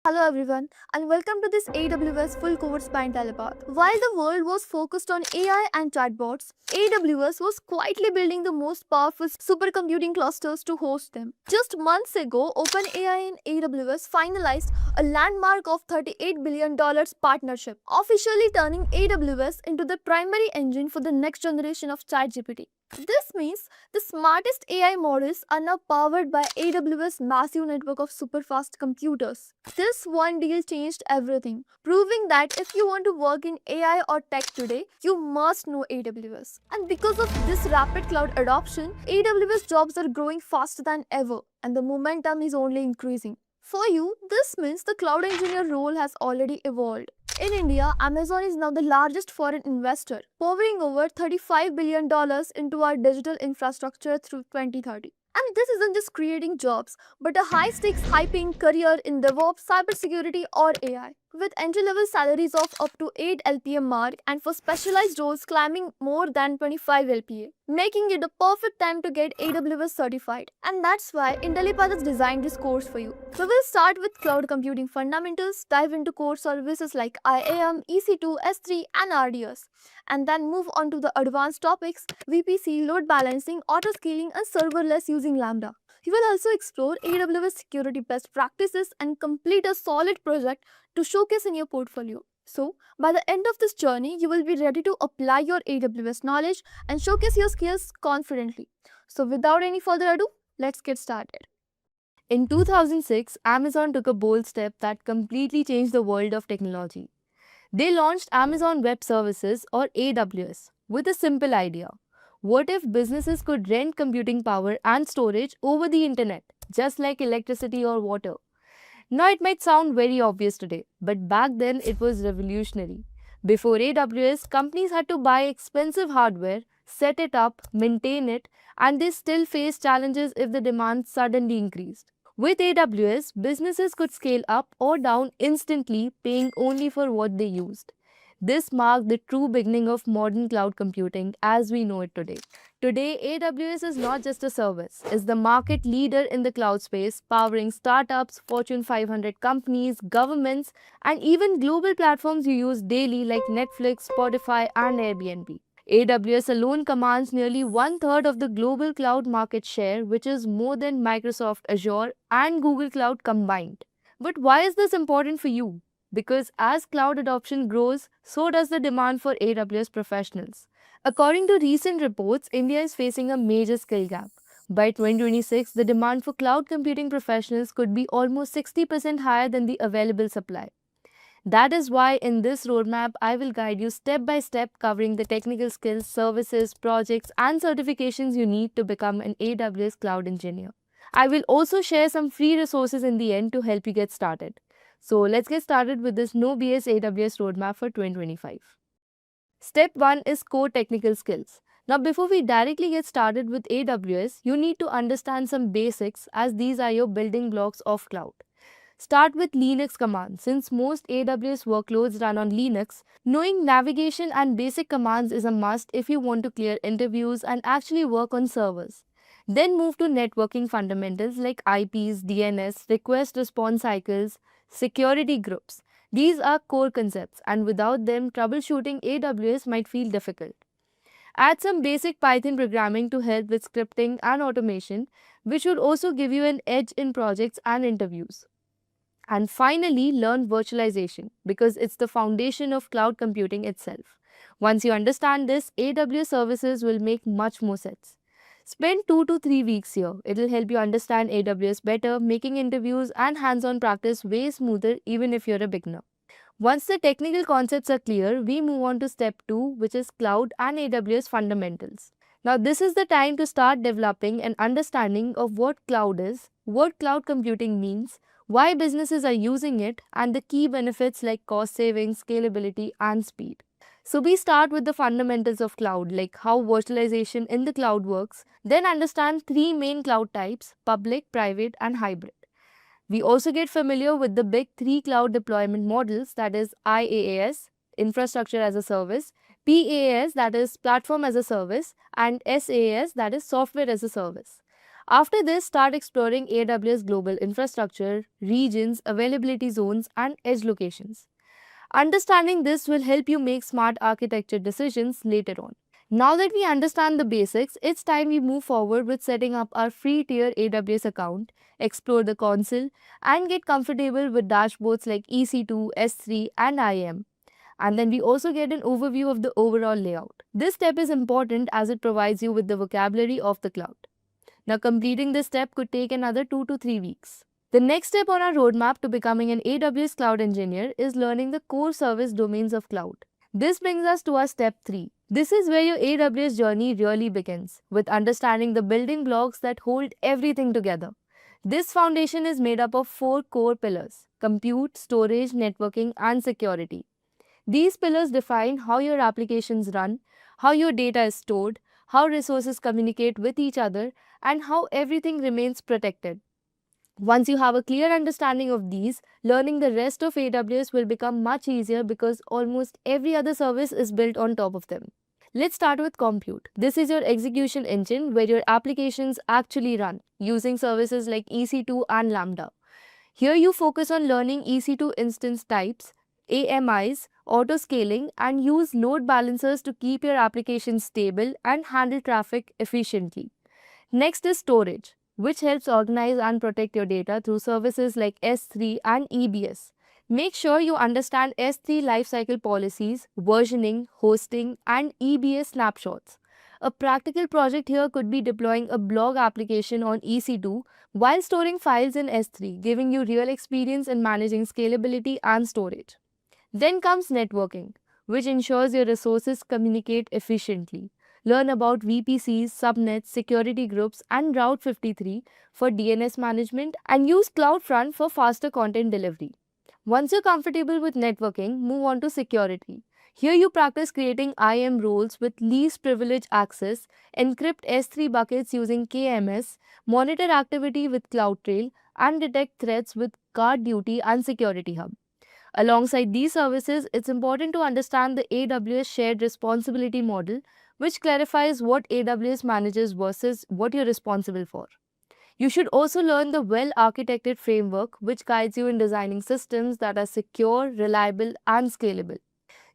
Hello everyone and welcome to this AWS full course by Intellipaat. While the world was focused on AI and chatbots, AWS was quietly building the most powerful supercomputing clusters to host them. Just months ago, OpenAI and AWS finalized a landmark of $38 billion partnership, officially turning AWS into the primary engine for the next generation of ChatGPT. This means the smartest AI models are now powered by AWS' massive network of superfast computers. This one deal changed everything, proving that if you want to work in AI or tech today, you must know AWS. And because of this rapid cloud adoption, AWS jobs are growing faster than ever, and the momentum is only increasing. For you, this means the cloud engineer role has already evolved. In India, Amazon is now the largest foreign investor, pouring over $35 billion into our digital infrastructure through 2030. And this isn't just creating jobs, but a high stakes, high paying career in DevOps, cybersecurity, or AI. With entry level salaries of up to 8 LPA mark and for specialized roles climbing more than 25 LPA, making it a perfect time to get AWS certified. And that's why Intellipaat has designed this course for you. So we'll start with cloud computing fundamentals, dive into core services like IAM, EC2, S3, and RDS, and then move on to the advanced topics VPC, load balancing, auto scaling, and serverless using Lambda. You will also explore AWS security best practices and complete a solid project to showcase in your portfolio. So, by the end of this journey, you will be ready to apply your AWS knowledge and showcase your skills confidently. So, without any further ado, let's get started. In 2006, Amazon took a bold step that completely changed the world of technology. They launched Amazon Web Services or AWS with a simple idea. What if businesses could rent computing power and storage over the internet, just like electricity or water? Now, it might sound very obvious today, but back then it was revolutionary. Before AWS, companies had to buy expensive hardware, set it up, maintain it, and they still faced challenges if the demand suddenly increased. With AWS, businesses could scale up or down instantly, paying only for what they used. This marked the true beginning of modern cloud computing as we know it today. Today, AWS is not just a service, it's the market leader in the cloud space, powering startups, Fortune 500 companies, governments, and even global platforms you use daily like Netflix, Spotify, and Airbnb. AWS alone commands nearly one-third of the global cloud market share, which is more than Microsoft Azure and Google Cloud combined. But why is this important for you? Because as cloud adoption grows, so does the demand for AWS professionals. According to recent reports, India is facing a major skill gap. By 2026, the demand for cloud computing professionals could be almost 60% higher than the available supply. That is why in this roadmap, I will guide you step by step covering the technical skills, services, projects, and certifications you need to become an AWS cloud engineer. I will also share some free resources in the end to help you get started. So let's get started with this No BS AWS roadmap for 2025. Step 1 is core technical skills. Now, before we directly get started with AWS, you need to understand some basics as these are your building blocks of cloud. Start with Linux commands. Since most AWS workloads run on Linux, knowing navigation and basic commands is a must if you want to clear interviews and actually work on servers. Then move to networking fundamentals like IPs, DNS, request response cycles, security groups. These are core concepts, and without them, troubleshooting AWS might feel difficult. Add some basic Python programming to help with scripting and automation, which will also give you an edge in projects and interviews. And finally, learn virtualization because it's the foundation of cloud computing itself. Once you understand this, AWS services will make much more sense. Spend 2 to 3 weeks here. It'll help you understand AWS better, making interviews and hands-on practice way smoother even if you're a beginner. Once the technical concepts are clear, we move on to step 2, which is cloud and AWS fundamentals. Now, this is the time to start developing an understanding of what cloud is, what cloud computing means, why businesses are using it, and the key benefits like cost savings, scalability, and speed. So we start with the fundamentals of cloud, like how virtualization in the cloud works, then understand three main cloud types: public, private, and hybrid. We also get familiar with the big three cloud deployment models, that is IaaS, infrastructure as a service, PaaS, that is platform as a service, and SaaS, that is software as a service. After this, start exploring AWS global infrastructure, regions, availability zones, and edge locations. Understanding this will help you make smart architecture decisions later on. Now that we understand the basics, it's time we move forward with setting up our free tier AWS account, explore the console, and get comfortable with dashboards like EC2, S3, and IAM. And then we also get an overview of the overall layout. This step is important as it provides you with the vocabulary of the cloud. Now, completing this step could take another 2 to 3 weeks. The next step on our roadmap to becoming an AWS cloud engineer is learning the core service domains of cloud. This brings us to our step 3. This is where your AWS journey really begins, with understanding the building blocks that hold everything together. This foundation is made up of 4 core pillars: compute, storage, networking, and security. These pillars define how your applications run, how your data is stored, how resources communicate with each other, and how everything remains protected. Once you have a clear understanding of these, learning the rest of AWS will become much easier because almost every other service is built on top of them. Let's start with compute. This is your execution engine where your applications actually run, using services like EC2 and Lambda. Here you focus on learning EC2 instance types, AMIs, auto-scaling, and use load balancers to keep your application stable and handle traffic efficiently. Next is storage, which helps organize and protect your data through services like S3 and EBS. Make sure you understand S3 lifecycle policies, versioning, hosting, and EBS snapshots. A practical project here could be deploying a blog application on EC2 while storing files in S3, giving you real experience in managing scalability and storage. Then comes networking, which ensures your resources communicate efficiently. Learn about VPCs, subnets, security groups, and Route 53 for DNS management, and use CloudFront for faster content delivery. Once you're comfortable with networking, move on to security. Here you practice creating IAM roles with least privilege access, encrypt S3 buckets using KMS, monitor activity with CloudTrail, and detect threats with GuardDuty and Security Hub. Alongside these services, it's important to understand the AWS shared responsibility model, which clarifies what AWS manages versus what you're responsible for. You should also learn the well-architected framework, which guides you in designing systems that are secure, reliable, and scalable.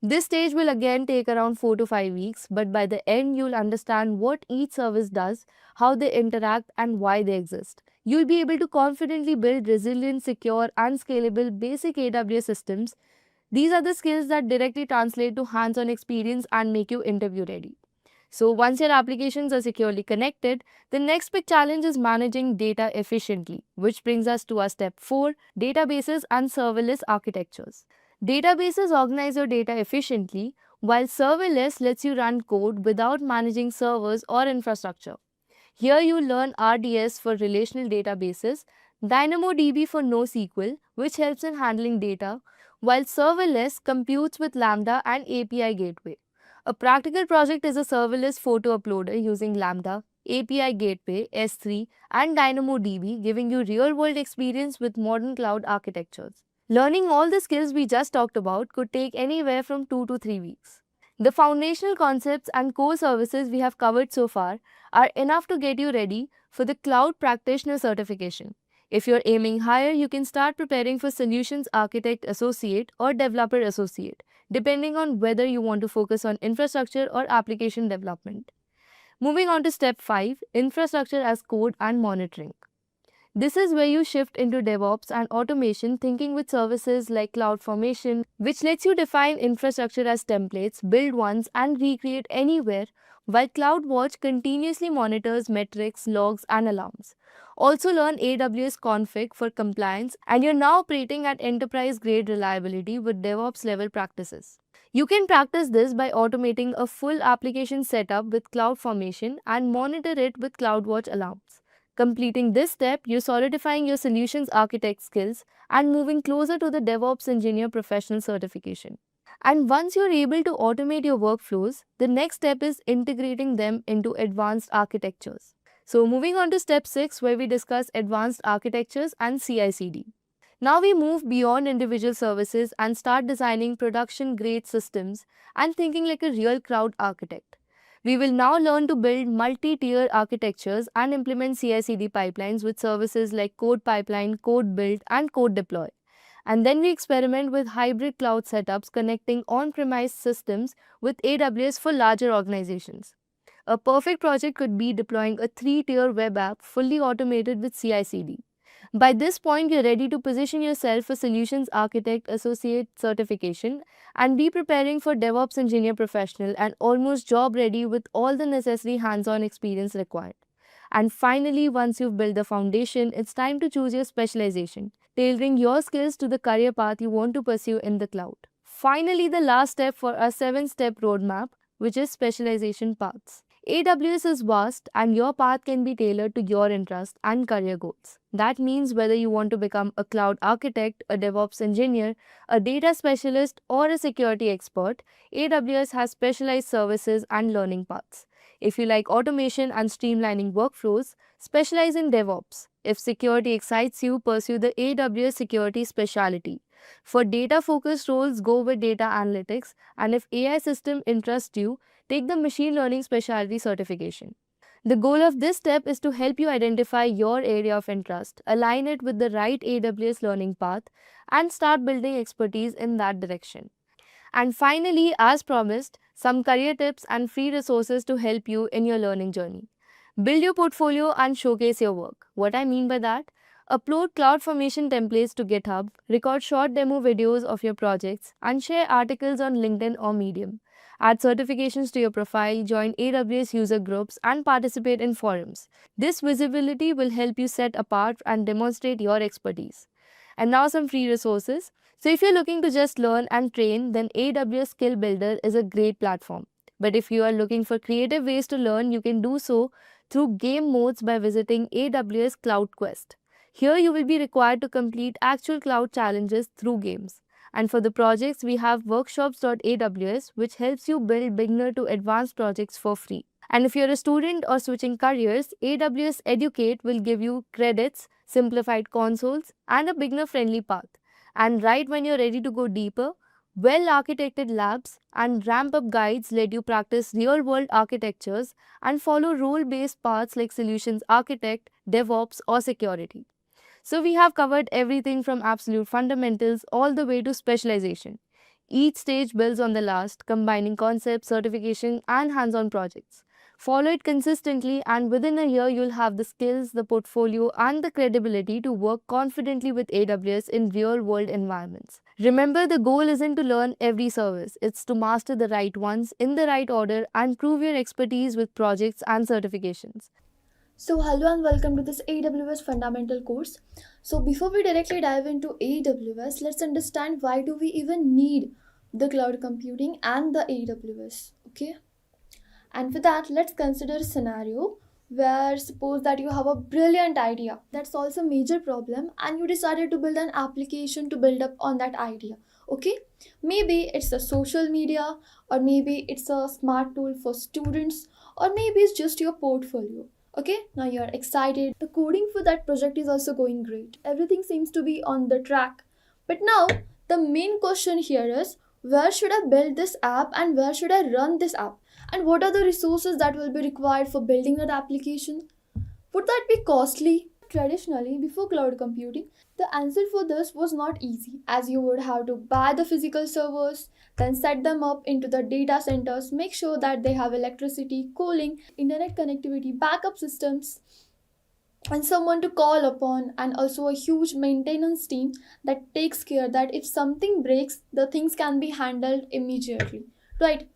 This stage will again take around 4 to 5 weeks, but by the end, you'll understand what each service does, how they interact, and why they exist. You'll be able to confidently build resilient, secure, and scalable basic AWS systems. These are the skills that directly translate to hands-on experience and make you interview ready. So once your applications are securely connected, the next big challenge is managing data efficiently, which brings us to our step 4, databases and serverless architectures. Databases organize your data efficiently, while serverless lets you run code without managing servers or infrastructure. Here you learn RDS for relational databases, DynamoDB for NoSQL, which helps in handling data, while serverless computes with Lambda and API Gateway. A practical project is a serverless photo uploader using Lambda, API Gateway, S3, and DynamoDB, giving you real-world experience with modern cloud architectures. Learning all the skills we just talked about could take anywhere from 2 to 3 weeks. The foundational concepts and core services we have covered so far are enough to get you ready for the Cloud Practitioner certification. If you're aiming higher, you can start preparing for Solutions Architect Associate or Developer Associate, depending on whether you want to focus on infrastructure or application development. Moving on to step 5, infrastructure as code and monitoring. This is where you shift into DevOps and automation, thinking with services like CloudFormation, which lets you define infrastructure as templates, build once, and recreate anywhere, while CloudWatch continuously monitors metrics, logs, and alarms. Also learn AWS config for compliance, and you're now operating at enterprise-grade reliability with DevOps level practices. You can practice this by automating a full application setup with CloudFormation and monitor it with CloudWatch alarms. Completing this step, you're solidifying your solutions architect skills and moving closer to the DevOps engineer professional certification. And once you're able to automate your workflows, the next step is integrating them into advanced architectures. So moving on to step 6, where we discuss advanced architectures and CI/CD. Now we move beyond individual services and start designing production grade systems and thinking like a real cloud architect. We will now learn to build multi-tier architectures and implement CI/CD pipelines with services like code pipeline, code build, and code deploy. And then we experiment with hybrid cloud setups connecting on-premise systems with AWS for larger organizations. A perfect project could be deploying a 3-tier web app fully automated with CI/CD. By this point, you're ready to position yourself for Solutions Architect Associate certification and be preparing for DevOps Engineer Professional and almost job ready with all the necessary hands on experience required. And finally, once you've built the foundation, it's time to choose your specialization, tailoring your skills to the career path you want to pursue in the cloud. Finally, the last step for our 7-step roadmap, which is specialization paths. AWS is vast and your path can be tailored to your interests and career goals. That means whether you want to become a cloud architect, a DevOps engineer, a data specialist, or a security expert, AWS has specialized services and learning paths. If you like automation and streamlining workflows, specialize in DevOps. If security excites you, pursue the AWS security specialty. For data focused roles, go with data analytics, and if AI system interests you, take the machine learning specialty certification. The goal of this step is to help you identify your area of interest, align it with the right AWS learning path, and start building expertise in that direction. And finally, as promised, some career tips and free resources to help you in your learning journey. Build your portfolio and showcase your work. What I mean by that? Upload CloudFormation templates to GitHub, record short demo videos of your projects, and share articles on LinkedIn or Medium. Add certifications to your profile, join AWS user groups, and participate in forums. This visibility will help you set apart and demonstrate your expertise. And now, some free resources. So, if you're looking to just learn and train, then AWS Skill Builder is a great platform. But if you are looking for creative ways to learn, you can do so through game modes by visiting AWS Cloud Quest. Here, you will be required to complete actual cloud challenges through games. And for the projects, we have workshops.aws, which helps you build beginner to advanced projects for free. And if you're a student or switching careers, AWS Educate will give you credits, simplified consoles, and a beginner friendly path. And right when you're ready to go deeper, well architected labs and ramp up guides let you practice real world architectures and follow role based paths like Solutions Architect, DevOps, or Security. So, we have covered everything from absolute fundamentals all the way to specialization. Each stage builds on the last, combining concepts, certification, and hands on projects. Follow it consistently, and within a year, you'll have the skills, the portfolio, and the credibility to work confidently with AWS in real world environments. Remember, the goal isn't to learn every service, it's to master the right ones in the right order and prove your expertise with projects and certifications. So, hello and welcome to this AWS Fundamental course. So, before we directly dive into AWS, let's understand why do we even need the cloud computing and the AWS. Okay, and for that, let's consider a scenario where suppose that you have a brilliant idea that solves a major problem and you decided to build an application to build up on that idea. Okay, maybe it's a social media, or maybe it's a smart tool for students, or maybe it's just your portfolio. Okay, now you're excited. The coding for that project is also going great. Everything seems to be on the track. But now, the main question here is where should I build this app and where should I run this app? And what are the resources that will be required for building that application? Would that be costly? Traditionally, before cloud computing, the answer for this was not easy, as you would have to buy the physical servers, then set them up into the data centers, make sure that they have electricity, cooling, internet connectivity, backup systems, and someone to call upon, and also a huge maintenance team that takes care that if something breaks, the things can be handled immediately. Right?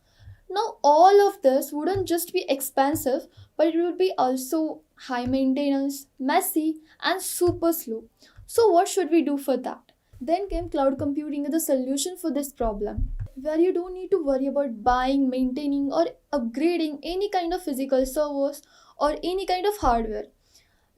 Now, all of this wouldn't just be expensive, but it would be also high maintenance, messy, and super slow. So, what should we do for that? Then came cloud computing as a solution for this problem, where you don't need to worry about buying, maintaining, or upgrading any kind of physical servers or any kind of hardware,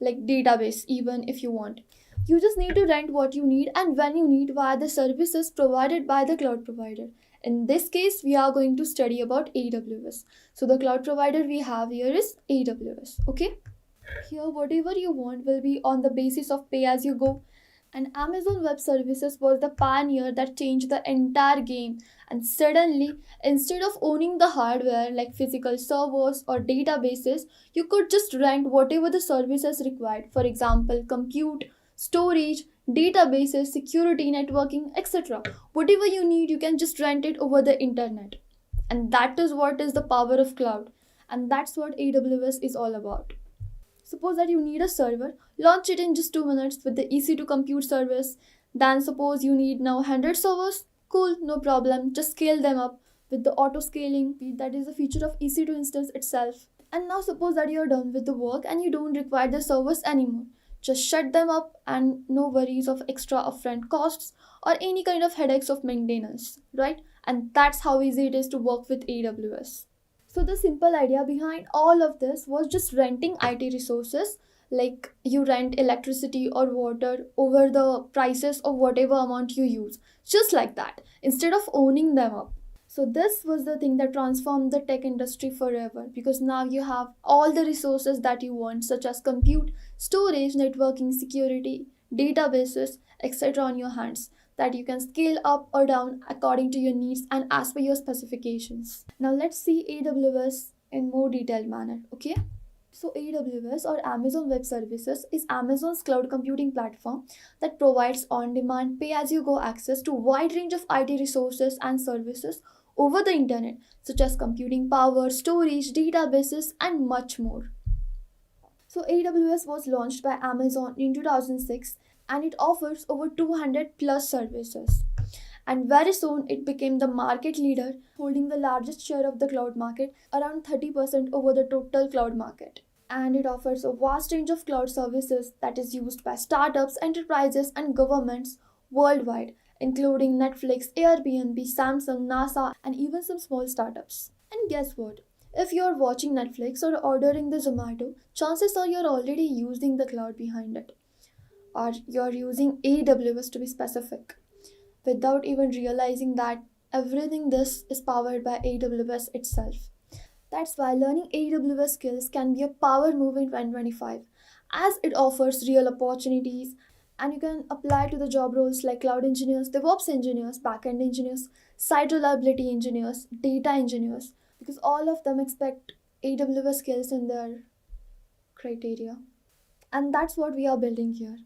like database, even if you want. You just need to rent what you need and when you need via the services provided by the cloud provider. In this case, we are going to study about AWS. So the cloud provider we have here is AWS. Okay. Here, whatever you want will be on the basis of pay as you go. And Amazon Web Services was the pioneer that changed the entire game. And suddenly, instead of owning the hardware like physical servers or databases, you could just rent whatever the services required. For example, compute, storage, databases, security, networking, etc. Whatever you need, you can just rent it over the internet. And that is what is the power of cloud. And that's what AWS is all about. Suppose that you need a server, launch it in just 2 minutes with the EC2 compute service. Then suppose you need now 100 servers, cool, no problem. Just scale them up with the auto scaling. That is a feature of EC2 instance itself. And now suppose that you're done with the work and you don't require the servers anymore. Just shut them up and no worries of extra upfront costs or any kind of headaches of maintenance, right? And that's how easy it is to work with AWS. So the simple idea behind all of this was just renting IT resources, like you rent electricity or water over the prices of whatever amount you use, just like that, instead of owning them up. So this was the thing that transformed the tech industry forever, because now you have all the resources that you want, such as compute, storage, networking, security, databases, etc. on your hands, that you can scale up or down according to your needs and as per your specifications. Now let's see AWS in more detailed manner, okay? So AWS or Amazon Web Services is Amazon's cloud computing platform that provides on-demand pay-as-you-go access to a wide range of IT resources and services over the internet, such as computing power, storage, databases, and much more. So AWS was launched by Amazon in 2006 and it offers over 200 plus services. And very soon it became the market leader, holding the largest share of the cloud market, around 30% over the total cloud market. And it offers a vast range of cloud services that is used by startups, enterprises, and governments worldwide, including Netflix, Airbnb, Samsung, NASA, and even some small startups. And guess what? If you're watching Netflix or ordering the Zomato, chances are you're already using the cloud behind it. Or you're using AWS to be specific, without even realizing that everything this is powered by AWS itself. That's why learning AWS skills can be a power move in 2025, as it offers real opportunities and you can apply to the job roles like cloud engineers, DevOps engineers, backend engineers, site reliability engineers, data engineers, because all of them expect AWS skills in their criteria. And that's what we are building here.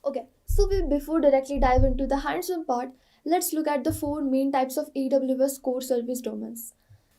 Okay, so before directly dive into the hands-on part, let's look at the four main types of AWS core service domains.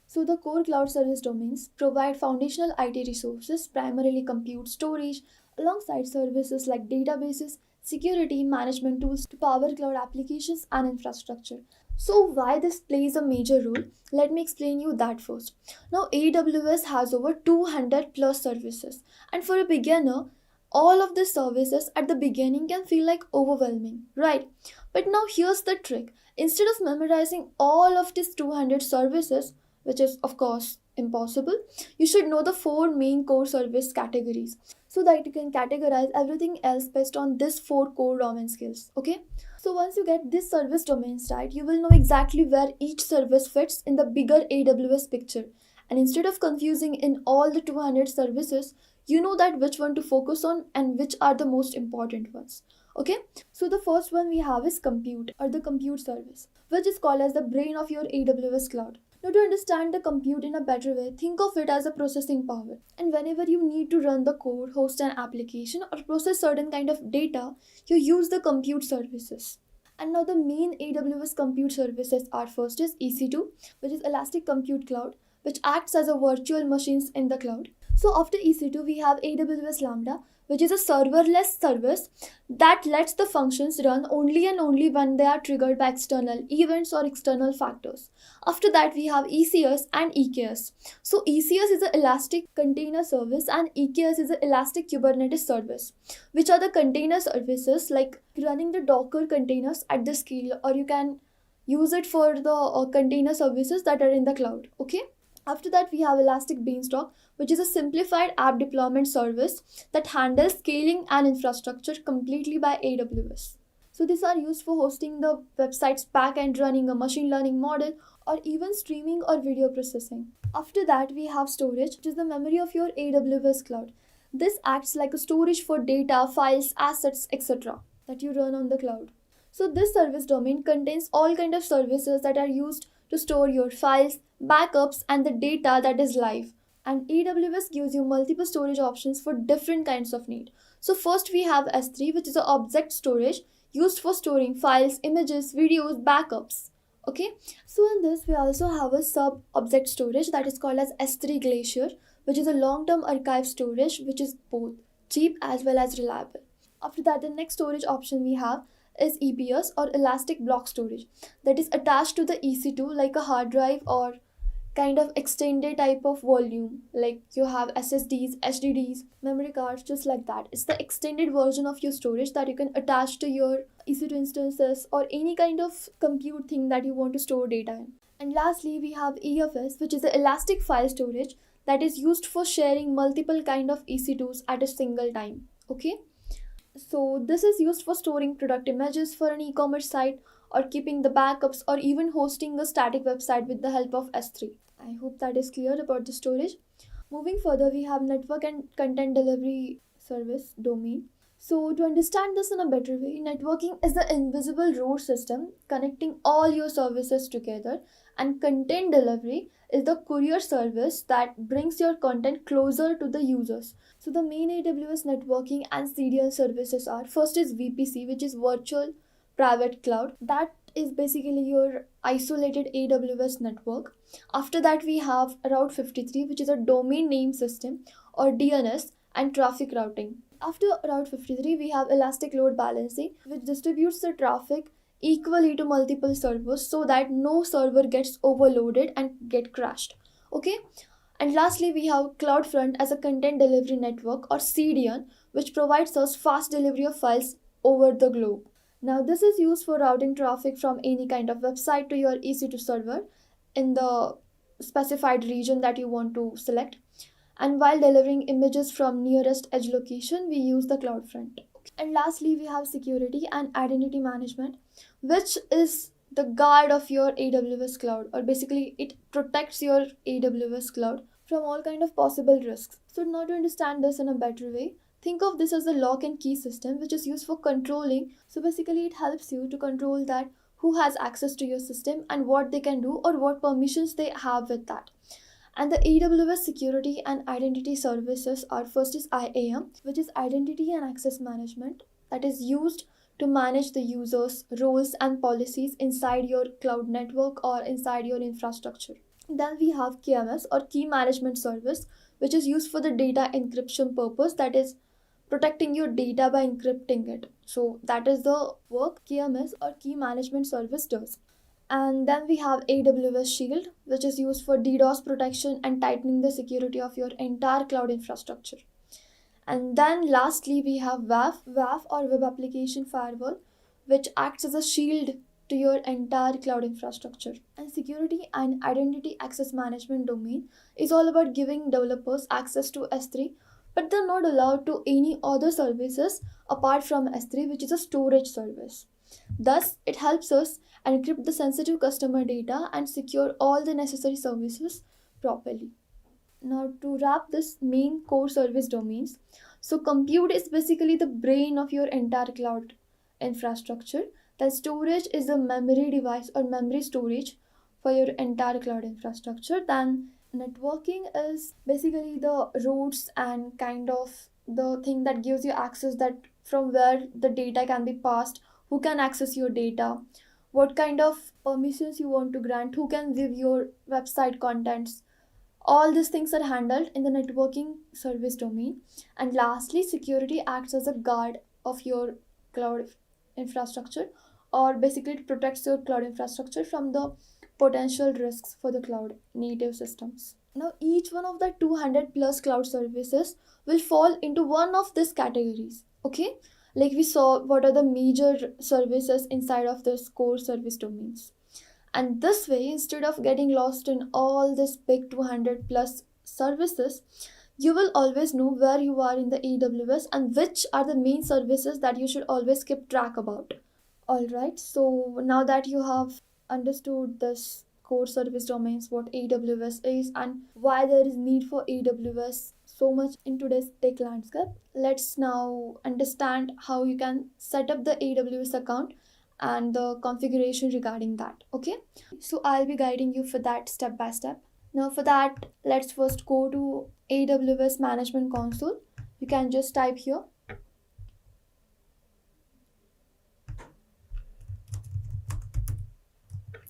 So the core cloud service domains provide foundational IT resources, primarily compute, storage, alongside services like databases, security, management tools to power cloud applications and infrastructure. So why this plays a major role? Let me explain you that first. Now AWS has over 200 plus services, and for a beginner, all of the services at the beginning can feel like overwhelming, right? But now here's the trick. Instead of memorizing all of these 200 services, which is of course impossible, you should know the four main core service categories so that you can categorize everything else based on these four core domain skills. Okay, so once you get this service domains right, you will know exactly where each service fits in the bigger AWS picture, and instead of confusing in all the 200 services, you know that which one to focus on and which are the most important ones. Okay, so the first one we have is compute or the compute service, which is called as the brain of your AWS cloud. Now, to understand the compute in a better way, think of it as a processing power. And whenever you need to run the code, host an application, or process certain kind of data, you use the compute services. And now the main AWS compute services are: first is EC2, which is Elastic Compute Cloud, which acts as a virtual machines in the cloud. So after EC2, we have AWS Lambda, which is a serverless service that lets the functions run only and only when they are triggered by external events or external factors. After that, we have ECS and EKS. So ECS is an Elastic Container Service and EKS is an Elastic Kubernetes Service, which are the container services like running the Docker containers at the scale, or you can use it for the container services that are in the cloud. Okay. After that, we have Elastic Beanstalk, which is a simplified app deployment service that handles scaling and infrastructure completely by AWS. So these are used for hosting the website's backend, running a machine learning model, or even streaming or video processing. After that, we have storage, which is the memory of your AWS cloud. This acts like a storage for data, files, assets, etc. that you run on the cloud. So this service domain contains all kind of services that are used to store your files, backups, and the data that is live. And AWS gives you multiple storage options for different kinds of need. So first we have S3, which is an object storage used for storing files, images, videos, backups. Okay, so in this we also have a sub object storage that is called as S3 Glacier, which is a long-term archive storage which is both cheap as well as reliable. After that, the next storage option we have is EBS or elastic block storage, that is attached to the EC2 like a hard drive or kind of extended type of volume. Like you have SSDs, HDDs, memory cards, just like that. It's the extended version of your storage that you can attach to your EC2 instances or any kind of compute thing that you want to store data in. And lastly, we have EFS, which is the elastic file storage that is used for sharing multiple kind of EC2s at a single time. Okay, so this is used for storing product images for an e-commerce site or keeping the backups or even hosting a static website with the help of S3. I hope that is clear about the storage. Moving further, we have network and content delivery service domain. So to understand this in a better way, networking is the invisible road system connecting all your services together, and content delivery is the courier service that brings your content closer to the users. So the main AWS networking and CDN services are, first is VPC, which is virtual private cloud. That is basically your isolated AWS network. After that we have Route 53, which is a domain name system or DNS and traffic routing. After Route 53 we have elastic load balancing, which distributes the traffic equally to multiple servers so that no server gets overloaded and get crashed. Okay, and lastly, we have CloudFront as a content delivery network or CDN, which provides us fast delivery of files over the globe. Now, this is used for routing traffic from any kind of website to your EC2 server in the specified region that you want to select. And while delivering images from nearest edge location, we use the CloudFront. And lastly, we have security and identity management, which is the guard of your AWS cloud, or basically it protects your AWS cloud from all kind of possible risks. So now to understand this in a better way, think of this as a lock and key system which is used for controlling. So basically it helps you to control that who has access to your system and what they can do or what permissions they have with that. And the AWS security and identity services are, first is IAM, which is identity and access management, that is used to manage the users, roles and policies inside your cloud network or inside your infrastructure. Then we have KMS or key management service, which is used for the data encryption purpose, that is protecting your data by encrypting it. So that is the work KMS or key management service does. And then we have AWS Shield, which is used for DDoS protection and tightening the security of your entire cloud infrastructure. And then lastly, we have WAF or Web Application Firewall, which acts as a shield to your entire cloud infrastructure. And security and identity access management domain is all about giving developers access to S3, but they're not allowed to any other services apart from S3, which is a storage service. Thus, it helps us encrypt the sensitive customer data and secure all the necessary services properly. Now, to wrap this main core service domains, so compute is basically the brain of your entire cloud infrastructure. Then storage is the memory device or memory storage for your entire cloud infrastructure. Then networking is basically the routes and kind of the thing that gives you access, that from where the data can be passed, who can access your data, what kind of permissions you want to grant, who can view your website contents. All these things are handled in the networking service domain. And lastly, security acts as a guard of your cloud infrastructure, or basically it protects your cloud infrastructure from the potential risks for the cloud native systems. Now, each one of the 200 plus cloud services will fall into one of these categories. Okay, like we saw what are the major services inside of this core service domains. And this way, instead of getting lost in all this big 200 plus services, you will always know where you are in the AWS and which are the main services that you should always keep track about. Alright, so now that you have understood this core service domains, what AWS is and why there is need for AWS so much in today's tech landscape, let's now understand how you can set up the AWS account and the configuration regarding that. Okay, so I'll be guiding you for that step by step. Now for that, let's first go to AWS Management Console. You can just type here.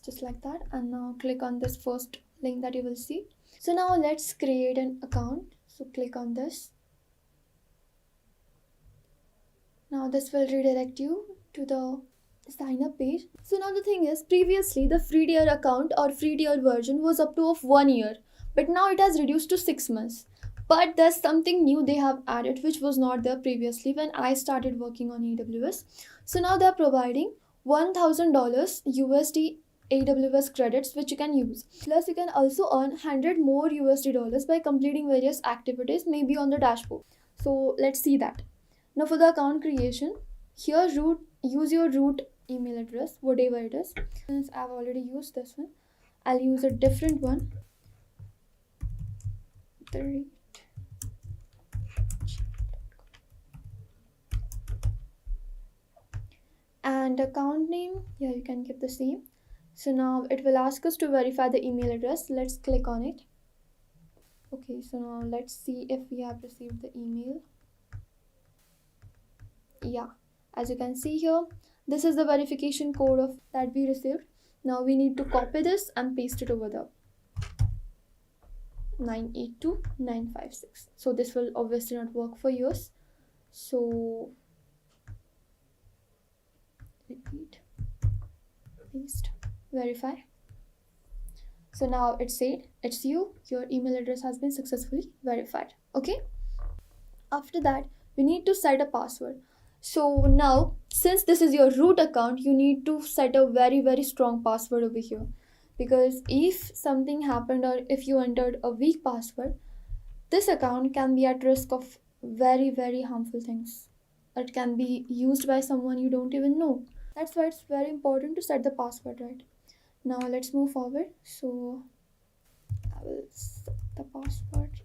Just like that, and now click on this first link that you will see. So now let's create an account. So click on this. Now this will redirect you to the sign up page. So now the thing is, previously the free tier account or free tier version was up to of 1 year, but now it has reduced to 6 months. But there's something new they have added which was not there previously when I started working on AWS. So now they're providing $1,000 USD AWS credits which you can use. Plus you can also earn 100 more USD dollars by completing various activities maybe on the dashboard. So let's see that. Now for the account creation, here use your root email address, whatever it is. Since I've already used this one, I'll use a different one. And account name, yeah, you can keep the same. So now it will ask us to verify the email address. Let's click on it. Okay, so now let's see if we have received the email. Yeah, as you can see here, this is the verification code that we received. Now we need to copy this and paste it over there. 982956. So this will obviously not work for yours. So repeat, paste, verify. So now it said it's you, your email address has been successfully verified. Okay, after that we need to set a password. So now since this is your root account, you need to set a very strong password over here, because if something happened or if you entered a weak password, this account can be at risk of very harmful things. It can be used by someone you don't even know. That's why it's very important to set the password right. Now let's move forward. So I will set the password.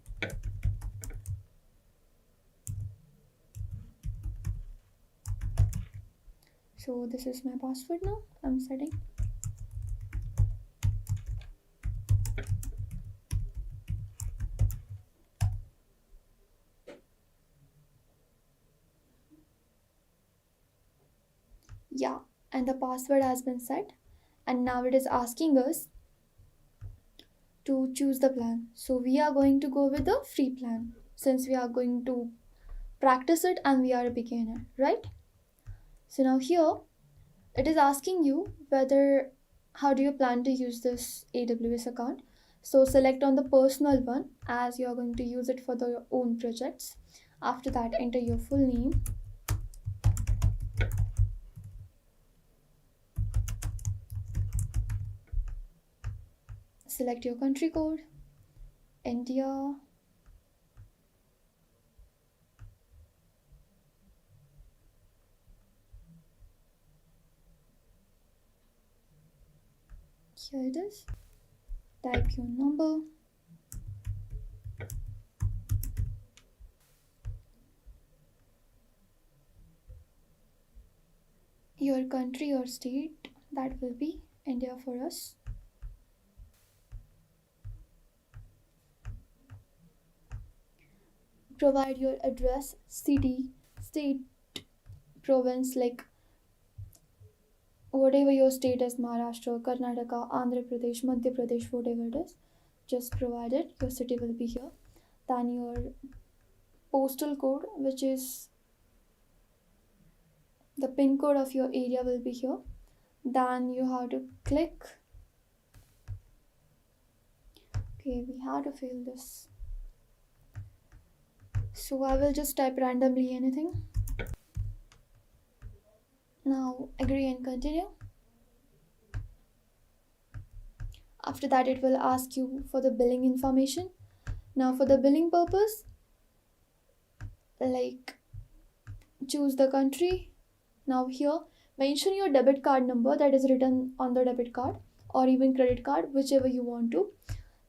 So this is my password now. I'm setting. Yeah, and the password has been set, and now it is asking us to choose the plan. So we are going to go with the free plan since we are going to practice it and we are a beginner, right? So now here it is asking you how do you plan to use this AWS account. So select on the personal one as you are going to use it for your own projects. After that, enter your full name, select your country code, India, here it is, type your number, your country or state, that will be India for us. Provide your address, city, state, province, like whatever your state is, Maharashtra, Karnataka, Andhra Pradesh, Madhya Pradesh, whatever it is, just provide it. Your city will be here. Then your postal code, which is the pin code of your area, will be here. Then you have to click. Okay, we have to fill this. So I will just type randomly anything. Now agree and continue. After that, it will ask you for the billing information. Now for the billing purpose, like choose the country. Now here mention your debit card number that is written on the debit card or even credit card, whichever you want to.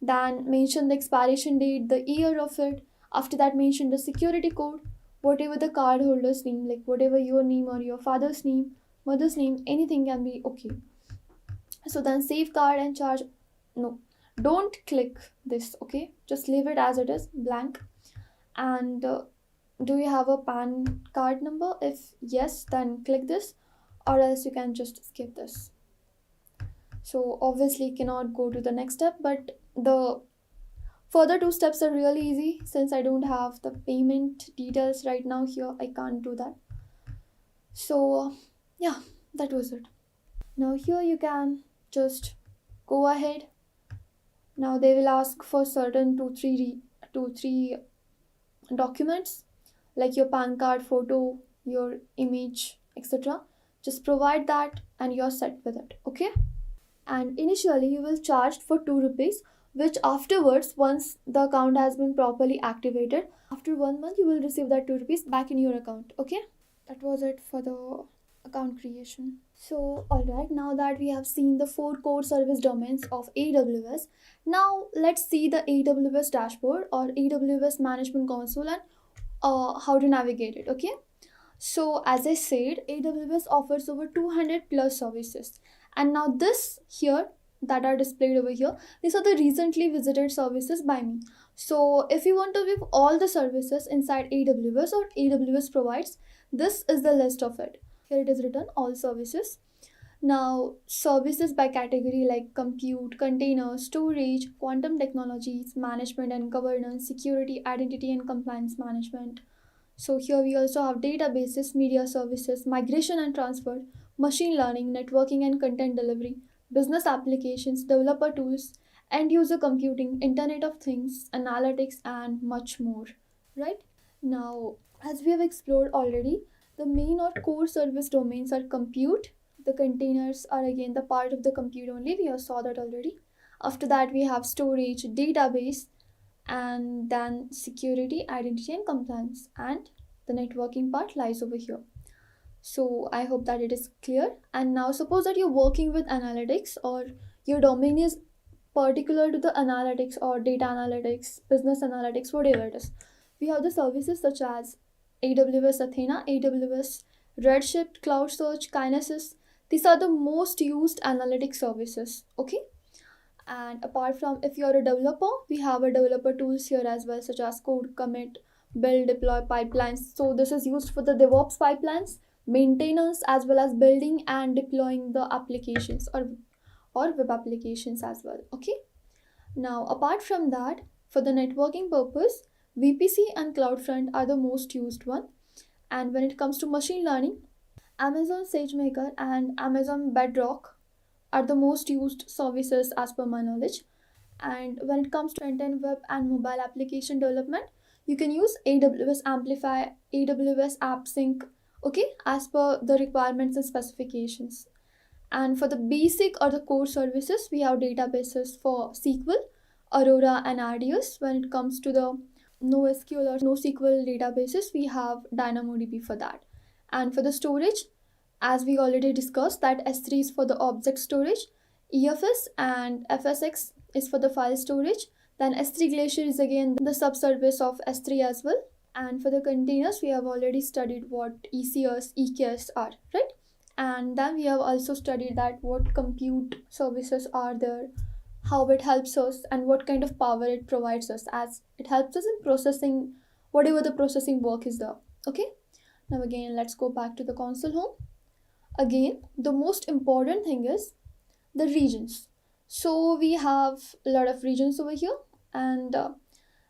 Then mention the expiration date, the year of it. After that, mention the security code, whatever the card holder's name, like whatever your name or your father's name, mother's name, anything can be okay. So then safeguard and charge, no, don't click this, okay, just leave it as it is, blank. And do you have a PAN card number? If yes, then click this, or else you can just skip this. So obviously cannot go to the next step, but the further two steps are really easy. Since I don't have the payment details right now here, I can't do that. So yeah, that was it. Now here you can just go ahead. Now they will ask for certain two three documents like your PAN card, photo, your image, etc. Just provide that and you're set with it. Okay. And initially you will charge for 2 rupees, which afterwards, once the account has been properly activated, after 1 month you will receive that 2 rupees back in your account. Okay, that was it for the account creation. So alright, now that we have seen the 4 core service domains of AWS, now let's see the AWS dashboard or AWS management console and how to navigate it. Okay, so as I said, AWS offers over 200 plus services. And now this here that are displayed over here, these are the recently visited services by me. So if you want to view all the services inside AWS or AWS provides, this is the list of it. Here it is written all services. Now services by category like compute, container, storage, quantum technologies, management and governance, security, identity and compliance management. So here we also have databases, media services, migration and transfer, machine learning, networking and content delivery, business applications, developer tools, end user computing, Internet of Things, analytics, and much more. Right? Now, as we have explored already, the main or core service domains are compute. The containers are again the part of the compute only. We have saw that already. After that, we have storage, database, and then security, identity and compliance, and the networking part lies over here. So I hope that it is clear. And now suppose that you're working with analytics or your domain is particular to the analytics or data analytics, business analytics, whatever it is. We have the services such as AWS Athena, AWS Redshift, Cloud Search, Kinesis. These are the most used analytics services. Okay, and apart from, if you're a developer, we have a developer tools here as well, such as code commit, build, deploy pipelines. So this is used for the DevOps pipelines, maintenance, as well as building and deploying the applications or web applications as well. Okay, now apart from that, for the networking purpose, VPC and CloudFront are the most used one. And when it comes to machine learning, Amazon SageMaker and Amazon Bedrock are the most used services as per my knowledge. And when it comes to front-end web and mobile application development, you can use AWS Amplify, AWS AppSync, okay, as per the requirements and specifications. And for the basic or the core services, we have databases for SQL, Aurora, and RDS. When it comes to the NoSQL or NoSQL databases, we have DynamoDB for that. And for the storage, as we already discussed, that S3 is for the object storage, EFS and FSX is for the file storage. Then S3 Glacier is again the subservice of S3 as well. And for the containers, we have already studied what ECS, EKS are, right? And then we have also studied that what compute services are there, how it helps us, and what kind of power it provides us, as it helps us in processing whatever the processing work is there. Okay, now again let's go back to the console home. Again, the most important thing is the regions. So we have a lot of regions over here, and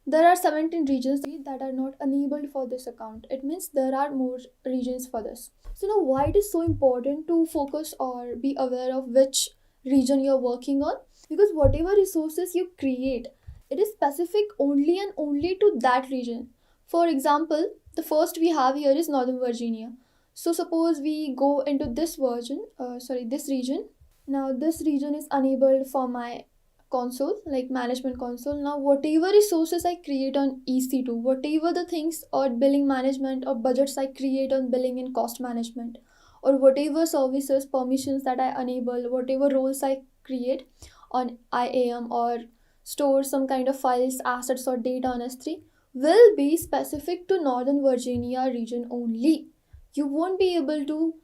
there are 17 regions that are not enabled for this account. It means there are more regions for this. So now why it is so important to focus or be aware of which region you're working on? Because whatever resources you create, it is specific only and only to that region. For example, the first we have here is Northern Virginia. So suppose we go into this this region. Now this region is enabled for my console, like management console. Now whatever resources I create on EC2, whatever the things or billing management or budgets I create on billing and cost management, or whatever services, permissions that I enable, whatever roles I create on IAM or store some kind of files, assets or data on S3 will be specific to Northern Virginia region only. You won't be able to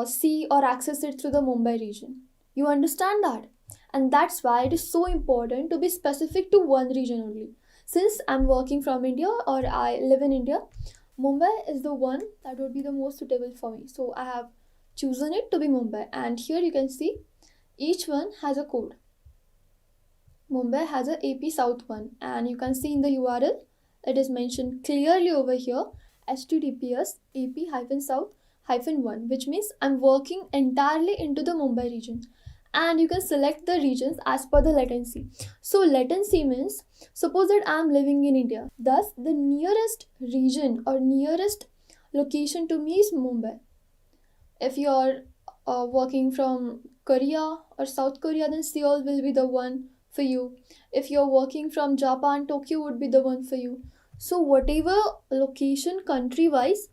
see or access it through the Mumbai region. You understand that? And that's why it is so important to be specific to one region only. Since I'm working from India or I live in India, Mumbai is the one that would be the most suitable for me. So I have chosen it to be Mumbai. And here you can see each one has a code. Mumbai has a AP South one, and you can see in the URL it is mentioned clearly over here https ap-south-1, which means I'm working entirely into the Mumbai region. And you can select the regions as per the latency. So latency means, suppose that I'm living in India, thus the nearest region or nearest location to me is Mumbai. If you're working from Korea or South Korea, then Seoul will be the one for you. If you're working from Japan, Tokyo would be the one for you. So whatever location country wise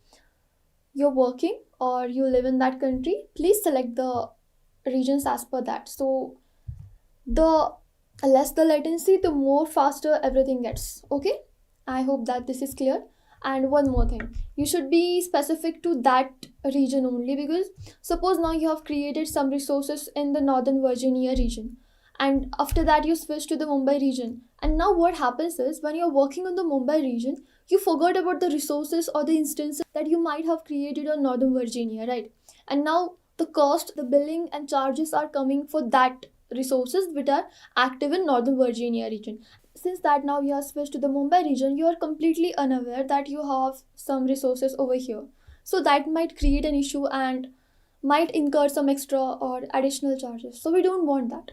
you're working or you live in that country, please select the regions as per that. So the less the latency, the more faster everything gets. Okay, I hope that this is clear. And one more thing, you should be specific to that region only, because suppose now you have created some resources in the Northern Virginia region, and after that you switch to the Mumbai region, and now what happens is when you're working on the Mumbai region, you forgot about the resources or the instances that you might have created on Northern Virginia, right? And now the cost, the billing and charges are coming for that resources which are active in Northern Virginia region. Since that now you have switched to the Mumbai region, you are completely unaware that you have some resources over here. So that might create an issue and might incur some extra or additional charges. So we don't want that.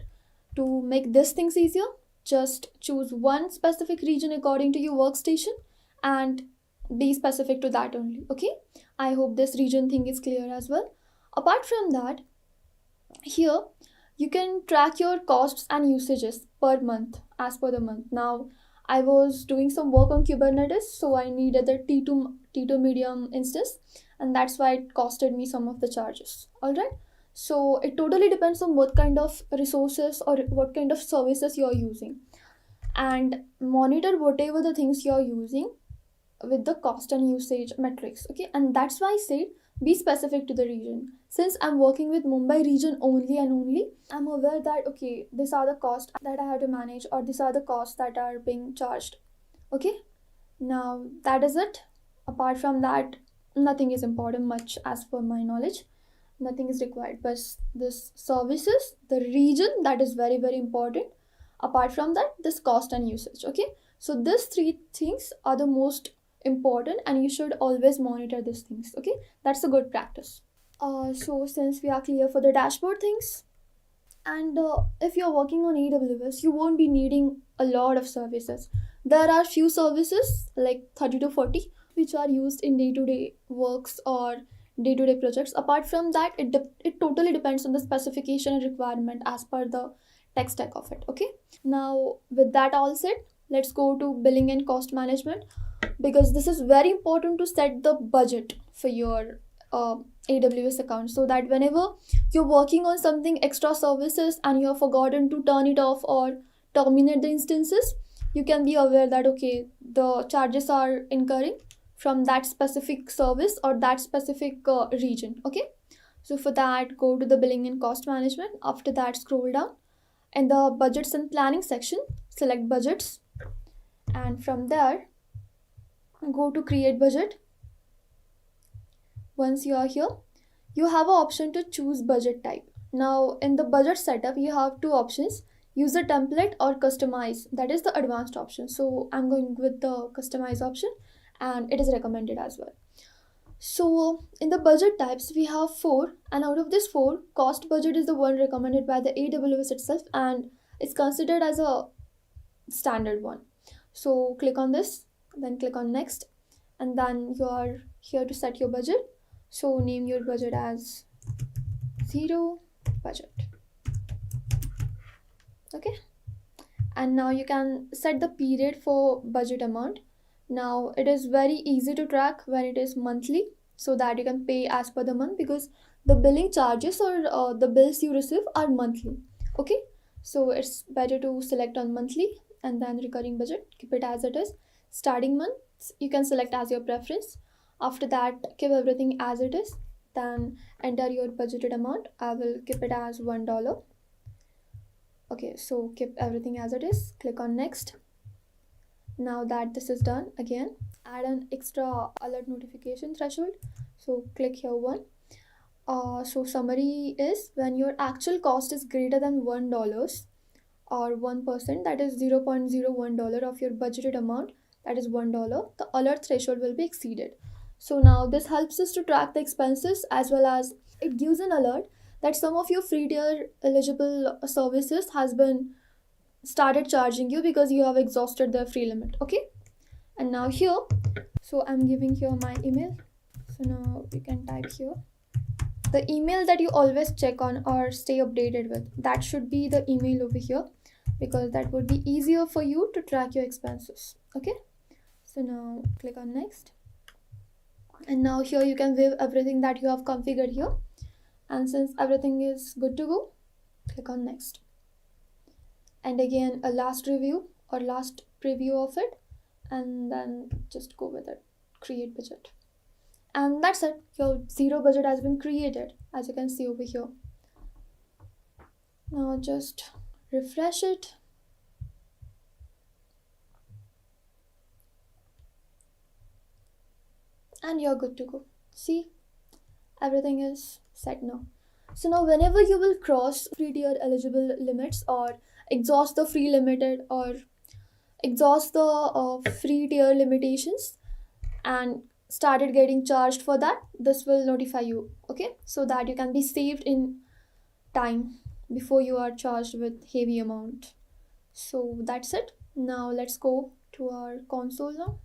To make this things easier, just choose one specific region according to your workstation and be specific to that only. Okay, I hope this region thing is clear as well. Apart from that, here you can track your costs and usages per month as per the month. Now I was doing some work on Kubernetes, so I needed the T2 medium instance, and that's why it costed me some of the charges. All right, so it totally depends on what kind of resources or what kind of services you're using, and monitor whatever the things you're using with the cost and usage metrics. Okay, and that's why I said be specific to the region. Since I'm working with Mumbai region only and only, I'm aware that okay, these are the costs that I have to manage, or these are the costs that are being charged. Okay, now that is it. Apart from that, nothing is important much as per my knowledge. Nothing is required, but this services, the region, that is very very important. Apart from that, this cost and usage. Okay, so these three things are the most important, and you should always monitor these things. Okay, that's a good practice. So since we are clear for the dashboard things, and if you're working on AWS, you won't be needing a lot of services. There are few services like 30 to 40 which are used in day-to-day works or day-to-day projects. Apart from that, it totally depends on the specification and requirement as per the tech stack of it. Okay, now with that all said, let's go to billing and cost management, because this is very important to set the budget for your AWS account, so that whenever you're working on something extra services and you have forgotten to turn it off or terminate the instances, you can be aware that okay, the charges are incurring from that specific service or that specific region. Okay, so for that, go to the billing and cost management. After that, scroll down in the budgets and planning section, select budgets, and from there go to create budget. Once you are here, you have an option to choose budget type. Now in the budget setup, you have two options: use a template or customize. That is the advanced option, so I'm going with the customize option, and it is recommended as well. So in the budget types, we have four, and out of this four, cost budget is the one recommended by the AWS itself, and it's considered as a standard one. So click on this, then click on next, and then you are here to set your budget. So name your budget as 0 budget. Okay, and now you can set the period for budget amount. Now it is very easy to track when it is monthly, so that you can pay as per the month, because the billing charges or the bills you receive are monthly. Okay, so it's better to select on monthly, and then recurring budget, keep it as it is. Starting months you can select as your preference. After that, keep everything as it is. then enter your budgeted amount. I will keep it as $1. Okay, so keep everything as it is. Click on next. Now that this is done, again add an extra alert notification threshold. So click here one. So summary is, when your actual cost is greater than $1 or 1%, that is $0.01 of your budgeted amount, that is $1, the alert threshold will be exceeded. So now this helps us to track the expenses, as well as it gives an alert that some of your free tier eligible services has been started charging you because you have exhausted the free limit. Okay, and now here, so I'm giving here my email. So now you can type here the email that you always check on or stay updated with. That should be the email over here, because that would be easier for you to track your expenses. Okay, so now click on next, and now here you can view everything that you have configured here. And since everything is good to go, click on next, and again a last review or last preview of it, and then just go with it, create budget, and that's it. Your zero budget has been created, as you can see over here. Now just refresh it, and you're good to go. See, everything is set now. So now whenever you will cross free tier eligible limits, or exhaust the free limited, or exhaust the free tier limitations and started getting charged for that, this will notify you. Okay, so that you can be saved in time before you are charged with heavy amount. So that's it. Now let's go to our console now.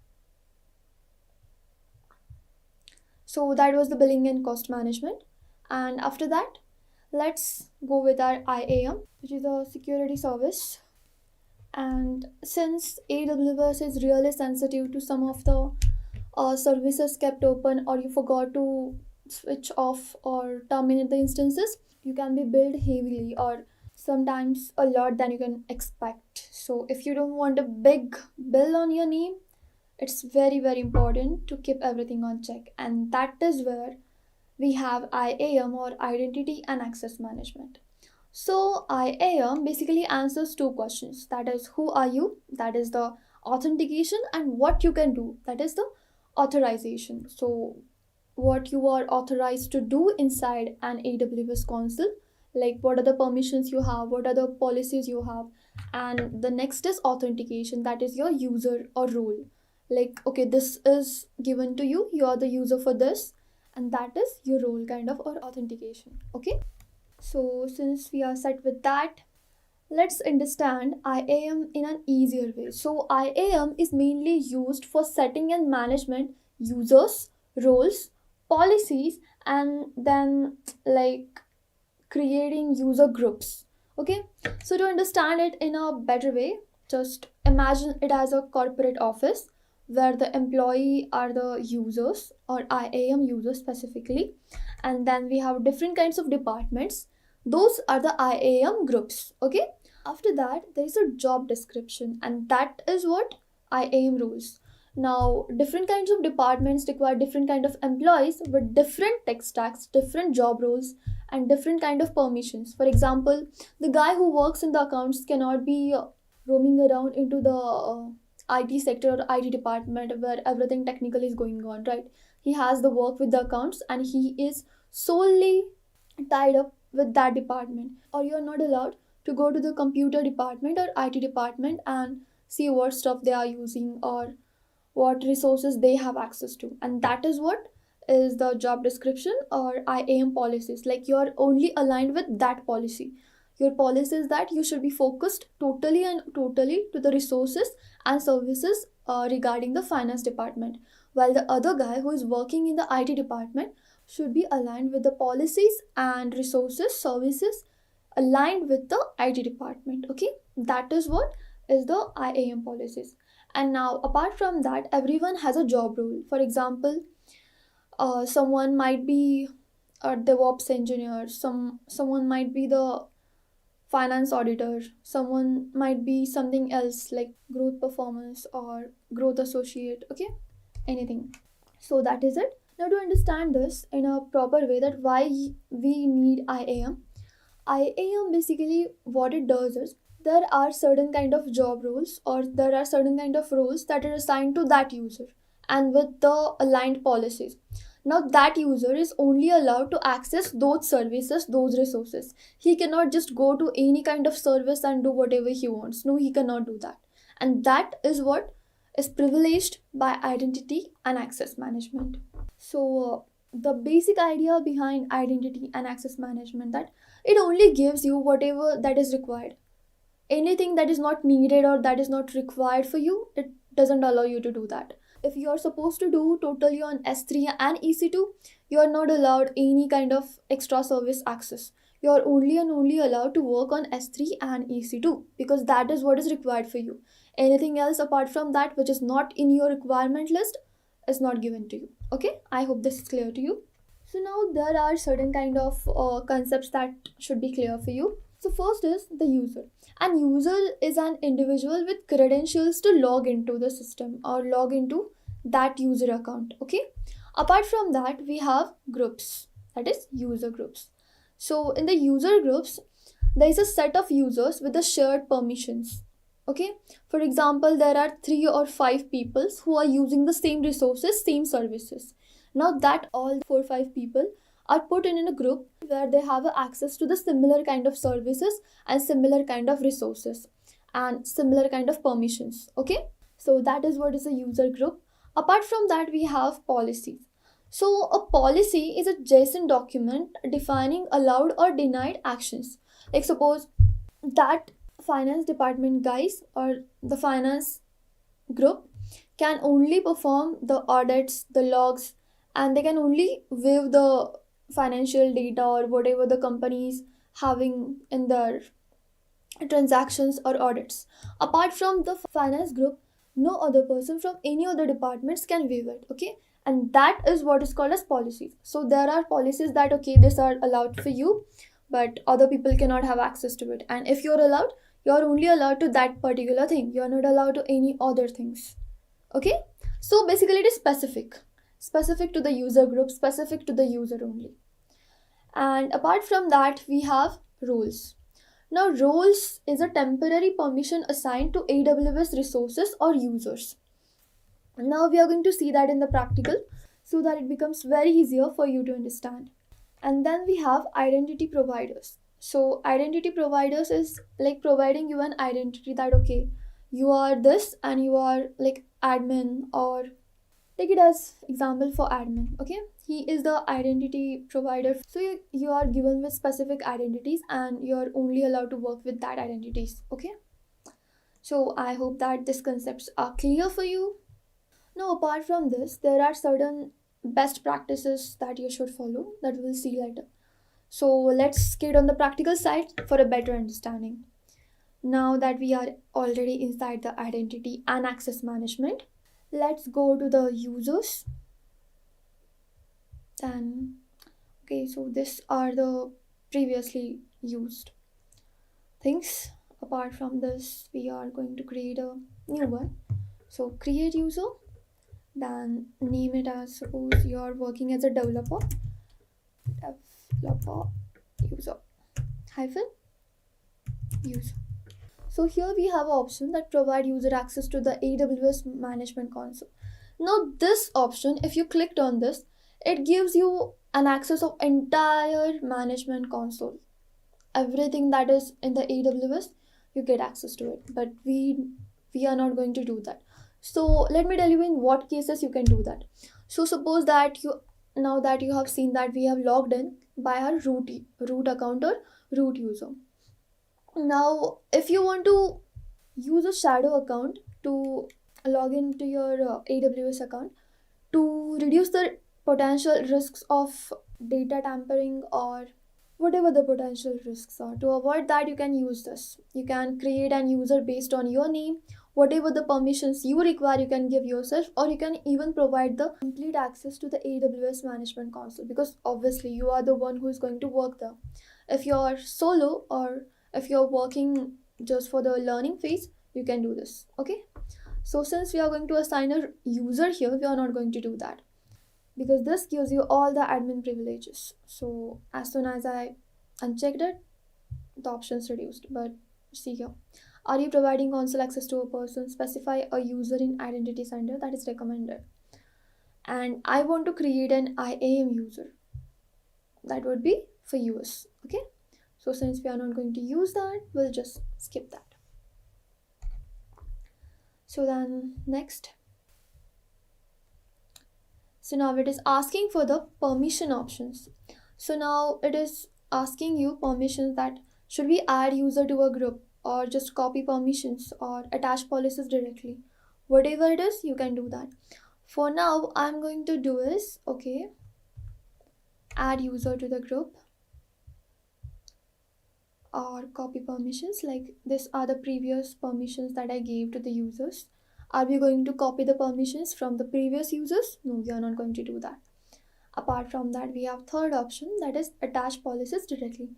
So that was the billing and cost management. And after that, let's go with our IAM, which is a security service. And since AWS is really sensitive to some of the services kept open, or you forgot to switch off or terminate the instances, you can be billed heavily, or sometimes a lot than you can expect. So if you don't want a big bill on your name, it's very important to keep everything on check. And that is where we have IAM, or identity and access management. So IAM basically answers two questions, that is, who are you, that is the authentication, and what you can do, that is the authorization. So what you are authorized to do inside an AWS console, like what are the permissions you have, what are the policies you have. And the next is authentication, that is your user or role. Like, okay, this is given to you, you are the user for this, and that is your role kind of, or authentication. Okay, so since we are set with that, let's understand IAM in an easier way. So IAM is mainly used for setting and management users, roles, policies, and then like creating user groups. Okay, so to understand it in a better way, just imagine it as a corporate office where the employee are the users, or IAM users specifically, and then we have different kinds of departments. Those are the IAM groups. Okay, after that there is a job description, and that is what IAM rules. Now different kinds of departments require different kind of employees with different tech stacks, different job roles, and different kind of permissions. For example, the guy who works in the accounts cannot be roaming around into the IT sector or IT department where everything technical is going on, right? He has the work with the accounts, and he is solely tied up with that department. Or you're not allowed to go to the computer department or IT department and see what stuff they are using or what resources they have access to. And that is what is the job description or IAM policies. Like, you're only aligned with that policy. Your policy is that you should be focused totally to the resources and services regarding the finance department, while the other guy who is working in the IT department should be aligned with the policies and resources, services aligned with the IT department. Okay, that is what is the IAM policies. And now apart from that, everyone has a job role. For example, someone might be a DevOps engineer, someone might be the finance auditor, someone might be something else like growth performance or growth associate. Okay, anything. So that is it. Now, to understand this in a proper way, that why we need IAM. IAM basically what it does is there are certain kind of job roles, or there are certain kind of roles that are assigned to that user and with the aligned policies. Now that user is only allowed to access those services, those resources. He cannot just go to any kind of service and do whatever he wants. No, he cannot do that. And that is what is privileged by identity and access management. So the basic idea behind identity and access management, that it only gives you whatever that is required. Anything that is not needed or that is not required for you, it doesn't allow you to do that. If you are supposed to do totally on S3 and EC2, you are not allowed any kind of extra service access. You are only and only allowed to work on S3 and EC2 because that is what is required for you. Anything else apart from that which is not in your requirement list is not given to you. Okay, I hope this is clear to you. So now there are certain kind of concepts that should be clear for you. So first is the user. And user is an individual with credentials to log into the system or log into that user account. Okay. Apart from that, we have groups, that is user groups. So in the user groups, there is a set of users with the shared permissions. Okay. For example, there are 3 or 5 people who are using the same resources, same services. Now that all 4 or 5 people are put in a group where they have access to the similar kind of services and similar kind of resources and similar kind of permissions. Okay, so that is what is a user group. Apart from that, we have policies. So a policy is a JSON document defining allowed or denied actions. Like suppose that finance department guys or the finance group can only perform the audits, the logs, and they can only view the financial data or whatever the companies having in their transactions or audits. Apart from the finance group, no other person from any other departments can view it. Okay, and that is what is called as policies. So there are policies that okay, these are allowed for you, but other people cannot have access to it. And if you're allowed, you're only allowed to that particular thing. You're not allowed to any other things. Okay, so basically it is specific to the user group, specific to the user only. And apart from that, we have roles. Now roles is a temporary permission assigned to AWS resources or users. Now we are going to see that in the practical so that it becomes very easier for you to understand. And then we have identity providers. So identity providers is like providing you an identity that okay, you are this and you are like admin, or take it as example for admin. Okay, he is the identity provider. So you are given with specific identities and you are only allowed to work with that identities. Okay, so I hope that these concepts are clear for you. Now apart from this, there are certain best practices that you should follow that we'll see later. So let's get on the practical side for a better understanding. Now that we are already inside the identity and access management, let's go to the users. And okay, so these are the previously used things. Apart from this, we are going to create a new one. So create user, then name it as, suppose you are working as a developer user hyphen user. So here we have an option that provide user access to the AWS management console. Now this option, if you clicked on this, it gives you an access of entire management console. Everything that is in the AWS, you get access to it. But we are not going to do that. So let me tell you in what cases you can do that. So suppose that now that you have seen that we have logged in by our root account or root user. Now if you want to use a shadow account to log into your AWS account to reduce the potential risks of data tampering or whatever the potential risks are, to avoid that, you can use this. You can create an user based on your name. Whatever the permissions you require, you can give yourself, or you can even provide the complete access to the AWS management console, because obviously you are the one who is going to work there. If you're solo or if you're working just for the learning phase, you can do this. Okay, so since we are going to assign a user here, we are not going to do that. because this gives you all the admin privileges. So as soon as I unchecked it, the options reduced. But see here, are you providing console access to a person? Specify a user in identity center, that is recommended. And I want to create an IAM user, that would be for US. Okay, so since we are not going to use that, we'll just skip that. So then next, so now it is asking for the permission options. So now it is asking you permissions, that should we add user to a group or just copy permissions or attach policies directly. Whatever it is, you can do that. For now, I'm going to do is, okay, add user to the group or copy permissions. Like these are the previous permissions that I gave to the users. Are we going to copy the permissions from the previous users? No, we are not going to do that. Apart from that, we have third option, that is attach policies directly.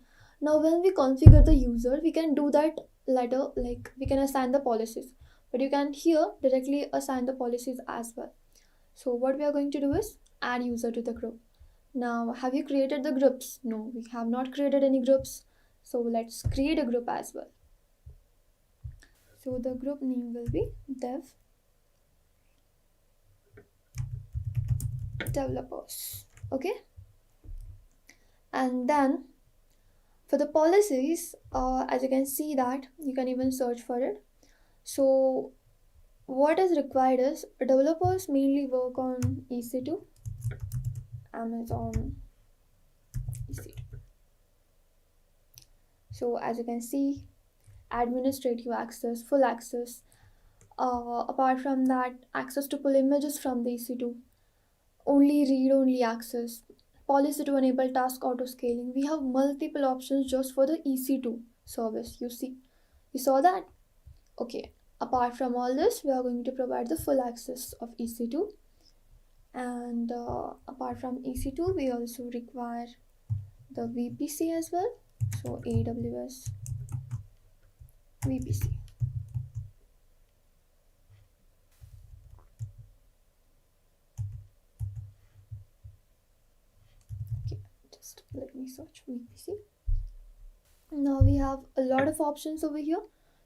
Now when we configure the user, we can do that later, like we can assign the policies, but you can here directly assign the policies as well. So what we are going to do is add user to the group. Now have you created the groups? No, we have not created any groups. So let's create a group as well. So the group name will be developers. Okay, and then for the policies, as you can see that you can even search for it. So what is required is developers mainly work on EC2, Amazon EC2. So as you can see, administrative access, full access, apart from that, access to pull images from the EC2, only read-only access, policy to enable task auto-scaling. We have multiple options just for the EC2 service. You saw that? Okay. Apart from all this, we are going to provide the full access of EC2. And apart from EC2, we also require the VPC as well. So AWS VPC. Okay, just let me search VPC. Now we have a lot of options over here.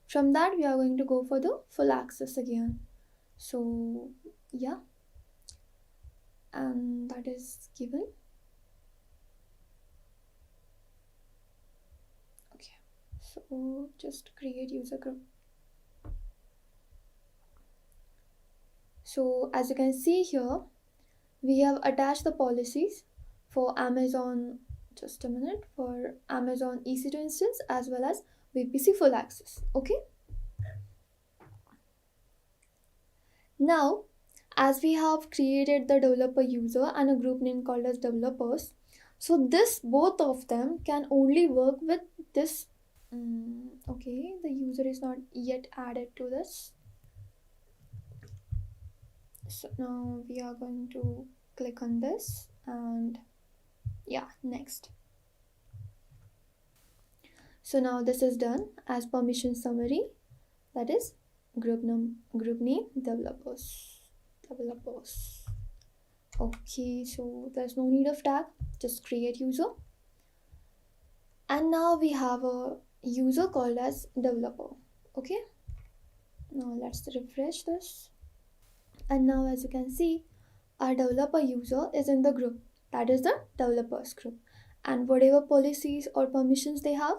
From that, we are going to go for the full access again. So yeah, and that is given. Okay, so just create user group. So as you can see here, we have attached the policies for Amazon, just a minute, for Amazon EC2 instance as well as VPC full access. Okay, now as we have created the developer user and a group name called as developers, so this both of them can only work with this. Okay, the user is not yet added to this. So now we are going to click on this and yeah, next. So now this is done as permission summary, that is group name developers. Okay, so there's no need of tag, just create user. And now we have a user called as developer. Okay, now let's refresh this. And now as you can see, our developer user is in the group, that is the developers group, and whatever policies or permissions they have.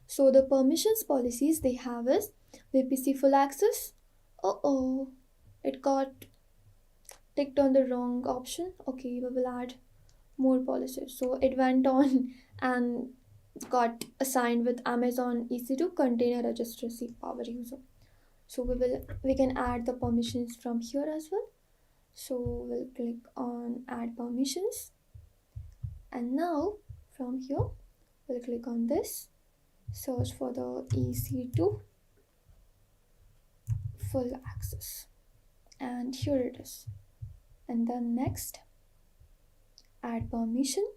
So the permissions policies they have is VPC full access. It got ticked on the wrong option. Okay, we will add more policies. So it went on and got assigned with Amazon EC2 container registry power user. So we can add the permissions from here as well. So we'll click on add permissions, and now from here we'll click on this, search for the EC2 full access, and here it is. And then next, add permission,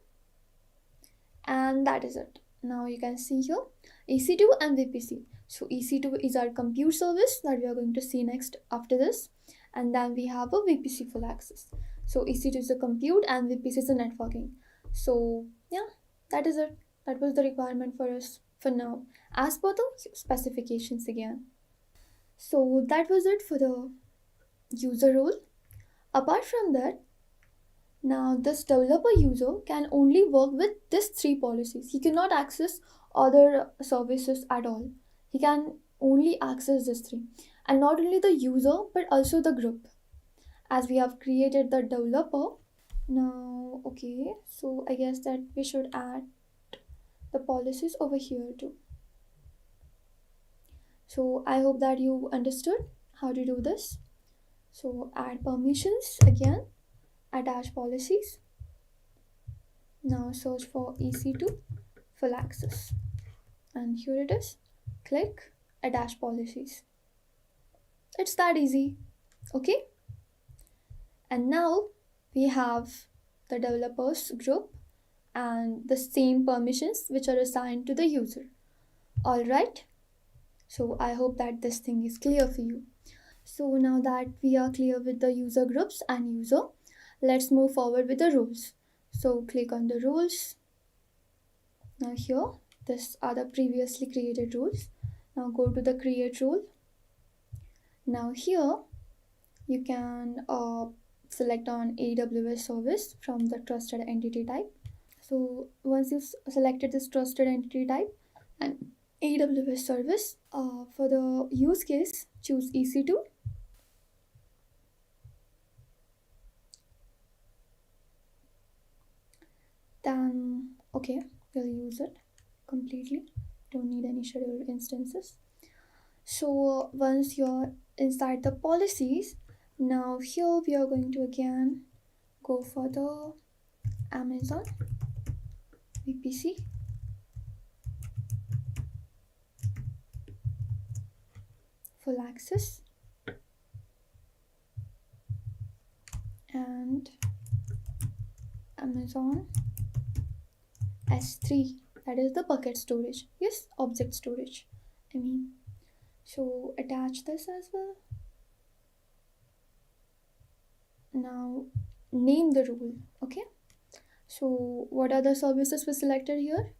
and that is it. Now you can see here EC2 and VPC. So EC2 is our compute service that we are going to see next after this, and then we have a VPC full access. So EC2 is the compute and VPC is the networking. So yeah, that is it. That was the requirement for us for now, as per the specifications again. So that was it for the user role. Apart from that, now this developer user can only work with these three policies. He cannot access other services at all. He can only access these three. And not only the user but also the group. As we have created the developer, now okay, so I guess that we should add the policies over here too. So I hope that you understood how to do this. So add permissions again, attach policies. Now search for EC2 full access. And here it is. Click attach policies. It's that easy. Okay? And now we have the developers group and the same permissions which are assigned to the user. Alright? So I hope that this thing is clear for you. So now that we are clear with the user groups and user, let's move forward with the rules. So click on the rules. Now here, these are the previously created rules. Now go to the create rule. Now here, you can select on AWS service from the trusted entity type. So once you've selected this trusted entity type and AWS service, for the use case, choose EC2. Then, okay, we'll use it completely. Don't need any scheduled instances. So once you're inside the policies, now here we are going to again go for the Amazon VPC. Full access and Amazon S3, that is the bucket storage. Yes, object storage. So attach this as well. Now name the rule. Okay, so what are the services we selected here?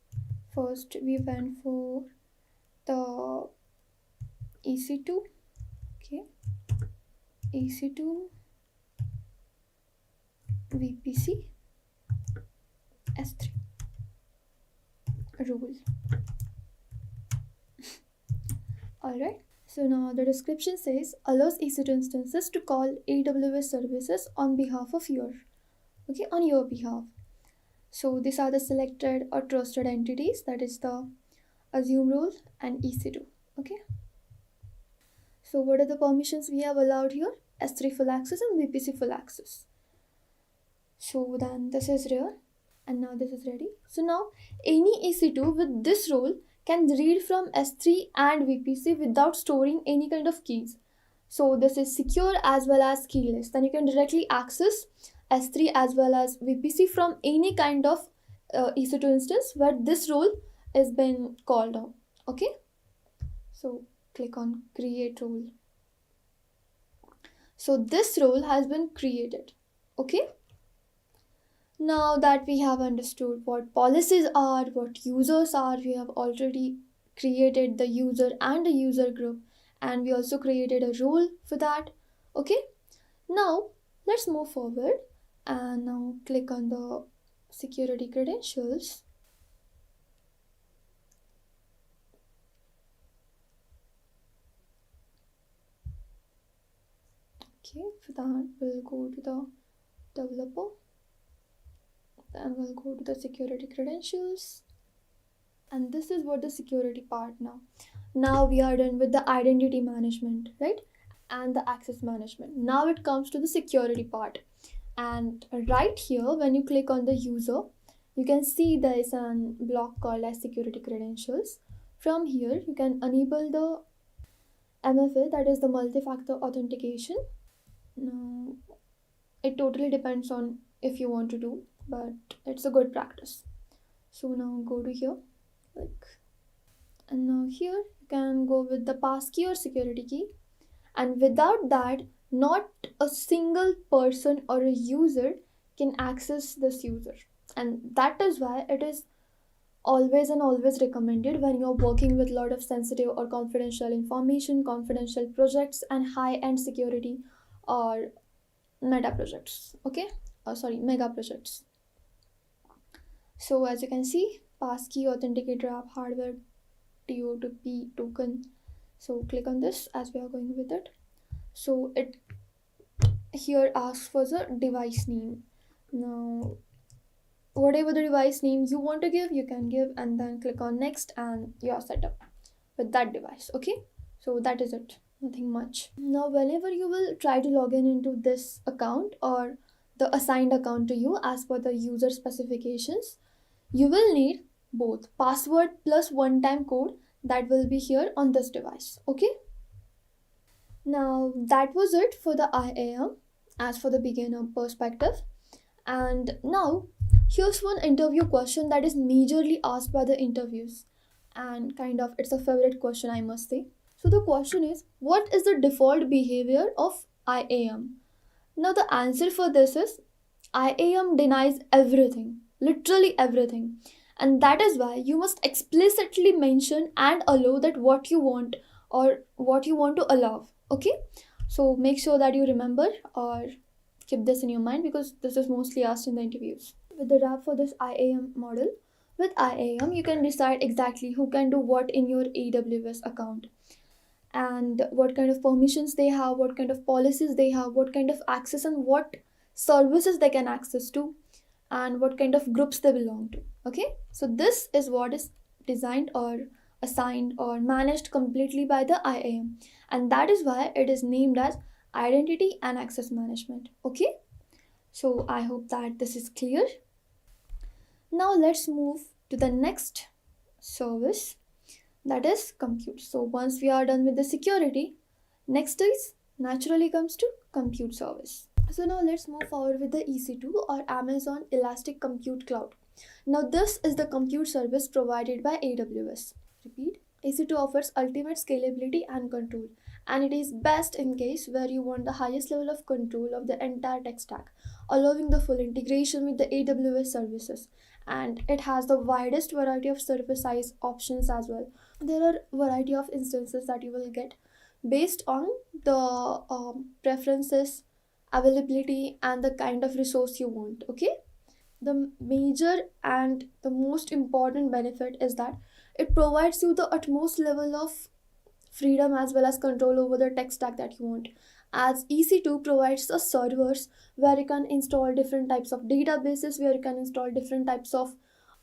First we went for the EC2. Okay, EC2 VPC S3 rule. Alright, so now the description says allows EC2 instances to call AWS services on behalf of on your behalf. So these are the selected or trusted entities, that is the assume rule and EC2. Okay, so what are the permissions we have allowed here? S3 full access and VPC full access. So then this is real and now this is ready. So now any EC2 with this role can read from S3 and VPC without storing any kind of keys. So this is secure as well as keyless. Then you can directly access S3 as well as VPC from any kind of EC2 instance where this role is been called out. Okay, so click on create role. So this role has been created. Okay, now that we have understood what policies are, what users are, we have already created the user and a user group, and we also created a role for that. Okay, now let's move forward and now click on the security credentials. Okay, for that we'll go to the developer. Then we'll go to the security credentials. And this is what the security part now. Now we are done with the identity management, right? And the access management. Now it comes to the security part. And right here, when you click on the user, you can see there is a block called as security credentials. From here, you can enable the MFA, that is the multi-factor authentication. Now, it totally depends on if you want to do, but it's a good practice. So now go to here, and now here you can go with the passkey or security key, and without that Not a single person or a user can access this user, and that is why it is always and always recommended when you're working with a lot of sensitive or confidential information, confidential projects, and high end security or meta projects. Okay, sorry, mega projects. So as you can see, passkey authenticator app hardware TOTP token. So click on this as we are going with it. So it here asks for the device name. Now whatever the device name you want to give, you can give, and then click on next and you're set up with that device. Okay, so that is it, nothing much. Now whenever you will try to log in into this account or the assigned account to you as per the user specifications, you will need both password plus one time code that will be here on this device. Okay, now that was it for the IAM as for the beginner perspective. And now here's one interview question that is majorly asked by the interviews, and kind of it's a favorite question, I must say. So the question is, what is the default behavior of IAM? Now the answer for this is IAM denies everything, literally everything. And that is why you must explicitly mention and allow that what you want or what you want to allow. Okay? So make sure that you remember or keep this in your mind because this is mostly asked in the interviews. With the wrap for this IAM model, with IAM you can decide exactly who can do what in your AWS account and what kind of permissions they have, what kind of policies they have, what kind of access and what services they can access to, and what kind of groups they belong to. Okay, so this is what is designed or assigned or managed completely by the IAM, and that is why it is named as identity and access management. Okay, so I hope that this is clear. Now let's move to the next service, that is compute. So once we are done with the security, next is naturally comes to compute service. So now let's move forward with the EC2 or Amazon Elastic Compute Cloud. Now this is the compute service provided by AWS. Repeat, EC2 offers ultimate scalability and control, and it is best in case where you want the highest level of control of the entire tech stack, allowing the full integration with the AWS services, and it has the widest variety of service size options as well. There are variety of instances that you will get based on the preferences, availability, and the kind of resource you want. Okay, the major and the most important benefit is that it provides you the utmost level of freedom as well as control over the tech stack that you want, as EC2 provides the servers where you can install different types of databases, where you can install different types of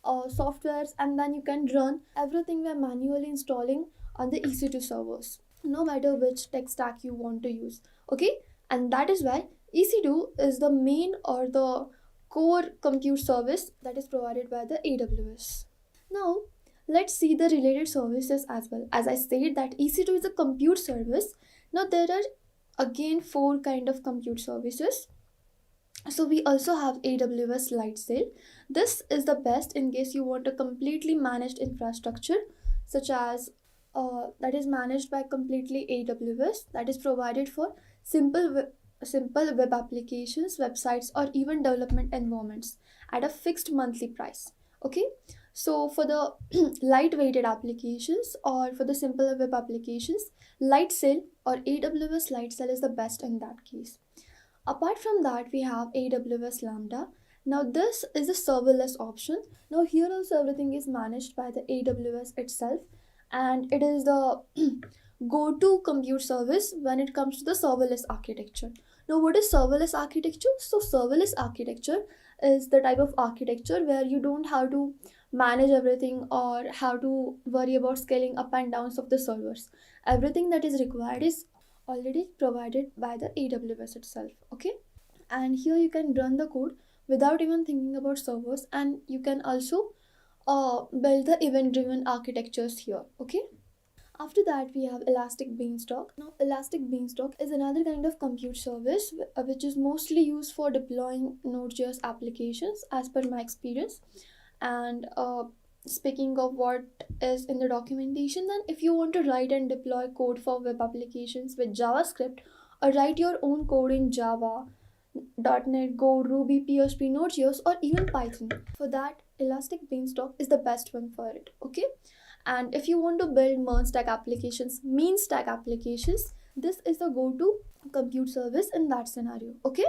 softwares, and then you can run everything we are manually installing on the EC2 servers, no matter which tech stack you want to use. Okay, and that is why EC2 is the main or the core compute service that is provided by the AWS. Now let's see the related services as well. As I said that EC2 is a compute service. Now there are again four kind of compute services. So we also have AWS Lightsail. This is the best in case you want a completely managed infrastructure, such as that is managed by completely AWS, that is provided for simple web applications, websites, or even development environments at a fixed monthly price. Okay, so for the lightweighted applications or for the simple web applications, Lightsail or AWS Lightsail is the best in that case. Apart from that, we have AWS Lambda. Now this is a serverless option. Now here also everything is managed by the AWS itself, and it is the go-to compute service when it comes to the serverless architecture. Now what is serverless architecture? So serverless architecture is the type of architecture where you don't have to manage everything or have to worry about scaling up and downs of the servers. Everything that is required is already provided by the AWS itself. Okay, and here you can run the code without even thinking about servers, and you can also build the event driven architectures here. Okay, after that we have Elastic Beanstalk. Now Elastic Beanstalk is another kind of compute service which is mostly used for deploying Node.js applications as per my experience. And speaking of what is in the documentation, then if you want to write and deploy code for web applications with JavaScript or write your own code in Java, .NET, Go, Ruby, PHP, Node.js, or even Python. For that, Elastic Beanstalk is the best one for it. Okay. And if you want to build merge stack applications, mean stack applications, this is the go-to compute service in that scenario. Okay.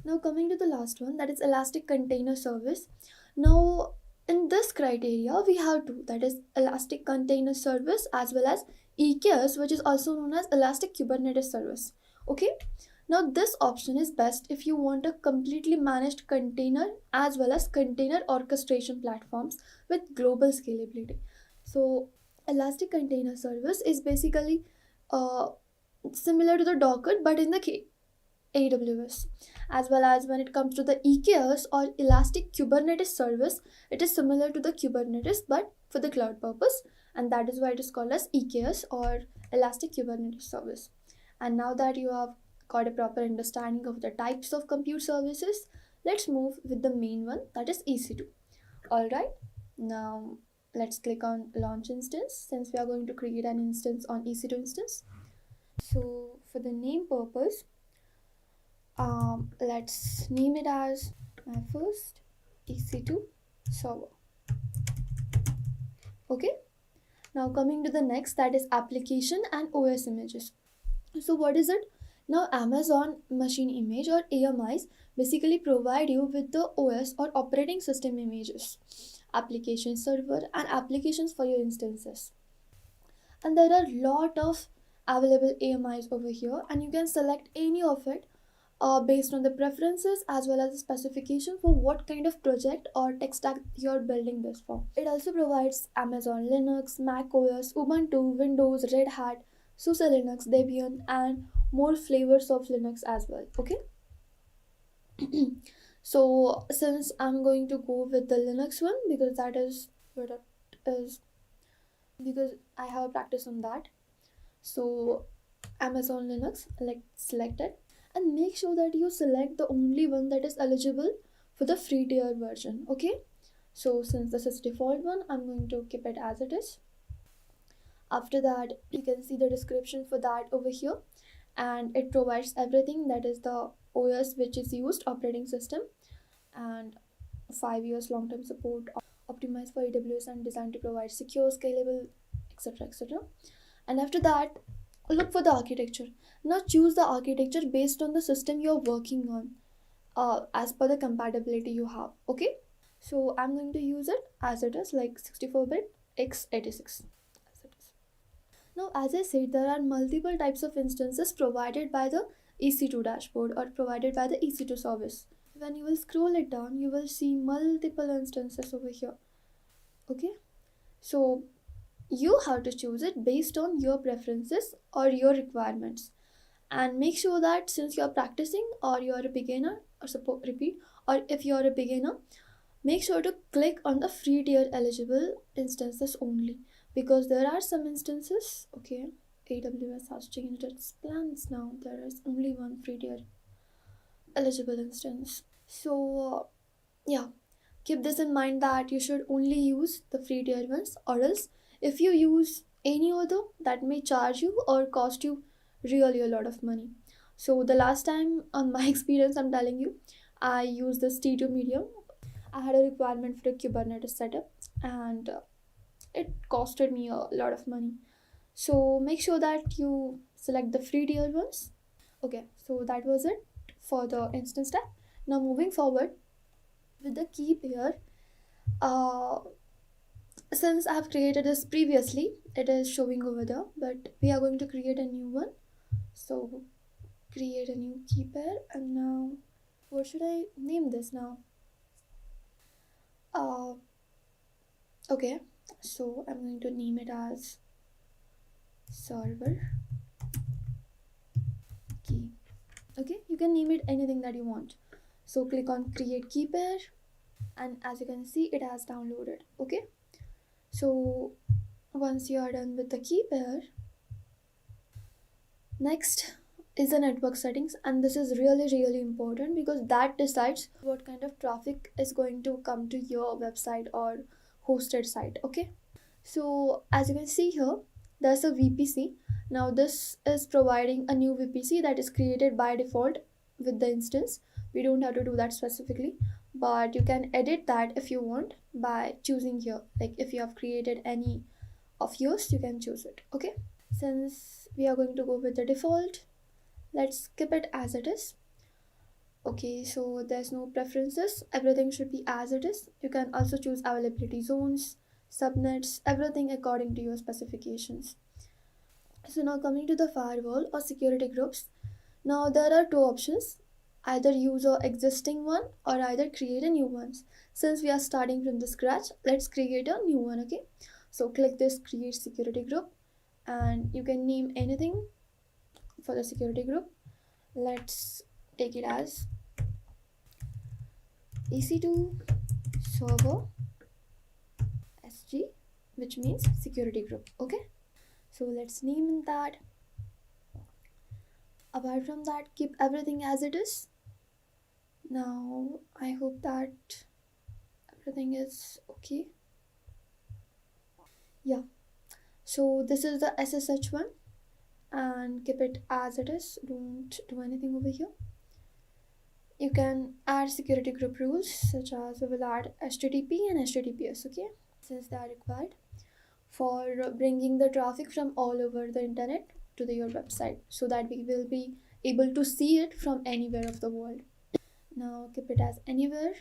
Now coming to the last one, that is Elastic Container Service. Now in this criteria we have two, that is Elastic Container Service as well as EKS, which is also known as Elastic Kubernetes Service. Okay. Now this option is best if you want a completely managed container as well as container orchestration platforms with global scalability. So Elastic Container Service is basically similar to the Docker but in the AWS. As well as when it comes to the EKS or Elastic Kubernetes Service, it is similar to the Kubernetes but for the cloud purpose, and that is why it is called as EKS or Elastic Kubernetes Service. And now that you have got a proper understanding of the types of compute services, let's move with the main one, that is EC2. Alright, now let's click on launch instance since we are going to create an instance on EC2 instance. So for the name purpose, let's name it as my first EC2 server. Okay. Now coming to the next, that is application and OS images. So what is it? Now Amazon Machine Image or AMIs basically provide you with the OS or operating system images, application server and applications for your instances. And there are a lot of available AMIs over here, and you can select any of it based on the preferences as well as the specification for what kind of project or tech stack you're building this for. It also provides Amazon Linux, Mac OS, Ubuntu, Windows, Red Hat, SUSE Linux, Debian, and more flavors of Linux as well. Okay. So since I'm going to go with the Linux one because that is what it is, because I have practice on that. So Amazon Linux, like select it, and make sure that you select the only one that is eligible for the free tier version. Okay. So since this is default one, I'm going to keep it as it is. After that, you can see the description for that over here, and it provides everything, that is the OS which is used, operating system, and 5 years long-term support, optimized for AWS and designed to provide secure, scalable, etc, etc. And after that, look for the architecture. Now choose the architecture based on the system you're working on, as per the compatibility you have. Okay. So I'm going to use it as it is, like 64-bit x86 as it is. Now as I said, there are multiple types of instances provided by the EC2 dashboard or provided by the EC2 service. When you will scroll it down, you will see multiple instances over here. Okay. So you have to choose it based on your preferences or your requirements, and make sure that since you're practicing or you're a beginner, or or if you're a beginner, make sure to click on the free tier eligible instances only, because there are some instances. Okay, AWS has changed its plans now. There is only one free tier eligible instance. So yeah, keep this in mind that you should only use the free tier ones, or else if you use any other, that may charge you or cost you really a lot of money. So the last time on my experience, I'm telling you, I used this T2 medium. I had a requirement for a Kubernetes setup, and it costed me a lot of money. So make sure that you select the free tier ones. Okay, so that was it for the instance type. Now moving forward with the key pair, uh, since I have created this previously, it is showing over there, but we are going to create a new one. So create a new key pair, and now what should I name this now? Okay, so I'm going to name it as server key. Okay, you can name it anything that you want. So click on create key pair, and as you can see, it has downloaded. Okay, so once you are done with the key pair, next is the network settings, and this is really important because that decides what kind of traffic is going to come to your website or hosted site. Okay, so as you can see here, there's a VPC, Now this is providing a new VPC that is created by default with the instance. We don't have to do that specifically, but you can edit that if you want by choosing here. Like if you have created any of yours, you can choose it. Okay, since we are going to go with the default, let's keep it as it is. Okay, so there's no preferences, everything should be as it is. You can also choose availability zones, subnets, everything according to your specifications. So now coming to the firewall or security groups, now there are two options, either use our existing one or either create a new one. Since we are starting from the scratch, let's create a new one. Okay, so click this create security group and you can name anything for the security group. Let's take it as EC2 server SG, which means security group. Okay, so let's name that. Apart from that, keep everything as it is. Now I hope that everything is okay. Yeah, so this is the SSH one and keep it as it is, don't do anything over here. You can add security group rules such as we will add HTTP and HTTPS. Okay, since they are required for bringing the traffic from all over the internet to your website, so that we will be able to see it from anywhere of the world. Now keep it as anywhere.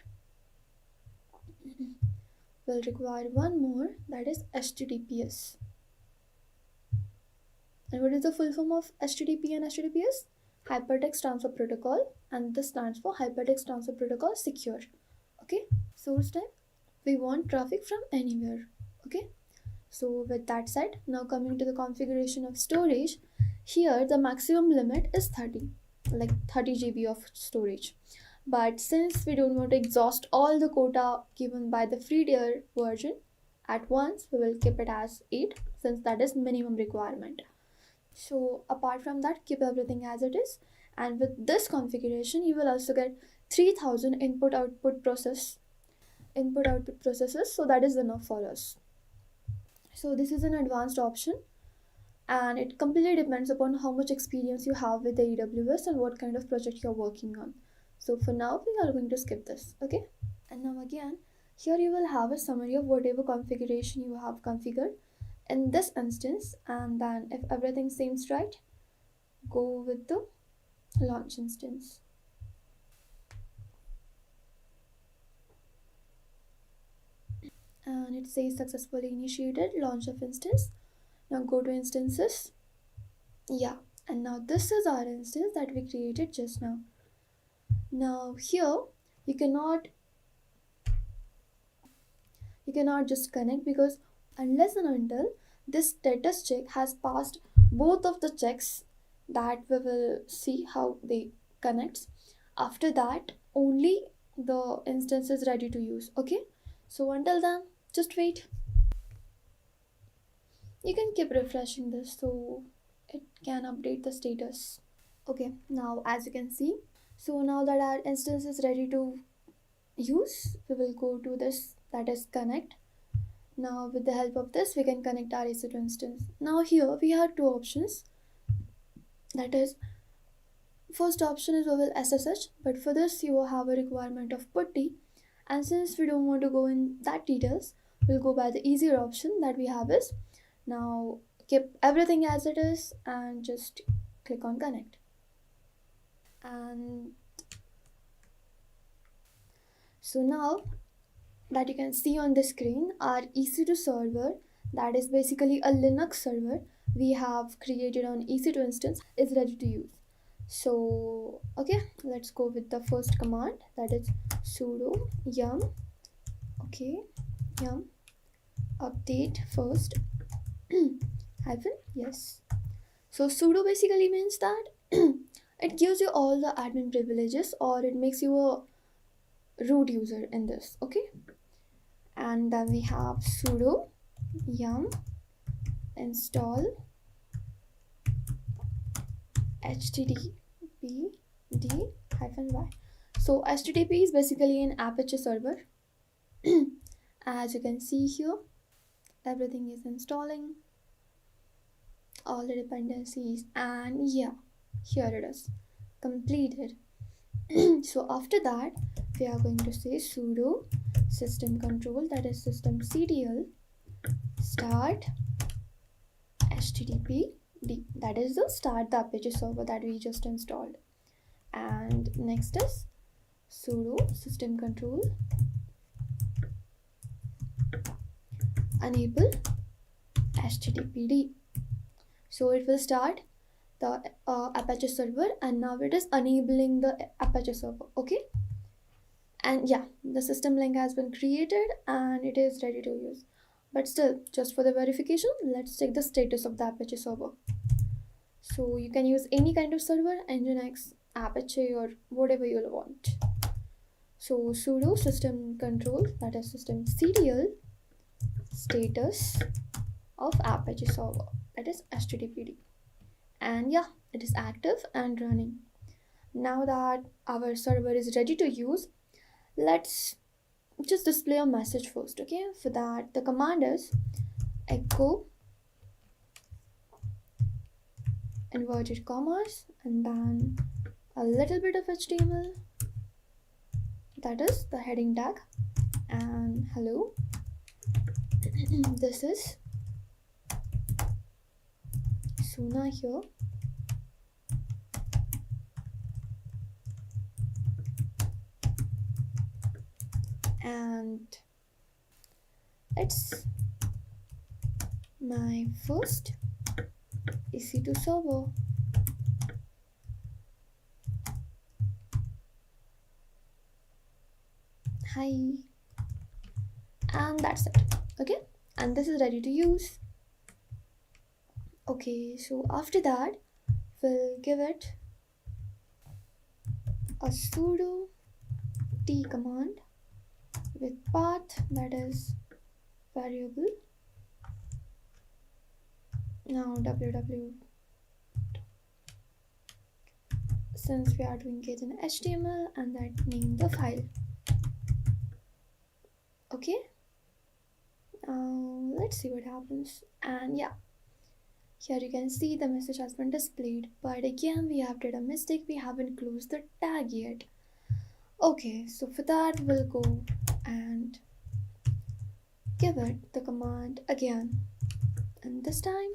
Will require one more, that is HTTPS. And what is the full form of HTTP and HTTPS? Hypertext Transfer Protocol, and this stands for Hypertext Transfer Protocol Secure. Okay, source type, we want traffic from anywhere. Okay, so with that said, now coming to the configuration of storage, here the maximum limit is 30, like 30 GB of storage. But since we don't want to exhaust all the quota given by the free tier version at once, we will keep it as 8, since that is minimum requirement. So apart from that, keep everything as it is, and with this configuration you will also get 3000 input output processes, so that is enough for us. So this is an advanced option and it completely depends upon how much experience you have with the AWS and what kind of project you're working on. So for now we are going to skip this. Okay, and now again here you will have a summary of whatever configuration you have configured in this instance, and then if everything seems right, go with the launch instance. And it says successfully initiated launch of instance. Now go to instances. Yeah, and now this is our instance that we created just now. Now here you cannot just connect, because unless and until this status check has passed both of the checks that we will see how they connects, after that only the instance is ready to use. Okay, so until then just wait. You can keep refreshing this so it can update the status. Okay, now as you can see, so now that our instance is ready to use, we will go to this, that is connect. Now with the help of this we can connect our EC2 instance. Now here we have two options, that is first option is we will SSH, but for this you will have a requirement of putty, and since we don't want to go in that details, we'll go by the easier option that we have is, now keep everything as it is and just click on connect. And so now that you can see on the screen, our EC2 server, that is basically a Linux server we have created on EC2 instance, is ready to use. So okay, let's go with the first command, that is sudo yum. Okay, yum update first hyphen yes. So sudo basically means that it gives you all the admin privileges, or it makes you a root user in this. Okay, and then we have sudo yum install httpd -y. So http is basically an Apache server. As you can see here, everything is installing. all the dependencies, and yeah, here it is, completed. So after that, we are going to say sudo system control, that is systemctl start httpd, that is the start the apache server that we just installed. And next is sudo system control enable httpd. So it will start the apache server, and now it is enabling the apache server. Okay, and yeah, the system link has been created and it is ready to use. But still, just for the verification, let's check the status of the apache server. So you can use any kind of server, nginx, apache, or whatever you want. So sudo system control, that is systemctl status of apache server, that is httpd, and yeah, it is active and running. Now that our server is ready to use, let's just display a message first. Okay, for that the command is echo inverted commas and then a little bit of html, that is the heading tag, and hello. This is Suna here, and it's my first EC2 server. Hi, and that's it. Okay, and this is ready to use. Okay, so after that we'll give it a sudo t command with path, that is variable. Now www, since we are doing it in html, and that name the file. Okay, let's see what happens. And yeah, here you can see the message has been displayed, but again we have did a mistake, we haven't closed the tag yet. Okay, so for that we'll go and give it the command again, and this time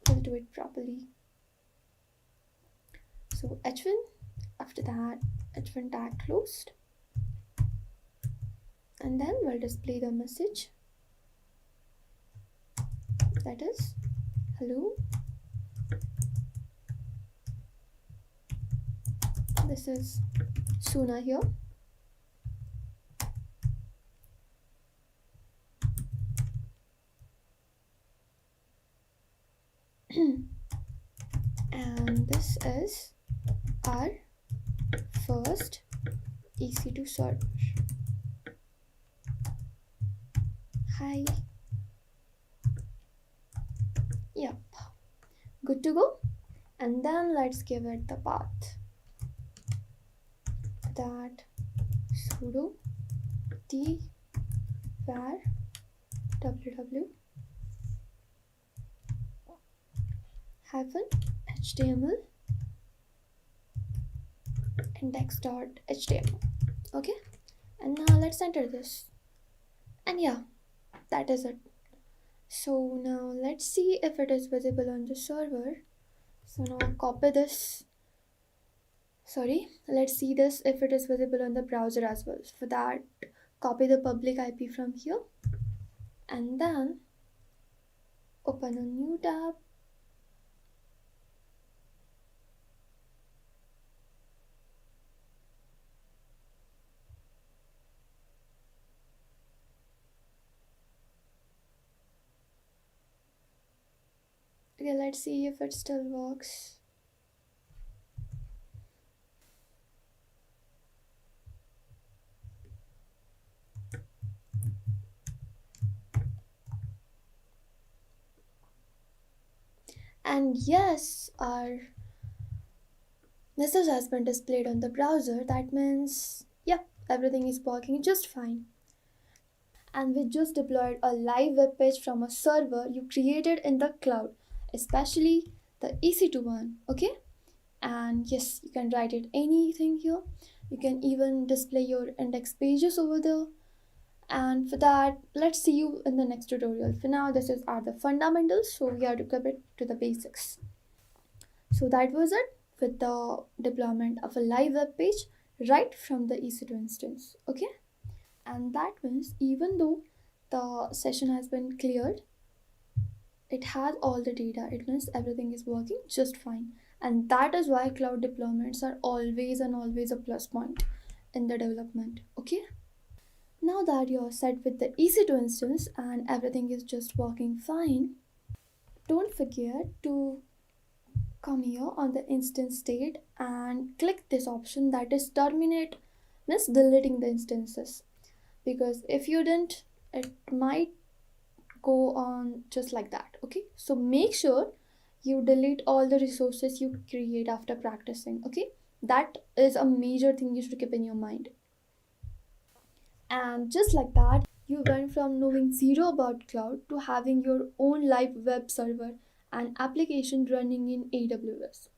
we'll do it properly. So h1, after that h1 tag closed, and then we'll display the message, that is hello. This is Suna here, and this is our first EC2 server. Hi. Yep, good to go. And then let's give it the path, that sudo t var www hyphen html index.html. Okay, and now let's enter this, and yeah, that is it. So now let's see if it is visible on the server. So now copy this, let's see this if it is visible on the browser as well. For that, copy the public IP from here and then open a new tab. Okay, let's see if it still works. And yes, our message has been displayed on the browser. That means, yeah, everything is working just fine. And we just deployed a live web page from a server you created in the cloud. especially the EC2 one, okay? And yes, you can write it anything here. You can even display your index pages over there. And for that, let's see you in the next tutorial. For now, this are the fundamentals, so we have to keep it to the basics. So that was it with the deployment of a live web page right from the EC2 instance, okay? And that means even though the session has been cleared, it has all the data. It means everything is working just fine. And that is why cloud deployments are always and always a plus point in the development, okay? Now that you're set with the EC2 instance and everything is just working fine, don't forget to come here on the instance state and click this option, that is terminate, means deleting the instances. Because if you didn't, it might go on just like that, okay? So make sure you delete all the resources you create after practicing, okay? That is a major thing you should keep in your mind. And just like that, you went from knowing zero about cloud to having your own live web server and application running in AWS.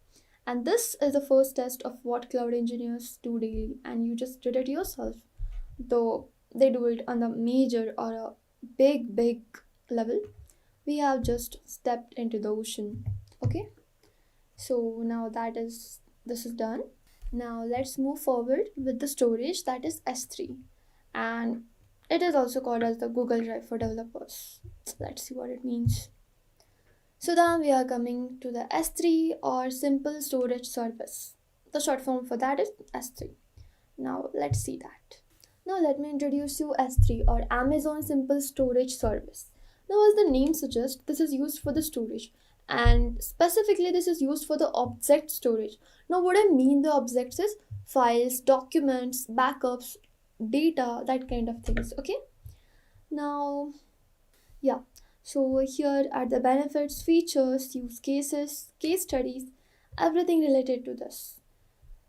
And this is the first test of what cloud engineers do daily, and you just did it yourself. Though they do it on the major or a big level, we have just stepped into the ocean. Okay, so now this is done. Now let's move forward with the storage, that is S3, and it is also called as the Google Drive for developers. Let's see what it means. So then we are coming to the S3 or simple storage service. The short form for that is S3. Now let's see that. Now let me introduce you S3 or Amazon Simple Storage Service. Now as the name suggests, this is used for the storage, and specifically this is used for the object storage. Now what I mean the objects is files, documents, backups, data, that kind of things, okay? Now, yeah, so here are the benefits, features, use cases, case studies, everything related to this.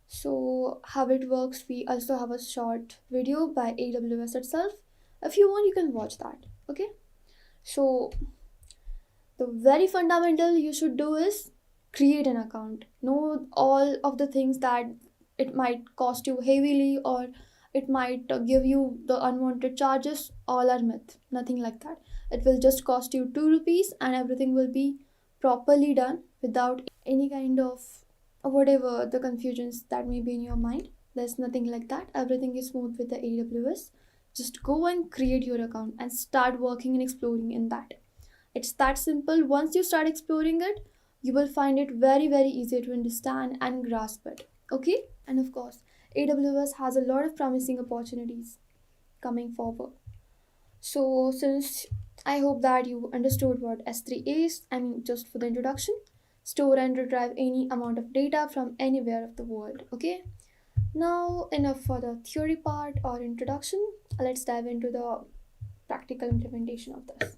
So how it works, we also have a short video by AWS itself. If you want, you can watch that, okay? So the very fundamental you should do is create an account. Know all of the things that it might cost you heavily, or it might give you the unwanted charges. All are myth, nothing like that. It will just cost you 2 rupees and everything will be properly done without any kind of whatever the confusions that may be in your mind. There's nothing like that. Everything is smooth with the AWS. Just go and create your account and start working and exploring in that. It's that simple. Once you start exploring it, you will find it very easy to understand and grasp it, okay? And of course, AWS has a lot of promising opportunities coming forward. So since I hope that you understood what S3 is, I mean, just for the introduction, store and retrieve any amount of data from anywhere of the world, okay? Now enough for the theory part or introduction. Let's dive into the practical implementation of this.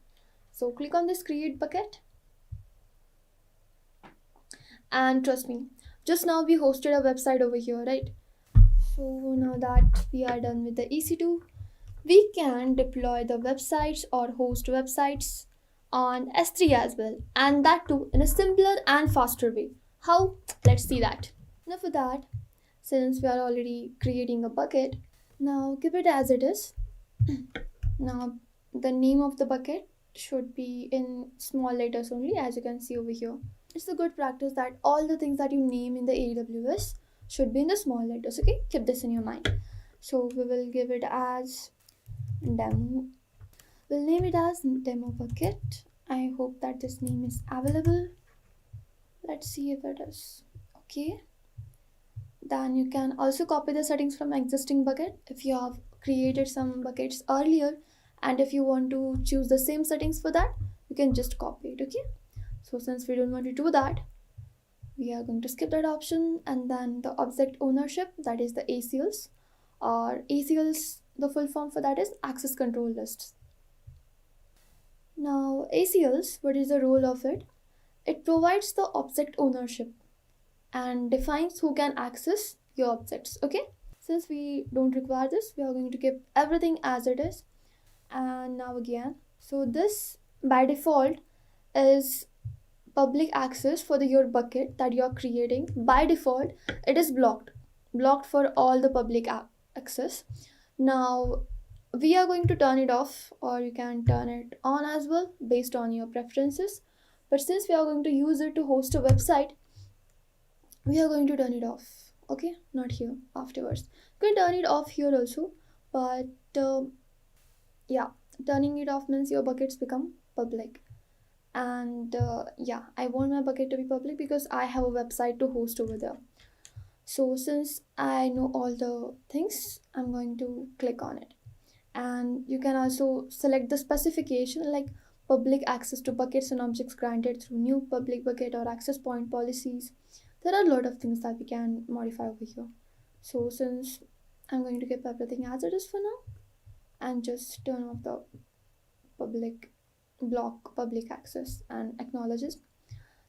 So click on this create bucket, and trust me, just now we hosted a website over here, right? So now that we are done with the EC2, we can deploy the websites or host websites on S3 as well, and that too in a simpler and faster way. How? Let's see that. Now for that, since we are already creating a bucket, now keep it as it is. Now the name of the bucket should be in small letters only, as you can see over here. It's a good practice that all the things that you name in the AWS should be in the small letters, okay? Keep this in your mind. So we will give it as demo. We'll name it as demo bucket. I hope that this name is available. Let's see if it is. Okay. Then you can also copy the settings from existing bucket if you have created some buckets earlier, and if you want to choose the same settings for that, you can just copy it, okay? So since we don't want to do that, we are going to skip that option. And then the object ownership, that is the ACLs, or ACLs, the full form for that is access control lists. Now ACLs, what is the role of it? It provides the object ownership and defines who can access your objects, okay? Since we don't require this, we are going to keep everything as it is. And now again, so this by default is public access for your bucket that you are creating, by default it is blocked for all the public access. Now we are going to turn it off, or you can turn it on as well based on your preferences. But since we are going to use it to host a website, we are going to turn it off. Okay, not here, afterwards you can turn it off here also. But uh, yeah, turning it off means your buckets become public. And yeah, I want my bucket to be public because I have a website to host over there. So since I know all the things, I'm going to click on it. And you can also select the specification like public access to buckets and objects granted through new public bucket or access point policies. There are a lot of things that we can modify over here. So since I'm going to keep everything as it is for now and just turn off the public block public access and acknowledges,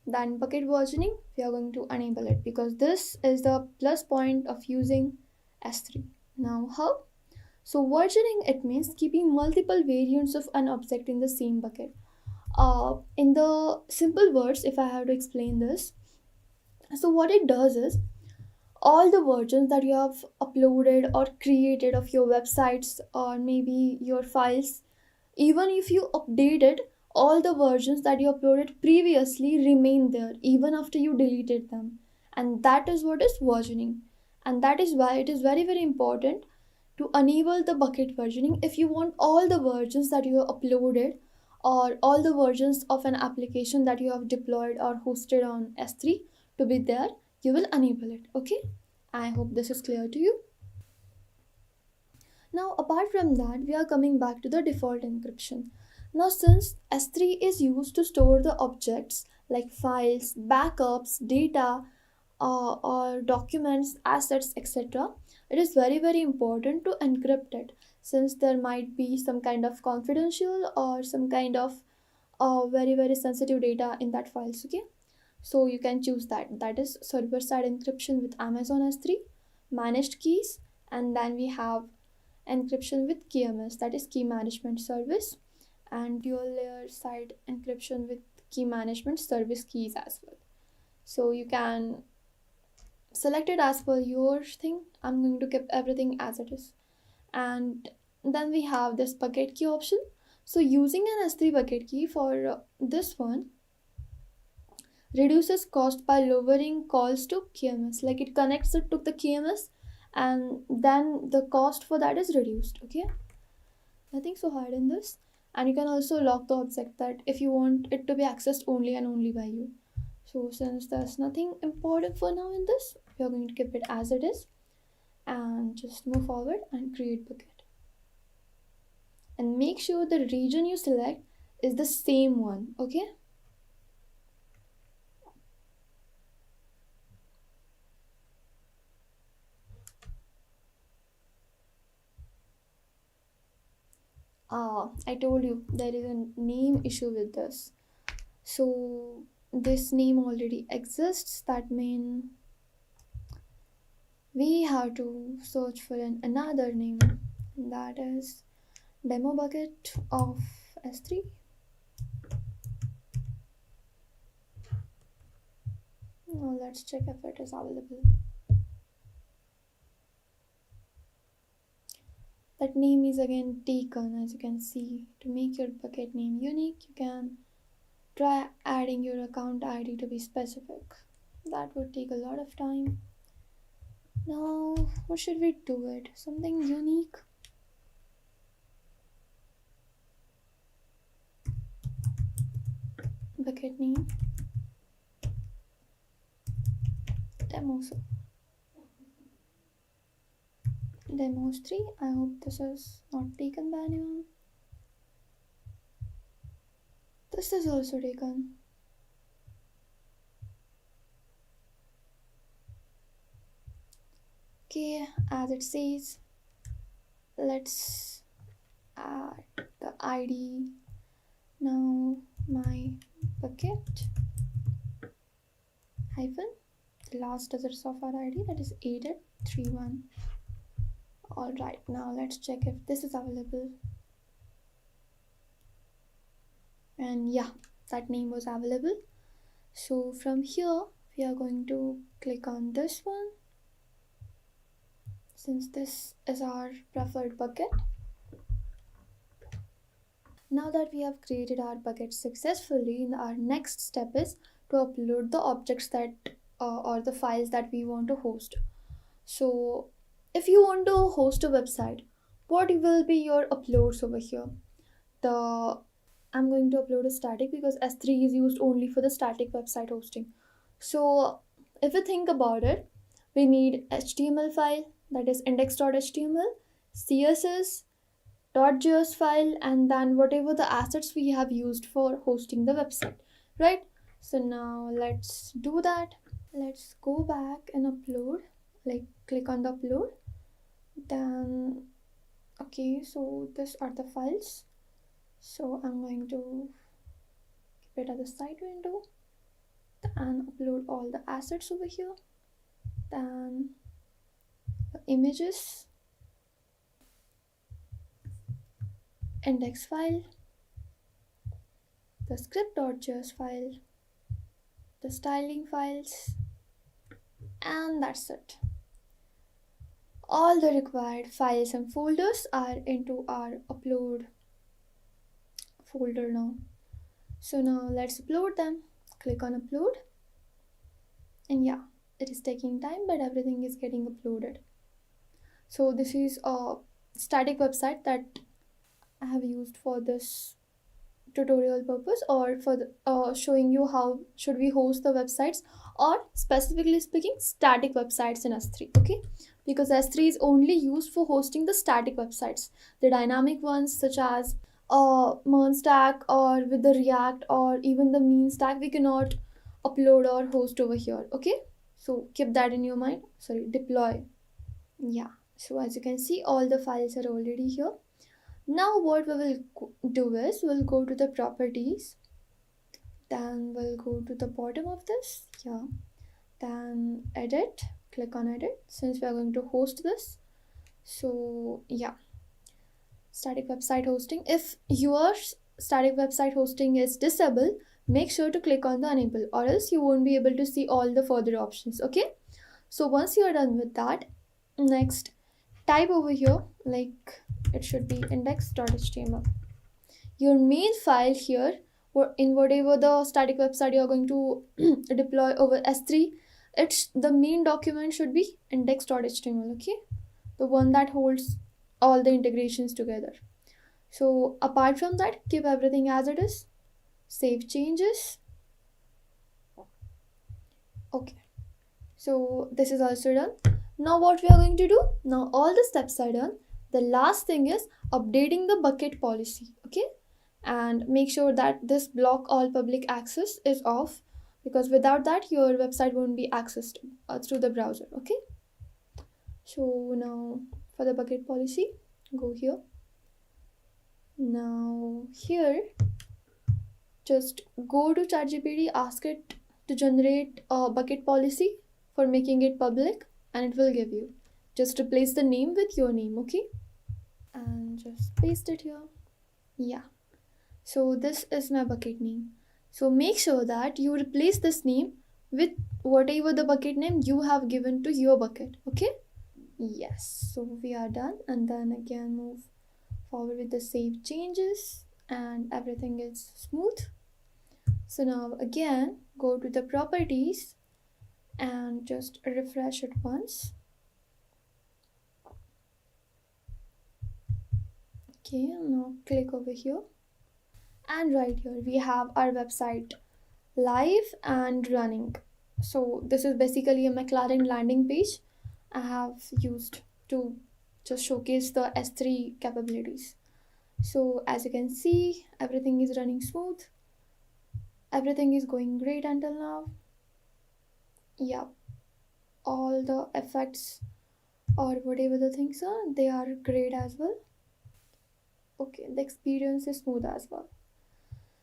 then bucket versioning we are going to enable it because this is the plus point of using S3. Now how? So versioning, it means keeping multiple variants of an object in the same bucket. In the simple words, if I have to explain this, so what it does is all the versions that you have uploaded or created of your websites or maybe your files, even if you update it, all the versions that you uploaded previously remain there even after you deleted them. And that is what is versioning. And that is why it is very, very important to enable the bucket versioning. If you want all the versions that you have uploaded or all the versions of an application that you have deployed or hosted on S3 to be there, you will enable it. Okay, I hope this is clear to you. Now, apart from that, we are coming back to the default encryption. Now, since S3 is used to store the objects like files, backups, data, or documents, assets, etc., it is very, very important to encrypt it since there might be some kind of confidential or some kind of very, very sensitive data in that files. Okay, so you can choose that. That is server side encryption with Amazon S3, managed keys, and then we have encryption with KMS, that is key management service, and dual layer side encryption with key management service keys as well. So you can select it as per your thing. I'm going to keep everything as it is. And then we have this bucket key option. So using an S3 bucket key for this one reduces cost by lowering calls to KMS. Like it connects it to the KMS and then the cost for that is reduced. Okay, nothing so hard in this. And you can also lock the object that if you want it to be accessed only and only by you. So since there's nothing important for now in this, we are going to keep it as it is and just move forward and create bucket. And make sure the region you select is the same one. Okay, I told you there is a name issue with this. So this name already exists, that means we have to search for another name, that is demo bucket of S3. Now let's check if it is available. That name is again taken, as you can see. To make your bucket name unique, you can try adding your account ID to be specific. That would take a lot of time. Now, what should we do it? Something unique. Bucket name. Demos. Demos 3. I hope this is not taken by anyone. This is also taken. Okay, as it says, let's add the ID. Now my bucket hyphen the last digits of our ID, that is 8831. Alright, now let's check if this is available. And yeah, that name was available. So from here, we are going to click on this one, since this is our preferred bucket. Now that we have created our bucket successfully, our next step is to upload the objects that or the files that we want to host. So if you want to host a website, what will be your uploads over here? I'm going to upload a static because S3 is used only for the static website hosting. So if you think about it, we need HTML file, that is index.html, CSS, .js file, and then whatever the assets we have used for hosting the website, right? So now let's do that. Let's go back and upload, like click on the upload. Then okay, so these are the files. So I'm going to keep it at the side window and upload all the assets over here. Then the images, index file, the script.js file, the styling files, and that's it. All the required files and folders are into our upload folder now. So now let's upload them. Click on upload, and yeah, it is taking time, but everything is getting uploaded. So this is a static website that I have used for this tutorial purpose, or for the, showing you how should we host the websites, or specifically speaking static websites in S3. Okay, because S3 is only used for hosting the static websites. The dynamic ones such as MERN stack or with the React or even the mean stack, we cannot upload or host over here. Okay, so keep that in your mind. Sorry, deploy. Yeah, so as you can see, all the files are already here. Now what we will do is we'll go to the properties, then we'll go to the bottom of this, yeah, then edit, click on edit since we are going to host this. So yeah, static website hosting. If your static website hosting is disabled, make sure to click on the enable, or else you won't be able to see all the further options. Okay, so once you are done with that, next type over here, like it should be index.html, your main file here, or in whatever the static website you are going to deploy over S3, it's the main document should be index.html. Okay, the one that holds all the integrations together. So apart from that, keep everything as it is, save changes. Okay, so this is also done. Now what we are going to do, now all the steps are done, the last thing is updating the bucket policy. Okay, and make sure that this block all public access is off, because without that your website won't be accessed through the browser. Okay, so now for the bucket policy, go here. Now here, just go to ChatGPT, ask it to generate a bucket policy for making it public, and it will give you. Just replace the name with your name. Okay, and just paste it here. Yeah, so this is my bucket name. So make sure that you replace this name with whatever the bucket name you have given to your bucket. Okay, yes, so we are done, and then again move forward with the save changes, and everything is smooth. So now again go to the properties and just refresh it once. Okay, now click over here, and right here we have our website live and running. So this is basically a McLaren landing page I have used to just showcase the S3 capabilities. So as you can see, everything is running smooth, everything is going great until now. Yeah, all the effects or whatever the things are, they are great as well. Okay, the experience is smooth as well.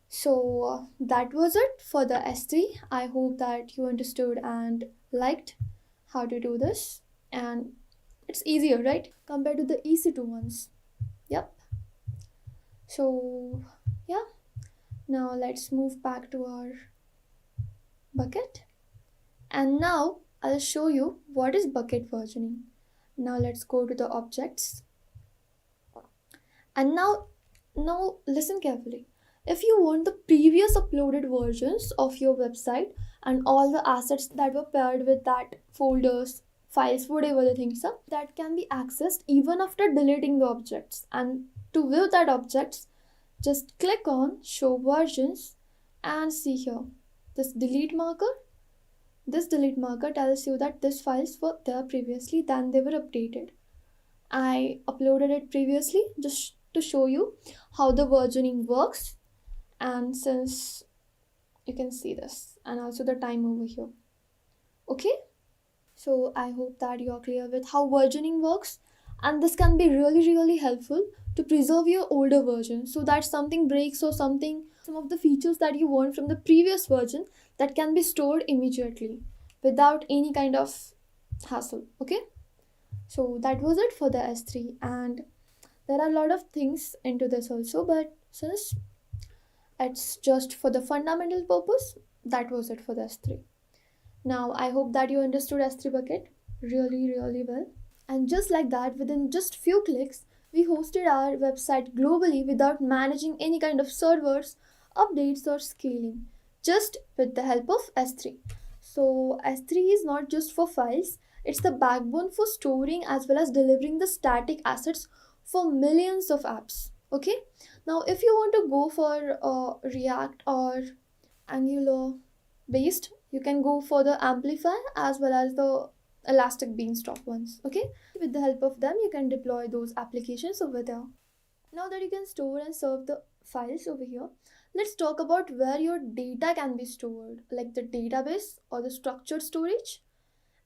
So that was it for the S3. I hope that you understood and liked how to do this, and it's easier, right, compared to the EC2 ones. Yep. So yeah, now let's move back to our bucket. And now I'll show you what is bucket versioning. Now let's go to the objects. And now listen carefully. If you want the previous uploaded versions of your website and all the assets that were paired with that folders, files, whatever the things are, that can be accessed even after deleting the objects. And to view that objects, just click on show versions and see here this delete marker. This delete marker tells you that these files were there previously, then they were updated. I uploaded it previously just to show you how the versioning works, and since you can see this and also the time over here. Okay, so I hope that you are clear with how versioning works, and this can be really helpful to preserve your older version so that something breaks or something, some of the features that you want from the previous version, that can be stored immediately without any kind of hassle. Okay, so that was it for the S3, and there are a lot of things into this also, but since it's just for the fundamental purpose, that was it for the S3. Now I hope that you understood S3 bucket really well. And just like that, within just few clicks, we hosted our website globally without managing any kind of servers, updates or scaling, just with the help of S3. So S3 is not just for files, it's the backbone for storing as well as delivering the static assets for millions of apps. Okay, now if you want to go for React or Angular based, you can go for the Amplify as well as the Elastic Beanstalk ones. Okay, with the help of them you can deploy those applications over there. Now that you can store and serve the files over here, let's talk about where your data can be stored, like the database or the structured storage,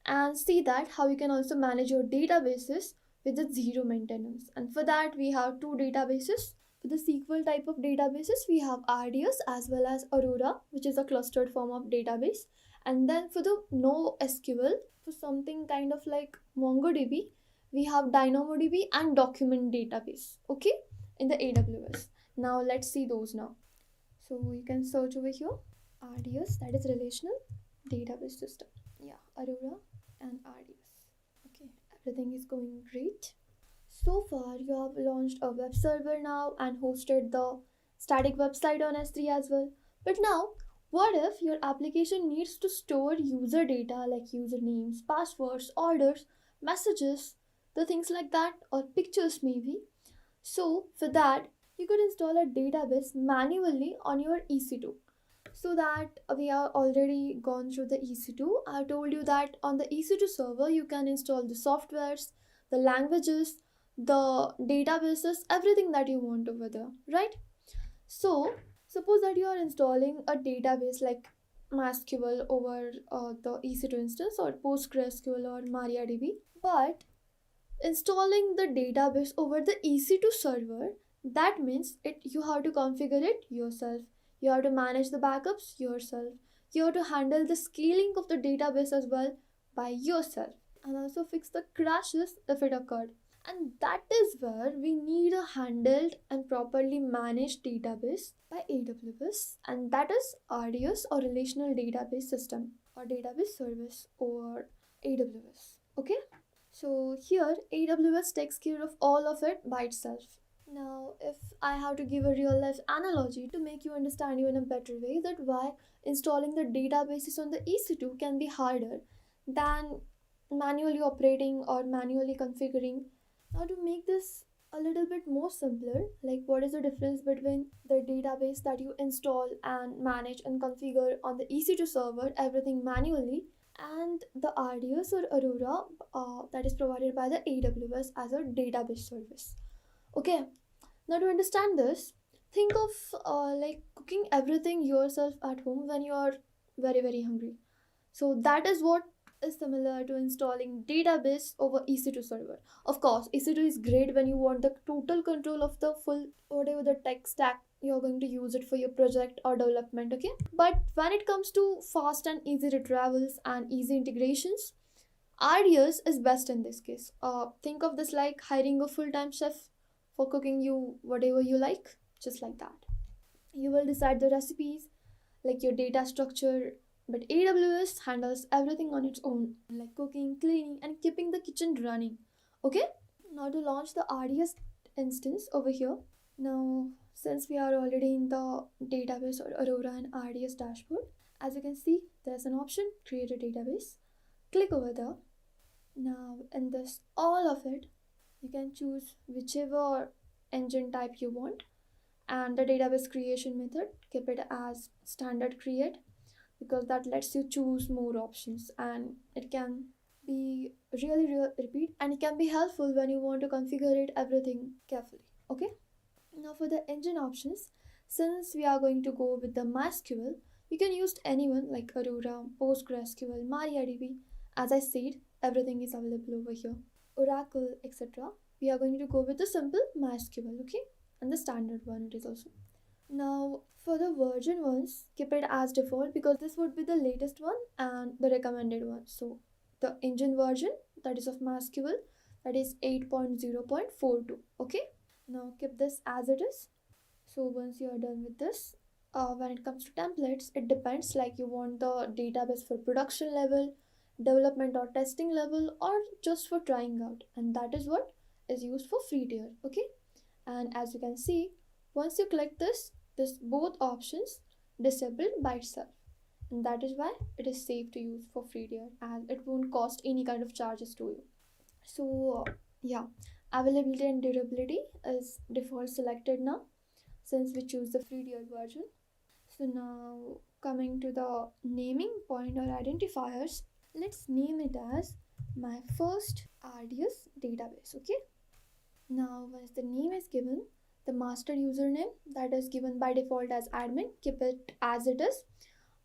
and see that how you can also manage your databases with the zero maintenance. And for that we have two databases. For the SQL type of databases we have RDS as well as Aurora, which is a clustered form of database. And then for the no SQL, for something kind of like MongoDB, we have DynamoDB and document database, okay, in the AWS. Now let's see those now. So you can search over here RDS, that is relational database system. Yeah, Aurora and RDS. Okay, everything is going great. So far, you have launched a web server now and hosted the static website on S3 as well. But now, what if your application needs to store user data like usernames, passwords, orders, messages, the things like that, or pictures maybe? So, for that, you could install a database manually on your EC2. So that we have already gone through the EC2. I told you that on the EC2 server you can install the softwares, the languages, the databases, everything that you want over there, right? So suppose that you are installing a database like MySQL over the EC2 instance, or PostgreSQL or MariaDB, but installing the database over the EC2 server, that means you have to configure it yourself. You have to manage the backups yourself. You have to handle the scaling of the database as well by yourself, and also fix the crashes if it occurred. And that is where we need a handled and properly managed database by AWS, and that is RDS or Relational Database System or Database Service or AWS. Okay, so here AWS takes care of all of it by itself. Now, if I have to give a real life analogy to make you understand you in a better way, that why installing the databases on the EC2 can be harder than manually operating or manually configuring. Now, to make this a little bit more simpler, like what is the difference between the database that you install and manage and configure on the EC2 server, everything manually, and the RDS or Aurora that is provided by the AWS as a database service. Okay, now to understand this, think of like cooking everything yourself at home when you are very hungry. So that is what is similar to installing database over EC2 server. Of course, EC2 is great when you want the total control of the full whatever the tech stack you're going to use it for your project or development, okay? But when it comes to fast and easy retrievals and easy integrations, RDS is best in this case. Think of this like hiring a full-time chef for cooking you whatever you like, just like that. You will decide the recipes, like your data structure, But AWS handles everything on its own, like cooking, cleaning, and keeping the kitchen running. Okay? Now to launch the RDS instance over here. Now, since we are already in the database or Aurora and RDS dashboard, as you can see, there's an option, create a database. Click over there. Now, in this, all of it, you can choose whichever engine type you want, and the database creation method, keep it as standard create, because that lets you choose more options, and it can be really repeat, and it can be helpful when you want to configure it everything carefully. Okay, now for the engine options, since we are going to go with the MySQL, you can use anyone like Aurora, PostgreSQL, MariaDB. As I said, everything is available over here, Oracle, etc. We are going to go with the simple MySQL, okay, and the standard one it is also. Now for the version ones, keep it as default because this would be the latest one and the recommended one. So the engine version, that is of MySQL, that is 8.0.42. Okay, now keep this as it is. So once you are done with this, when it comes to templates, it depends, like you want the database for production level, development or testing level, or just for trying out, and that is what is used for free tier. Okay, and as you can see, once you click this both options disabled by itself, and that is why it is safe to use for free tier, and it won't cost any kind of charges to you. So yeah, availability and durability is default selected now since we choose the free tier version. So now coming to the naming point or identifiers, let's name it as my first RDS database. Okay, now once the name is given, the master username, that is given by default as admin, keep it as it is.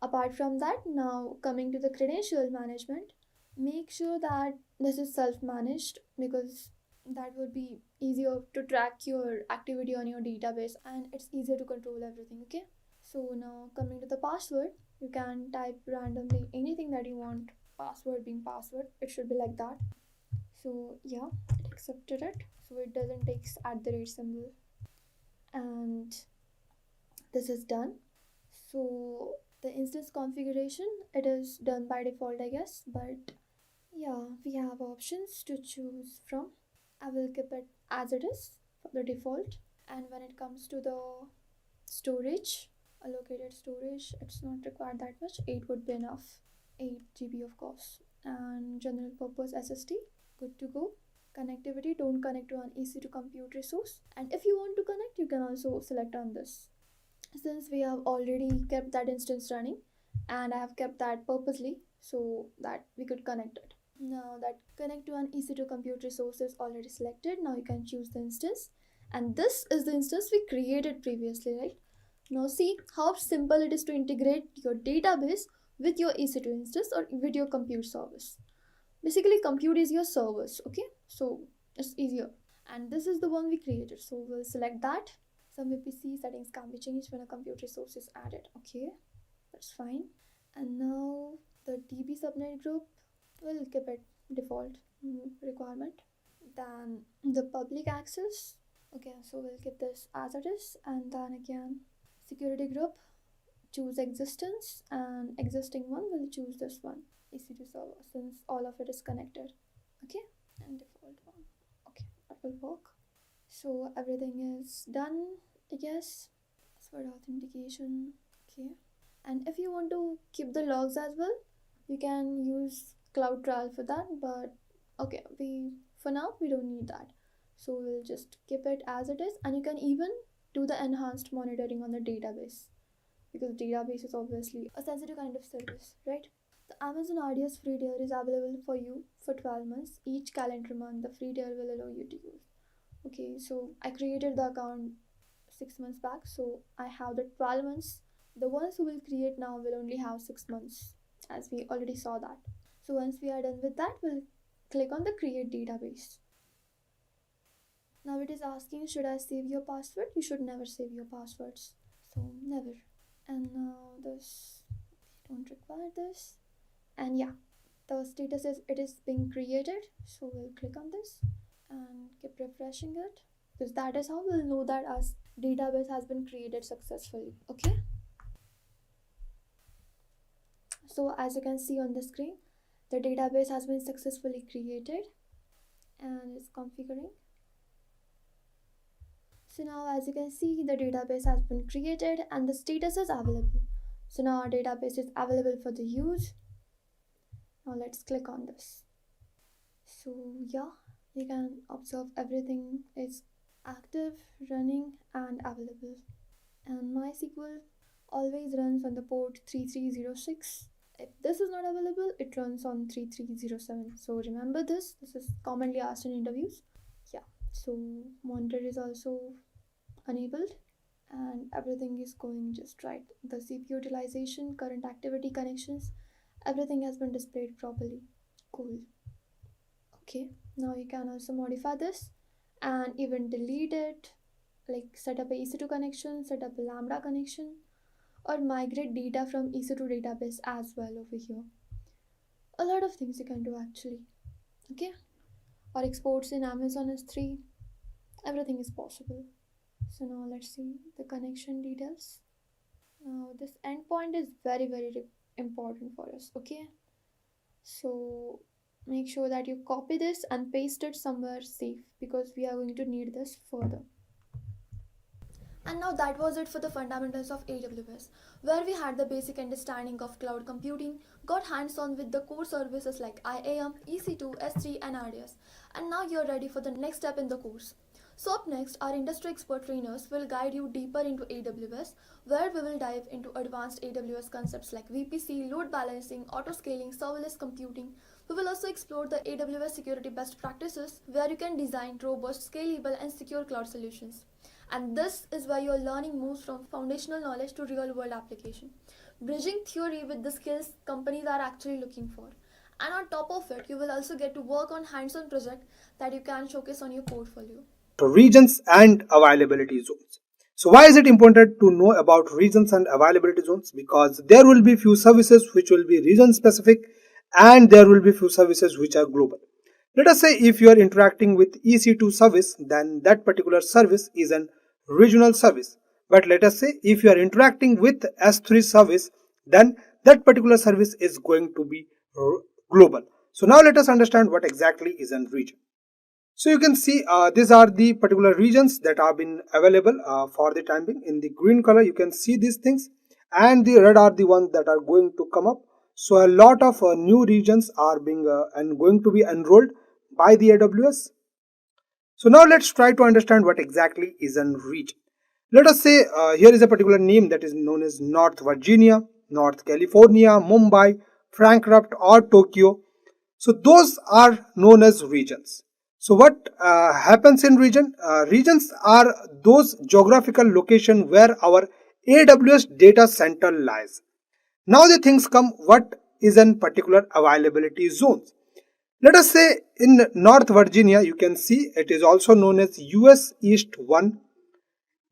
Apart from that, now coming to the credential management, make sure that this is self-managed because that would be easier to track your activity on your database and it's easier to control everything. Okay, so now coming to the password, you can type randomly anything that you want, password being password, it should be like that. So yeah, it accepted it, so it doesn't take @ symbol, and this is done. So the instance configuration, it is done by default, I guess, but yeah, we have options to choose from. I will keep it as it is for the default. And when it comes to the storage, allocated storage, it's not required that much, 8 would be enough, 8 GB of course. And general purpose SSD, good to go. Connectivity, don't connect to an EC2 compute resource, and if you want to connect, you can also select on this. Since we have already kept that instance running, and I have kept that purposely so that we could connect it. Now that connect to an EC2 compute resource is already selected, now you can choose the instance, and this is the instance we created previously, right? Now see how simple it is to integrate your database with your EC2 instance or with your compute service. Basically compute is your service, okay, so it's easier, and this is the one we created, so we'll select that. Some VPC settings can be changed when a compute resource is added. Okay, that's fine. And now the DB subnet group, will keep it default requirement. Then the public access, okay, so we'll keep this as it is. And then again, security group, choose existence, and existing one will choose this one, EC2 server, since all of it is connected. Okay, and default one, okay, that will work. So everything is done, I guess, as for authentication. Okay, and if you want to keep the logs as well, you can use CloudTrail for that, but okay, for now we don't need that, so we'll just keep it as it is. And you can even do the enhanced monitoring on the database, because database is obviously a sensitive kind of service, right? The Amazon RDS free tier is available for you for 12 months. Each calendar month the free tier will allow you to use. Okay, so I created the account 6 months back, so I have the 12 months. The ones who will create now will only have 6 months, as we already saw that. So once we are done with that, we'll click on the create database. Now it is asking, should I save your password? You should never save your passwords, so never. And now this, we don't require this, and yeah, the status is it is being created, so we'll click on this and keep refreshing it, because that is how we'll know that our database has been created successfully. Okay, So as you can see on the screen, the database has been successfully created and is configuring. So now as you can see, the database has been created and the status is available. So now our database is available for the use. Now let's click on this. So yeah, you can observe everything is active, running and available. And MySQL always runs on the port 3306. If this is not available, it runs on 3307. So remember this is commonly asked in interviews. Yeah, so monitor is also enabled and everything is going just right. The CPU utilization, current activity connections, everything has been displayed properly. Cool. Okay, now you can also modify this and even delete it, like set up a EC2 connection, set up a Lambda connection, or migrate data from EC2 database as well over here. A lot of things you can do actually. Okay, or exports in Amazon S3, everything is possible. So now let's see the connection details. Now this endpoint is very important for us. Okay, so make sure that you copy this and paste it somewhere safe because we are going to need this further. And now that was it for the fundamentals of AWS, where we had the basic understanding of cloud computing, got hands-on with the core services like IAM, EC2, S3 and RDS, and now you're ready for the next step in the course. So up next, our industry expert trainers will guide you deeper into AWS, where we will dive into advanced AWS concepts like VPC, load balancing, auto-scaling, serverless computing. We will also explore the AWS security best practices, where you can design robust, scalable and secure cloud solutions. And this is where your learning moves from foundational knowledge to real world application, bridging theory with the skills companies are actually looking for. And on top of it, you will also get to work on hands-on project that you can showcase on your portfolio. Regions and availability zones. So why is it important to know about regions and availability zones? Because there will be few services which will be region specific and there will be few services which are global. Let us say if you are interacting with EC2 service, then that particular service is an regional service. But let us say if you are interacting with S3 service, then that particular service is going to be global. So now let us understand what exactly is a region. So you can see these are the particular regions that have been available for the time being. In the green color you can see these things and the red are the ones that are going to come up. So a lot of new regions are being and going to be enrolled by the AWS. So now let's try to understand what exactly is a region. Let us say here is a particular name that is known as North Virginia, North California, Mumbai, Frankfurt or Tokyo. So those are known as regions. So what happens in region? Regions are those geographical location where our AWS data center lies. Now the things come, what is a particular availability zones? Let us say in North Virginia, you can see it is also known as US East 1.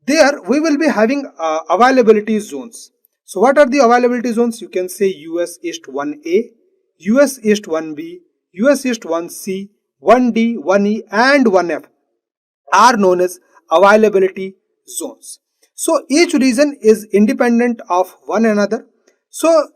There we will be having availability zones. So what are the availability zones? You can say US East 1A, US East 1B, US East 1C, 1D, 1E and 1F are known as availability zones. So each region is independent of one another. So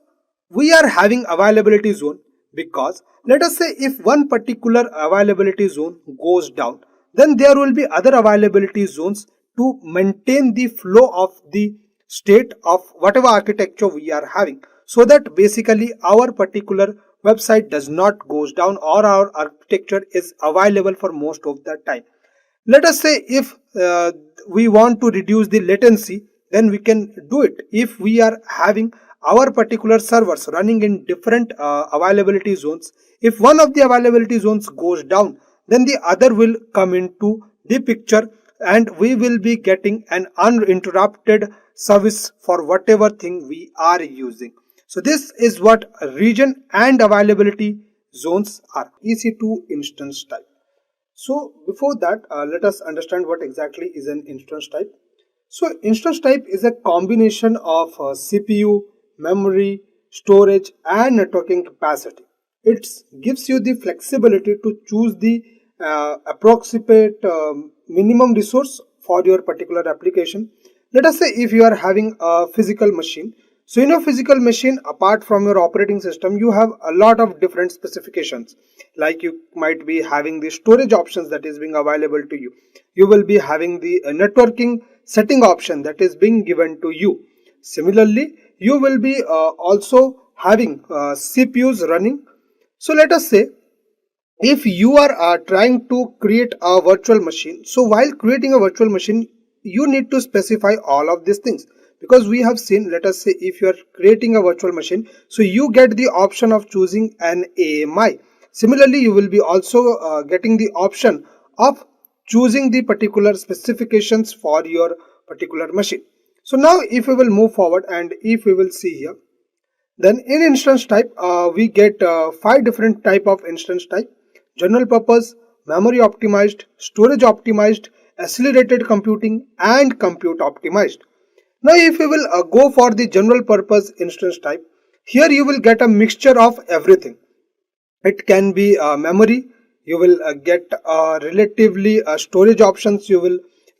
we are having availability zone because let us say if one particular availability zone goes down, then there will be other availability zones to maintain the flow of the state of whatever architecture we are having, so that basically our particular website does not goes down or our architecture is available for most of the time. Let us say if we want to reduce the latency, then we can do it. If we are having our particular servers running in different availability zones, if one of the availability zones goes down, then the other will come into the picture and we will be getting an uninterrupted service for whatever thing we are using. So this is what region and availability zones are. EC2 instance type. So before that, let us understand what exactly is an instance type. So instance type is a combination of CPU, memory, storage and networking capacity. It gives you the flexibility to choose the approximate minimum resource for your particular application. Let us say if you are having a physical machine, So in your physical machine, apart from your operating system, you have a lot of different specifications. Like you might be having the storage options that is being available to you. You will be having the networking setting option that is being given to you. Similarly, you will be also having CPUs running. So let us say if you are trying to create a virtual machine, so while creating a virtual machine you need to specify all of these things, because we have seen, let us say if you are creating a virtual machine, so you get the option of choosing an AMI. Similarly, you will be also getting the option of choosing the particular specifications for your particular machine. So now if we will move forward and if we will see here, then in instance type we get 5 different type of instance type: general purpose, memory optimized, storage optimized, accelerated computing, and compute optimized. Now if we will go for the general purpose instance type, here you will get a mixture of everything. It can be memory, you will get relatively storage options, you will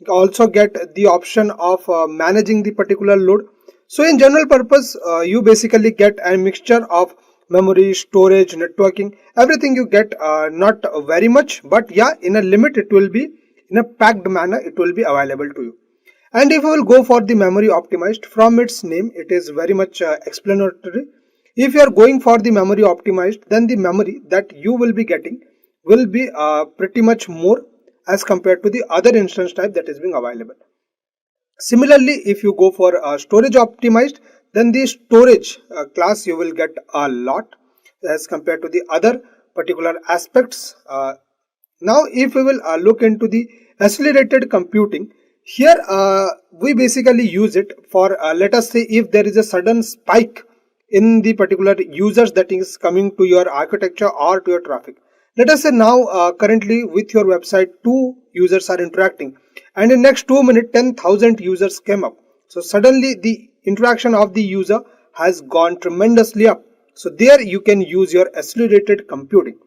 also get the option of managing the particular load. So in general purpose you basically get a mixture of memory, storage, networking, everything you get, not very much, but yeah, in a limit it will be, in a packed manner it will be available to you. And if we will go for the memory optimized, from its name it is very much explanatory. If you are going for the memory optimized, then the memory that you will be getting will be pretty much more as compared to the other instance type that is being available. Similarly, if you go for storage optimized, then the storage class you will get a lot as compared to the other particular aspects. Now if we will look into the accelerated computing, here we basically use it for let us say if there is a sudden spike in the particular users that is coming to your architecture or to your traffic. Let us say now currently with your website 2 users are interacting, and in next 2 minutes 10,000 users came up. So suddenly the interaction of the user has gone tremendously up. So there you can use your accelerated computing.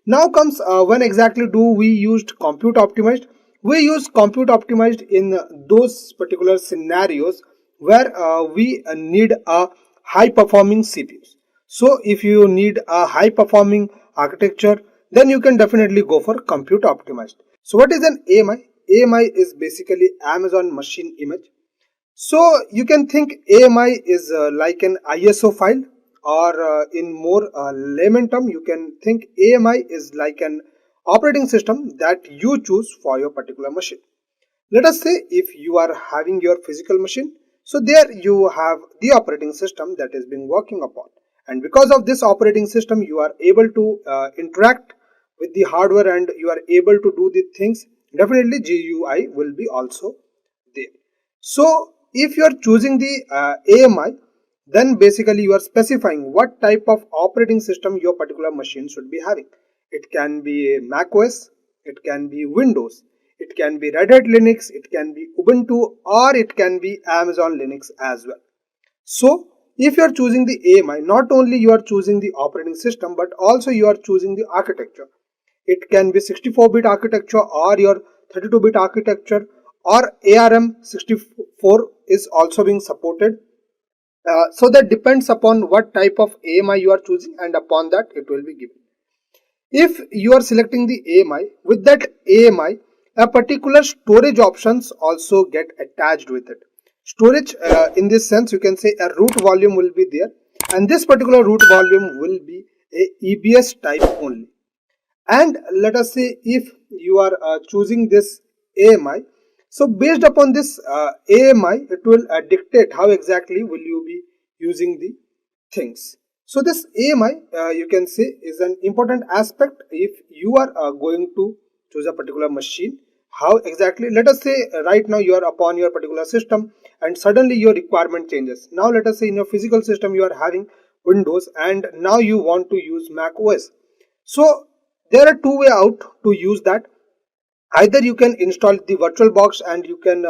Now comes when exactly do we used compute optimized? We use compute optimized in those particular scenarios where we need a high performing CPUs. So if you need a high performing architecture, then you can definitely go for compute optimized. So what is an AMI? AMI is basically Amazon Machine Image. So you can think AMI is like an ISO file, or in more layman term you can think AMI is like an operating system that you choose for your particular machine. Let us say if you are having your physical machine, so there you have the operating system that is being working upon, and because of this operating system you are able to interact with the hardware and you are able to do the things. Definitely GUI will be also there. So if you are choosing the AMI, then basically you are specifying what type of operating system your particular machine should be having. It can be Mac OS, it can be Windows, it can be Red Hat Linux, it can be Ubuntu, or it can be Amazon Linux as well. So if you are choosing the AMI, not only you are choosing the operating system, but also you are choosing the architecture. It can be 64-bit architecture or your 32-bit architecture, or ARM 64 is also being supported. So that depends upon what type of AMI you are choosing, and upon that it will be given. If you are selecting the AMI, with that AMI a particular storage options also get attached with it. Storage in this sense you can say a root volume will be there, and this particular root volume will be a EBS type only. And let us say if you are choosing this AMI, so based upon this AMI it will dictate how exactly will you be using the things. So this AMI you can say is an important aspect if you are going to choose a particular machine. How exactly, let us say right now you are upon your particular system and suddenly your requirement changes. Now let us say in your physical system you are having Windows and now you want to use Mac OS. So there are two ways out to use that. Either you can install the virtual box and you can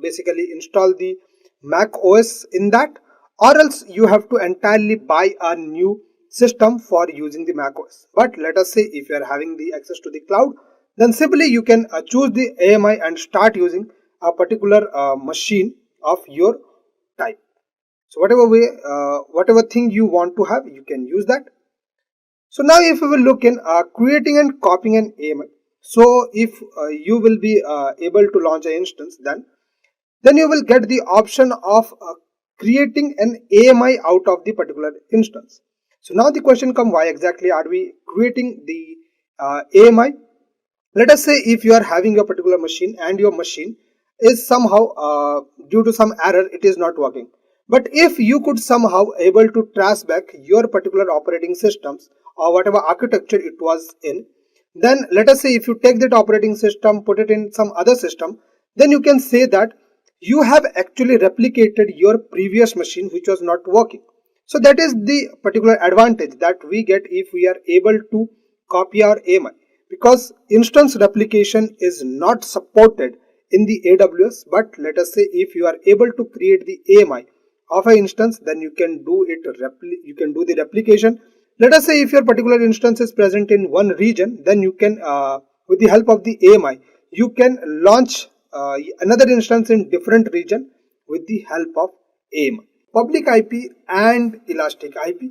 basically install the Mac OS in that, or else you have to entirely buy a new system for using the Mac OS. But let us say if you are having the access to the cloud, then simply you can choose the AMI and start using a particular machine of your type. So whatever thing you want to have, you can use that. So now if we will look in creating and copying an AMI. So if you will be able to launch an instance, then you will get the option of creating an AMI out of the particular instance. So now the question comes, why exactly are we creating the AMI? Let us say if you are having a particular machine and your machine is somehow due to some error it is not working. But if you could somehow able to trace back your particular operating systems or whatever architecture it was in, then let us say if you take that operating system, put it in some other system, then you can say that you have actually replicated your previous machine which was not working. So that is the particular advantage that we get if we are able to copy our AMI, because instance replication is not supported in the AWS. But let us say if you are able to create the AMI of an instance, then you can do the replication. Let us say if your particular instance is present in one region, then you can with the help of the AMI you can launch another instance in different region with the help of AMI. Public IP and elastic IP.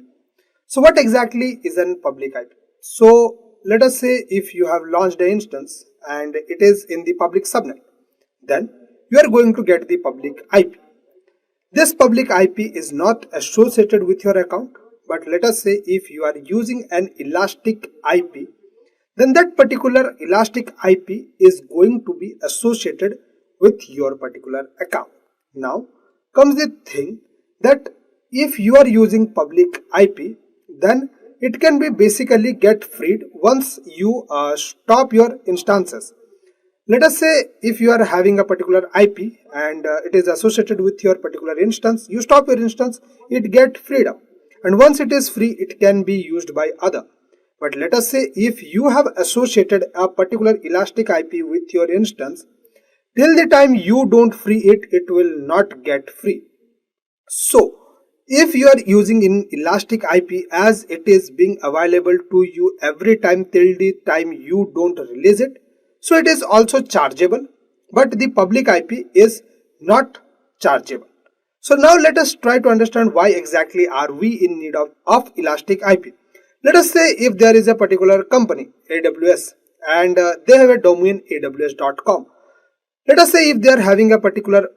So what exactly is an public IP? So let us say if you have launched an instance and it is in the public subnet, then you are going to get the public IP. This public IP is not associated with your account, but let us say if you are using an elastic IP, then that particular elastic IP is going to be associated with your particular account. Now comes the thing that if you are using public IP, then it can be basically get freed once you stop your instances. Let us say if you are having a particular IP and it is associated with your particular instance, you stop your instance, it get freed up, and once it is free it can be used by other. But let us say if you have associated a particular elastic IP with your instance, till the time you don't free it, it will not get free. So if you are using in elastic IP as it is being available to you every time till the time you don't release it, so it is also chargeable, but the public IP is not chargeable. So now let us try to understand why exactly are we in need of elastic IP. Let us say if there is a particular company, AWS, and they have a domain aws.com. Let us say if they are having a particular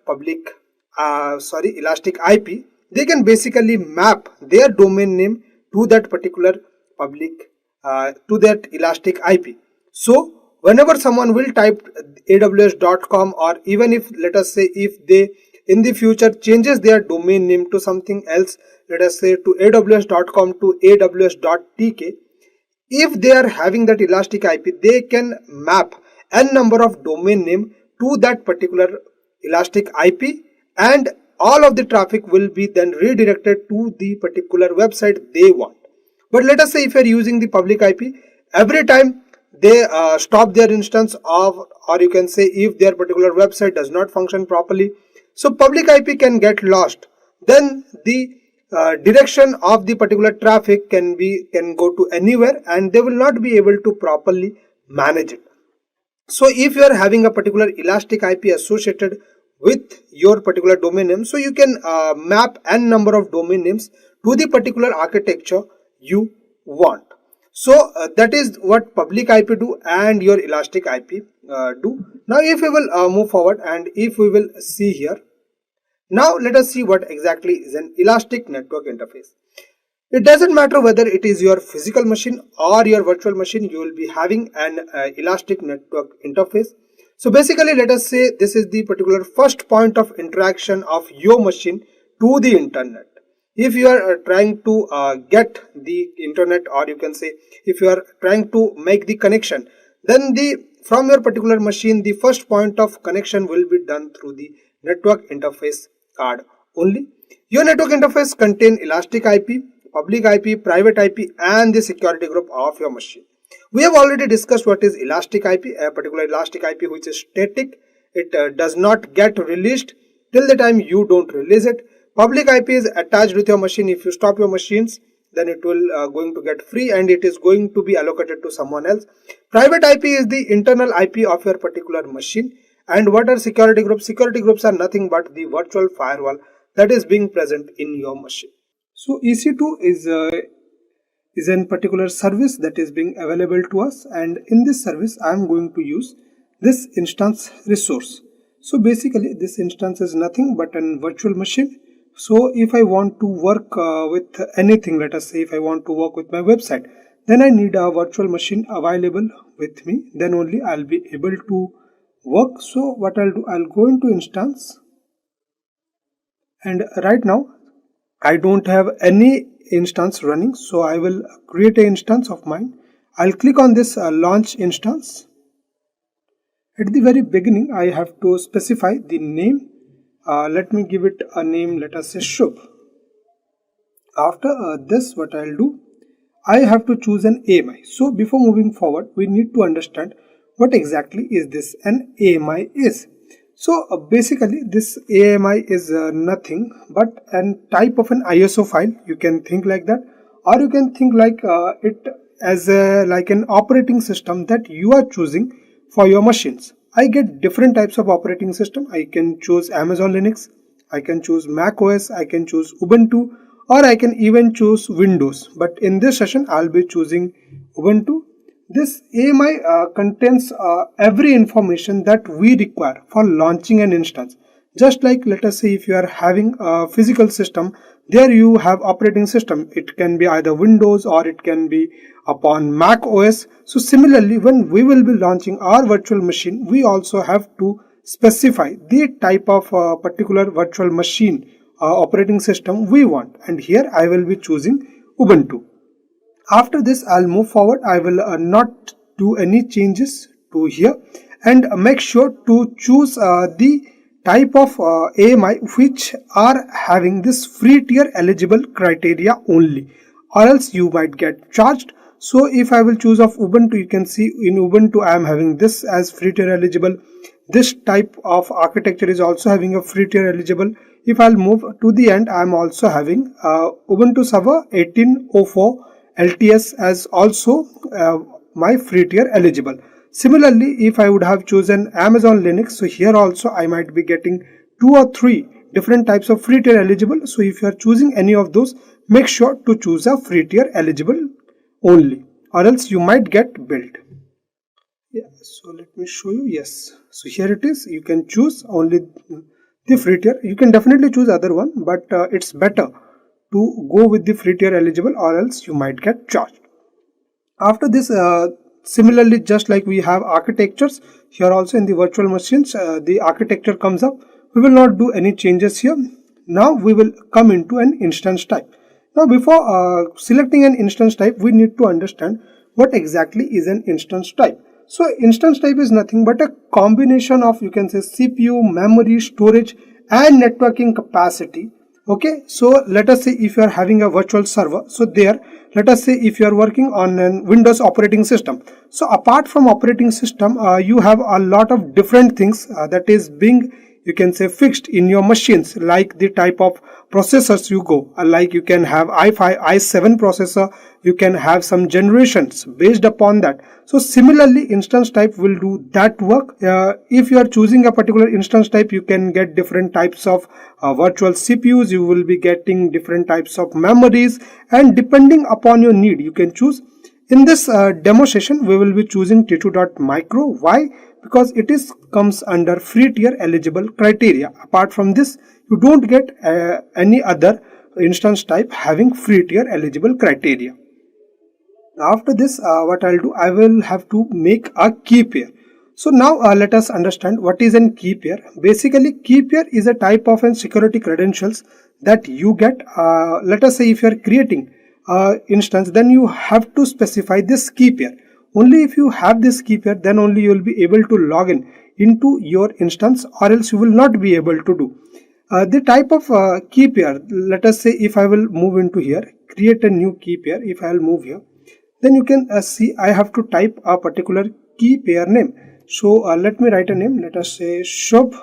elastic IP, they can basically map their domain name to that particular to that elastic IP. So whenever someone will type aws.com, or even if let us say if they in the future changes their domain name to something else, let us say to aws.com to aws.tk, if they are having that elastic IP, they can map n number of domain name to that particular elastic IP, and all of the traffic will be then redirected to the particular website they want. But let us say if you are using the public IP, every time they stop their instance of, or you can say if their particular website does not function properly, so public IP can get lost. Then the direction of the particular traffic can go to anywhere, and they will not be able to properly manage it. So if you are having a particular elastic IP associated with your particular domain name, so you can map n number of domain names to the particular architecture you want. So that is what public IP do and your elastic IP do. Now if we will move forward and if we will see here, now let us see what exactly is an elastic network interface. It doesn't matter whether it is your physical machine or your virtual machine, you will be having an elastic network interface. So basically let us say this is the particular first point of interaction of your machine to the internet. If you are trying to get the internet, or you can say if you are trying to make the connection, then from your particular machine the first point of connection will be done through the network interface card only. Your network interface contain elastic IP, public IP, private IP, and the security group of your machine. We have already discussed what is elastic IP, a particular elastic IP which is static. It does not get released till the time you don't release it. Public IP is attached with your machine. If you stop your machines, then it will going to get free and it is going to be allocated to someone else. Private IP is the internal IP of your particular machine. And what are security groups? Security groups are nothing but the virtual firewall that is being present in your machine. So EC2 is a particular service that is being available to us, and in this service I am going to use this instance resource. So basically this instance is nothing but a virtual machine. So if I want to work with anything, let us say if I want to work with my website, then I need a virtual machine available with me, then only I'll be able to work. So what I'll do, I'll go into instance, and right now I don't have any instance running, so I will create an instance of mine. I'll click on this launch instance. At the very beginning I have to specify the name. Let me give it a name, let us say Shubh. After this, what I'll do, I have to choose an AMI. So before moving forward, we need to understand what exactly is this an AMI is. So basically this AMI is nothing but a type of an ISO file. You can think like that, or you can think like it as like an operating system that you are choosing for your machines. I get different types of operating system. I can choose Amazon Linux, I can choose Mac OS, I can choose Ubuntu, or I can even choose Windows. But in this session I'll be choosing Ubuntu. This AMI contains every information that we require for launching an instance. Just like, let us say if you are having a physical system, there you have operating system. It can be either Windows or it can be upon Mac OS. So similarly, when we will be launching our virtual machine, we also have to specify the type of particular virtual machine operating system we want. And here I will be choosing Ubuntu. After this, I'll move forward. I will not do any changes to here, and make sure to choose the type of AMI which are having this free tier eligible criteria only, or else you might get charged. So if I will choose of Ubuntu, you can see in Ubuntu I am having this as free tier eligible. This type of architecture is also having a free tier eligible. If I'll move to the end, I am also having Ubuntu Server 1804 LTS as also my free tier eligible. Similarly, if I would have chosen Amazon Linux, so here also I might be getting 2 or 3 different types of free tier eligible. So if you are choosing any of those, make sure to choose a free tier eligible only, or else you might get billed. Yeah, so let me show you. Yes, so here it is. You can choose only the free tier. You can definitely choose other one, but it's better to go with the free tier eligible, or else you might get charged. After this, similarly, just like we have architectures, here also in the virtual machines, the architecture comes up. We will not do any changes here. Now we will come into an instance type. Now before selecting an instance type, we need to understand what exactly is an instance type. So instance type is nothing but a combination of, you can say, CPU, memory, storage and networking capacity. Okay, so let us say if you are having a virtual server, so there, let us say if you are working on a Windows operating system, so apart from operating system, you have a lot of different things that is being, you can say, fixed in your machines, like the type of processors you go, like you can have i5, i7 processor, you can have some generations based upon that. So similarly, instance type will do that work. If you are choosing a particular instance type, you can get different types of virtual CPUs, you will be getting different types of memories, and depending upon your need, you can choose. In this demo session, we will be choosing T2.micro. Why? Because it is comes under free tier eligible criteria. Apart from this, you don't get any other instance type having free tier eligible criteria. After this, what I'll do, I will have to make a key pair. So now let us understand what is a key pair. Basically, key pair is a type of security credentials that you get. Let us say if you are creating instance, then you have to specify this key pair. Only if you have this key pair, then only you will be able to log in into your instance, or else you will not be able to do. The type of key pair, let us say if I will move into here, create a new key pair. If I will move here, then you can see I have to type a particular key pair name. So let me write a name. Let us say Shubh.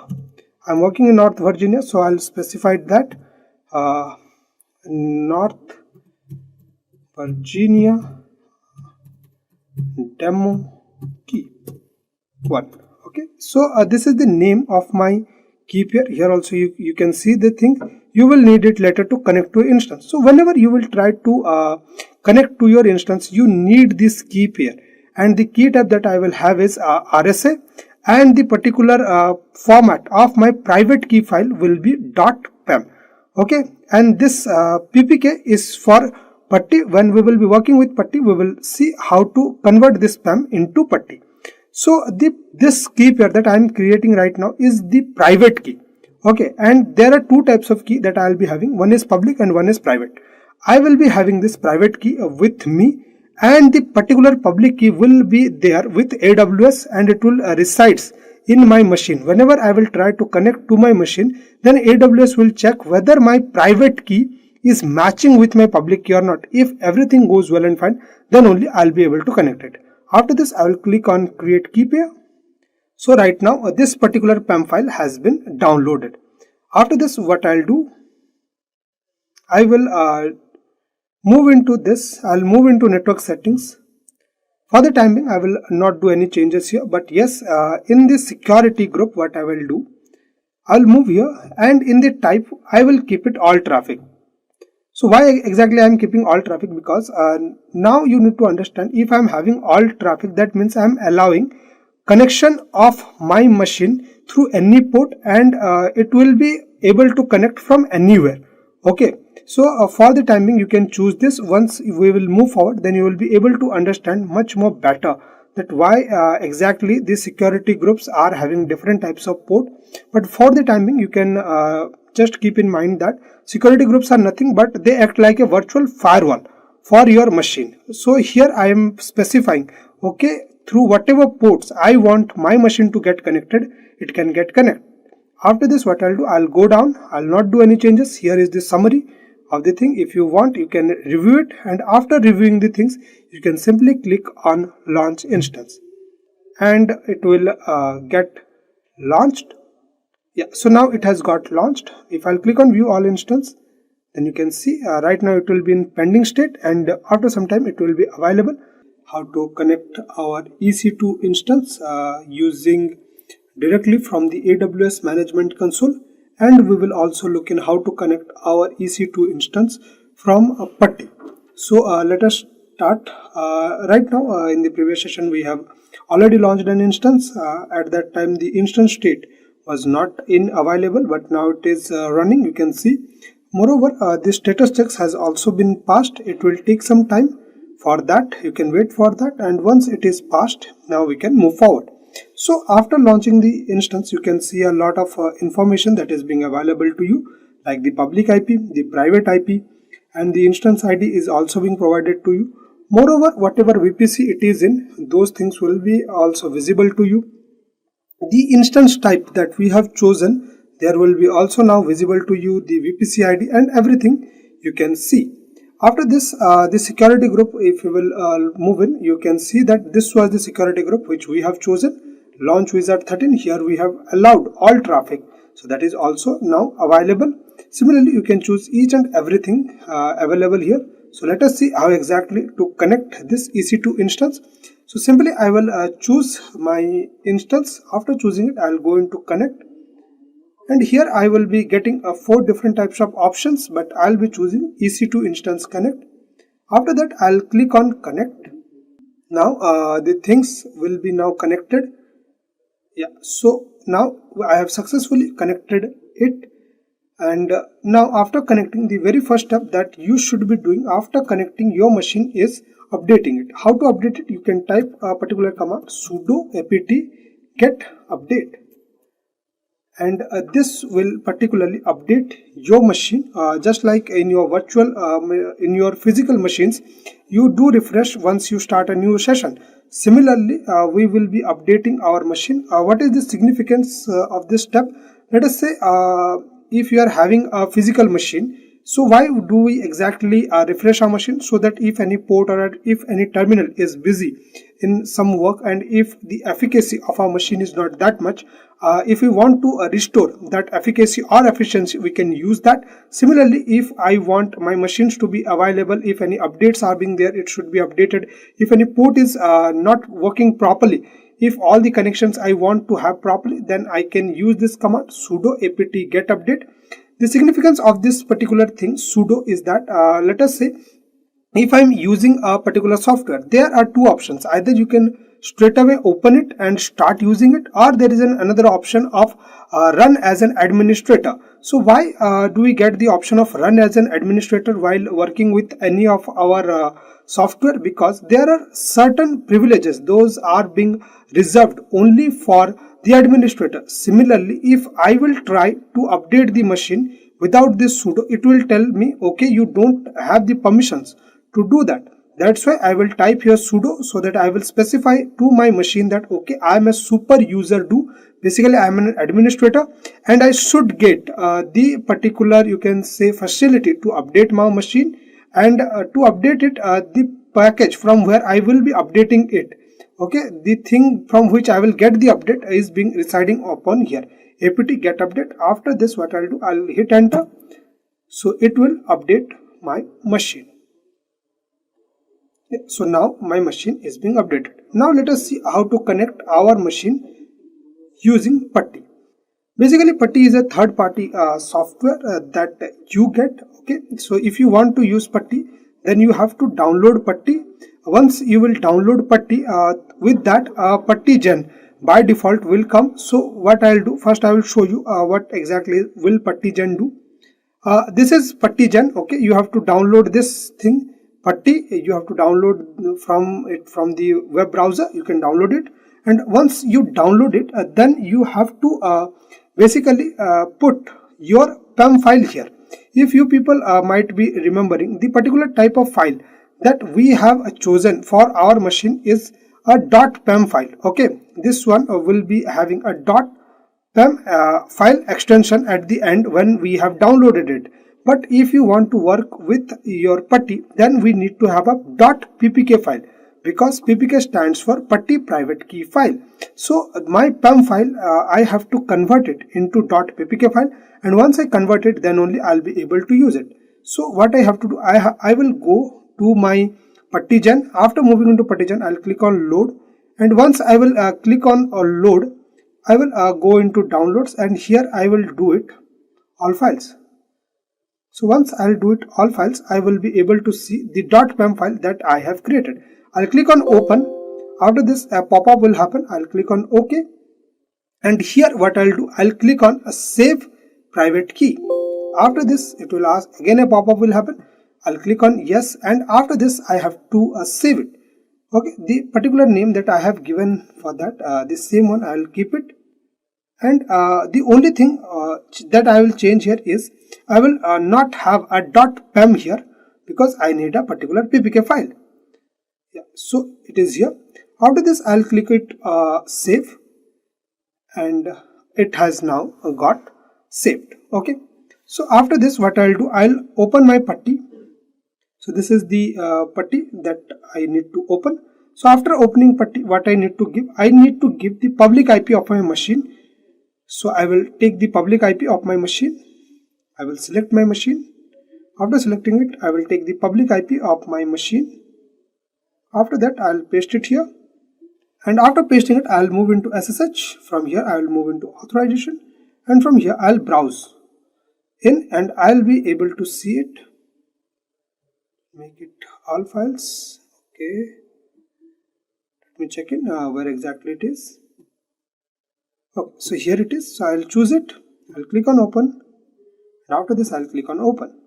I'm working in North Virginia, so I'll specify that North Virginia demo key 1. Okay, so this is the name of my key pair. Here also you can see the thing. You will need it later to connect to your instance. So whenever you will try to connect to your instance, you need this key pair, and the key type that I will have is RSA, and the particular format of my private key file will be .pem. Okay, and this ppk is for putty. When we will be working with putty, we will see how to convert this pem into putty. So this key pair that I am creating right now is the private key. Okay, and there are two types of key that I will be having. One is public and one is private. I will be having this private key with me, and the particular public key will be there with AWS, and it will resides in my machine. Whenever I will try to connect to my machine, then AWS will check whether my private key is matching with my public key or not. If everything goes well and fine, then only I'll be able to connect it. After this, I will click on create key pair. So right now this particular PEM file has been downloaded. After this, what I'll do, I will move into this. I'll move into network settings. For the time being, I will not do any changes here, but yes, in the security group, what I will do, I'll move here, and in the type, I will keep it all traffic. So why exactly I am keeping all traffic? Because now you need to understand, if I am having all traffic, that means I am allowing connection of my machine through any port, and it will be able to connect from anywhere. Okay, so for the time being, you can choose this. Once we will move forward, then you will be able to understand much more better that why exactly these security groups are having different types of port. But for the time being, you can just keep in mind that security groups are nothing but they act like a virtual firewall for your machine. So here I am specifying, okay, through whatever ports I want my machine to get connected, it can get connected. After this, what I'll do, I'll go down. I'll not do any changes. Here is the summary of the thing. If you want, you can review it, and after reviewing the things, you can simply click on launch instance, and it will get launched. Yeah, so now it has got launched. If I'll click on view all instance, then you can see right now it will be in pending state, and after some time it will be available. How to connect our EC2 instance using directly from the AWS management console, and we will also look in how to connect our EC2 instance from putty. So let us start. Right now in the previous session we have already launched an instance. At that time the instance state was not in available, but now it is running. You can see. Moreover, the status checks has also been passed. It will take some time. For that, you can wait for that, and once it is passed, now we can move forward. So after launching the instance, you can see a lot of information that is being available to you, like the public IP, the private IP, and the instance ID is also being provided to you. Moreover, whatever VPC it is in, those things will be also visible to you. The instance type that we have chosen, there will be also now visible to you, the VPC ID and everything you can see. After this, the security group, if you will move in, you can see that this was the security group which we have chosen, launch wizard 13. Here we have allowed all traffic, so that is also now available. Similarly, you can choose each and everything available here. So let us see how exactly to connect this EC2 instance. So simply I will choose my instance. After choosing it, I will go into connect. And here I will be getting 4 different types of options, but I'll be choosing EC2 instance connect. After that, I'll click on connect. Now the things will be now connected. Yeah, so now I have successfully connected it. And now after connecting, the very first step that you should be doing after connecting your machine is updating it. How to update it? You can type a particular command sudo apt get update. And this will particularly update your machine, just like in your virtual in your physical machines you do refresh once you start a new session. Similarly, we will be updating our machine. What is the significance of this step? Let us say if you are having a physical machine, so why do we exactly refresh our machine? So that if any port or if any terminal is busy in some work, and if the efficacy of our machine is not that much, if we want to restore that efficacy or efficiency, we can use that. Similarly, if I want my machines to be available, if any updates are being there, it should be updated. If any port is not working properly, if all the connections I want to have properly, then I can use this command sudo apt get update. The significance of this particular thing sudo is that let us say if I'm using a particular software, there are two options. Either you can straight away open it and start using it, or there is another option of run as an administrator. So why do we get the option of run as an administrator while working with any of our software? Because there are certain privileges, those are being reserved only for the administrator. Similarly, if I will try to update the machine without this sudo, it will tell me, okay, you don't have the permissions to do that. That's why I will type here sudo, so that I will specify to my machine that okay, I am a super user do. Basically, I am an administrator and I should get the particular, you can say, facility to update my machine, and to update it, the package from where I will be updating it. Okay, the thing from which I will get the update is being residing upon here, apt get update. After this, what I'll do, I'll hit enter, so it will update my machine. So now my machine is being updated. Now let us see how to connect our machine using Putty. Basically, Putty is a third-party software that you get. Okay, so if you want to use Putty, then you have to download Putty. Once you will download Putty, with that Putty Gen by default will come. So what I'll do, first I will show you what exactly will Putty Gen do. This is Putty Gen. Okay, you have to download this thing. Putty, you have to download from the web browser. You can download it, and once you download it, then you have to basically put your PEM file here. If you people might be remembering, the particular type of file that we have chosen for our machine is a .pem file. Okay, this one will be having a .pem file extension at the end when we have downloaded it. But if you want to work with your Putty, then we need to have a .ppk file, because ppk stands for Putty private key file. So my PEM file, I have to convert it into .ppk file, and once I convert it, then only I'll be able to use it. So what I have to do, I will go to my Putty Gen. After moving into Putty Gen, I'll click on load, and once I will click on load, I will go into downloads, and here I will do it all files. So once I'll do it all files, I will be able to see the .pem file that I have created. I'll click on open. After this, a pop-up will happen. I'll click on OK. And here what I'll do, I'll click on a save private key. After this, it will ask again, a pop-up will happen. I'll click on yes, and after this I have to save it. Okay, the particular name that I have given for that, the same one I'll keep it. And the only thing that I will change here is I will not have a .pem here, because I need a particular ppk file. Yeah, so it is here. After this, I'll click it save, and it has now got saved. Okay, so after this, what I'll do, I'll open my Putty. So this is the Putty that I need to open. So after opening Putty, what I need to give the public IP of my machine. So I will take the public IP of my machine. I will select my machine. After selecting it, I will take the public IP of my machine. After that, I'll paste it here. And after pasting it, I'll move into SSH. From here, I will move into authorization. And from here, I'll browse in, and I'll be able to see it. Make it all files. Okay. Let me check in where exactly it is. Okay, so here it is. So I'll choose it. I'll click on open. And after this, I'll click on open.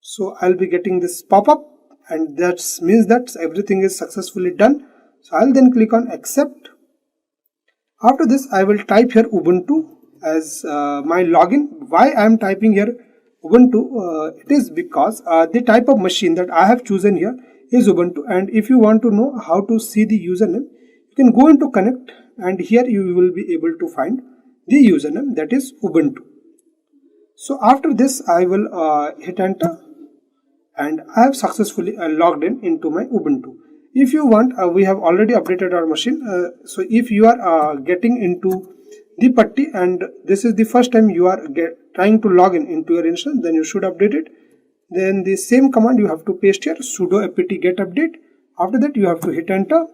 So I'll be getting this pop-up, and that means that everything is successfully done. So I'll then click on accept. After this, I will type here Ubuntu as my login. Why I am typing here Ubuntu? It is because the type of machine that I have chosen here is Ubuntu. And if you want to know how to see the username, you can go into connect, and here you will be able to find the username, that is Ubuntu. So after this, I will hit enter, and I have successfully logged in into my Ubuntu. If you want, we have already updated our machine. So if you are getting into the Putty and this is the first time you are trying to log in into your instance, then you should update it. Then the same command you have to paste here, sudo apt get update. After that, you have to hit enter.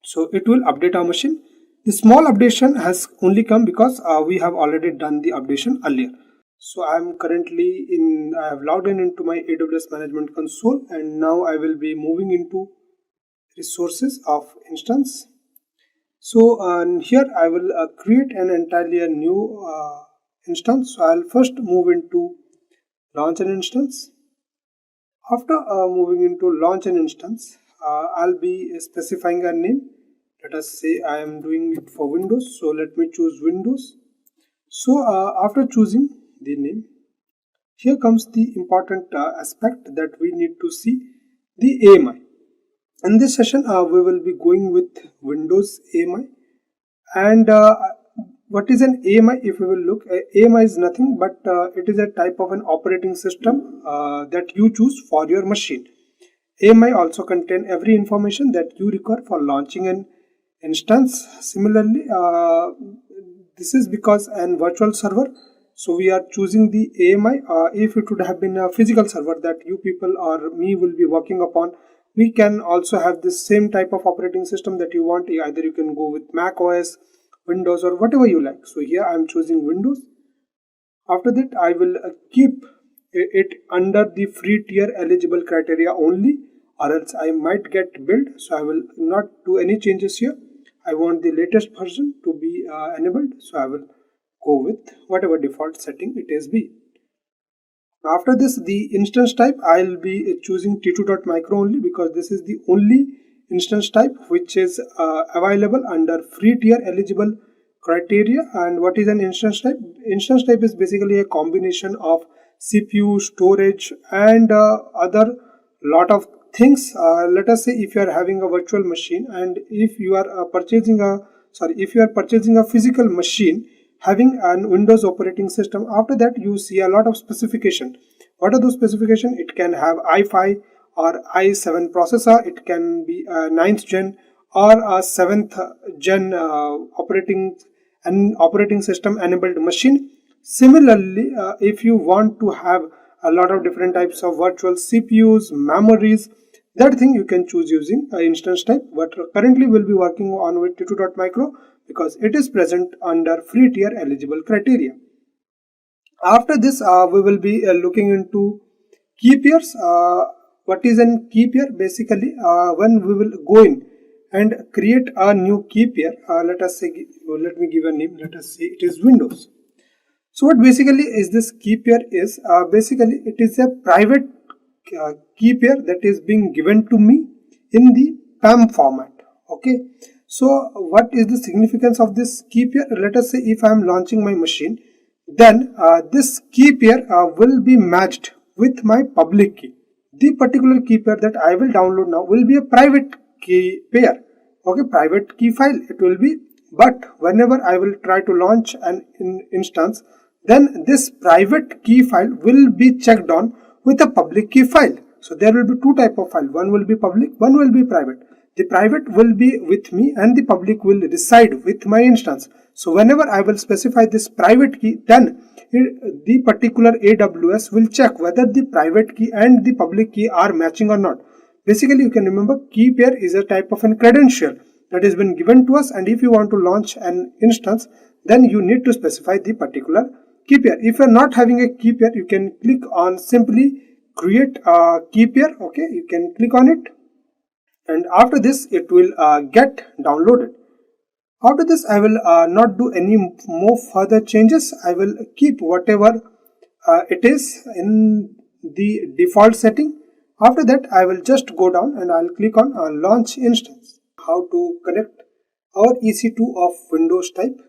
So it will update our machine. The small updation has only come because we have already done the updation earlier. So I am currently I have logged in into my AWS management console, and now I will be moving into resources of instance. So here I will create an entirely new instance. So I'll first move into launch an instance. After moving into launch an instance, I'll be specifying a name. Let us say I am doing it for Windows. So let me choose Windows. So after choosing the name, here comes the important aspect that we need to see, the AMI. In this session, we will be going with Windows AMI. And what is an AMI? If we will look, AMI is nothing but it is a type of an operating system that you choose for your machine. AMI also contain every information that you require for launching an instance. Similarly, this is because an virtual server, so we are choosing the AMI. If it would have been a physical server that you people or me will be working upon, we can also have this same type of operating system that you want. Either you can go with Mac OS, Windows, or whatever you like. So here I am choosing Windows. After that, I will keep it under the free tier eligible criteria only, or else I might get billed. So I will not do any changes here. I want the latest version to be enabled, so I will go with whatever default setting it is be. After this, the instance type, I'll be choosing t2.micro only because this is the only instance type which is available under free tier eligible criteria. And what is an instance type? Instance type is basically a combination of CPU, storage, and other lot of things. Let us say if you are having a virtual machine, and if you are purchasing a physical machine having an Windows operating system, after that you see a lot of specification. What are those specifications? It can have i5 or i7 processor, it can be a 9th gen or a 7th gen operating system enabled machine. Similarly, if you want to have a lot of different types of virtual CPUs, memories, that thing you can choose using instance type. But currently we'll be working on with t2.micro because it is present under free tier eligible criteria. After this, we will be looking into key pairs. What is a key pair? Basically, when we will go in and create a new key pair, let me give a name. Let us say it is Windows. So what basically is this key pair is, basically it is a private key pair that is being given to me in the PAM format. Okay. So what is the significance of this key pair? Let us say if I am launching my machine, then this key pair will be matched with my public key. The particular key pair that I will download now will be a private key pair. Okay, private key file it will be. But whenever I will try to launch an instance, then this private key file will be checked on with a public key file. So there will be two type of file. One will be public, one will be private. The private will be with me and the public will reside with my instance. So whenever I will specify this private key, then the particular AWS will check whether the private key and the public key are matching or not. Basically, you can remember key pair is a type of a credential that has been given to us, and if you want to launch an instance, then you need to specify the particular key pair. If you are not having a key pair, you can click on simply create a key pair. Okay, you can click on it, and after this it will get downloaded. After this, I will not do any more further changes. I will keep whatever it is in the default setting. After that, I will just go down and I'll click on launch instance. How to connect our EC2 of Windows type.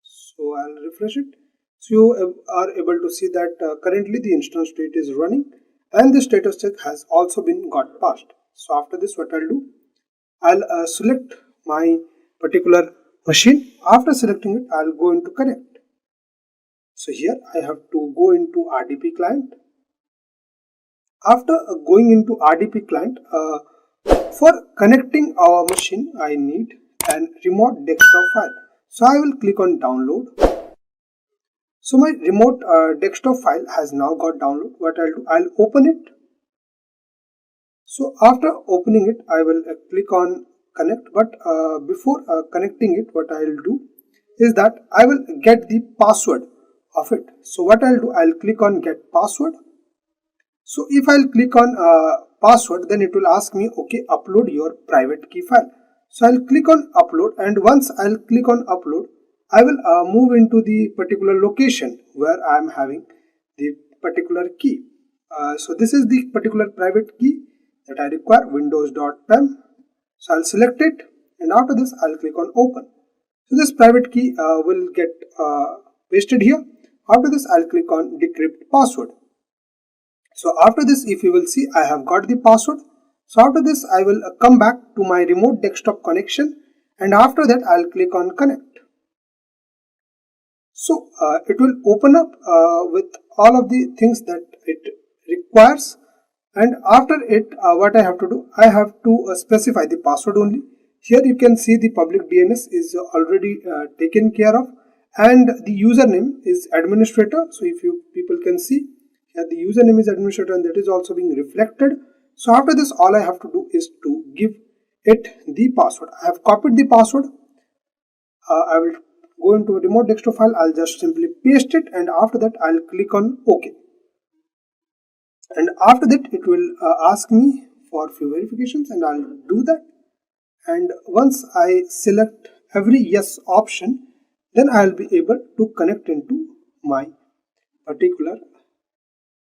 So I'll refresh it. So you are able to see that currently the instance state is running and the status check has also been got passed. So after this, what I'll do, I'll select my particular machine. After selecting it, I'll go into connect. So here I have to go into RDP client. After going into RDP client, for connecting our machine, I need an remote desktop file. So I will click on download. So my remote desktop file has now got downloaded. What I'll do, I'll open it. So after opening it, I will click on connect, but before connecting it, what I'll do is that I will get the password of it. So what I'll do, I'll click on get password. So if I'll click on password, then it will ask me, okay, upload your private key file. So I'll click on upload, and once I'll click on upload, I will move into the particular location where I am having the particular key. So this is the particular private key that I require, windows.pem. So I'll select it, and after this I'll click on open. So this private key will get pasted here. After this I'll click on decrypt password. So after this, if you will see, I have got the password. So after this I will come back to my remote desktop connection, and after that I'll click on connect. So it will open up with all of the things that it requires, and after it what I have to do, I have to specify the password only. Here you can see the public DNS is already taken care of, and the username is administrator. So if you people can see here, the username is administrator, and that is also being reflected. So after this, all I have to do is to give it the password. I have copied the password. I will go into a remote desktop file. I'll just simply paste it, and after that I'll click on OK. And after that it will ask me for few verifications, and I'll do that. And once I select every yes option, then I'll be able to connect into my particular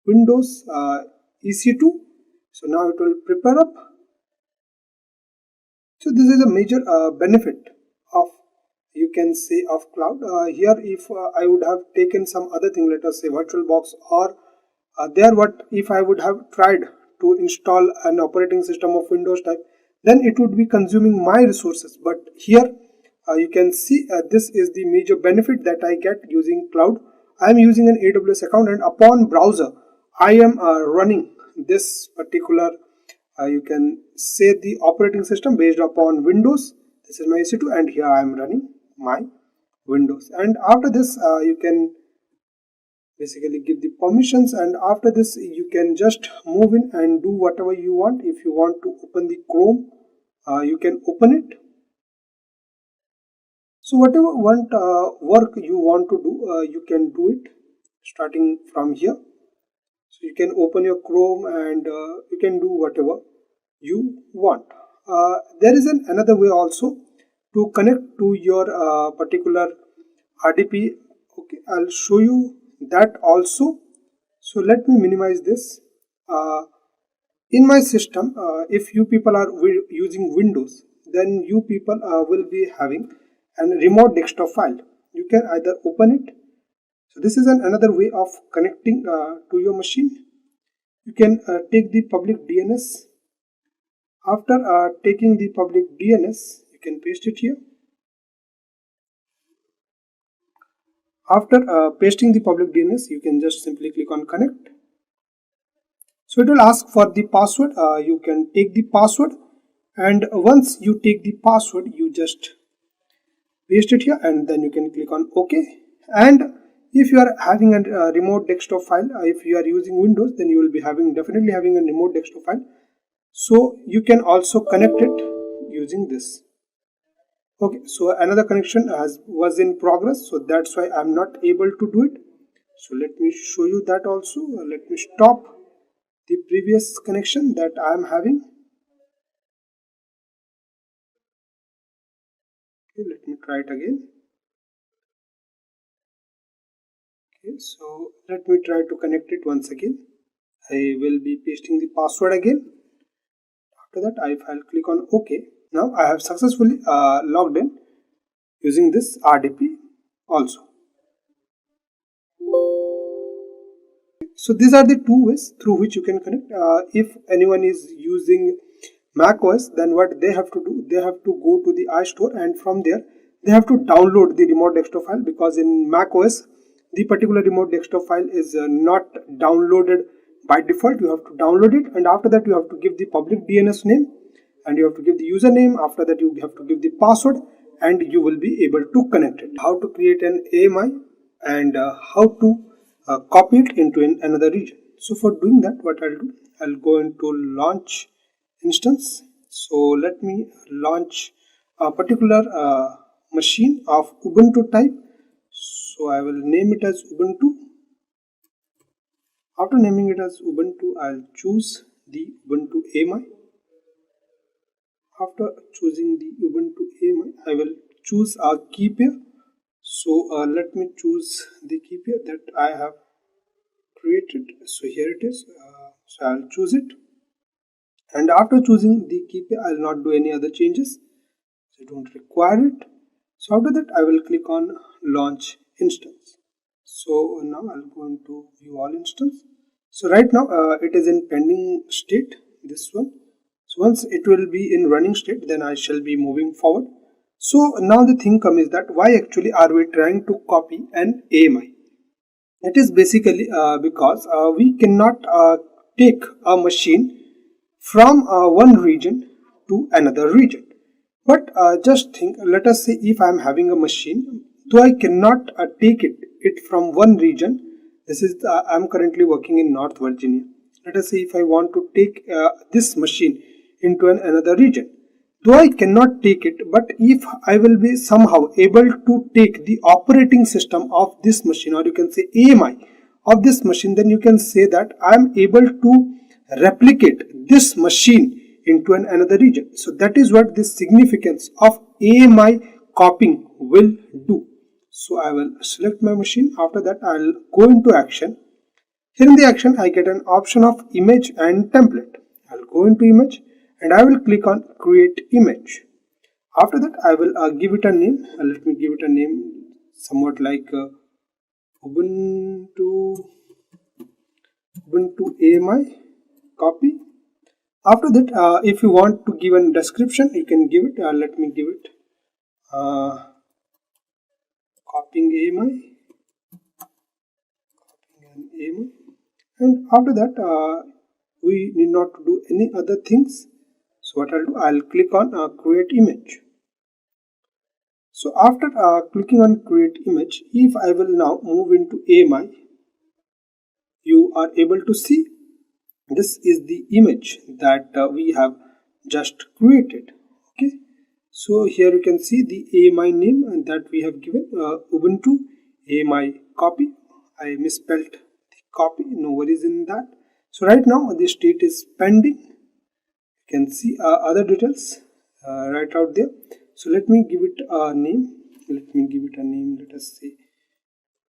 Windows EC2. So now it will prepare up. So this is a major benefit of, you can say, of cloud. Here if I would have taken some other thing, let us say VirtualBox, or there what if I would have tried to install an operating system of Windows type, then it would be consuming my resources. But here you can see this is the major benefit that I get using cloud. I am using an AWS account, and upon browser I am running this particular you can say the operating system based upon Windows. This is my EC2, and here I am running my Windows. And after this you can basically give the permissions, and after this you can just move in and do whatever you want. If you want to open the Chrome, you can open it. So whatever work you want to do, you can do it starting from here. So you can open your Chrome, and you can do whatever you want. There is another way also to connect to your particular RDP. Okay, I'll show you that also. So let me minimize this. In my system, if you people are using Windows, then you people will be having a remote desktop file. You can either open it. So this is another way of connecting to your machine. You can take the public DNS. After taking the public DNS, you can paste it here. After pasting the public DNS, you can just simply click on connect. So it will ask for the password. You can take the password, and once you take the password, you just paste it here, and then you can click on OK. And if you are having a remote desktop file, if you are using Windows, then you will be definitely having a remote desktop file. So you can also connect it using this. Okay, so another connection was in progress, so that's why I'm not able to do it. So let me show you that also. Let me stop the previous connection that I am having. Okay, let me try it again. Okay, so let me try to connect it once again. I will be pasting the password again. After that, I'll click on OK. Now I have successfully logged in using this RDP also. So these are the two ways through which you can connect. If anyone is using Mac OS, then what they have to do, they have to go to the iStore, and from there they have to download the remote desktop file, because in Mac OS the particular remote desktop file is not downloaded by default. You have to download it, and after that you have to give the public DNS name, and you have to give the username. After that you have to give the password, and you will be able to connect it. How to create an AMI, and how to copy it into another region. So for doing that, what I'll do, I'll go into launch instance. So let me launch a particular machine of Ubuntu type. So I will name it as Ubuntu. After naming it as Ubuntu, I'll choose the Ubuntu AMI. After choosing the Ubuntu AMI, I will choose a key pair. So let me choose the key pair that I have created. So here it is. So I'll choose it. And after choosing the key pair, I'll not do any other changes. So I don't require it. So after that, I will click on launch instance. So now I'll go into view all instance. So right now it is in pending state, this one. So once it will be in running state, then I shall be moving forward. So now the thing comes is that why actually are we trying to copy an AMI? It is basically because we cannot take a machine from one region to another region. But just think, let us say if I am having a machine, though I cannot take it from one region. This is I am currently working in North Virginia. Let us say if I want to take this machine into another region, though I cannot take it, but if I will be somehow able to take the operating system of this machine, or you can say AMI of this machine, then you can say that I am able to replicate this machine into another region. So that is what the significance of AMI copying will do. So I will select my machine. After that, I'll go into action. Here in the action, I get an option of image and template. I'll go into image and I will click on create image. After that, I will give it a name. Let me give it a name somewhat like Ubuntu AMI copy. After that, if you want to give a description, you can give it. Let me give it copying AMI. And after that, we need not to do any other things. So what I'll do, I'll click on create image. So after clicking on create image, if I will now move into AMI, you are able to see this is the image that we have just created. Okay, so here you can see the AMI name that we have given, Ubuntu AMI copy. I misspelled the copy, no worries in that. So right now the state is pending. You can see other details right out there. So let me give it a name. Let us say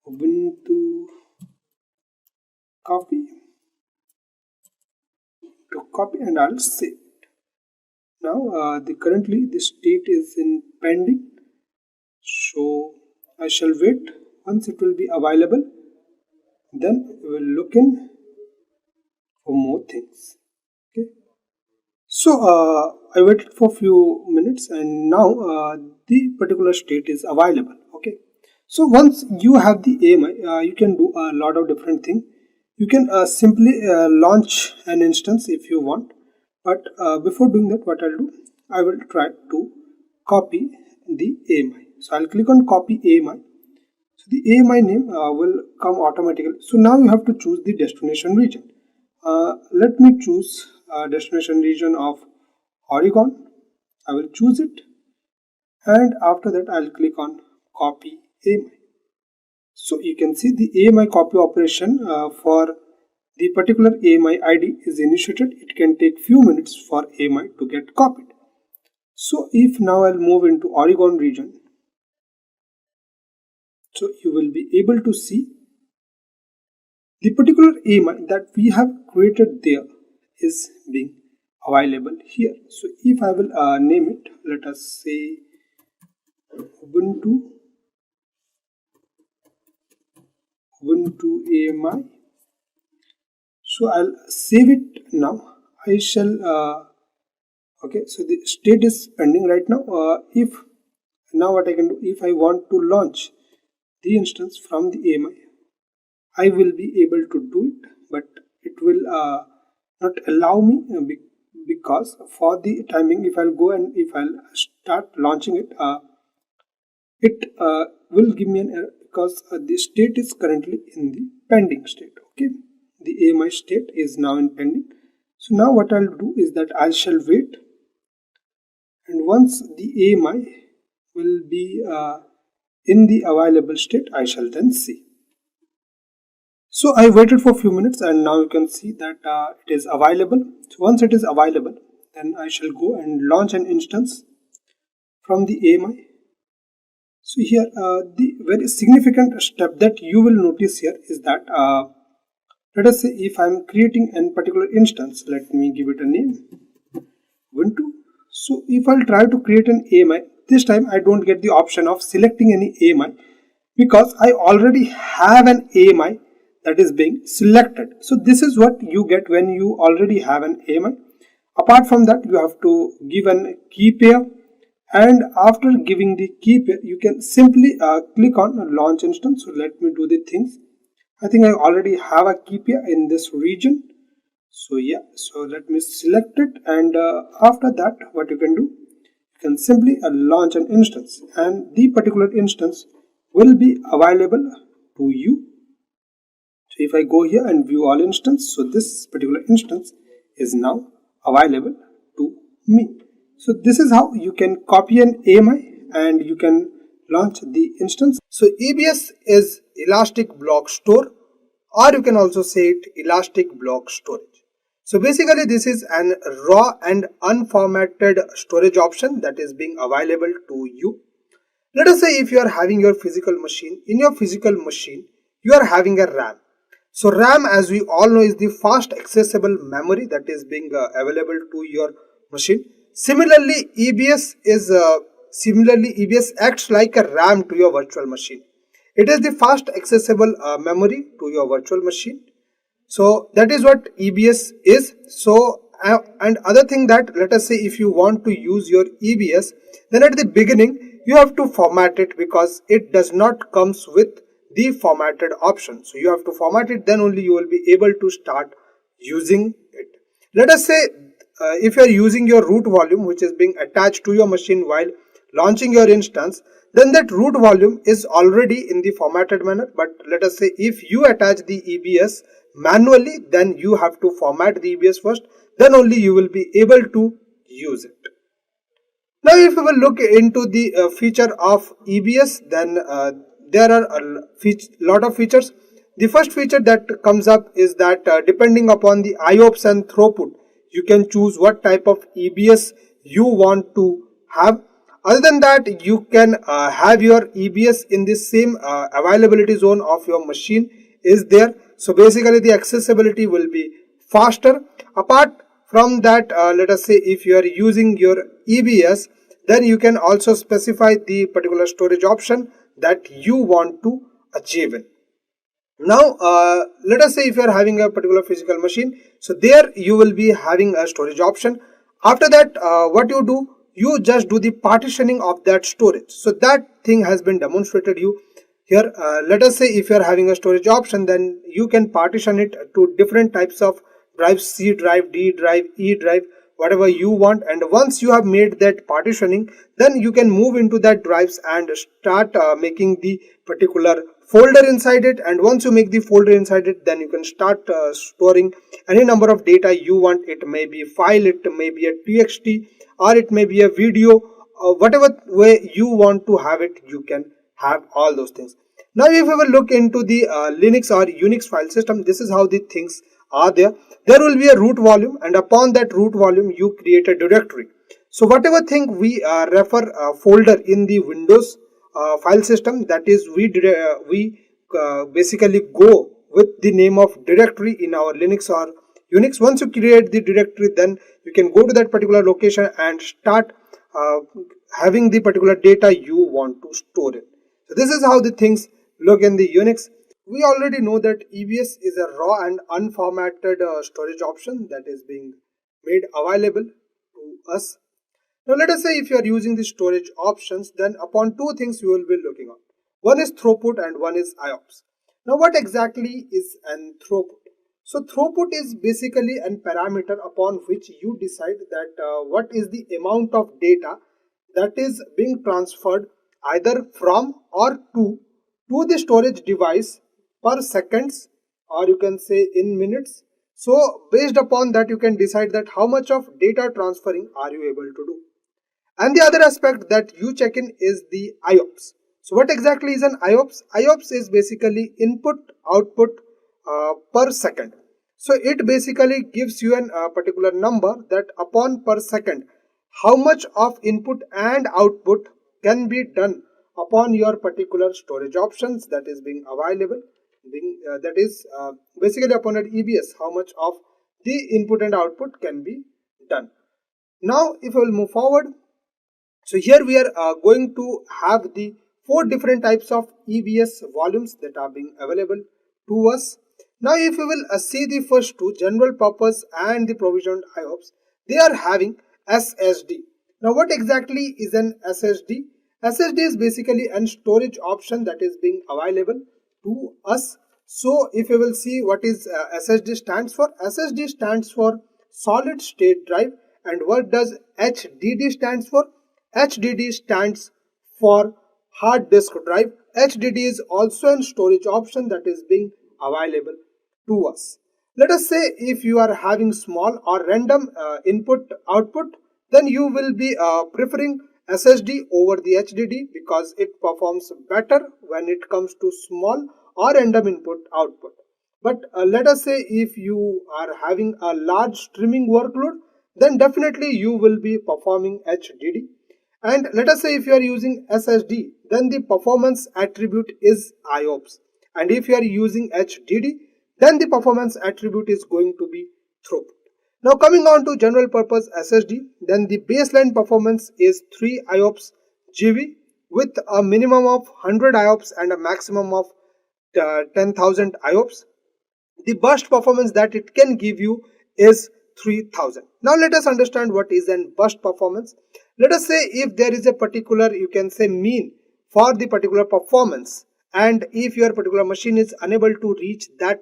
Ubuntu copy. To copy, and I'll save it. Now currently the state is in pending. So I shall wait. Once it will be available, then we will look in for more things. Okay. So I waited for a few minutes, and now the particular state is available. Okay. So once you have the AMI, you can do a lot of different things. You can simply launch an instance if you want. But before doing that, what I'll do, I will try to copy the AMI. So I'll click on copy AMI. So the AMI name will come automatically. So now you have to choose the destination region. Let me choose destination region of Oregon. I will choose it, and after that I'll click on copy AMI. So you can see the AMI copy operation for the particular AMI ID is initiated. It can take few minutes for AMI to get copied. So if now I'll move into Oregon region, so you will be able to see the particular AMI that we have created there is being available here. So if I will name it, let us say Ubuntu AMI. So I'll save it now. I shall okay, so the state is pending right now. If now what I can do, if I want to launch the instance from the AMI, I will be able to do it, but it will not allow me because for the timing, if I'll go and if I'll start launching it, it will give me an error because the state is currently in the pending state. Okay, the AMI state is now in pending. So now what I'll do is that I shall wait and once the AMI will be in the available state, I shall then see. So I waited for a few minutes and now you can see that it is available. So once it is available, then I shall go and launch an instance from the AMI. So here the very significant step that you will notice here is that let us say if I am creating a particular instance, let me give it a name, Ubuntu. So if I'll try to create an AMI, this time I don't get the option of selecting any AMI because I already have an AMI that is being selected. So this is what you get when you already have an AMI. Apart from that, you have to give an key pair, and after giving the key pair, you can simply click on launch instance. So let me do the things. I think I already have a key pair in this region. So yeah, so let me select it, and after that what you can do, you can simply launch an instance, and the particular instance will be available to you. So if I go here and view all instance, so this particular instance is now available to me. So this is how you can copy an AMI and you can launch the instance. So EBS is Elastic Block Store, or you can also say it Elastic Block Storage. So basically this is an raw and unformatted storage option that is being available to you. Let us say if you are having your physical machine, in your physical machine you are having a RAM. So RAM, as we all know, is the fast accessible memory that is being available to your machine. Similarly, EBS acts like a RAM to your virtual machine. It is the fast accessible memory to your virtual machine. So that is what EBS is. So and other thing that, let us say if you want to use your EBS, then at the beginning you have to format it because it does not comes with the formatted option. So you have to format it, then only you will be able to start using it. Let us say if you are using your root volume which is being attached to your machine while launching your instance, then that root volume is already in the formatted manner. But let us say if you attach the EBS manually, then you have to format the EBS first, then only you will be able to use it. Now if we will look into the feature of EBS, then there are a lot of features. The first feature that comes up is that depending upon the IOPS and throughput, you can choose what type of EBS you want to have. Other than that, you can have your EBS in the same availability zone of your machine is there. So basically the accessibility will be faster. Apart from that, let us say if you are using your EBS, then you can also specify the particular storage option that you want to achieve in. Now let us say if you are having a particular physical machine, so there you will be having a storage option. After that what you do, you just do the partitioning of that storage. So that thing has been demonstrated you here. Let us say if you are having a storage option, then you can partition it to different types of drives, C drive, D drive, E drive, whatever you want. And once you have made that partitioning, then you can move into that drives and start making the particular folder inside it. And once you make the folder inside it, then you can start storing any number of data you want. It may be file, it may be a txt, or it may be a video, whatever way you want to have it, you can have all those things. Now if we will look into the Linux or Unix file system, this is how the things are there. There will be a root volume, and upon that root volume you create a directory. So whatever thing we refer folder in the Windows file system, that is we basically go with the name of directory in our Linux or Unix. Once you create the directory, then you can go to that particular location and start having the particular data you want to store it. So this is how the things look in the Unix. We already know that EBS is a raw and unformatted storage option that is being made available to us. Now let us say if you are using the storage options, then upon two things you will be looking at. One is throughput and one is IOPS. Now what exactly is an throughput? So throughput is basically a parameter upon which you decide that what is the amount of data that is being transferred either from or to the storage device per seconds, or you can say in minutes. So based upon that you can decide that how much of data transferring are you able to do. And the other aspect that you check in is the IOPS. So what exactly is an IOPS? IOPS is basically input output per second. So it basically gives you a particular number that upon per second how much of input and output can be done upon your particular storage options that is being available, that is basically upon an EBS, how much of the input and output can be done. Now if I will move forward, so here we are going to have the 4 different types of EBS volumes that are being available to us. Now if we will see the first two, general purpose and the provisioned IOPS, they are having SSD. Now what exactly is an SSD? SSD is basically a storage option that is being available to us. So if we will see what is SSD stands for, SSD stands for solid state drive. And what does HDD stands for? HDD stands for hard disk drive. HDD is also a storage option that is being available to us. Let us say if you are having small or random input output, then you will be preferring SSD over the HDD because it performs better when it comes to small or random input output. But let us say if you are having a large streaming workload, then definitely you will be performing HDD. And let us say if you are using SSD, then the performance attribute is IOPS. And if you are using HDD, then the performance attribute is going to be throughput. Now coming on to general purpose SSD, then the baseline performance is 3 IOPS GB with a minimum of 100 IOPS and a maximum of 10,000 IOPS. The burst performance that it can give you is 3000. Now let us understand what is an burst performance. Let us say if there is a particular, you can say mean for the particular performance, and if your particular machine is unable to reach that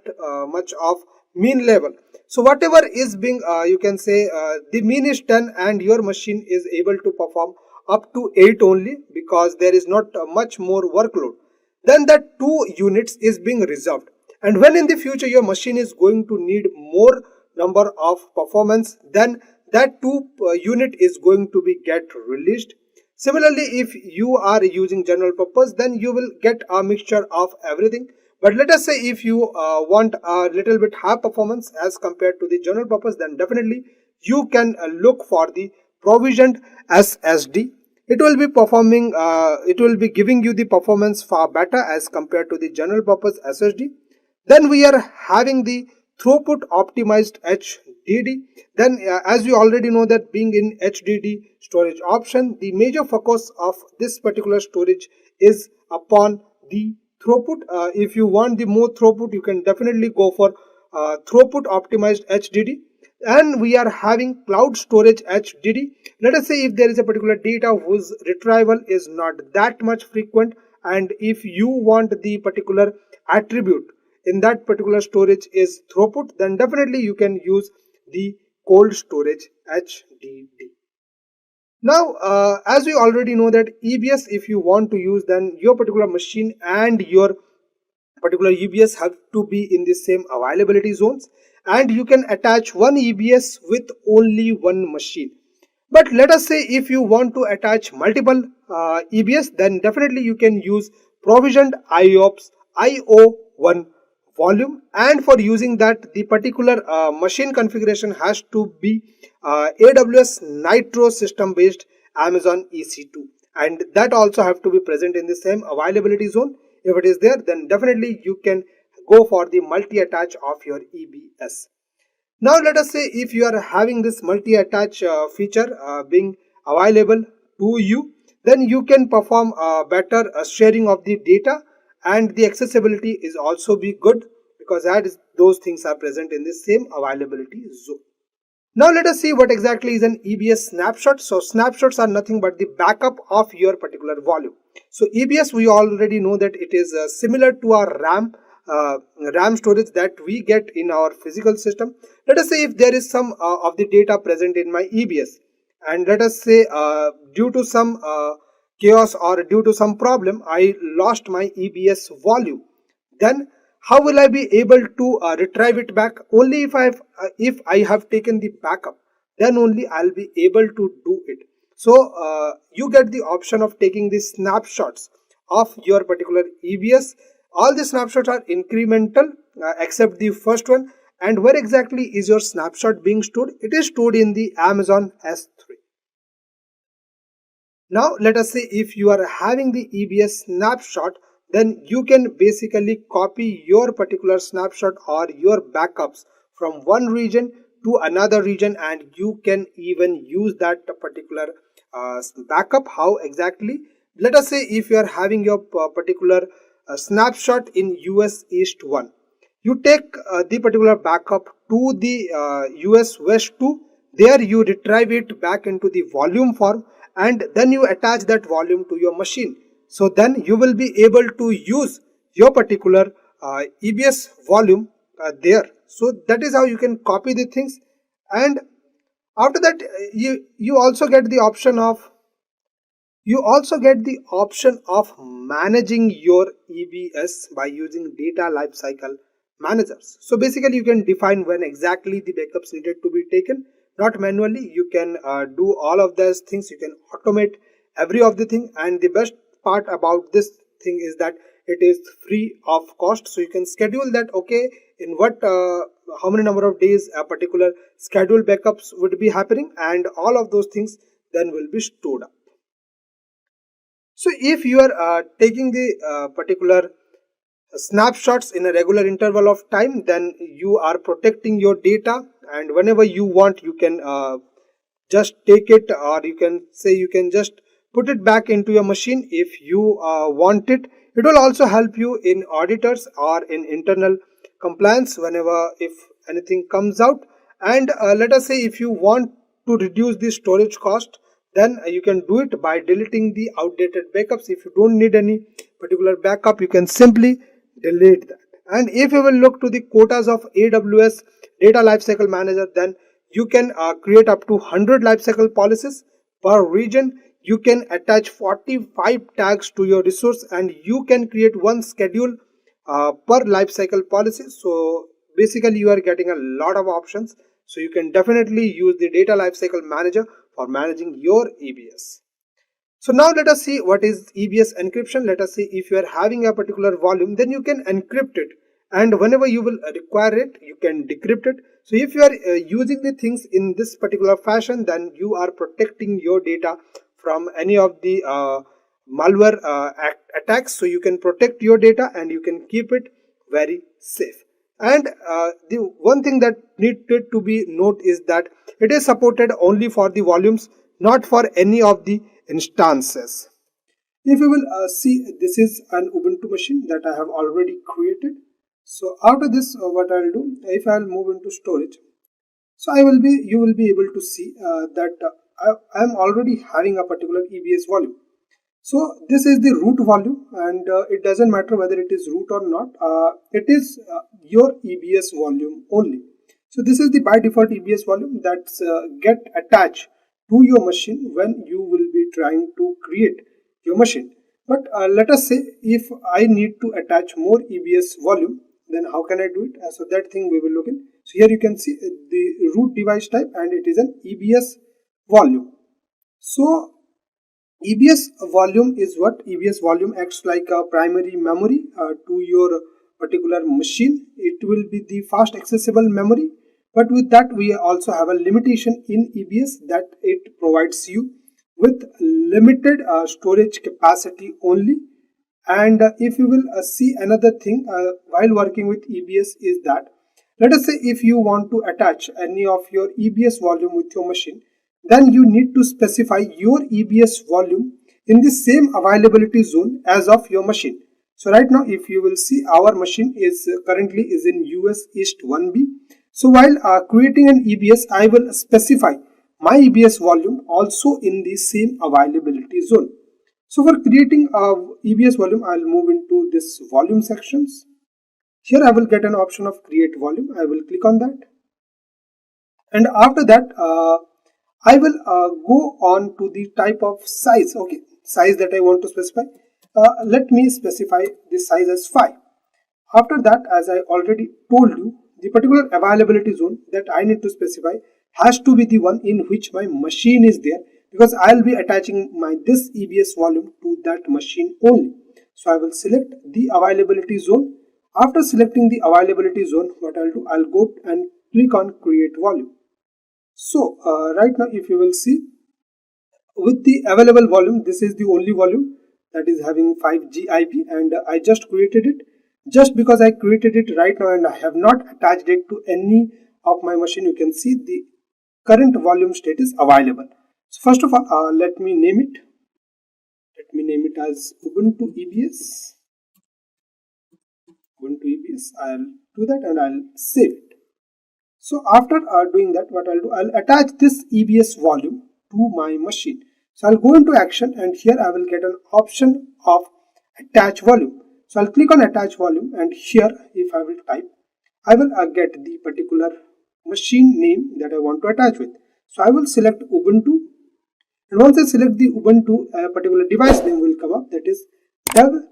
much of mean level, so whatever is being you can say the mean is 10 and your machine is able to perform up to 8 only because there is not much more workload, then that 2 units is being reserved. And when in the future your machine is going to need more number of performance, then that 2 unit is going to be get released. Similarly, if you are using general purpose, then you will get a mixture of everything. But let us say if you want a little bit high performance as compared to the general purpose, then definitely you can look for the provisioned SSD. It will be performing, it will be giving you the performance far better as compared to the general purpose SSD. Then we are having the throughput optimized HDD. Then as you already know that being in HDD storage option, the major focus of this particular storage is upon the throughput. If you want the more throughput, you can definitely go for throughput optimized HDD. And we are having cloud storage HDD. Let us say if there is a particular data whose retrieval is not that much frequent, and if you want the particular attribute in that particular storage is throughput, then definitely you can use the cold storage HDD. Now as we already know that EBS, if you want to use, then your particular machine and your particular EBS have to be in the same availability zones, and you can attach one EBS with only one machine. But let us say if you want to attach multiple EBS, then definitely you can use provisioned IOPS IO1 volume, and for using that the particular machine configuration has to be AWS Nitro system based Amazon EC2, and that also have to be present in the same availability zone. If it is there, then definitely you can go for the multi-attach of your EBS. Now let us say if you are having this multi-attach feature being available to you, then you can perform better sharing of the data, and the accessibility is also be good because those things are present in the same availability zone. Now let us see what exactly is an EBS snapshot. So snapshots are nothing but the backup of your particular volume. So EBS, we already know that it is similar to our RAM storage that we get in our physical system. Let us say if there is some of the data present in my EBS, and let us say due to some chaos or due to some problem I lost my EBS volume, then how will I be able to retrieve it back? Only if I have taken the backup, then only I'll be able to do it. So you get the option of taking the snapshots of your particular EBS. All the snapshots are incremental except the first one. And where exactly is your snapshot being stored? It is stored in the Amazon S3. Now let us say if you are having the EBS snapshot, then you can basically copy your particular snapshot or your backups from one region to another region, and you can even use that particular backup. How exactly? Let us say if you are having your particular snapshot in US East 1, you take the particular backup to the US West 2. There you retrieve it back into the volume form, and then you attach that volume to your machine. So then you will be able to use your particular EBS volume there. So that is how you can copy the things. And after that you also get the option of managing your EBS by using data lifecycle managers. So basically you can define when exactly the backups needed to be taken, not manually. You can do all of those things. You can automate every of the thing, and the best part about this thing is that it is free of cost. So you can schedule that, okay, in what how many number of days a particular scheduled backups would be happening, and all of those things then will be stored up. So if you are taking the particular snapshots in a regular interval of time, then you are protecting your data, and whenever you want you can just take it, or you can say you can just put it back into your machine if you want it. It will also help you in auditors or in internal compliance whenever if anything comes out. And let us say if you want to reduce the storage cost, then you can do it by deleting the outdated backups. If you don't need any particular backup, you can simply delete that. And if you will look to the quotas of AWS Data Lifecycle Manager, then you can create up to 100 lifecycle policies per region. You can attach 45 tags to your resource, and you can create one schedule per lifecycle policy. So basically you are getting a lot of options. So you can definitely use the Data Lifecycle Manager for managing your EBS. So now let us see what is EBS encryption. Let us see if you are having a particular volume, then you can encrypt it, and whenever you will require it, you can decrypt it. So if you are using the things in this particular fashion, then you are protecting your data from any of the malware attacks. So you can protect your data and you can keep it very safe. And the one thing that needed to be noted is that it is supported only for the volumes, not for any of the instances. If you will see, this is an Ubuntu machine that I have already created. So after this, what I'll do, if I'll move into storage, so you will be able to see that I am already having a particular EBS volume. So this is the root volume, and it doesn't matter whether it is root or not. It is your EBS volume only. So this is the by default EBS volume that's get attached to your machine when you will be trying to create your machine. But let us say if I need to attach more EBS volume, then how can I do it? So that thing we will look in. So here you can see the root device type, and it is an EBS volume. So EBS volume is what? EBS volume acts like a primary memory to your particular machine. It will be the fast accessible memory, but with that we also have a limitation in EBS that it provides you with limited storage capacity only. And if you will see another thing while working with EBS is that, let us say if you want to attach any of your EBS volume with your machine, then you need to specify your EBS volume in the same availability zone as of your machine. So right now if you will see, our machine is currently is in US East 1B. So while creating an EBS, I will specify my EBS volume also in the same availability zone. So for creating a EBS volume, I'll move into this volume sections. Here I will get an option of create volume. I will click on that, and after that I will go on to the type of size. Okay, size that I want to specify. Let me specify this size as 5. After that, as I already told you, the particular availability zone that I need to specify has to be the one in which my machine is there. because I'll be attaching this EBS volume to that machine only. So I will select the availability zone. After selecting the availability zone, what I'll do, I'll go and click on create volume. So right now, if you will see, with the available volume, this is the only volume that is having 5G IP, and I just created it. Just because I created it right now and I have not attached it to any of my machine, you can see the current volume state is available. So first of all, let me name it. Let me name it as Ubuntu EBS. Ubuntu EBS. I'll do that and I'll save it. So after doing that, what I'll do, I'll attach this EBS volume to my machine. So I'll go into action, and here I will get an option of attach volume. So I'll click on attach volume, and here if I will type, I will get the particular machine name that I want to attach with. So I will select Ubuntu, and once I select the Ubuntu, a particular device name will come up, that is dev/sdf.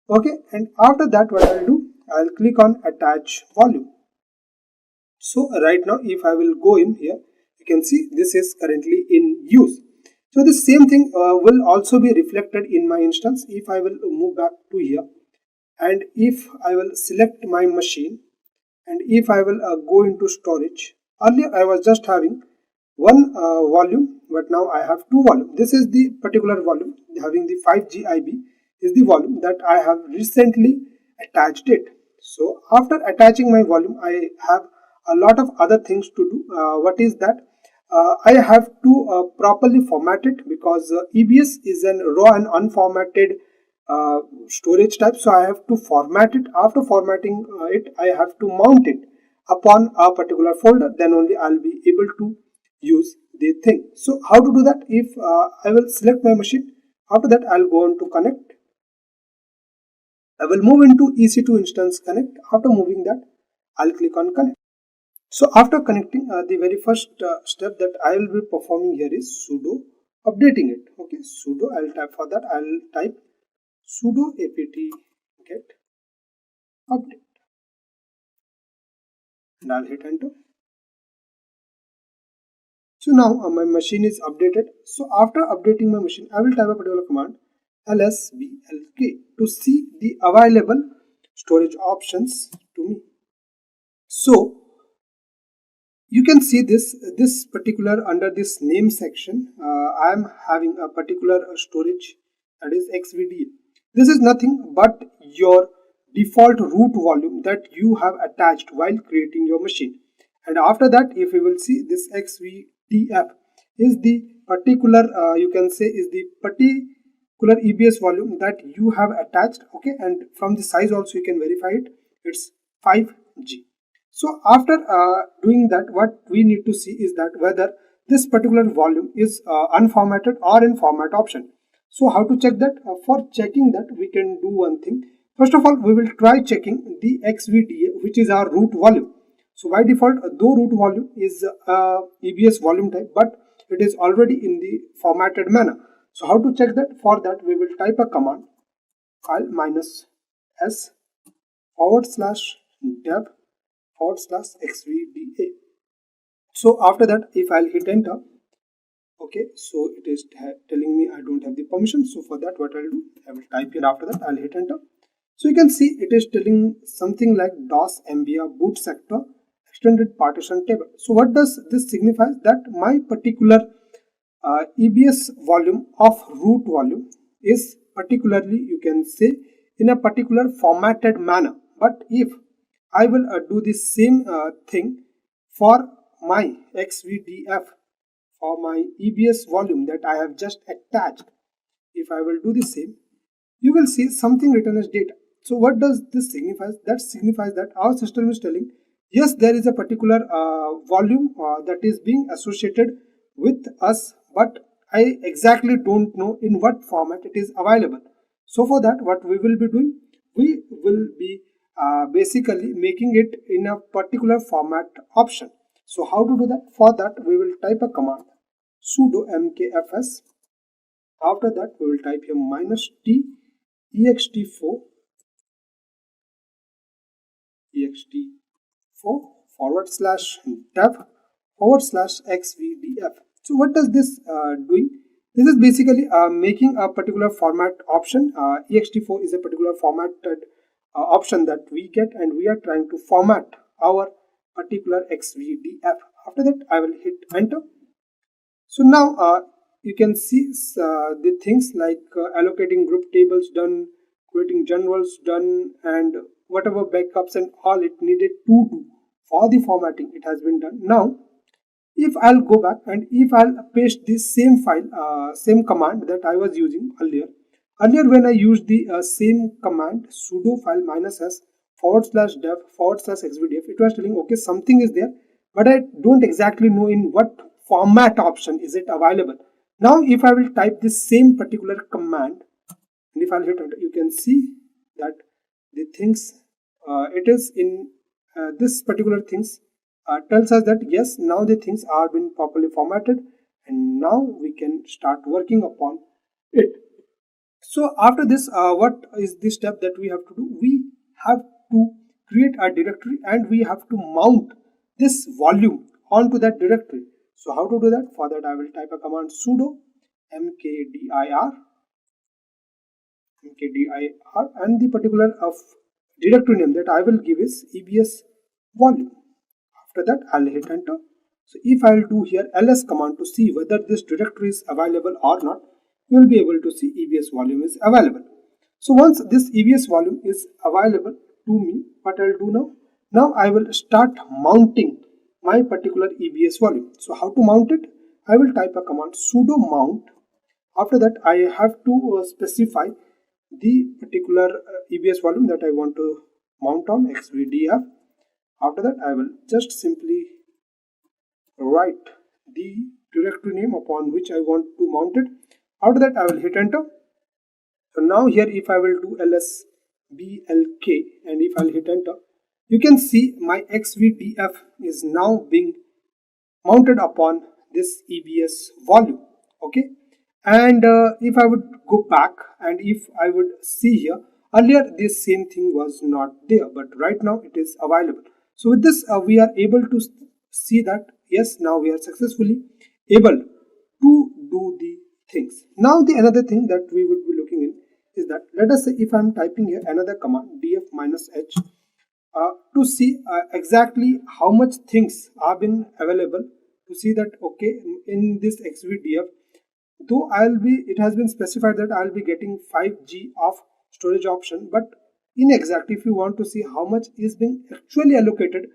Okay, and after that, what I'll do, I'll click on attach volume. So right now, if I will go in here, you can see this is currently in use. So the same thing will also be reflected in my instance. If I will move back to here, and if I will select my machine, and if I will go into storage, earlier I was just having one volume, but now I have two volume. This is the particular volume having the 5G IB is the volume that I have recently attached it. So after attaching my volume, I have a lot of other things to do. What is that? I have to properly format it, because EBS is an raw and unformatted storage type. So I have to format it. After formatting it, I have to mount it upon a particular folder. Then only I'll be able to use the thing. So how to do that? If I will select my machine, after that I'll go on to connect. I will move into EC2 instance connect. After moving that, I'll click on connect. So after connecting, the very first step that I will be performing here is sudo updating it. Okay, sudo, I'll type for that, I'll type sudo apt get update, and I'll hit enter. So now my machine is updated. So after updating my machine, I will type a particular command lsblk to see the available storage options to me. So you can see this particular, under this name section, I am having a particular storage, that is XVDA. This is nothing but your default root volume that you have attached while creating your machine. And after that, if you will see, this XVDF is the particular, you can say, is the particular EBS volume that you have attached. Okay, and from the size also you can verify it. It's 5G. So after doing that, what we need to see is that whether this particular volume is unformatted or in format option. So how to check that? For checking that, we can do one thing. First of all, we will try checking the XVDA, which is our root volume. So by default, though root volume is EBS volume type, but it is already in the formatted manner. So how to check that? For that, we will type a command file -s /dev/xvda. So after that, if I'll hit enter, okay, so it is telling me I don't have the permission. So for that, what I'll do, I will type in, after that I'll hit enter. So you can see it is telling something like DOS MBR boot sector extended partition table. So what does this signify? That my particular EBS volume of root volume is particularly, you can say, in a particular formatted manner. But if I will do the same thing for my XVDF, for my EBS volume that I have just attached, if I will do the same, you will see something written as data. So what does this signify? That signifies that our system is telling, yes, there is a particular volume that is being associated with us, but I exactly don't know in what format it is available. So for that, what we will be doing, we will be basically making it in a particular format option. So how to do that? For that, we will type a command sudo mkfs. After that, we will type here -t ext4 /dev /xvdf. So what does this doing? This is basically making a particular format option. ext4 is a particular formatted option that we get, and we are trying to format our particular xvdf. After that, I will hit enter. So now you can see the things like allocating group tables done, creating generals done, and whatever backups and all it needed to do for the formatting, it has been done. Now if I'll go back and if I'll paste this same file, same command that I was using earlier when I used the same command sudo file -s /dev/xvdf, it was telling okay, something is there, but I don't exactly know in what format option is it available. Now if I will type this same particular command and if I'll hit enter, you can see that the things it is in this particular things tells us that yes, now the things are been properly formatted and now we can start working upon it. So after this, what is the step that we have to do? We have to create a directory and we have to mount this volume onto that directory. So how to do that? For that I will type a command sudo mkdir and the particular of directory name that I will give is EBS volume. After that I'll hit enter. So if I'll do here ls command to see whether this directory is available or not, you will be able to see EBS volume is available. So once this EBS volume is available to me, what I'll do now? Now I will start mounting my particular EBS volume. So how to mount it? I will type a command sudo mount. After that I have to specify the particular EBS volume that I want to mount on xvdf. After that I will just simply write the directory name upon which I want to mount it. After that I will hit enter. So now here if I will do ls blk and if I'll hit enter, you can see my xvdf is now being mounted upon this EBS volume. Okay, and if I would go back and if I would see here, earlier this same thing was not there, but right now it is available. So with this we are able to see that yes, now we are successfully able to do the things. Now the another thing that we would be looking in is that let us say if I'm typing here another command df-h to see exactly how much things are been available, to see that okay, in this xvdf, though it has been specified that I'll be getting 5G of storage option, but in exact if you want to see how much is being actually allocated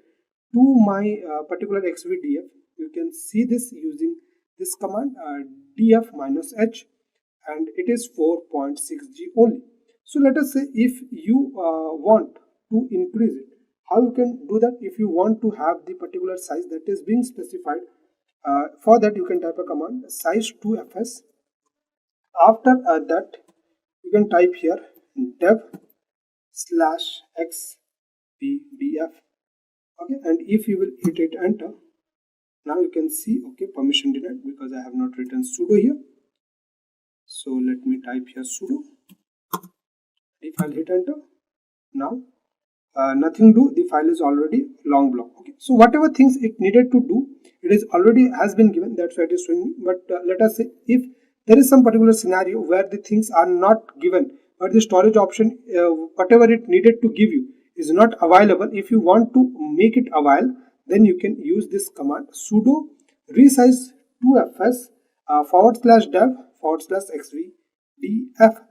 to my particular xvdf, you can see this using this command df-h and it is 4.6G only. So let us say if you want to increase it, how you can do that? If you want to have the particular size that is being specified, for that you can type a command size to fs. After that you can type here dev/xvdf. Okay, and if you will hit enter, now you can see okay, permission denied because I have not written sudo here. So let me type here sudo. If I'll hit enter, now nothing do, the file is already long block. Okay, so whatever things it needed to do, it is already has been given, that's why it is showing me. But let us say if there is some particular scenario where the things are not given, but the storage option whatever it needed to give you is not available, if you want to make it available, then you can use this command sudo resize to fs /dev/xvdf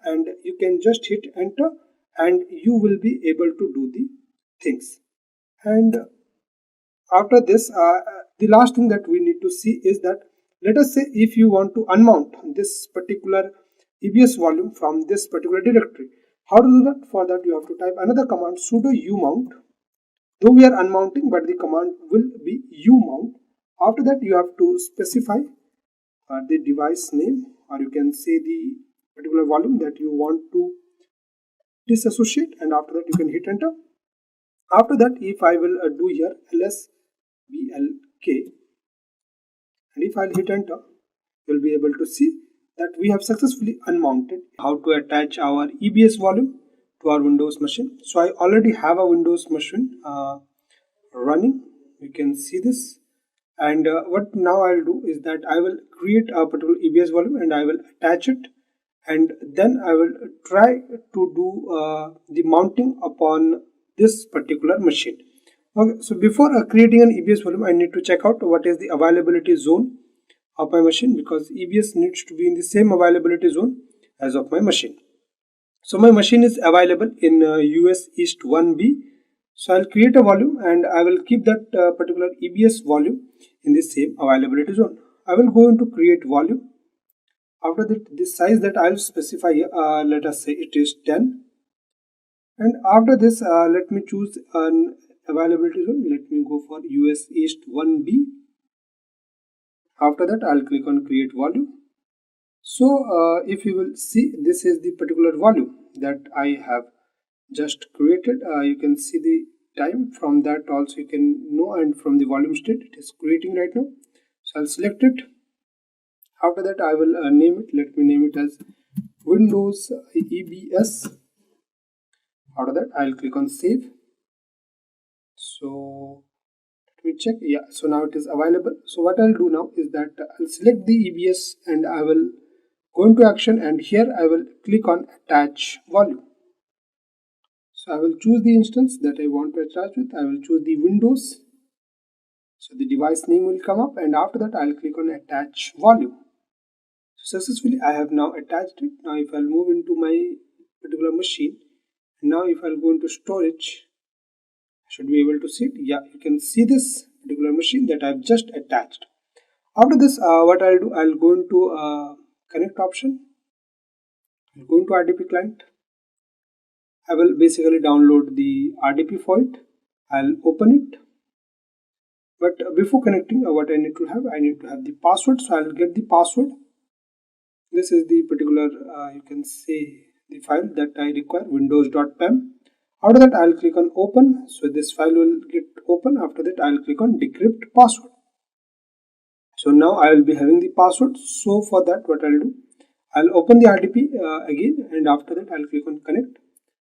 and you can just hit enter and you will be able to do the things. And after this the last thing that we need to see is that let us say if you want to unmount this particular EBS volume from this particular directory, how to do that? For that you have to type another command sudo umount. Though we are unmounting, but the command will be umount. After that you have to specify the device name, or you can say the particular volume that you want to disassociate, and after that you can hit enter. After that if I will do here ls blk and if I'll hit enter, you'll be able to see that we have successfully unmounted. How to attach our EBS volume to our Windows machine. So I already have a Windows machine running. You can see this. And what now I'll do is that I will create a particular EBS volume and I will attach it, and then I will try to do the mounting upon this particular machine. Okay, so before creating an EBS volume, I need to check out what is the availability zone of my machine, because EBS needs to be in the same availability zone as of my machine. So my machine is available in US East 1B. So I'll create a volume and I will keep that particular EBS volume in the same availability zone. I will go into create volume. After that, this size that I'll specify here, let us say it is 10. And after this, let me choose an availability zone. Let me go for US East 1B. After that, I'll click on create volume. So if you will see, this is the particular volume that I have just created. You can see the time from that also you can know, and from the volume state it is creating right now. So I'll select it. After that, I will name it. Let me name it as Windows EBS. After that, I'll click on save. So let me check. Yeah, so now it is available. So what I'll do now is that I'll select the EBS and I will go into action, and here I will click on attach volume. So I will choose the instance that I want to attach with. I will choose the Windows. So the device name will come up, and after that I'll click on attach volume. So successfully I have now attached it. Now if I'll move into my particular machine, now if I'll go into storage, I should be able to see it. Yeah, you can see this particular machine that I've just attached. After this, what I'll do, I'll go into connect option. I'll go into RDP client. I will basically download the RDP for it. I'll open it. But before connecting, what I need to have the password. So I'll get the password. This is the particular, you can say, the file that I require, windows.pem. After that, I'll click on open. So this file will get open. After that, I'll click on decrypt password. So now I will be having the password. So for that, what I'll do, I'll open the RDP again, and after that, I'll click on connect.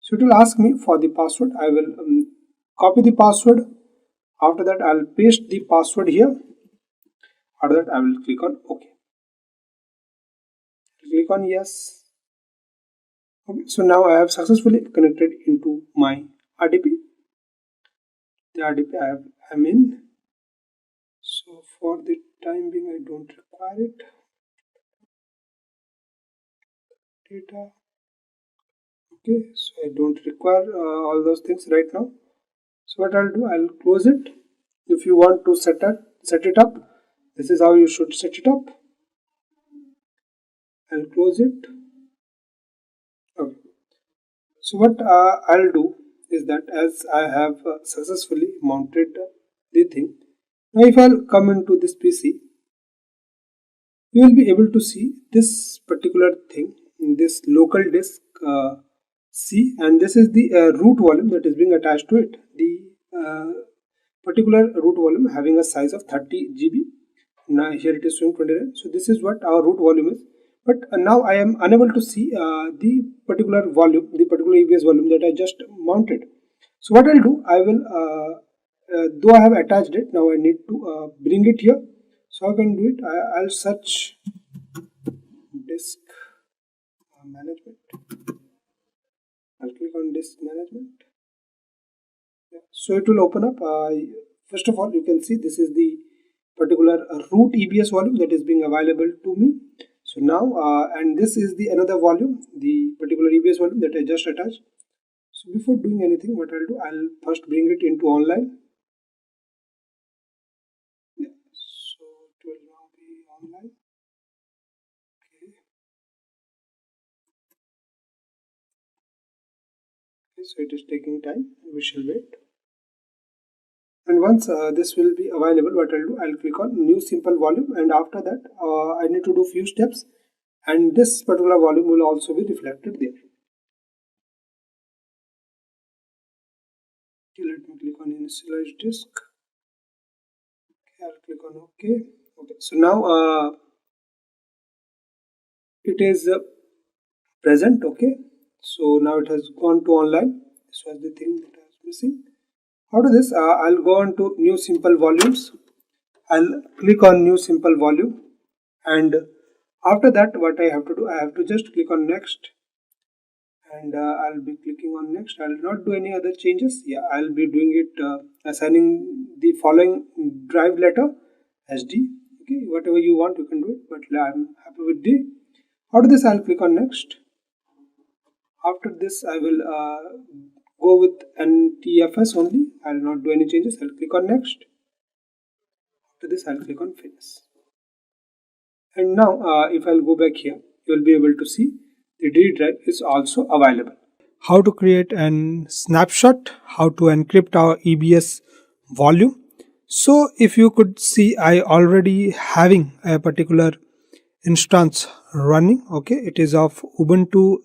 So it will ask me for the password. I will copy the password. After that, I'll paste the password here. After that, I will click on OK. Click on yes. Okay, so now I have successfully connected into my RDP. The RDP I'm in. So for the time being, I don't require it. Data. Okay, so I don't require all those things right now. So what I'll do, I'll close it. If you want to set it up, this is how you should set it up. I'll close it. Okay. So what I'll do is that as I have successfully mounted the thing, now if I'll come into this PC, you will be able to see this particular thing, this local disk C, and this is the root volume that is being attached to it. The particular root volume having a size of 30 GB. Now here it is showing 29. So this is what our root volume is. But now I am unable to see the particular volume, the particular EBS volume that I just mounted. So what I'll do, I will, though I have attached it, now I need to bring it here. So I can do it. I'll search disk management. I'll click on disk management. So it will open up. First of all, you can see this is the particular root EBS volume that is being available to me. So now, and this is the another volume, the particular EBS volume that I just attached. So before doing anything, what I'll do, I'll first bring it into online. Yeah, so it will now be online. Okay, so it is taking time. We shall wait. And once this will be available, what I'll do, I'll click on new simple volume, and after that I need to do few steps, and this particular volume will also be reflected there. Okay, let me click on initialize disk. Okay, I'll click on OK. Okay, so now it is present. Okay, so now it has gone to online. This was the thing that I was missing. How to this? I'll go on to new simple volumes. I'll click on new simple volume, and after that what I have to do, I have to just click on next, and I'll be clicking on next. I'll not do any other changes. Yeah, I'll be doing it, assigning the following drive letter as D. Okay, whatever you want you can do it, but I'm happy with D. After this I'll click on next. After this I will go with NTFS only. I'll not do any changes. I'll click on next. After this I'll click on finish. And now if I'll go back here, you'll be able to see the D drive is also available. How to create an snapshot, how to encrypt our EBS volume. So if you could see, I already having a particular instance running. Okay, it is of Ubuntu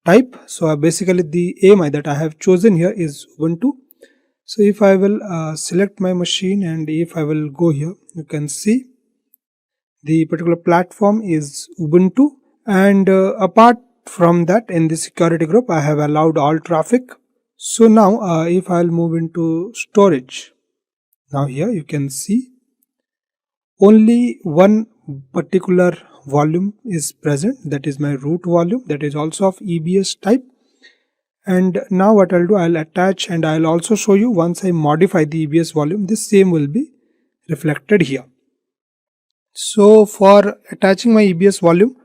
type. So basically the AMI that I have chosen here is Ubuntu. So if I will select my machine, and if I will go here, you can see the particular platform is Ubuntu, and apart from that, in the security group I have allowed all traffic. So now if I'll move into storage, now here you can see only one particular volume is present, that is my root volume, that is also of EBS type. And now what I'll do, I'll attach, and I'll also show you once I modify the EBS volume, this same will be reflected here. So for attaching my EBS volume,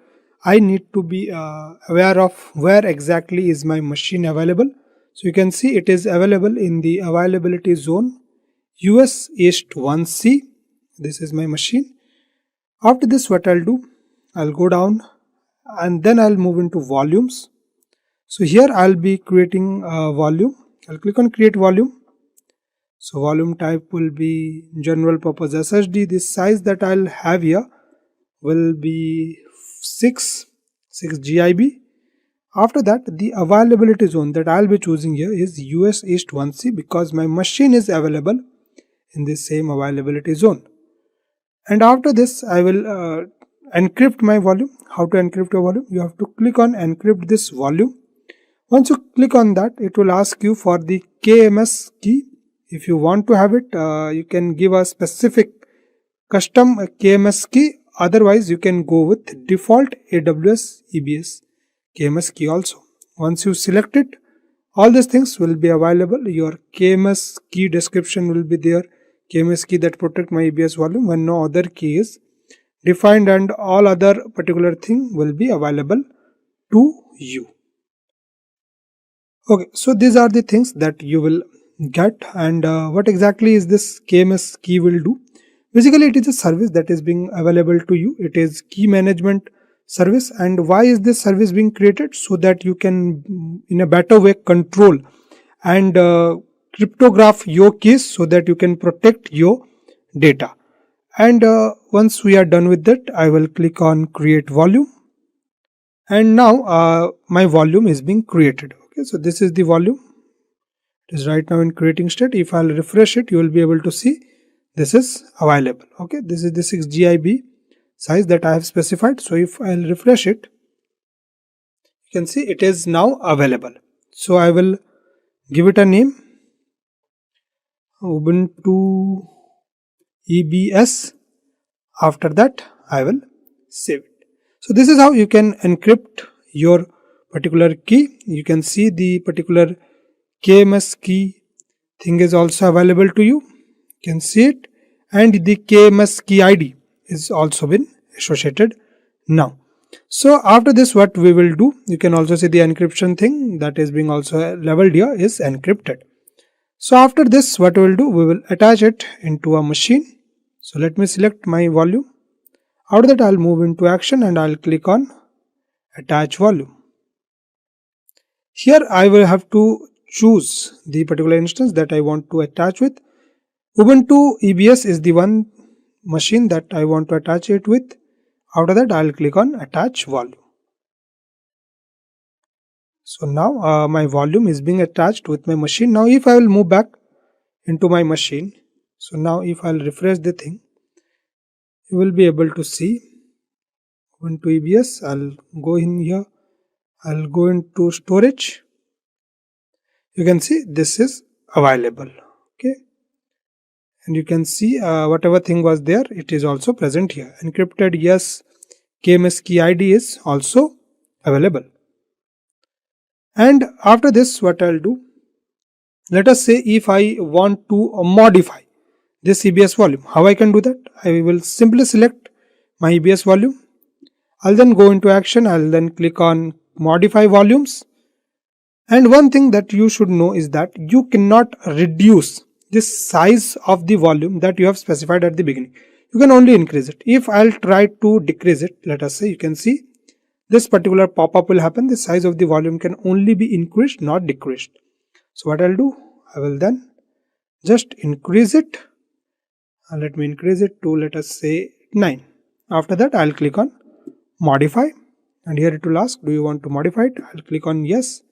I need to be aware of where exactly is my machine available. So you can see it is available in the availability zone US East 1C. This is my machine. After this what I'll do, I'll go down and then I'll move into volumes. So here I'll be creating a volume. I'll click on create volume. So volume type will be general purpose SSD. The size that I'll have here will be 6 GB. After that, the availability zone that I'll be choosing here is US East 1C, because my machine is available in the same availability zone. And after this I will encrypt my volume. How to encrypt your volume? You have to click on encrypt this volume. Once you click on that, it will ask you for the KMS key. If you want to have it, you can give a specific custom KMS key. Otherwise, you can go with default AWS EBS KMS key also. Once you select it, all these things will be available. Your KMS key description will be there. KMS key that protect my EBS volume when no other key is defined, and all other particular thing will be available to you. Okay, so these are the things that you will get. And what exactly is this KMS key will do? Basically, it is a service that is being available to you. It is key management service. And why is this service being created? So that you can in a better way control and cryptograph your keys, so that you can protect your data. And once we are done with that, I will click on create volume, and now my volume is being created. Okay, so this is the volume. It is right now in creating state. If I'll refresh it, you will be able to see this is available. Okay, this is the 6 GB size that I have specified. So if I'll refresh it, you can see it is now available. So I will give it a name, Ubuntu EBS. After that I will save it. So this is how you can encrypt your particular key. You can see the particular KMS key thing is also available to you. You can see it, and the KMS key ID is also been associated now. So after this, what we will do, you can also see the encryption thing that is being also leveled here is encrypted. So after this, what we will do, we will attach it into a machine. So let me select my volume. After that, I'll move into action and I'll click on attach volume. Here I will have to choose the particular instance that I want to attach with. Ubuntu EBS is the one machine that I want to attach it with. After that, I'll click on attach volume. So now my volume is being attached with my machine. Now if I will move back into my machine, so now if I'll refresh the thing, you will be able to see Ubuntu EBS. I'll go in here, I'll go into storage. You can see this is available. Okay, and you can see whatever thing was there, it is also present here. Encrypted, yes. KMS key ID is also available. And after this, what I'll do, let us say if I want to modify this EBS volume, how I can do that? I will simply select my EBS volume. I'll then go into action. I'll then click on modify volumes. And one thing that you should know is that you cannot reduce this size of the volume that you have specified at the beginning. You can only increase it. If I'll try to decrease it, let us say, you can see this particular pop-up will happen. The size of the volume can only be increased, not decreased. So what I'll do, I will then just increase it. Let me increase it to, let us say, 9. After that, I'll click on modify, and here it will ask, do you want to modify it? I'll click on yes,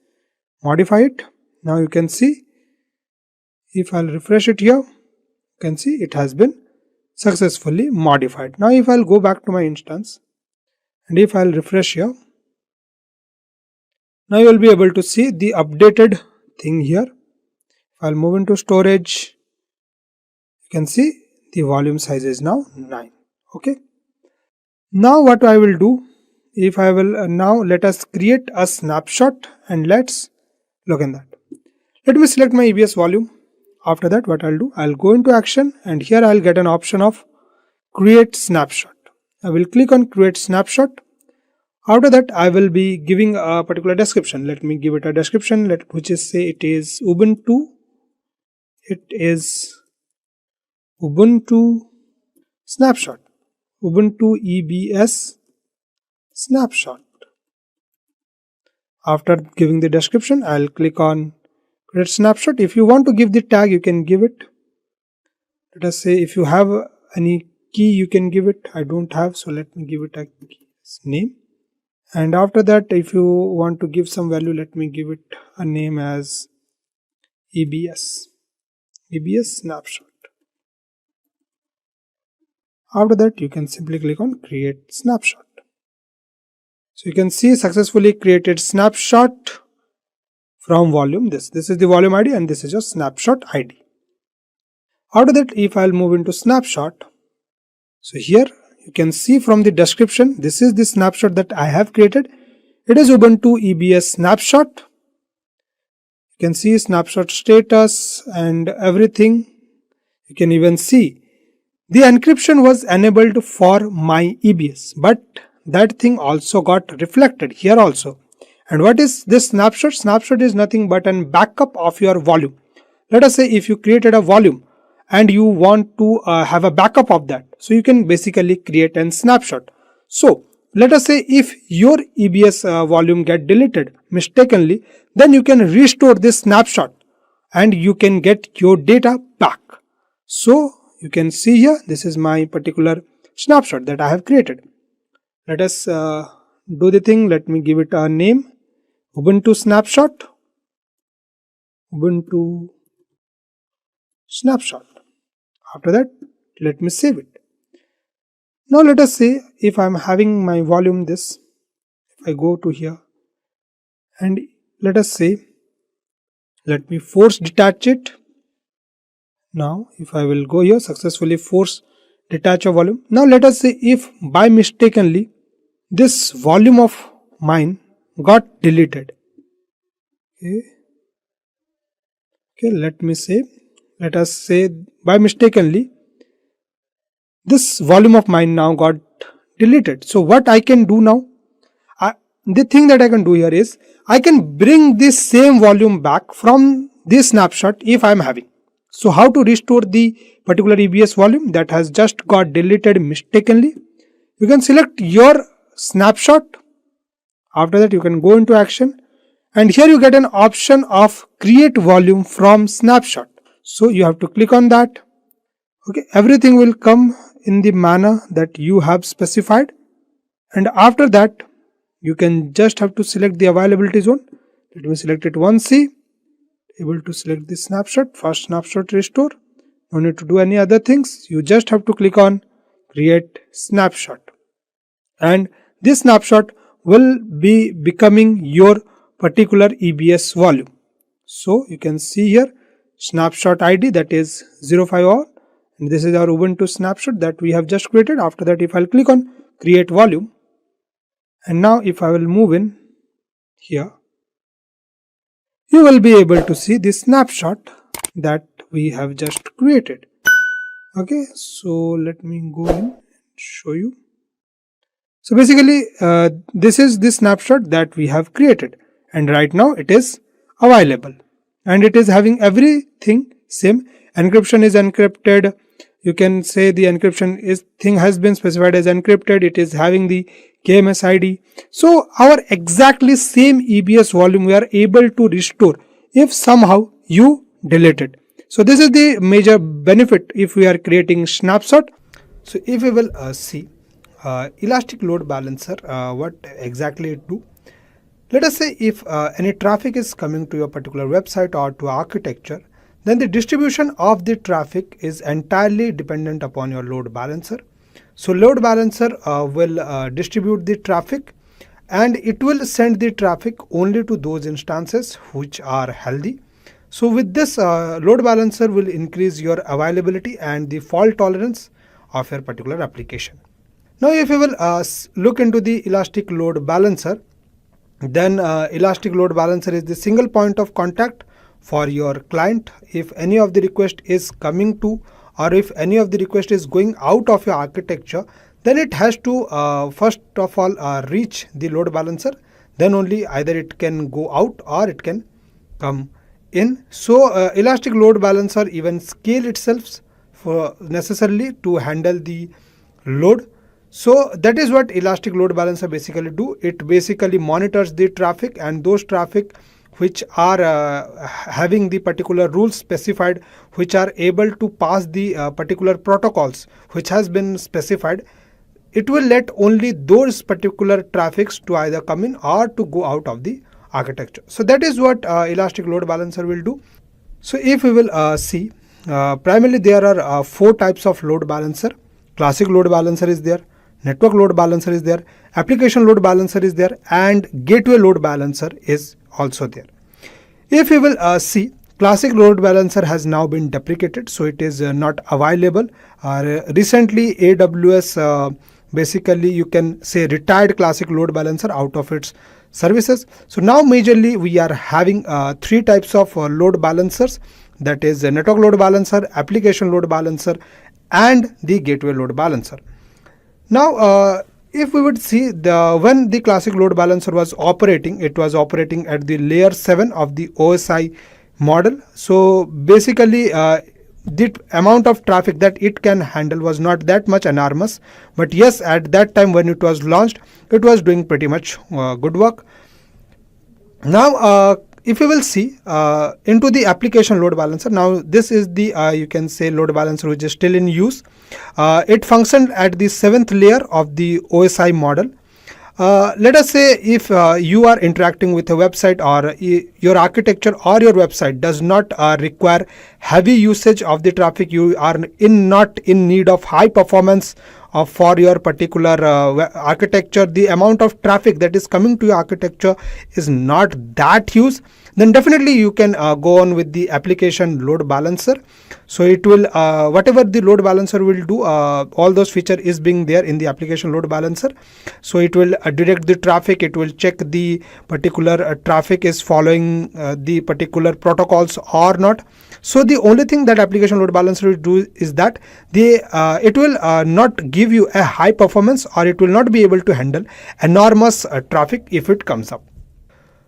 modify it. Now you can see, if I'll refresh it here, you can see it has been successfully modified. Now if I'll go back to my instance, and if I'll refresh here, now you will be able to see the updated thing here. If I'll move into storage, you can see the volume size is now 9. Okay. Now what I will do, if I will now let us create a snapshot and let's look in that. Let me select my EBS volume. After that, what I'll do, I'll go into action, and here I'll get an option of create snapshot. I will click on create snapshot. After that, I will be giving a particular description. Let me give it a description, which is say it is Ubuntu. It is Ubuntu snapshot. Ubuntu EBS snapshot. After giving the description, I'll click on create snapshot. If you want to give the tag, you can give it. Let us say if you have any key, you can give it. I don't have, so let me give it a name. And after that, if you want to give some value, let me give it a name as EBS snapshot. After that, you can simply click on create snapshot. So you can see successfully created snapshot from volume. This is the volume ID and this is your snapshot ID. After that, if I'll move into snapshot, so here you can see from the description, this is the snapshot that I have created. It is Ubuntu EBS snapshot. You can see snapshot status and everything. You can even see the encryption was enabled for my EBS, but that thing also got reflected here also. And what is this snapshot? Snapshot is nothing but a backup of your volume. Let us say if you created a volume and you want to have a backup of that, so you can basically create a snapshot. So let us say if your EBS volume get deleted mistakenly, then you can restore this snapshot and you can get your data back. So you can see here, this is my particular snapshot that I have created. Let us do the thing. Let me give it a name, Ubuntu snapshot. Ubuntu snapshot. After that, let me save it. Now let us say if I am having my volume this, if I go to here and let us say, let me force detach it. Now if I will go here, successfully force detach a volume. Now let us say if by mistakenly this volume of mine got deleted. Okay, let us say by mistakenly this volume of mine now got deleted. So what I can do now, the thing that I can do here is I can bring this same volume back from this snapshot if I am having. So how to restore the particular EBS volume that has just got deleted mistakenly? You can select your snapshot. After that, you can go into action, and here you get an option of create volume from snapshot. So you have to click on that. Okay, everything will come in the manner that you have specified, and after that you can just have to select the availability zone. Let me select it 1C. Able to select the snapshot, first snapshot restore. No need to do any other things. You just have to click on create snapshot, and this snapshot will be becoming your particular EBS volume. So you can see here snapshot ID, that is 051, And this is our Ubuntu snapshot that we have just created. After that, if I'll click on create volume, and now if I will move in here, you will be able to see the snapshot that we have just created. Okay, so let me go in and show you. So basically, this is the snapshot that we have created, and right now it is available, and it is having everything same. Encryption is encrypted. You can say the encryption thing has been specified as encrypted. It is having the KMS ID. So our exactly same EBS volume we are able to restore if somehow you delete it. So this is the major benefit if we are creating snapshot. So if we will see Elastic Load Balancer, what exactly it do. Let us say if any traffic is coming to your particular website or to architecture, then the distribution of the traffic is entirely dependent upon your load balancer. So load balancer will distribute the traffic, and it will send the traffic only to those instances which are healthy. So with this, load balancer will increase your availability and the fault tolerance of your particular application. Now if you will look into the Elastic Load Balancer, then Elastic Load Balancer is the single point of contact for your client. If any of the request is coming to, or if any of the request is going out of your architecture, then it has to first of all reach the load balancer. Then only either it can go out or it can come in. So Elastic Load Balancer even scale itself for necessarily to handle the load. So that is what Elastic Load Balancer basically do. It basically monitors the traffic, and those traffic which are having the particular rules specified, which are able to pass the particular protocols which has been specified, it will let only those particular traffics to either come in or to go out of the architecture. So that is what Elastic Load Balancer will do. So if we will see, primarily there are 4 types of load balancer. Classic load balancer is there, network load balancer is there, application load balancer is there, and gateway load balancer is also there. If you will see, classic load balancer has now been deprecated, so it is not available. Recently AWS basically you can say retired classic load balancer out of its services. So now majorly we are having 3 types of load balancers, that is a network load balancer, application load balancer, and the gateway load balancer. Now if we would see, when the classic load balancer was operating, it was operating at the layer 7 of the OSI model. So basically the amount of traffic that it can handle was not that much enormous, but yes, at that time when it was launched, it was doing pretty much good work. Now if you will see into the application load balancer, now this is the you can say load balancer which is still in use. It functioned at the 7th layer of the OSI model. Let us say if you are interacting with a website, or your architecture or your website does not require heavy usage of the traffic, you are not in need of high performance for your particular architecture, the amount of traffic that is coming to your architecture is not that huge, then definitely you can go on with the application load balancer. So it will whatever the load balancer will do, all those feature is being there in the application load balancer. So it will direct the traffic, it will check the particular traffic is following the particular protocols or not. So the only thing that application load balancer will do is that it will not give you a high performance, or it will not be able to handle enormous traffic if it comes up.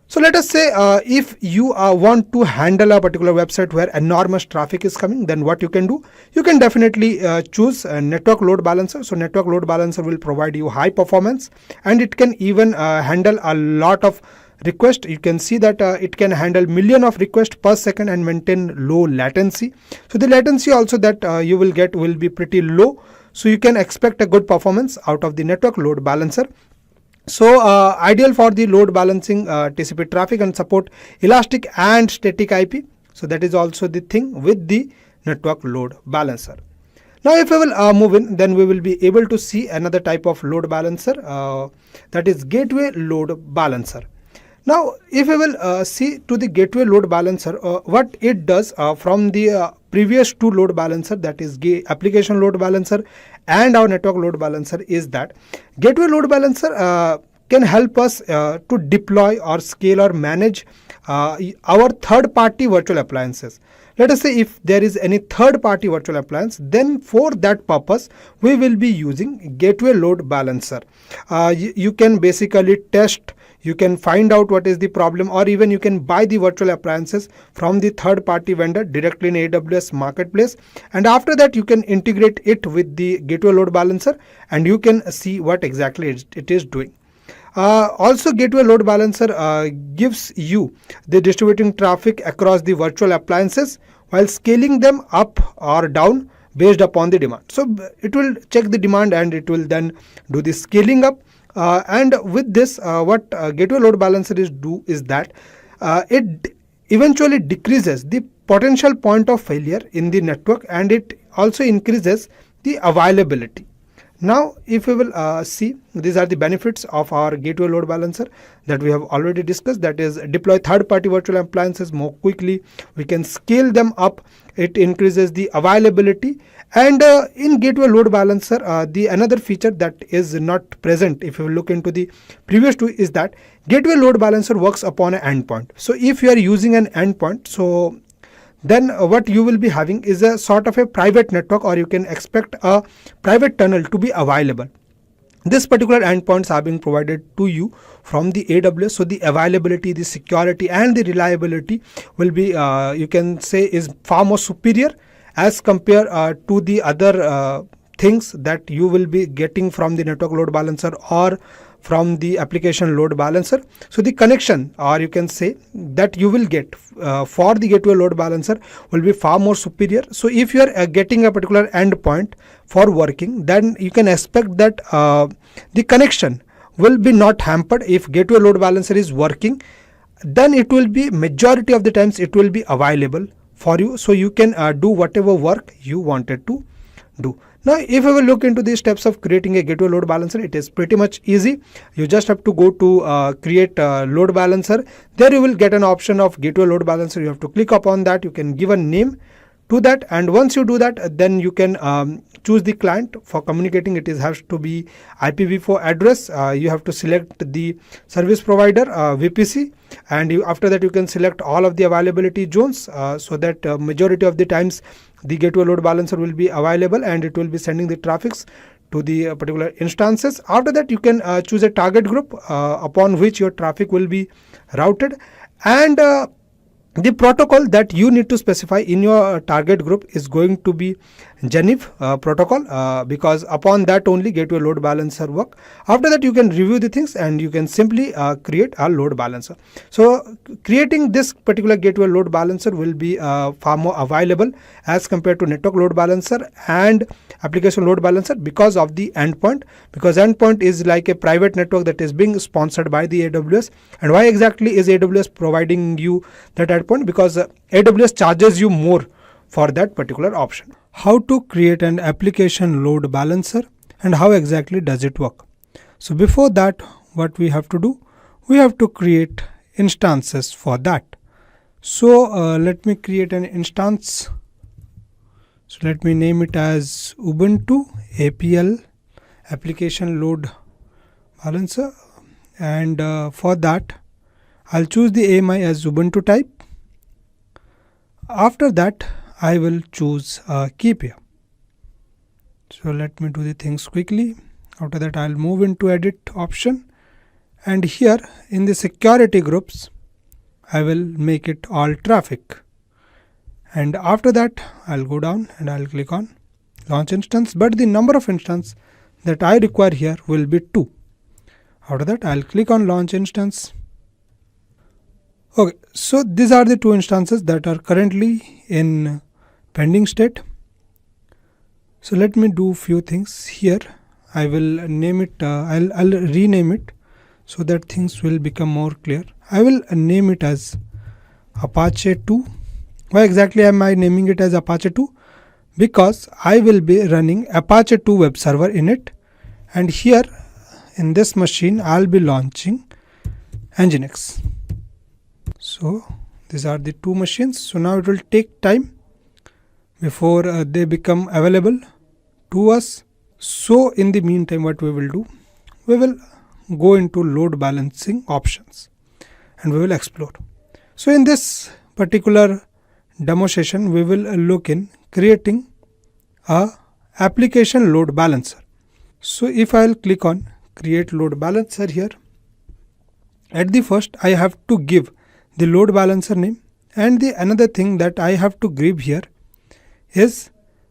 So let us say if you want to handle a particular website where enormous traffic is coming, then what you can do, you can definitely choose a network load balancer. So network load balancer will provide you high performance, and it can even handle a lot of request. You can see that it can handle million of requests per second and maintain low latency. So the latency also that you will get will be pretty low. So you can expect a good performance out of the network load balancer. So ideal for the load balancing TCP traffic, and support elastic and static IP. So that is also the thing with the network load balancer. Now if we will move in, then we will be able to see another type of load balancer, that is gateway load balancer. Now, if we will see to the gateway load balancer, what it does from the previous two load balancer, that is application load balancer and our network load balancer, is that gateway load balancer can help us to deploy or scale or manage our third party virtual appliances. Let us say if there is any third party virtual appliance, then for that purpose we will be using gateway load balancer. You can basically test, you can find out what is the problem, or even you can buy the virtual appliances from the third party vendor directly in AWS marketplace, and after that you can integrate it with the gateway load balancer and you can see what exactly it is doing. Also, gateway load balancer gives you the distributing traffic across the virtual appliances while scaling them up or down based upon the demand. So it will check the demand and it will then do the scaling up. And with this, what gateway load balancer is that it eventually decreases the potential point of failure in the network, and it also increases the availability. Now, if we will see, these are the benefits of our gateway load balancer that we have already discussed. That is, deploy third-party virtual appliances more quickly. We can scale them up. It increases the availability. And in gateway load balancer, the another feature that is not present if you look into the previous two is that gateway load balancer works upon an endpoint. So if you are using an endpoint, so then what you will be having is a sort of a private network, or you can expect a private tunnel to be available. This particular endpoints are being provided to you from the AWS, so the availability, the security and the reliability will be you can say is far more superior as compared to the other things that you will be getting from the network load balancer or from the application load balancer. So the connection, or you can say that you will get for the gateway load balancer will be far more superior. So if you are getting a particular endpoint for working, then you can expect that the connection will be not hampered. If gateway load balancer is working, then it will be majority of the times it will be available for you, so you can do whatever work you wanted to do. Now, if we will look into the steps of creating a gateway load balancer, it is pretty much easy. You just have to go to create a load balancer. There you will get an option of gateway load balancer. You have to click upon that. You can give a name to that, and once you do that, then you can choose the client for communicating. It has to be IPv4 address. You have to select the service provider VPC, and after that you can select all of the availability zones so that majority of the times the gateway load balancer will be available and it will be sending the traffics to the particular instances. After that you can choose a target group upon which your traffic will be routed, and the protocol that you need to specify in your target group is going to be Geneve protocol, because upon that only gateway load balancer work. After that you can review the things and you can simply create a load balancer. So creating this particular gateway load balancer will be far more available as compared to network load balancer and application load balancer because of the endpoint, because endpoint is like a private network that is being sponsored by the AWS. And why exactly is AWS providing you that endpoint? Because AWS charges you more for that particular option. How to create an application load balancer and how exactly does it work? So before that, what we have to do, we have to create instances for that. So let me create an instance. So let me name it as Ubuntu APL application load balancer, and for that I'll choose the AMI as Ubuntu type. After that I will choose keep here. So let me do the things quickly. After that I'll move into edit option, and here in the security groups I will make it all traffic, and after that I'll go down and I'll click on launch instance, but the number of instance that I require here will be 2. After that I'll click on launch instance. Okay, so these are the 2 instances that are currently in pending state. So let me do few things here. I will name it, I'll rename it so that things will become more clear. I will name it as Apache 2. Why exactly am I naming it as Apache 2? Because I will be running Apache 2 web server in it, and here in this machine I'll be launching Nginx. So these are the two machines. So now it will take time before they become available to us. So in the meantime, what we will do, we will go into load balancing options and we will explore. So in this particular demo session, we will look in creating a application load balancer. So if I will click on create load balancer here, at the first I have to give the load balancer name, and the another thing that I have to give here is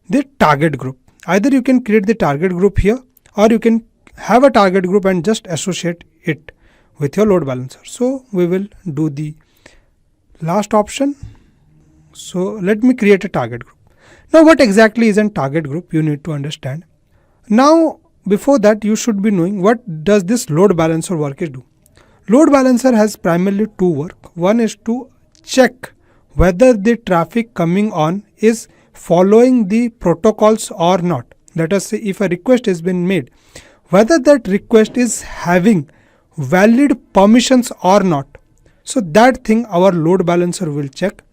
the target group. Either you can create the target group here, or you can have a target group and just associate it with your load balancer. So we will do the last option. So let me create a target group. Now what exactly is a target group, you need to understand. Now before that, you should be knowing what does this load balancer work is do. Load balancer has primarily two work. One is to check whether the traffic coming on is following the protocols or not. Let us say if a request has been made, whether that request is having valid permissions or not. So that thing our load balancer will check.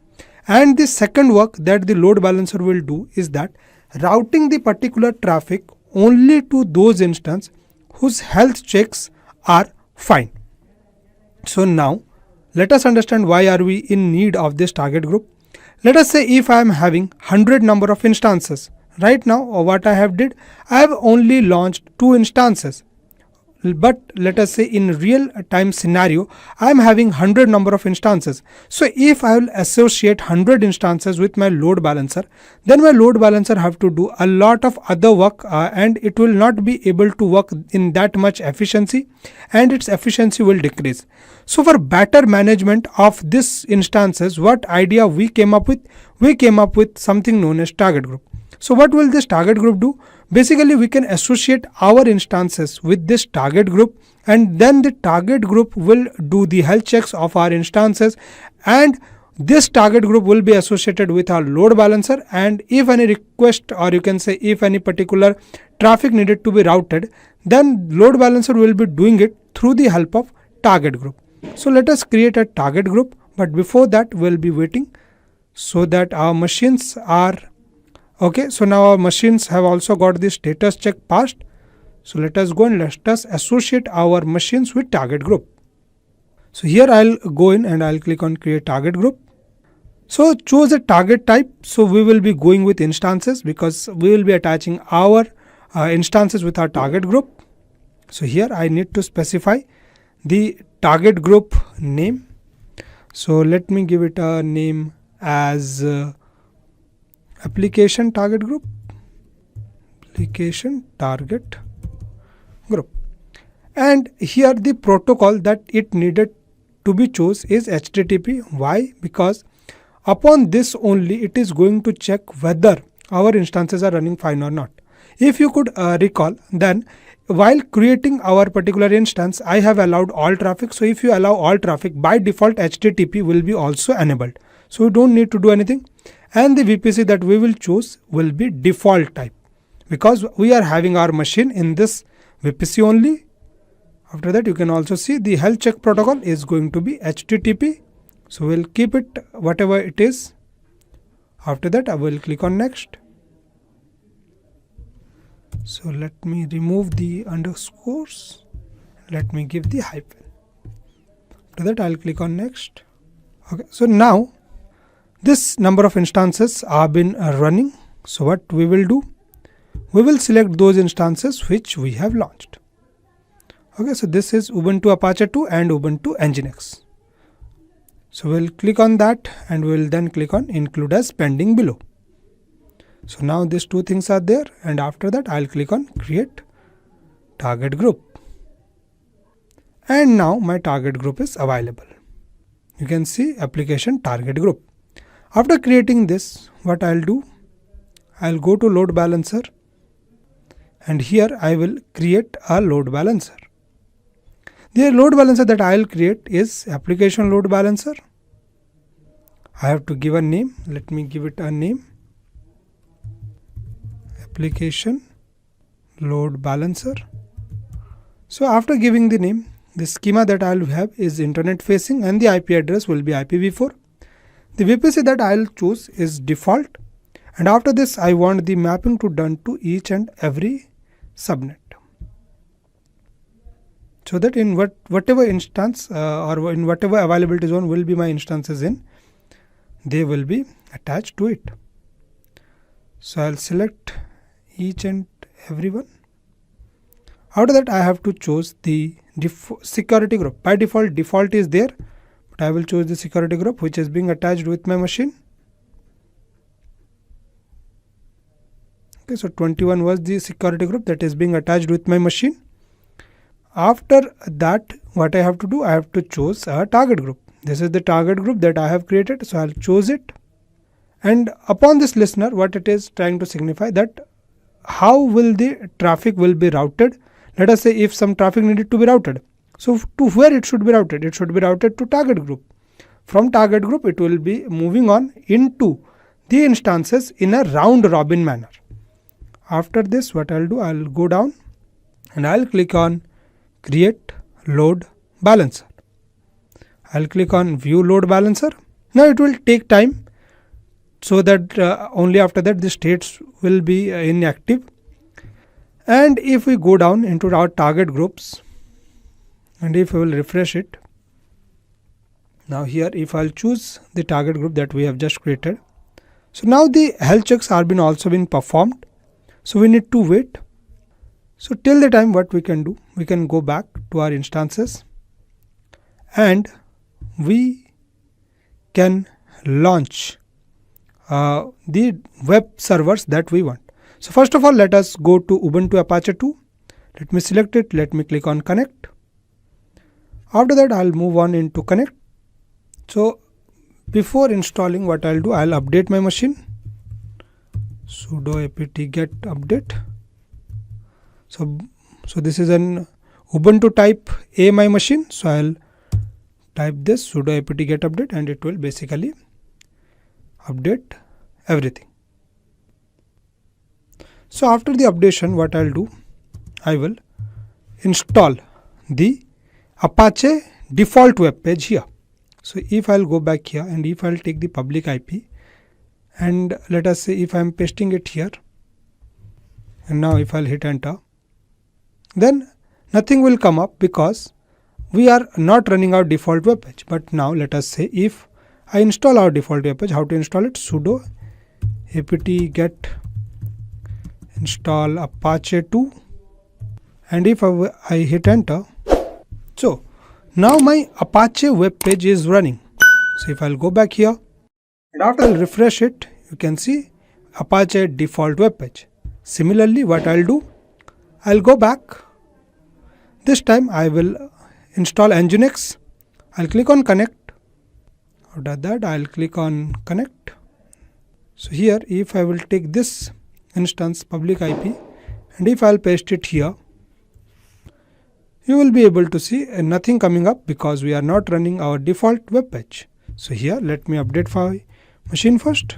And the second work that the load balancer will do is that routing the particular traffic only to those instances whose health checks are fine. So now let us understand why are we in need of this target group. Let us say if I am having 100 number of instances. Right now what I have did, I have only launched 2 instances. But let us say in real time scenario, I am having 100 number of instances. So if I will associate 100 instances with my load balancer, then my load balancer have to do a lot of other work and it will not be able to work in that much efficiency, and its efficiency will decrease. So for better management of this instances, what idea we came up with? We came up with something known as target group. So what will this target group do? Basically, we can associate our instances with this target group, and then the target group will do the health checks of our instances, and this target group will be associated with our load balancer. And if any request, or you can say if any particular traffic needed to be routed, then load balancer will be doing it through the help of target group. So let us create a target group, but before that we'll be waiting so that our machines are okay. So now our machines have also got the status check passed. So let us go and let us associate our machines with target group. So here I'll go in and I'll click on create target group. So choose a target type. So we will be going with instances because we will be attaching our instances with our target group. So here I need to specify the target group name. So let me give it a name as application target group. Application target group. And here the protocol that it needed to be chose is HTTP. Why? Because upon this only it is going to check whether our instances are running fine or not. If you could recall, then while creating our particular instance, I have allowed all traffic. So if you allow all traffic, by default HTTP will be also enabled. So you don't need to do anything. And the VPC that we will choose will be default type because we are having our machine in this VPC only. After that, you can also see the health check protocol is going to be HTTP. So we'll keep it whatever it is. After that, I will click on next. So let me remove the underscores. Let me give the hyphen. After that, I'll click on next. Okay. So now this number of instances are been running. So what we will do? We will select those instances which we have launched. Okay, so this is Ubuntu Apache 2 and Ubuntu Nginx. So we'll click on that and we'll then click on include as pending below. So now these two things are there, and after that I'll click on create target group. And now my target group is available. You can see application target group. After creating this, what I'll do? I'll go to load balancer and here I will create a load balancer. The load balancer that I'll create is application load balancer. I have to give a name. Let me give it a name. Application load balancer. So after giving the name, The schema that I'll have is internet facing and the IP address will be IPv4. The VPC that I'll choose is default, and after this I want the mapping to done to each and every subnet. So that in whatever instance or in whatever availability zone will be my instances in, they will be attached to it. So I'll select each and every one. After that I have to choose the security group. By default is there, but I will choose the security group which is being attached with my machine. Okay, so 21 was the security group that is being attached with my machine. After that, what I have to do, I have to choose a target group. This is the target group that I have created, so I'll choose it. And upon this listener, what it is trying to signify that how will the traffic will be routed. Let us say if some traffic needed to be routed. So to where it should be routed? It should be routed to target group. From target group, it will be moving on into the instances in a round robin manner. After this, what I'll do, I'll go down and I'll click on create load balancer. I'll click on view load balancer. Now it will take time, so that only after that the states will be inactive. And if we go down into our target groups and if we will refresh it, now here if I'll choose the target group that we have just created, so now the health checks are also been performed. So we need to wait. So till the time, what we can do, we can go back to our instances and we can launch the web servers that we want. So first of all, let us go to Ubuntu Apache 2. Let me select it. Let me click on connect. After that, I'll move on into connect. So before installing, what I'll do, I'll update my machine. Sudo apt get update. So this is an Ubuntu type AMI machine. So I'll type this sudo apt get update and it will basically update everything. So after the updation, what I'll do, I will install the Apache default web page here. So if I'll go back here and if I'll take the public IP and let us say if I'm pasting it here, and now if I'll hit enter, then nothing will come up because we are not running our default web page. But now let us say if I install our default web page, how to install it? Sudo apt get install Apache 2 and if I hit enter, so now my Apache web page is running. So if I'll go back here and after I'll refresh it, you can see Apache default web page. Similarly, what I'll do, I'll go back. This time I will install Nginx. I'll click on connect. After that, I'll click on connect. So here, if I will take this instance public IP and if I'll paste it here, you will be able to see nothing coming up because we are not running our default web page. So here, let me update my machine first.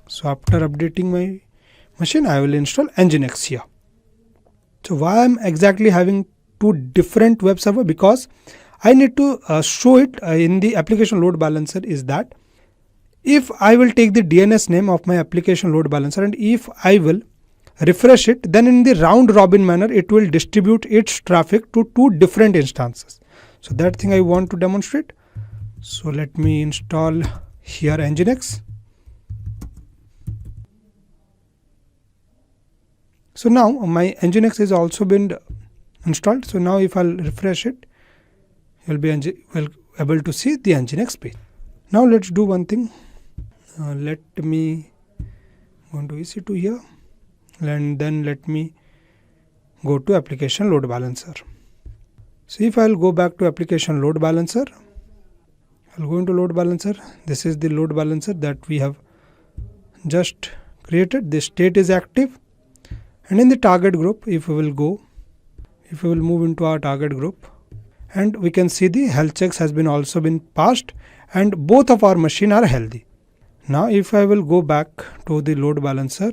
So after updating my machine, I will install Nginx here. So why I'm exactly having two different web server? Because I need to show it in the application load balancer is that if I will take the DNS name of my application load balancer and if I will refresh it, then in the round robin manner, it will distribute its traffic to two different instances. So that thing I want to demonstrate. So let me install here Nginx. So now my Nginx is also been installed. So now if I'll refresh it, you'll be able to see the Nginx page. Now let's do one thing. Let me go into EC2 here and then let me go to application load balancer. So if I'll go back to application load balancer, I'll go into load balancer. This is the load balancer that we have just created. The state is active. And in the target group, if we will move into our target group and we can see the health checks has been also been passed and both of our machine are healthy. Now if I will go back to the load balancer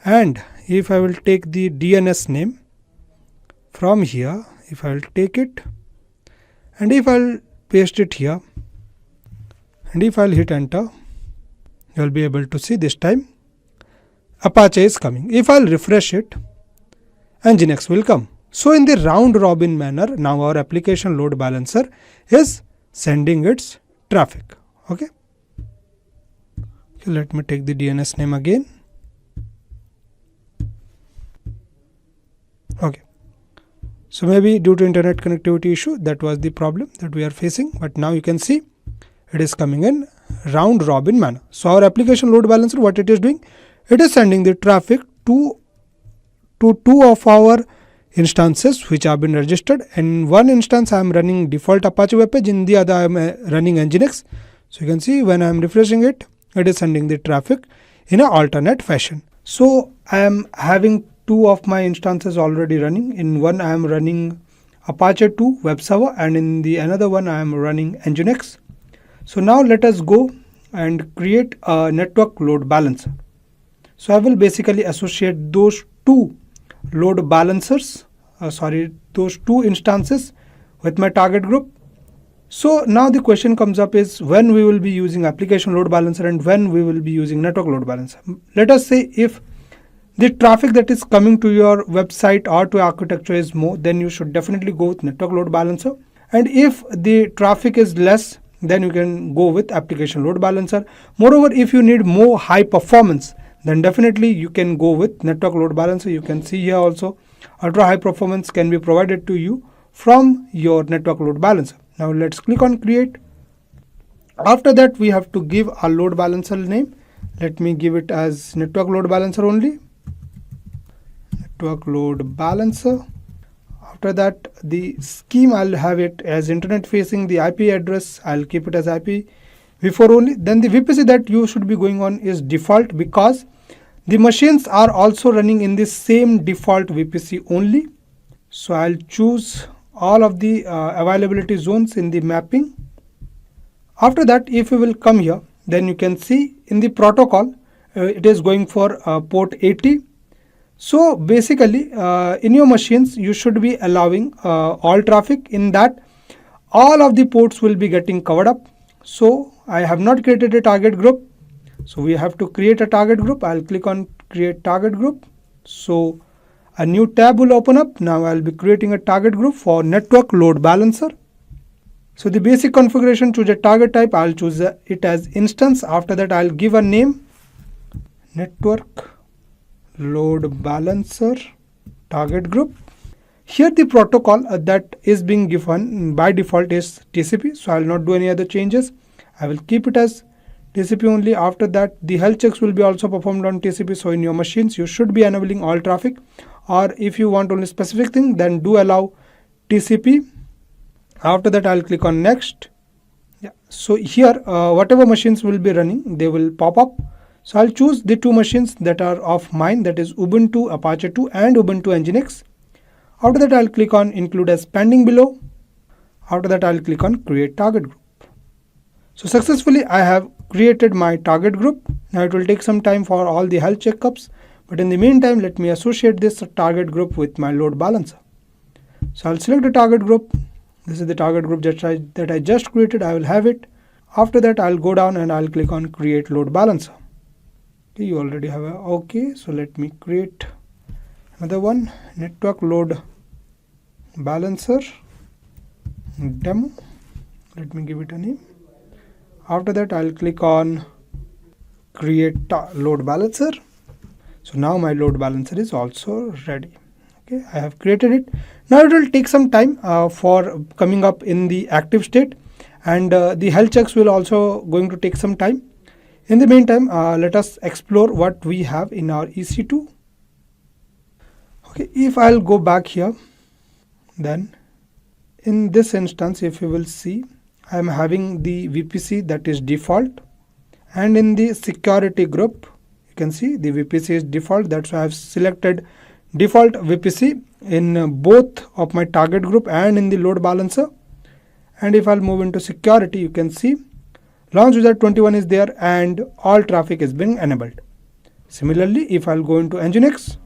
and if I will take the DNS name From here, if I'll take it and if I'll paste it here and if I'll hit enter, you'll be able to see this time Apache is coming. If I'll refresh it, Nginx will come. So in the round robin manner, now our application load balancer is sending its traffic. Okay. Let me take the DNS name again. Okay. So maybe due to internet connectivity issue, that was the problem that we are facing. But now you can see it is coming in round robin manner. So our application load balancer, what it is doing, it is sending the traffic to two of our instances which have been registered. In one instance I am running default Apache web page, in the other I am running Nginx. So you can see when I am refreshing it, it is sending the traffic in an alternate fashion. So I am having two of my instances already running. In one I am running Apache 2 web server and in the another one I am running Nginx. So now let us go and create a network load balancer. So I will basically associate those two load balancers, those two instances with my target group. So now the question comes up is when we will be using application load balancer and when we will be using network load balancer. Let us say if the traffic that is coming to your website or to architecture is more, then you should definitely go with network load balancer. And if the traffic is less, then you can go with application load balancer. Moreover, if you need more high performance, then definitely you can go with network load balancer. You can see here also ultra high performance can be provided to you from your network load balancer. Now let's click on create. After that we have to give our load balancer name. Let me give it as network load balancer only. Network load balancer. After that the scheme I'll have it as internet facing. The IP address I'll keep it as IPv4 only. Then the VPC that you should be going on is default because the machines are also running in the same default VPC only. So I'll choose all of the availability zones in the mapping. After that, if you will come here, then you can see in the protocol it is going for port 80. So basically in your machines you should be allowing all traffic. In that all of the ports will be getting covered up. So I have not created a target group. So we have to create a target group. I'll click on create target group. So a new tab will open up. Now I'll be creating a target group for network load balancer. So the basic configuration, choose a target type. I'll choose it as instance. After that I'll give a name, network load balancer target group. Here the protocol that is being given by default is TCP. So I'll not do any other changes. I will keep it as TCP only. After that the health checks will be also performed on TCP. So in your machines you should be enabling all traffic, or if you want only specific thing then do allow TCP. After that I'll click on next. So here whatever machines will be running, they will pop up. So I'll choose the two machines that are of mine, that is Ubuntu Apache 2 and Ubuntu Nginx. After that I'll click on include as pending below. After that I'll click on create target group. So successfully I have created my target group. Now it will take some time for all the health checkups, but in the meantime let me associate this target group with my load balancer. So I'll select the target group. This is the target group that I just created. I will have it. After that I'll go down and I'll click on create load balancer. Okay, you already have a okay. So let me create another one, network load balancer demo. Let me give it a name. After that I'll click on create load balancer. So now my load balancer is also ready. Okay, I have created it. Now it will take some time for coming up in the active state, and the health checks will also going to take some time. In the meantime let us explore what we have in our EC2. Okay, if I'll go back here, then in this instance if you will see, I am having the VPC that is default, and in the security group you can see the VPC is default. That's why I have selected default VPC in both of my target group and in the load balancer. And if I'll move into security, you can see launch user 21 is there and all traffic is being enabled. Similarly, if I'll go into Nginx,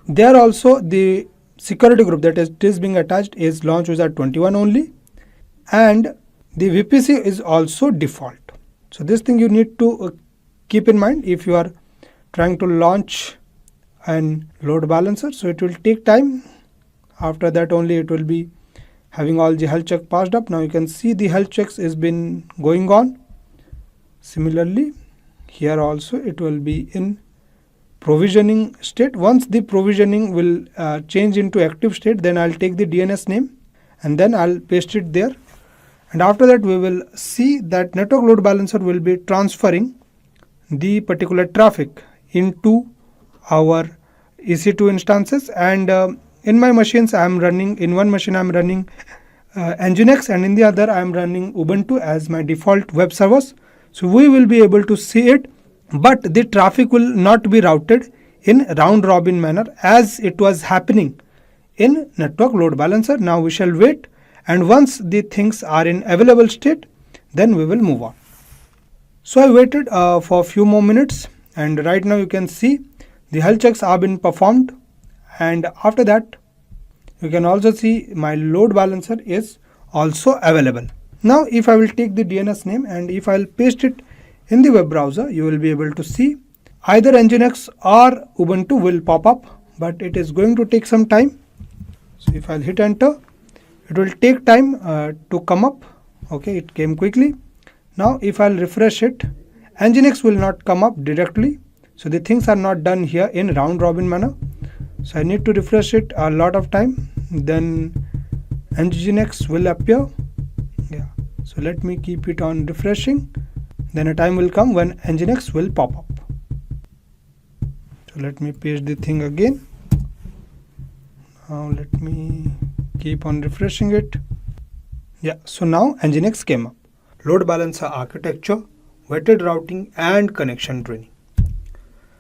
there also the security group that is being attached is launch wizard 21 only, and the VPC is also default. So this thing you need to keep in mind if you are trying to launch and load balancer. So it will take time. After that only it will be having all the health check passed up. Now you can see the health checks is been going on. Similarly here also it will be in provisioning state. Once the provisioning will change into active state, then I'll take the DNS name and then I'll paste it there. And after that we will see that network load balancer will be transferring the particular traffic into our EC2 instances, and in my machines I am running, in one machine I am running Nginx, and in the other I am running Ubuntu as my default web servers. So we will be able to see it, but the traffic will not be routed in round robin manner as it was happening in network load balancer. Now we shall wait, and once the things are in available state, then we will move on. So I waited for a few more minutes, and right now you can see the health checks have been performed, and after that you can also see my load balancer is also available. Now if I will take the DNS name and if I will paste it in the web browser, you will be able to see either Nginx or Ubuntu will pop up, but it is going to take some time. So if I'll hit enter, it will take time to come up. Okay, it came quickly. Now if I'll refresh it, Nginx will not come up directly. So the things are not done here in round robin manner. So I need to refresh it a lot of time, then Nginx will appear. Yeah. So let me keep it on refreshing. Then a time will come when Nginx will pop up. So let me paste the thing again. Now let me keep on refreshing it. Yeah, so now Nginx came up. Load balancer architecture, weighted routing and connection training.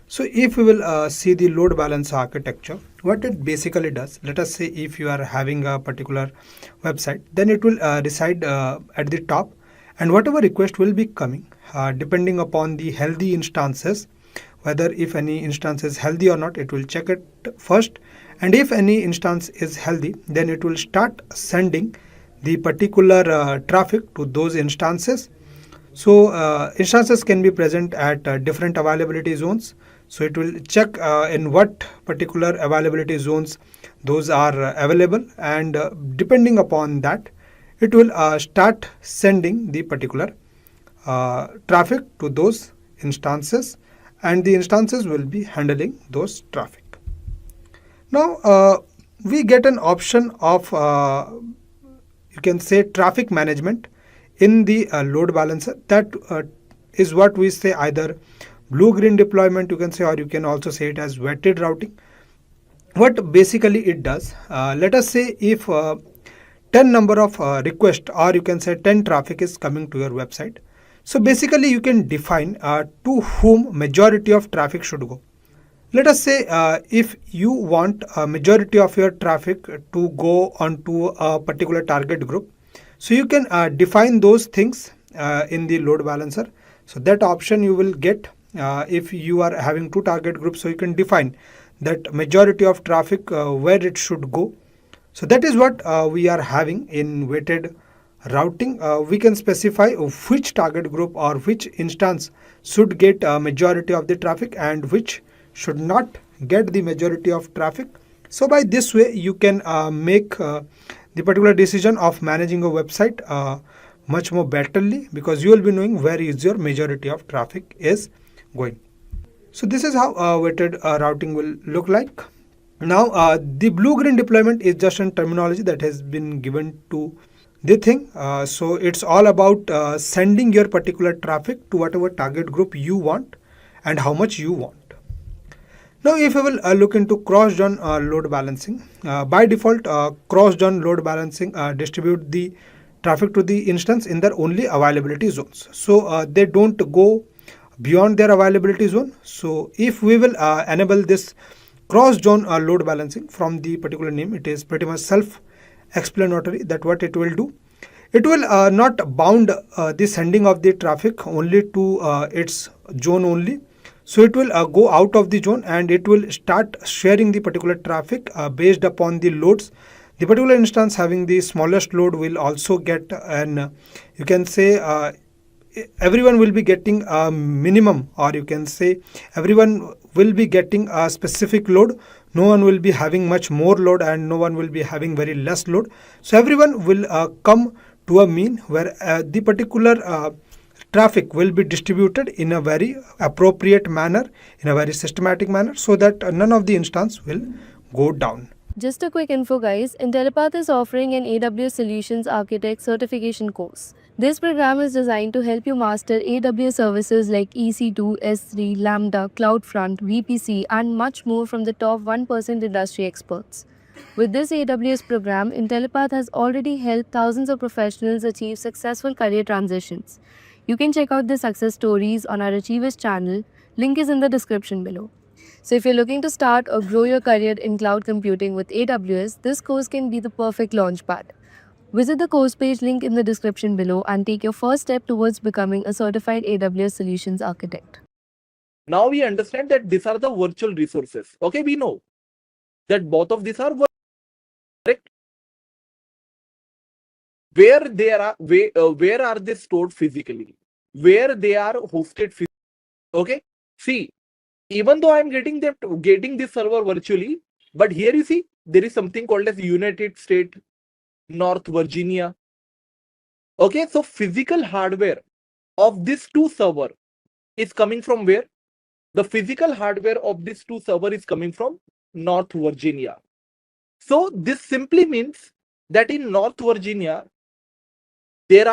So if we will see the load balancer architecture, what it basically does, let us say if you are having a particular website, then it will reside at the top, and whatever request will be coming depending upon the healthy instances, whether if any instance is healthy or not, it will check it first, and if any instance is healthy, then it will start sending the particular traffic to those instances. So instances can be present at different availability zones. So it will check in what particular availability zones those are available, and depending upon that, it will start sending the particular traffic to those instances, and the instances will be handling those traffic. Now we get an option of you can say traffic management in the load balancer. That is what we say either blue-green deployment, you can say, or you can also say it as weighted routing. What basically it does, let us say if 10 number of requests, or you can say 10 traffic is coming to your website. So basically you can define to whom majority of traffic should go. Let us say if you want a majority of your traffic to go onto a particular target group, so you can define those things in the load balancer. So that option you will get if you are having two target groups, so you can define that majority of traffic where it should go. So that is what we are having in weighted routing. We can specify which target group or which instance should get a majority of the traffic and which should not get the majority of traffic. So by this way you can make the particular decision of managing a website much more betterly, because you will be knowing where is your majority of traffic is going. So this is how weighted routing will look like. Now the blue-green deployment is just a terminology that has been given to the thing. So it's all about sending your particular traffic to whatever target group you want and how much you want. Now if we will look into cross-zone load balancing, by default cross-zone load balancing distribute the traffic to the instance in their only availability zones. So they don't go beyond their availability zone. So if we will enable this cross-zone load balancing from the particular name, it is pretty much self-explanatory that what it will do. It will not bound the sending of the traffic only to its zone only. So it will go out of the zone and it will start sharing the particular traffic based upon the loads. The particular instance having the smallest load will also get an, you can say, everyone will be getting a minimum, or you can say everyone will be getting a specific load. No one will be having much more load and no one will be having very less load. So everyone will come to a mean where the particular traffic will be distributed in a very appropriate manner, in a very systematic manner, so that none of the instance will go down. Just a quick info guys, Intellipaat is offering an AWS Solutions Architect certification course. This program is designed to help you master AWS services like EC2, S3, Lambda, CloudFront, VPC and much more from the top 1% industry experts. With this AWS program, Intellipaat has already helped thousands of professionals achieve successful career transitions. You can check out the success stories on our Achievers channel, link is in the description below. So if you're looking to start or grow your career in cloud computing with AWS, this course can be the perfect launchpad. Visit the course page link in the description below and take your first step towards becoming a certified AWS Solutions Architect. Now we understand that these are the virtual resources. Okay, we know that both of these are correct. Where they are, where are they stored physically? Where they are hosted physically? Okay, see, even though I'm getting this server virtually, but here you see there is something called as United States, North Virginia. Okay, so physical hardware of this two server is coming from where? The physical hardware of this two server is coming from North Virginia. So this simply means that in North Virginia, there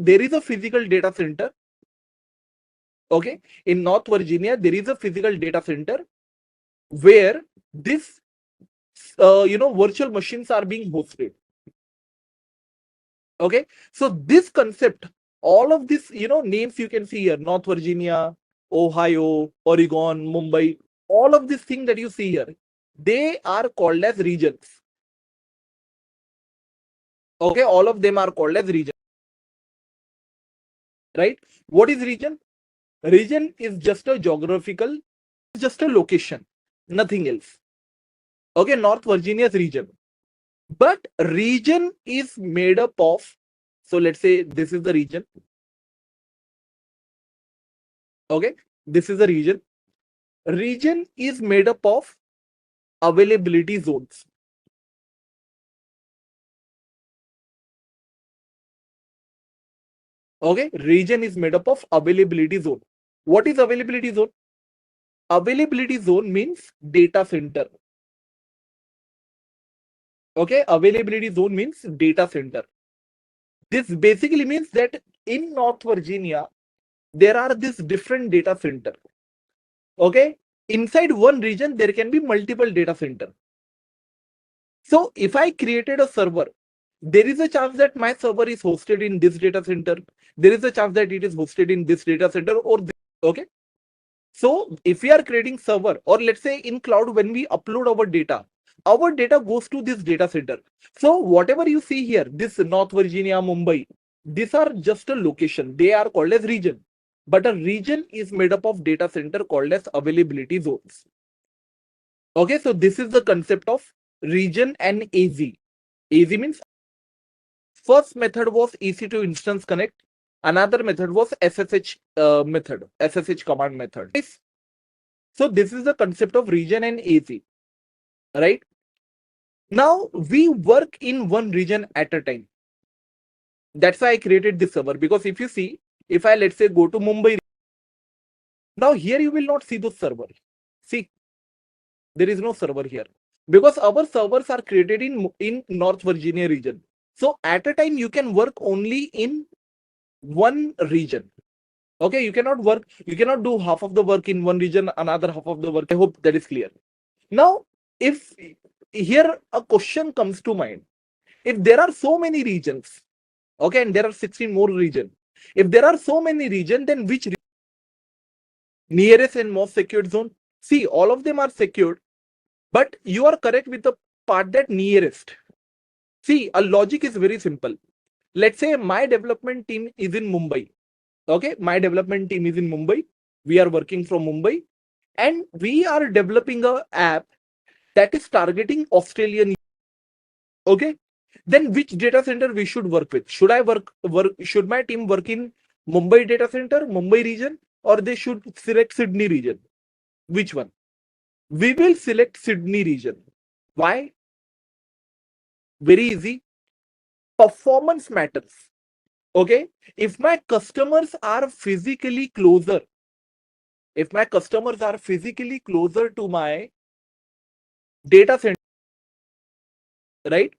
is a physical data center. Okay, in North Virginia, there is a physical data center where this, virtual machines are being hosted. Okay, so this concept, all of this, names you can see here, North Virginia, Ohio, Oregon, Mumbai, all of these things that you see here, they are called as regions. Okay, all of them are called as regions. Right? What is region? Region is just a geographical, just a location, nothing else. Okay, North Virginia's region. But region is made up of, so let's say this is the region. Okay, this is the region. Region is made up of availability zones. Okay, region is made up of availability zone. What is availability zone? Availability zone means data center. Okay, availability zone means data center. This basically means that in North Virginia, there are these different data center. Okay, inside one region, there can be multiple data center. So if I created a server, there is a chance that my server is hosted in this data center. There is a chance that it is hosted in this data center or this. Okay. So if we are creating server, or let's say in cloud, when we upload our data goes to this data center. So whatever you see here, this North Virginia, Mumbai, these are just a location. They are called as region. But a region is made up of data center called as availability zones. Okay, so this is the concept of region and AZ. AZ means first method was EC2 instance connect. Another method was SSH method, SSH command method. So this is the concept of region and AZ, right? Now we work in one region at a time. That's why I created this server, because if you see, if I let's say go to Mumbai, now here you will not see those server. See, there is no server here because our servers are created in North Virginia region. So at a time you can work only in one region. Okay, you cannot do half of the work in one region, another half of the work. I hope that is clear. Now, if here a question comes to mind, if there are so many regions, okay, and there are 16 more regions, if there are so many regions, then which nearest and most secured zone? See, all of them are secured, but you are correct with the part that nearest. See, a logic is very simple. Let's say my development team is in Mumbai. Okay, my development team is in Mumbai. We are working from Mumbai. and we are developing a app that is targeting Australian. Okay, then which data center we should work with? Should I should my team work in Mumbai data center, Mumbai region, or they should select Sydney region? Which one? We will select Sydney region. Why? Very easy. Performance matters. Okay, if my customers are physically closer, to my data center, right,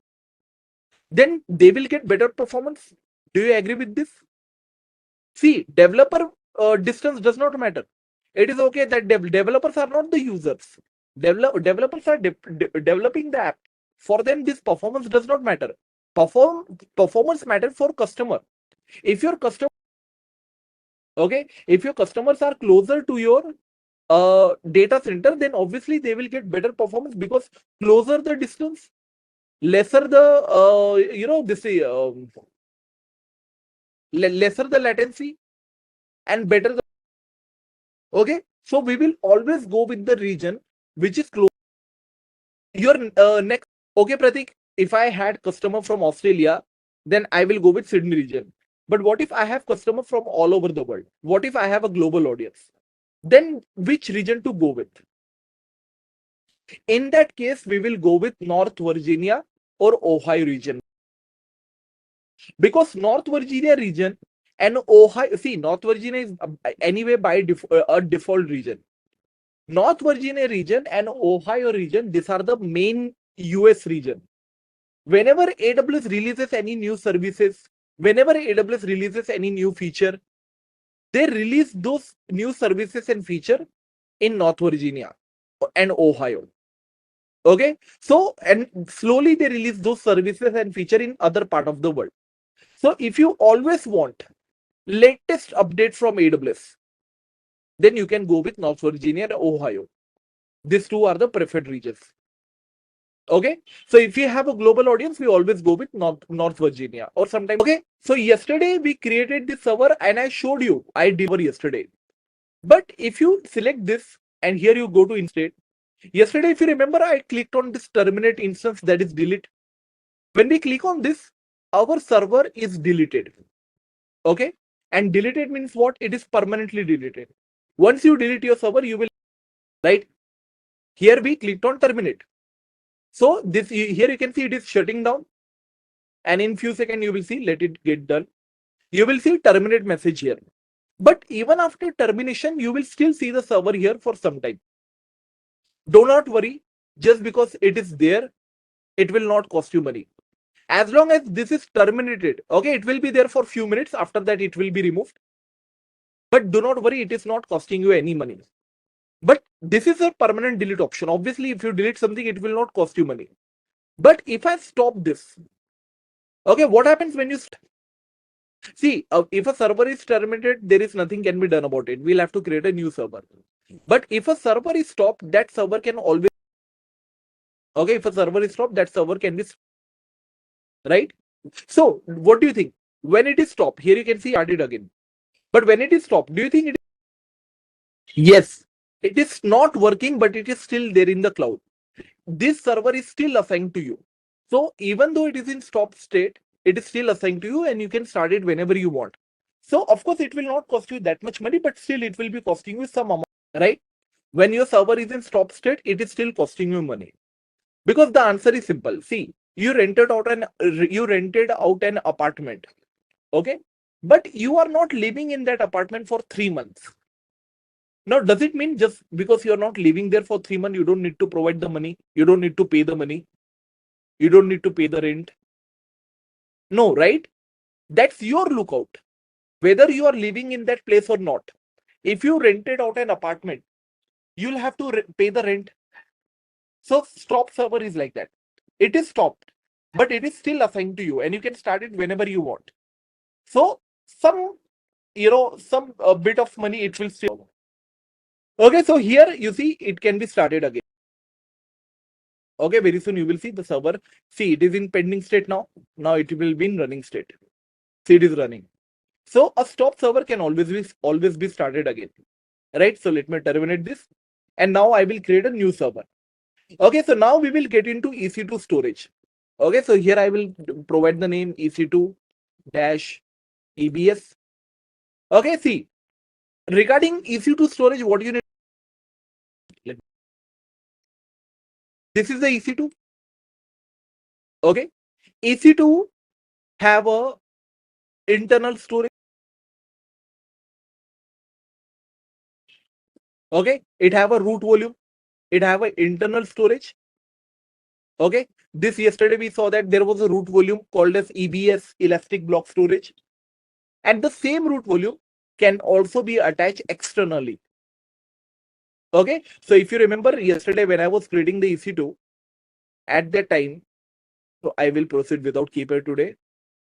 then they will get better performance. Do you agree with this? See, developer distance does not matter. It is okay that developers are not the users. Developers are developing the app. For them, this performance does not matter. Performance matters for customer. If your customer, okay, if your customers are closer to your data center, then obviously they will get better performance, because closer the distance, lesser the lesser the latency, and better the. Okay, so we will always go with the region which is close. Your next. Okay, Pratik, if I had customer from Australia, then I will go with Sydney region. But what if I have customer from all over the world? What if I have a global audience? Then which region to go with? In that case, we will go with North Virginia or Ohio region. Because North Virginia region and Ohio, see, North Virginia is anyway by a default region. North Virginia region and Ohio region, these are the main US region. Whenever AWS releases any new services, whenever AWS releases any new feature, they release those new services and feature in North Virginia and Ohio. Okay, so and slowly they release those services and feature in other part of the world. So if you always want latest update from AWS, then you can go with North Virginia and Ohio. These two are the preferred regions. Okay, so if you have a global audience, we always go with North Virginia or sometimes. Okay, so yesterday we created this server and I showed you I did yesterday. But if you select this and here you go to instate, yesterday if you remember, I clicked on this terminate instance, that is delete. When we click on this, our server is deleted. Okay, and deleted means what? It is permanently deleted. Once you delete your server, you will, right? Here we clicked on terminate. So this here you can see it is shutting down, and in few seconds you will see let it get done. You will see terminate message here. But even after termination, you will still see the server here for some time. Do not worry, just because it is there, it will not cost you money. As long as this is terminated, okay, it will be there for few minutes. After that, it will be removed. But do not worry, it is not costing you any money. But this is a permanent delete option. Obviously, if you delete something, it will not cost you money. But if I stop this, okay, what happens when you see, if a server is terminated, there is nothing can be done about it. We'll have to create a new server. But if a server is stopped, that server can always, okay, if a server is stopped, that server can be, right? So what do you think? When it is stopped, here you can see added again. But when it is stopped, do you think it is? Yes, it is not working, but it is still there in the cloud. This server is still assigned to you. So even though it is in stop state, it is still assigned to you and you can start it whenever you want. So of course, it will not cost you that much money, but still it will be costing you some amount, right? When your server is in stop state, it is still costing you money. Because the answer is simple. See, you rented out an apartment, okay? But you are not living in that apartment for 3 months. Now, does it mean just because you're not living there for 3 months, you don't need to provide the money? You don't need to pay the money? You don't need to pay the rent? No, right? That's your lookout. Whether you are living in that place or not. If you rented out an apartment, you'll have to pay the rent. So stop server is like that. It is stopped, but it is still assigned to you and you can start it whenever you want. So some, some bit of money it will still. Okay, so here you see it can be started again. Okay, very soon you will see the server. See, it is in pending state now. Now it will be in running state. See, it is running. So a stop server can always be started again. Right? So let me terminate this. and now I will create a new server. Okay, so now we will get into EC2 storage. Okay, so here I will provide the name EC2-EBS. Okay, see, regarding EC2 storage, what you need, this is the EC2. Okay, EC2 have a internal storage. Okay, it have a root volume, it have an internal storage. Okay, this yesterday we saw that there was a root volume called as EBS, elastic block storage, and the same root volume can also be attached externally. Okay, so if you remember yesterday when I was creating the EC2, at that time, so I will proceed without keeper today.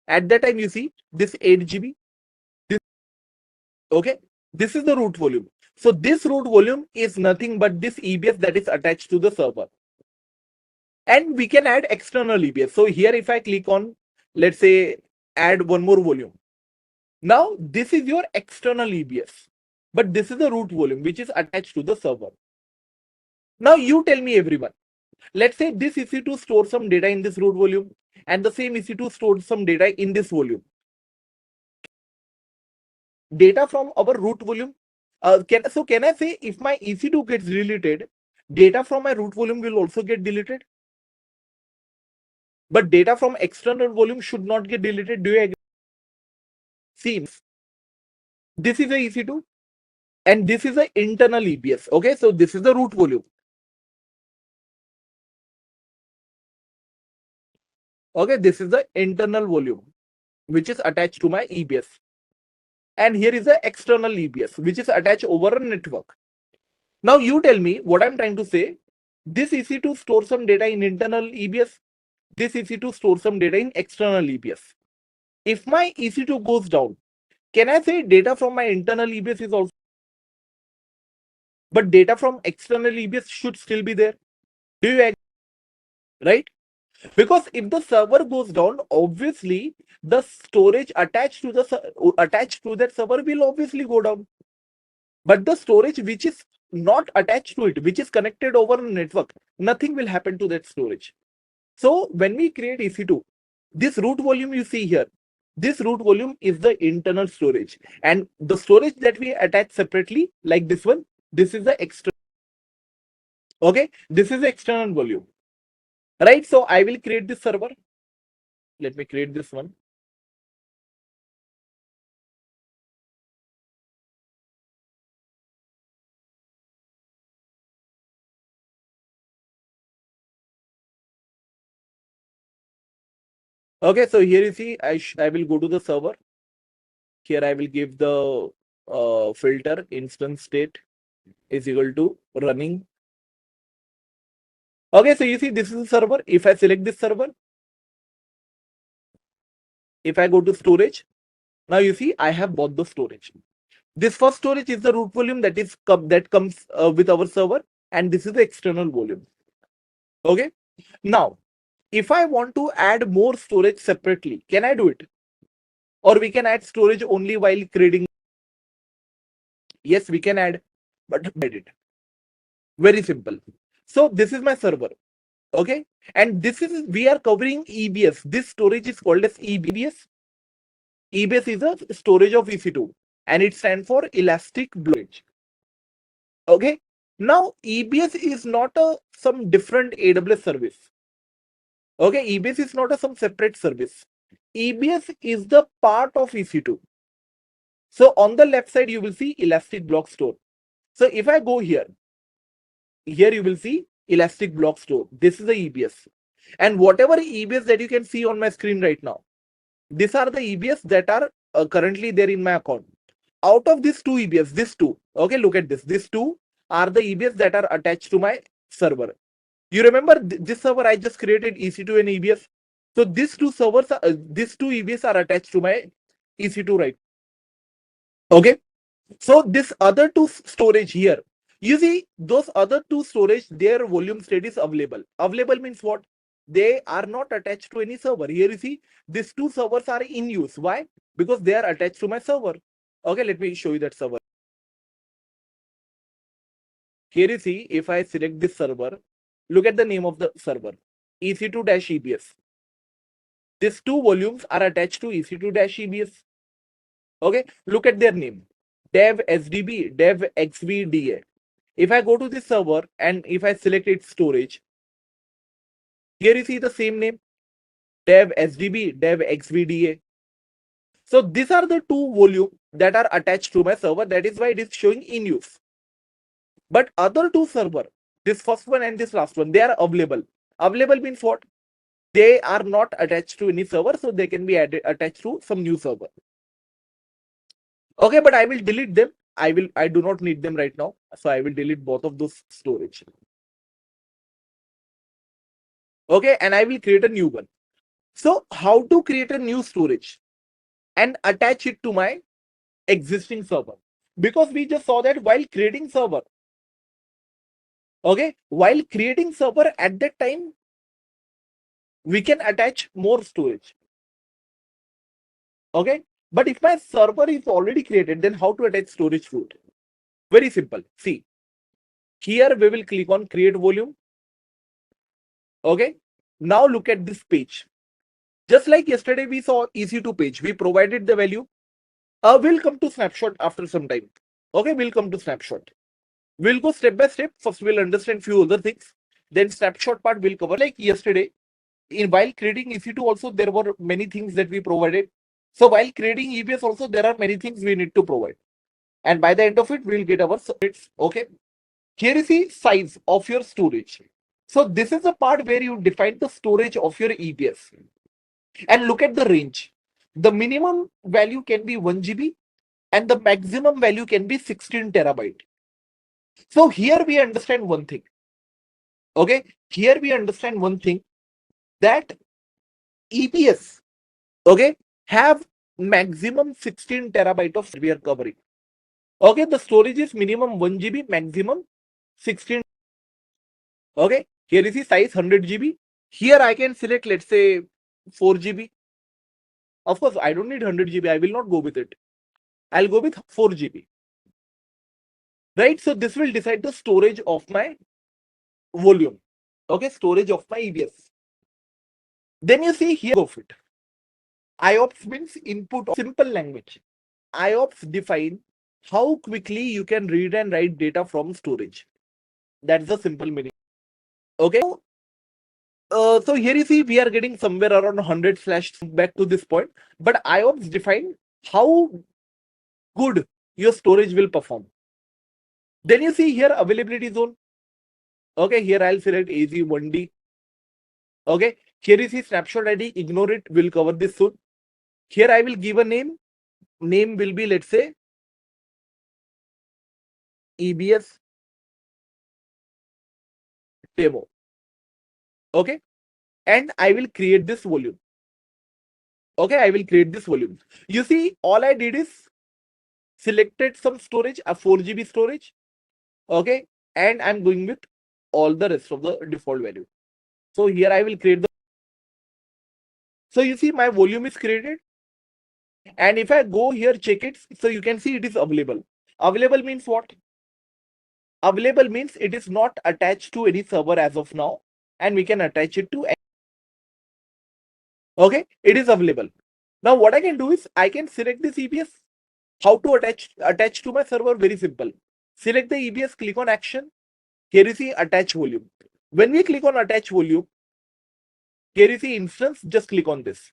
At that time, you see this 8 GB. This, okay, this is the root volume. So this root volume is nothing but this EBS that is attached to the server. And we can add external EBS. So here, if I click on, let's say, add one more volume. Now, this is your external EBS, but this is the root volume which is attached to the server. Now, you tell me, everyone. Let's say this EC2 stores some data in this root volume, and the same EC2 stores some data in this volume. Data from our root volume. Can I say if my EC2 gets deleted, data from my root volume will also get deleted? But data from external volume should not get deleted. Do you agree? Seems this is a EC2 and this is an internal EBS. Okay, so this is the root volume. Okay, this is the internal volume which is attached to my EBS. And here is the external EBS which is attached over a network. Now you tell me what I'm trying to say. This EC2 stores some data in internal EBS. This EC2 stores some data in external EBS. If my EC2 goes down, can I say data from my internal EBS is also, but data from external EBS should still be there? Do you agree? Right? Because if the server goes down, obviously the storage attached to that server will obviously go down. But the storage which is not attached to it, which is connected over a network, nothing will happen to that storage. So when we create EC2, this root volume you see here, this root volume is the internal storage, and the storage that we attach separately, like this one, this is the external. Okay, this is the external volume, right? So I will create this server. Let me create this one. Okay, so here you see, I will go to the server. Here I will give the filter instance state is equal to running. Okay, so you see this is the server. If I select this server, if I go to storage, now you see I have bought the storage. This first storage is the root volume that comes with our server, and this is the external volume. Okay, now if I want to add more storage separately, can I do it? Or we can add storage only while creating? Yes, we can add, but edit. Very simple. So this is my server. Okay, and this is, we are covering EBS. This storage is called as EBS. EBS is a storage of EC2 and it stands for elastic block. Okay, now EBS is not some different AWS service. Okay, EBS is not some separate service. EBS is the part of EC2. So on the left side, you will see elastic block store. So if I go here you will see elastic block store. This is the EBS. And whatever EBS that you can see on my screen right now, these are the EBS that are currently there in my account. Out of these two EBS, these two, okay, look at this. These two are the EBS that are attached to my server. You remember this server I just created, EC2 and EBS. So these two servers, these two EBS are attached to my EC2, right? Okay. So this other two storage here, you see those other two storage, their volume state is available. Available means what? They are not attached to any server. Here you see these two servers are in use. Why? Because they are attached to my server. Okay, let me show you that server. Here you see, if I select this server, look at the name of the server, EC2-EBS. These two volumes are attached to EC2-EBS. Okay, look at their name, dev SDB, dev XVDA. If I go to this server and if I select its storage, here you see the same name, dev SDB, dev XVDA. So these are the two volumes that are attached to my server. That is why it is showing in use. But other two server, this first one and this last one, they are available. Available means what? They are not attached to any server, so they can be attached to some new server. Okay, but I will delete them. I do not need them right now, so I will delete both of those storage. Okay, and I will create a new one. So how to create a new storage and attach it to my existing server? Because we just saw that while creating server, okay, while creating server at that time, we can attach more storage. Okay, but if my server is already created, then how to attach storage to it? Very simple. See, here we will click on create volume. Okay, now look at this page. Just like yesterday we saw EC2 page, we provided the value. We'll come to snapshot after some time. Okay, we'll come to snapshot. We'll go step by step. First, we'll understand few other things. Then snapshot part will cover. Like yesterday, while creating EC2 also, there were many things that we provided. So while creating EBS also, there are many things we need to provide. And by the end of it, we'll get our subnets. Okay. Here is the size of your storage. So this is the part where you define the storage of your EBS. And look at the range. The minimum value can be 1 GB and the maximum value can be 16 terabyte. So here we understand one thing. Okay. Here we understand one thing, that EBS, okay, have maximum 16 terabyte of we are covering. Okay, the storage is minimum 1 GB, maximum 16. Okay, here is the size 100 GB. Here I can select, let's say, 4 GB. Of course, I don't need 100 GB. I will not go with it. I'll go with 4 GB. Right, so this will decide the storage of my volume. Okay, storage of my EBS. Then you see here of it. IOPS means input of simple language. IOPS define how quickly you can read and write data from storage. That's the simple meaning. Okay. So here you see we are getting somewhere around 100 slash back to this point. But IOPS define how good your storage will perform. Then you see here availability zone. Okay, here I'll select AZ1D. Okay, here you see snapshot ID. Ignore it. We'll cover this soon. Here I will give a name. Name will be, let's say, EBS demo. Okay, and I will create this volume. Okay, I will create this volume. You see, all I did is selected some storage, a 4 GB storage. Okay, and I'm going with all the rest of the default value. So here I will create the. So you see my volume is created. And if I go here, check it. So you can see it is available. Available means what? Available means it is not attached to any server as of now. And we can attach it to. Okay, it is available. Now what I can do is I can select this EBS. How to attach to my server? Very simple. Select the EBS, click on action. Here you see attach volume. When we click on attach volume, here you see instance, just click on this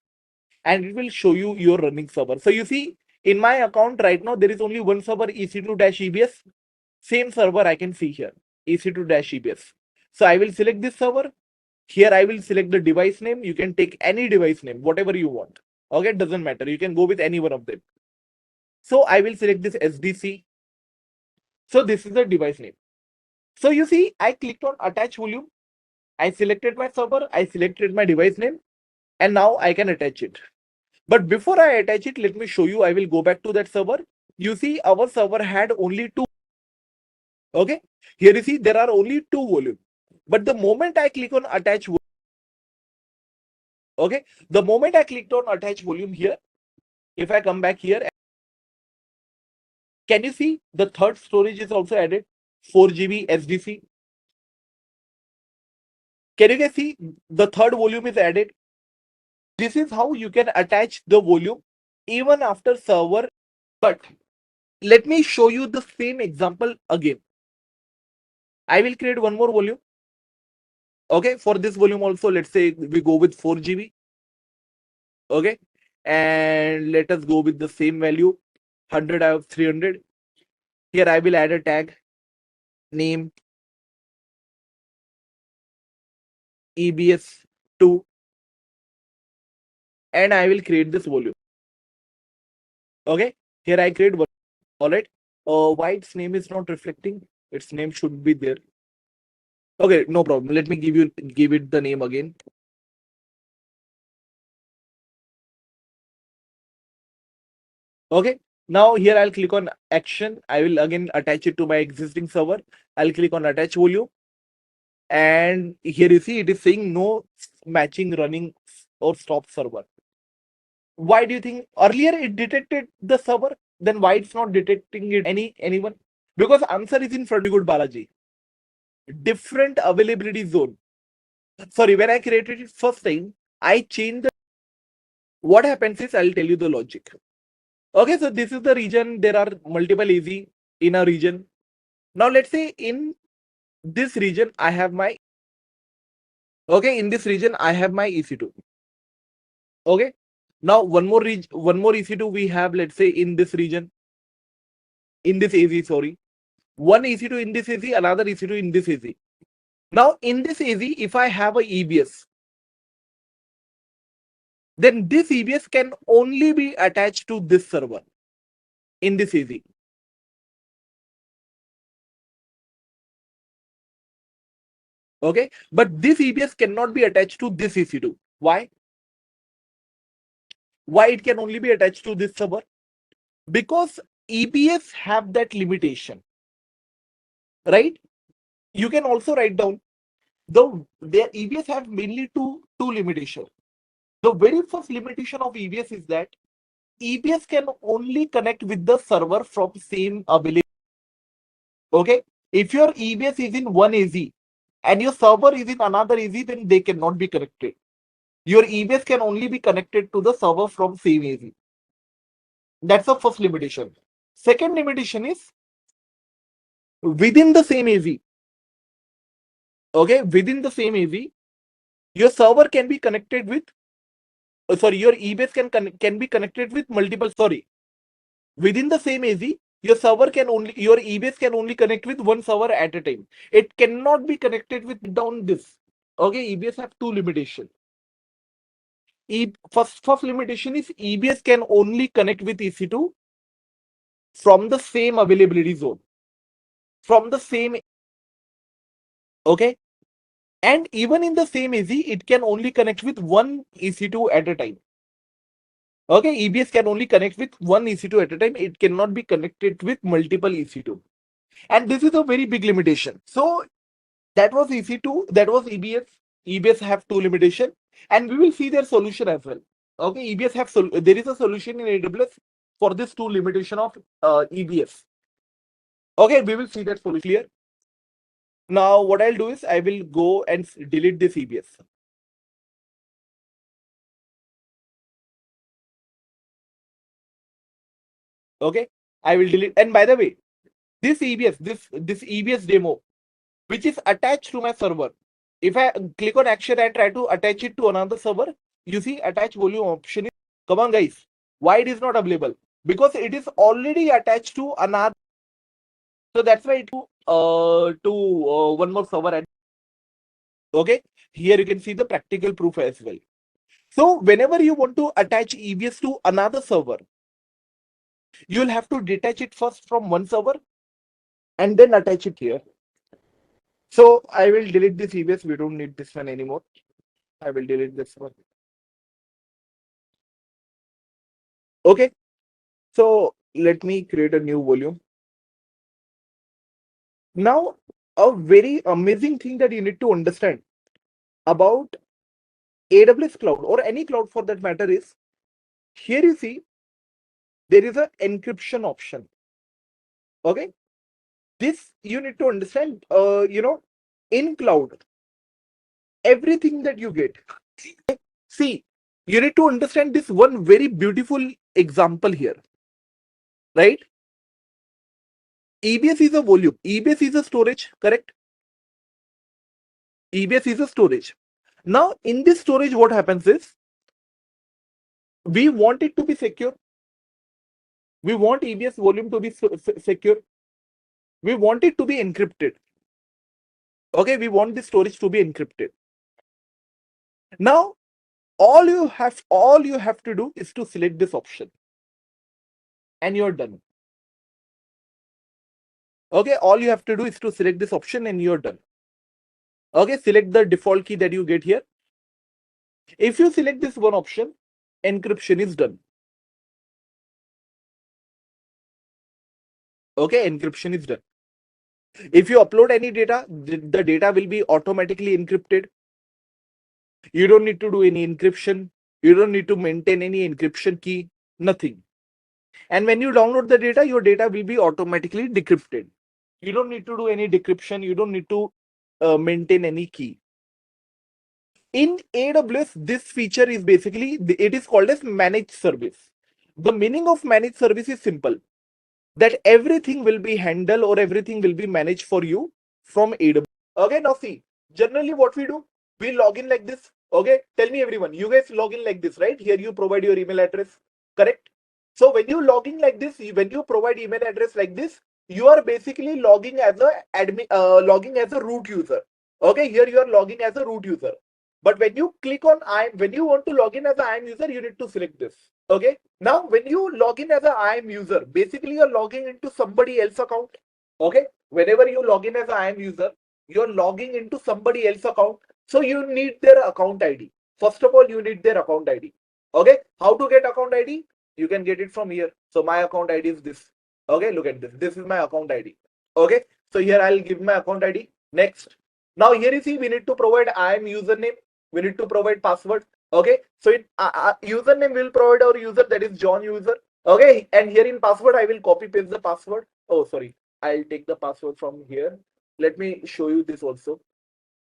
and it will show you your running server. So you see in my account right now, there is only one server, EC2-EBS. Same server I can see here, EC2-EBS. So I will select this server. Here I will select the device name. You can take any device name, whatever you want. Okay, it doesn't matter. You can go with any one of them. So I will select this SDC. So this is the device name. So you see, I clicked on attach volume. I selected my server. I selected my device name. And now I can attach it. But before I attach it, let me show you. I will go back to that server. You see, our server had only 2. Okay. Here you see, there are only 2 volumes. But the moment I click on attach volume, okay, the moment I clicked on attach volume here, if I come back here, can you see the third storage is also added? 4 GB SDC. Can you guys see the third volume is added? This is how you can attach the volume even after server. But let me show you the same example again. I will create one more volume. Okay, for this volume also, let's say we go with 4 GB. Okay, and let us go with the same value, 100 out of 300. Here I will add a tag, name EBS2, and I will create this volume. Okay, here I create one. All right. Why its name is not reflecting? Its name should be there. Okay, no problem. Let me give it the name again. Okay. Now here I'll click on action. I will again attach it to my existing server. I'll click on attach volume. And here you see it is saying no matching running or stop server. Why do you think earlier it detected the server? Then why it's not detecting it anyone? Because answer is in front of good Balaji. Different availability zone. Sorry, when I created it first time, I changed the. What happens is I'll tell you the logic. Okay, so this is the region. There are multiple AZ in a region. Now let's say in this region I have my. Okay, in this region I have my EC2. Okay, now one more EC2 we have. Let's say in this region, in this AZ, sorry, one EC2 in this AZ, another EC2 in this AZ. Now in this AZ, if I have a EBS, then this EBS can only be attached to this server in this AZ. Okay, but this EBS cannot be attached to this EC2. Why? Why it can only be attached to this server? Because EBS have that limitation, right? You can also write down their EBS have mainly two limitations. The very first limitation of EBS is that EBS can only connect with the server from same availability. Okay, if your EBS is in one AZ and your server is in another AZ, then they cannot be connected. Your EBS can only be connected to the server from same AZ. That's the first limitation. Second limitation is within the same AZ. Okay, within the same AZ, your server can be connected with. Your EBS can be connected with multiple. Sorry, within the same AZ, your EBS can only connect with one server at a time. It cannot be connected with down this. Okay, EBS have two limitations. First limitation is EBS can only connect with EC2 from the same availability zone, from the same. Okay, and even in the same AZ, it can only connect with one EC2 at a time. Okay, EBS can only connect with one EC2 at a time. It cannot be connected with multiple EC2. And this is a very big limitation. So that was EC2, that was EBS. EBS have two limitations, and we will see their solution as well. Okay, EBS have there is a solution in AWS for this two limitation of EBS. Okay, we will see that solution clear. Now what I'll do is I will go and delete this EBS. Okay, I will delete. And by the way, this EBS, this EBS demo, which is attached to my server, if I click on action and try to attach it to another server, you see attach volume option. Come on guys, why it is not available? Because it is already attached to another. So that's why one more server. Okay, here you can see the practical proof as well. So whenever you want to attach EBS to another server, you'll have to detach it first from one server and then attach it here. So I will delete this EBS. We don't need this one anymore. I will delete this one. Okay. So let me create a new volume. Now, a very amazing thing that you need to understand about AWS cloud or any cloud for that matter is here you see there is an encryption option. Okay. this you need to understand, in cloud, everything that you get. See, you need to understand this one very beautiful example here, right? EBS is a volume, EBS is a storage, correct? EBS is a storage. Now, in this storage, what happens is we want it to be secure. We want EBS volume to be secure. We want it to be encrypted. Okay, we want the storage to be encrypted. Now, all you have to do is to select this option, and you're done. Okay, all you have to do is to select this option, and you're done. Okay, select the default key that you get here. If you select this one option, encryption is done. Okay, encryption is done. If you upload any data, the data will be automatically encrypted. You don't need to do any encryption. You don't need to maintain any encryption key, nothing. And when you download the data, your data will be automatically decrypted. You don't need to do any decryption. You don't need to maintain any key. In AWS, this feature is basically, it is called as managed service. The meaning of managed service is simple, that everything will be handled or everything will be managed for you from AWS. Okay, now see, generally what we do, we log in like this. Okay, tell me everyone, you guys log in like this, right? Here you provide your email address, correct? So when you log in like this, when you provide email address like this, you are basically logging as a admin, logging as a root user. Okay, here you are logging as a root user. But when you click on when you want to log in as an IAM user, you need to select this. Okay. Now, when you log in as an IAM user, basically you're logging into somebody else's account. Okay. Whenever you log in as an IAM user, you're logging into somebody else's account. So you need their account ID. First of all, you need their account ID. Okay. How to get account ID? You can get it from here. So my account ID is this. Okay. Look at this. This is my account ID. Okay. So here I'll give my account ID. Next. Now here you see we need to provide IAM username. We need to provide password. Okay, so in username will provide our user, that is John user. Okay, and here in password I will copy paste the password. Oh, sorry, I'll take the password from here. Let me show you this also.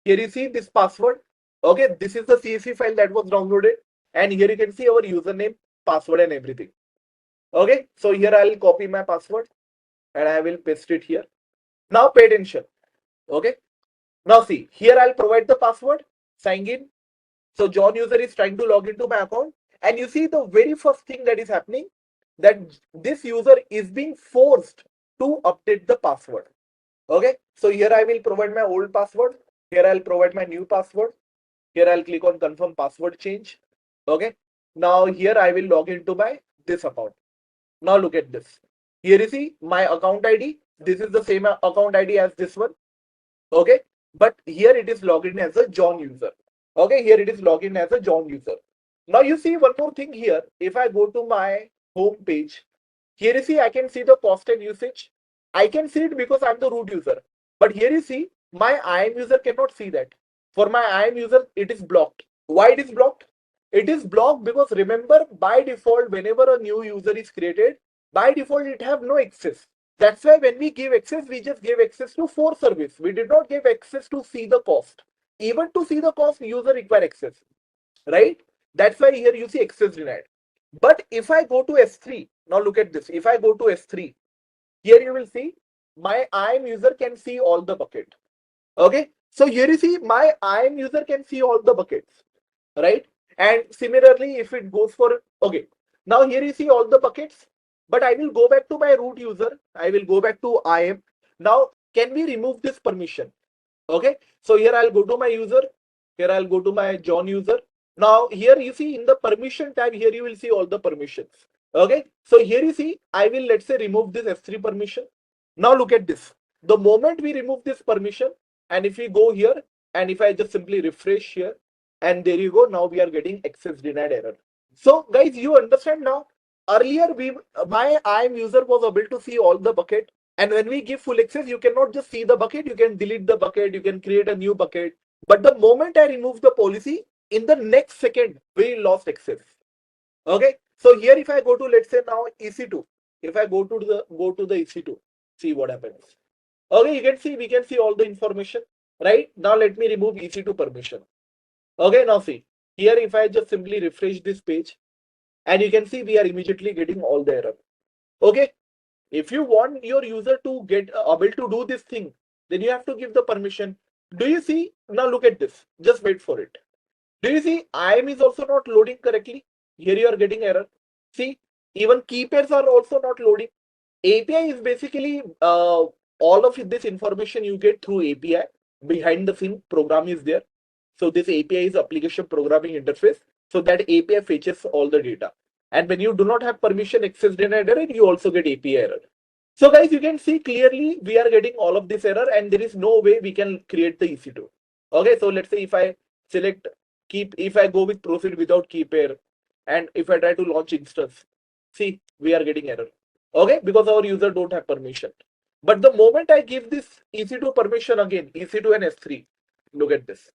Here you see this password. Okay, this is the CSV file that was downloaded, and here you can see our username, password, and everything. Okay, so here I'll copy my password and I will paste it here. Now pay attention. Okay, now see, here I'll provide the password, sign in. So John user is trying to log into my account, and you see the very first thing that is happening, that this user is being forced to update the password. Okay, so here I will provide my old password. Here I'll provide my new password. Here I'll click on confirm password change. Okay, now here I will log into my this account. Now look at this. Here you see my account ID. This is the same account ID as this one. Okay, but here it is logged in as a John user. Okay, here it is login as a John user. Now you see one more thing here. If I go to my home page, here you see I can see the cost and usage. I can see it because I'm the root user. But here you see my IAM user cannot see that. For my IAM user, it is blocked. Why it is blocked? It is blocked because remember, by default, whenever a new user is created, by default it have no access. That's why when we give access, we just give access to for service. We did not give access to see the cost. Even to see the cost, user require access, right? That's why here you see access denied. But if I go to S3, now look at this. If I go to S3, here you will see my IAM user can see all the bucket. Okay, so here you see my IAM user can see all the buckets, right? And similarly, if it goes for, okay, now here you see all the buckets, but I will go back to my root user. I will go back to IAM. Now, can we remove this permission? Okay, so here I'll go to my user. Here I'll go to my John user. Now here you see in the permission tab, here you will see all the permissions. Okay, so here you see I will, let's say, remove this S3 permission. Now look at this. The moment we remove this permission, and if we go here, and if I just simply refresh here, and there you go, now we are getting access denied error. So guys, you understand now. Earlier my IAM user was able to see all the bucket. And when we give full access, you cannot just see the bucket, you can delete the bucket, you can create a new bucket. But the moment I remove the policy, in the next second, we lost access. Okay. So here if I go to, let's say now EC2, if I go to the EC2, see what happens. Okay, we can see all the information, right? Now let me remove EC2 permission. Okay, now see, here if I just simply refresh this page, and you can see we are immediately getting all the error. Okay, if you want your user to get able to do this thing, then you have to give the permission. Do you see? Now look at this. Just wait for it. Do you see IAM is also not loading correctly? Here you are getting error. See, even key pairs are also not loading. API is basically all of this information you get through API. Behind the scene program is there. So this API is application programming interface. So that API fetches all the data. And when you do not have permission access denied error, you also get API error. So guys, you can see clearly we are getting all of this error and there is no way we can create the EC2. Okay, so let's say if I select if I go with proceed without key pair, and if I try to launch instance, see, we are getting error. Okay, because our user don't have permission. But the moment I give this EC2 permission again, EC2 and S3, look at this.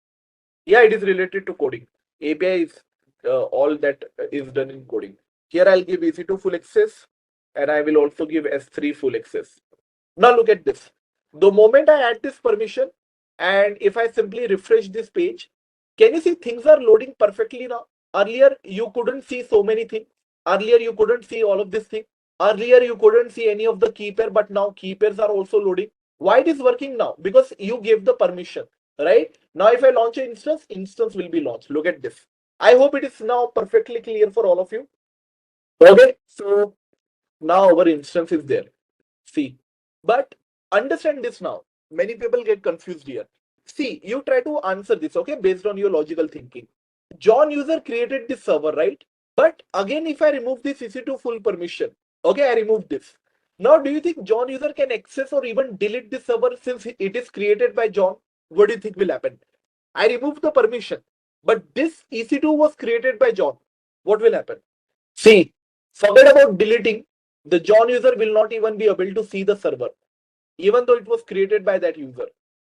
Yeah, it is related to coding. API is all that is done in coding. Here I'll give EC2 full access and I will also give S3 full access. Now look at this. The moment I add this permission and if I simply refresh this page, can you see things are loading perfectly now? Earlier you couldn't see so many things. Earlier you couldn't see all of this thing. Earlier you couldn't see any of the key pair, but now key pairs are also loading. Why it is working now? Because you gave the permission, right? Now if I launch an instance will be launched. Look at this. I hope it is now perfectly clear for all of you. Okay, so now our instance is there. See, but understand this now. Many people get confused here. See, you try to answer this, okay, based on your logical thinking. John user created this server, right? But again, if I remove this EC2 full permission, okay, I remove this. Now, do you think John user can access or even delete this server since it is created by John? What do you think will happen? I remove the permission, but this EC2 was created by John. What will happen? See, forget about deleting. The John user will not even be able to see the server, even though it was created by that user.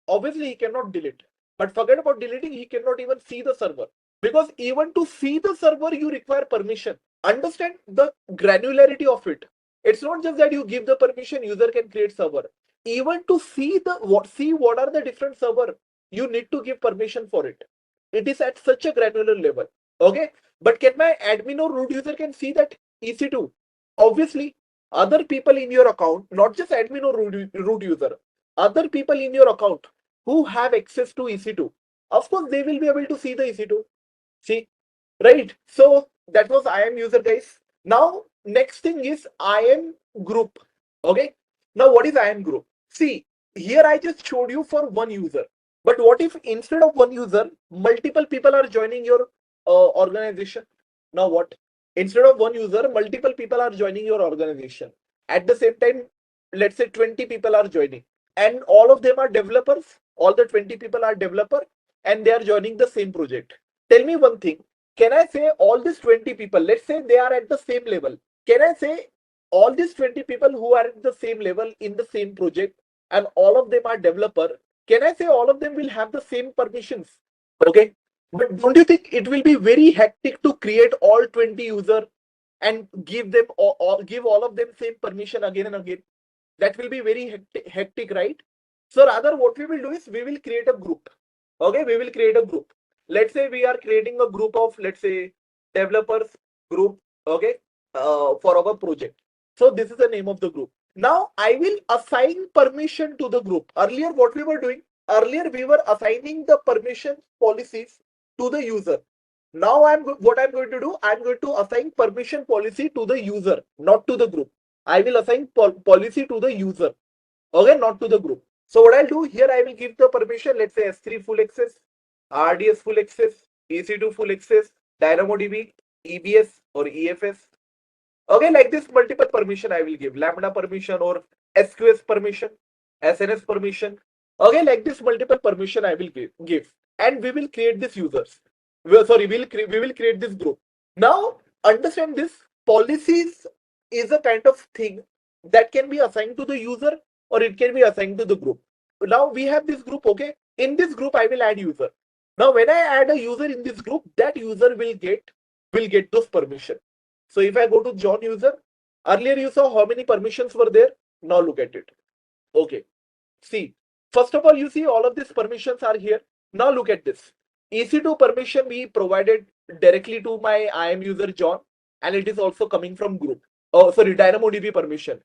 Obviously, he cannot delete. But forget about deleting, he cannot even see the server. Because even to see the server, you require permission. Understand the granularity of it. It's not just that you give the permission, user can create server. Even to see what are the different server, you need to give permission for it. It is at such a granular level. Okay. But can my admin or root user can see that EC2? Obviously, other people in your account, not just admin or root user, other people in your account who have access to EC2, of course, they will be able to see the EC2. See, right? So that was IAM user, guys. Now, next thing is IAM group. Okay. Now, what is IAM group? See, here I just showed you for one user. But what if instead of one user, multiple people are joining your organization? Now what? Instead of one user, multiple people are joining your organization. At the same time, let's say 20 people are joining and all of them are developers. All the 20 people are developer and they are joining the same project. Tell me one thing. Can I say all these 20 people, let's say they are at the same level. Can I say all these 20 people who are at the same level in the same project and all of them are developer? Can I say all of them will have the same permissions? Okay. But don't you think it will be very hectic to create all 20 user and give them give all of them same permission again and again? That will be very hectic, right? So rather what we will do is we will create a group. Okay, we will create a group. Let's say we are creating a group of, let's say, developers group, okay, for our project. So this is the name of the group. Now I will assign permission to the group. Earlier what we were doing, earlier we were assigning the permission policies to the user. Now what I'm going to do, I'm going to assign permission policy to the user, not to the group. I will assign policy to the user, okay, not to the group. So what I'll do here, I will give the permission, let's say S3 full access, RDS full access, EC2 full access, DynamoDB, EBS or EFS. Okay, like this multiple permission I will give, Lambda permission or SQS permission, SNS permission. Okay, like this multiple permission I will give, and we will create this users. We will create this group. Now understand this, policies is a kind of thing that can be assigned to the user or it can be assigned to the group. Now we have this group, okay? In this group, I will add user. Now when I add a user in this group, that user will get those permission. So if I go to John user, earlier you saw how many permissions were there. Now look at it. Okay. See, first of all, you see all of these permissions are here. Now look at this. EC2 permission we provided directly to my IAM user John, and it is also coming from group. Oh, sorry, DynamoDB permission.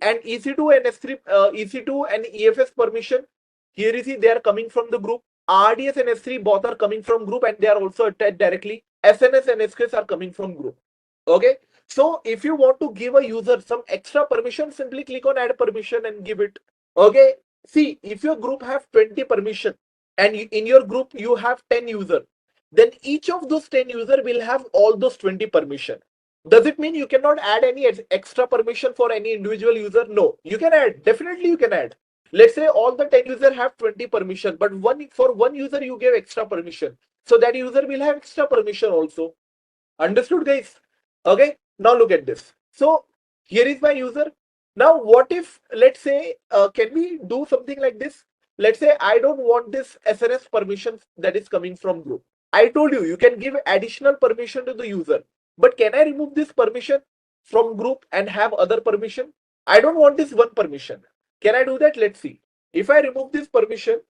And EC2 and S3, EC2 and EFS permission. Here you see they are coming from the group. RDS and S3 both are coming from group, and they are also attached directly. SNS and SQS are coming from group. Okay. So if you want to give a user some extra permission, simply click on add permission and give it. Okay. See, if your group have 20 permission and in your group you have 10 user, then each of those 10 user will have all those 20 permission. Does it mean you cannot add any extra permission for any individual user? No, you can add. Definitely you can add. Let's say all the 10 user have 20 permission, but for one user you gave extra permission. So that user will have extra permission also. Understood, guys? Okay. Now look at this. So here is my user. Now what if, let's say, can we do something like this? Let's say I don't want this SNS permission that is coming from group. I told you, you can give additional permission to the user. But can I remove this permission from group and have other permission? I don't want this one permission. Can I do that? Let's see. If I remove this permission,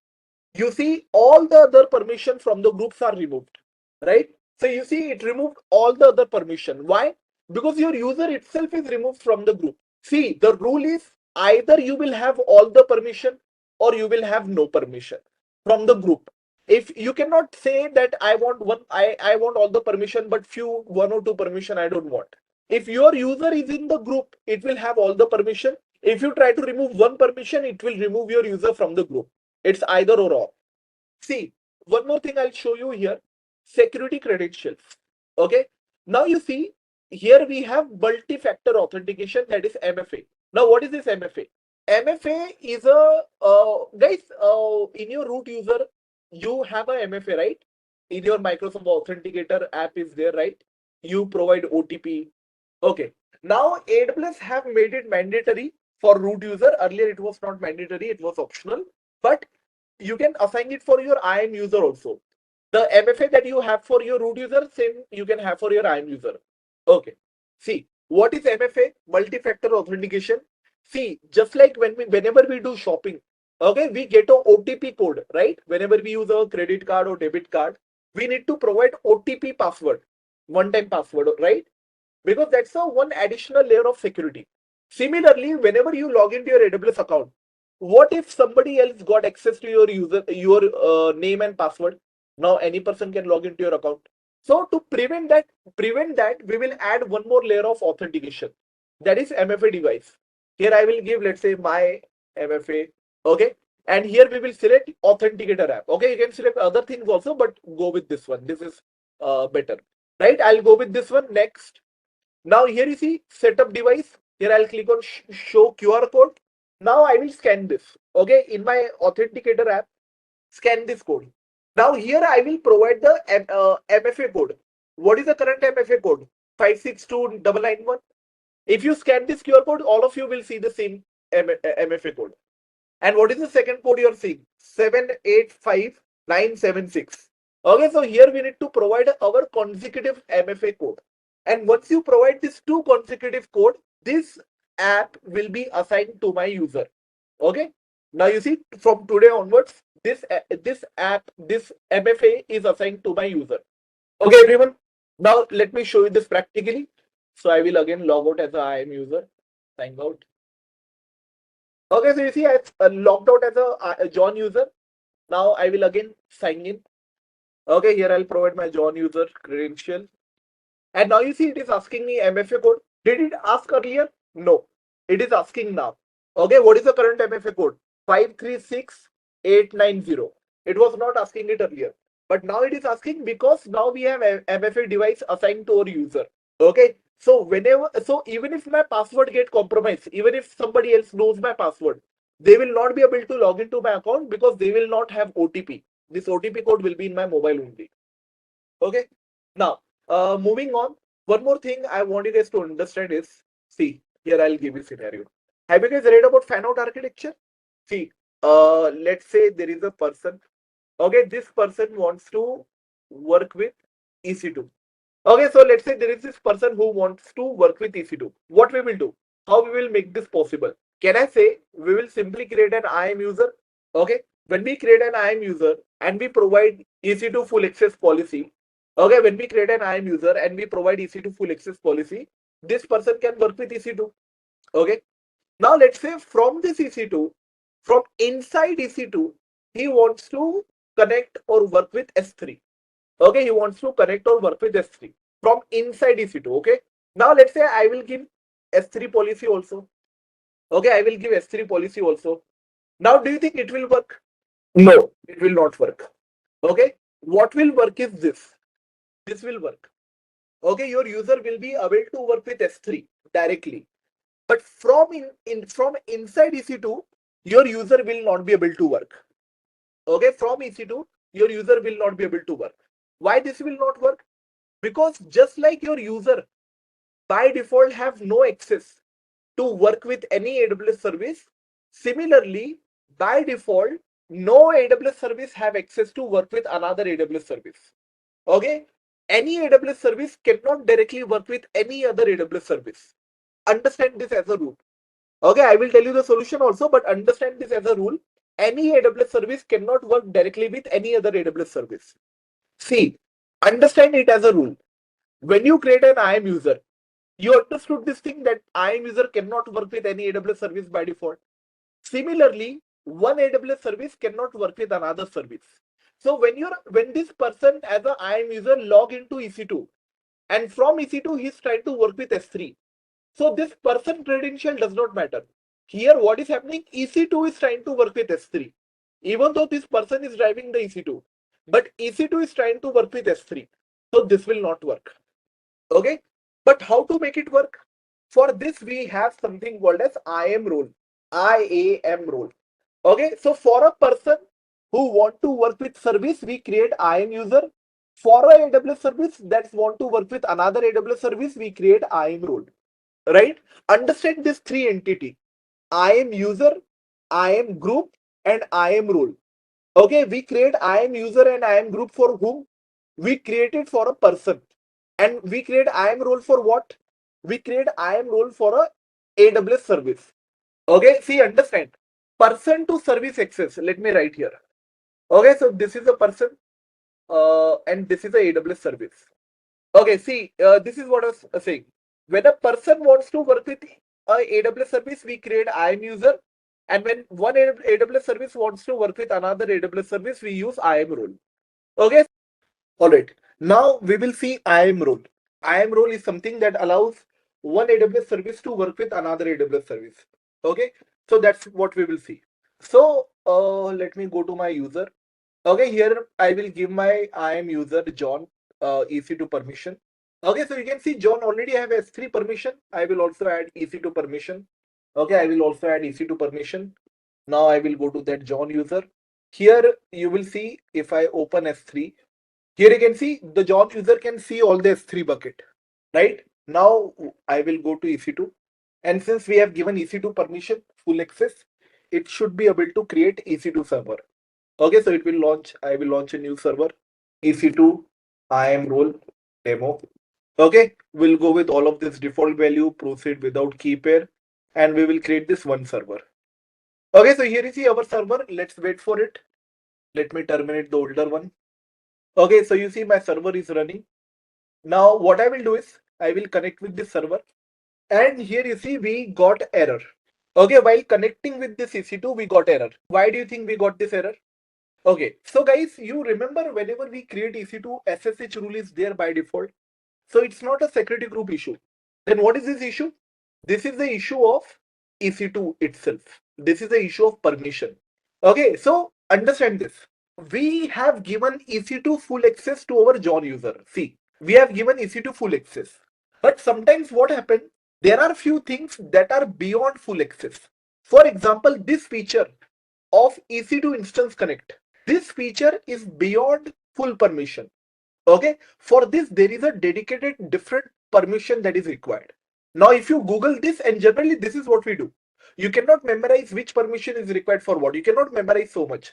you see all the other permission from the groups are removed, right? So you see it removed all the other permission. Why? Because your user itself is removed from the group. See, the rule is either you will have all the permission or you will have no permission from the group. If you cannot say that I want I want all the permission, but one or two permission I don't want. If your user is in the group, it will have all the permission. If you try to remove one permission, it will remove your user from the group. It's either or all. See, one more thing I'll show you here. Security credentials. Okay. Now you see, here we have multi-factor authentication, that is MFA. Now what is this MFA? MFA is a, guys, in your root user, you have a MFA, right? In your Microsoft Authenticator app is there, right? You provide OTP. Okay. Now AWS have made it mandatory for root user. Earlier it was not mandatory, it was optional, but you can assign it for your IAM user also. The MFA that you have for your root user, same you can have for your IAM user. Okay. See, what is MFA? Multi-factor authentication. See, just like whenever we do shopping, okay, we get a OTP code, right? Whenever we use a credit card or debit card, we need to provide OTP password, one-time password, right? Because that's a one additional layer of security. Similarly, whenever you log into your AWS account, what if somebody else got access to your name and password? Now any person can log into your account. So to prevent that, we will add one more layer of authentication. That is MFA device. Here I will give, let's say, my MFA. Okay. And here we will select Authenticator app. Okay. You can select other things also, but go with this one. This is better. Right. I'll go with this one next. Now here you see setup device. Here I'll click on show QR code. Now I will scan this. Okay. In my Authenticator app, scan this code. Now here I will provide the MFA code. What is the current MFA code? 562991. If you scan this QR code, all of you will see the same MFA code. And what is the second code you are seeing? 785976. Okay, so here we need to provide our consecutive MFA code. And once you provide this two consecutive code, this app will be assigned to my user. Okay. Now you see, from today onwards, this MFA is assigned to my user. Okay, everyone. Now let me show you this practically. So I will again log out as an IAM user. Sign out. Okay, so you see I logged out as a John user. Now I will again sign in. Okay, here I'll provide my John user credential. And now you see it is asking me MFA code. Did it ask earlier? No. It is asking now. Okay, what is the current MFA code? 536890. It was not asking it earlier. But now it is asking because now we have a MFA device assigned to our user. Okay. So even if my password get compromised, even if somebody else knows my password, they will not be able to log into my account because they will not have OTP. This OTP code will be in my mobile only. Okay. Now, moving on. One more thing I want you guys to understand is, see, here I'll give you a scenario. Have you guys read about fan out architecture? See, let's say there is a person. Okay, this person wants to work with EC2. Okay, so let's say there is this person who wants to work with EC2. What we will do? How we will make this possible? can I say we will simply create an IAM user? Okay, when we create an IAM user and we provide EC2 full access policy, okay, when we create an IAM user and we provide EC2 full access policy, this person can work with EC2. Okay, now let's say from this EC2, from inside EC2, he wants to connect or work with S3. Okay, he wants to connect or work with S3 from inside EC2. Okay, now let's say I will give S3 policy also. Okay, I will give S3 policy also. Now, do you think it will work? No, it will not work. Okay, what will work is this. This will work. Okay, your user will be able to work with S3 directly. But from inside EC2, your user will not be able to work. Okay, from EC2, your user will not be able to work. Why this will not work? Because just like your user by default have no access to work with any AWS service, similarly, by default, no AWS service have access to work with another AWS service. Okay, any AWS service cannot directly work with any other AWS service. Understand this as a rule. Okay, I will tell you the solution also, but understand this as a rule. Any AWS service cannot work directly with any other AWS service. See, understand it as a rule. When you create an IAM user, you understood this thing that IAM user cannot work with any AWS service by default. Similarly, one AWS service cannot work with another service. So when this person as an IAM user log into EC2 and from EC2 he's trying to work with S3. So this person credential does not matter. Here what is happening, EC2 is trying to work with S3. Even though this person is driving the EC2, but EC2 is trying to work with S3. So this will not work. Okay, but how to make it work? For this we have something called as IAM role. IAM role. Okay, so for a person who want to work with service, we create IAM user. For a AWS service that want to work with another AWS service, we create IAM role. Right? Understand this three entity: IAM user, IAM group, and IAM role. Okay, we create IAM user and IAM group for whom? We create it for a person. And we create IAM role for what? We create IAM role for a AWS service. Okay, see, understand. Person to service access. Let me write here. Okay, so this is a person and this is a AWS service. Okay, see, this is what I was saying. When a person wants to work with a AWS service, we create IAM user. And when one AWS service wants to work with another AWS service, we use IAM role. Okay, all right. Now we will see IAM role. IAM role is something that allows one AWS service to work with another AWS service. Okay, so that's what we will see. So let me go to my user. Okay, here I will give my IAM user John EC2 permission. Okay, so you can see John already have S3 permission. I will also add EC2 permission. Okay, I will also add EC2 permission. Now I will go to that John user. Here you will see if I open S3. Here you can see the John user can see all the S3 bucket. Right? Now I will go to EC2. And since we have given EC2 permission, full access, it should be able to create EC2 server. Okay, so it will launch, I will launch a new server, EC2 IAM role demo. Okay, we'll go with all of this default value, proceed without key pair, and we will create this one server. Okay, so here is our server. Let's wait for it. Let me terminate the older one. Okay, so you see my server is running. Now what I will do is I will connect with this server, and here you see we got error. Okay, while connecting with this EC2, we got error. Why do you think we got this error? Okay, so guys, you remember whenever we create EC2, SSH rule is there by default. So it's not a security group issue. Then what is this issue? This is the issue of EC2 itself. This is the issue of permission. Okay, so understand this. We have given EC2 full access to our John user. See, we have given EC2 full access. But sometimes what happens? There are few things that are beyond full access. For example, this feature of EC2 Instance Connect. This feature is beyond full permission. Okay, for this there is a dedicated different permission that is required. Now if you Google this, and generally this is what we do, you cannot memorize which permission is required for what. You cannot memorize so much.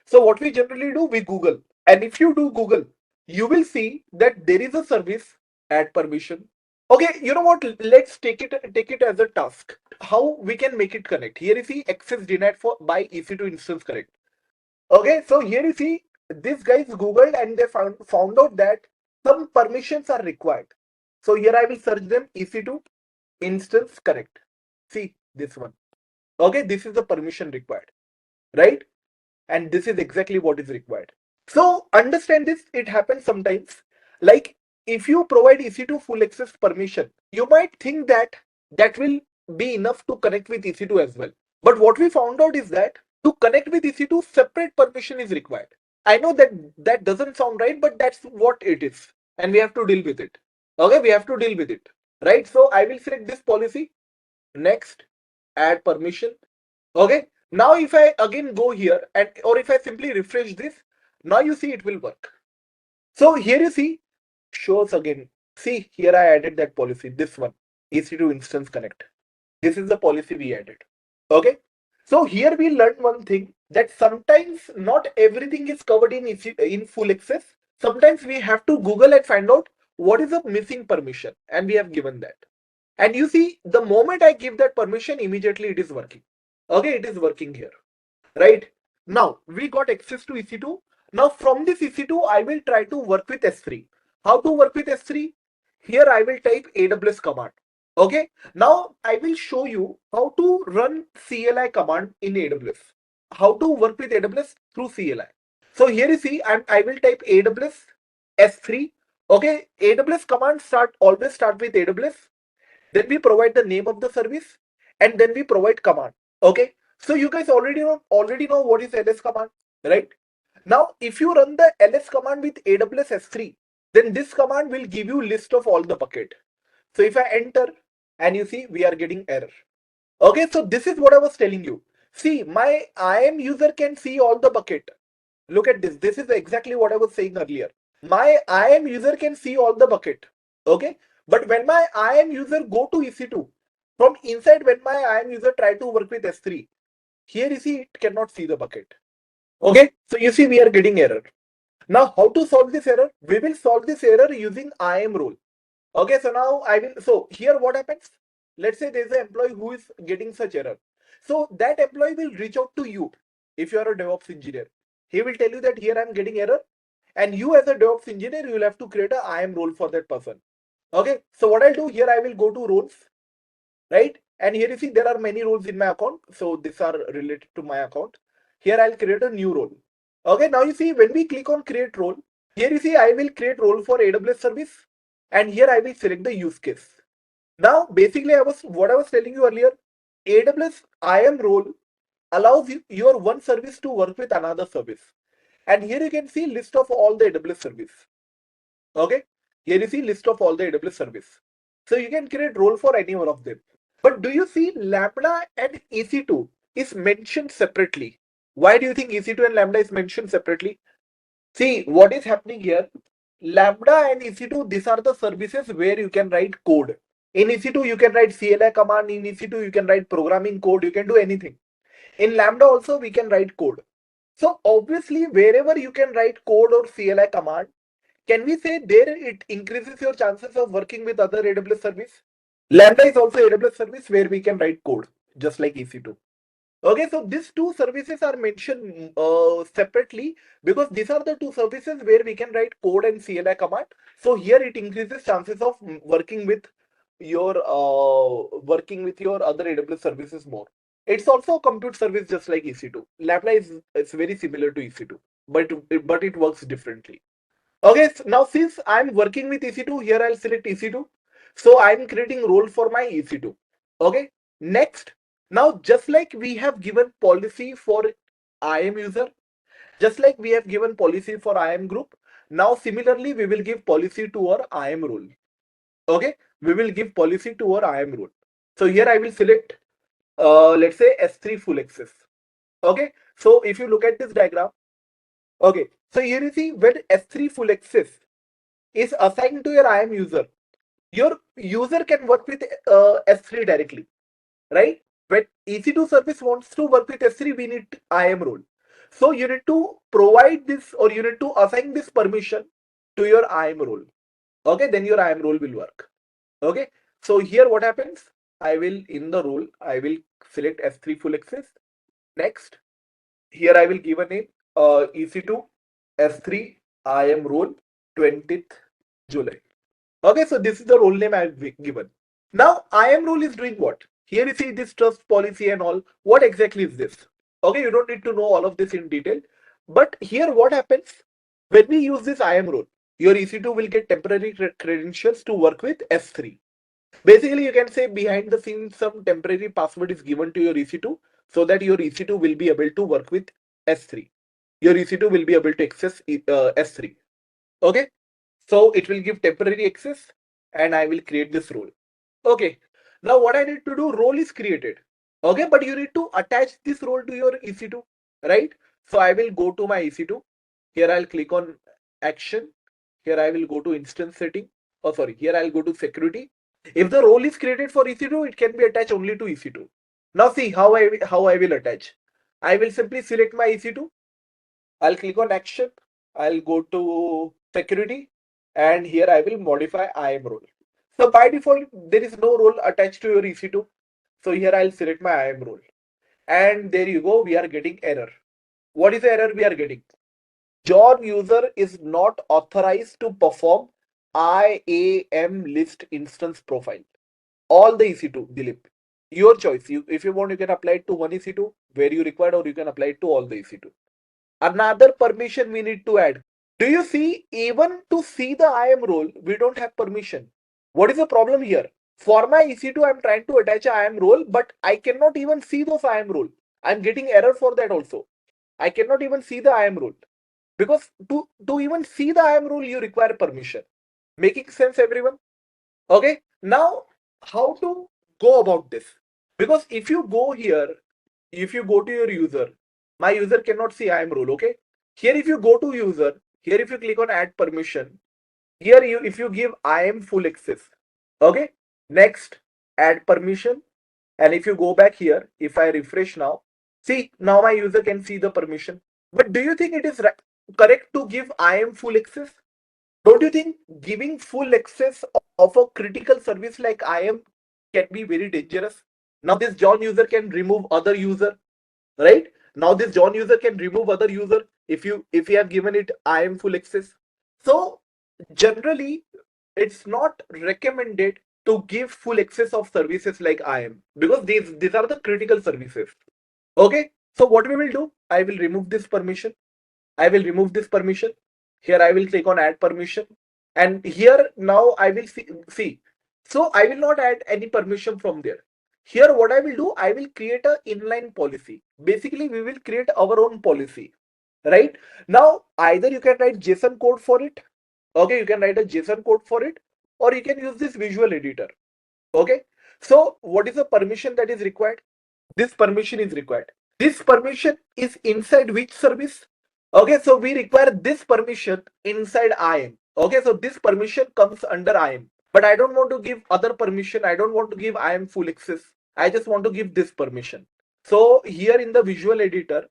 So what we generally do, we Google, and if you do Google, you will see that there is a service, add permission. Okay, you know what? Let's take it as a task. How we can make it connect? Here you see access denied for by EC2 instance connect. Okay, so here you see these guys googled and they found out that some permissions are required. So here I will search them EC2 instance connect. See this one. Okay, this is the permission required, right? And this is exactly what is required. So understand this, it happens sometimes. Like if you provide EC2 full access permission, you might think that that will be enough to connect with EC2 as well. But what we found out is that to connect with EC2, separate permission is required. I know that that doesn't sound right, but that's what it is. And we have to deal with it. Okay, we have to deal with it. Right? So I will select this policy. Next, add permission. Okay, now if I again go here and or if I simply refresh this, now you see it will work. So here you see shows again. See here I added that policy, this one, EC2 instance connect. This is the policy we added. Okay, so here we learned one thing, that sometimes not everything is covered in in full access. Sometimes we have to Google and find out what is the missing permission, and we have given that. And you see, the moment I give that permission, immediately it is working. Okay, it is working here, right? Now we got access to EC2. Now from this EC2, I will try to work with S3. How to work with S3? Here I will type AWS command. Okay, now I will show you how to run CLI command in AWS. How to work with AWS through CLI. So here you see, I will type AWS S3. Okay, AWS command always start with AWS. Then we provide the name of the service, and then we provide command. Okay, so you guys already know what is ls command, right? Now if you run the ls command with AWS S3, then this command will give you list of all the bucket. So if I enter, and you see we are getting error. Okay, so this is what I was telling you. See, my IAM user can see all the bucket. Look at this. This is exactly what I was saying earlier. My IAM user can see all the bucket. Okay, but when my IAM user go to EC2, from inside when my IAM user try to work with S3, here you see it cannot see the bucket. Okay, so you see we are getting error. Now how to solve this error? We will solve this error using IAM role. Okay, so now so here what happens? Let's say there's an employee who is getting such error. So that employee will reach out to you if you are a DevOps engineer. He will tell you that here I'm getting error, and you as a DevOps engineer, you will have to create a IAM role for that person. Okay, so what I'll do here, I will go to roles, right? And here you see there are many roles in my account. So these are related to my account. Here I'll create a new role. Okay, now you see when we click on create role, here you see I will create role for AWS service, and here I will select the use case. Now basically what I was telling you earlier, AWS IAM role allows your one service to work with another service. And here you can see list of all the AWS service. Okay, here you see list of all the AWS service. So you can create role for any one of them. But do you see Lambda and EC2 is mentioned separately? Why do you think EC2 and Lambda is mentioned separately? See what is happening here. Lambda and EC2, these are the services where you can write code. In EC2 you can write CLI command. In EC2 you can write programming code. You can do anything. In Lambda also we can write code. So obviously wherever you can write code or CLI command, can we say there it increases your chances of working with other AWS service? Lambda is also AWS service where we can write code just like EC2. Okay, so these two services are mentioned separately because these are the two services where we can write code and CLI command. So here it increases chances of working with your other AWS services more. It's also a compute service just like EC2. Lambda is very similar to EC2, but it works differently. Okay, so now since I'm working with EC2, here I'll select EC2. So I'm creating role for my EC2. Okay, next. Now, just like we have given policy for IAM user, just like we have given policy for IAM group, now similarly, we will give policy to our IAM role. Okay, we will give policy to our IAM role. So here I will select, let's say S3 full access. Okay, so if you look at this diagram, okay, so here you see when S3 full access is assigned to your IAM user, your user can work with S3 directly, right? When EC2 service wants to work with S3, we need IAM role. So you need to provide this, or you need to assign this permission to your IAM role. Okay, then your IAM role will work. Okay, so here what happens? I will, in the role, I will select S3 full access. Next, here I will give a name, EC2 S3 IAM role 20th July. Okay, so this is the role name I have given. Now, IAM role is doing what? Here you see this trust policy and all. What exactly is this? Okay, you don't need to know all of this in detail. But here what happens? When we use this IAM role, your EC2 will get temporary credentials to work with S3. Basically, you can say behind the scenes, some temporary password is given to your EC2 so that your EC2 will be able to work with S3. Your EC2 will be able to access S3. Okay, so it will give temporary access and I will create this role. Okay, now what I need to do, role is created. Okay, but you need to attach this role to your EC2, right? So I will go to my EC2. Here I'll click on action. Here I will go to instance setting. Oh, sorry. Here I'll go to security. If the role is created for EC2, it can be attached only to EC2. Now see how I will attach. I will simply select my EC2. I'll click on action. I'll go to security and here I will modify IAM role. So by default, there is no role attached to your EC2. So here I'll select my IAM role. And there you go, we are getting error. What is the error we are getting? Your user is not authorized to perform IAM list instance profile. All the EC2, Dilip. Your choice. If you want, you can apply it to one EC2 where you required, or you can apply it to all the EC2. Another permission we need to add. Do you see, even to see the IAM role, we don't have permission. What is the problem here? For my EC2, I'm trying to attach a IAM role, but I cannot even see those IAM role. I'm getting error for that also. I cannot even see the IAM role. Because to even see the IAM role, you require permission. Making sense, everyone? Okay. Now, how to go about this? Because if you go here, if you go to your user, my user cannot see IAM role. Okay. Here, if you go to user, here if you click on add permission, here if you give IAM full access. Okay. Next, add permission. And if you go back here, if I refresh now, see, now my user can see the permission. But do you think it is correct to give IAM full access? Don't you think giving full access of a critical service like IAM can be very dangerous? Now this John user can remove other user, right? Now this John user can remove other user if you have given it IAM full access. So generally, it's not recommended to give full access of services like IAM because these are the critical services. Okay, so what we will do, I will remove this permission. I will remove this permission. Here I will click on add permission. And here now I will see. So I will not add any permission from there. Here what I will do, I will create an inline policy. Basically, we will create our own policy. Right? Now, either you can write JSON code for it. Okay, you can write a JSON code for it. Or you can use this visual editor. Okay. So what is the permission that is required? This permission is required. This permission is inside which service? Okay, so we require this permission inside IAM. Okay, so this permission comes under IAM. But I don't want to give other permission. I don't want to give IAM full access. I just want to give this permission. So here in the visual editor,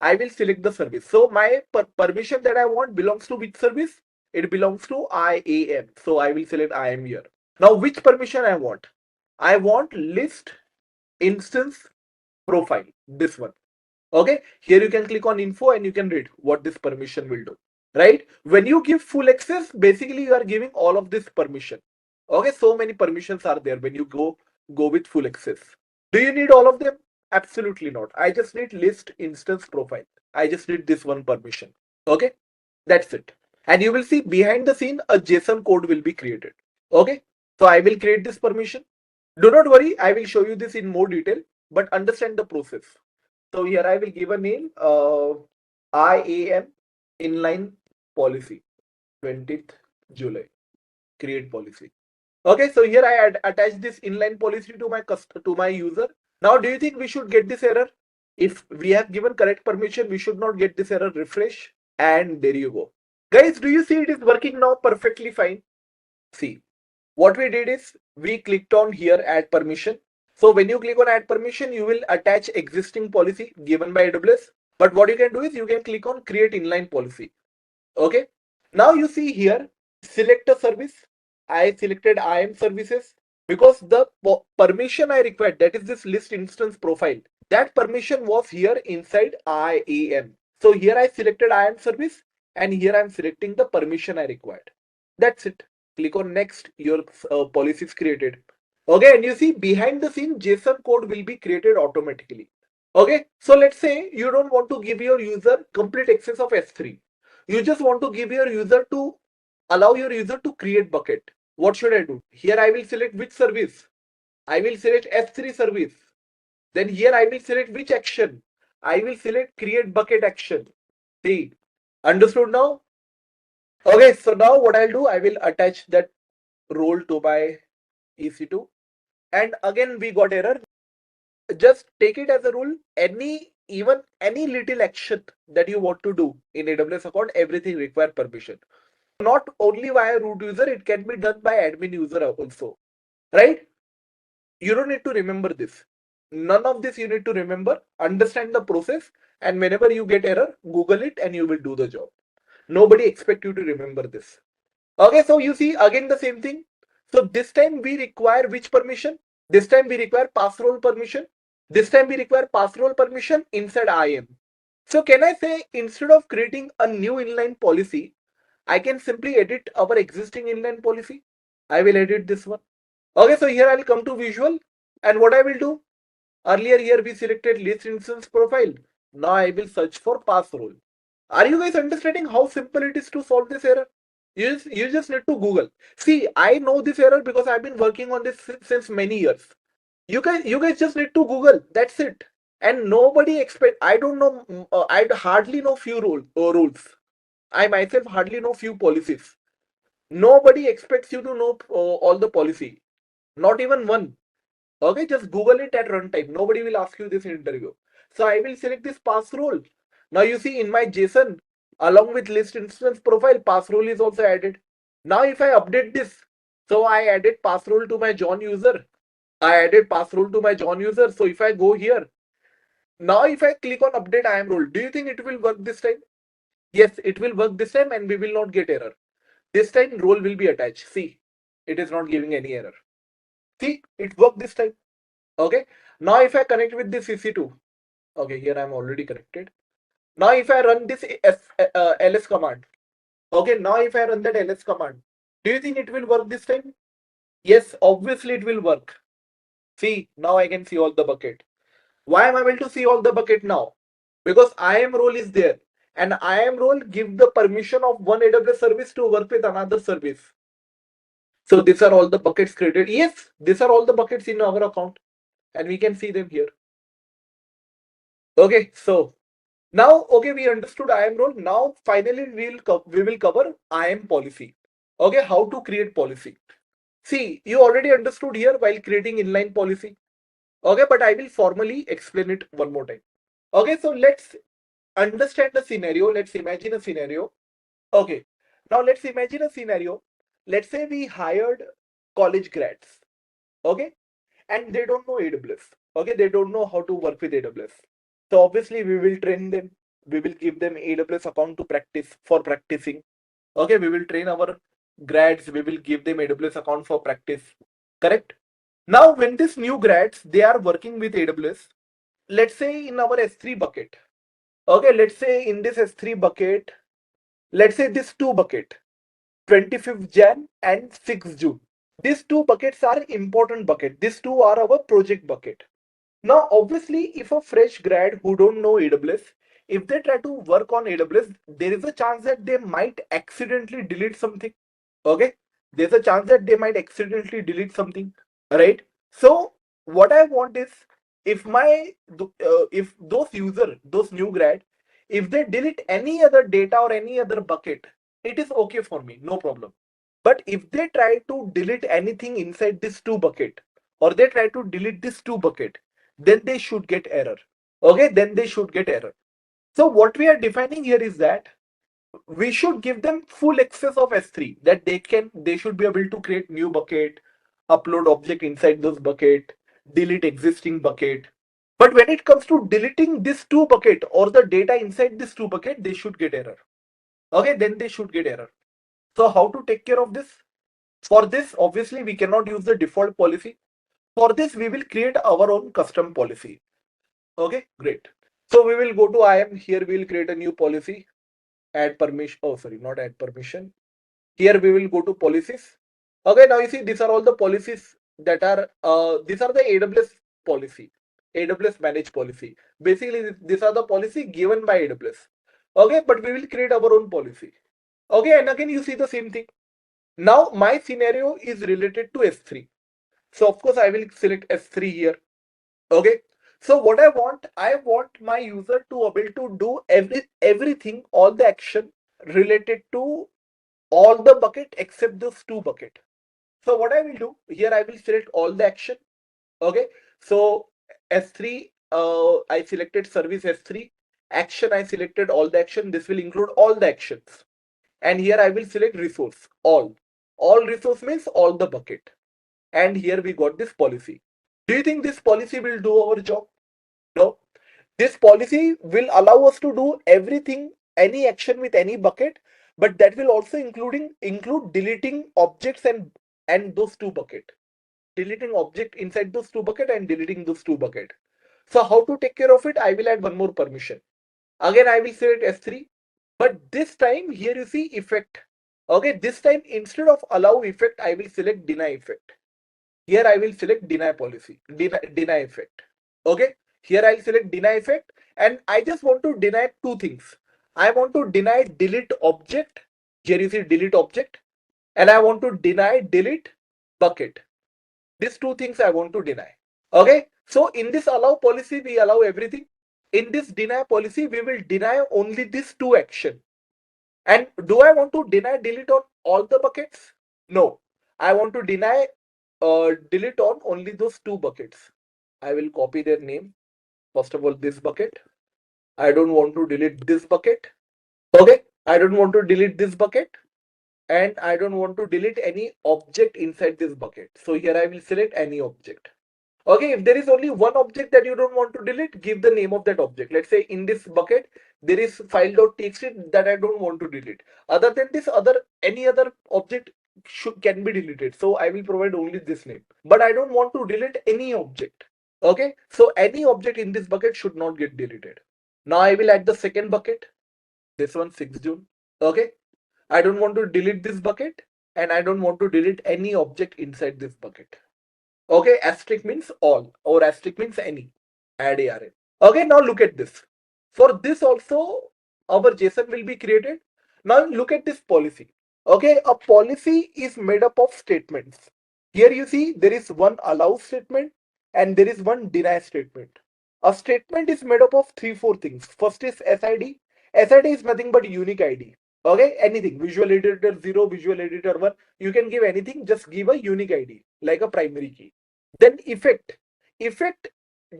I will select the service. So my permission that I want belongs to which service? It belongs to IAM. So I will select IAM here. Now which permission I want? I want list instance profile, this one. Okay, here you can click on info and you can read what this permission will do, right? When you give full access, basically you are giving all of this permission. Okay, so many permissions are there when you go with full access. Do you need all of them? Absolutely not. I just need list instance profile. I just need this one permission. Okay, that's it. And you will see behind the scene a JSON code will be created. Okay, so I will create this permission. Do not worry, I will show you this in more detail, but understand the process. So here I will give a name, IAM inline policy, 20th July, create policy. Okay, so here I attach this inline policy to my user. Now, do you think we should get this error? If we have given correct permission, we should not get this error. Refresh, and there you go. Guys, do you see it is working now perfectly fine? See, what we did is we clicked on here add permission. So when you click on add permission, you will attach existing policy given by AWS. But what you can do is you can click on create inline policy. Okay. Now you see here, select a service. I selected IAM services because the permission I required, that is this list instance profile, that permission was here inside IAM. So here I selected IAM service and here I'm selecting the permission I required. That's it. Click on next, your policy is created. Okay, and you see behind the scene JSON code will be created automatically. Okay, so let's say you don't want to give your user complete access of S3. You just want to give your user to allow your user to create bucket. What should I do? Here I will select which service. I will select S3 service. Then here I will select which action. I will select create bucket action. See, understood now? Okay, so now what I'll do, I will attach that role to my EC2. And again, we got error. Just take it as a rule. Even any little action that you want to do in AWS account, everything require permission. Not only via root user, it can be done by admin user also, right? You don't need to remember this. None of this you need to remember. Understand the process, and whenever you get error, Google it and you will do the job. Nobody expect you to remember this. Okay, so you see again the same thing. So this time we require which permission? This time we require pass role permission. This time we require pass role permission inside IAM. So can I say instead of creating a new inline policy, I can simply edit our existing inline policy? I will edit this one. Okay, so here I will come to visual, and what I will do? Earlier here we selected list instance profile. Now I will search for pass role. Are you guys understanding how simple it is to solve this error? You just need to Google. See, I know this error because I've been working on this since many years. You guys just need to Google. That's it. And nobody expect. I don't know. I hardly know few rules. I myself hardly know few policies. Nobody expects you to know all the policy. Not even one. Okay, just Google it at runtime. Nobody will ask you this in interview. So I will select this pass role. Now you see in my JSON, along with list instance profile, pass role is also added. Now if I update this, so I added pass role to my John user. I added pass role to my John user. So if I go here, now if I click on update IAM role, do you think it will work this time? Yes, it will work this time and we will not get error. This time role will be attached. See, it is not giving any error. See, it worked this time. Okay. Now if I connect with this EC2, okay, here I'm already connected. Now if I run this ls command, okay, now if I run that ls command, do you think it will work this time? Yes, obviously it will work. See, now I can see all the bucket. Why am I able to see all the bucket now? Because IAM role is there, and IAM role give the permission of one AWS service to work with another service. So these are all the buckets created. Yes, these are all the buckets in our account, and we can see them here. Okay, so now, okay, we understood IAM role. Now, finally, we will cover IAM policy. Okay, how to create policy. See, you already understood here while creating inline policy. Okay, but I will formally explain it one more time. Okay, so let's understand the scenario. Let's imagine a scenario. Okay, now let's imagine a scenario. Let's say we hired college grads. Okay, and they don't know AWS. Okay, they don't know how to work with AWS. So obviously we will train them. We will give them AWS account to practice for practicing. Okay, we will train our grads. We will give them AWS account for practice. Correct? Now, when these new grads, they are working with AWS, let's say in our S3 bucket. Okay, let's say in this S3 bucket, let's say this two bucket, 25th Jan and 6th June. These two buckets are important bucket. These two are our project bucket. Now, obviously, if a fresh grad who don't know AWS, if they try to work on AWS, there is a chance that they might accidentally delete something. Okay, there's a chance that they might accidentally delete something, right? So what I want is, if if those new grad, if they delete any other data or any other bucket, it is okay for me, no problem. But if they try to delete anything inside this two bucket, or they try to delete this two bucket, then they should get error. Okay, then they should get error. So what we are defining here is that we should give them full access of S3, that they should be able to create new bucket, upload object inside those bucket, delete existing bucket. But when it comes to deleting this two bucket or the data inside this two bucket, they should get error. Okay, then they should get error. So how to take care of this? For this, obviously, we cannot use the default policy. For this, we will create our own custom policy. Okay, great. So we will go to IAM. Here we will create a new policy. Add permission. Oh, sorry, not add permission. Here we will go to policies. Okay, now you see these are all the policies that are these are the AWS policy, AWS managed policy. Basically, these are the policy given by AWS. Okay, but we will create our own policy. Okay, and again you see the same thing. Now my scenario is related to S3. So of course I will select S3 here. Okay. So what I want my user to be able to do everything, all the action related to all the bucket except those two bucket. So what I will do here, I will select all the action. Okay. So S3, I selected service S3 action. I selected all the action. This will include all the actions. And here I will select resource, all resource means all the bucket. And here we got this policy. Do you think this policy will do our job? No. This policy will allow us to do everything, any action with any bucket, but that will also include deleting objects and those two bucket. Deleting object inside those two bucket and deleting those two bucket. So how to take care of it? I will add one more permission. Again, I will select S3, but this time here you see effect. Okay, this time instead of allow effect, I will select deny effect. Here I will select deny policy, deny effect. Okay, here I'll select deny effect, and I just want to deny two things. I want to deny delete object. Here you see delete object, and I want to deny delete bucket. These two things I want to deny. Okay, so in this allow policy, we allow everything. In this deny policy, we will deny only these two action. And do I want to deny delete on all the buckets? No, I want to deny delete on only those two buckets. I will copy their name. First of all, this bucket. I don't want to delete this bucket. Okay, I don't want to delete this bucket. And I don't want to delete any object inside this bucket. So here I will select any object. Okay, if there is only one object that you don't want to delete, give the name of that object. Let's say in this bucket, there is file.txt that I don't want to delete. Other than this, any other object can be deleted. So I will provide only this name. But I don't want to delete any object. Okay, so any object in this bucket should not get deleted. Now I will add the second bucket. This one, 6 June. Okay, I don't want to delete this bucket, and I don't want to delete any object inside this bucket. Okay, asterisk means all, or asterisk means any. Add ARN. Okay, now look at this. For this also, our JSON will be created. Now look at this policy. Okay, a policy is made up of statements. Here you see there is one allow statement and there is one deny statement. A statement is made up of 3-4 things. First is SID. SID is nothing but unique ID. Okay, anything, Visual Editor 0, Visual Editor 1, you can give anything, just give a unique ID like a primary key. Then effect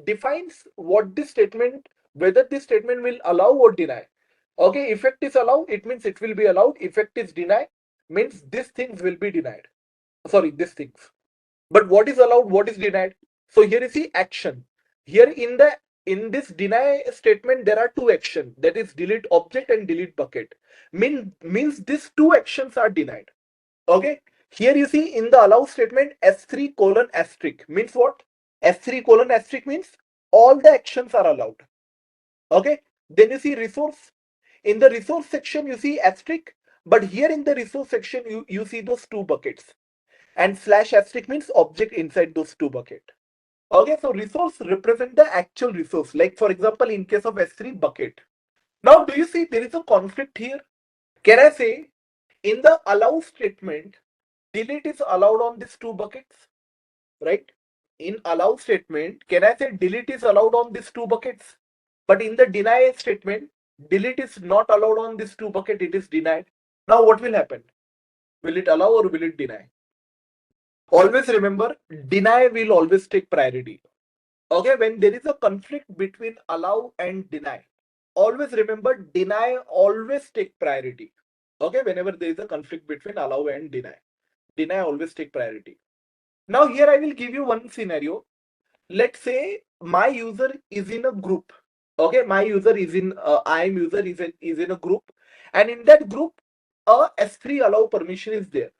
defines what this statement, whether this statement will allow or deny. Okay, effect is allow, it means it will be allowed. Effect is deny, means these things will be denied. Sorry, these things. But what is allowed, what is denied? So here you see action. Here in this deny statement, there are two actions, that is delete object and delete bucket. Means these two actions are denied. Okay, here you see in the allow statement, S3 colon asterisk means what? S3 colon asterisk means all the actions are allowed. Okay, then you see resource. In the resource section, you see asterisk, but here in the resource section, you see those two buckets. And slash asterisk means object inside those two buckets. Okay, so resource represent the actual resource. Like for example, in case of S3 bucket. Now, do you see there is a conflict here? Can I say in the allow statement, delete is allowed on these two buckets, right? In allow statement, can I say delete is allowed on these two buckets? But in the deny statement, delete is not allowed on these two buckets, it is denied. Now what will happen? Will it allow or will it deny? Always remember, deny will always take priority. Okay, when there is a conflict between allow and deny, always remember deny always take priority. Okay, whenever there is a conflict between allow and deny always take priority. Now here I will give you one scenario. Let's say my user is in a group. Okay, my user is in IAM user is in a group, and in that group a S3 allow permission is there.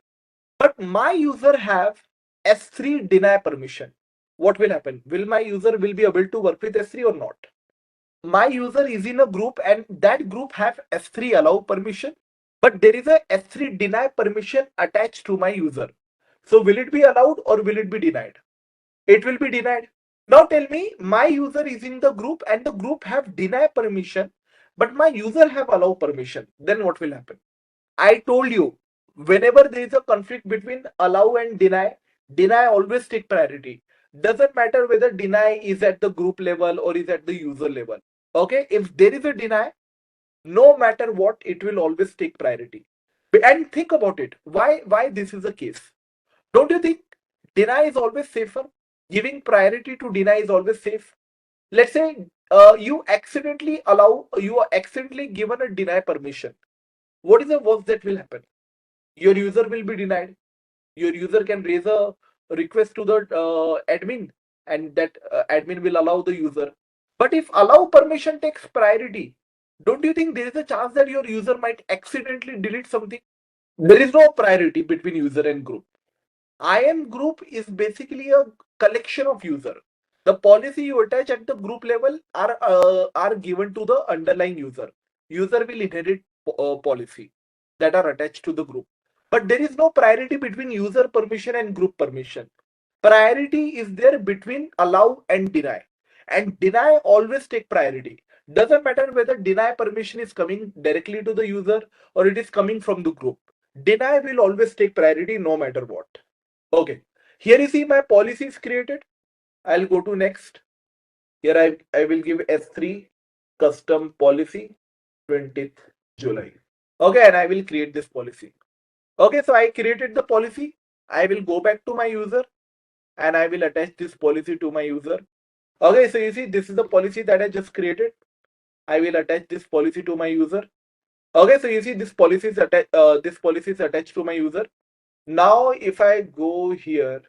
But my user have S3 deny permission, what will happen? Will my user will be able to work with S3 or not? My user is in a group and that group have S3 allow permission, but there is a S3 deny permission attached to my user. So will it be allowed or will it be denied? It will be denied. Now tell me, my user is in the group and the group have deny permission, but my user have allow permission. Then what will happen? I told you, whenever there is a conflict between allow and deny, deny always take priority. Doesn't matter whether deny is at the group level or is at the user level. Okay, if there is a deny, no matter what, it will always take priority. And think about it. Why this is the case? Don't you think deny is always safer? Giving priority to deny is always safe. Let's say you are accidentally given a deny permission. What is the worst that will happen? Your user will be denied. Your user can raise a request to the admin, and that admin will allow the user. But if allow permission takes priority, don't you think there is a chance that your user might accidentally delete something? There is no priority between user and group. IAM group is basically a collection of user. The policy you attach at the group level are given to the underlying user. User will inherit policy that are attached to the group. But there is no priority between user permission and group permission. Priority is there between allow and deny. And deny always take priority. Doesn't matter whether deny permission is coming directly to the user or it is coming from the group. Deny will always take priority no matter what. Okay, here you see my policy is created. I'll go to next. Here I will give S3 custom policy 20th July. Okay, and I will create this policy. Okay, so I created the policy. I will go back to my user and I will attach this policy to my user. Okay, so you see this is the policy that I just created. I will attach this policy to my user. Okay, so you see this policy is attached to my user. Now if I go here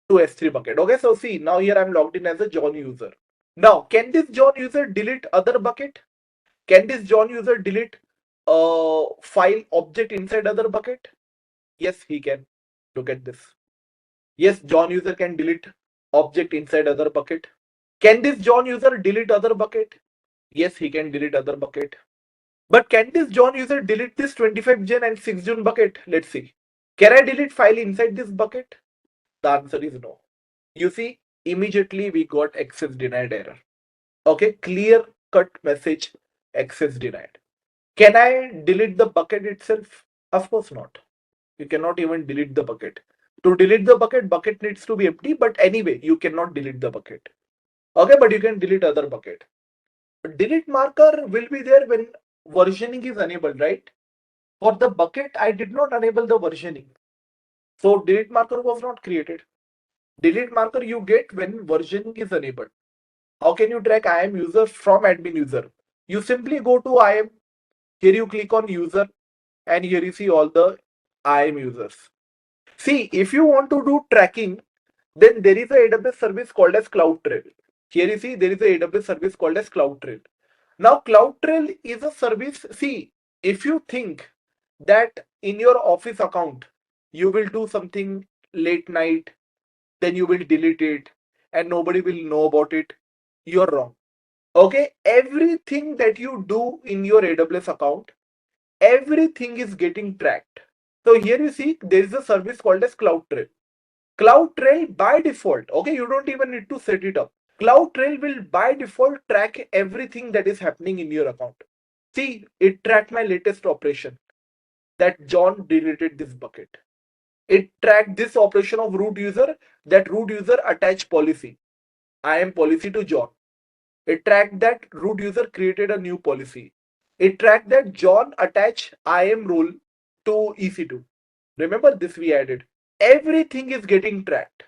to S3 bucket. Okay, so see now here I'm logged in as a John user. Now can this John user delete other bucket? Can this John user delete file object inside other bucket? Yes, he can. Look at this. Yes, John user can delete object inside other bucket. Can this John user delete other bucket? Yes, he can delete other bucket. But can this John user delete this 25 Jan and 6 June bucket? Let's see. Can I delete file inside this bucket? The answer is no. You see, immediately we got access denied error. Okay, clear cut message, access denied. Can I delete the bucket itself? Of course not. You cannot even delete the bucket. To delete the bucket needs to be empty, but anyway, you cannot delete the bucket. Okay, but you can delete other bucket. Delete marker will be there when versioning is enabled, right? For the bucket, I did not enable the versioning. So delete marker was not created. Delete marker you get when versioning is enabled. How can you track IAM user from admin user? You simply go to IAM. Here you click on user and here you see all the IAM users. See, if you want to do tracking, then there is a AWS service called as CloudTrail. Here you see there is a AWS service called as CloudTrail. Now CloudTrail is a service. See, if you think that in your office account, you will do something late night, then you will delete it and nobody will know about it, you're wrong. Okay, everything that you do in your AWS account, everything is getting tracked. So here you see there is a service called as CloudTrail. CloudTrail by default, okay, you don't even need to set it up. CloudTrail will by default track everything that is happening in your account. See, it tracked my latest operation that John deleted this bucket. It tracked this operation of root user, that root user attached policy. IAM policy to John. It tracked that root user created a new policy. It tracked that John attached IAM role to EC2. Remember this we added. Everything is getting tracked.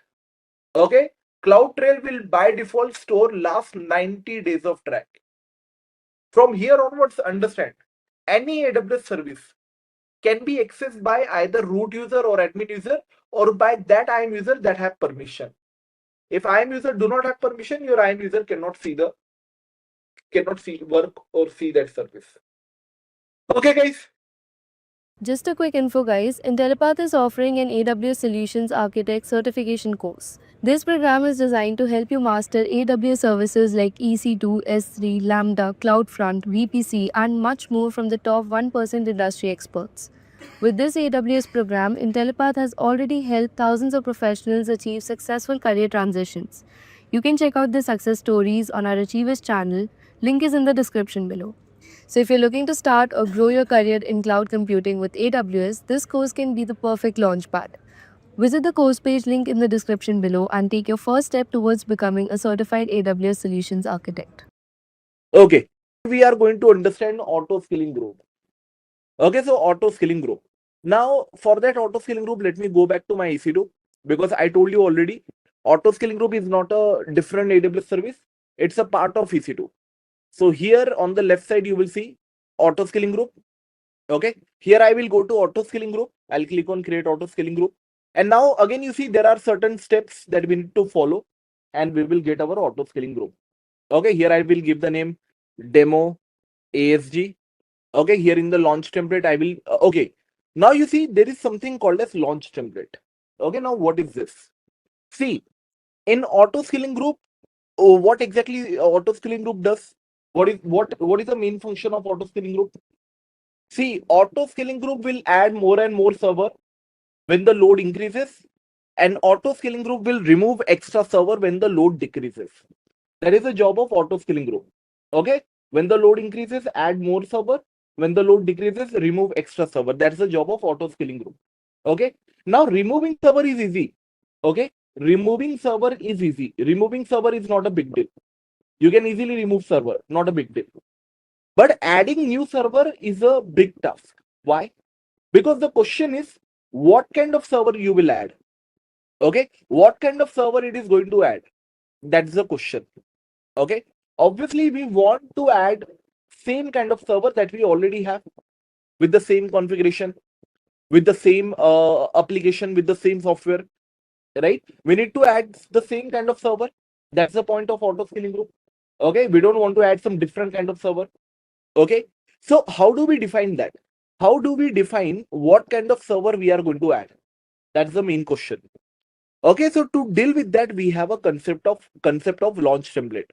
Okay. CloudTrail will by default store last 90 days of track. From here onwards, understand, any AWS service can be accessed by either root user or admin user or by that IAM user that have permission. If IAM user do not have permission, your IAM user cannot see work or see that service. Okay, guys. Just a quick info guys, Intellipaat is offering an AWS Solutions Architect certification course. This program is designed to help you master AWS services like EC2, S3, Lambda, CloudFront, VPC and much more from the top 1% industry experts. With this AWS program, Intellipaat has already helped thousands of professionals achieve successful career transitions. You can check out the success stories on our Achievers channel, link is in the description below. So if you're looking to start or grow your career in cloud computing with AWS, this course can be the perfect launchpad. Visit the course page link in the description below and take your first step towards becoming a certified AWS Solutions Architect. Okay, we are going to understand auto scaling group. Okay, so auto scaling group. Now, for that auto scaling group, let me go back to my EC2 because I told you already, auto scaling group is not a different AWS service. It's a part of EC2. So here on the left side, you will see auto scaling group. Okay, here I will go to auto scaling group. I'll click on create auto scaling group. And now again, you see there are certain steps that we need to follow and we will get our auto scaling group. Okay, here I will give the name demo ASG. Okay, here in the launch template, I will, okay. Now you see there is something called as launch template. Okay, now what is this? See, in auto scaling group, what exactly auto scaling group does? What is the main function of auto scaling group? See, auto scaling group will add more and more server when the load increases, and auto scaling group will remove extra server when the load decreases. That is the job of auto scaling group. Okay, when the load increases, add more server. When the load decreases, remove extra server. That's the job of auto scaling group. Okay, now removing server is easy. Okay, removing server is easy. Removing server is not a big deal. You can easily remove server, not a big deal. But adding new server is a big task. Why? Because the question is, what kind of server you will add? Okay, what kind of server it is going to add? That's the question. Okay, obviously we want to add same kind of server that we already have with the same configuration, with the same application, with the same software, right? We need to add the same kind of server. That's the point of auto scaling group. Okay, we don't want to add some different kind of server. Okay, so how do we define that? How do we define what kind of server we are going to add? That's the main question. Okay, so to deal with that, we have a concept of launch template.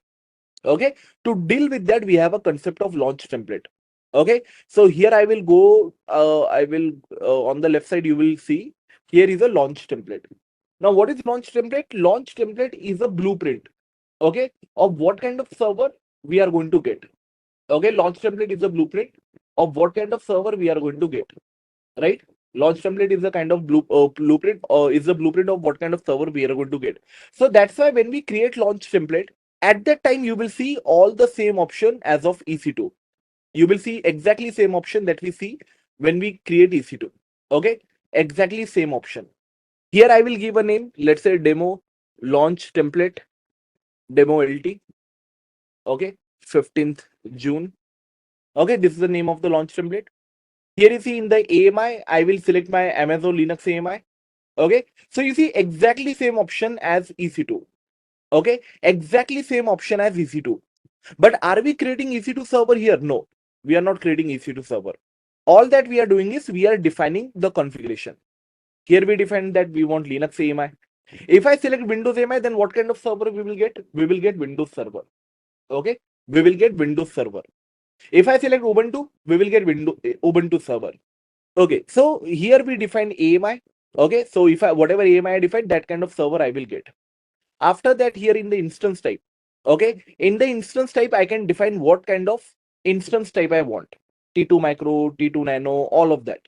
Okay, to deal with that, we have a concept of launch template. Okay, so here I will go, on the left side, you will see here is a launch template. Now, what is launch template? Launch template is a blueprint, okay, of what kind of server we are going to get. Okay, launch template is a blueprint of what kind of server we are going to get, right? Launch template is a kind of blueprint, is the blueprint of what kind of server we are going to get. So that's why when we create launch template, at that time you will see all the same option as of EC2. You will see exactly same option that we see when we create EC2. Okay, exactly same option. Here I will give a name. Let's say demo launch template, demo LT. Okay, 15th June. Okay, this is the name of the launch template. Here you see in the AMI, I will select my Amazon Linux AMI. Okay, so you see exactly same option as EC2. Okay, exactly same option as EC2. But are we creating EC2 server here? No, we are not creating EC2 server. All that we are doing is we are defining the configuration. Here we define that we want Linux AMI. If I select Windows AMI, then what kind of server we will get? We will get Windows server. Okay, we will get Windows server. If I select Ubuntu, we will get Ubuntu server. Okay, so here we define AMI. Okay, so if I whatever AMI I define, that kind of server I will get. After that, here in the instance type, okay, in the instance type, I can define what kind of instance type I want. T2 micro, T2 nano, all of that.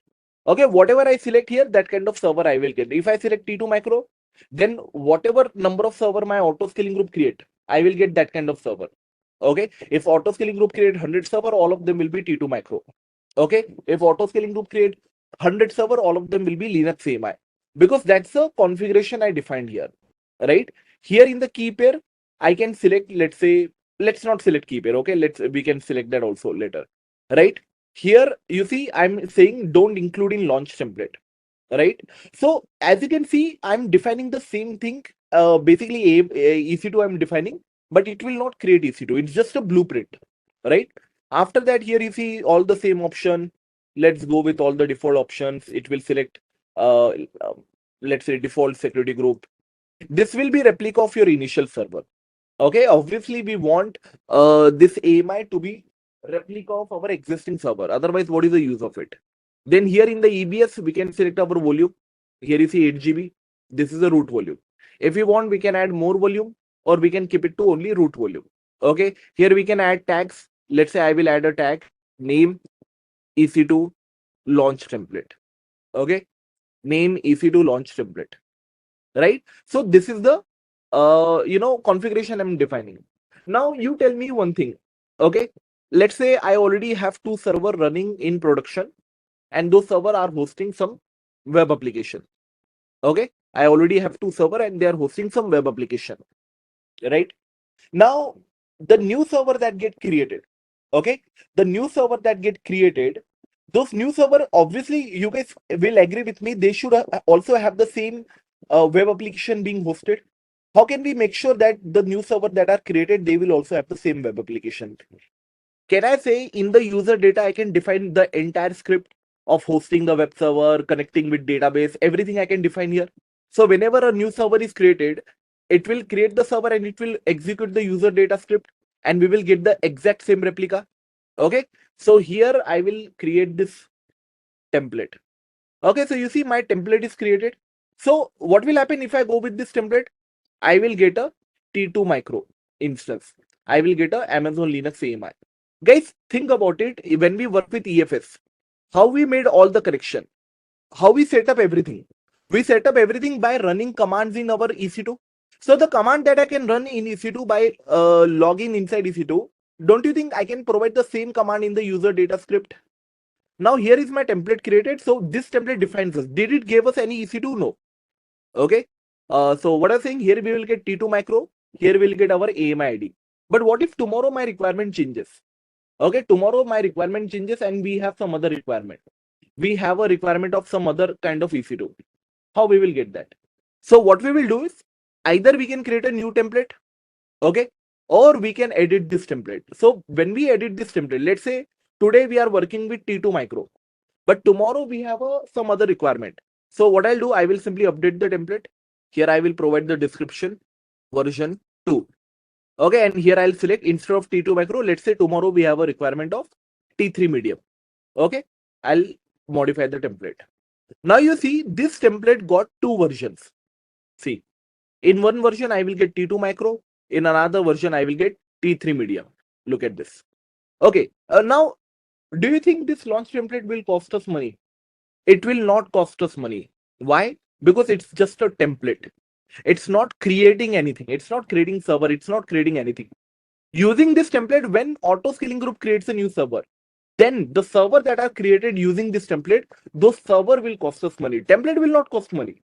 Okay, whatever I select here, that kind of server I will get. If I select T2 micro, then whatever number of server my auto scaling group create, I will get that kind of server. Okay, if auto scaling group create 100 server, all of them will be T2 micro. Okay, if auto scaling group create 100 server, all of them will be Linux AMI, because that's the configuration I defined here, right? Here in the key pair, I can select, let's say, let's not select key pair. Okay, we can select that also later, right? Here you see I'm saying don't include in launch template, right? So as you can see, I'm defining the same thing. Basically EC2 I'm defining, but it will not create EC2. It's just a blueprint, right? After that, here you see all the same option. Let's go with all the default options. It will select, let's say, default security group. This will be replica of your initial server. Okay, obviously we want this AMI to be replica of our existing server. Otherwise, what is the use of it? Then here in the EBS, we can select our volume. Here you see 8 GB. This is the root volume. If we want, we can add more volume, or we can keep it to only root volume. Okay, here we can add tags. Let's say I will add a tag name EC2 launch template. Okay, name EC2 launch template. Right. So this is the configuration I'm defining. Now you tell me one thing. Okay, let's say I already have 2 server running in production, and those server are hosting some web application. Okay, I already have 2 server and they are hosting some web application. Right. Now the new server that get created, okay, the new server that get created, those new server, obviously you guys will agree with me, they should also have the same web application being hosted. How can we make sure that the new server that are created, they will also have the same web application? Can I say in the user data, I can define the entire script of hosting the web server, connecting with database, everything I can define here. So whenever a new server is created, it will create the server and it will execute the user data script, and we will get the exact same replica. Okay, so here I will create this template. Okay, so you see my template is created. So what will happen if I go with this template? I will get a T2 micro instance. I will get a Amazon Linux AMI. Guys, think about it. When we work with EFS, how we made all the connection, how we set up everything. We set up everything by running commands in our EC2. So the command that I can run in EC2 by login inside EC2, don't you think I can provide the same command in the user data script? Now here is my template created. So this template defines us. Did it give us any EC2? No. Okay. So what I'm saying, here we will get T2 micro. Here we'll get our AMI ID. But what if tomorrow my requirement changes? Okay, tomorrow my requirement changes and we have some other requirement. We have a requirement of some other kind of EC2. How we will get that? So what we will do is, either we can create a new template, okay, or we can edit this template. So when we edit this template, let's say today we are working with T2 micro, but tomorrow we have some other requirement. So what I'll do, I will simply update the template. Here I will provide the description version 2. Okay, and here I'll select, instead of T2 micro, let's say tomorrow we have a requirement of T3 medium. Okay, I'll modify the template. Now you see this template got 2 versions. See, in one version I will get T2 micro, in another version I will get T3 medium. Look at this. Okay, now do you think this launch template will cost us money? It will not cost us money. Why? Because it's just a template. It's not creating anything. It's not creating server. It's not creating anything. Using this template, when auto scaling group creates a new server, then the server that are created using this template, those server will cost us money. Template will not cost money.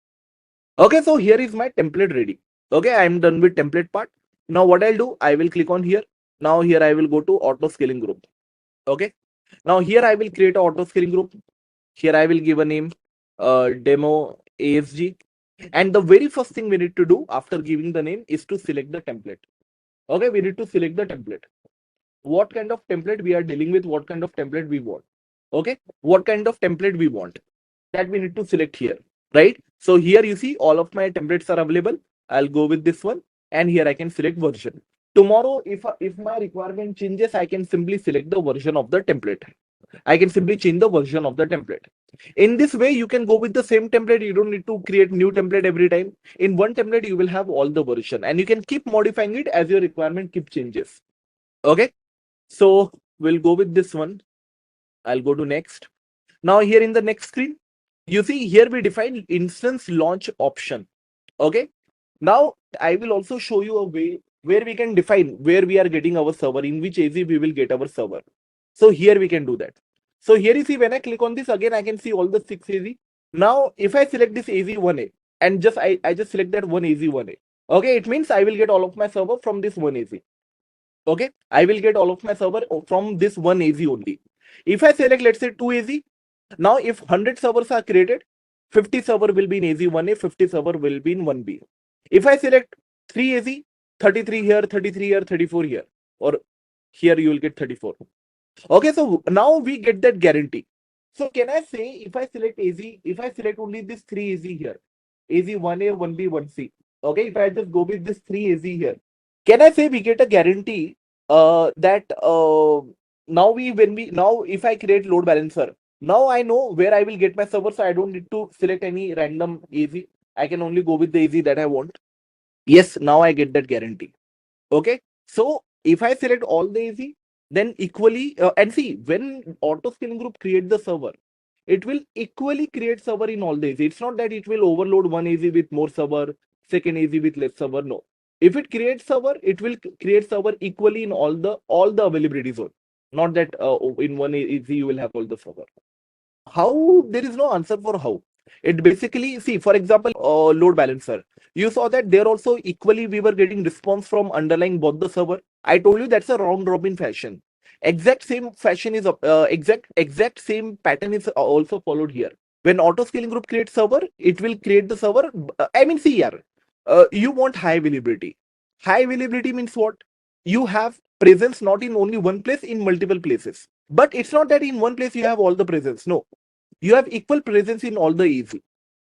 Okay, so here is my template ready. Okay, I am done with template part. Now what I'll do, I will click on here. Now here I will go to auto scaling group. Okay, now here I will create an auto scaling group. Here I will give a name, demo ASG. And the very first thing we need to do after giving the name is to select the template. Okay, we need to select the template. What kind of template we are dealing with, what kind of template we want. Okay, what kind of template we want, that we need to select here, right? So here you see all of my templates are available. I'll go with this one, and here I can select version. Tomorrow, if my requirement changes, I can simply select the version of the template. I can simply change the version of the template. In this way, you can go with the same template. You don't need to create new template every time. In one template, you will have all the version, and you can keep modifying it as your requirement keep changes. Okay, so we'll go with this one. I'll go to next. Now here in the next screen, you see here we define instance launch option. Okay, now I will also show you a way where we can define where we are getting our server, in which AZ we will get our server. So here we can do that. So here you see, when I click on this again, I can see all the 6 AZ. Now if I select this AZ1A and I just select that one AZ1A, okay, it means I will get all of my server from this one AZ. Okay, I will get all of my server from this one AZ only. If I select, let's say 2 AZ, now if 100 servers are created, 50 server will be in AZ1A, 50 server will be in 1B. If I select 3 AZ, 33 here, 33 here, 34 here, or here you will get 34. Okay, so now we get that guarantee. So can I say if I select AZ, if I select only this 3 AZ here, AZ 1A, 1B, 1C, okay, if I just go with this 3 AZ here, can I say we get a guarantee that now now if I create load balancer, now I know where I will get my server, so I don't need to select any random AZ. I can only go with the AZ that I want. Yes, now I get that guarantee. Okay, so if I select all the AZ, then equally and see, when auto scaling group create the server, it will equally create server in all the AZ. It's not that it will overload one AZ with more server, second AZ with less server. No, if it creates server, it will create server equally in all the availability zone. Not that in one AZ you will have all the server. How? There is no answer for how. It basically, see, for example, load balancer. You saw that there also equally we were getting response from underlying both the server. I told you that's a round robin fashion. Exact same fashion is exact same pattern is also followed here. When auto scaling group creates server, it will create the server. I mean, see here, you want high availability. High availability means what? You have presence not in only one place, in multiple places. But it's not that in one place you have all the presence. No, you have equal presence in all the AZ.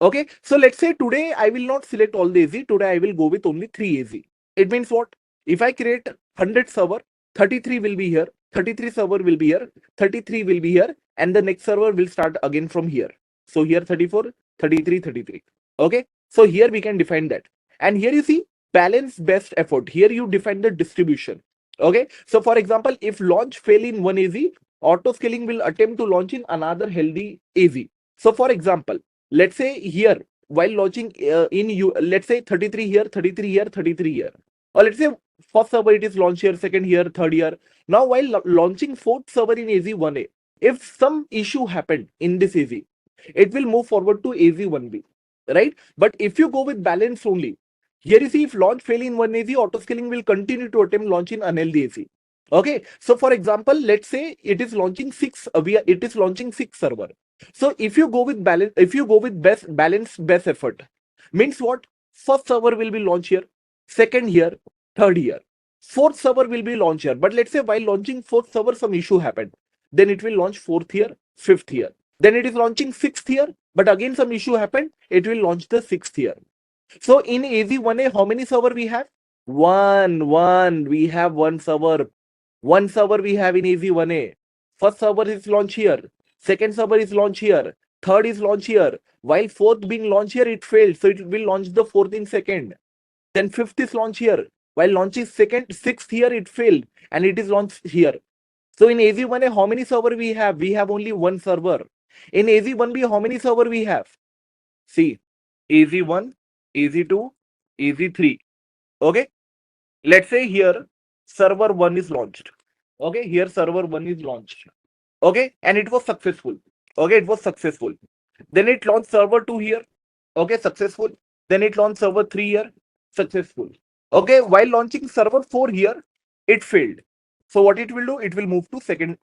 Okay, so let's say today I will not select all the AZ. Today I will go with only 3 AZ. It means what? If I create 100 server, 33 will be here, 33 server will be here, 33 will be here, and the next server will start again from here. So here 34, 33, 33. Okay, so here we can define that. And here you see balance best effort. Here you define the distribution. Okay, so for example, if launch fail in one AZ, auto scaling will attempt to launch in another healthy AZ. So for example, let's say here while launching let's say 33 here, 33 here, 33 here, or let's say first server it is launched here, second here, third here. Now while launching fourth server in AZ1A, if some issue happened in this AZ, it will move forward to AZ1B, right? But if you go with balance only, here you see if launch fail in one AZ, auto scaling will continue to attempt launch in unhealthy AZ. Okay, so for example, let's say it is launching it is launching 6 server. So if you go with balance, if you go with best effort, means what? First server will be launched here, second here, third here, fourth server will be launched here. But let's say while launching fourth server, some issue happened, then it will launch fourth here, fifth here. Then it is launching sixth here, but again some issue happened, it will launch the sixth here. So in AZ1A, how many server we have? One. We have one server. One server we have in AZ1A. First server is launched here. Second server is launched here. Third is launched here. While fourth being launched here, it failed. So it will launch the fourth in second. Then fifth is launched here. While launching sixth here, it failed. And it is launched here. So in AZ1A, how many server we have? We have only one server. In AZ1B, how many server we have? See, AZ1, AZ2, AZ3. Okay. Let's say here server 1 is launched. Okay, here server 1 is launched. Okay, and it was successful. Okay, it was successful. Then it launched server 2 here. Okay, successful. Then it launched server 3 here. Successful. Okay, while launching server 4 here, it failed. So what it will do? It will move to second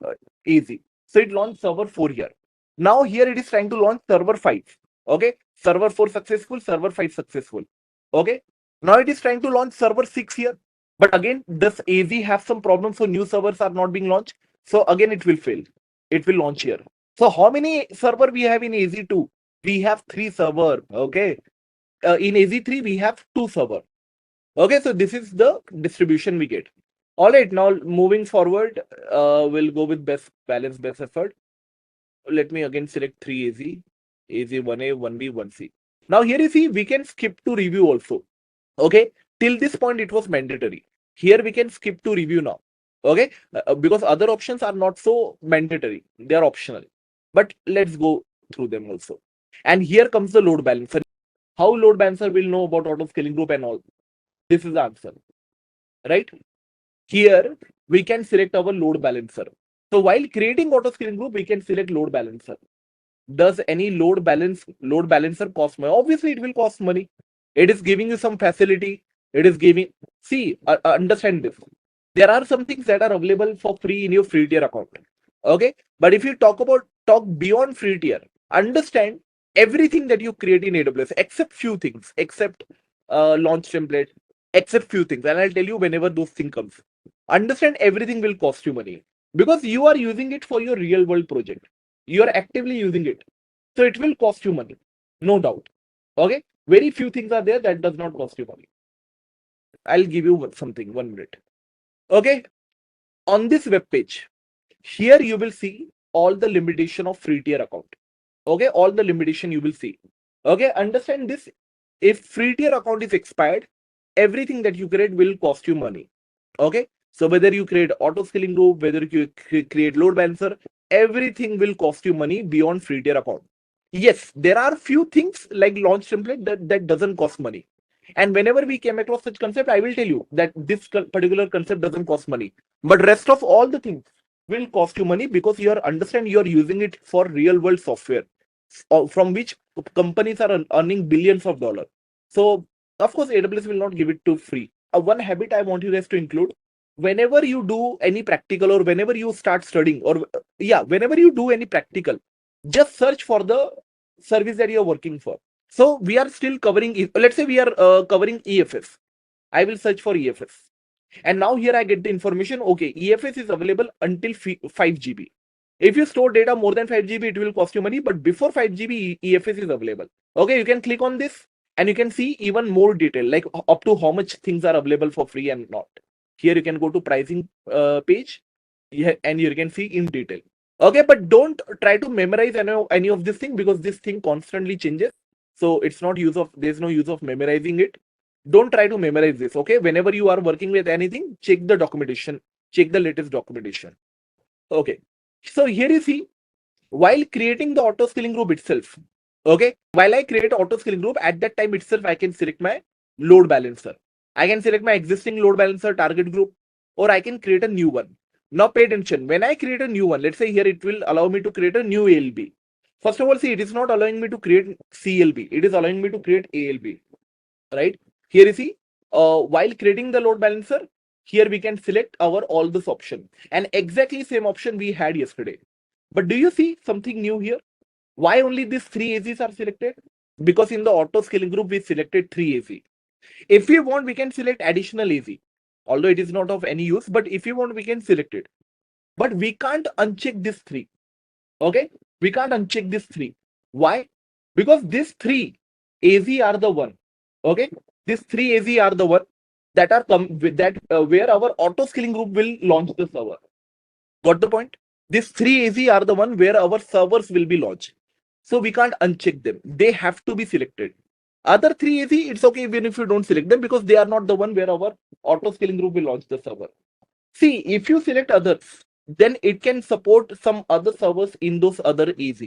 AZ. So it launched server 4 here. Now here it is trying to launch server 5. Okay, server 4 successful, server 5 successful. Okay, now it is trying to launch server 6 here. But again, does AZ have some problems, so new servers are not being launched? So again, it will fail. It will launch here. So how many server we have in AZ2? We have 3 server. Okay. In AZ3, we have 2 server. Okay. So this is the distribution we get. All right. Now moving forward, we'll go with best effort. Let me again select 3 AZ, AZ1A, 1B, 1C. Now here you see, we can skip to review also. Okay. Till this point, it was mandatory. Here we can skip to review now. Okay, because other options are not so mandatory, they are optional. But let's go through them also. And here comes the load balancer. How load balancer will know about auto scaling group and all? This is the answer, right? Here we can select our load balancer. So while creating auto scaling group, we can select load balancer. Does any load balancer cost money? Obviously, it will cost money. It is giving you some facility. It is giving. See, understand this. There are some things that are available for free in your free tier account. Okay, but if you talk beyond free tier, understand everything that you create in AWS except few things, except launch template, except few things, and I'll tell you whenever those things comes. Understand everything will cost you money because you are using it for your real world project. You are actively using it. So it will cost you money, no doubt. Okay. Very few things are there that does not cost you money. I'll give you something, 1 minute. Okay. On this web page, here you will see all the limitation of free tier account. Okay. All the limitation you will see. Okay. Understand this. If free tier account is expired, everything that you create will cost you money. Okay. So whether you create auto scaling group, whether you create load balancer, everything will cost you money beyond free tier account. Yes, there are few things like launch template that doesn't cost money. And whenever we came across such concept, I will tell you that this particular concept doesn't cost money. But rest of all the things will cost you money because you understand you are using it for real world software from which companies are earning billions of dollars. So of course, AWS will not give it to free. One habit I want you guys to include: whenever you do any practical or whenever you start studying or whenever you do any practical, just search for the service that you're working for. So we are still covering, let's say we are covering EFS. I will search for EFS. And now here I get the information, okay, EFS is available until 5 GB. If you store data more than 5 GB, it will cost you money, but before 5 GB, EFS is available. Okay, you can click on this and you can see even more detail, like up to how much things are available for free and not. Here you can go to pricing page and you can see in detail. Okay, but don't try to memorize any of this thing because this thing constantly changes. So it's not there's no use of memorizing it. Don't try to memorize this. Okay, whenever you are working with anything, check the documentation, check the latest documentation. Okay, so here you see, while creating the auto scaling group itself, okay, while I create auto scaling group, at that time itself, I can select my load balancer. I can select my existing load balancer target group, or I can create a new one. Now pay attention. When I create a new one, let's say here it will allow me to create a new ALB. First of all, see, it is not allowing me to create CLB. It is allowing me to create ALB, right? Here you see, while creating the load balancer, here we can select our all this option, and exactly same option we had yesterday. But do you see something new here? Why only these 3 AZs are selected? Because in the auto scaling group, we selected 3 AZ. If we want, we can select additional AZ. Although it is not of any use, but if you want, we can select it. But we can't uncheck this 3. Okay? We can't uncheck this 3. Why? Because these 3 AZ are the one. Okay? These 3 AZ are the one that are where our auto scaling group will launch the server. Got the point? These 3 AZ are the one where our servers will be launched. So we can't uncheck them. They have to be selected. Other 3 AZ, it's okay even if you don't select them because they are not the one where our auto scaling group will launch the server. See, if you select others, then it can support some other servers in those other AZ,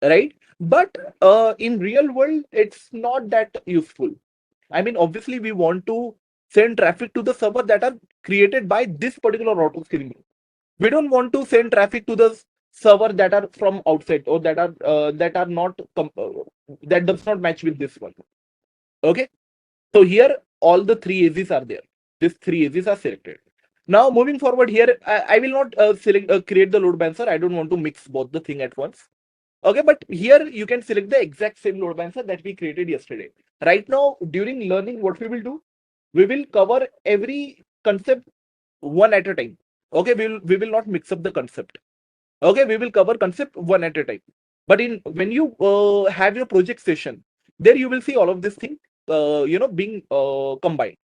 right? But in real world, it's not that useful. I mean, obviously, we want to send traffic to the server that are created by this particular auto scaling group. We don't want to send traffic to the server that are from outside or that are not that does not match with this one. Okay, so here all the 3 AZs are there. These 3 AZs are selected. Now moving forward here, I will not create the load balancer. I don't want to mix both the thing at once. Okay, but here you can select the exact same load balancer that we created yesterday. Right now, during learning, what we will do, we will cover every concept one at a time. Okay, we will not mix up the concept. Okay, we will cover concept one at a time. But when you have your project session, there you will see all of this thing being combined.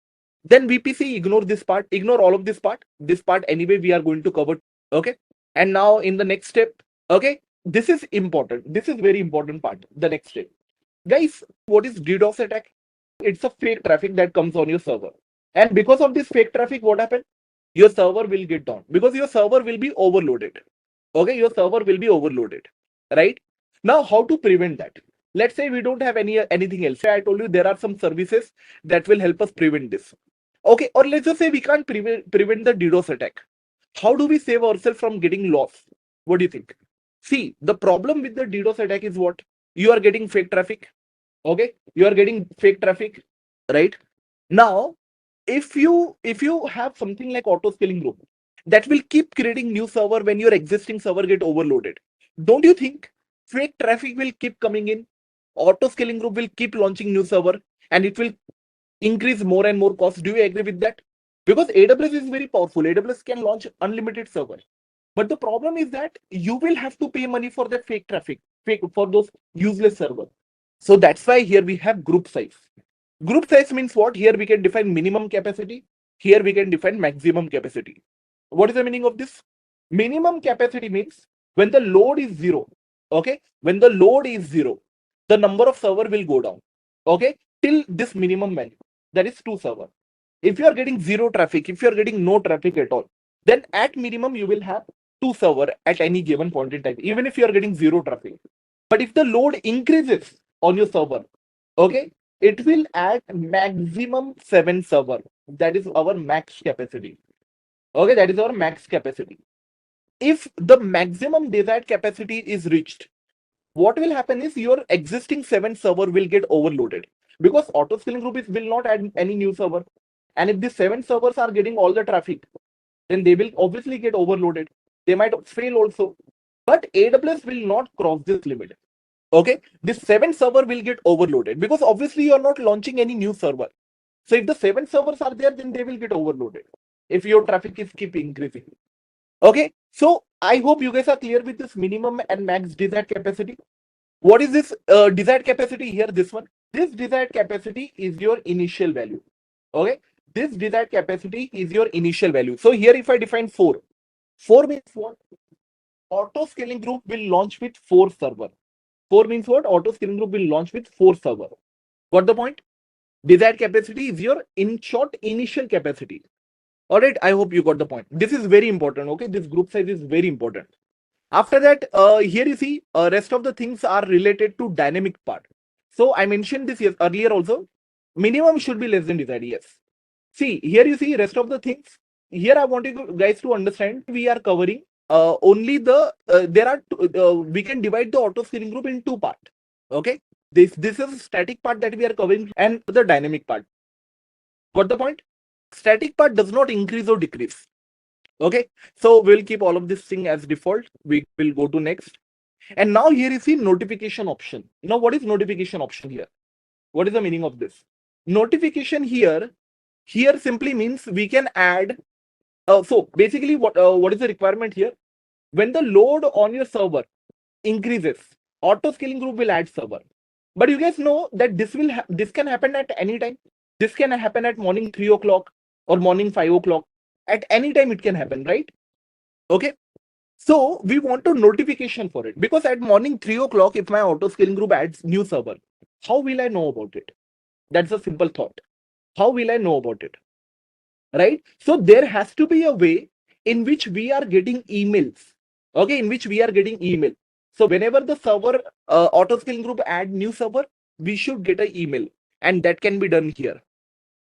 Then VPC, ignore this part, ignore all of this part. This part anyway we are going to cover. Okay, and now in the next step, okay, this is important. This is very important part. The next step, guys, what is DDoS attack? It's a fake traffic that comes on your server, and because of this fake traffic, what happens? Your server will get down because your server will be overloaded. Okay, your server will be overloaded, right? Now, how to prevent that? Let's say we don't have anything else. I told you there are some services that will help us prevent this. Okay, or let's just say we can't prevent the DDoS attack. How do we save ourselves from getting lost? What do you think? See, the problem with the DDoS attack is what? You are getting fake traffic. Okay, you are getting fake traffic, right? Now, if you have something like auto scaling group that will keep creating new server when your existing server get overloaded, don't you think fake traffic will keep coming in? Auto scaling group will keep launching new server and it will increase more and more cost. Do you agree with that? Because AWS is very powerful. AWS can launch unlimited server. But the problem is that you will have to pay money for that fake traffic, for those useless servers. So that's why here we have group size. Group size means what? Here we can define minimum capacity. Here we can define maximum capacity. What is the meaning of this? Minimum capacity means when the load is zero. Okay, when the load is zero, the number of server will go down. Okay, till this minimum value, that is 2 server. If you are getting zero traffic, if you are getting no traffic at all, then at minimum you will have 2 server at any given point in time, even if you are getting zero traffic. But if the load increases on your server, okay, it will add maximum 7 server. That is our max capacity. Okay, that is our max capacity. If the maximum desired capacity is reached, what will happen is your existing 7 server will get overloaded, because auto scaling group will not add any new server. And if the 7 servers are getting all the traffic, then they will obviously get overloaded. They might fail also. But AWS will not cross this limit. Okay, this 7 server will get overloaded because obviously you are not launching any new server. So if the 7 servers are there, then they will get overloaded if your traffic is keep increasing. Okay, so I hope you guys are clear with this minimum and max desired capacity. What is this desired capacity here? This one. This desired capacity is your initial value. Okay, this desired capacity is your initial value. So here if I define 4 means what? Auto scaling group will launch with 4 server. 4 means what? Auto scaling group will launch with 4 server. Got the point? Desired capacity is your, in short, initial capacity. All right, I hope you got the point. This is very important. Okay, this group size is very important. After that, here you see rest of the things are related to dynamic part. So I mentioned this earlier also. Minimum should be less than desired. Yes. See, here you see rest of the things. Here I want you guys to understand we are covering only the we can divide the auto scaling group in 2 parts. Okay, this is static part that we are covering and the dynamic part. Got the point? Static part does not increase or decrease. Okay, so we'll keep all of this thing as default. We will go to next. And now here is the notification option. Now what is notification option here? What is the meaning of this? Notification here simply means we can add. So basically what is the requirement here? When the load on your server increases, auto scaling group will add server. But you guys know that this can happen at any time. This can happen at morning 3 o'clock or morning 5 o'clock. At any time it can happen, right? Okay. So we want a notification for it, because at morning 3 o'clock, if my auto scaling group adds new server, how will I know about it? That's a simple thought. How will I know about it? Right? So there has to be a way in which we are getting emails. Okay, in which we are getting email. So whenever the server auto scaling group add new server, we should get an email, and that can be done here.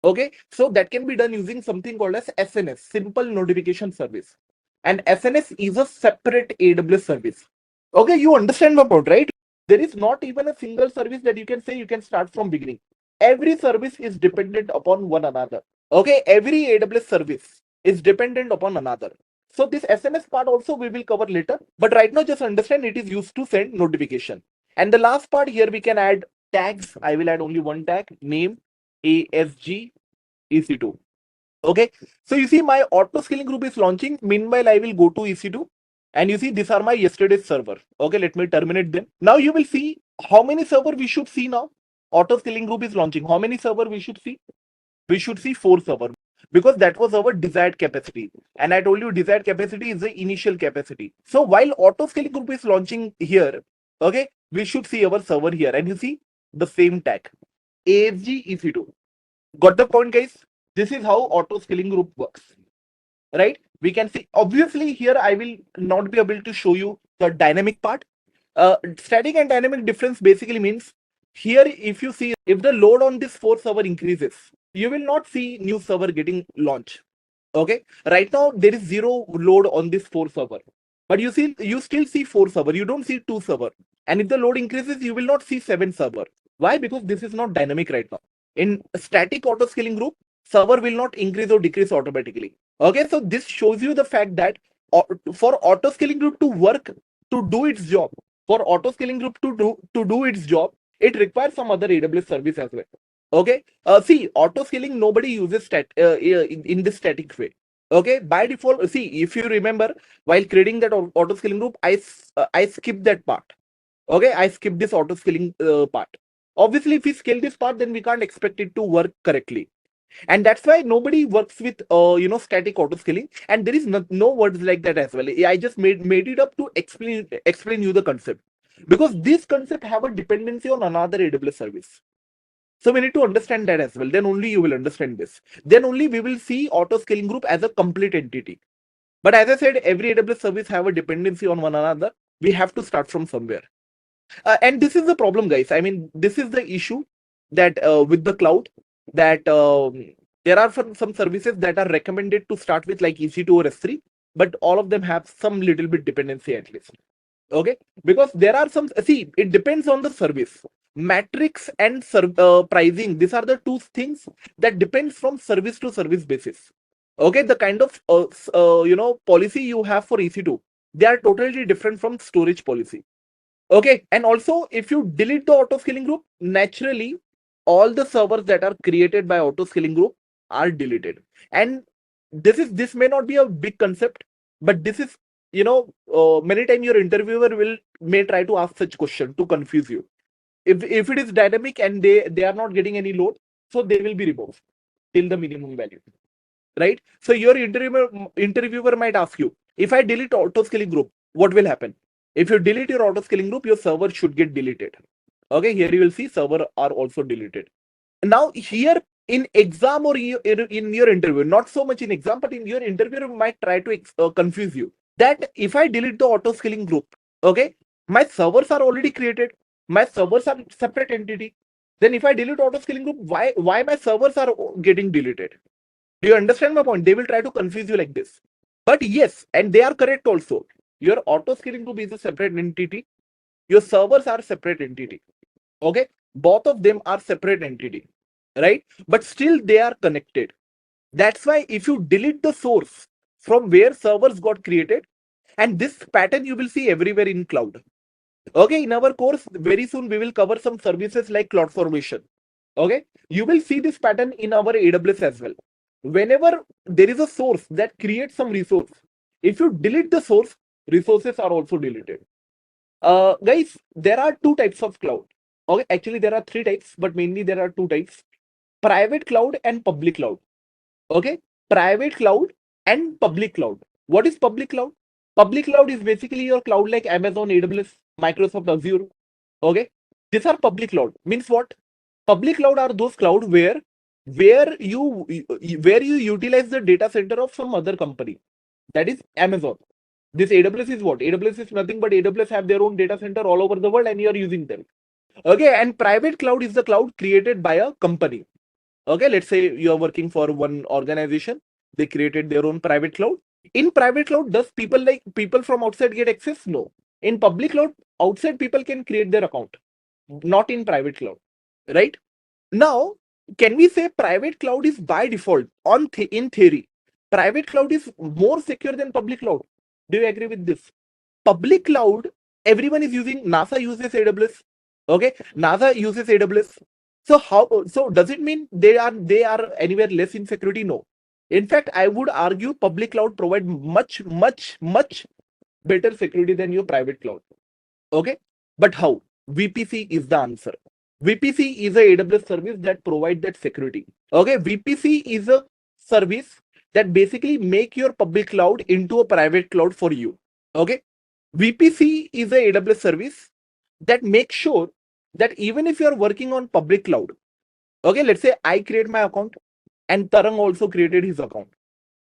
Okay, so that can be done using something called as SNS, simple notification service. And SNS is a separate AWS service. Okay, you understand my point, right? There is not even a single service that you can say you can start from beginning. Every service is dependent upon one another. Okay, every AWS service is dependent upon another. So this SNS part also we will cover later. But right now just understand it is used to send notification. And the last part here we can add tags. I will add only one tag, name, ASG, EC2. Okay, so you see my auto scaling group is launching. Meanwhile, I will go to EC2 and you see these are my yesterday's server. Okay, let me terminate them. Now you will see how many server we should see now. Auto scaling group is launching. How many server we should see? We should see 4 server, because that was our desired capacity. And I told you desired capacity is the initial capacity. So while auto scaling group is launching here, okay, we should see our server here, and you see the same tag, ASG EC2. Got the point, guys? This is how auto scaling group works, right? We can see, obviously here I will not be able to show you the dynamic part. Static and dynamic difference basically means here, if you see, if the load on this 4 server increases, you will not see new server getting launched. Okay, right now there is 0 load on this 4 server, but you still see 4 server, you don't see 2 server. And if the load increases, you will not see 7 server. Why? Because this is not dynamic right now. In static auto scaling group, server will not increase or decrease automatically. Okay, so this shows you the fact that for auto scaling group to work, to do its job, for auto scaling group to do its job, it requires some other AWS service as well. Okay, see, auto scaling nobody uses in this static way. Okay, by default, see, if you remember, while creating that auto scaling group, I skipped that part. Okay, I skipped this auto scaling part. Obviously, if we scale this part, then we can't expect it to work correctly, and that's why nobody works with static auto scaling, and there is no words like that as well. I just made it up to explain you the concept, because this concept have a dependency on another AWS service. So we need to understand that as well. Then only you will understand this. Then only we will see auto scaling group as a complete entity. But as I said, every AWS service have a dependency on one another. We have to start from somewhere. And this is the problem, guys. I mean, this is the issue that with the cloud, that there are some services that are recommended to start with, like EC2 or S3, but all of them have some little bit dependency at least. Okay, because there are some, see, it depends on the service. Metrics and pricing, these are the two things that depends from service to service basis. Okay, the kind of policy you have for EC2, they are totally different from storage policy. Okay, and also if you delete the auto scaling group, naturally all the servers that are created by auto scaling group are deleted. And this may not be a big concept, but this is, many times your interviewer may try to ask such question to confuse you. If it is dynamic and they are not getting any load, so they will be removed till the minimum value, right? So your interviewer might ask you, if I delete auto scaling group, what will happen? If you delete your auto scaling group, your server should get deleted. Okay, here you will see server are also deleted. Now here in exam or in your interview, not so much in exam, but in your interview might try to confuse you, that if I delete the auto scaling group, okay, my servers are already created, my servers are separate entity. Then if I delete auto scaling group, why my servers are getting deleted? Do you understand my point? They will try to confuse you like this. But yes, and they are correct also. Your auto scaling group is a separate entity. Your servers are separate entity. Okay, both of them are separate entity, right? But still they are connected. That's why if you delete the source from where servers got created, and this pattern you will see everywhere in cloud. Okay, in our course, very soon we will cover some services like CloudFormation. Okay, you will see this pattern in our AWS as well. Whenever there is a source that creates some resource, if you delete the source, resources are also deleted. Guys, there are two types of cloud. Okay, actually there are three types, but mainly there are two types: private cloud and public cloud. Okay, private cloud and public cloud. What is public cloud? Public cloud is basically your cloud like Amazon, AWS, Microsoft Azure. Okay, these are public cloud. Means what? Public cloud are those cloud where you utilize the data center of some other company. That is Amazon. This AWS is what? AWS is nothing but AWS have their own data center all over the world and you are using them. Okay, and private cloud is the cloud created by a company. Okay, let's say you are working for one organization, they created their own private cloud. In private cloud, does people from outside get access? No. In public cloud, outside people can create their account, not in private cloud, right? Now, can we say private cloud is by default in theory? Private cloud is more secure than public cloud. Do you agree with this? Public cloud, everyone is using. NASA uses AWS. Okay, NASA uses AWS. So so does it mean they are anywhere less in security? No. In fact, I would argue public cloud provide much better security than your private cloud. Okay, but how? VPC is the answer. VPC is a AWS service that provide that security. Okay, VPC is a service that basically make your public cloud into a private cloud for you. Okay, VPC is a AWS service that makes sure that even if you are working on public cloud, okay, let's say I create my account and Tarang also created his account,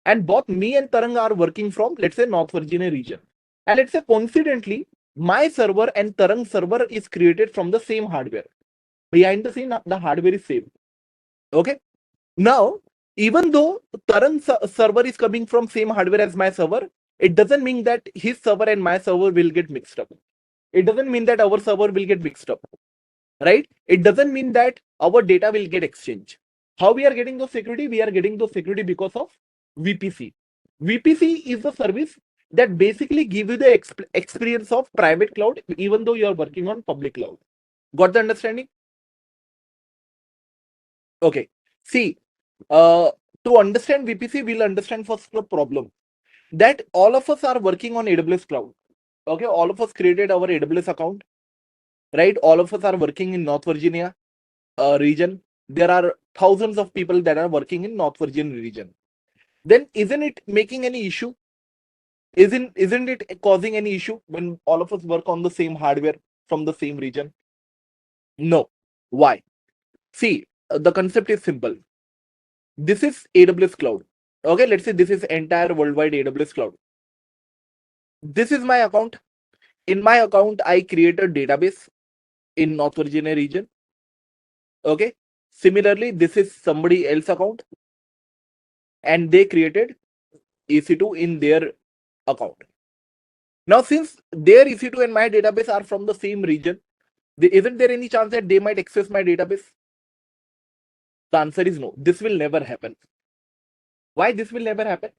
and both me and Tarang are working from, let's say, North Virginia region, and let's say coincidentally my server and Tarang server is created from the same hardware. Behind the scene, the hardware is same. Okay, now even though Tarang server is coming from same hardware as my server, it doesn't mean that his server and my server will get mixed up. It doesn't mean that our server will get mixed up, right? It doesn't mean that our data will get exchanged. How we are getting those security? We are getting those security because of VPC. VPC is the service that basically give you the experience of private cloud, even though you are working on public cloud. Got the understanding? Okay. See, to to understand VPC, we'll understand first the problem that all of us are working on AWS cloud. Okay, all of us created our AWS account, right? All of us are working in North Virginia region. There are thousands of people that are working in North Virginia region. Then isn't it making any issue? Isn't it causing any issue when all of us work on the same hardware from the same region? No. Why? See, the concept is simple. This is AWS cloud. Okay, let's say this is entire worldwide AWS cloud. This is my account. In my account, I create a database in North Virginia region. Okay. Similarly, this is somebody else's account and they created EC2 in their account. Now, since their EC2 and my database are from the same region, isn't there any chance that they might access my database? The answer is no. This will never happen. Why this will never happen?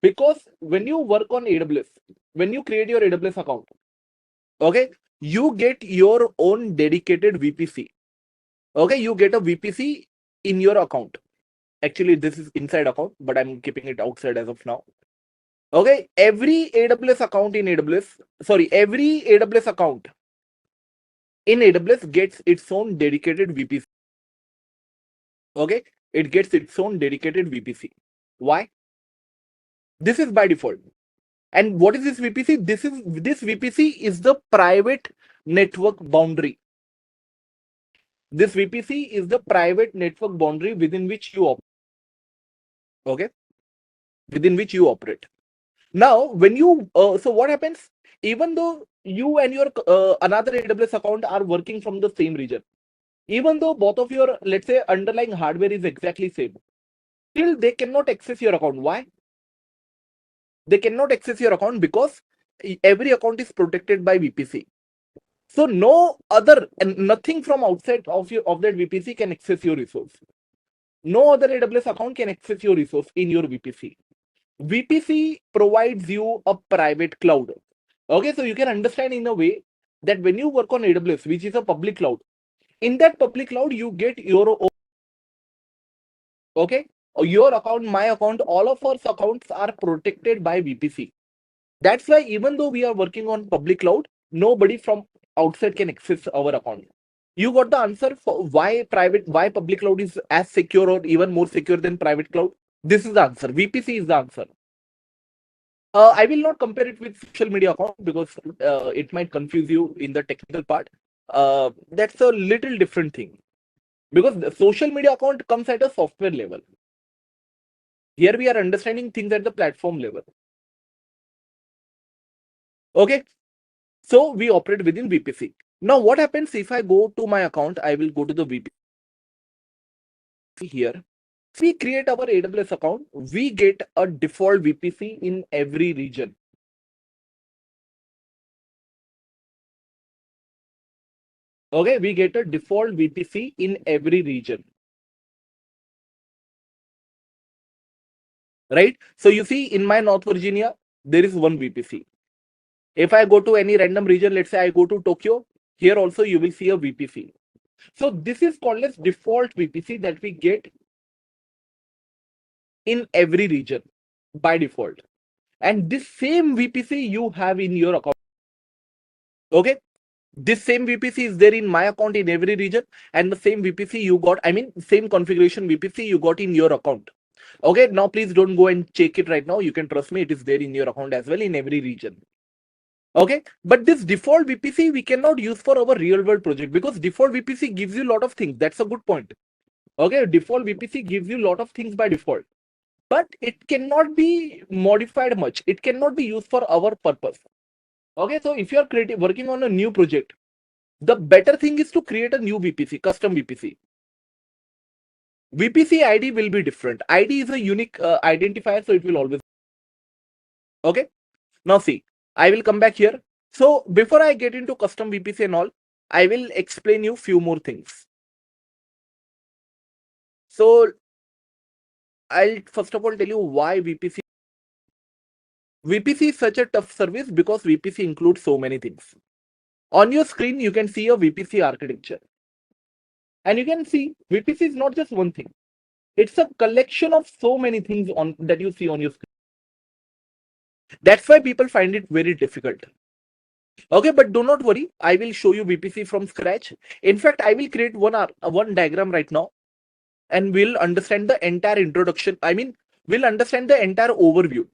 Because when you work on AWS, when you create your AWS account, okay, you get your own dedicated VPC. Okay, you get a VPC in your account. Actually, this is inside account, but I'm keeping it outside as of now. Okay, every AWS account in AWS, every AWS account in AWS gets its own dedicated VPC. Okay, it gets its own dedicated VPC. Why? This is by default. And what is this VPC? This VPC is the private network boundary. This VPC is the private network boundary within which you operate. Okay, within which you operate. Now, when you so what happens? Even though you and your another AWS account are working from the same region, even though both of your, let's say, underlying hardware is exactly same, still they cannot access your account. Why? They cannot access your account because every account is protected by VPC. So no other and nothing from outside of that VPC can access your resource. No other AWS account can access your resource in your VPC. VPC provides you a private cloud. Okay, so you can understand in a way that when you work on AWS, which is a public cloud, in that public cloud, you get your own. Okay, your account, my account, all of our accounts are protected by VPC. That's why even though we are working on public cloud, nobody from outside can access our account. You got the answer for why public cloud is as secure or even more secure than private cloud. This is the answer. VPC is the answer. I will not compare it with social media account because it might confuse you in the technical part. That's a little different thing because the social media account comes at a software level. Here we are understanding things at the platform level. Okay, so we operate within VPC. Now, what happens if I go to my account? I will go to the VPC here. If we create our AWS account, we get a default VPC in every region. Okay, we get a default VPC in every region. Right? So you see in my North Virginia, there is one VPC. If I go to any random region, let's say I go to Tokyo, here also you will see a VPC. So this is called as default VPC that we get in every region by default. And this same VPC you have in your account. Okay. This same VPC is there in my account in every region, and the same VPC you got, same configuration VPC you got in your account. Okay, now please don't go and check it right now. You can trust me, it is there in your account as well in every region. Okay, but this default VPC we cannot use for our real world project because default VPC gives you a lot of things. That's a good point. Okay, default VPC gives you a lot of things by default, but it cannot be modified much. It cannot be used for our purpose. Okay, so if you are working on a new project, the better thing is to create a new VPC, custom VPC. VPC ID will be different. ID is a unique identifier, so it will always. Okay, now see, I will come back here. So before I get into custom VPC and all, I will explain you few more things. So I'll first of all tell you why VPC. VPC is such a tough service because VPC includes so many things. On your screen, you can see a VPC architecture. And you can see VPC is not just one thing. It's a collection of so many things on that you see on your screen. That's why people find it very difficult. Okay, but do not worry. I will show you VPC from scratch. In fact, I will create one diagram right now, and we'll understand the entire introduction. I mean, we'll understand the entire overview.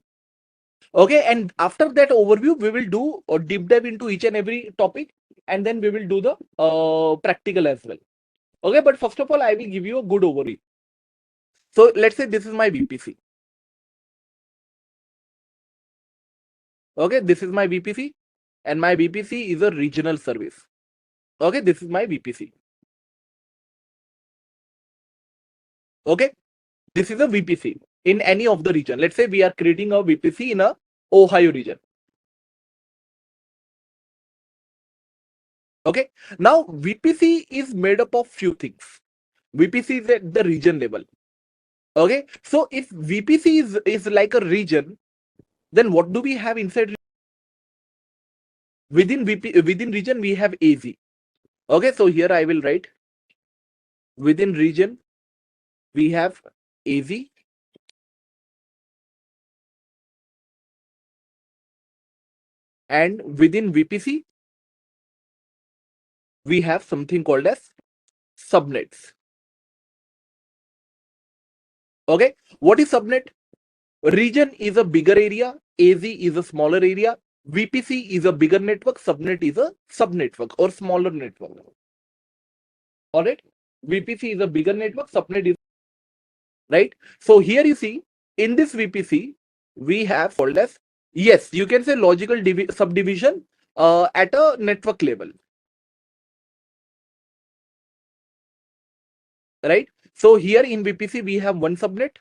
Okay, and after that overview, we will do a deep dive into each and every topic, and then we will do the practical as well. Okay, but first of all, I will give you a good overview. So let's say this is my VPC. Okay, this is my VPC, and my VPC is a regional service. Okay, this is my VPC. Okay, this is a VPC in any of the region. Let's say we are creating a VPC in a Ohio region. Okay, now VPC is made up of few things. VPC is at the region level. Okay, so if VPC is like a region, then what do we have inside? Within region we have AZ. Okay, so here I will write within region we have AZ, and within VPC we have something called as subnets. Okay, what is subnet? Region is a bigger area, AZ is a smaller area, VPC is a bigger network, subnet is a subnetwork or smaller network. All right, VPC is a bigger network, subnet is right. So here you see in this VPC we have called as, yes, you can say logical subdivision at a network level, right? So here in VPC we have one subnet,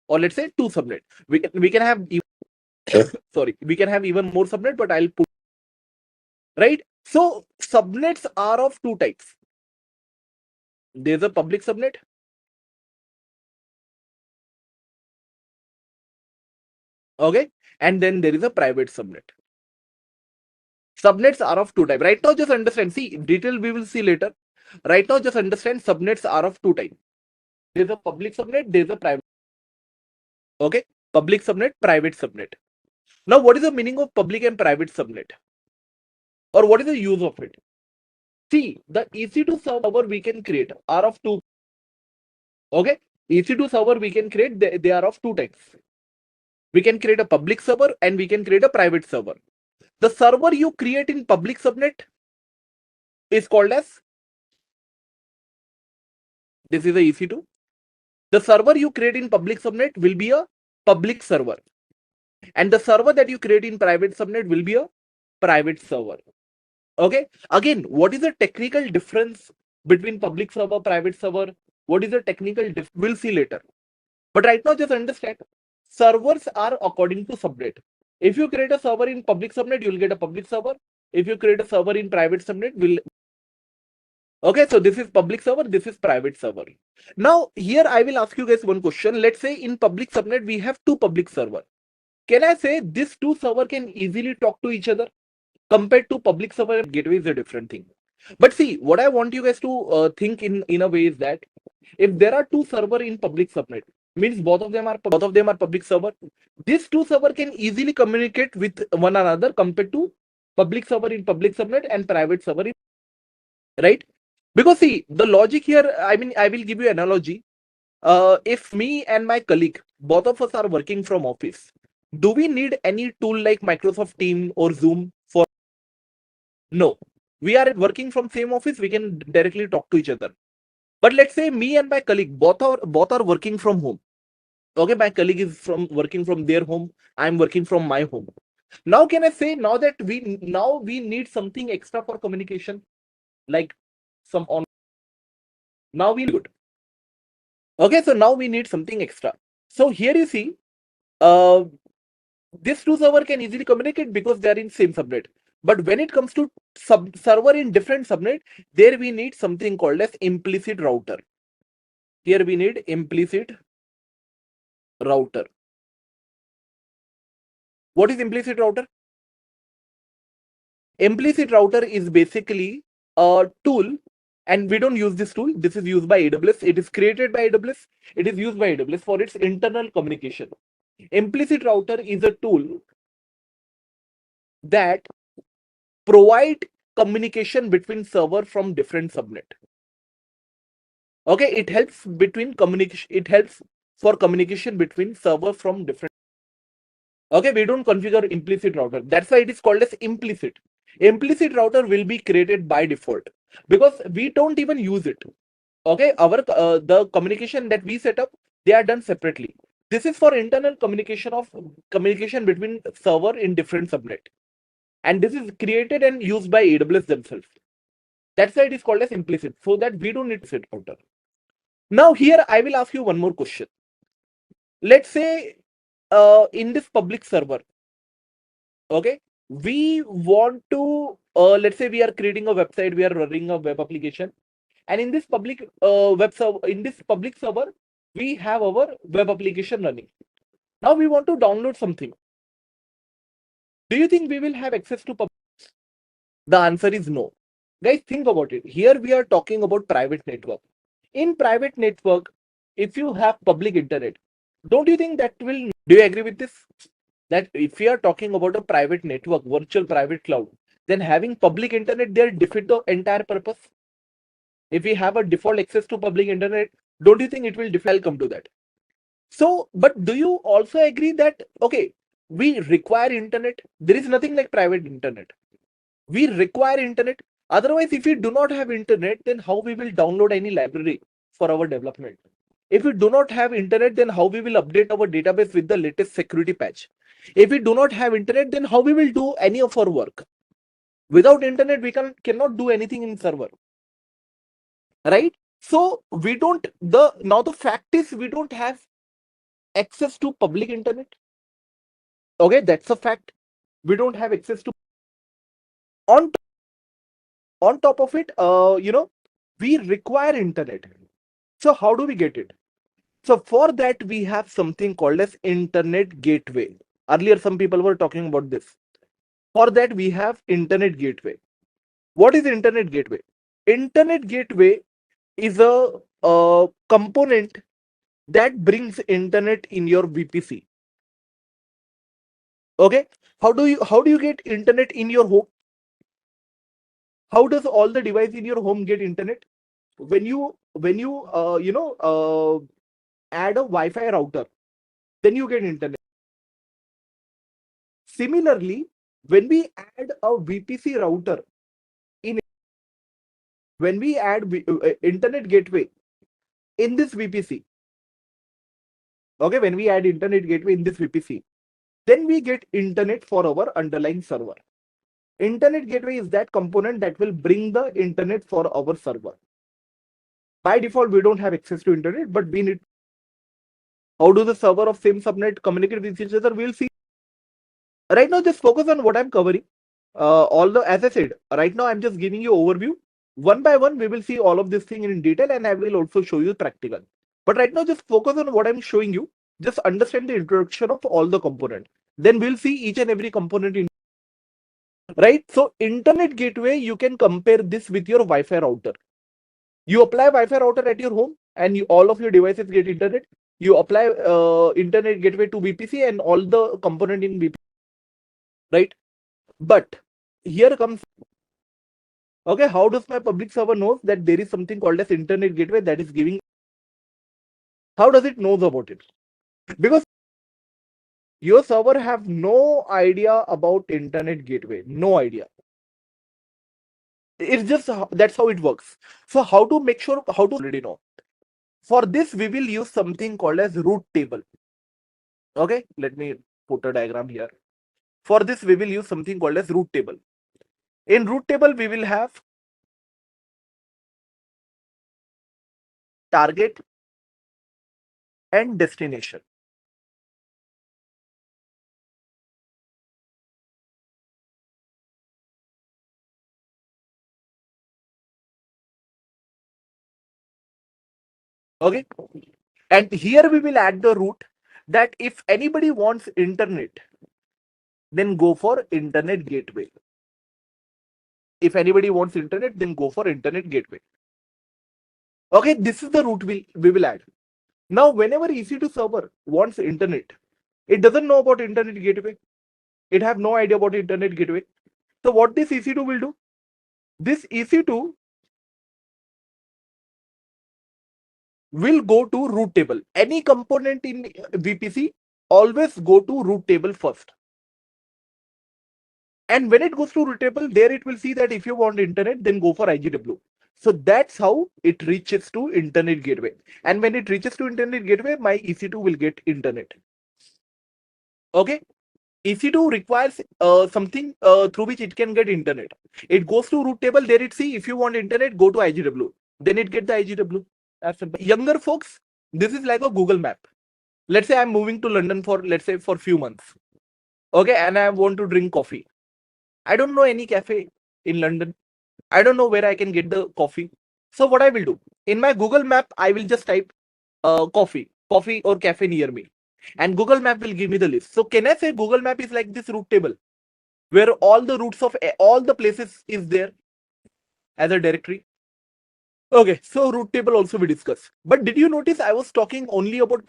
or let's say two subnet. We can have sorry, we can have even more subnet, but I'll put right. So subnets are of two types. There's a public subnet, okay, and then there is a private subnet. Subnets are of two types. Right now, just understand. See, detail we will see later. Right now, just understand subnets are of two types. There's a public subnet, there's a private. Okay, public subnet, private subnet. Now, what is the meaning of public and private subnet? Or what is the use of it? See, the EC2 server we can create are of two. Okay, EC2 server we can create, they are of two types. We can create a public server and we can create a private server. The server you create in public subnet is called as, this is a EC2. The server you create in public subnet will be a public server, and the server that you create in private subnet will be a private server. Okay, again, what is the technical difference between public server, private server? What is the technical difference? We'll see later. But right now, just understand, servers are according to subnet. If you create a server in public subnet, you'll get a public server. If you create a server in private subnet, will. Okay, so this is public server, this is private server. Now, here I will ask you guys one question. Let's say in public subnet, we have two public server. Can I say these two server can easily talk to each other? Compared to public server, gateway is a different thing. But see, what I want you guys to think in a way is that if there are two server in public subnet, means both of them are public server. These two server can easily communicate with one another compared to public server in public subnet and private server in, right? Because see, the logic here, I mean, I will give you an analogy. If me and my colleague, both of us are working from office, do we need any tool like Microsoft Teams or Zoom for? No. We are working from same office, we can directly talk to each other. But let's say me and my colleague, both are working from home. Okay, my colleague is working from their home, I'm working from my home. Now can I say now that we need something extra for communication, like some on. Now we good. Okay, so now we need something extra. So here you see, this two server can easily communicate because they are in same subnet. But when it comes to server in different subnet, there we need something called as implicit router. Here we need implicit router. What is implicit router? Implicit router is basically a tool And we don't use this tool. This is used by AWS. It is created by AWS. It is used by AWS for its internal communication. Implicit router is a tool that provide communication between server from different subnet. Okay, it helps between communication. It helps for communication between server from different. Okay, we don't configure implicit router. That's why it is called as implicit. Implicit router will be created by default because we don't even use it. Okay, our the communication that we set up, they are done separately. This is for internal communication between server in different subnet, and this is created and used by AWS themselves. That's why it is called as implicit, so that we don't need to set router. Now here I will ask you one more question. Let's say in this public server, okay, we want to let's say we are creating a website, we are running a web application, and in this public public server, we have our web application running. Now we want to download something. Do you think we will have access to public? The answer is no. Guys, think about it. Here we are talking about private network. In private network, if you have public internet, don't you think that will, do you agree with this? That if we are talking about a private network, virtual private cloud, then having public internet there defeat the entire purpose. If we have a default access to public internet, don't you think it will defeat? I'll come to that. So, but do you also agree that, okay, we require internet? There is nothing like private internet. We require internet. Otherwise, if we do not have internet, then how we will download any library for our development? If we do not have internet, then how we will update our database with the latest security patch? If we do not have internet, then how we will do any of our work? Without internet, we cannot do anything in server, right? So we don't, now the fact is we don't have access to public internet. Okay, that's a fact. We don't have access to. On top of it, we require internet. So how do we get it? So for that, we have something called as internet gateway. Earlier, some people were talking about this. For that, we have internet gateway. What is internet gateway? Internet gateway is a component that brings internet in your VPC. Okay, how do you get internet in your home? How does all the device in your home get internet? When you add a Wi-Fi router, then you get internet. Similarly, when we add a VPC router when we add internet gateway in this VPC, okay, when we add internet gateway in this VPC, then we get internet for our underlying server. Internet gateway is that component that will bring the internet for our server. By default, we don't have access to internet, but we need. How do the server of same subnet communicate with each other? We'll see. Right now, just focus on what I'm covering. As I said, right now I'm just giving you overview. One by one, we will see all of this thing in detail, and I will also show you practical. But right now, just focus on what I'm showing you. Just understand the introduction of all the components. Then we'll see each and every component in. Right. So internet gateway, you can compare this with your Wi-Fi router. You apply Wi-Fi router at your home, and all of your devices get internet. You apply internet gateway to VPC, and all the component in VPC. Right. But here comes. Okay, how does my public server know that there is something called as internet gateway that is giving? How does it knows about it? Because your server have no idea about internet gateway, no idea. It's just that's how it works. So how to make sure, how to already know? For this, we will use something called as root table. Okay, let me put a diagram here. For this, we will use something called as root table. In root table, we will have target and destination. Okay, and here we will add the root that if anybody wants internet, then go for internet gateway. If anybody wants internet, then go for internet gateway. Okay, this is the route we will add. Now, whenever EC2 server wants internet, it doesn't know about internet gateway. It have no idea about internet gateway. So what this EC2 will do? This EC2 will go to root table. Any component in VPC always go to root table first. And when it goes to root table, there it will see that if you want internet, then go for IGW. So that's how it reaches to internet gateway. And when it reaches to internet gateway, my EC2 will get internet. Okay. EC2 requires something through which it can get internet. It goes to root table. There it see if you want internet, go to IGW. Then it get the IGW. That's simple. Younger folks, this is like a Google map. Let's say I'm moving to London for, let's say, for few months. Okay, and I want to drink coffee. I don't know any cafe in London. I don't know where I can get the coffee. So what I will do, in my Google map, I will just type coffee or cafe near me. And Google map will give me the list. So can I say Google map is like this route table where all the routes of all the places is there as a directory? Okay, so route table also we discuss. But did you notice I was talking only about,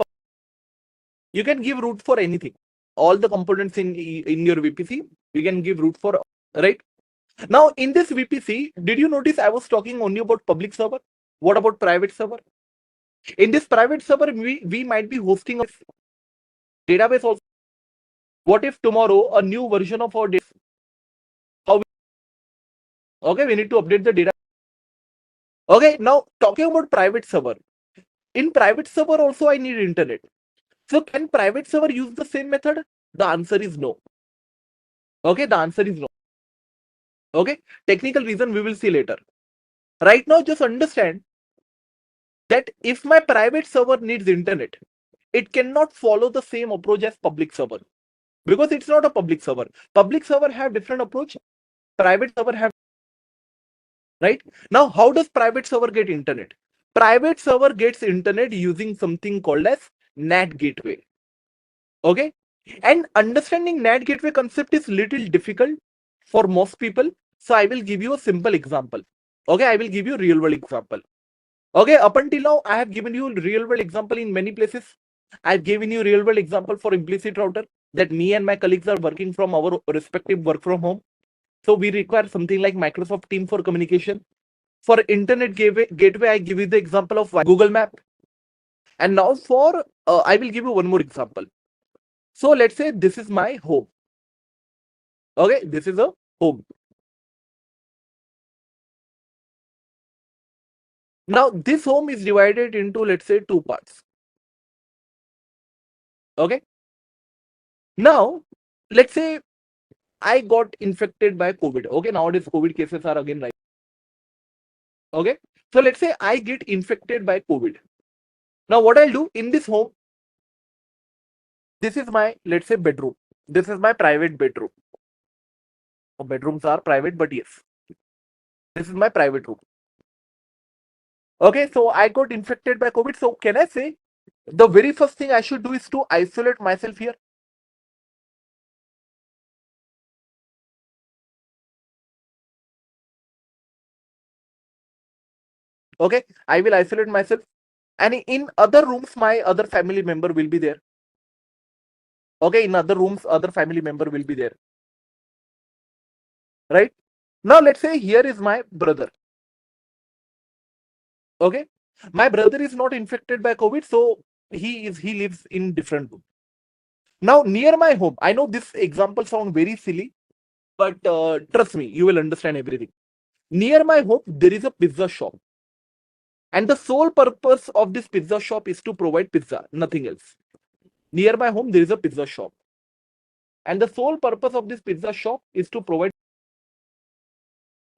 you can give route for anything. All the components in your VPC, you can give route for, right? Now in this VPC, did you notice I was talking only about public server? What about private server? In this private server, we might be hosting a database also. What if tomorrow a new version of our database? Okay, we need to update the data. Okay, now talking about private server. In private server also I need internet. So can private server use the same method? The answer is no. Okay, the answer is no. Okay, technical reason we will see later. Right now, just understand that if my private server needs internet, it cannot follow the same approach as public server because it's not a public server. Public server have different approach. Private server have, right? Now, how does private server get internet? Private server gets internet using something called as NAT Gateway. Okay, and understanding NAT Gateway concept is little difficult for most people. So I will give you a simple example. Okay, I will give you a real world example. Okay, up until now, I have given you real world example in many places. I've given you real world example for implicit router that me and my colleagues are working from our respective work from home. So we require something like Microsoft Team for communication. For internet gateway, I give you the example of Google Map. And now for, I will give you one more example. So let's say this is my home. Okay, this is a home. Now this home is divided into, let's say, two parts. Okay. Now, let's say I got infected by COVID. Okay, nowadays COVID cases are again rising. Okay, so let's say I get infected by COVID. Now what I'll do in this home, this is my, let's say, bedroom. This is my private bedroom. Bedrooms are private, but yes, this is my private room. Okay, so I got infected by COVID. So can I say the very first thing I should do is to isolate myself here? Okay, I will isolate myself, and in other rooms my other family member will be there. Okay, in other rooms other family member will be there, right? Now let's say here is my brother. Okay, my brother is not infected by COVID, so he lives in different room. Now near my home, I know this example sound very silly, but trust me, you will understand everything. Near my home there is a pizza shop, and the sole purpose of this pizza shop is to provide pizza, nothing else. Near my home there is a pizza shop, and the sole purpose of this pizza shop is to provide,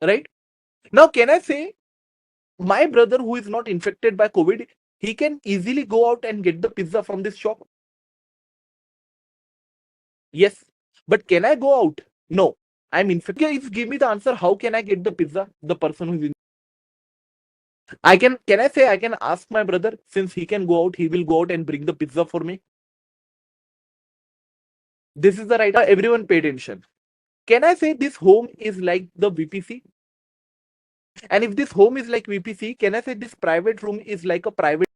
right? Now can I say my brother who is not infected by COVID, he can easily go out and get the pizza from this shop? Yes, but can I go out? No, I'm infected. If give me the answer, how can I get the pizza? The person who's in, I can I say I can ask my brother, since he can go out, he will go out and bring the pizza for me. This is the right. Everyone pay attention. Can I say this home is like the VPC? And if this home is like VPC, can I say this private room is like a private?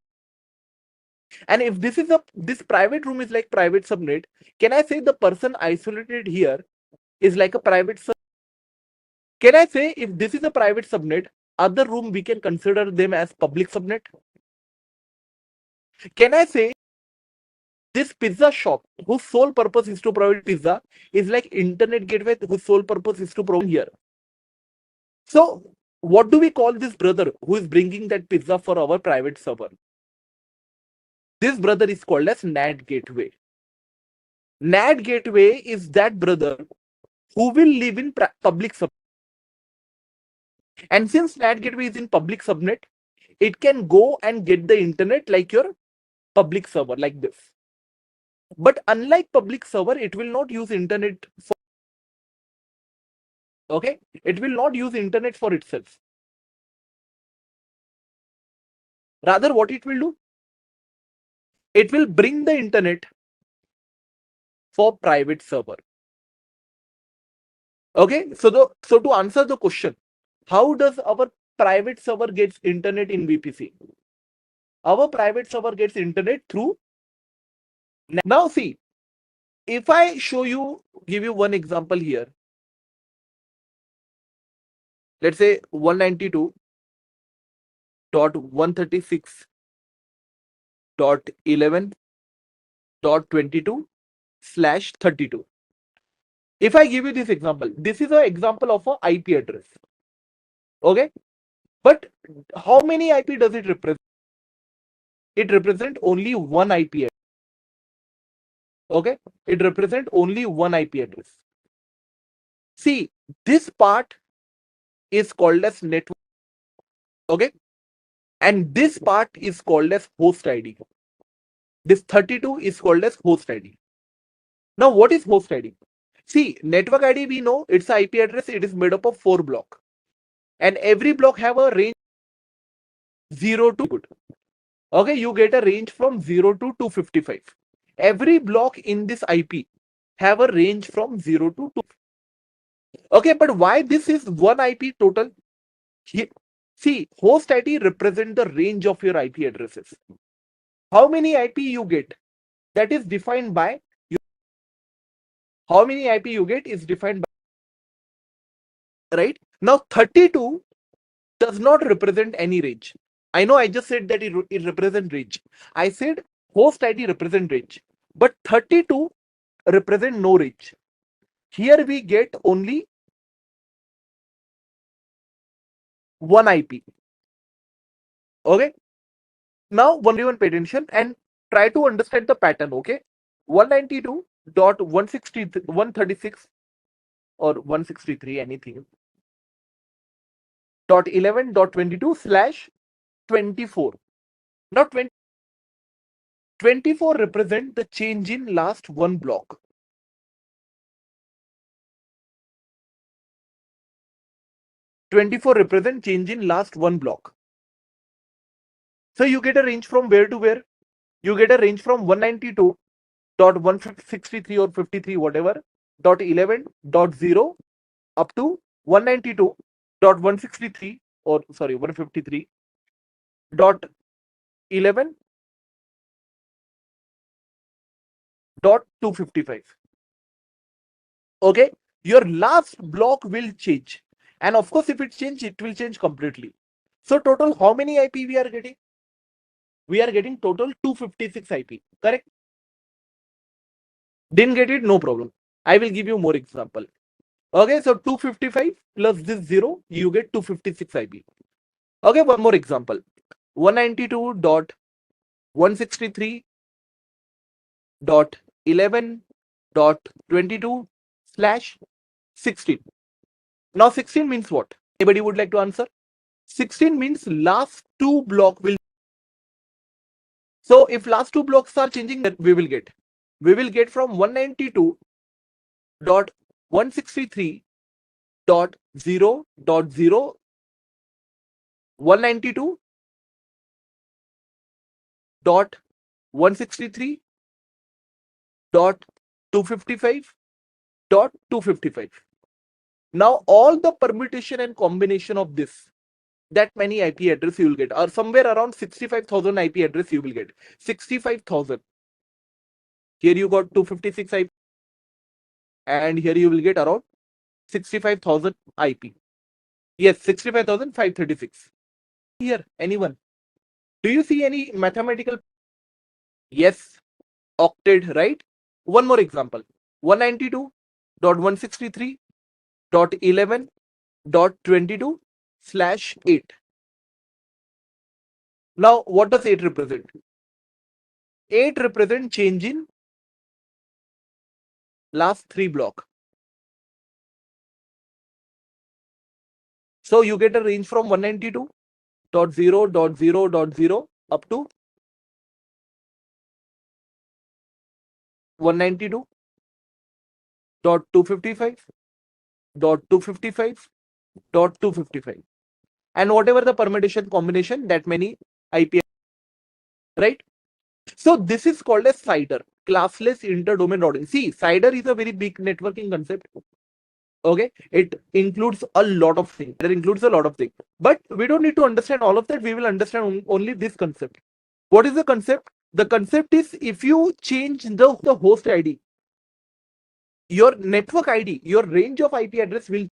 And if this private room is like private subnet, can I say the person isolated here is like a private sub? Can I say if this is a private subnet, other room we can consider them as public subnet? Can I say this pizza shop whose sole purpose is to provide pizza is like internet gateway whose sole purpose is to provide here? So what do we call this brother who is bringing that pizza for our private server? This brother is called as NAT Gateway. NAT Gateway is that brother who will live in public subnet. And since NAT Gateway is in public subnet, it can go and get the internet like your public server, like this. But unlike public server, it will not use internet for, okay? It will not use internet for itself. Rather, what it will do? It will bring the internet for private server. Okay, so to answer the question, how does our private server gets internet in VPC? Our private server gets internet through. Now see, if I show you, give you one example here. Let's say 192.136.11.22/32. If I give you this example, this is an example of an IP address. Okay, but how many IP does it represent? It represents only one IP address. Okay, it represents only one IP address. See, this part is called as network. Okay, and this part is called as host ID. This 32 is called as host ID. Now, what is host ID? See, network ID, we know it's an IP address. It is made up of 4 blocks, and every block have a range 0 to good. Okay, you get a range from 0 to 255. Every block in this IP have a range from 0 to 2. Okay, but why this is one IP total? See, host ID represent the range of your IP addresses. How many IP you get? That is defined by how many IP you get is defined by, right? Now 32 does not represent any range. I know I just said that it represents range. I said host ID represent range, but 32 represent no range. Here we get only one IP. Okay. Now everyone pay attention and try to understand the pattern. Okay. 192.136 or 163 anything .11.22/24. Now 24 represent the change in last one block. 24 represent change in last one block. So you get a range from where to where? You get a range from 192.163 or 53 whatever .11.0 up to 192.163 or sorry 153.11.255. Okay, your last block will change, and of course if it change, it will change completely. So total how many IP we are getting? We are getting total 256 IP, correct? Didn't get it? No problem. I will give you more example. Okay, so 255 plus this 0, you get 256 IP. Okay, one more example. 192.163.11.22/16. Now 16 means what? Anybody would like to answer? 16 means last two block will. So if last two blocks are changing, then we will get from 192.163.0.0 192.163.255.255. Now all the permutation and combination of this that many IP address you will get, or somewhere around 65,000 IP address you will get. 65,000. Here you got 256 IP, and here you will get around 65,000 IP. Yes, 65,536. Here, anyone? Do you see any mathematical? Yes, octet, right? One more example. 192.163.11.22/8. Now, what does 8 represent? 8 represent change in last 3 block. So you get a range from 192.0.0.0 up to 192.255.255.255, and whatever the permutation combination, that many IP, right? So this is called a CIDR, classless interdomain routing. See, CIDR is a very big networking concept. Okay, it includes a lot of things. It includes a lot of things, but we don't need to understand all of that. We will understand only this concept. What is the concept? The concept is, if you change the host ID, your network ID, your range of IP address will,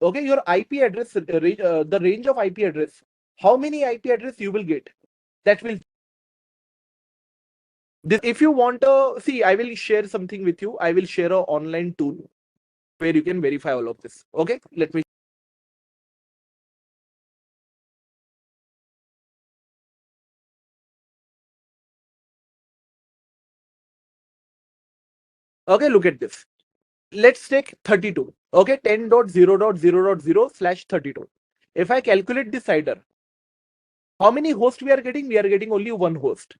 okay, your IP address, the range of IP address, how many IP address you will get, that will. This, if you want to see, I will share something with you. I will share an online tool where you can verify all of this. Okay, let me. Okay, look at this. Let's take 32. Okay, 10.0.0.0/32. If I calculate this CIDR, how many hosts we are getting? We are getting only one host.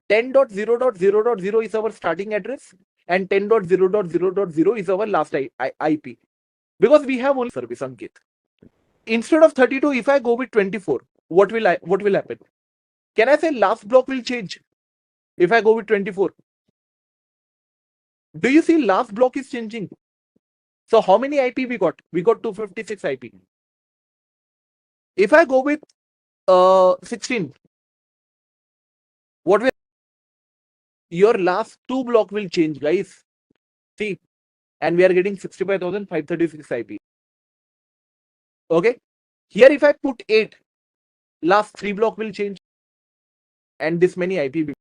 10.0.0.0 is our starting address, and 10.0.0.0 is our last IP. Because we have only service, Ankit. Instead of 32, if I go with 24, what will happen? Can I say last block will change if I go with 24? Do you see last block is changing? So how many IP we got? We got 256 IP. If I go with 16, what will your last 2 block will change, guys? See, and we are getting 65,536 IP. Okay, here if I put 8, last 3 block will change, and this many IP.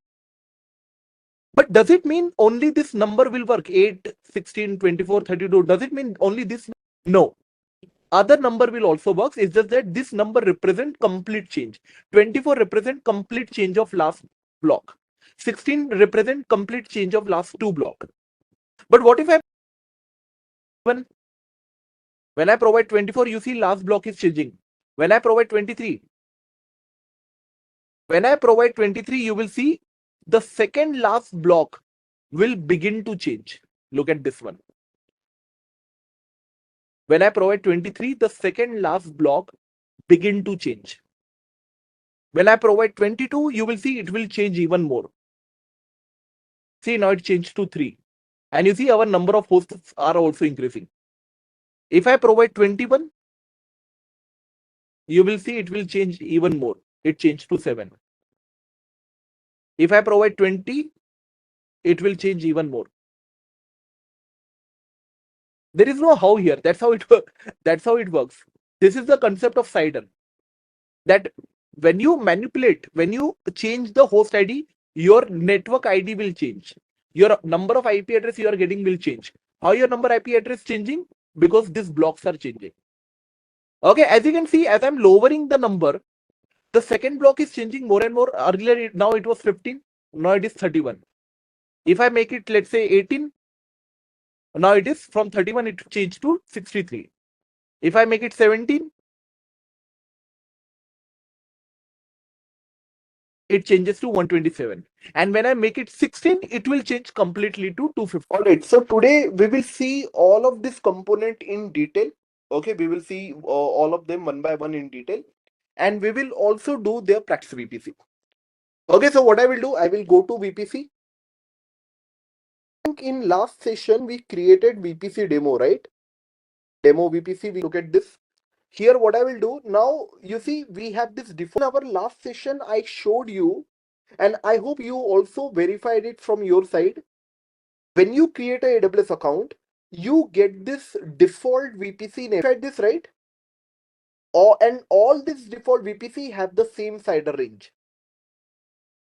But does it mean only this number will work? 8, 16, 24, 32. Does it mean only this? No. Other number will also work. It's just that this number represent complete change. 24 represent complete change of last block. 16 represent complete change of last 2 block. But what if I, when I provide 24, you see last block is changing. When I provide 23, you will see the second last block will begin to change. Look at this one. When I provide 23, the second last block begin to change. When I provide 22, you will see it will change even more. See, now it changed to 3. And you see our number of hosts are also increasing. If I provide 21, you will see it will change even more. It changed to 7. If I provide 20, it will change even more. There is no how here. That's how it works. That's how it works. This is the concept of CIDR. That when you manipulate, when you change the host ID, your network ID will change. Your number of IP address you are getting will change. How your number IP address changing? Because these blocks are changing. Okay, as you can see, as I'm lowering the number, the second block is changing more and more. Earlier, now it was 15. Now it is 31. If I make it, let's say 18, now it is from 31, it changed to 63. If I make it 17, it changes to 127. And when I make it 16, it will change completely to 250. All right. So today we will see all of this component in detail. Okay. We will see all of them one by one in detail. And we will also do their practice VPC. Okay. So what I will do, I will go to VPC. In last session, we created VPC demo, right? Demo VPC, we look at this. here what I will do now, you see we have this default. In our last session I showed you, and I hope you also verified it from your side. When you create a AWS account, you get this default VPC name. Tried this, right? And all this default VPC have the same CIDR range.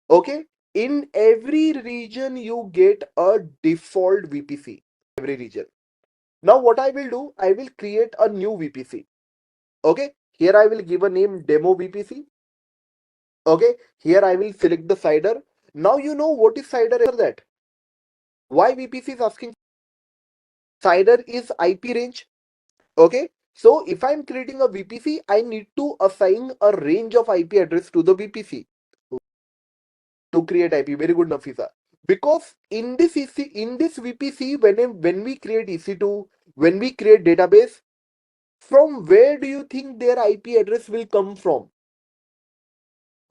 Okay, in every region you get a default VPC. Every region. Now what I will do, I will create a new VPC. Okay, here I will give a name demo VPC. Okay, here I will select the CIDR. Now you know what is CIDR after that. Why VPC is asking? CIDR is IP range. Okay, so if I'm creating a VPC, I need to assign a range of IP address to the VPC to create IP. Very good, Nafisa. Because in this VPC, when we create EC2, when we create database, from where do you think their IP address will come from?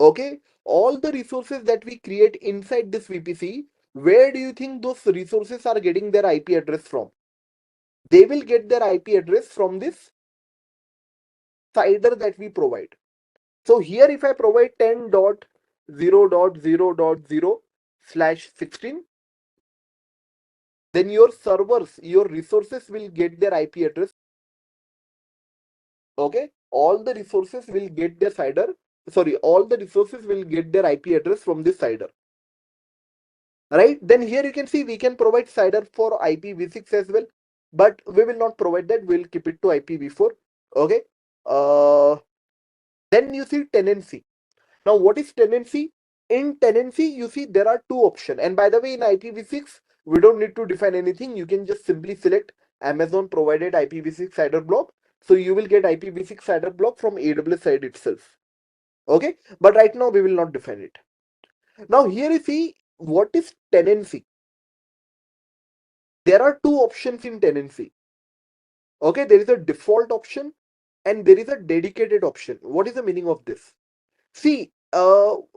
Okay, all the resources that we create inside this VPC, where do you think those resources are getting their IP address from? They will get their IP address from this CIDR that we provide. So here if I provide 10.0.0.0/16, then your servers, your resources will get their IP address. Okay, all the resources will get their CIDR. Sorry, all the resources will get their IP address from this CIDR. Right, then here you can see we can provide CIDR for IPv6 as well, but we will not provide that. We'll keep it to IPv4. Okay, then you see tenancy. Now what is tenancy? In tenancy you see there are two options, and by the way in IPv6 we don't need to define anything. You can just simply select Amazon provided IPv6 CIDR block, so you will get IPv6 CIDR block from AWS side itself. Okay, but right now we will not define it. Now here you see what is tenancy. There are two options in tenancy. Okay, there is a default option and there is a dedicated option. What is the meaning of this? See, you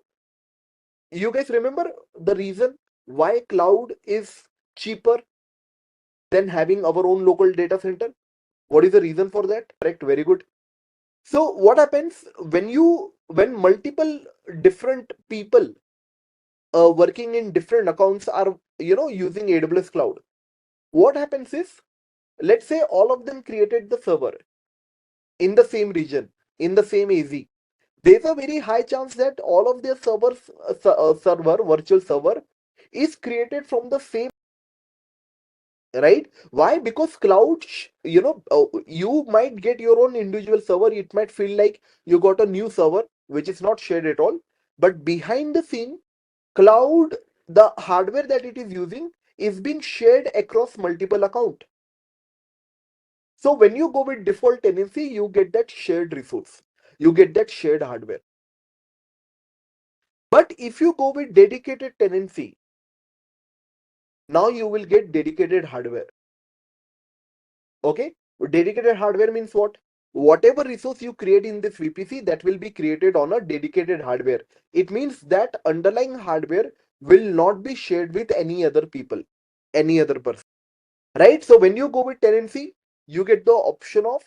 guys remember the reason why cloud is cheaper than having our own local data center? What is the reason for that? Correct, very good. So what happens when multiple different people working in different accounts are using AWS cloud? What happens is, let's say all of them created the server in the same region, in the same AZ. There's a very high chance that all of their virtual server is created from the same, right? Why? Because cloud, you might get your own individual server. It might feel like you got a new server, which is not shared at all. But behind the scene, cloud, the hardware that it is using is being shared across multiple accounts. So when you go with default tenancy, you get that shared resource. You get that shared hardware. But if you go with dedicated tenancy, now you will get dedicated hardware. Okay, dedicated hardware means what? Whatever resource you create in this VPC, that will be created on a dedicated hardware. It means that underlying hardware will not be shared with any other people, any other person. Right? So when you go with tenancy, you get the option of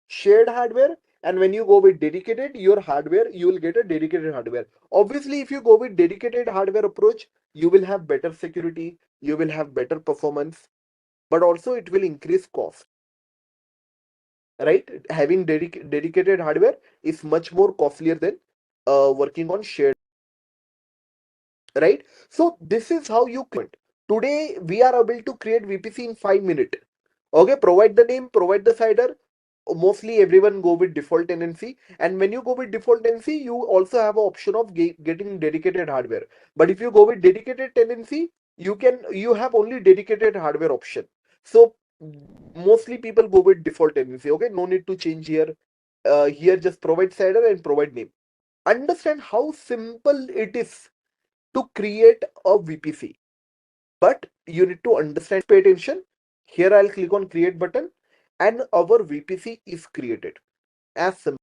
shared hardware, and when you go with dedicated your hardware, you will get a dedicated hardware. Obviously, if you go with dedicated hardware approach, you will have better security, you will have better performance, but also it will increase cost. Right? Having dedicated hardware is much more costlier than working on shared. Right? So this is how you create. Today we are able to create VPC in 5 minutes. Okay, provide the name, provide the CIDR. Mostly everyone go with default tenancy, and when you go with default tenancy, you also have an option of getting dedicated hardware. But if you go with dedicated tenancy, you have only dedicated hardware option. So mostly people go with default tenancy. Okay, no need to change here. Here just provide CIDR and provide name. Understand how simple it is to create a VPC. But you need to understand, pay attention. Here I'll click on create button and our VPC is created. As simple.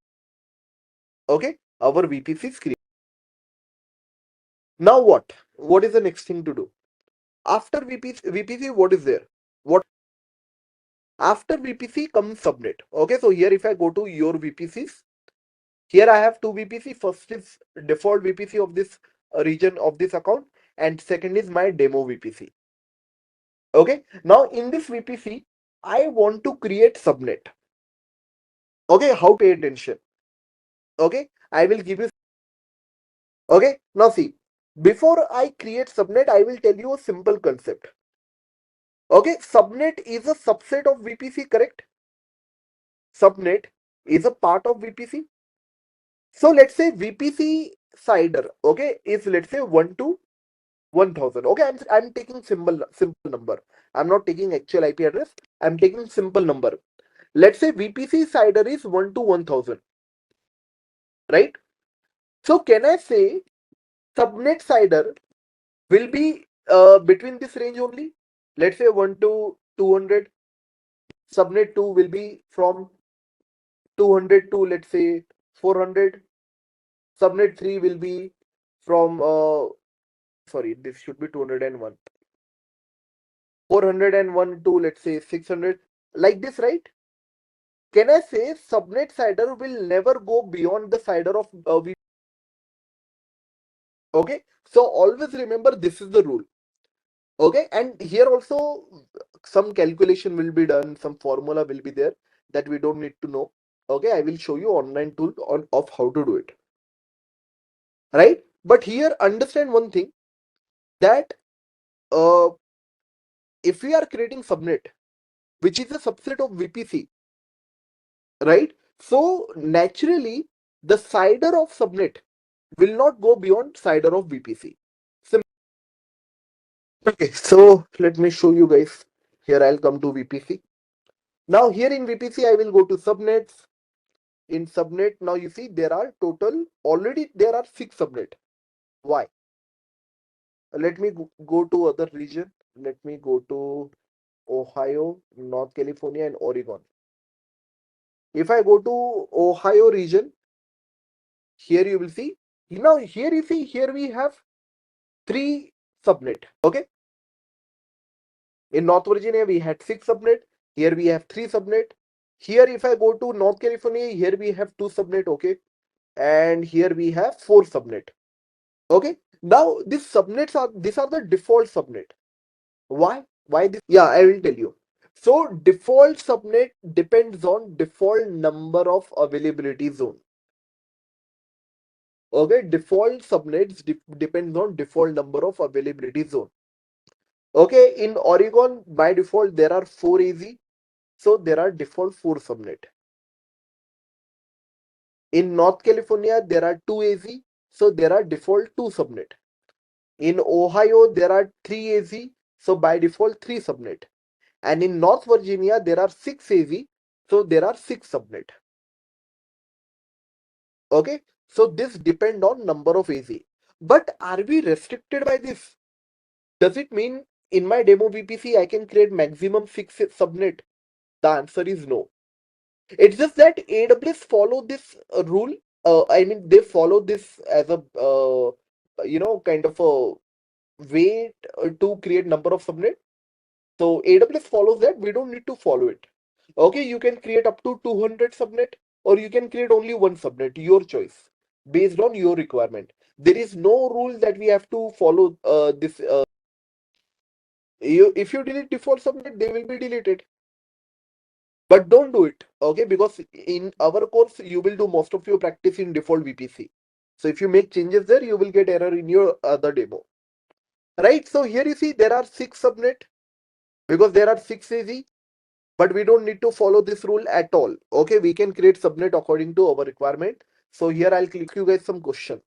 Okay, our VPC is created. Now what? What is the next thing to do? After VPC, what is there? What? After VPC comes subnet. Okay, so here if I go to your VPCs, here I have two VPC. First is default VPC of this region of this account, and second is my demo VPC. Okay, now in this VPC, I want to create subnet. Okay, how to pay attention? Okay, I will give you. Okay, now see, before I create subnet, I will tell you a simple concept. Okay, subnet is a subset of VPC, correct? Subnet is a part of VPC. So let's say VPC cider, okay, is let's say 1 to 1000. Okay, I'm taking simple number. I'm not taking actual IP address. I'm taking simple number. Let's say VPC cider is 1 to 1000, right? So can I say subnet cider will be between this range only? Let's say 1 to 200. Subnet 2 will be from 200 to let's say 400. Subnet 3 will be from sorry, this should be 201. 401 to let's say 600, like this, right? Can I say subnet cider will never go beyond the cider of okay? So always remember this is the rule. Okay, and here also some calculation will be done, some formula will be there that we don't need to know. Okay, I will show you online tool of how to do it. Right? But here understand one thing, that uh, if we are creating subnet, which is a subset of VPC, right? So naturally, the cider of subnet will not go beyond cider of VPC. Okay, so let me show you guys. Here I'll come to VPC. Now here in VPC, I will go to subnets. In subnet, now you see there are total, already there are 6 subnet. Why? Let me go to other region. Let me go to Ohio, North California, and Oregon. If I go to Ohio region, here you will see. Now here you see, here we have 3 subnet. Okay. In North Virginia, we had 6 subnet. Here we have 3 subnet. Here, if I go to North California, here we have 2 subnet. Okay. And here we have 4 subnet. Okay. Now these subnets these are the default subnet. Why? Why this? Yeah, I will tell you. So default subnet depends on default number of availability zone. Okay, default subnets depends on default number of availability zone. Okay, in Oregon by default there are 4 AZ, so there are default 4 subnet. In North California there are 2 AZ, so there are default 2 subnet. In Ohio there are 3 AZ, so by default 3 subnet. And in North Virginia there are 6 AZ, so there are 6 subnet. Okay, so this depend on number of AZ. But are we restricted by this? Does it mean in my demo VPC I can create maximum 6 subnet? The answer is no. It's just that AWS follow this rule. I mean, they follow this as a kind of a way to create number of subnet. So AWS follows that. We don't need to follow it. Okay, you can create up to 200 subnet, or you can create only one subnet. Your choice, based on your requirement. There is no rule that we have to follow this. If you delete default subnet, they will be deleted. But don't do it, okay? Because in our course, you will do most of your practice in default VPC. So if you make changes there, you will get error in your other demo. Right? So here you see there are 6 subnet because there are 6 AZ, but we don't need to follow this rule at all. Okay, we can create subnet according to our requirement. So here I'll click you guys some question.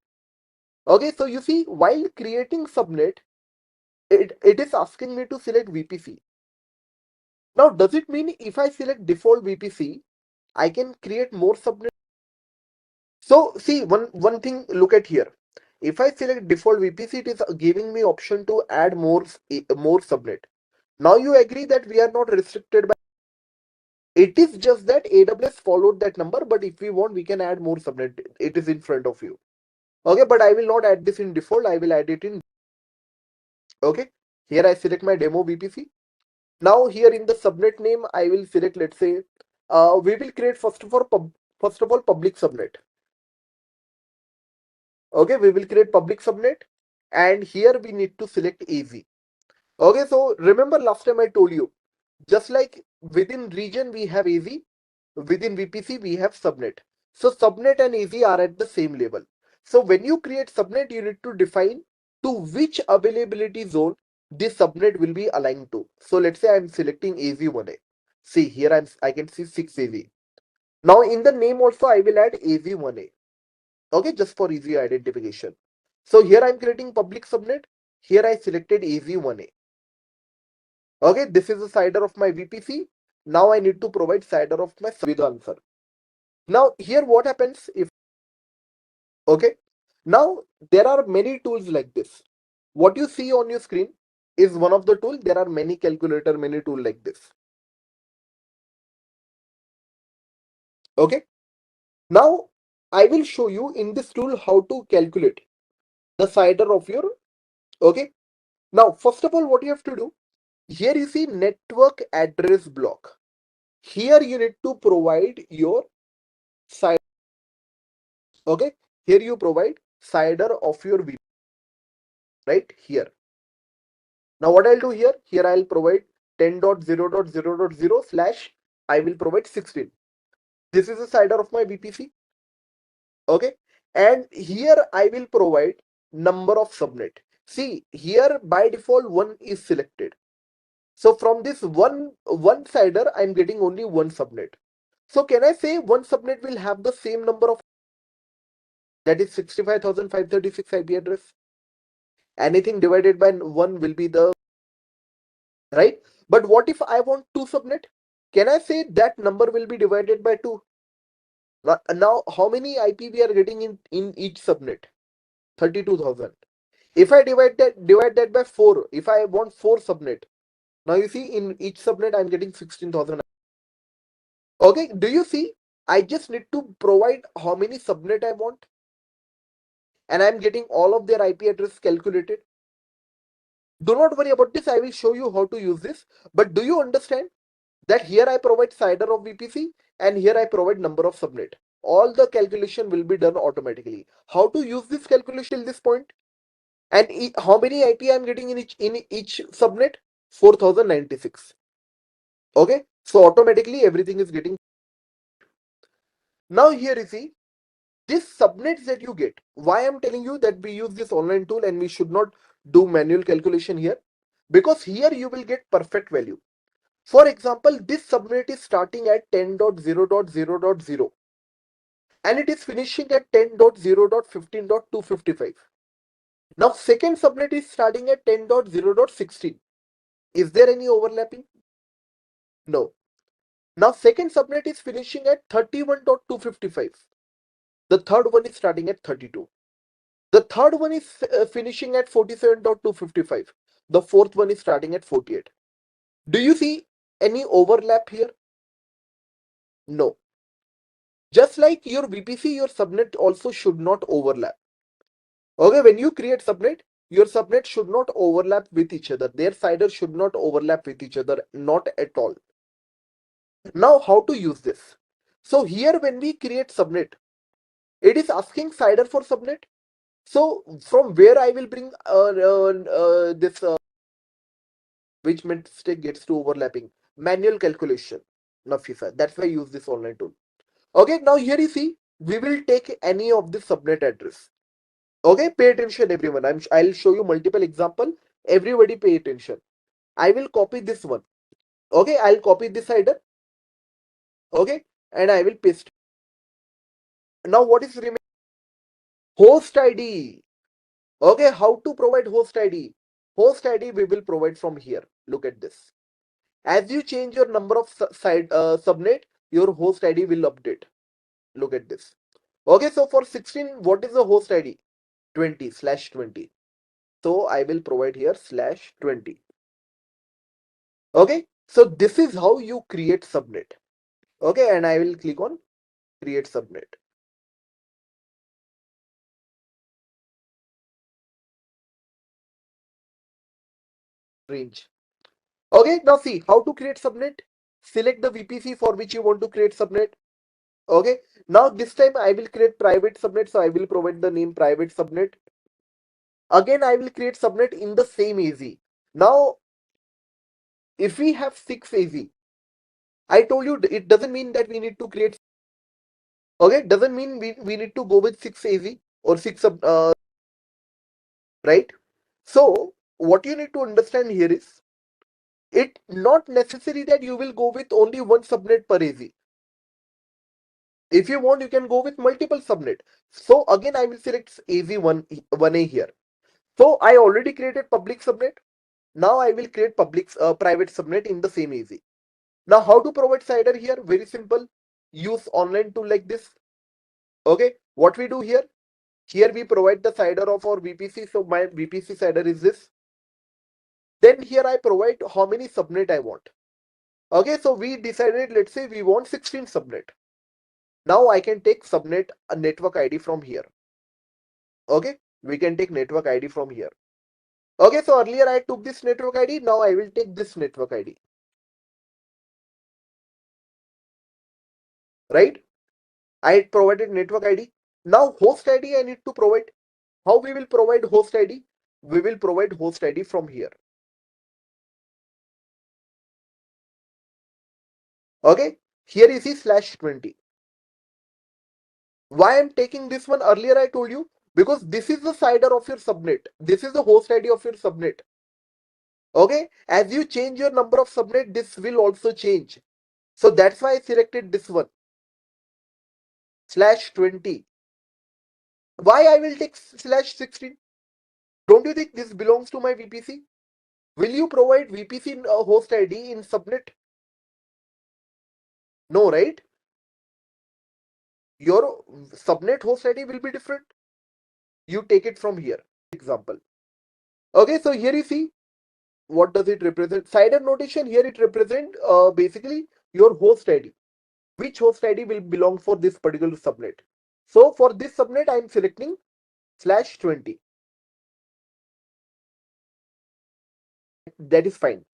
Okay, so you see while creating subnet, it is asking me to select VPC. Now, does it mean if I select default VPC, I can create more subnet? So see one thing, look at here. If I select default VPC, it is giving me option to add more subnet. Now you agree that we are not restricted by. It is just that AWS followed that number, but if we want, we can add more subnet. It is in front of you. Okay, but I will not add this in default. I will add it in. Okay, here I select my demo VPC. Now here in the subnet name, I will select, let's say, we will create first of all public subnet. Okay, we will create public subnet, and here we need to select AZ. Okay, so remember last time I told you, just like within region we have AZ, within VPC we have subnet. So subnet and AZ are at the same level. So when you create subnet, you need to define to which availability zone this subnet will be aligned to. So let's say I'm selecting AZ1A. See here I can see 6AZ. Now in the name also I will add AZ1A. Okay, just for easy identification. So here I'm creating public subnet. Here I selected AZ1A. Okay, this is the CIDR of my VPC. Now I need to provide CIDR of my with answer. Now here what happens if, okay, now there are many tools like this. What you see on your screen is one of the tool. There are many calculator, many tool like this. Okay, now I will show you in this tool how to calculate the CIDR of your, okay. Now first of all, what you have to do, here you see network address block. Here you need to provide your CIDR. Okay, here you provide CIDR of your VPC, right here. Now what I'll do here, I'll provide 10.0.0.0 slash I will provide 16. This is the CIDR of my VPC. Okay, and here I will provide number of subnet. See here by default one is selected. So from this one CIDR, I'm getting only one subnet. So can I say one subnet will have the same number of, that is 65,536 IP address? Anything divided by 1 will be the, right? But what if I want 2 subnet? Can I say that number will be divided by 2? Now how many IP we are getting in each subnet? 32,000. If I divide that by 4, if I want 4 subnet, now you see in each subnet I'm getting 16,000. Okay, do you see? I just need to provide how many subnet I want, and I'm getting all of their IP address calculated. Do not worry about this. I will show you how to use this. But do you understand that here I provide CIDR of VPC and here I provide number of subnet. All the calculation will be done automatically. How to use this calculation till this point? And how many IP I'm getting in each subnet? 4096. Okay, so automatically everything is getting. Now here you see this subnets that you get. Why I'm telling you that we use this online tool and we should not do manual calculation here, because here you will get perfect value. For example, this subnet is starting at 10.0.0.0 and it is finishing at 10.0.15.255. Now second subnet is starting at 10.0.16. Is there any overlapping? No. Now second subnet is finishing at 31.255. The third one is starting at 32. The third one is finishing at 47.255. The fourth one is starting at 48. Do you see any overlap here? No. Just like your VPC, your subnet also should not overlap. Okay, when you create subnet, your subnet should not overlap with each other. Their CIDR should not overlap with each other, not at all. Now, how to use this? So here when we create subnet, it is asking CIDR for subnet. So from where I will bring this which mistake gets to overlapping? Manual calculation. Nafisa. That's why I use this online tool. Okay, now here you see, we will take any of the subnet address. Okay, pay attention everyone. I'll show you multiple example. Everybody pay attention. I will copy this one. Okay, I'll copy this header. Okay, and I will paste. Now what is remaining? Host ID. Okay, how to provide host ID? Host ID we will provide from here. Look at this. As you change your number of subnet, your host ID will update. Look at this. Okay, so for 16, what is the host ID? 20/20. So I will provide here /20. Okay, so this is how you create subnet. Okay, and I will click on create subnet. Range. Okay, now see how to create subnet. Select the VPC for which you want to create subnet. Okay, now this time I will create private subnet, so I will provide the name private subnet. Again, I will create subnet in the same AZ. Now, if we have 6 AZ, I told you it doesn't mean that we need to create. Okay, doesn't mean we need to go with 6 AZ or 6 right? So, what you need to understand here is it not necessary that you will go with only one subnet per AZ. If you want, you can go with multiple subnet. So again, I will select AZ1A here. So I already created public subnet. Now I will create private subnet in the same AZ. Now how to provide CIDR here? Very simple. Use online tool like this. Okay, what we do here? Here we provide the CIDR of our VPC. So my VPC CIDR is this. Then here I provide how many subnet I want. Okay, so we decided, let's say we want 16 subnet. Now I can take subnet a network ID from here. Okay, we can take network ID from here. Okay, so earlier I took this network ID. Now I will take this network ID. Right? I provided network ID. Now host ID I need to provide. How we will provide host ID? We will provide host ID from here. Okay, here is the /20. Why I'm taking this one? Earlier I told you because this is the CIDR of your subnet. This is the host ID of your subnet. Okay, as you change your number of subnet, this will also change. So that's why I selected this one /20. Why I will take /16? Don't you think this belongs to my VPC? Will you provide VPC host ID in subnet? No, right? Your subnet host ID will be different. You take it from here. Example. Okay, so here you see what does it represent? CIDR notation here it represent basically your host ID. Which host ID will belong for this particular subnet? So for this subnet, I am selecting /20. That is fine.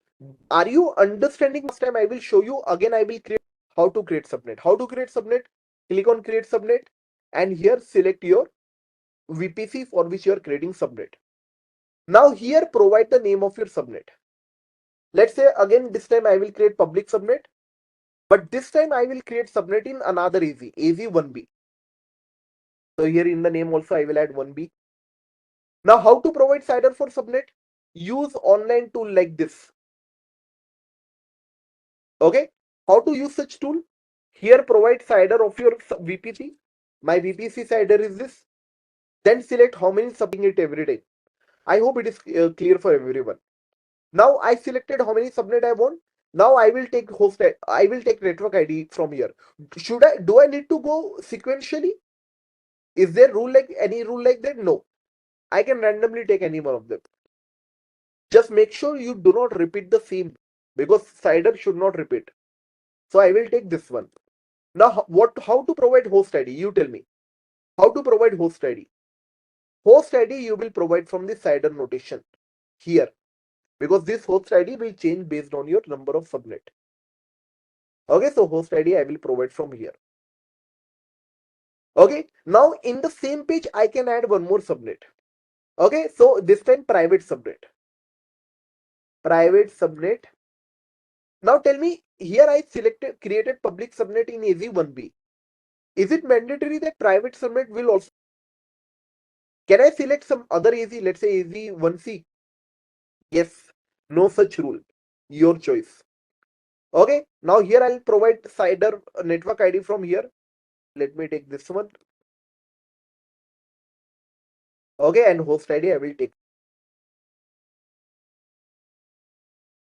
Are you understanding? This time I will show you again. I will create how to create subnet. How to create subnet? Click on create subnet and here select your VPC for which you are creating subnet. Now here provide the name of your subnet. Let's say again this time I will create public subnet, but this time I will create subnet in another AZ, AZ1B. So here in the name also I will add 1B. Now how to provide CIDR for subnet? Use online tool like this. Okay, how to use such tool? Here provide CIDR of your VPC. My VPC CIDR is this. Then select how many submitting it every day. I hope it is clear for everyone. Now I selected how many subnet I want. Now I will take host. I will take network ID from here. Do I need to go sequentially? Is there any rule like that? No. I can randomly take any one of them. Just make sure you do not repeat the same because CIDR should not repeat. So I will take this one. Now how to provide host ID? You tell me. How to provide host ID? Host ID you will provide from the CIDR notation here because this host ID will change based on your number of subnet. Okay, so host ID I will provide from here. Okay, now in the same page I can add one more subnet. Okay, so this time private subnet. Private subnet. Now tell me, here I created public subnet in AZ1B. Is it mandatory that private subnet will also? Can I select some other AZ, let's say AZ1C? Yes, no such rule. Your choice. Okay, now here I'll provide CIDR network ID from here. Let me take this one. Okay, and host ID I will take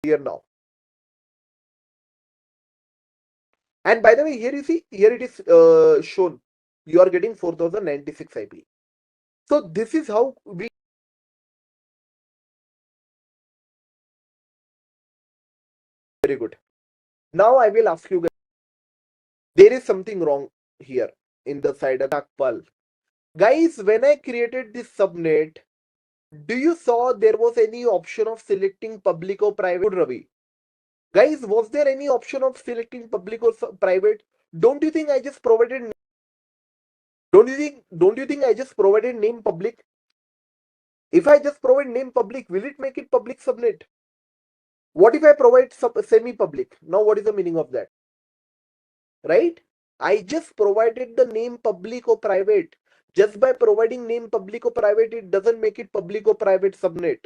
here now. And by the way, here you see, here it is shown. You are getting 4096 IP. So this is how we. Very good. Now I will ask you guys. There is something wrong here in the side of NACL. Guys, when I created this subnet, do you saw there was any option of selecting public or private, Ravi? Guys, was there any option of selecting public or private? Don't you think I just provided? Don't you think I just provided name public? If I just provide name public, will it make it public subnet? What if I provide semi-public? Now, what is the meaning of that? Right? I just provided the name public or private. Just by providing name public or private, it doesn't make it public or private subnet.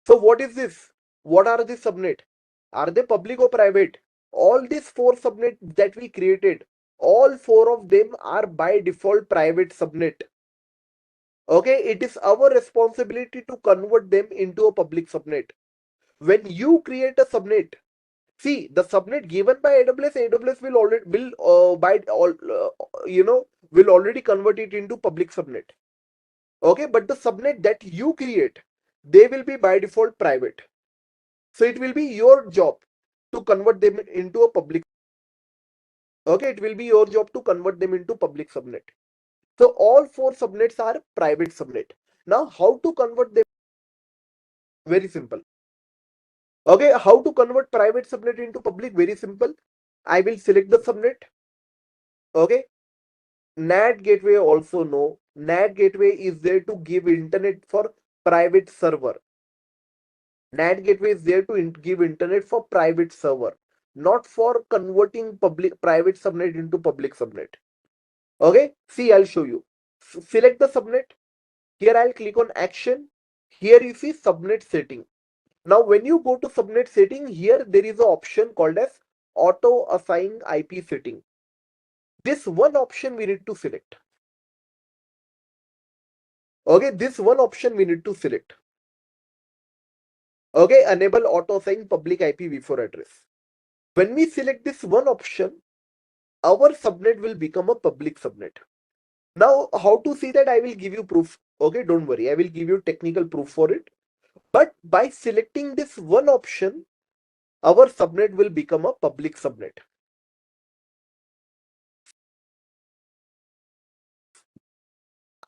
So what is this? What are these subnet? Are they public or private? All these 4 subnet that we created, all 4 of them are by default private subnet. Okay, it is our responsibility to convert them into a public subnet. When you create a subnet, see the subnet given by AWS will already will already convert it into public subnet. Okay, but the subnet that you create, they will be by default private. So it will be your job to convert them into a public. Okay, it will be your job to convert them into public subnet. So all 4 subnets are private subnet. Now, how to convert them? Very simple. Okay, how to convert private subnet into public? Very simple. I will select the subnet. Okay, NAT Gateway also know. NAT Gateway is there to give internet for private server. NAT Gateway is there to give internet for private server, not for converting private subnet into public subnet. Okay, see, I'll show you. Select the subnet. Here I'll click on action. Here you see subnet setting. Now, when you go to subnet setting, here there is an option called as auto assign IP setting. This one option we need to select. Okay, this one option we need to select. Okay, enable auto assign public IPv4 address. When we select this one option, our subnet will become a public subnet. Now, how to see that? I will give you proof. Okay, don't worry. I will give you technical proof for it. But by selecting this one option, our subnet will become a public subnet.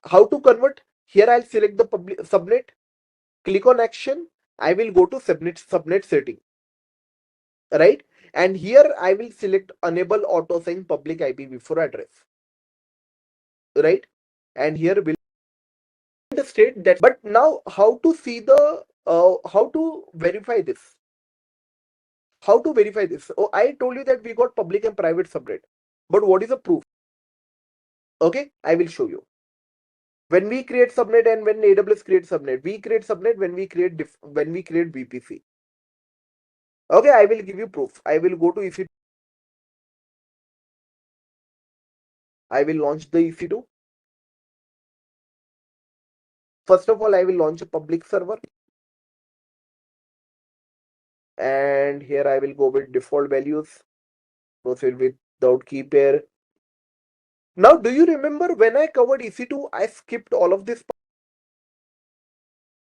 How to convert? Here I'll select the public subnet, click on action. I will go to subnet setting, right? And here I will select enable auto assign public IPv4 address, right? And here will state that. But now, how to see the how to verify this? How to verify this? Oh, I told you that we got public and private subnet, but what is the proof? Okay, I will show you. When we create subnet and when AWS creates subnet, we create subnet when we create VPC. Okay, I will give you proof. I will go to EC2. I will launch the EC2. First of all, I will launch a public server. And here I will go with default values. Proceed without key pair. Now, do you remember when I covered EC2, I skipped all of this,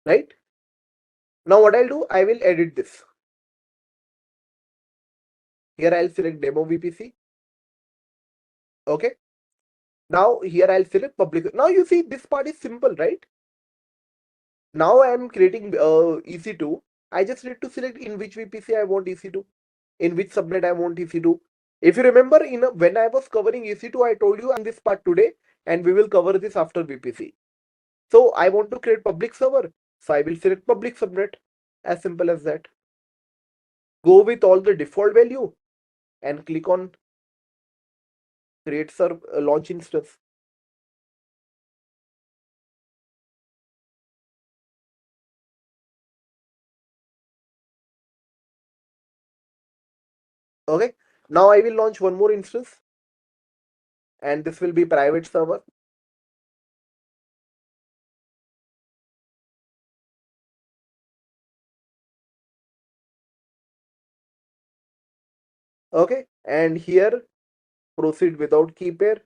right? Now, what I'll do, I will edit this. Here I'll select demo VPC. Okay. Now, here I'll select public. Now, you see, this part is simple, right? Now, I am creating EC2. I just need to select in which VPC I want EC2, in which subnet I want EC2. If you remember, when I was covering EC2, I told you on this part today, and we will cover this after VPC. So I want to create public server. So I will select public subnet. As simple as that. Go with all the default value and click on create server launch instance. Okay. Now I will launch one more instance, and this will be private server. Okay, and here proceed without key pair,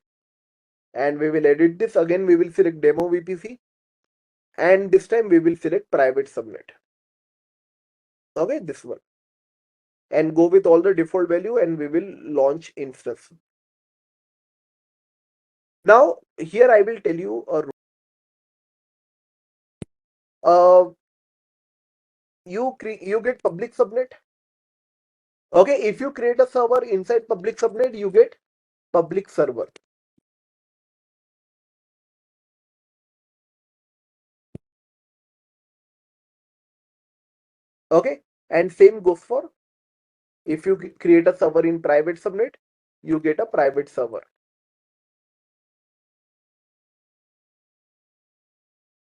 and we will edit this again. We will select demo VPC, and this time we will select private subnet. Okay, this one, and go with all the default value, and we will launch instance. Now here I will tell you you get public subnet. Okay, if you create a server inside public subnet, you get public server. Okay, and same goes for if you create a server in private subnet, you get a private server.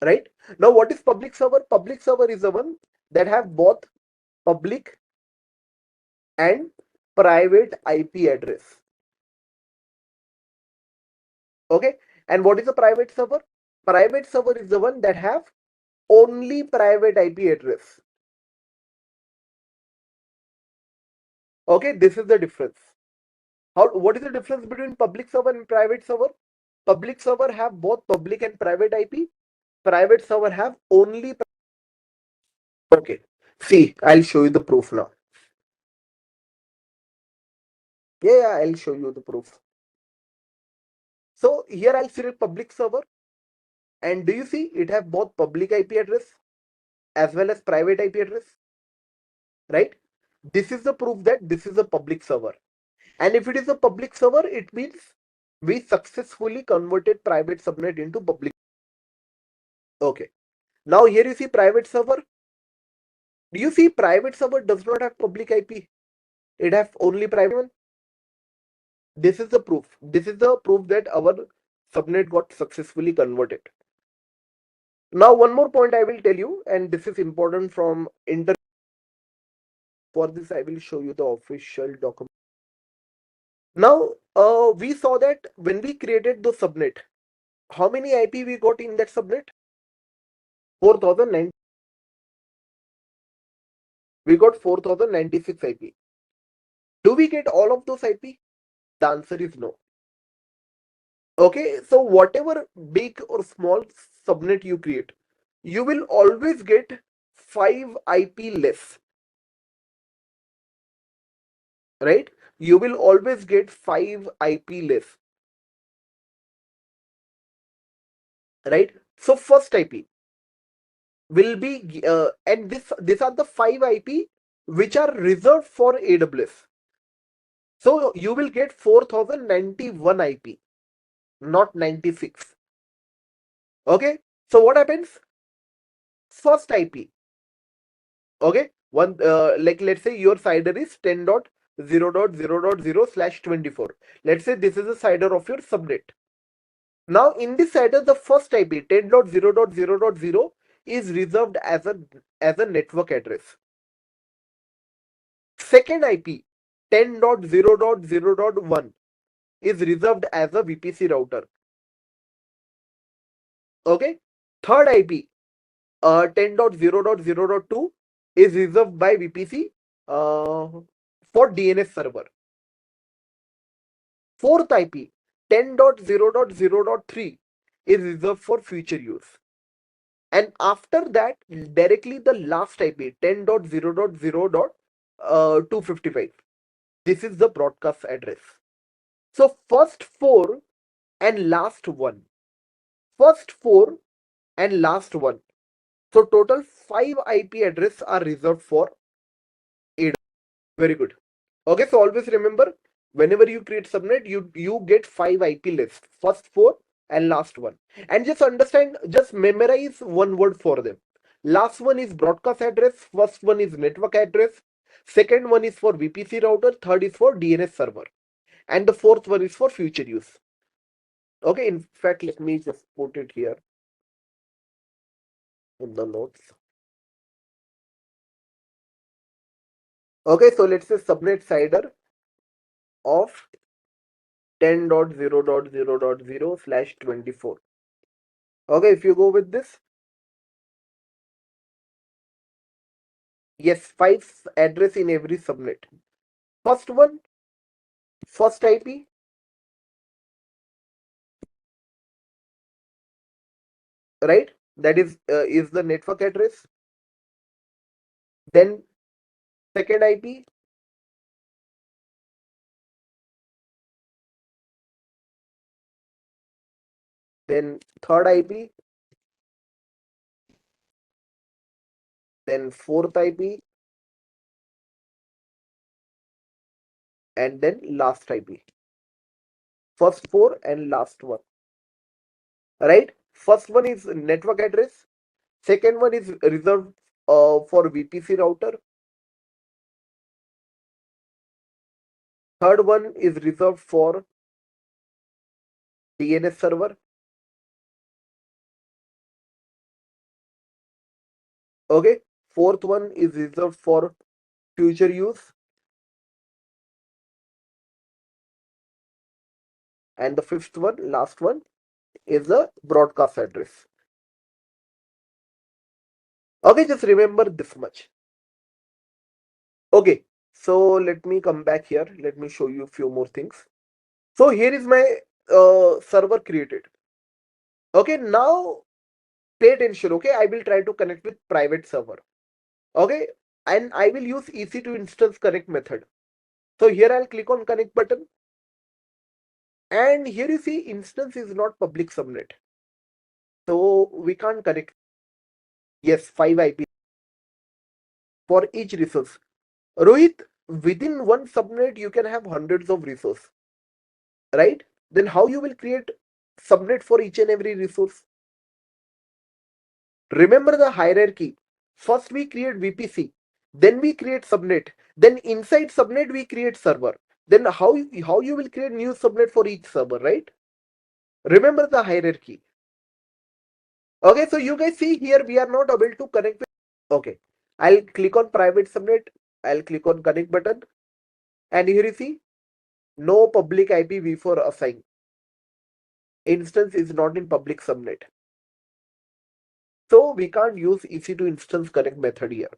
Right? Now, what is public server? Public server is the one that have both public and private IP address. Okay, and what is a private server? Private server is the one that have only private IP address. Okay, this is the difference. What is the difference between public server and private server? Public server have both public and private IP. Private server have only. Okay, see, I'll show you the proof now. Yeah, I'll show you the proof. So here I'll select public server, and do you see it have both public IP address as well as private IP address, right? This is the proof that this is a public server. And if it is a public server, it means we successfully converted private subnet into public. Okay. Now here you see private server. Do you see private server does not have public IP? It has only private one. This is the proof. This is the proof that our subnet got successfully converted. Now one more point I will tell you, and this is important from internet. For this, I will show you the official document. Now, we saw that when we created the subnet, how many IP we got in that subnet? 4090. We got 4096 IP. Do we get all of those IP? The answer is no. Okay, so whatever big or small subnet you create, you will always get 5 IP less. Right? You will always get 5 IP less. Right? So first IP will be and these are the 5 IP which are reserved for AWS. So you will get 4091 IP, not 96. Okay, so what happens? First IP. Okay, one like let's say your CIDR is 10.0.0.0/24. Let's say this is the CIDR of your subnet. Now in this CIDR, the first IP 10.0.0.0 is reserved as a network address. Second IP 10.0.0.1 is reserved as a VPC router. Okay. Third IP 10.0.0.2 is reserved by VPC for DNS server. Fourth IP 10.0.0.3 is reserved for future use. And after that, directly the last IP 10.0.0.255. This is the broadcast address. So first 4 and last one. First 4 and last one. So total 5 IP addresses are reserved for AWS. Very good. Okay, so always remember, whenever you create subnet, you get 5 IP lists. First 4 and last one. And just understand, just memorize one word for them. Last one is broadcast address. First one is network address. Second one is for VPC router. Third is for DNS server. And the fourth one is for future use. Okay, in fact, let me just put it here in the notes. Okay, so let's say subnet CIDR of 10.0.0.0/24. Okay, if you go with this, yes, 5 address in every subnet. First one, first IP, right? That is the network address. Then second IP, then third IP, then fourth IP, and then last IP. First 4 and last one. Right? First one is network address. Second one is reserved for VPC router. Third one is reserved for DNS server. Okay. Fourth one is reserved for future use. And the fifth one, last one, is the broadcast address. Okay, just remember this much. Okay, so let me come back here. Let me show you a few more things. So here is my server created. Okay, now pay attention. Okay, I will try to connect with private server. Okay, and I will use EC2 instance connect method. So here I'll click on connect button. And here you see instance is not public subnet. So we can't connect. Yes, 5 IP for each resource. Rohit, within one subnet, you can have hundreds of resources, right? Then how you will create subnet for each and every resource? Remember the hierarchy. First we create VPC, then we create subnet, then inside subnet we create server. Then how you will create new subnet for each server, right? Remember the hierarchy. Okay, so you guys see here we are not able to connect with. Okay, I'll click on private subnet. I'll click on connect button, and here you see no public IPv4 assigned. Instance is not in public subnet. So we can't use EC2 instance connect method here.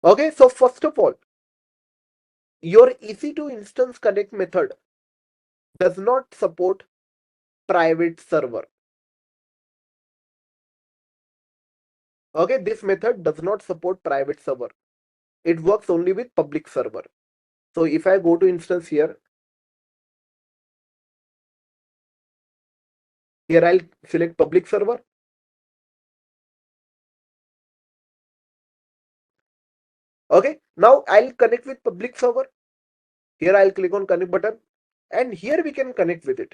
Okay, so first of all, your EC2 instance connect method does not support private server. Okay, this method does not support private server. It works only with public server. So if I go to instance here I'll select public server. Okay, now I'll connect with public server. Here I'll click on connect button, and here we can connect with it.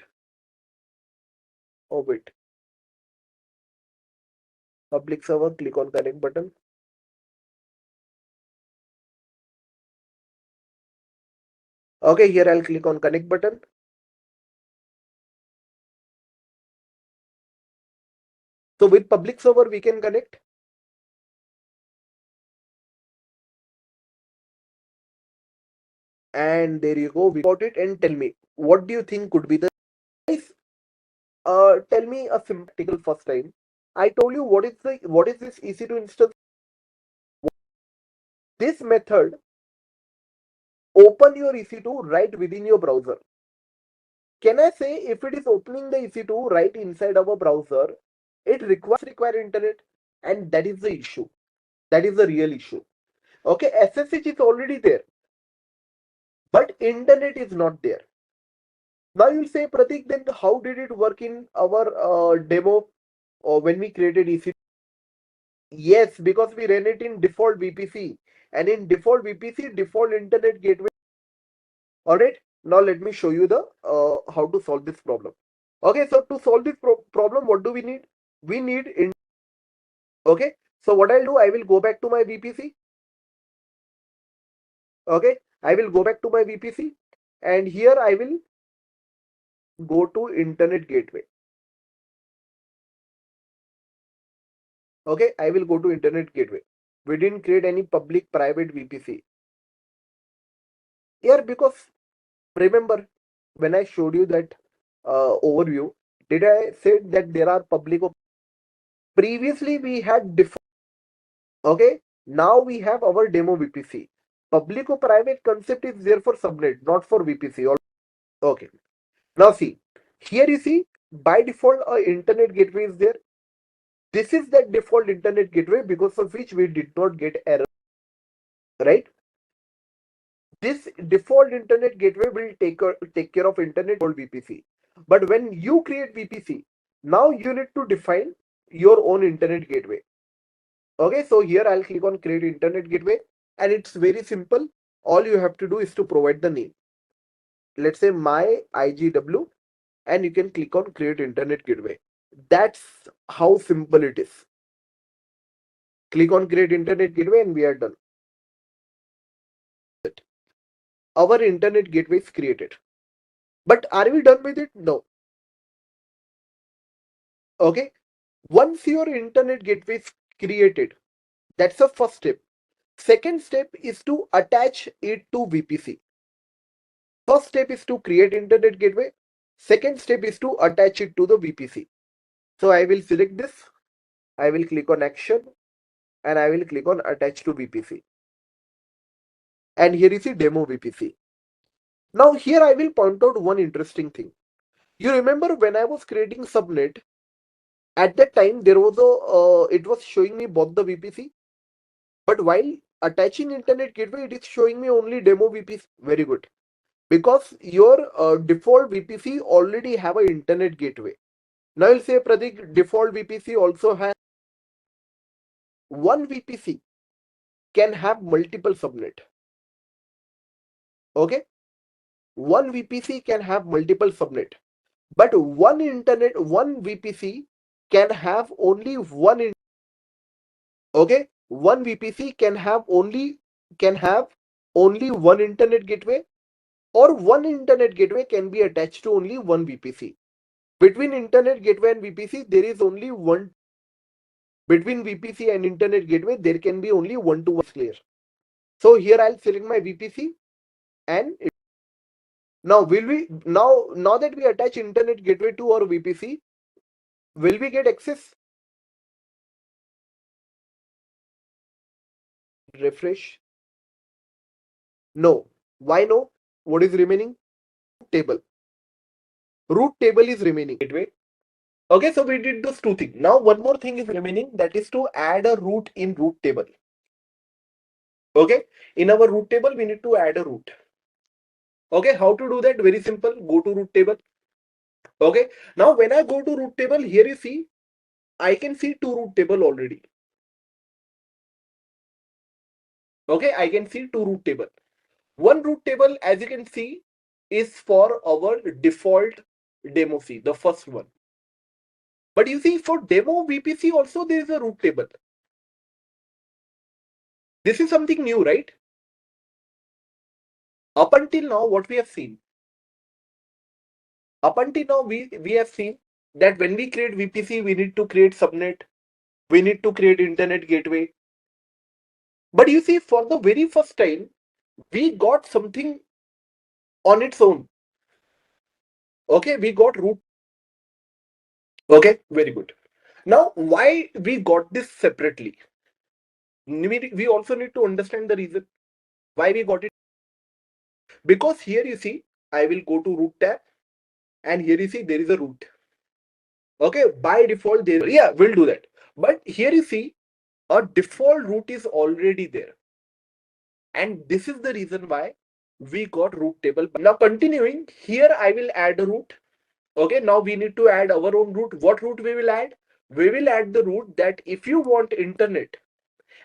Oh wait, public server, click on connect button. Okay, here I'll click on connect button. So with public server we can connect. And there you go, we got it. And tell me, what do you think could be the guys? Tell me a simple first time. I told you what is this EC2 instance? This method open your EC2 right within your browser. Can I say if it is opening the EC2 right inside our browser, it require internet, and that is the issue. That is the real issue. Okay, SSH is already there, but internet is not there. Now you'll say, Pratik, then how did it work in our demo or when we created EC2? Yes, because we ran it in default VPC, and in default VPC, default internet gateway. All right. Now let me show you the how to solve this problem. Okay, so to solve this problem, what do we need? We need okay. So what I'll do, I will go back to my VPC. Okay, I will go back to my VPC, and here I will go to internet gateway. Okay, I will go to internet gateway. We didn't create any public private VPC here because remember when I showed you that overview, did I say that there are public? Previously we had different. Okay, now we have our demo VPC. Public or private concept is there for subnet, not for VPC. Okay, now see, here you see by default internet gateway is there. This is that default internet gateway because of which we did not get error, right? This default internet gateway will take care of internet or VPC. But when you create VPC, now you need to define your own internet gateway. Okay, so here I'll click on create internet gateway, and it's very simple. all you have to do is to provide the name. Let's say my IGW, and you can click on create internet gateway. That's how simple it is. Click on create internet gateway and we are done. Our internet gateway is created. But are we done with it? No. Okay. Once your internet gateway is created, that's the first step. Second step is to attach it to VPC. First step is to create internet gateway. Second step is to attach it to the VPC. So I will select this. I will click on action and I will click on attach to VPC. And here is the demo VPC. Now here I will point out one interesting thing. You remember when I was creating Subnet, at that time there was it was showing me both the VPC, but while attaching internet gateway, it is showing me only demo VPC. Very good, because your default VPC already have an internet gateway. Now I'll say, Pratik, default VPC also has one VPC can have multiple subnet. Okay, one VPC can have multiple subnet, but one VPC can have only one. Okay, one VPC can have only one internet gateway, or one internet gateway can be attached to only one VPC. Between internet gateway and VPC, there is only one. Between VPC and internet gateway, there can be only one-to-one layer. So here I'll select my VPC, and now now that we attach internet gateway to our VPC, will we get access? Refresh. No. Why no? What is remaining? Table. Root table is remaining. Gateway. Okay, so we did those two things. Now one more thing is remaining, that is to add a root in root table. Okay, in our root table we need to add a root. Okay, how to do that? Very simple. Go to root table. Okay, now when I go to root table, here you see, I can see two root table already. Okay, I can see two root table. One root table, as you can see, is for our default demo C, the first one. But you see, for demo VPC also there is a root table. This is something new, right? Up until now, what we have seen? Up until now, we have seen that when we create VPC, we need to create subnet, we need to create internet gateway. But you see, for the very first time, we got something on its own. Okay, we got root. Okay, very good. Now, why we got this separately? We also need to understand the reason why we got it. Because here you see, I will go to root tab, and here you see there is a root. Okay, by default there, yeah, we'll do that. But here you see a default root is already there, and this is the reason why we got root table. Now continuing, here I will add a root. Okay, now we need to add our own root. What root we will add? We will add the root that if you want internet,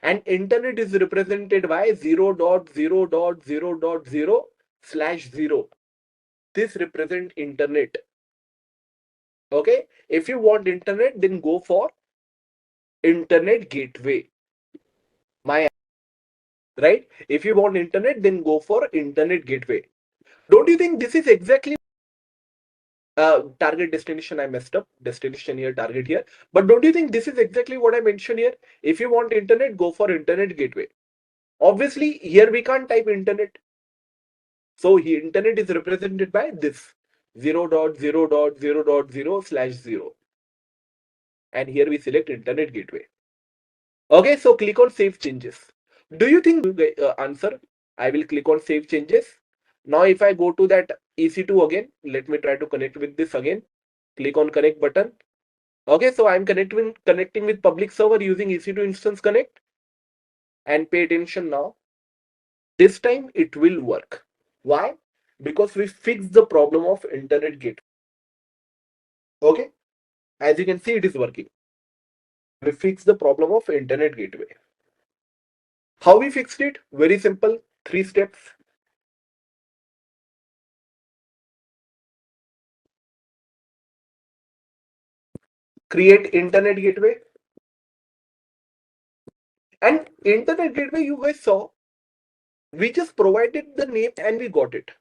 and internet is represented by 0.0.0.0/0. This represent internet. Okay, if you want internet, then go for internet gateway. Right? If you want internet, then go for internet gateway. Don't you think this is exactly target destination? I messed up. Destination here, target here. But don't you think this is exactly what I mentioned here? If you want internet, go for internet gateway. Obviously, here we can't type internet. So here internet is represented by this 0.0.0.0/0. And here we select internet gateway. Okay, so click on save changes. Do you think answer? I will click on save changes. Now if I go to that EC2 again, let me try to connect with this again. Click on connect button. Okay, so I'm connecting with public server using EC2 instance connect. And pay attention now. This time it will work. Why? Because we fixed the problem of internet gateway. Okay, as you can see, it is working. We fixed the problem of internet gateway. How we fixed it? Very simple. 3 steps. Create internet gateway. And internet gateway, you guys saw, we just provided the name and we got it.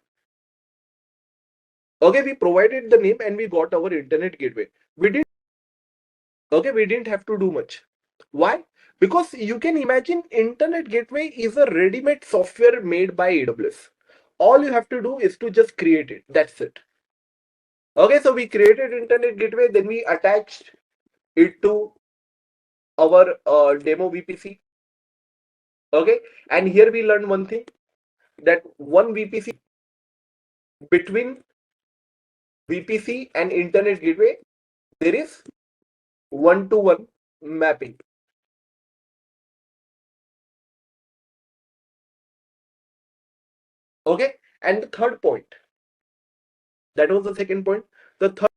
Okay, we provided the name and we got our internet gateway. We didn't have to do much. Why? Because you can imagine internet gateway is a ready-made software made by AWS. All you have to do is to just create it. That's it. Okay, so we created internet gateway, then we attached it to our demo VPC. Okay, and here we learned one thing, that one VPC, between VPC and internet gateway, there is one-to-one mapping. Okay, and the third point, that was the second point. The third,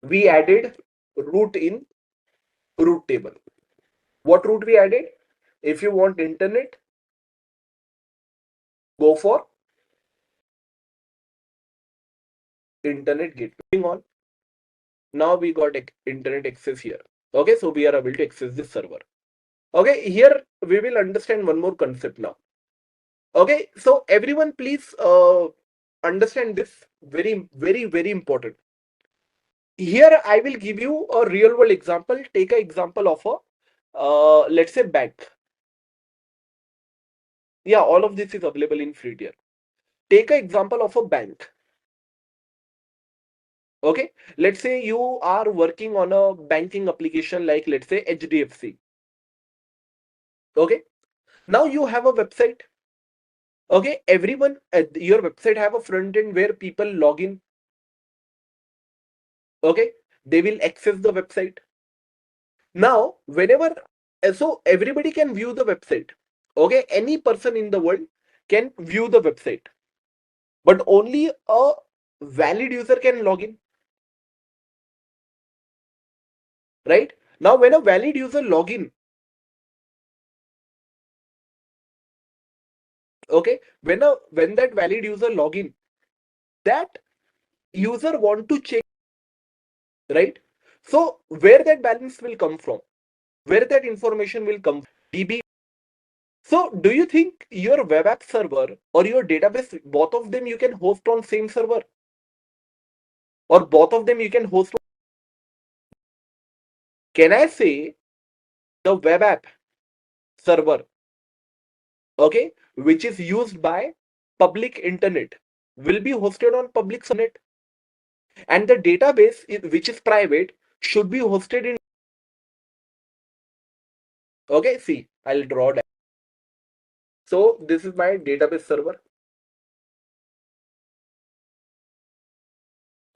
we added route in route table. What route we added? If you want internet, go for internet gateway. Moving on. Now we got internet access here. Okay, so we are able to access this server. Okay, here we will understand one more concept now. Okay, so everyone please understand this, very, very, very important. Here I will give you a real world example. Take an example of a, let's say, bank. Yeah, all of this is available in free tier. Take an example of a bank. Okay, let's say you are working on a banking application like, let's say, HDFC. Okay, now you have a website. Okay, everyone at your website have a front end where people log in. Okay, they will access the website. Now, whenever, so everybody can view the website. Okay, any person in the world can view the website, but only a valid user can log in. Right? Now, when a valid user log in, okay, when that valid user log in, that user want to check, right? So where that balance will come from, where that information will come from, DB. So do you think your web app server or your database, both of them you can host on same server, or both of them you can host? Can I say the web app server, okay, which is used by public internet, will be hosted on public subnet, and the database which is private should be hosted in. Okay, see, I'll draw that. So this is my database server,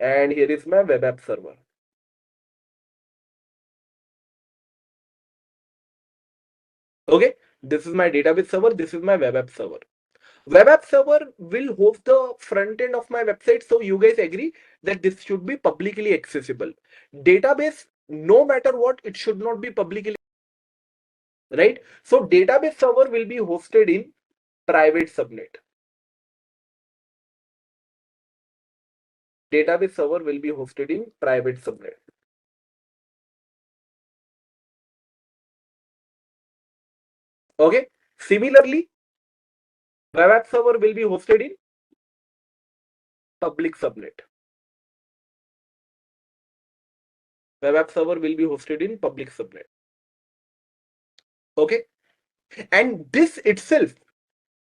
and here is my web app server. Okay, this is my database server, this is my web app server. Web app server will host the front end of my website, so you guys agree that this should be publicly accessible. Database, no matter what, it should not be publicly, right? So database server will be hosted in private subnet. Database server will be hosted in private subnet. Okay, similarly, web app server will be hosted in public subnet. Web app server will be hosted in public subnet. Okay, and this itself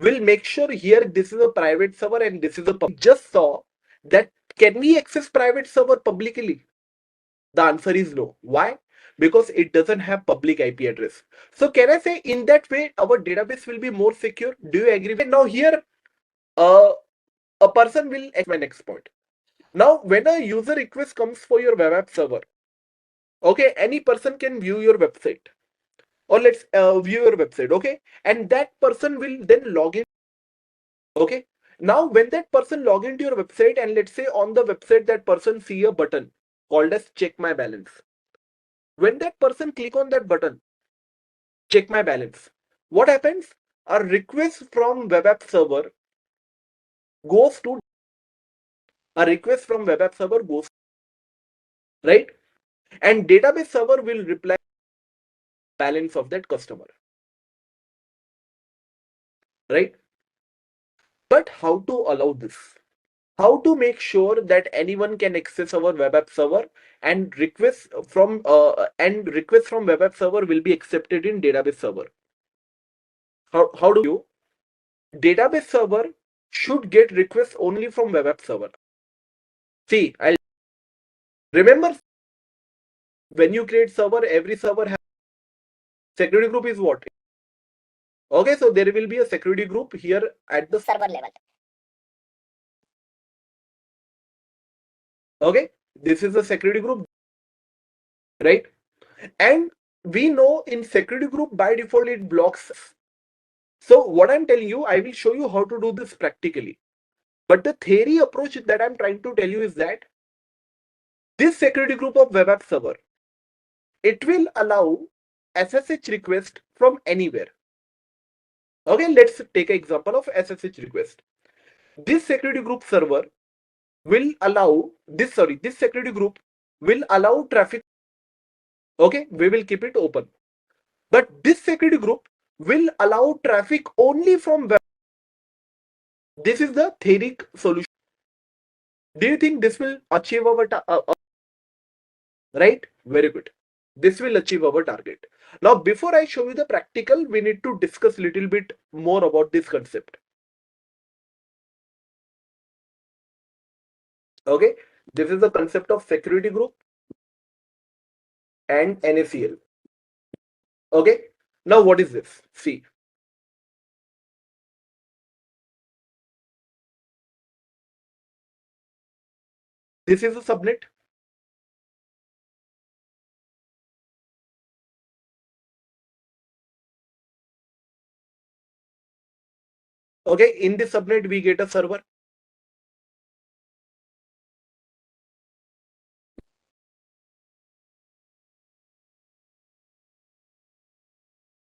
will make sure here this is a private server and this is a public. Just saw that, can we access private server publicly? The answer is no. Why? Because it doesn't have public IP address. So can I say in that way our database will be more secure? Do you agree? Now here a person will, my next point. Now when a user request comes for your web app server, okay, any person can view your website, or let's view your website, okay, and that person will then log in. Okay, now when that person log into your website, and let's say on the website that person see a button called as check my balance. When that person click on that button, check my balance, what happens? a request from web app server goes to right, and database server will reply balance of that customer, right? But how to allow this? How to make sure that anyone can access our web app server and requests from web app server will be accepted in database server? How do you database server should get requests only from web app server? See, I'll remember when you create server, every server has security group is what? Okay, so there will be a security group here at the server level. Okay, this is a security group, right? And we know in security group by default it blocks. So what I'm telling you, I will show you how to do this practically. But the theory approach that I'm trying to tell you is that this security group of web app server, it will allow SSH request from anywhere. Okay, let's take an example of SSH request. This security group server will allow this security group will allow traffic. Okay, we will keep it open. But this security group will allow traffic only from web. This is the theoric solution. Do you think this will achieve our right? Very good. This will achieve our target. Now, before I show you the practical, we need to discuss a little bit more about this concept. Okay, this is the concept of security group and NACL. Okay, now what is this? See, this is a subnet. Okay, in this subnet we get a server.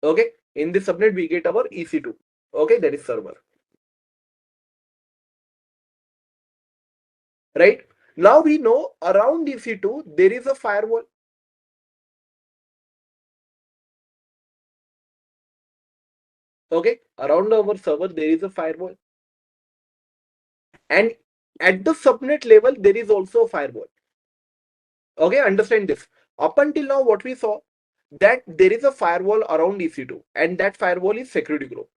Okay, in this subnet we get our EC2. Okay, that is server. Right, now we know around EC2 there is a firewall. Okay, around our server there is a firewall, and at the subnet level there is also a firewall. Okay, understand this. Up until now what we saw, that there is a firewall around EC2 and that firewall is security group.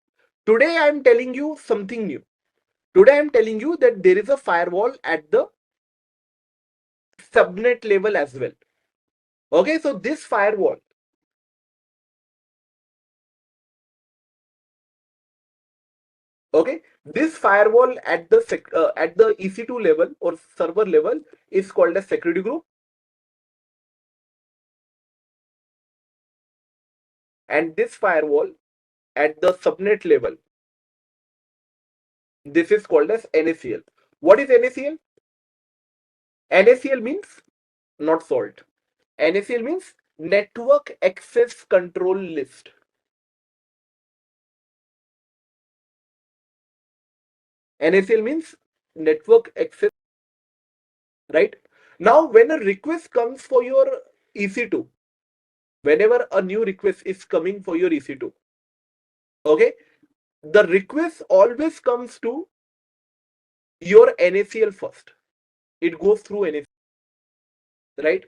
Today I am telling you something new. Today I am telling you that there is a firewall at the subnet level as well. Okay, so this firewall, okay, this firewall at the EC2 level or server level is called a security group, and this firewall at the subnet level, this is called as NACL. What is NACL? NACL means not salt. NACL means network access control list. NACL means network access, right? Now, when a request comes for your EC2, whenever a new request is coming for your EC2, okay, the request always comes to your NACL first. It goes through NACL, right?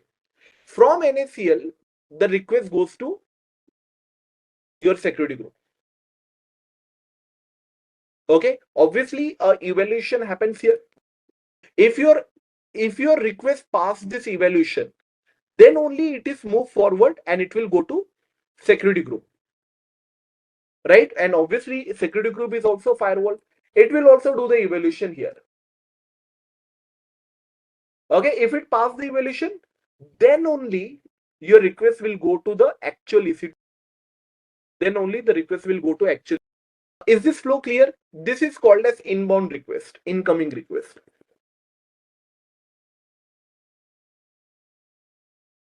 From NACL, the request goes to your security group. Okay, obviously, evaluation happens here. If your request pass this evaluation, then only it is moved forward and it will go to security group, right? And obviously security group is also firewall. It will also do the evaluation here. Okay, if it pass the evaluation, then only your request will go to the actual EC2. Then only the request will go to actual. Is this flow clear? This is called as inbound request, incoming request.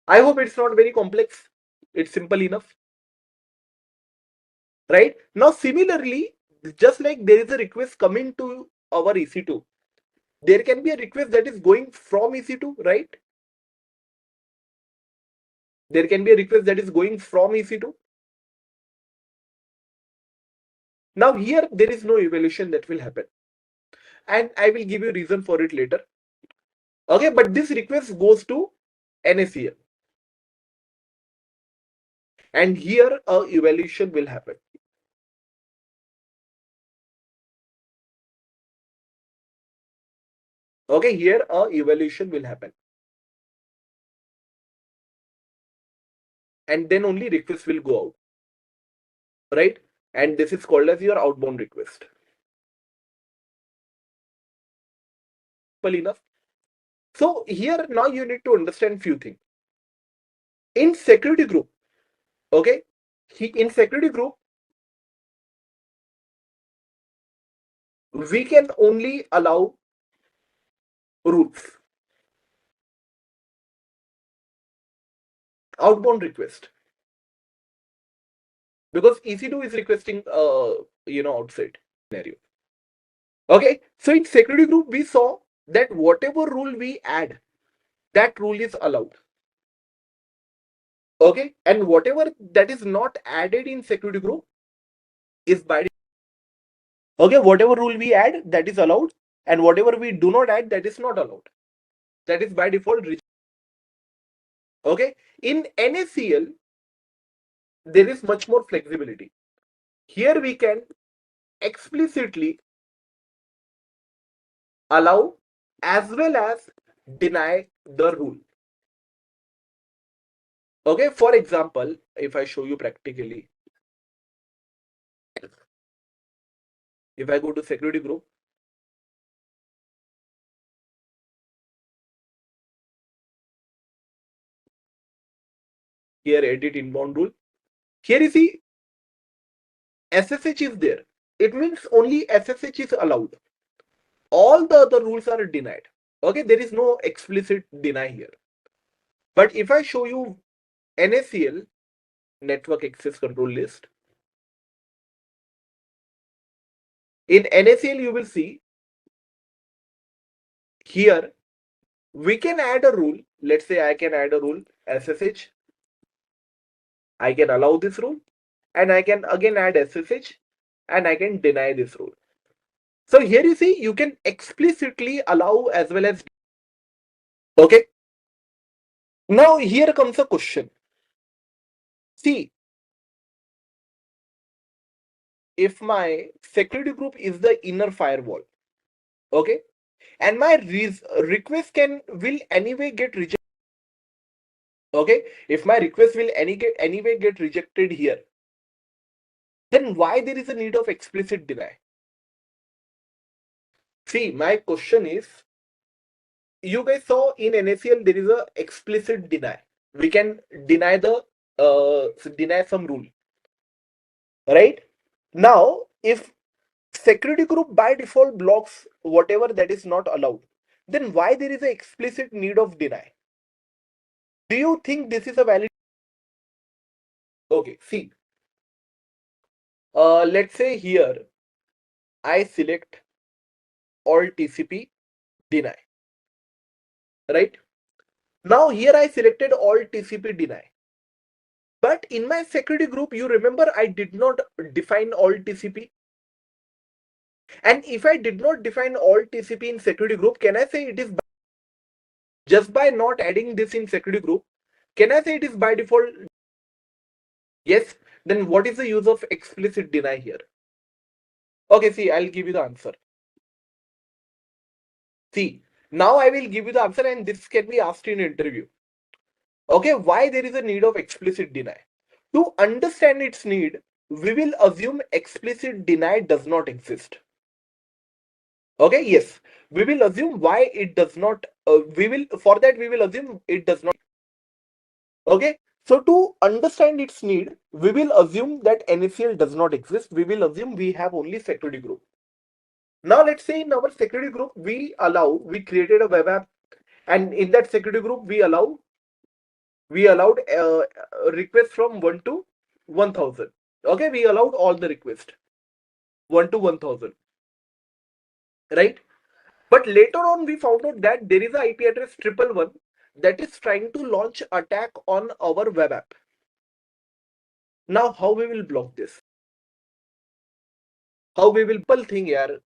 I hope it's not very complex. It's simple enough. right? Now similarly, just like there is a request coming to our EC2, there can be a request that is going from EC2, right? There can be a request that is going from EC2. Now here there is no evaluation that will happen, and I will give you a reason for it later. Okay, but this request goes to NACL, and here a evaluation will happen. Okay, here a evaluation will happen, and then only request will go out, right? And this is called as your outbound request. Simple enough. So here now you need to understand few things. In security group, okay, in security group, we can only allow routes, outbound request, because EC2 is requesting outside scenario. Okay, so in security group we saw that whatever rule we add, that rule is allowed. Okay, and whatever that is not added in security group is by okay, whatever rule we add, that is allowed, and whatever we do not add, that is not allowed. That is by default. Okay, in NACL there is much more flexibility. Here we can explicitly allow as well as deny the rule. Okay, for example, if I show you practically, if I go to security group, here edit inbound rule, here you see SSH is there. It means only SSH is allowed. All the other rules are denied. Okay, there is no explicit deny here. But if I show you NACL, network access control list, in NACL you will see here we can add a rule. Let's say I can add a rule SSH. I can allow this rule, and I can again add SSH, and I can deny this rule. So here you see you can explicitly allow as well as. Okay. Now here comes a question. See, if my security group is the inner firewall, okay, and my request will anyway get rejected. Okay, if my request will anyway get rejected here, then why there is a need of explicit deny? See, my question is, you guys saw in NACL there is a explicit deny. We can deny deny some rule, right? Now, if security group by default blocks whatever that is not allowed, then why there is an explicit need of deny? Do you think this is a valid? Okay, see, let's say here I select all TCP deny, right? Now here I selected all TCP deny, but in my security group, you remember I did not define all TCP. And if I did not define all TCP in security group, can I say it is just by not adding this in security group? Can I say it is by default? Yes. Then what is the use of explicit deny here? Okay, see, I'll give you the answer. See, now I will give you the answer, and this can be asked in interview. Okay, why there is a need of explicit deny? To understand its need, we will assume explicit deny does not exist. Okay, yes, we will assume why it does not. We will assume it does not. Okay, so to understand its need, we will assume that NACL does not exist. We will assume we have only security group. Now let's say in our security group we created a web app, and in that security group we allowed requests from 1 to 1000. Okay, we allowed all the requests 1 to 1000, right? But later on we found out that there is a IP address 111 that is trying to launch attack on our web app. Now how we will block this? How we will pull thing here?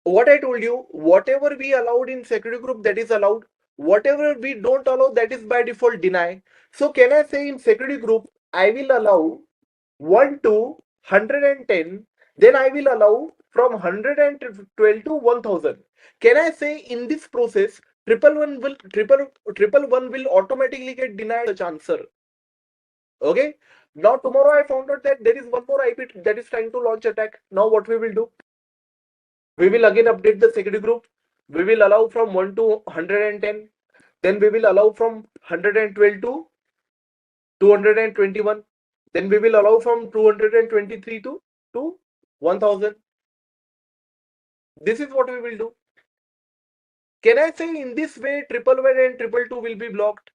What I told you, whatever we allowed in security group, that is allowed. Whatever we don't allow, that is by default deny. So can I say in security group, I will allow 1 to 110, then I will allow from 112 to 1000. Can I say in this process, triple one will automatically get denied such answer? Okay. Now tomorrow I found out that there is one more IP that is trying to launch attack. Now what we will do? We will again update the security group. We will allow from 1 to 110. Then we will allow from 112 to 221. Then we will allow from 223 to 1000. This is what we will do. Can I say in this way triple one and triple two will be blocked?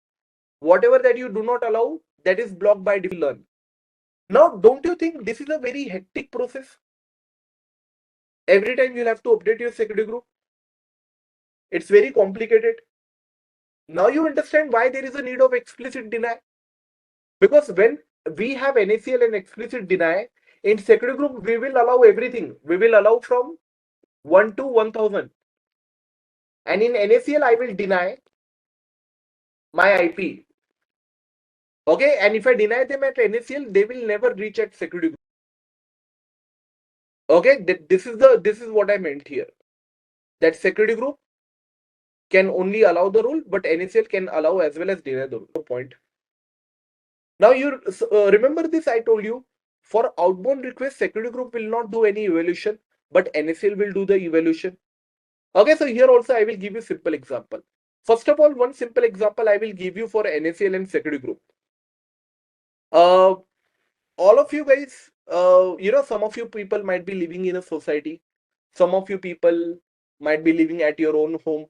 Whatever that you do not allow, that is blocked by default. Now, don't you think this is a very hectic process? Every time you'll have to update your security group. It's very complicated. Now you understand why there is a need of explicit deny. Because when we have NACL and explicit deny, in security group, we will allow everything. We will allow from 1 to 1000. And in NACL, I will deny my IP. Okay, and if I deny them at NACL, they will never reach at security group. Okay, this is what I meant here. That security group can only allow the rule, but NACL can allow as well as deny the rule. Point. Now you remember this, I told you, for outbound request, security group will not do any evaluation, but NACL will do the evaluation. Okay, so here also I will give you simple example. First of all, one simple example I will give you for NACL and security group. All of you guys, some of you people might be living in a society. Some of you people might be living at your own home.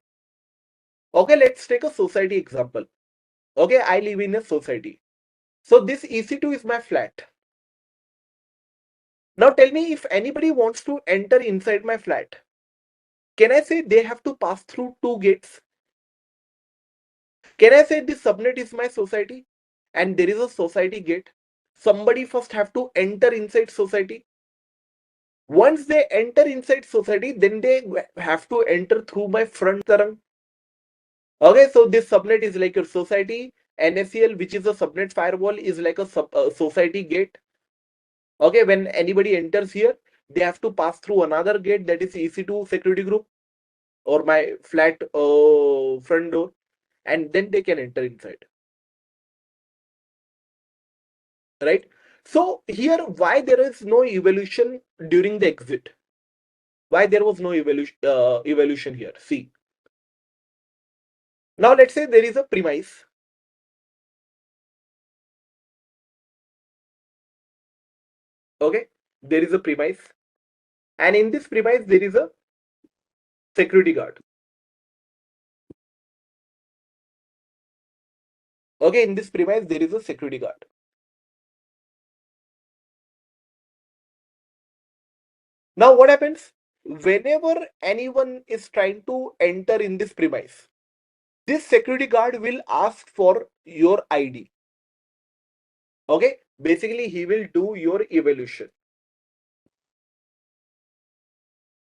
Okay, let's take a society example. Okay, I live in a society. So this EC2 is my flat. Now tell me, if anybody wants to enter inside my flat, can I say they have to pass through 2 gates? Can I say this subnet is my society and there is a society gate? Somebody first have to enter inside society. Once they enter inside society, then they have to enter through my front tarang. Okay, so this subnet is like your society. NACL, which is a subnet firewall, is like a society gate. Okay, when anybody enters here, they have to pass through another gate, that is EC2 security group or my flat front door, and then they can enter inside. Right? So here, why there is no evaluation during the exit? Why there was no evaluation here? See. Now let's say there is a premise. Okay, there is a premise, and in this premise there is a security guard. Okay, in this premise there is a security guard. Now what happens? Whenever anyone is trying to enter in this premise, this security guard will ask for your ID. Okay, basically he will do your evaluation.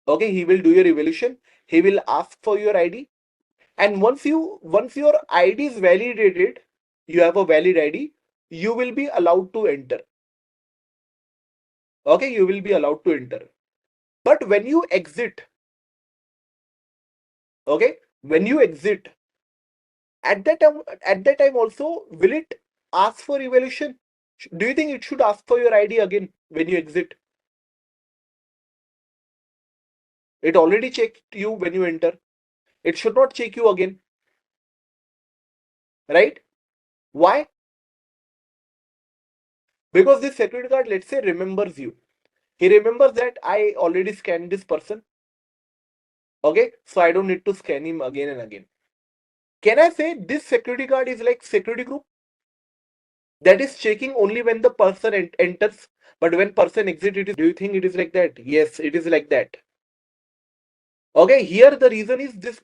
Okay, he will do your evaluation. He will ask for your ID, and once your ID is validated, you have a valid ID, you will be allowed to enter. Okay, you will be allowed to enter. But when you exit, okay, when you exit, at that time also, will it ask for evaluation? Do you think it should ask for your ID again when you exit? It already checked you when you enter. It should not check you again. Right? Why? Because this security guard, let's say, remembers you. He remembers that I already scanned this person. Okay, so I don't need to scan him again and again. Can I say this security guard is like security group? That is checking only when the person enters, but when person exits, it is. Do you think it is like that? Yes, it is like that. Okay, here the reason is this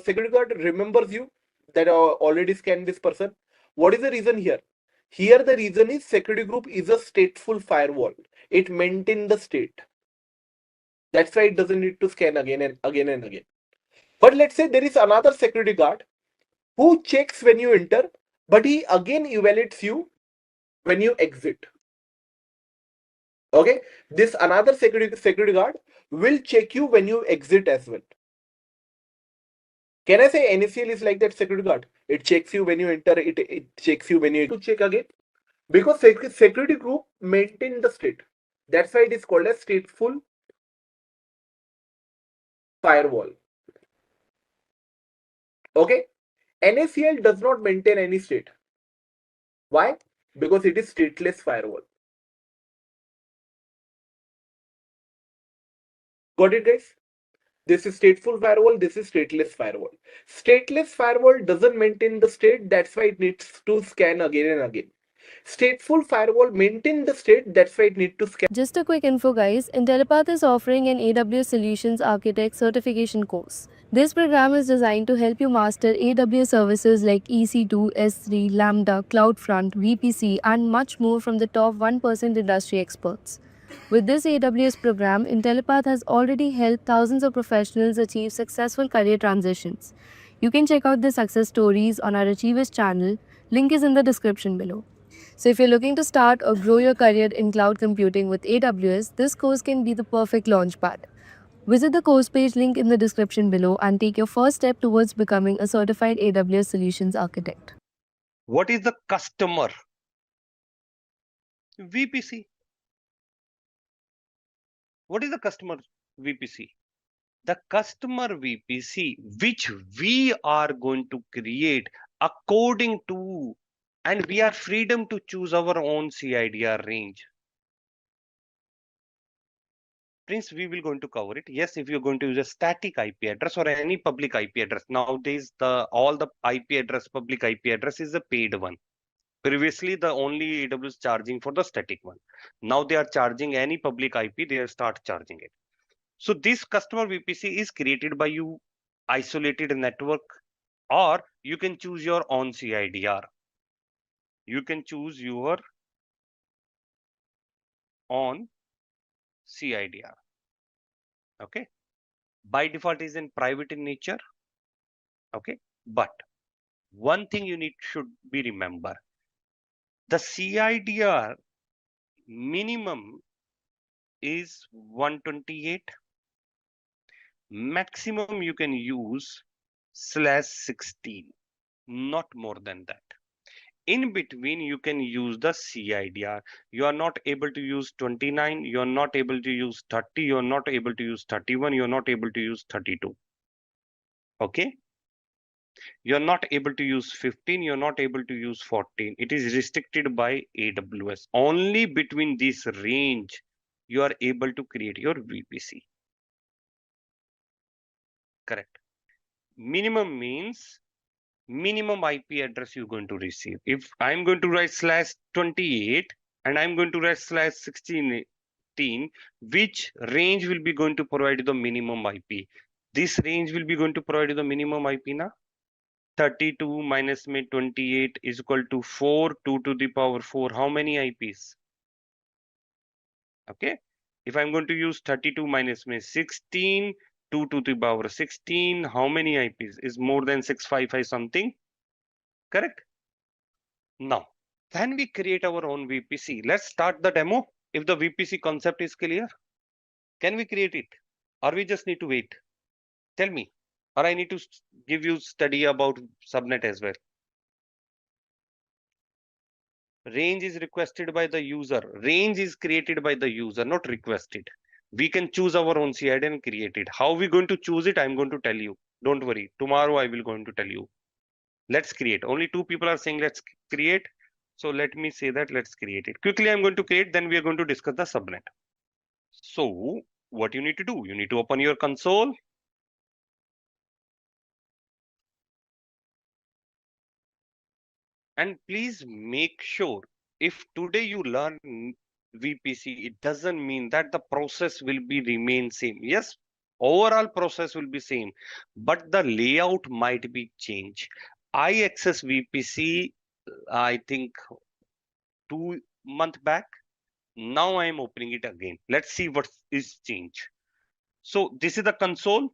security guard remembers you that already scanned this person. What is the reason here? Here the reason is security group is a stateful firewall. It maintains the state. That's why it doesn't need to scan again and again and again. But let's say there is another security guard who checks when you enter, but he again evaluates you when you exit. Okay, this another security guard will check you when you exit as well. Can I say NACL is like that security guard? It checks you when you enter, it checks you when you to check again. Because security group maintain the state. That's why it is called as stateful firewall. Okay. NACL does not maintain any state. Why? Because it is stateless firewall. Got it, guys? This is stateful firewall, this is stateless firewall. Stateless firewall doesn't maintain the state, that's why it needs to scan again and again. Stateful firewall maintain the state, that's why it needs to scan. Just a quick info, guys. Intellipaat is offering an AWS Solutions Architect certification course. This program is designed to help you master AWS services like EC2, S3, Lambda, CloudFront, VPC, and much more from the top 1% industry experts. With this AWS program, Intellipaat has already helped thousands of professionals achieve successful career transitions. You can check out the success stories on our Achievers channel. Link is in the description below. So if you're looking to start or grow your career in cloud computing with AWS, this course can be the perfect launchpad. Visit the course page link in the description below and take your first step towards becoming a certified AWS Solutions Architect. What is the customer VPC? What is the customer VPC? The customer VPC, which we are going to create according to, and we are freedom to choose our own CIDR range. Prince, we will going to cover it. Yes, if you're going to use a static IP address or any public IP address. Nowadays, all the IP address, public IP address is a paid one. Previously, the only AWS charging for the static one. Now they are charging any public IP, they start charging it. So this customer VPC is created by you, isolated network, or you can choose your own CIDR. You can choose your own CIDR. Okay. By default is in private in nature. Okay. But one thing you should be remember. The CIDR minimum is 128. Maximum you can use /16, not more than that. In between, you can use the CIDR. You are not able to use 29, you are not able to use 30, you are not able to use 31, you are not able to use 32. Okay? You are not able to use 15, you are not able to use 14. It is restricted by AWS. Only between this range, you are able to create your VPC. Correct. Minimum means minimum IP address you're going to receive. If I'm going to write /28 and I'm going to write /16, which range will be going to provide the minimum IP? This range will be going to provide the minimum IP na? 32 minus 28 is equal to 4, 2 to the power 4. How many IPs? Okay. If I'm going to use 32 minus 16, 2 to the power 16, how many IPs? Is more than 655 something? Correct? Now, can we create our own VPC? Let's start the demo. If the VPC concept is clear, can we create it? Or we just need to wait? Tell me. Or I need to give you study about subnet as well. Range is requested by the user. Range is created by the user, not requested. We can choose our own CID and create it. How we going to choose it? I'm going to tell you. Don't worry. Tomorrow I will going to tell you. Let's create. Only 2 people are saying let's create. So let me say that let's create it. Quickly I'm going to create, then we are going to discuss the subnet. So what you need to do? You need to open your console. And please make sure, if today you learn VPC, it doesn't mean that the process will be remain same. Yes, overall process will be same, but the layout might be changed. I access VPC, I think 2 months back. Now I am opening it again. Let's see what is changed. So this is the console.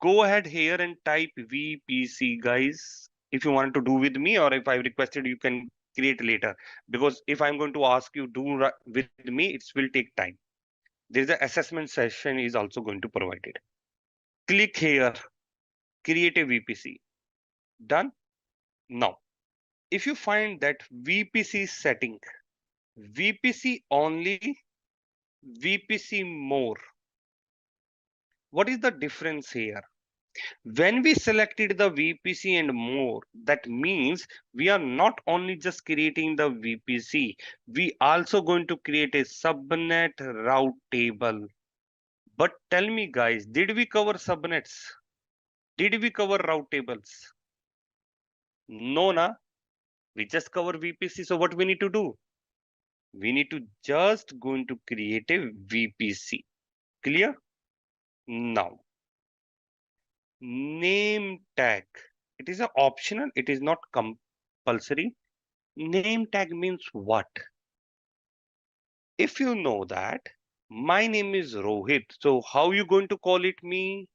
Go ahead here and type VPC, guys. If you want to do with me, or if I requested, you can create later. Because if I'm going to ask you do with me, it will take time. There's an assessment session is also going to provide it. Click here, create a VPC. Done. Now, if you find that VPC setting, VPC only, VPC more. What is the difference here? When we selected the VPC and more, that means we are not only just creating the VPC, we also going to create a subnet route table. But tell me guys, did we cover subnets? Did we cover route tables? No, na. We just cover VPC. So what we need to do? We need to just going to create a VPC. Clear? Now, name tag. It is optional. It is not compulsory. Name tag means what? If you know that my name is Rohit, so how you going to call it me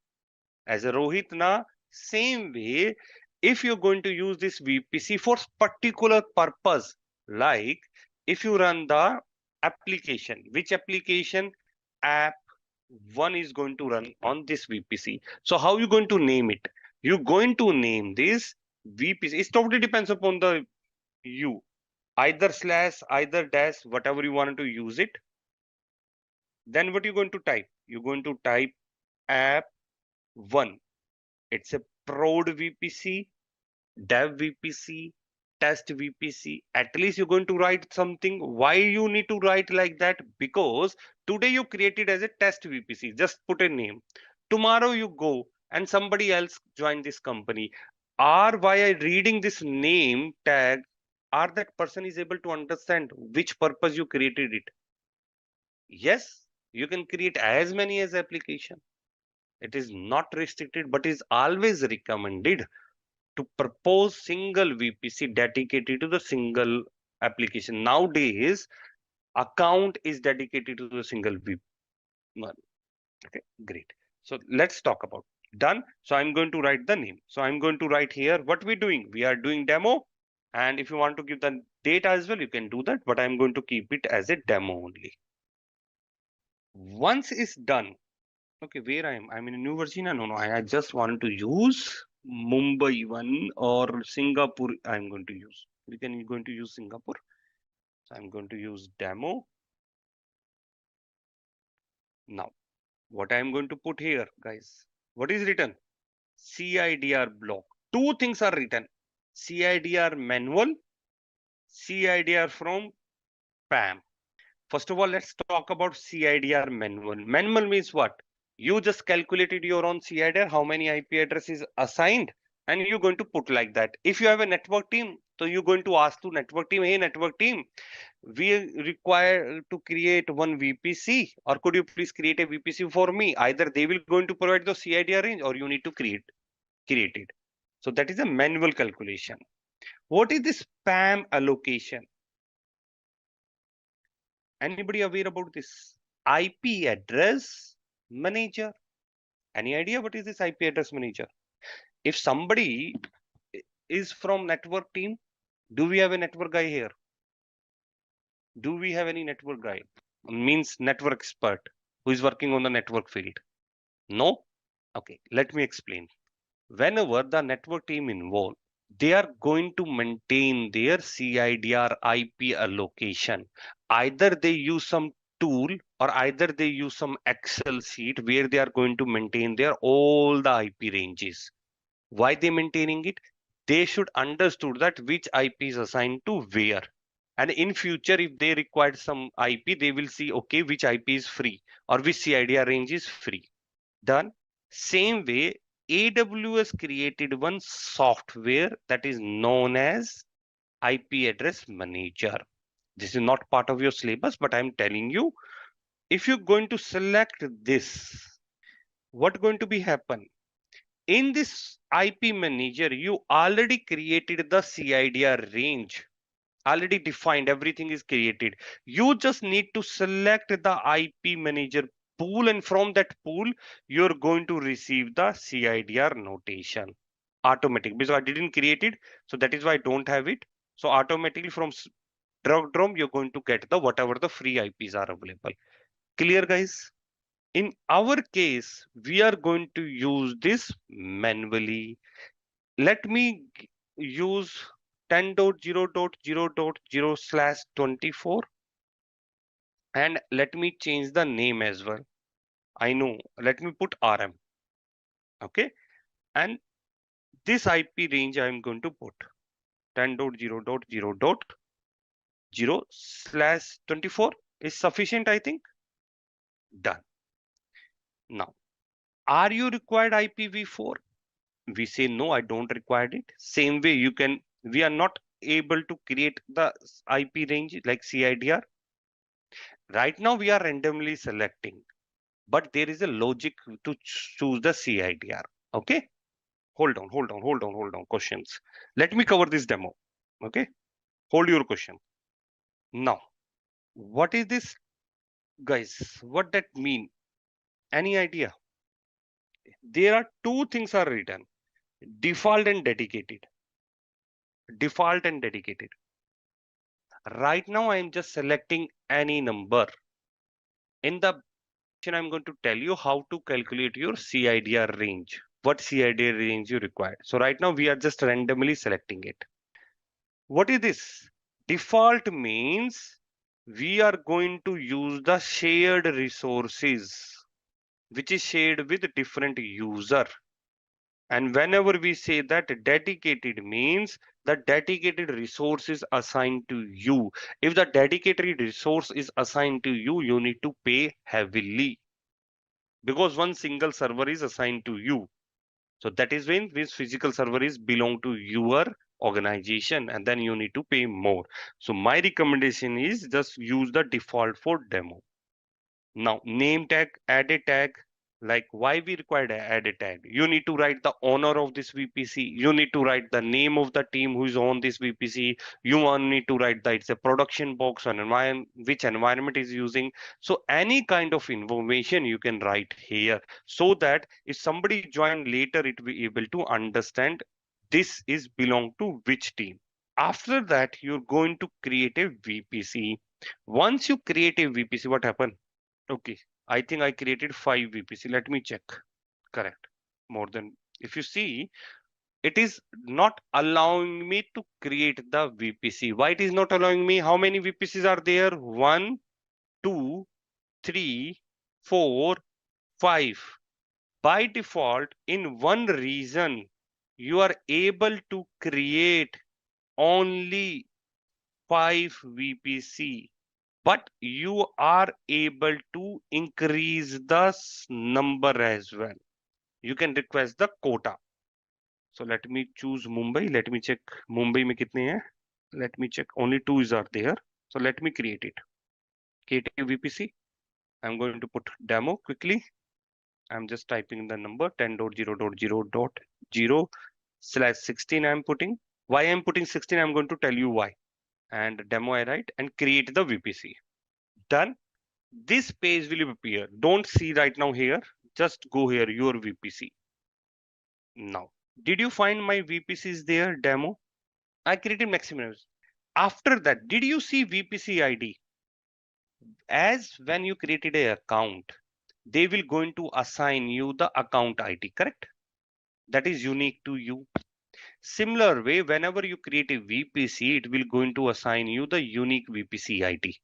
as a Rohit na? Same way, if you're going to use this VPC for particular purpose, like if you run the application, which application? App one is going to run on this VPC. So how you going to name it? You're going to name this VPC. It totally depends upon the you. Either slash, either dash, whatever you want to use it. Then what you're going to type? You're going to type app one. It's a prod VPC, dev VPC, test VPC. At least you're going to write something. Why you need to write like that? Because today you create it as a test VPC. Just put a name. Tomorrow you go and somebody else join this company. Or via reading this name tag, or that person is able to understand which purpose you created it. Yes, you can create as many as application. It is not restricted, but is always recommended to propose single VPC dedicated to the single application. Nowadays, account is dedicated to the single VPC. Okay, great. So let's talk about done. So I'm going to write the name. So I'm going to write here what we're doing. We are doing demo. And if you want to give the date as well, you can do that. But I'm going to keep it as a demo only. Once it's done, okay, where I'm in New Virginia. No, I just want to use Mumbai one or Singapore. I'm going to use. We can going to use Singapore. So I'm going to use demo. Now, what I'm going to put here, guys? What is written? CIDR block. Two things are written. CIDR manual, CIDR from PAM. First of all, let's talk about CIDR manual. Manual means what? You just calculated your own CIDR, how many IP addresses assigned, and you're going to put like that. If you have a network team, so you're going to ask to network team, hey, network team, we require to create one VPC, or could you please create a VPC for me? Either they will going to provide the CIDR range, or you need to create it. So that is a manual calculation. What is this PAM allocation? Anybody aware about this? IP address manager. Any idea what is this IP address manager? If somebody is from network team, do we have a network guy here? Do we have any network guy? Means network expert who is working on the network field? No? Okay, let me explain. Whenever the network team involved, they are going to maintain their CIDR IP allocation. Either they use some tool or either they use some Excel sheet where they are going to maintain their all the IP ranges. Why they maintaining it? They should understood that which IP is assigned to where. And in future, if they require some IP, they will see, okay, which IP is free or which CIDR range is free. Done. Same way, AWS created one software that is known as IP address manager. This is not part of your syllabus, but I'm telling you, if you're going to select this, what going to be happen? In this IP manager, you already created the CIDR range, already defined, everything is created. You just need to select the IP manager pool, and from that pool, you're going to receive the CIDR notation automatic, because I didn't create it. So that is why I don't have it. So automatically from drop drum, you're going to get the whatever the free IPs are available. Clear, guys? In our case, we are going to use this manually. Let me use 10.0.0.0/24, and let me change the name as well. I know, let me put RM. Okay, and this IP range I'm going to put 10.0.0.0/24 is sufficient, I think. Done. Now, are you required IPv4? We say no, I don't require it. Same way, we are not able to create the IP range like CIDR. Right now we are randomly selecting, but there is a logic to choose the CIDR. Okay, hold on questions. Let me cover this demo. Okay, hold your question. Now, what is this, guys? What that mean? Any idea? There are two things are written: default and dedicated. Default and dedicated. Right now, I am just selecting any number. In the I'm going to tell you how to calculate your CIDR range. What CIDR range you require. So right now we are just randomly selecting it. What is this? Default means we are going to use the shared resources, which is shared with different user. And whenever we say that dedicated means the dedicated resource is assigned to you. If the dedicated resource is assigned to you, you need to pay heavily because one single server is assigned to you. So that is when this physical server is belong to your organization, and then you need to pay more. So my recommendation is just use the default for demo. Now, name tag, add a tag. Like why we required add a tag? You need to write the owner of this VPC. You need to write the name of the team who is on this VPC. You need to write that it's a production box and which environment is using. So any kind of information you can write here, so that if somebody join later, it will be able to understand this is belong to which team. After that, you're going to create a VPC. Once you create a VPC, what happened? Okay, I think I created 5 VPC. Let me check. Correct. More than, if you see, it is not allowing me to create the VPC. Why it is not allowing me? How many VPCs are there? 1, 2, 3, 4, 5. By default, in one region, you are able to create only 5 VPC, but you are able to increase the number as well. You can request the quota. So let me choose Mumbai. Let me check Mumbai mein kitne hai. Let me check. Only 2 is are there. So let me create it. Create a VPC. I'm going to put demo quickly. I'm just typing the number 10.0.0.0/16 I'm putting. Why I'm putting 16? I'm going to tell you why. And demo I write and create the VPC. Done. This page will appear. Don't see right now here. Just go here, your VPC. Now, did you find my VPCs there, demo? I created maximum. After that, did you see VPC ID? As when you created an account, they will going to assign you the account ID, correct? That is unique to you. Similar way, whenever you create a VPC, it will going to assign you the unique VPC ID.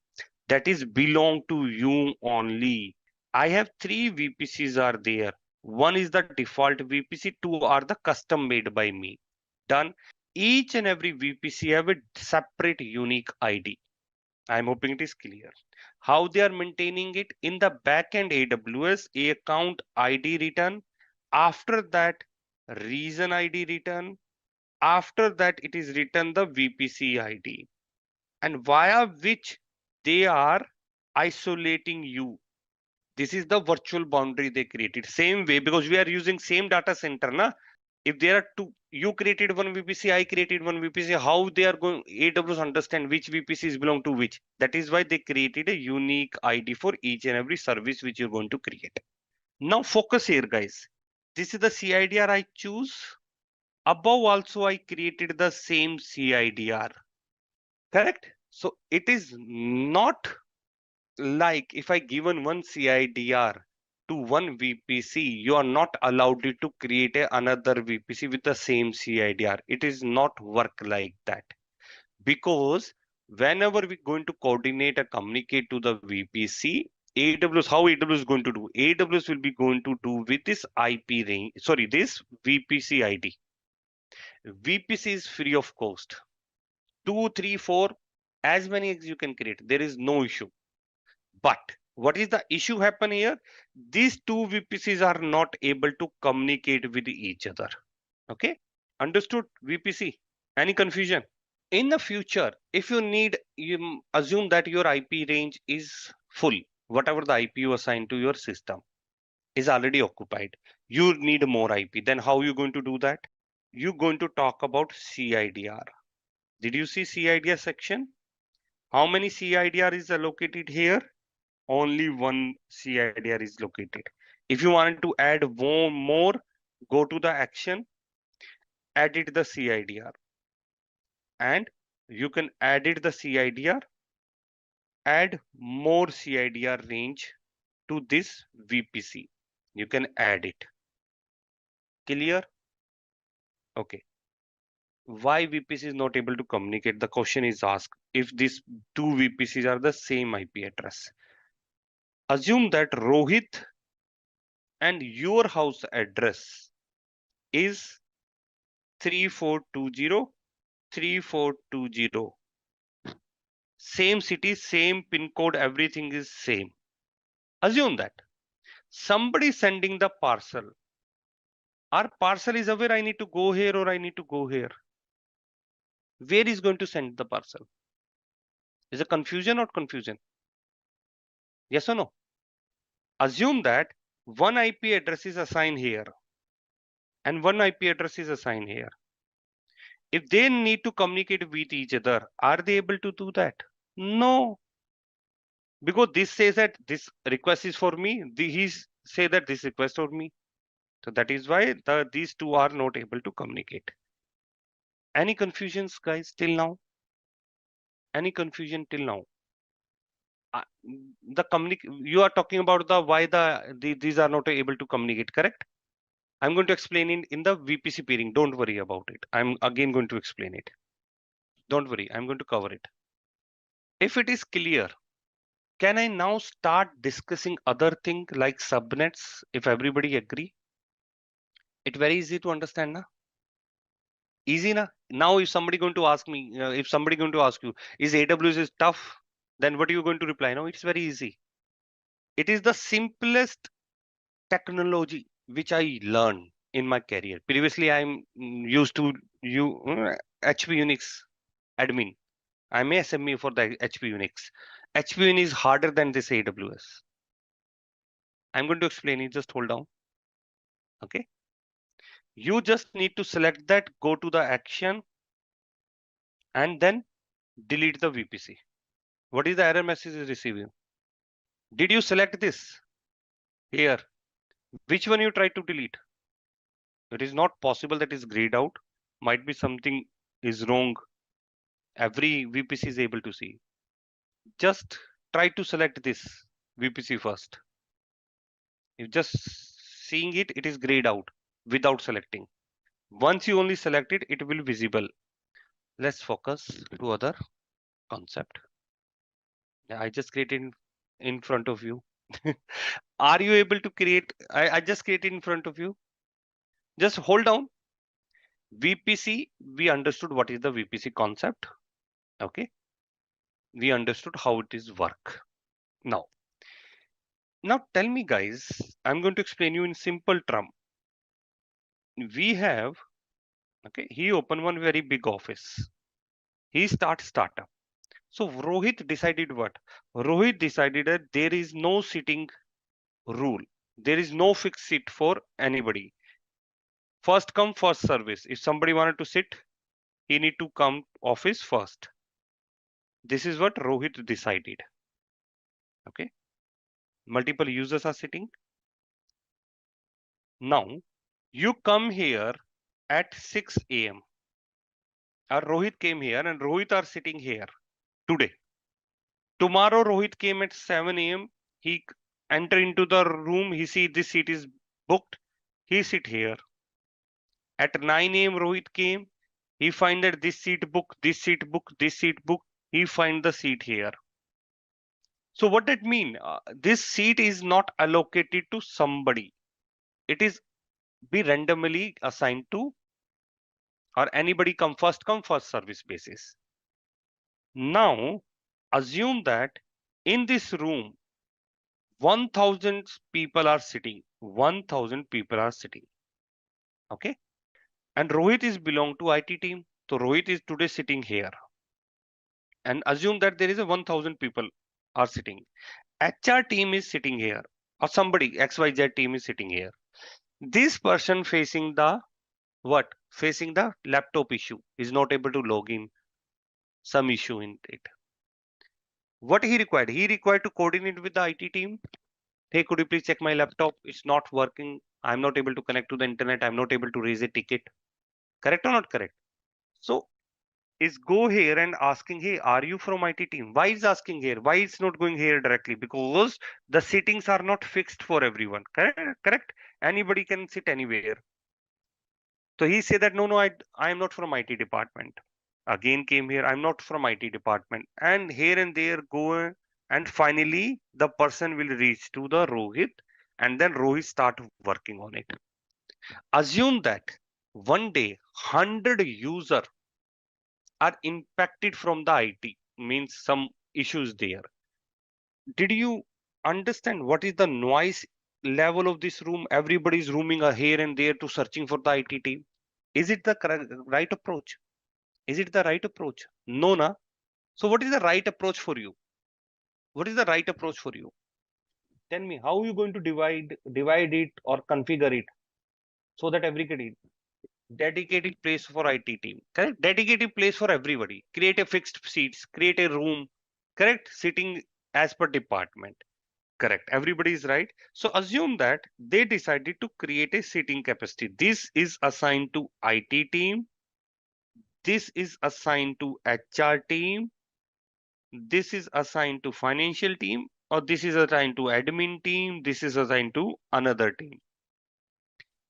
That is belong to you only. I have 3 VPCs are there. One is the default VPC, 2 are the custom made by me. Done. Each and every VPC have a separate unique ID. I'm hoping it is clear. How they are maintaining it in the backend AWS, account ID return. After that, region ID return. After that, it is written the VPC ID, and via which they are isolating you. This is the virtual boundary they created. Same way, because we are using same data center, na? If there are two, you created one VPC, I created one VPC, how they are going, AWS understand which VPCs belong to which. That is why they created a unique ID for each and every service which you're going to create. Now focus here, guys. This is the CIDR I choose. Above also I created the same CIDR. Correct? So it is not like if I given one CIDR to one VPC, you are not allowed to create another VPC with the same CIDR. It is not work like that, because whenever we're going to coordinate or communicate to the VPC, AWS, how AWS is going to do? AWS will be going to do with this IP range, sorry, this VPC ID. VPC is free of cost. 2, 3, 4, as many as you can create. There is no issue. But what is the issue happen here? These two VPCs are not able to communicate with each other. Okay, understood? VPC. Any confusion? In the future, if you need, you assume that your IP range is full. Whatever the IP you assign to your system is already occupied. You need more IP. Then how you going to do that? You're going to talk about CIDR. Did you see CIDR section? How many CIDR is allocated here? Only one CIDR is located. If you want to add more, go to the action, edit the CIDR, and you can edit the CIDR, add more CIDR range to this VPC. You can add it. Clear? Okay. Why VPC is not able to communicate? The question is asked if these two VPCs are the same IP address. Assume that Rohit and your house address is 3420 3420. Same city, same pin code, everything is same. Assume that somebody sending the parcel. Our parcel is aware I need to go here or I need to go here. Where is going to send the parcel? Is it confusion or confusion? Yes or no? Assume that one IP address is assigned here and one IP address is assigned here. If they need to communicate with each other, are they able to do that? No. Because this says that this request is for me, he say that this request for me. So that is why these two are not able to communicate. Any confusions, guys, till now? Any confusion till now? You are talking about the why these are not able to communicate, correct? I'm going to explain in the VPC peering. Don't worry about it. I'm again going to explain it. Don't worry, I'm going to cover it. If it is clear, can I now start discussing other things like subnets if everybody agree? It's very easy to understand, na? Easy, na? Now if somebody going to ask me, if somebody going to ask you, is AWS is tough? Then what are you going to reply? No, it's very easy. It is the simplest technology which I learned in my career. Previously, I'm used to HP Unix admin. I'm a SME for the HP Unix. HP Unix is harder than this AWS. I'm going to explain it. Just hold on. Okay. You just need to select that, go to the action, and then delete the VPC. What is the error message is receiving? Did you select this here? Which one you try to delete? It is not possible that is grayed out. Might be something is wrong. Every VPC is able to see. Just try to select this VPC first. If just seeing it, it is grayed out without selecting. Once you only select it, it will visible. Let's focus to other concept. I just created in front of you. Are you able to create? I just created in front of you. Just hold down. VPC, we understood what is the VPC concept. Okay. We understood how it is work. Now tell me guys, I'm going to explain you in simple term. We have Okay, he opened one very big office. He startup. So Rohit decided what? Rohit decided that there is no sitting rule. There is no fixed seat for anybody. First come, first service. If somebody wanted to sit, he need to come office first. This is what Rohit decided. Okay. Multiple users are sitting. Now, you come here at 6 a.m. Or Rohit came here and Rohit are sitting here today. Tomorrow Rohit came at 7 a.m. He enter into the room. He see this seat is booked. He sit here. At 9 a.m. Rohit came. He find that this seat book, this seat book, this seat book. He find the seat here. So what that mean? This seat is not allocated to somebody. It is be randomly assigned to, or anybody come first service basis. Now assume that in this room 1000 people are sitting. 1000 people are sitting. Okay. And Rohit is belong to IT team. So Rohit is today sitting here. And assume that there is a 1000 people are sitting. HR team is sitting here, or somebody XYZ team is sitting here. This person facing the what? Facing the laptop issue, is not able to log in, some issue in it. What he required? He required to coordinate with the IT team. Hey, could you please check my laptop? It's not working. I'm not able to connect to the internet. I'm not able to raise a ticket. Correct or not correct? So is go here and asking, hey, are you from IT team? Why is asking here? Why it's not going here directly? Because the sittings are not fixed for everyone. Correct? Anybody can sit anywhere. So he said that no, I am not from IT department. Again came here, I'm not from IT department. And here and there go, and finally the person will reach to the Rohit, and then Rohit start working on it. Assume that one day 100 user are impacted from the IT, means some issues there. Did you understand what is the noise level of this room? Everybody is roaming here and there to searching for the IT team. Is it the right approach? Is it the right approach? No, na. So what is the right approach for you? What is the right approach for you? Tell me, how are you going to divide it or configure it so that everybody dedicated place for IT team, correct? Dedicated place for everybody. Create a fixed seats, create a room, correct? Sitting as per department, correct? Everybody is right. So assume that they decided to create a sitting capacity. This is assigned to IT team. This is assigned to HR team. This is assigned to financial team, or this is assigned to admin team. This is assigned to another team.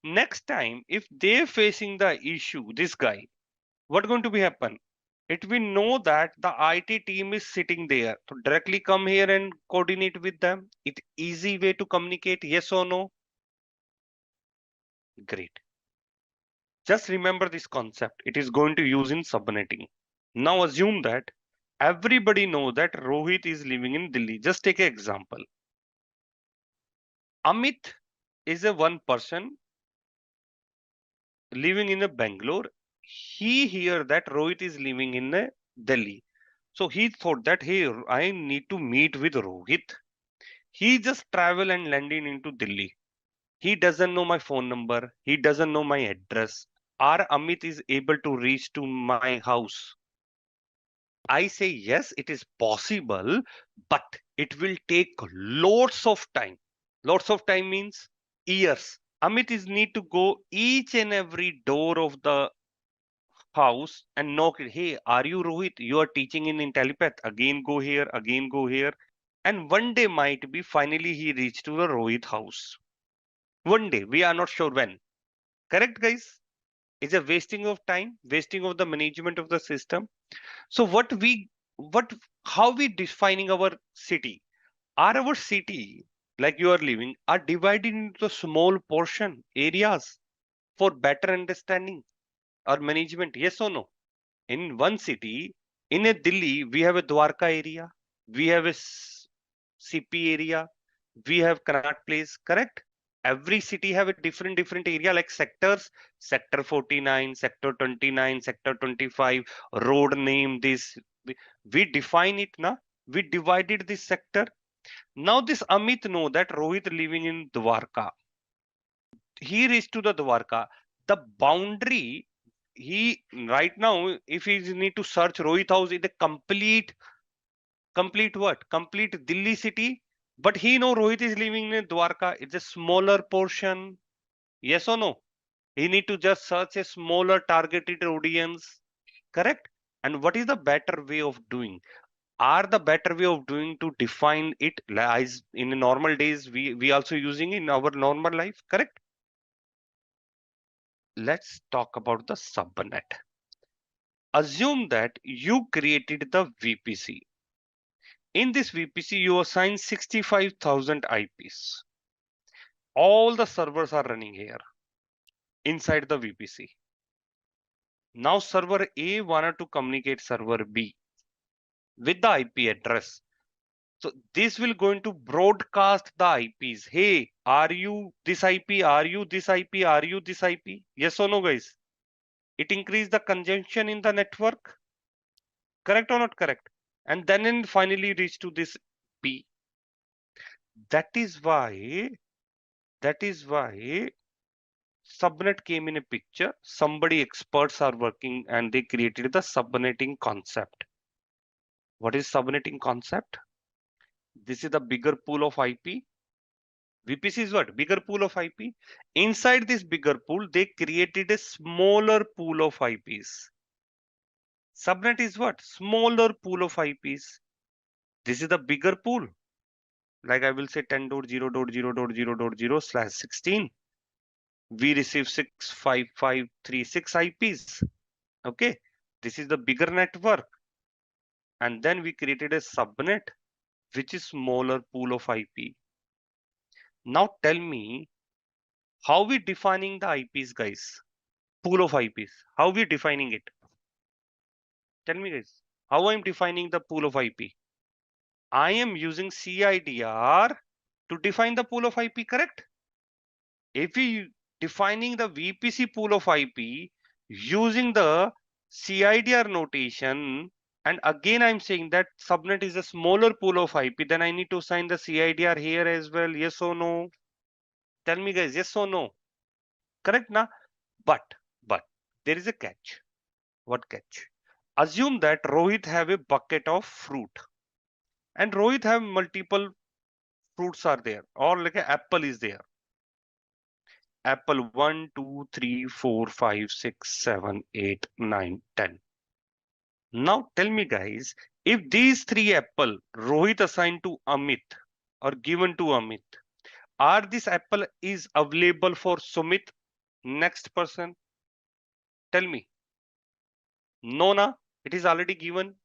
Next time, if they're facing the issue, this guy, what going to be happen? It will know that the IT team is sitting there. So directly come here and coordinate with them. It's easy way to communicate. Yes or no? Great. Just remember this concept. It is going to use in subnetting. Now assume that everybody know that Rohit is living in Delhi. Just take an example. Amit is a one person living in a Bangalore. He hear that Rohit is living in a Delhi. So he thought that, hey, I need to meet with Rohit. He just travel and landing into Delhi. He doesn't know my phone number. He doesn't know my address. Our Amit is able to reach to my house. I say yes, it is possible, but it will take lots of time. Lots of time means years. Amit is need to go each and every door of the house and knock it. Hey, are you Rohit? You are teaching in Intellipaat. Again go here, again go here. And one day might be finally he reached to the Rohit house. One day, we are not sure when. Correct, guys? It's a wasting of time, wasting of the management of the system. So how we defining our city? Are our city, like you are living, are divided into small portion areas for better understanding or management? Yes or no? In one city, in a Delhi, we have a Dwarka area, we have a CP area, we have Connaught Place, correct? every city have a different area like sectors, sector 49, sector 29, sector 25, road name, this. We define it now. We divided this sector. Now this Amit know that Rohit living in Dwarka. He reached to the Dwarka. The boundary, he right now, if he need to search Rohit house, it a complete what? Complete Delhi city. But he know Rohit is living in Dwarka. It's a smaller portion. Yes or no? He need to just search a smaller targeted audience. Correct? And what is the better way of doing? Are the better way of doing to define it lies in normal days we also using in our normal life, correct? Let's talk about the subnet. Assume that you created the VPC. In this VPC, you assign 65,000 IPs. All the servers are running here inside the VPC. Now server A wanted to communicate server B with the IP address. So this will going to broadcast the IPs. Hey, are you this IP? Are you this IP? Are you this IP? Yes or no, guys? It increase the congestion in the network. Correct or not correct? And then it finally reach to this B. That is why subnet came in a picture. Somebody experts are working and they created the subnetting concept. What is subnetting concept? This is the bigger pool of IP. VPC is what? Bigger pool of IP. Inside this bigger pool, they created a smaller pool of IPs. Subnet is what? Smaller pool of IPs. This is the bigger pool. Like I will say 10.0.0.0.0/16. We receive 65536 IPs. Okay. This is the bigger network. And then we created a subnet, which is smaller pool of IP. Now tell me, how we defining the IPs, guys? Pool of IPs. How we defining it? Tell me, guys. How I'm defining the pool of IP? I am using CIDR to define the pool of IP, correct? If we defining the VPC pool of IP using the CIDR notation, and again I'm saying that subnet is a smaller pool of IP, then I need to assign the CIDR here as well. Yes or no? Tell me, guys, yes or no? Correct na? But there is a catch. What catch? Assume that Rohit have a bucket of fruit and Rohit have multiple fruits are there, or like an apple is there. Apple 1, 2, 3, 4, 5, 6, 7, 8, 9, 10. Now tell me, guys, if these three apple Rohit assigned to Amit or given to Amit, are this apple is available for Sumit, next person? Tell me. No, na, it is already given.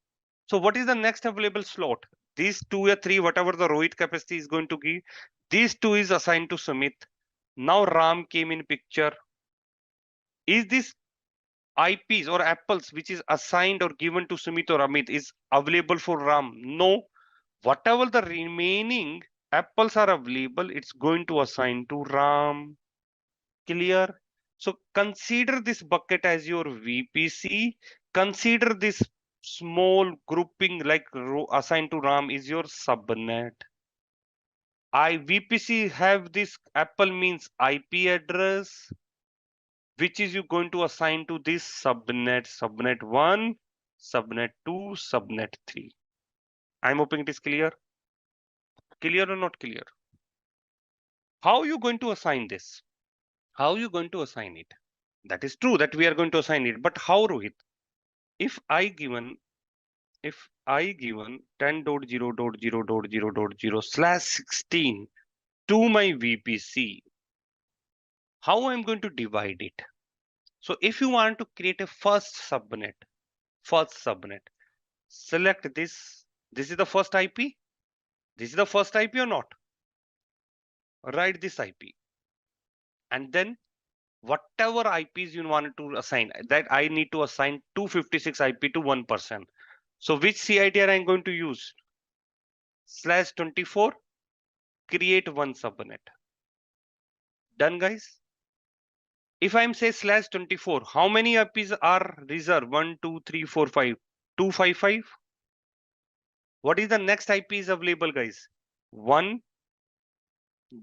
So what is the next available slot? These two or three, whatever the Rohit capacity is going to give, these two is assigned to Sumit. Now Ram came in picture. Is this IPs or apples which is assigned or given to Sumit or Amit is available for Ram? No. Whatever the remaining apples are available, it's going to assign to Ram. Clear? So consider this bucket as your VPC. Consider this small grouping like assigned to RAM is your subnet. VPC have this apple means IP address, which is you going to assign to this subnet, subnet 1, subnet 2, subnet 3. I'm hoping it is clear. Clear or not clear? How are you going to assign this? How are you going to assign it? That is true that we are going to assign it, but how, Rohit? If I given 10.0.0.0.0/16 to my VPC, how I'm going to divide it? So if you want to create a first subnet, select this. This is the first IP. This is the first IP or not? Write this IP. And then whatever IPs you wanted to assign, that I need to assign 256 IP to one person. So which CIDR I'm going to use? /24, create one subnet. Done, guys. If I'm say /24, how many IPs are reserved? 1, 2, 3, 4, 5. 255. What is the next IP is available, guys? 1,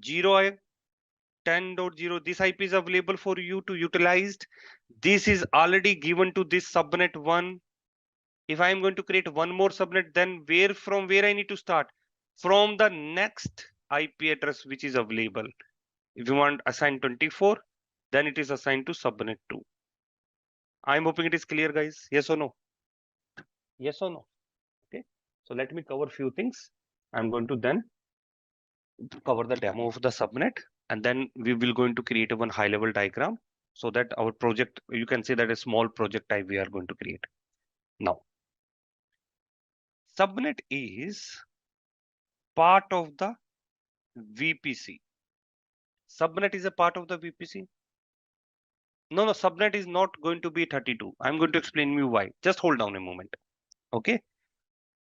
0, 10.0. This IP is available for you to utilize. This is already given to this subnet 1. If I'm going to create one more subnet, then from where I need to start? From the next IP address which is available. If you want assign 24, then it is assigned to subnet 2. I'm hoping it is clear, guys. Yes or no? Yes or no? Okay. So let me cover few things. I'm going to then cover the demo of the subnet, and then we will going to create one high level diagram so that our project, you can say that a small project type we are going to create. Now, subnet is part of the VPC. Subnet is a part of the VPC. No, subnet is not going to be 32. I'm going to explain you why. Just hold on a moment. Okay.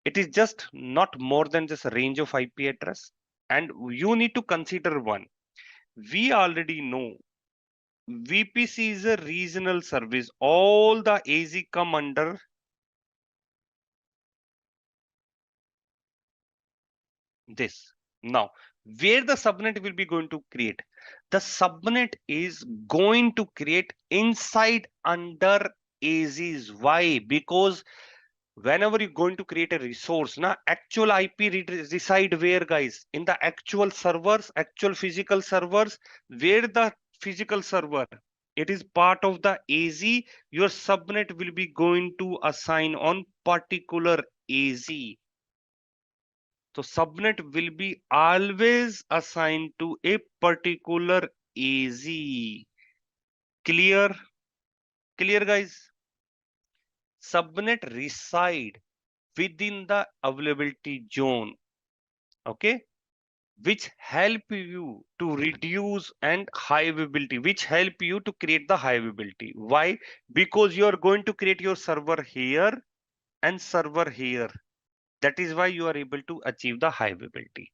It is just not more than just a range of IP address. And you need to consider one. We already know VPC is a regional service. All the AZ come under this. Now, where the subnet will be going to create? The subnet is going to create inside under AZs. Why? Because whenever you're going to create a resource, actual IP reside where, guys? In the actual servers, actual physical servers. Where the physical server? It is part of the AZ. Your subnet will be going to assign on particular AZ. So subnet will be always assigned to a particular AZ. Clear? Clear, guys? Subnet reside within the availability zone. Okay? Which help you to reduce and high availability, which help you to create the high availability. Why? Because you are going to create your server here and server here. That is why you are able to achieve the high availability.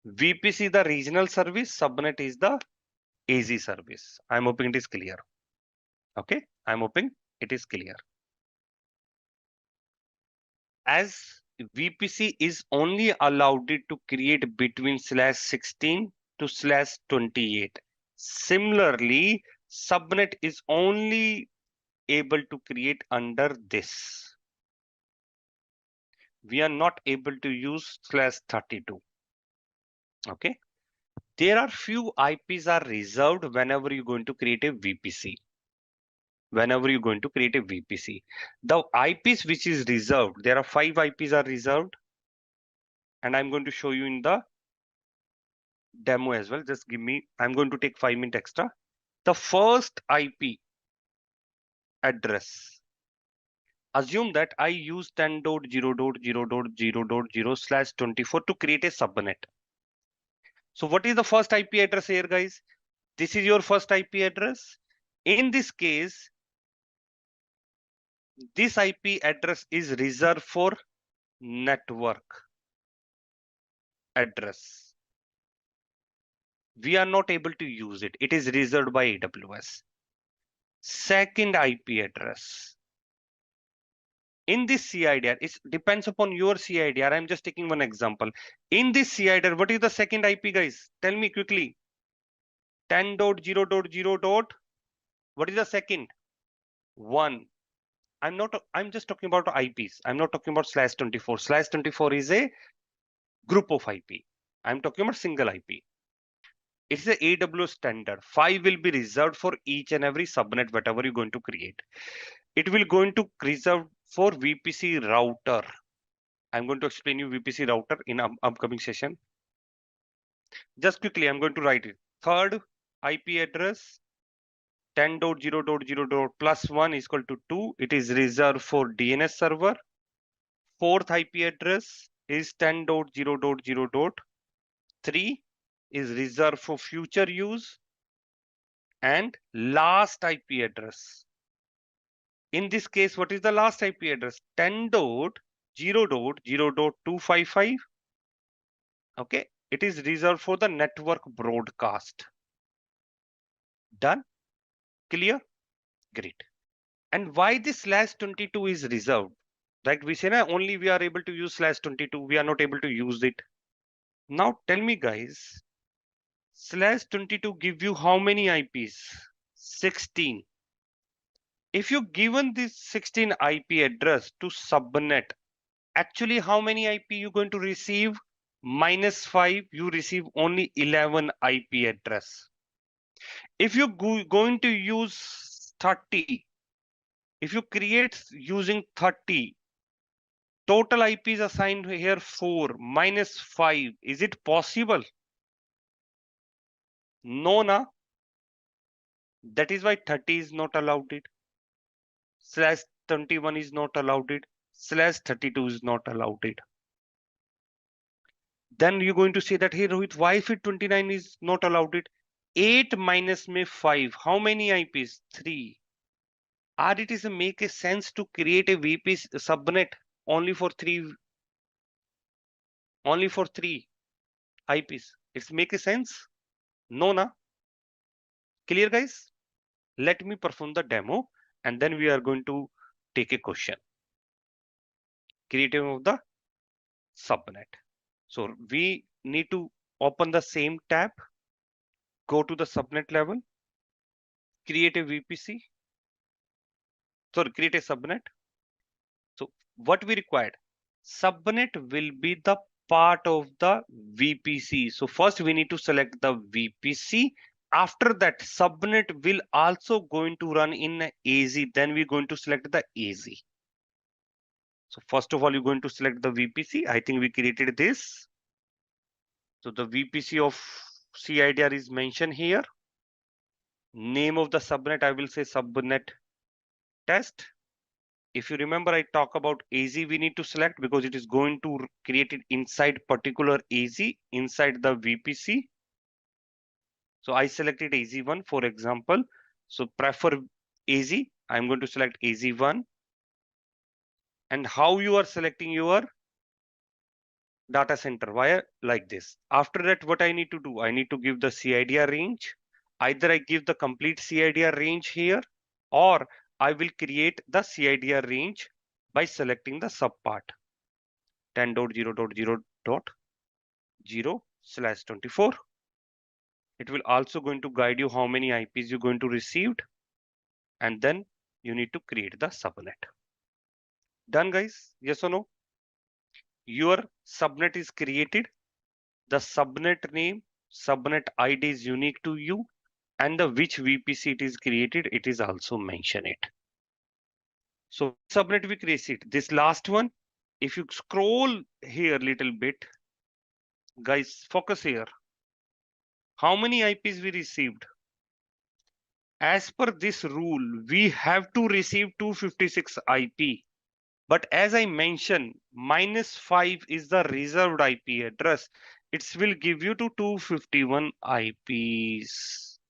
VPC is the regional service, subnet is the AZ service. I'm hoping it is clear. Okay, I'm hoping it is clear. As VPC is only allowed to create between /16 to /28. Similarly, subnet is only able to create under this. We are not able to use /32. Okay. There are few IPs are reserved whenever you're going to create a VPC. Whenever you're going to create a VPC. The IPs which is reserved, there are 5 IPs are reserved. And I'm going to show you in the demo as well. Just give me, I'm going to take 5 minutes extra. The first IP address. Assume that I use 10.0.0.0.0/24 to create a subnet. So what is the first IP address here, guys? This is your first IP address. In this case, this IP address is reserved for network address. We are not able to use it. It is reserved by AWS. Second IP address. In this CIDR, it depends upon your CIDR. I'm just taking one example. In this CIDR, what is the second IP, guys? Tell me quickly. 10.0.0. What is the second? 1. I'm just talking about IPs. I'm not talking about /24. /24 is a group of IP. I'm talking about single IP. It's the AWS standard. 5 will be reserved for each and every subnet, whatever you're going to create. It will going to reserve for VPC router. I'm going to explain you VPC router in upcoming session. Just quickly, I'm going to write it. Third IP address 10.0.0.+1 is equal to 2. It is reserved for DNS server. Fourth IP address is 10.0.0.3 is reserved for future use. And last IP address. In this case, what is the last IP address? 10.0.0.255. Okay, it is reserved for the network broadcast. Done? Clear? Great. And why this /22 is reserved? Like we say, na, only we are able to use /22, we are not able to use it. Now tell me guys, /22 give you how many IPs? 16. If you given this 16 IP address to subnet, actually how many IP you going to receive? -5, you receive only 11 IP address. If you going to use 30, if you create using 30, total IPs assigned here 4 -5, is it possible? No, na. That is why 30 is not allowed it. /21 is not allowed it. /32 is not allowed it. Then you're going to say that, hey Rohit, why if it 29 is not allowed it? 8 minus me 5. How many IPs? 3. Or it is a make a sense to create a VP subnet only for 3 IPs. It's make a sense? No, na? Clear guys? Let me perform the demo and then we are going to take a question. Creating of the subnet. So we need to open the same tab, go to the subnet level, create a VPC, sorry, create a subnet. So what we required? Subnet will be the part of the VPC. So first we need to select the VPC. After that, subnet will also going to run in AZ. Then we're going to select the AZ. So first of all, you're going to select the VPC. I think we created this. So the VPC of CIDR is mentioned here. Name of the subnet, I will say subnet test. If you remember, I talk about AZ we need to select because it is going to create it inside particular AZ inside the VPC. So I selected AZ1 for example. So prefer AZ. I'm going to select AZ1. And how you are selecting your data center via like this. After that, what I need to do? I need to give the CIDR range. Either I give the complete CIDR range here, or I will create the CIDR range by selecting the subpart 10.0.0.0/24. It will also going to guide you how many IPs you're going to receive, and then you need to create the subnet. Done guys? Yes or no? Your subnet is created. The subnet name, subnet ID is unique to you, and the which VPC it is created, it is also mentioned it. So subnet we created. This last one, if you scroll here a little bit, guys, focus here. How many IPs we received? As per this rule, we have to receive 256 IP. But as I mentioned, -5 is the reserved IP address. It will give you to 251 IPs.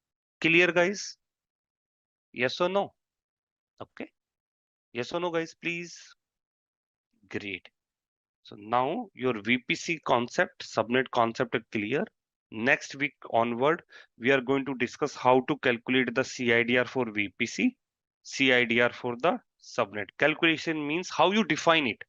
Clear, guys? Yes or no? Okay. Yes or no, guys, please? Great. So now your VPC concept, subnet concept is clear. Next week onward, we are going to discuss how to calculate the CIDR for VPC, CIDR for the subnet. Calculation means how you define it.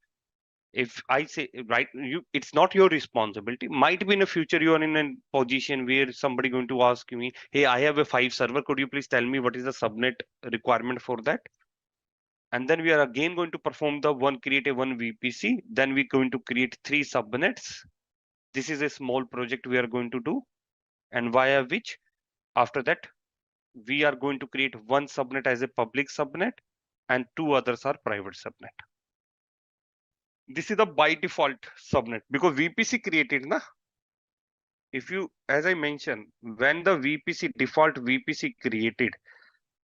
If I say, right, it's not your responsibility. Might be in the future you are in a position where somebody going to ask me, hey, I have a 5 server. Could you please tell me what is the subnet requirement for that? And then we are again going to perform the create a one VPC. Then we're going to create 3 subnets. This is a small project we are going to do, and via which after that we are going to create one subnet as a public subnet and 2 others are private subnet. This is the by default subnet because VPC created na. If you, as I mentioned, when the VPC default VPC created,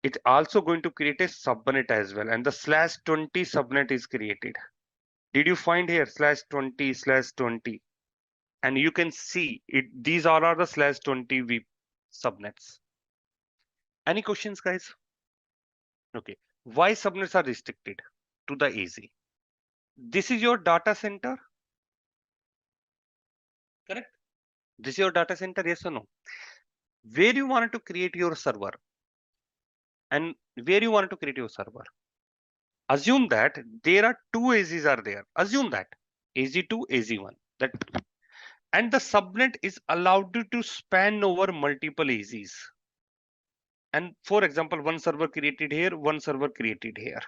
it's also going to create a subnet as well, and the /20 subnet is created. Did you find here /20/20? And you can see it. These all are the /20 V subnets. Any questions, guys? Okay. Why subnets are restricted to the AZ? This is your data center, correct? This is your data center, yes or no? Where you wanted to create your server? and where you want to create your server. Assume that there are two AZs are there. Assume that AZ2, AZ1. That and the subnet is allowed to span over multiple AZs. And for example, one server created here, one server created here.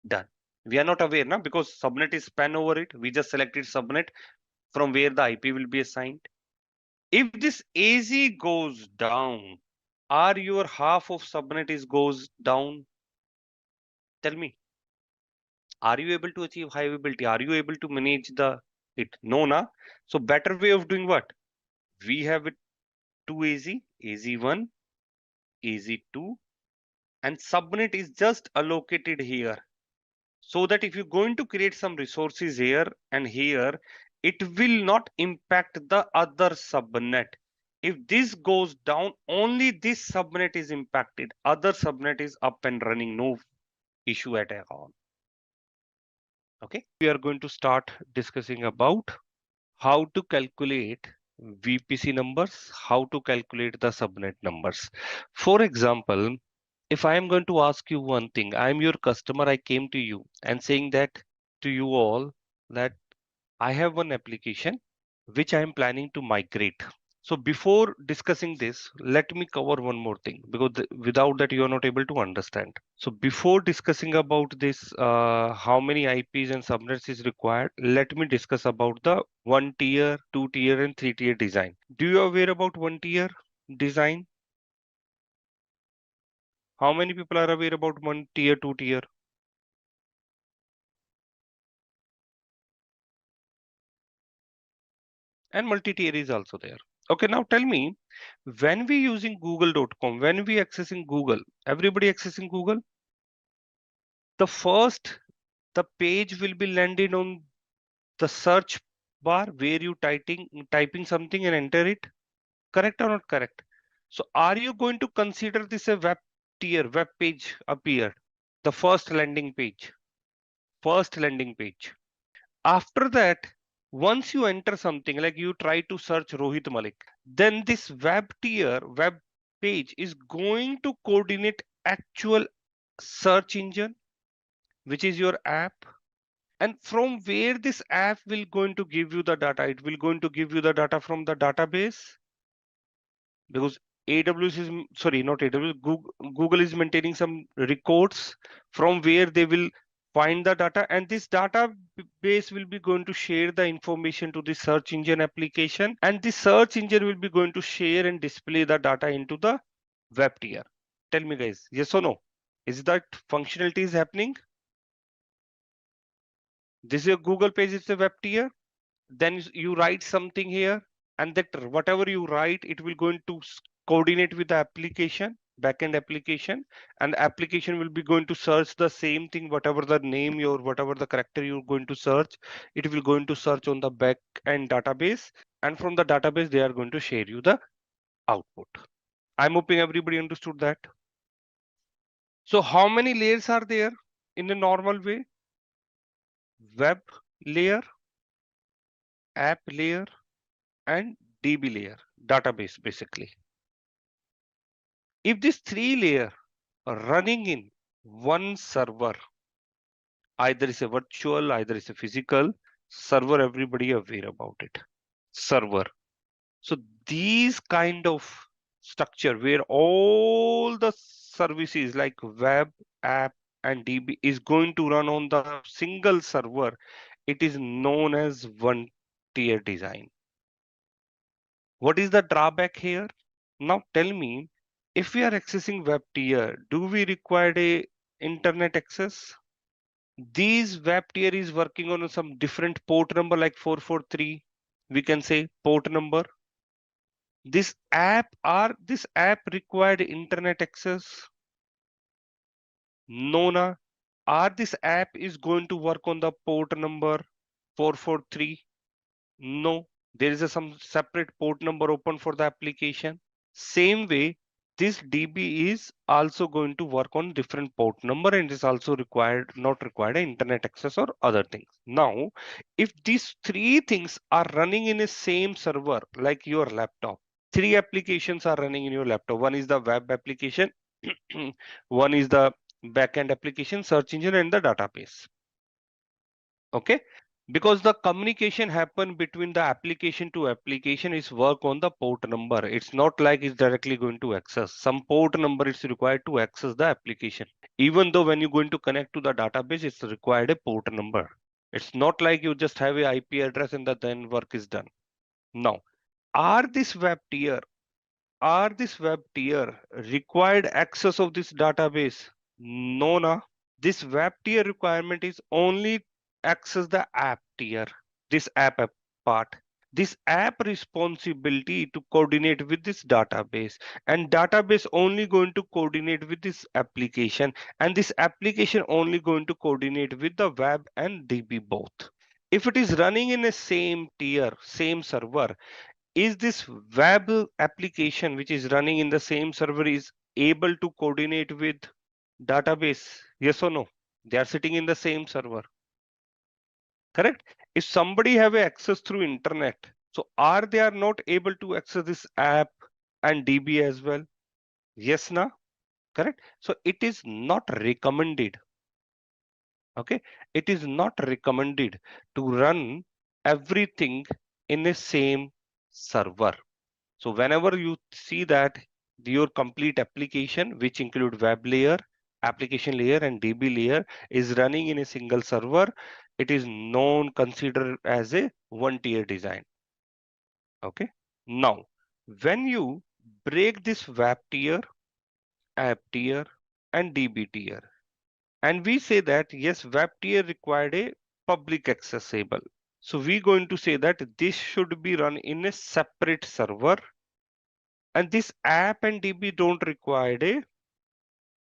Done. We are not aware now because subnet is span over it. We just selected subnet from where the IP will be assigned. If this AZ goes down, are your half of subnet is goes down? Tell me. Are you able to achieve high availability? Are you able to manage the it? No, na. So better way of doing what? We have it 2 AZ, AZ1, AZ2, and subnet is just allocated here. So that if you're going to create some resources here and here, it will not impact the other subnet. If this goes down, only this subnet is impacted. Other subnet is up and running, no issue at all. Okay, we are going to start discussing about how to calculate VPC numbers, how to calculate the subnet numbers. For example, if I am going to ask you one thing, I am your customer, I came to you and saying that to you all that I have one application which I am planning to migrate. So before discussing this, let me cover one more thing because without that you are not able to understand. So before discussing about this, how many IPs and subnets is required, let me discuss about the 1 tier, 2 tier and 3 tier design. Do you aware about 1 tier design? How many people are aware about 1 tier, 2 tier? And multi-tier is also there. Okay, now tell me, when we using google.com, when we accessing Google, everybody accessing Google, the first, the page will be landed on the search bar where you typing something and enter it. Correct or not correct? So are you going to consider this a web tier, web page appear? The first landing page. First landing page. After that, once you enter something like you try to search Rohit Malik, then this web tier, web page is going to coordinate actual search engine, which is your app. And from where this app will going to give you the data, it will going to give you the data from the database because AWS is, sorry, not AWS, Google is maintaining some records from where they will find the data, and this database will be going to share the information to the search engine application, and the search engine will be going to share and display the data into the web tier. Tell me guys, yes or no? Is that functionality is happening? This is a Google page, it's a web tier. Then you write something here, and that whatever you write, it will going to coordinate with the application, backend application, and the application will be going to search the same thing, whatever the name or whatever the character you're going to search, it will going to search on the backend database, and from the database they are going to share you the output. I'm hoping everybody understood that. So how many layers are there in a normal way? Web layer, app layer, and DB layer, database basically. If these 3 layers are running in one server, either is a virtual, either is a physical server, everybody aware about it. Server. So these kind of structure where all the services like web, app, and DB is going to run on the single server, it is known as 1 tier design. What is the drawback here? Now tell me, if we are accessing web tier, do we require a internet access? These web tier is working on some different port number like 443. We can say port number. This app required internet access? No, na. Are this app is going to work on the port number 443? No. There is some separate port number open for the application. Same way, this DB is also going to work on different port number and is also not required internet access or other things. Now, if these 3 things are running in a same server like your laptop, three applications are running in your laptop. One is the web application, one is the backend application, search engine, and the database. Okay, because the communication happen between the application to application is work on the port number. It's not like it's directly going to access. Some port number is required to access the application. Even though when you're going to connect to the database, it's required a port number. It's not like you just have a IP address and then work is done. Now, are this web tier required access of this database? No, na. This web tier requirement is only access the app tier, this app part. This app responsibility to coordinate with this database, and database only going to coordinate with this application, and this application only going to coordinate with the web and DB both. If it is running in a same tier, same server, is this web application which is running in the same server is able to coordinate with database? Yes or no? They are sitting in the same server. Correct? If somebody have access through internet, so are they are not able to access this app and DB as well? Yes, na? Correct? So it is not recommended. Okay, it is not recommended to run everything in a same server. So whenever you see that your complete application, which include web layer, application layer, and DB layer, is running in a single server, it is considered as a one-tier design. Okay. Now, when you break this web tier, app tier, and DB tier, and we say that yes, web tier required a public accessible. So we're going to say that this should be run in a separate server, and this app and DB don't require a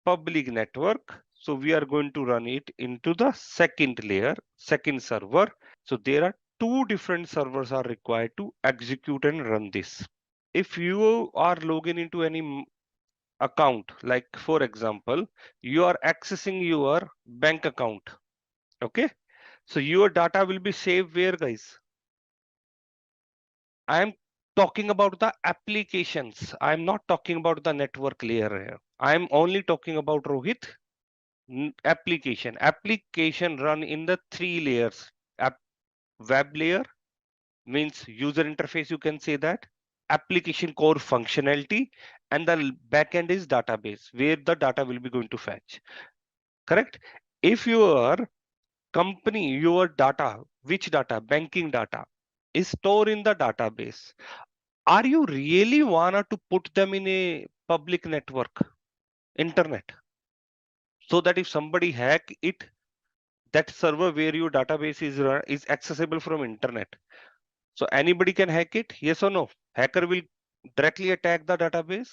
public network. So we are going to run it into the second layer, second server. So there are two different servers are required to execute and run this. If you are logging into any account, like for example, you are accessing your bank account. Okay. So your data will be saved where, guys? I am talking about the applications. I'm not talking about the network layer here. I'm only talking about Rohit application. Application run in the three layers. Web layer means user interface, you can say that. Application core functionality, and the backend is database where the data will be going to fetch. Correct? If your company, your data, which data, banking data, is stored in the database, are you really wanna to put them in a public network, internet, so that if somebody hack it, that server where your database is accessible from internet, so anybody can hack it? Yes or no? Hacker will directly attack the database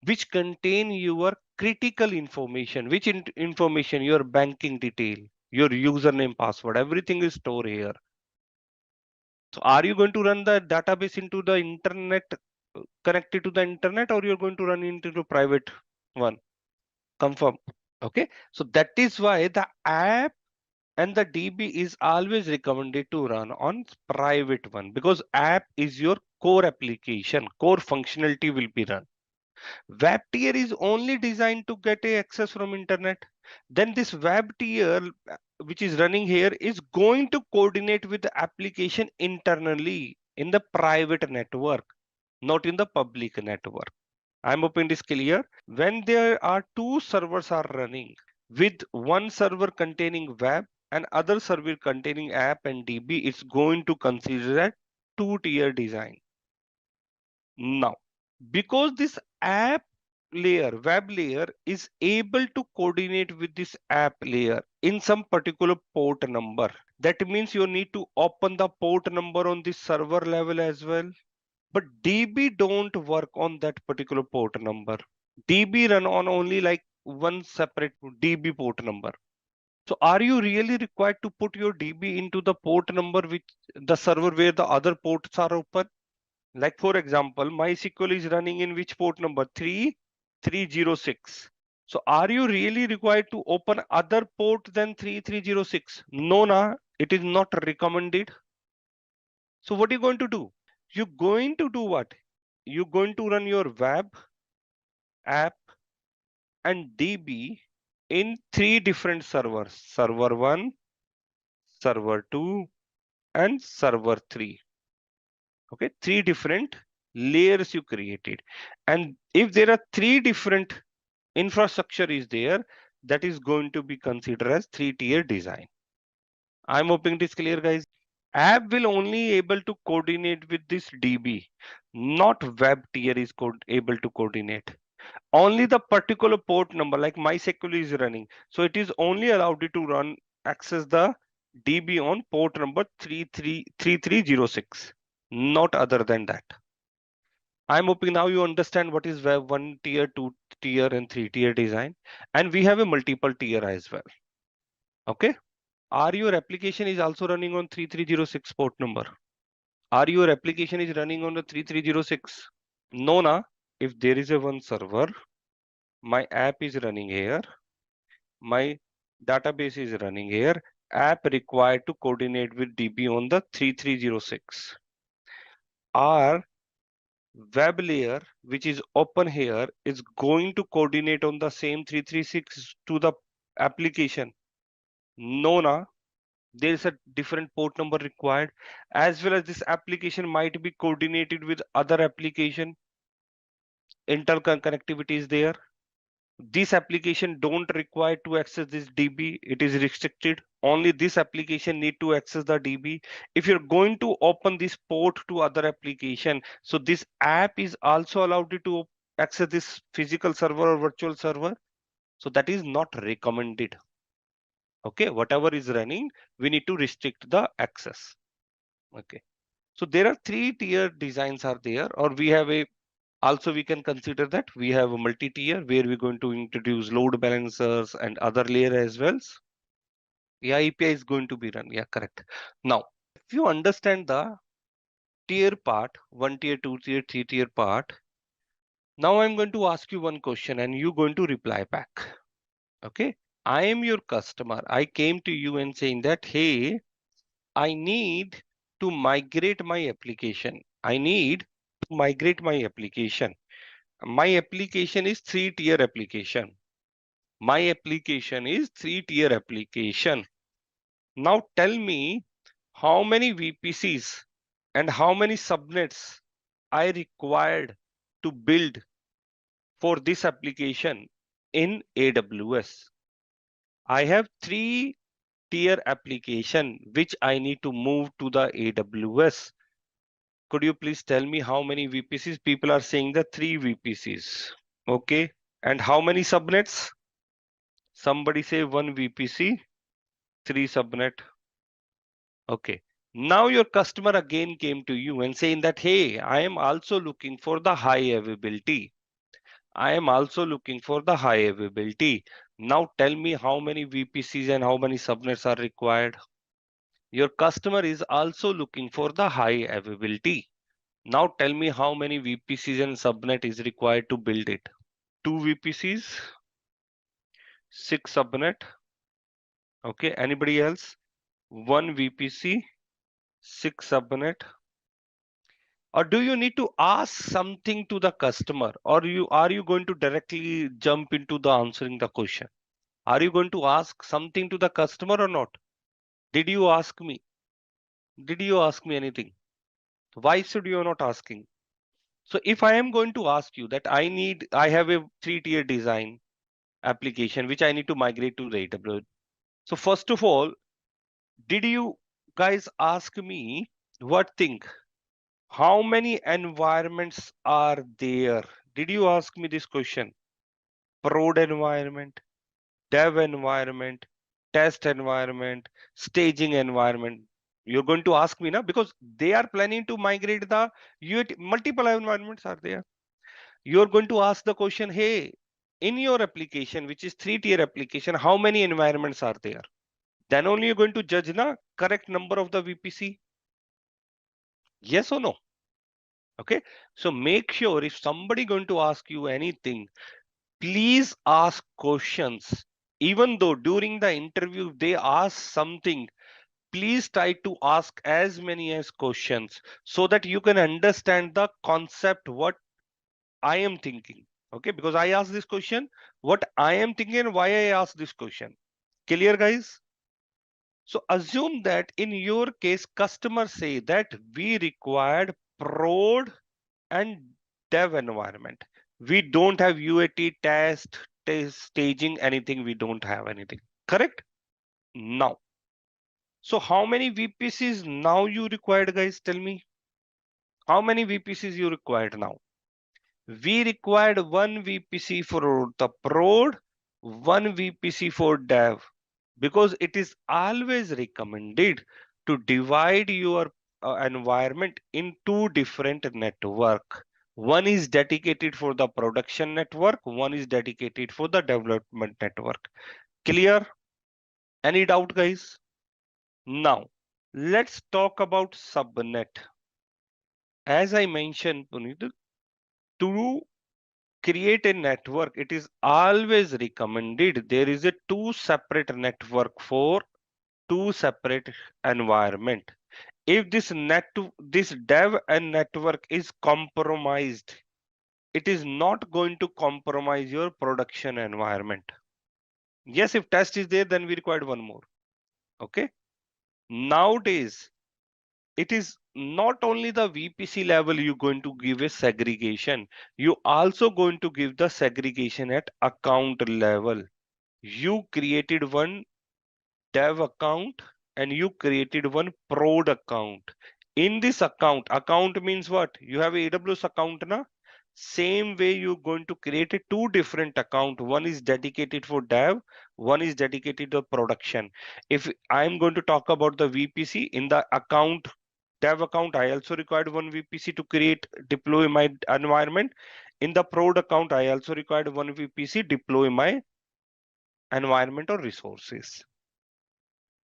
which contain your critical information. Which information? Your banking detail, your username, password, everything is stored here. So are you going to run the database into the internet, connected to the internet, or you're going to run into the private one? Confirm. Okay. So that is why the app and the DB is always recommended to run on private one, because app is your core application, core functionality will be run. Web tier is only designed to get a access from internet. Then this web tier which is running here is going to coordinate with the application internally in the private network, not in the public network. I'm hoping this clear. When there are two servers are running, with one server containing web and other server containing app and DB, it's going to consider that two-tier design. Now, because this app layer, web layer is able to coordinate with this app layer in some particular port number, that means you need to open the port number on this server level as well. But DB don't work on that particular port number. DB run on only like one separate DB port number. So are you really required to put your DB into the port number which the server where the other ports are open? Like for example, MySQL is running in which port number? 3306. So are you really required to open other port than 3306? No, na, it is not recommended. So what are you going to do? You're going to do what? you're going to run your web, app, and DB in 3 different servers: server 1, server 2, and server 3. Okay, 3 different layers you created. And if there are 3 different infrastructure is there, that is going to be considered as 3-tier design. I'm hoping it is clear, guys. App will only able to coordinate with this DB, not web tier is able to coordinate. Only the particular port number, like MySQL is running, so it is only allowed you to run access the DB on port number 3306, not other than that. I'm hoping now you understand what is web 1 tier, 2 tier, and 3-tier design, and we have a multiple tier as well. Okay, are your application is also running on 3306 port number? Are your application is running on the 3306? No, na. If there is a one server, my app is running here, my database is running here, app required to coordinate with DB on the 3306. Our web layer, which is open here, is going to coordinate on the same 336 to the application. No, na. There is a different port number required, as well as this application might be coordinated with other application. Connectivity is there. This application don't require to access this DB. It is restricted. Only this application need to access the DB. If you're going to open this port to other application, so this app is also allowed you to access this physical server or virtual server. So that is not recommended. Okay, whatever is running, we need to restrict the access. Okay, so there are 3-tier designs are there, or we have a also we can consider that we have a multi-tier where we're going to introduce load balancers and other layer as well. Yeah, API is going to be run. Yeah, correct. Now, if you understand the tier part, 1 tier, 2 tier, 3-tier part, now I'm going to ask you one question and you're going to reply back. Okay, I am your customer. I came to you and saying that, hey, I need to migrate my application. I need to migrate my application. My application is 3-tier application. My application is 3-tier application. Now tell me how many VPCs and how many subnets I required to build for this application in AWS. I have 3-tier application which I need to move to the AWS. Could you please tell me how many VPCs? People are saying the 3 VPCs. Okay. And how many subnets? Somebody say 1 VPC, 3 subnet. Okay. Now your customer again came to you and saying that, hey, I am also looking for the high availability. I am also looking for the high availability. Now tell me how many VPCs and how many subnets are required. Your customer is also looking for the high availability. Now tell me how many VPCs and subnet is required to build it. 2 VPCs, 6 subnet. Okay, anybody else? 1 VPC, 6 subnet. Or do you need to ask something to the customer, or are you going to directly jump into the answering the question? Are you going to ask something to the customer or not? Did you ask me? Did you ask me anything? Why should you not asking? So if I am going to ask you that I have a 3-tier design application which I need to migrate to the AWS. So first of all, did you guys ask me what thing? How many environments are there? Did you ask me this question? Prod environment, dev environment, test environment, staging environment. You're going to ask me now because they are planning to migrate the multiple environments are there. You're going to ask the question, hey, in your application, which is 3-tier application, how many environments are there? Then only you're going to judge the correct number of the VPC. Yes or no? Okay, so make sure if somebody going to ask you anything, please ask questions. Even though during the interview they ask something, please try to ask as many as questions so that you can understand the concept what I am thinking. Okay, because I asked this question, what I am thinking and why I asked this question. Clear, guys? So assume that in your case, customers say that we required prod and dev environment. We don't have UAT test, staging, anything. We don't have anything. Correct? Now, so how many VPCs now you required, guys? Tell me. How many VPCs you required now? We required one VPC for the prod, one VPC for dev, because it is always recommended to divide your environment in two different network. One is dedicated for the production network, one is dedicated for the development network. Clear? Any doubt, guys? Now, let's talk about subnet. As I mentioned, Puneet, to create a network, it is always recommended there is a two separate network for two separate environment. If this dev and network is compromised, it is not going to compromise your production environment. Yes, if test is there, then we required one more. Okay. Nowadays, it is not only the VPC level you're going to give a segregation, you also going to give the segregation at account level. You created one dev account and you created one prod account. In this account means what? You have AWS account na? Same way you're going to create a two different account. One is dedicated for dev, one is dedicated to production. If I'm going to talk about the VPC in the account, dev account, I also required one VPC to deploy my environment. In the prod account, I also required one VPC deploy my environment or resources.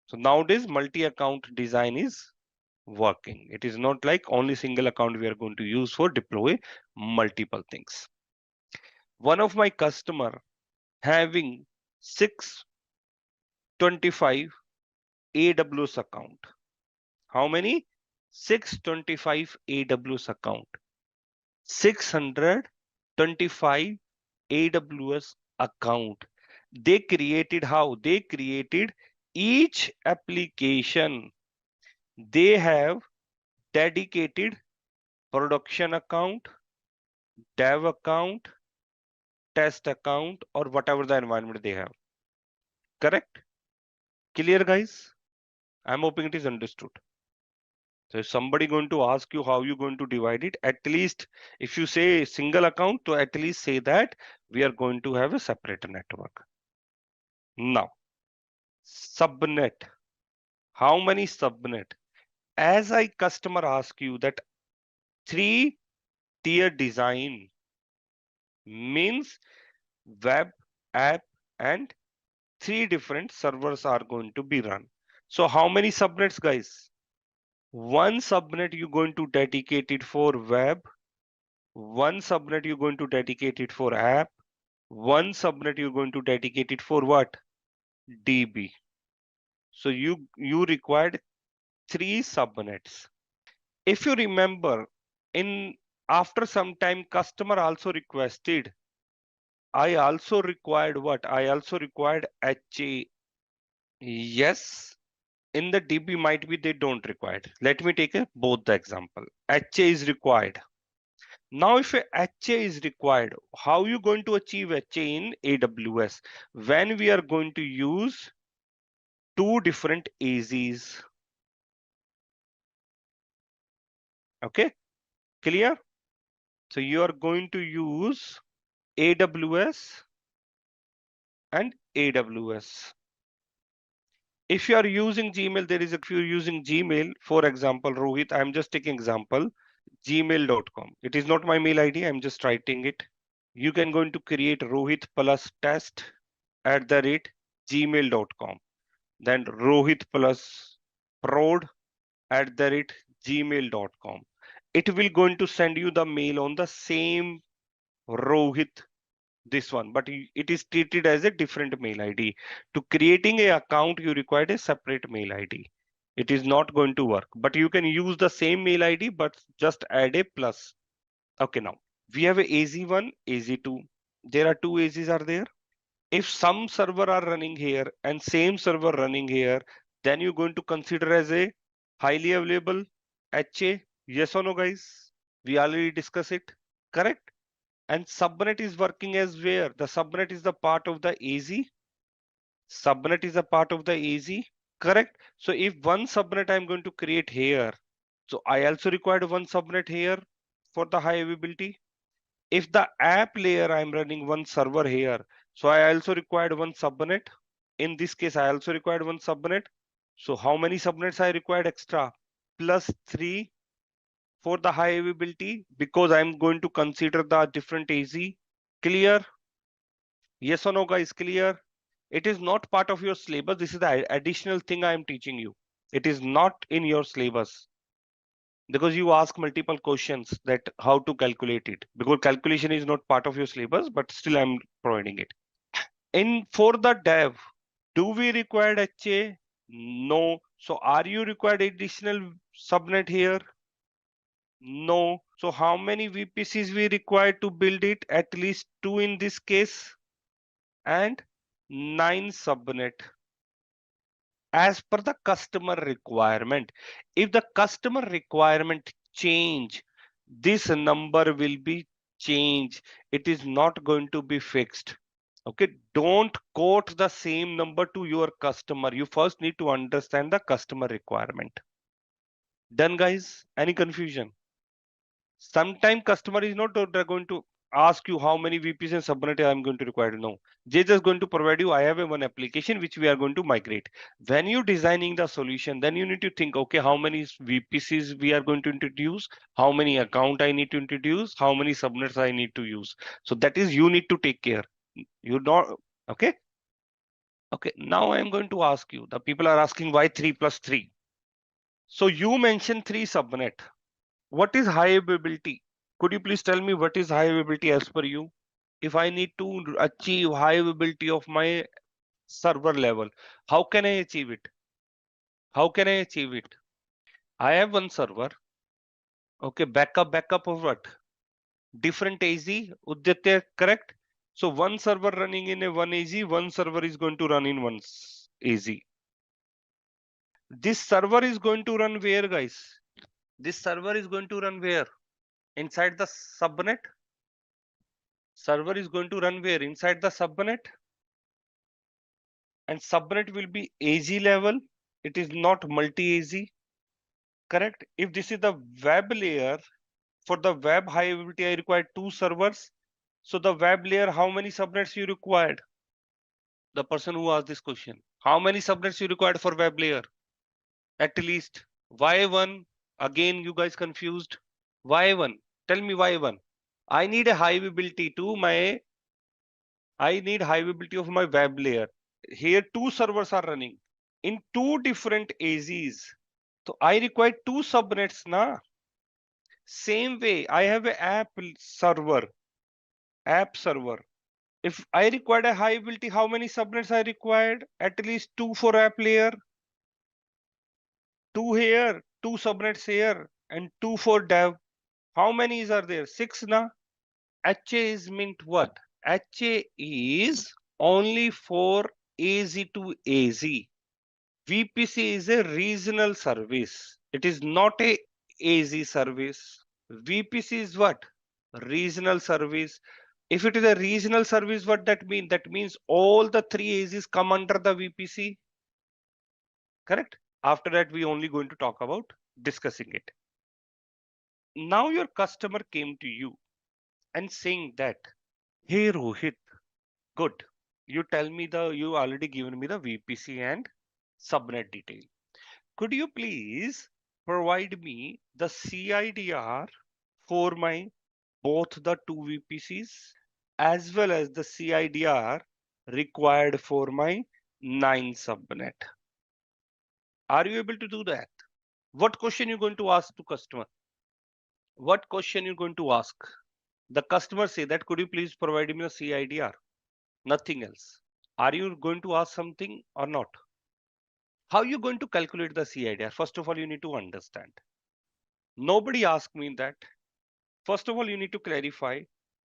So nowadays multi-account design is working. It is not like only single account we are going to use for deploy multiple things. One of my customer having 625 AWS account. How many? 625 AWS account. 625 AWS account. They created how? They created each application. They have dedicated production account, dev account, test account, or whatever the environment they have. Correct? Clear, guys? I'm hoping it is understood. So if somebody going to ask you how you going to divide it, at least if you say single account, to at least say that we are going to have a separate network. Now, subnet. How many subnet? As I customer ask you that 3-tier design means web, app, and 3 different servers are going to be run. So how many subnets, guys? One subnet you're going to dedicate it for web, one subnet you're going to dedicate it for app, one subnet you're going to dedicate it for what? DB. So you required 3 subnets. If you remember, in after some time, customer also requested, I also required what? I also required HA. Yes, in the DB might be they don't require it. Let me take both the example. HA is required. Now, if a HA is required, how you going to achieve HA in AWS? When we are going to use two different AZs. Okay, clear? So you are going to use AWS and AWS. If you are using Gmail, if you're using Gmail, for example, Rohit, I'm just taking example, gmail.com. It is not my mail ID, I'm just writing it. You can go into create Rohit plus test @gmail.com. Then Rohit plus prod @gmail.com. It will going to send you the mail on the same Rohit, this one, but it is treated as a different mail ID. To creating a account, you require a separate mail ID. It is not going to work, but you can use the same mail ID, but just add a plus. Okay, now we have a AZ1, AZ2. There are two AZs are there. If some server are running here and same server running here, then you're going to consider as a highly available HA. Yes or no, guys? We already discussed it, correct? And subnet is working as where? The subnet is the part of the AZ. Subnet is a part of the AZ, correct? So if one subnet I'm going to create here, so I also required one subnet here for the high availability. If the app layer I'm running one server here, so I also required one subnet. In this case, I also required one subnet. So how many subnets I required extra? Plus 3 for the high availability, because I'm going to consider the different AZ. Clear? Yes or no, guys? Clear? It is not part of your syllabus. This is the additional thing I am teaching you. It is not in your syllabus, because you ask multiple questions that how to calculate it, because calculation is not part of your syllabus, but still I'm providing it. In for the dev, do we require HA? No. So are you required additional subnet here? No. So how many VPCs we require to build it? At least 2 in this case, and 9 subnet as per the customer requirement. If the customer requirement change, this number will be changed. It is not going to be fixed. Okay, don't quote the same number to your customer. You first need to understand the customer requirement. Done, guys? Any confusion? Sometimes customer is not going to ask you how many VPs and subnet I'm going to require. No, they're just going to provide you, I have a one application which we are going to migrate. When you designing the solution, then you need to think, okay, how many VPCs we are going to introduce, how many account I need to introduce, how many subnets I need to use. So that is you need to take care. You not okay. Okay, now I am going to ask you. The people are asking why 3 plus 3. So you mentioned 3 subnet. What is high availability? Could you please tell me what is high availability as per you? If I need to achieve high availability of my server level, how can I achieve it? How can I achieve it? I have one server. Okay, backup of what? Different AZ, Uditya, correct? So one server running in a one AZ, one server is going to run in one AZ. This server is going to run where, guys? This server is going to run where? Inside the subnet? Server is going to run where? Inside the subnet? And subnet will be AZ level. It is not multi-AZ, correct? If this is the web layer, for the web high availability, I require 2 servers. So the web layer, how many subnets you required? The person who asked this question, how many subnets you required for web layer? At least. Why 1? Again, you guys confused. Why 1? Tell me why 1. I need a high availability to my, I need high availability of my web layer. Here 2 servers are running in 2 different AZs. So I require 2 subnets na. Same way, I have an app server. If I required a high availability, how many subnets I required? At least 2 for app layer. 2 here, 2 subnets here, and 2 for dev. How many are there? 6 na. HA is meant what? HA is only for AZ to AZ. VPC is a regional service. It is not a AZ service. VPC is what? Regional service. If it is a regional service, what that mean? That means all the 3 AZs come under the VPC. Correct? After that, we only going to talk about discussing it. Now your customer came to you and saying that, hey Rohit, good. You tell me you already given me the VPC and subnet detail. Could you please provide me the CIDR for my both the 2 VPCs as well as the CIDR required for my 9 subnet? Are you able to do that? What question you going to ask to customer? What question you going to ask? The customer say that, could you please provide me the CIDR? Nothing else. Are you going to ask something or not? How you going to calculate the CIDR? First of all, you need to understand. Nobody asked me that. First of all, you need to clarify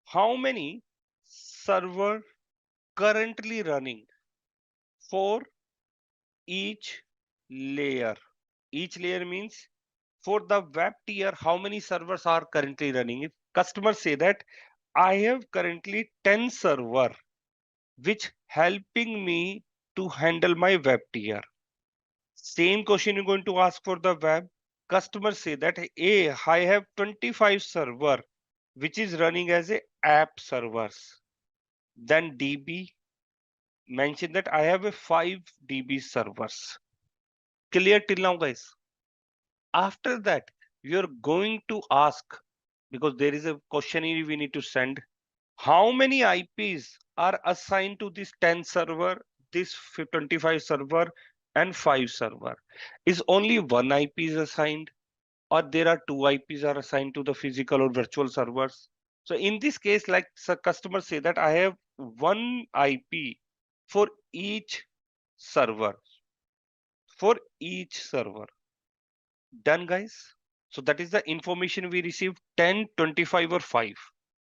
how many server currently running for each layer. Each layer means for the web tier, how many servers are currently running. If customers say that I have currently 10 server which helping me to handle my web tier. Same question you're going to ask for the web. Customers say that, hey, I have 25 server which is running as a app servers. Then DB mention that I have a 5 DB servers. Clear till now, guys? After that, you're going to ask, because there is a questionnaire we need to send, how many IPs are assigned to this 10 server, this 25 server, and 5 server? Is only one IP is assigned, or there are two IPs are assigned to the physical or virtual servers? So in this case, like customers say that I have one IP for each server, for each server. Done, guys? So that is the information we received: 10, 25, or 5.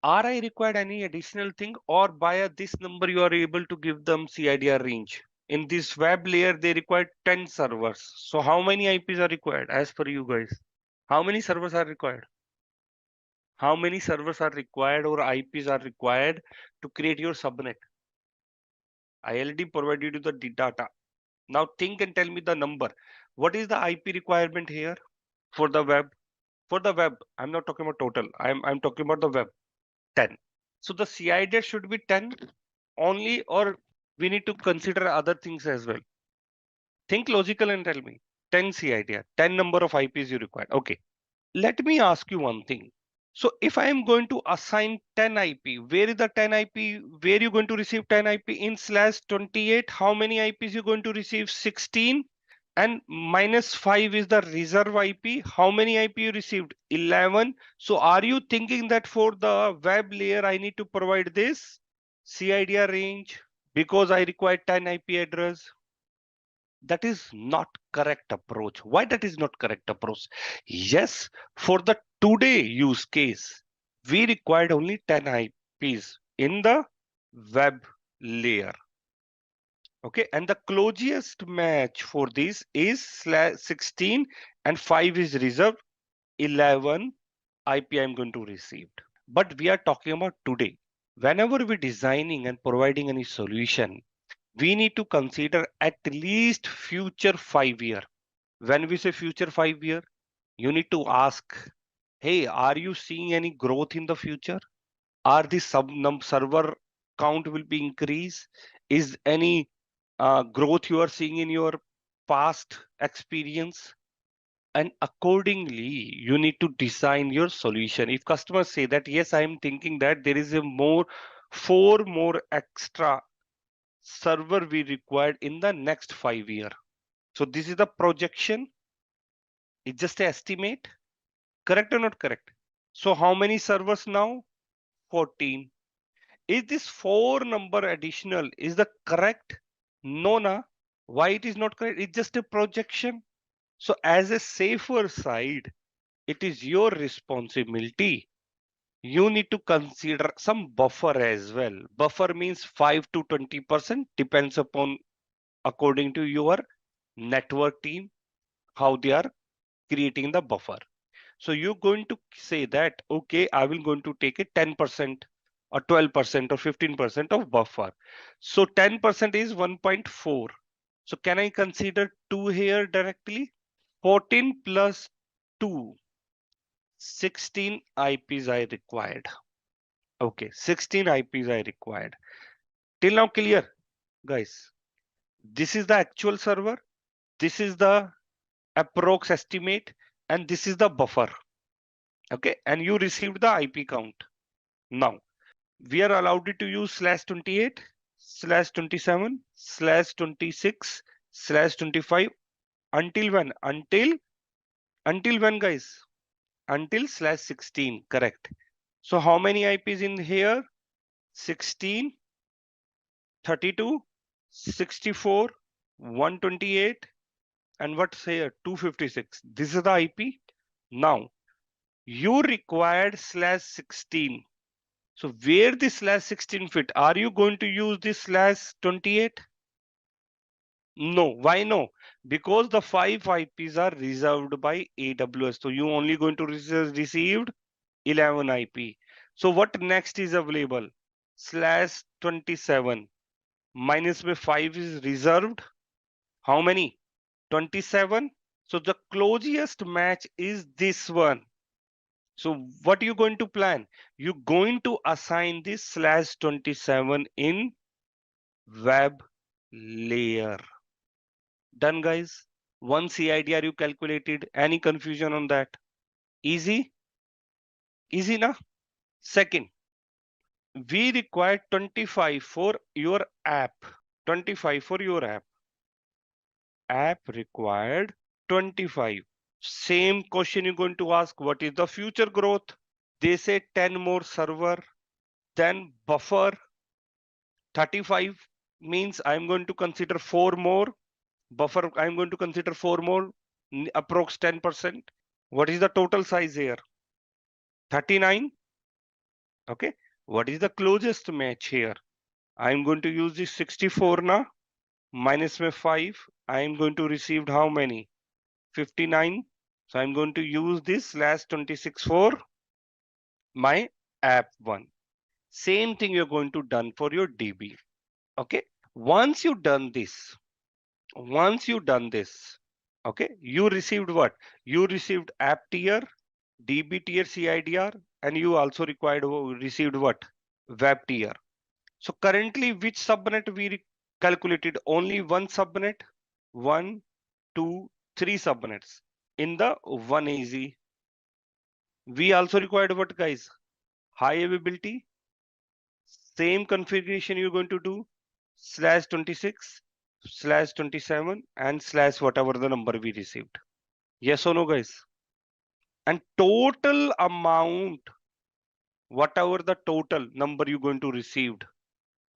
Are I required any additional thing, or by this number you are able to give them CIDR range? In this web layer, they require 10 servers. So how many IPs are required as per you guys? How many servers are required? How many servers are required or IPs are required to create your subnet? I already provided you the data. Now think and tell me the number. What is the IP requirement here for the web? For the web, I'm not talking about total. I'm talking about the web. 10. So the CIDR should be 10 only, or we need to consider other things as well? Think logical and tell me. 10 CIDR, 10 number of IPs you require. Okay. Let me ask you one thing. So if I am going to assign 10 IP, where is the 10 IP? Where you going to receive 10 IP? In /28, how many IPs you going to receive? 16. And -5 is the reserve IP. How many IP you received? 11. So are you thinking that for the web layer, I need to provide this CIDR range because I require 10 IP address? That is not correct approach. Why that is not correct approach? Yes, for the today use case, we required only 10 IPs in the web layer. Okay, and the closest match for this is /16 and 5 is reserved. 11 IP I'm going to receive. But we are talking about today. Whenever we're designing and providing any solution, we need to consider at least future 5 year. When we say future 5 year, you need to ask, hey, are you seeing any growth in the future? Are the server count will be increased? Is any growth you are seeing in your past experience? And accordingly, you need to design your solution. If customers say that, yes, I am thinking that there is a four more extra server we required in the next 5 year. So this is the projection. It's just an estimate. Correct or not correct? So how many servers now? 14. Is this 4 number additional is the correct? No, na. Why it is not correct? It's just a projection. So as a safer side, it is your responsibility. You need to consider some buffer as well. Buffer means 5 to 20%, depends upon according to your network team, how they are creating the buffer. So you're going to say that, okay, I will going to take a 10% or 12% or 15% of buffer. So 10% is 1.4. So can I consider 2 here directly? 14 plus 2, 16 IPs I required. Okay, 16 IPs I required. Till now clear, guys? This is the actual server. This is the approx estimate, and this is the buffer. Okay, and you received the IP count. Now we are allowed to use /28, /27, /26, /25 until when? Until when, guys? Until /16, correct. So how many IPs in here? 16, 32, 64, 128, and what's here 256. This is the IP. Now you required /16. So where the /16 fit? Are you going to use this /28? No. Why no? Because the 5 IPs are reserved by AWS. So you only going to received 11 IP. So what next is available? /27 minus by 5 is reserved. How many? 27. So the closest match is this one. So what are you going to plan? You're going to assign this /27 in web layer. Done, guys. One CIDR you calculated. Any confusion on that? Easy? Easy, na? Second, we require 25 for your app. 25 for your app. App required 25. Same question you're going to ask, what is the future growth? They say 10 more server, then buffer. 35 means I'm going to consider 4 more. Buffer, I'm going to consider 4 more, approx 10%. What is the total size here? 39. Okay. What is the closest match here? I'm going to use this 64 now. Minus my 5. I'm going to receive how many? 59. So I'm going to use this /26 for my app 1. Same thing you're going to done for your DB. Okay. Once you done this, okay, you received what? You received app tier, DB tier CIDR, and you also received what? Web tier. So currently, which subnet we calculated? Only one subnet, 1, 2, 3 subnets in the 1 AZ. We also required what, guys? High availability. Same configuration you're going to do /26, /27, and / whatever the number we received. Yes or no, guys? And total amount, whatever the total number you're going to receive,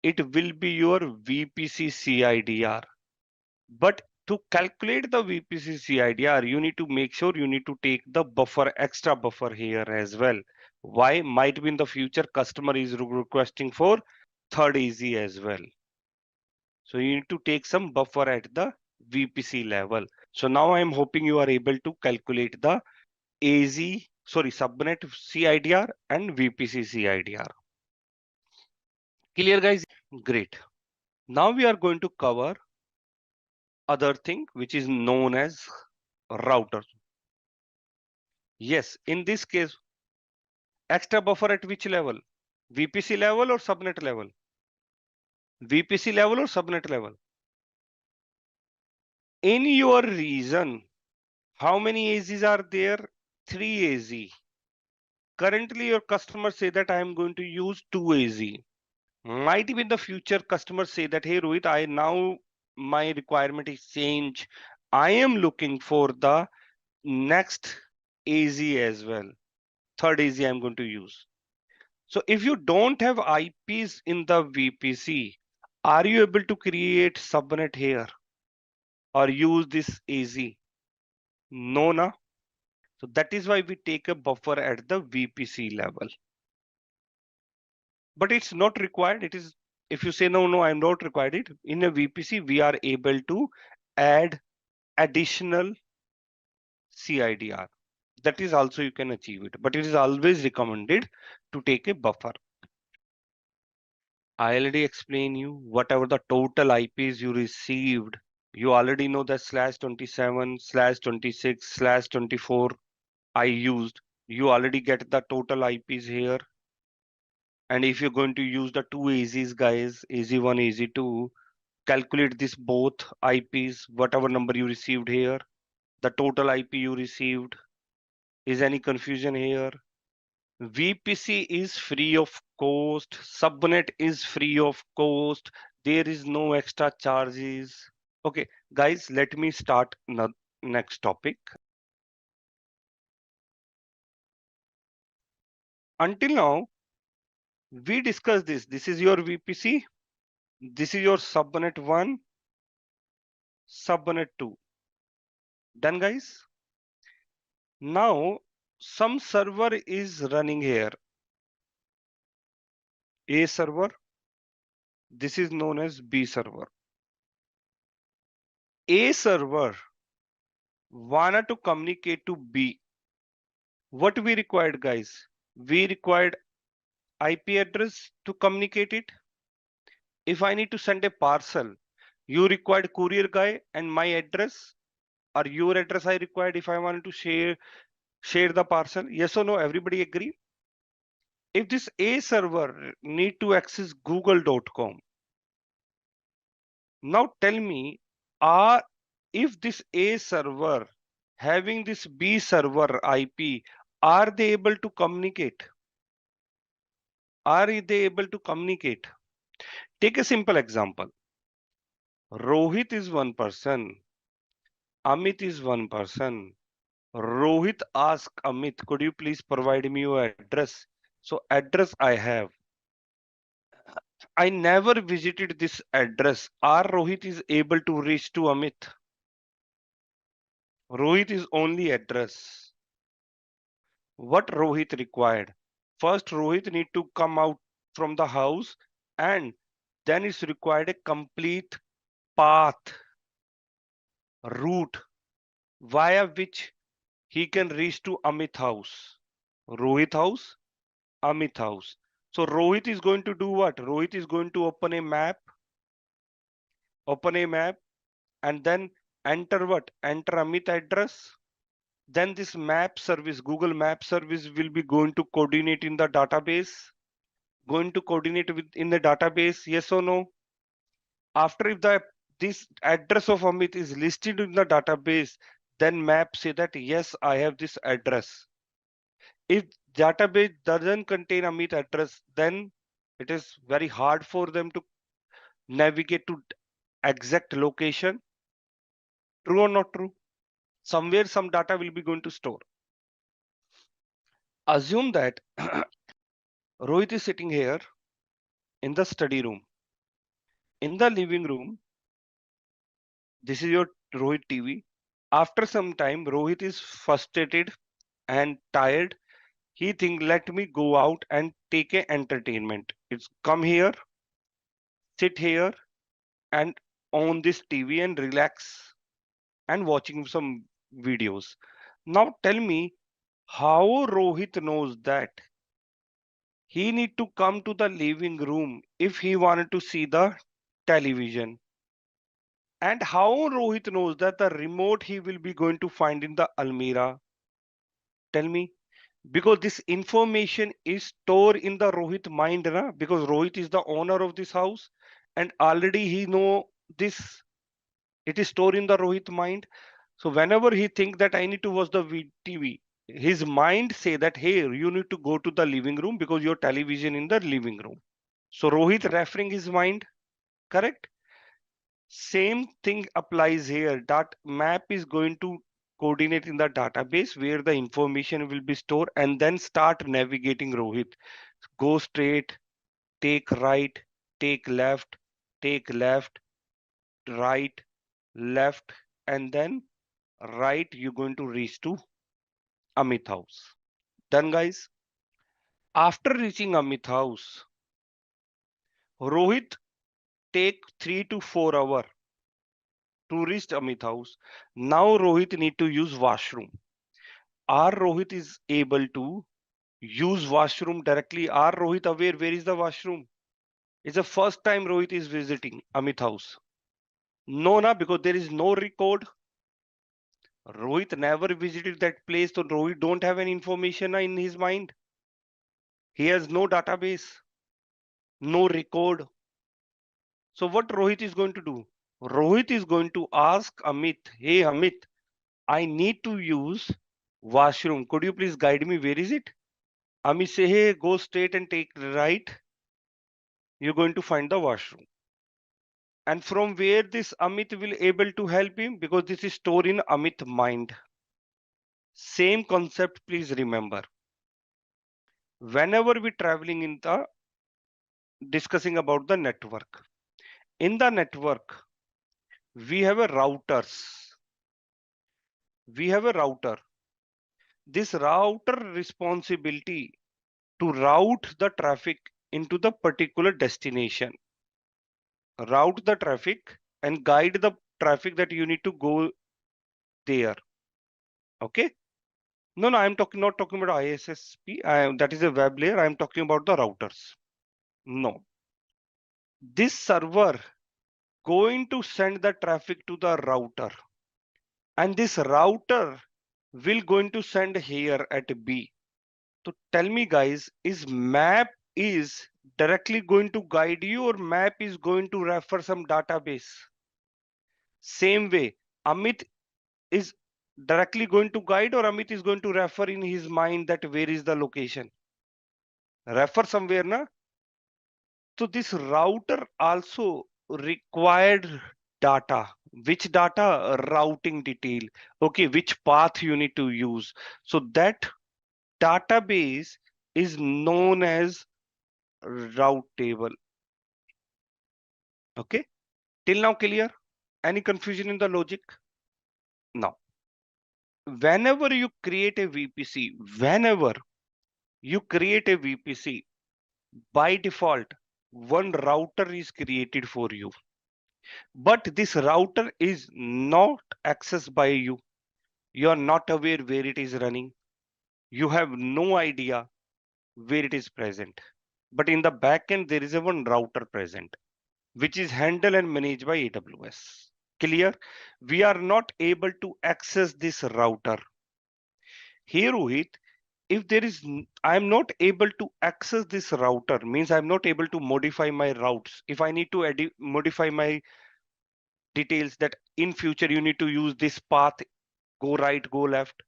it will be your VPC CIDR. But to calculate the VPC CIDR, you need to make sure you need to take the buffer, extra buffer here as well. Why? Might be in the future customer is requesting for third AZ as well. So you need to take some buffer at the VPC level. So now I'm hoping you are able to calculate the subnet CIDR and VPC CIDR. Clear, guys? Great. Now we are going to cover other thing which is known as router. Yes, in this case, extra buffer at which level? VPC level or subnet level? VPC level or subnet level? In your region, how many AZs are there? 3 AZ. Currently, your customers say that I am going to use 2 AZ. Might be in the future, customers say that, hey, Rohit, my requirement is change. I am looking for the next AZ as well. Third AZ I'm going to use. So if you don't have IPs in the VPC, are you able to create subnet here or use this AZ? No, na. So that is why we take a buffer at the VPC level. But it's not required. It is, if you say no, I'm not required it. In a VPC, we are able to add additional CIDR. That is also you can achieve it, but it is always recommended to take a buffer. I already explained you whatever the total IPs you received. You already know that /27, /26, /24 I used. You already get the total IPs here. And if you're going to use the two AZs, guys, AZ1, AZ2, calculate this both IPs, whatever number you received here, the total IP you received. Is any confusion here? VPC is free of cost. Subnet is free of cost. There is no extra charges. Okay, guys, let me start the next topic. Until now, we discussed this. This is your VPC. This is your subnet 1, subnet 2. Done, guys? Now, some server is running here. A server. This is known as B server. A server wanted to communicate to B. What we required, guys? We required IP address to communicate it. If I need to send a parcel, you required courier guy and my address or your address I required if I wanted to share the parcel. Yes or no? Everybody agree? If this A server need to access google.com, now tell me, are if this A server having this B server IP, are they able to communicate? Are they able to communicate? Take a simple example. Rohit is one person. Amit is one person. Rohit asked Amit, could you please provide me your address? So address I have. I never visited this address. Are Rohit is able to reach to Amit? Rohit is only address. What Rohit required? First, Rohit need to come out from the house and then it's required a complete path, route via which he can reach to Amit house. Rohit house, Amit house. So Rohit is going to do what? Rohit is going to open a map and then enter what? Enter Amit address. Then this map service, Google Map service will be going to coordinate in the database. Going to coordinate with in the database, yes or no? After if this address of Amit is listed in the database, then map say that yes, I have this address. If database doesn't contain Amit address, then it is very hard for them to navigate to exact location. True or not true? Somewhere some data will be going to store. Assume that Rohit is sitting here in the study room. In the living room, this is your Rohit TV. After some time, Rohit is frustrated and tired. He think, let me go out and take a entertainment. It's come here, sit here, and on this TV and relax and watching some videos. Now tell me how Rohit knows that he need to come to the living room if he wanted to see the television. And how Rohit knows that the remote he will be going to find in the Almira? Tell me. Because this information is stored in the Rohit mind, na? Because Rohit is the owner of this house and already he know this. It is stored in the Rohit mind. So whenever he think that I need to watch the TV, his mind say that, hey, you need to go to the living room because your television in the living room. So Rohit referring his mind, correct? Same thing applies here. That map is going to coordinate in the database where the information will be stored and then start navigating Rohit. Go straight, take right, take left, right, left, and then right, you're going to reach to Amit house. Done, guys? After reaching Amit house, Rohit take 3 to 4 hours to reach Amit house. Now Rohit need to use washroom. Are Rohit is able to use washroom directly? Are Rohit aware where is the washroom? It's the first time Rohit is visiting Amit house. No, na, because there is no record. Rohit never visited that place, so Rohit don't have any information in his mind. He has no database, no record. So what Rohit is going to do? Rohit is going to ask Amit, hey Amit, I need to use washroom. Could you please guide me? Where is it? Amit say, hey, go straight and take right. You're going to find the washroom. And from where this Amit will able to help him? Because this is stored in Amit mind. Same concept, please remember. Whenever we traveling in the discussing about the network. In the network, we have a routers. We have a router. This router responsibility to route the traffic into the particular destination, route the traffic and guide the traffic that you need to go there. Okay. No, I'm not talking about ISSP. That is a web layer. I'm talking about the routers. No. This server going to send the traffic to the router, and this router will going to send here at B. So tell me guys, is map is directly going to guide you or map is going to refer some database? Same way, Amit is directly going to guide or Amit is going to refer in his mind that where is the location? Refer somewhere, na? So this router also required data. Which data? Routing detail. Okay, which path you need to use. So that database is known as route table. Okay, till now clear? Any confusion in the logic? Now, whenever you create a VPC, by default, one router is created for you. But this router is not accessed by you. You are not aware where it is running. You have no idea where it is present. But in the backend, there is a one router present, which is handled and managed by AWS. Clear? We are not able to access this router. Here, Rohit, if there is, I'm not able to access this router, means I'm not able to modify my routes. If I need to modify my details that in future you need to use this path, go right, go left,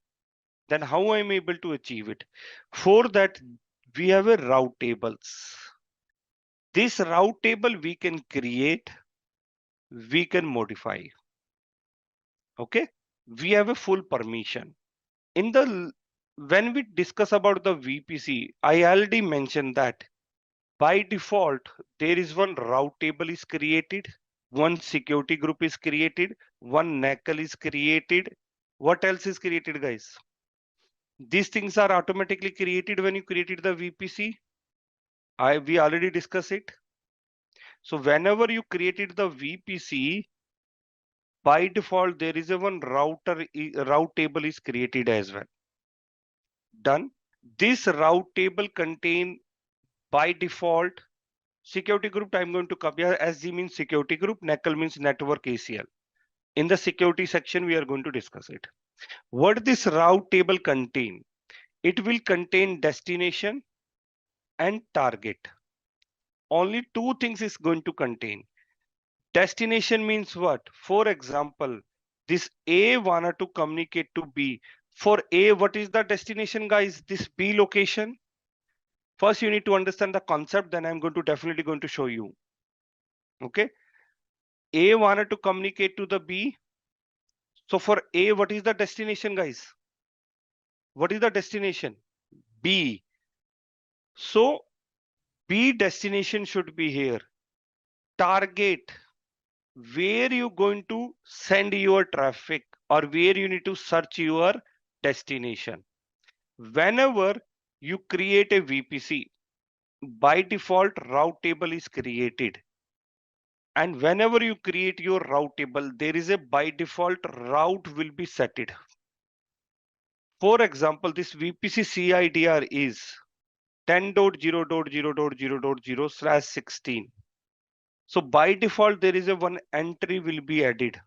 then how I'm able to achieve it? For that, we have a route tables. This route table we can create, we can modify. Okay, we have a full permission. In the when we discuss about the VPC, I already mentioned that by default there is one route table is created, one security group is created, one NACL is created. What else is created, guys? These things are automatically created when you created the VPC. We already discussed it. So whenever you created the VPC, by default there is a one route table is created as well. Done. This route table contain by default security group. I'm going to copy here. SG means security group, NACL means network ACL. In the security section, we are going to discuss it. What this route table contain? It will contain destination and target. Only two things is going to contain. Destination means what? For example, this A wanted to communicate to B. For A, what is the destination, guys? This B location. First, you need to understand the concept, then I'm going to definitely going to show you. Okay. A wanted to communicate to the B. So for A, what is the destination, guys? What is the destination? B. So B destination should be here. Target, where you going to send your traffic or where you need to search your destination. Whenever you create a VPC, by default route table is created. And whenever you create your route table, there is a by default route will be setted. For example, this VPC CIDR is 10.0.0.0.0/16. So by default, there is a one entry will be added.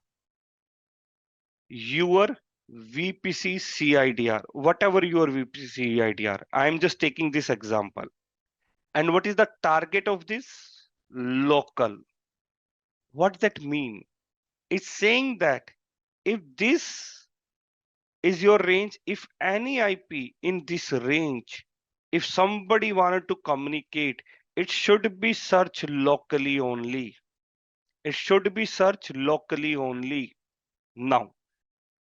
Your VPC CIDR, whatever your VPC CIDR. I'm just taking this example. And what is the target of this? Local. What does that mean? It's saying that if this is your range, if any IP in this range, if somebody wanted to communicate, it should be searched locally only. It should be searched locally only. Now,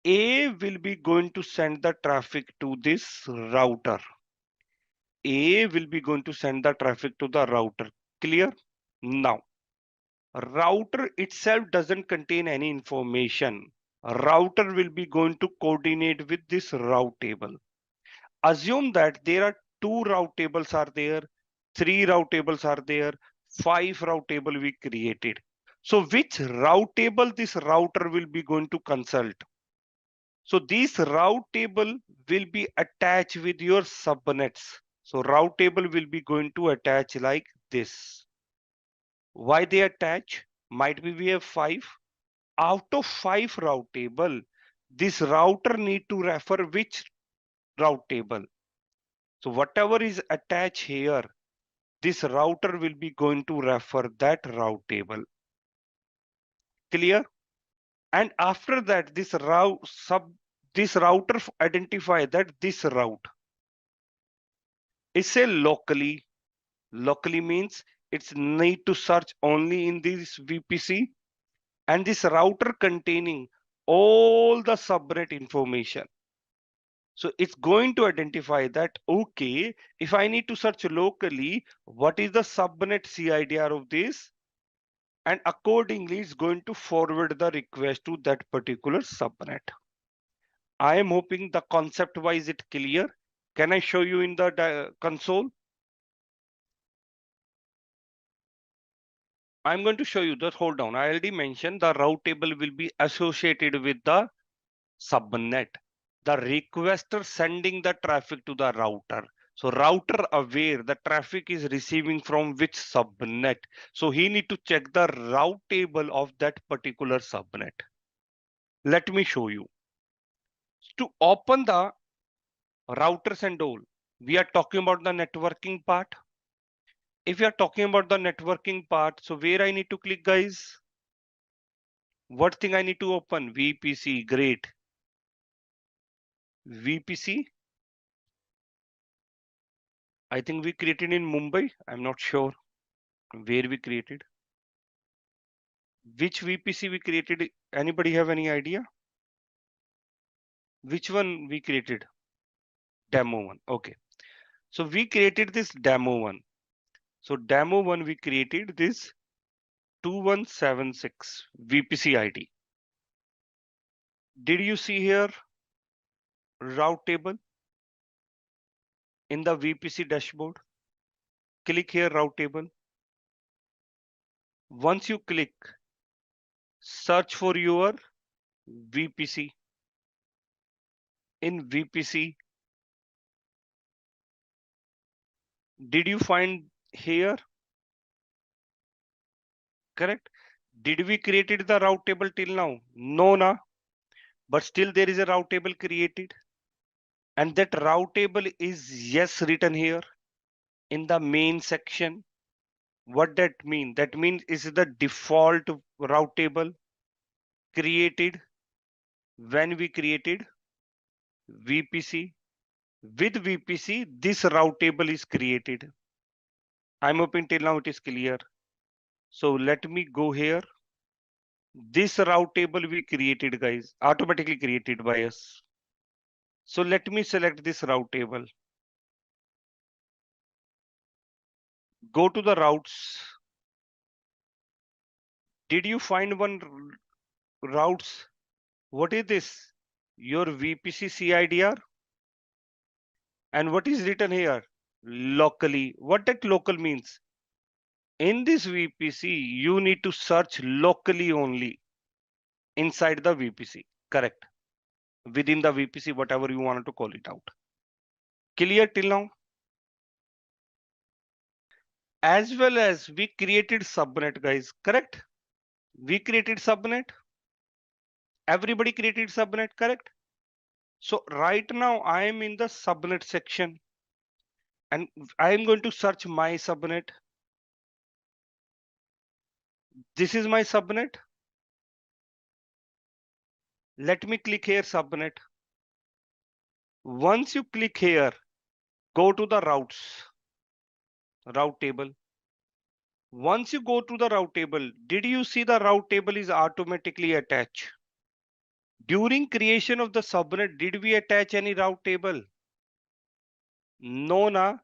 A will be going to send the traffic to this router. A will be going to send the traffic to the router. Clear? Now, router itself doesn't contain any information. router will be going to coordinate with this route table. Assume that there are 2 route tables are there, 3 route tables are there, 5 route table we created. So which route table this router will be going to consult? So this route table will be attached with your subnets. So route table will be going to attach like this. Why they attach? Might be we have 5. Out of 5 route table, this router need to refer which route table. So whatever is attached here, this router will be going to refer that route table. Clear? And after that, this router identify that this route is a locally. Locally means it's need to search only in this VPC, and this router containing all the subnet information. So it's going to identify that, okay, if I need to search locally, what is the subnet CIDR of this? And accordingly, it's going to forward the request to that particular subnet. I am hoping the concept wise it clear. Can I show you in the console? I'm going to show you that. Hold on. I already mentioned the route table will be associated with the subnet. The requester sending the traffic to the router. So router aware the traffic is receiving from which subnet. So he need to check the route table of that particular subnet. Let me show you. To open the routers and all, we are talking about the networking part. If you are talking about the networking part, so where I need to click, guys? What thing I need to open? VPC, great. VPC, I think we created in Mumbai. I'm not sure where we created. Which VPC we created? Anybody have any idea? Which one we created? Demo one. Okay. So we created this demo one. So demo one, we created this 2176 VPC ID. Did you see here route table in the VPC dashboard? Click here route table. Once you click, search for your VPC. In VPC, did you find here? Correct. Did we created the route table till now? No, na. But still there is a route table created. And that route table is yes written here in the main section. What that mean? That means is the default route table created when we created VPC. With VPC, this route table is created. I'm hoping till now it is clear. So let me go here. This route table we created, guys, automatically created by us. So let me select this route table. Go to the routes. Did you find one routes? What is this? Your VPC CIDR. And what is written here? Locally. What that local means? In this VPC, you need to search locally only inside the VPC. Correct. Within the VPC, whatever you wanted to call it out. Clear till now? As well as we created subnet, guys. Correct? We created subnet. Everybody created subnet, correct? So right now I am in the subnet section and I am going to search my subnet. This is my subnet. Let me click here subnet. Once you click here, go to the route table. Once you go to the route table, did you see the route table is automatically attached? During creation of the subnet, did we attach any route table? No, na.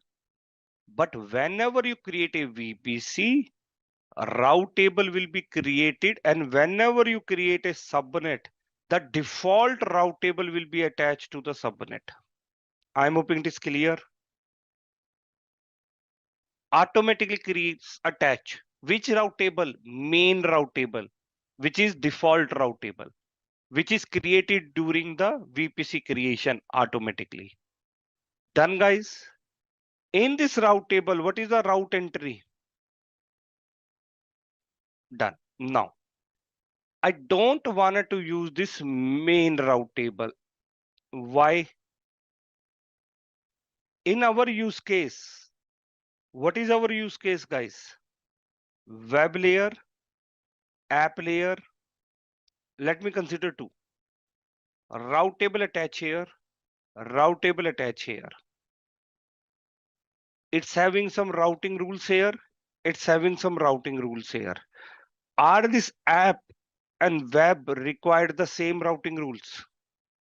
But whenever you create a VPC, a route table will be created, and whenever you create a subnet, the default route table will be attached to the subnet. I'm hoping it is clear. Automatically creates attach. Which route table? Main route table, which is default route table, which is created during the VPC creation automatically. Done, guys. In this route table, what is the route entry? Done. Now, I don't want to use this main route table. Why? In our use case, what is our use case, guys? Web layer, app layer. Let me consider two. Route table attach here, route table attach here. It's having some routing rules here. It's having some routing rules here. Are this app and web required the same routing rules?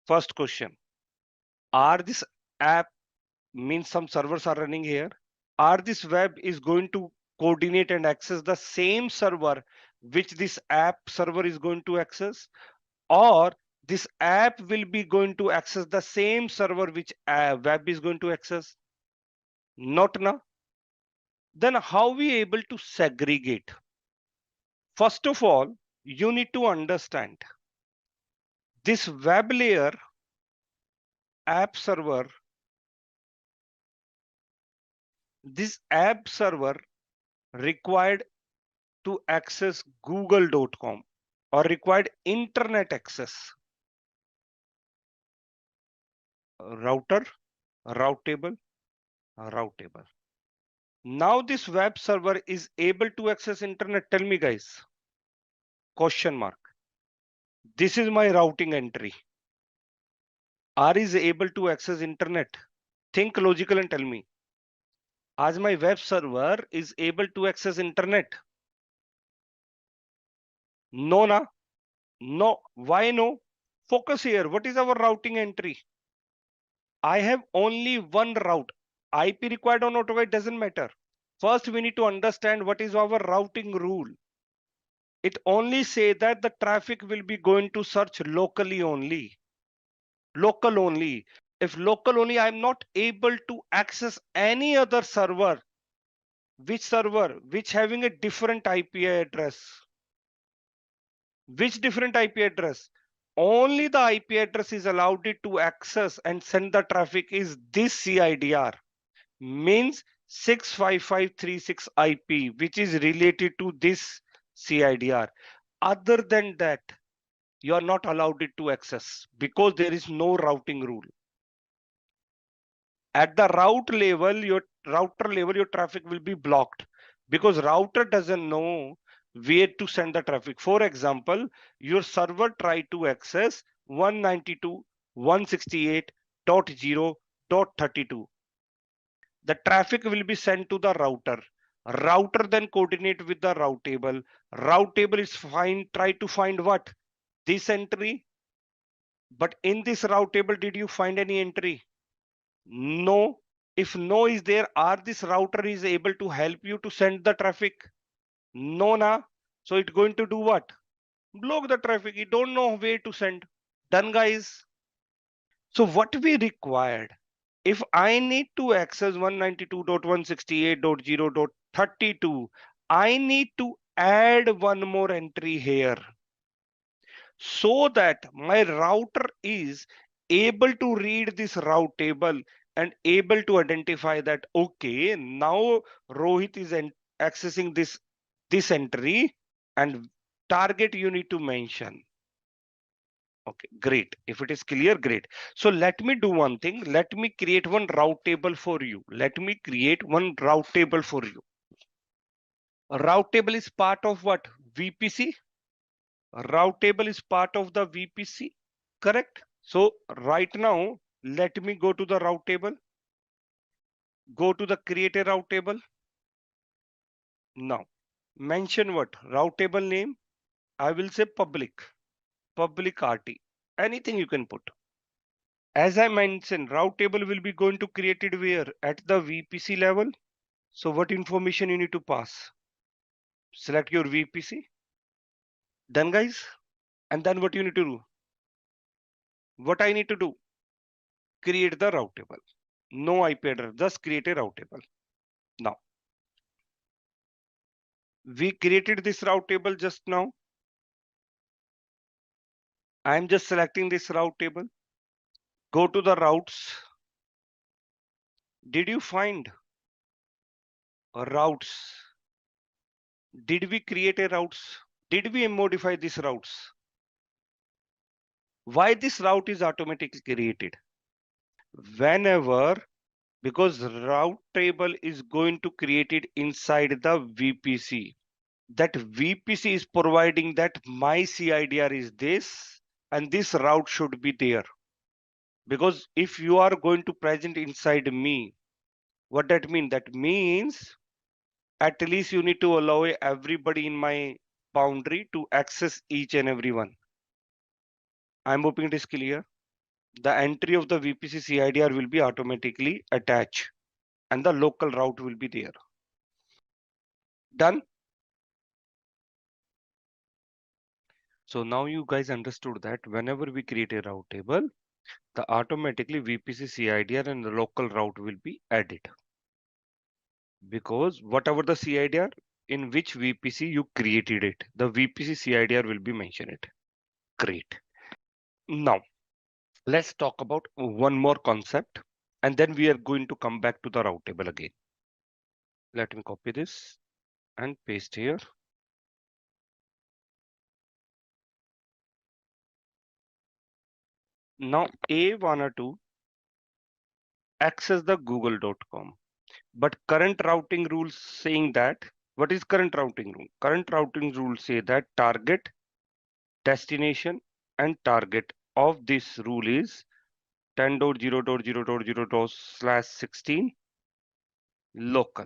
First question. Are this app means some servers are running here? Are this web is going to coordinate and access the same server which this app server is going to access? Or this app will be going to access the same server which web is going to access? Not now. Then how we able to segregate? First of all, you need to understand this web layer app server, this app server required to access google.com or required internet access. Router, route table, route table. Now this web server is able to access internet. Tell me, guys. Question mark. This is my routing entry. R is able to access internet. Think logical and tell me. As my web server is able to access internet. No, na? No. Why no? Focus here. What is our routing entry? I have only one route. IP required or not required doesn't matter. First, we need to understand what is our routing rule. It only say that the traffic will be going to search locally only. Local only. If local only, I'm not able to access any other server. Which server? Which having a different IP address? Which different IP address? Only the IP address is allowed it to access and send the traffic is this CIDR. Means 65536 IP, which is related to this CIDR. Other than that, you are not allowed it to access because there is no routing rule. At the router level, your traffic will be blocked because router doesn't know where to send the traffic. For example, your server try to access 192.168.0.32. The traffic will be sent to the router. Router then coordinate with the route table. Route table is try to find what? This entry. But in this route table, did you find any entry? No. If no is there, are this router is able to help you to send the traffic? No, na. So it's going to do what? Block the traffic. You don't know where to send. Done, guys. So what we required? If I need to access 192.168.0.32, I need to add one more entry here so that my router is able to read this route table and able to identify that, okay, now Rohit is accessing this entry and target you need to mention. Okay, great. If it is clear, great. So let me do one thing. Let me create one route table for you. Let me create one route table for you. A route table is part of what? VPC. A route table is part of the VPC, correct? So right now, let me go to the route table. Go to the create a route table. Now, mention what? Route table name. I will say public RT. Anything you can put. As I mentioned, route table will be going to created where? At the VPC level. So what information you need to pass? Select your VPC. Done, guys. And then what you need to do? What I need to do? Create the route table. No IP address, just create a route table. Now, we created this route table just now. I'm just selecting this route table. Go to the routes. Did you find routes? Did we create a routes? Did we modify these routes? Why this route is automatically created? Whenever, because route table is going to create it inside the VPC. That VPC is providing that my CIDR is this and this route should be there. Because if you are going to present inside me, what that mean? That means at least you need to allow everybody in my boundary to access each and every one. I'm hoping it is clear. The entry of the VPC CIDR will be automatically attached and the local route will be there. Done. So now you guys understood that whenever we create a route table, the automatically VPC CIDR and the local route will be added. Because whatever the CIDR in which VPC you created it, the VPC CIDR will be mentioned. Great. Now, let's talk about one more concept and then we are going to come back to the route table again. Let me copy this and paste here. Now A wanted to access the google.com, but current routing rules saying that, what is current routing rule? Current routing rules say that target, destination and target of this rule is 10.0.0.0./16 local.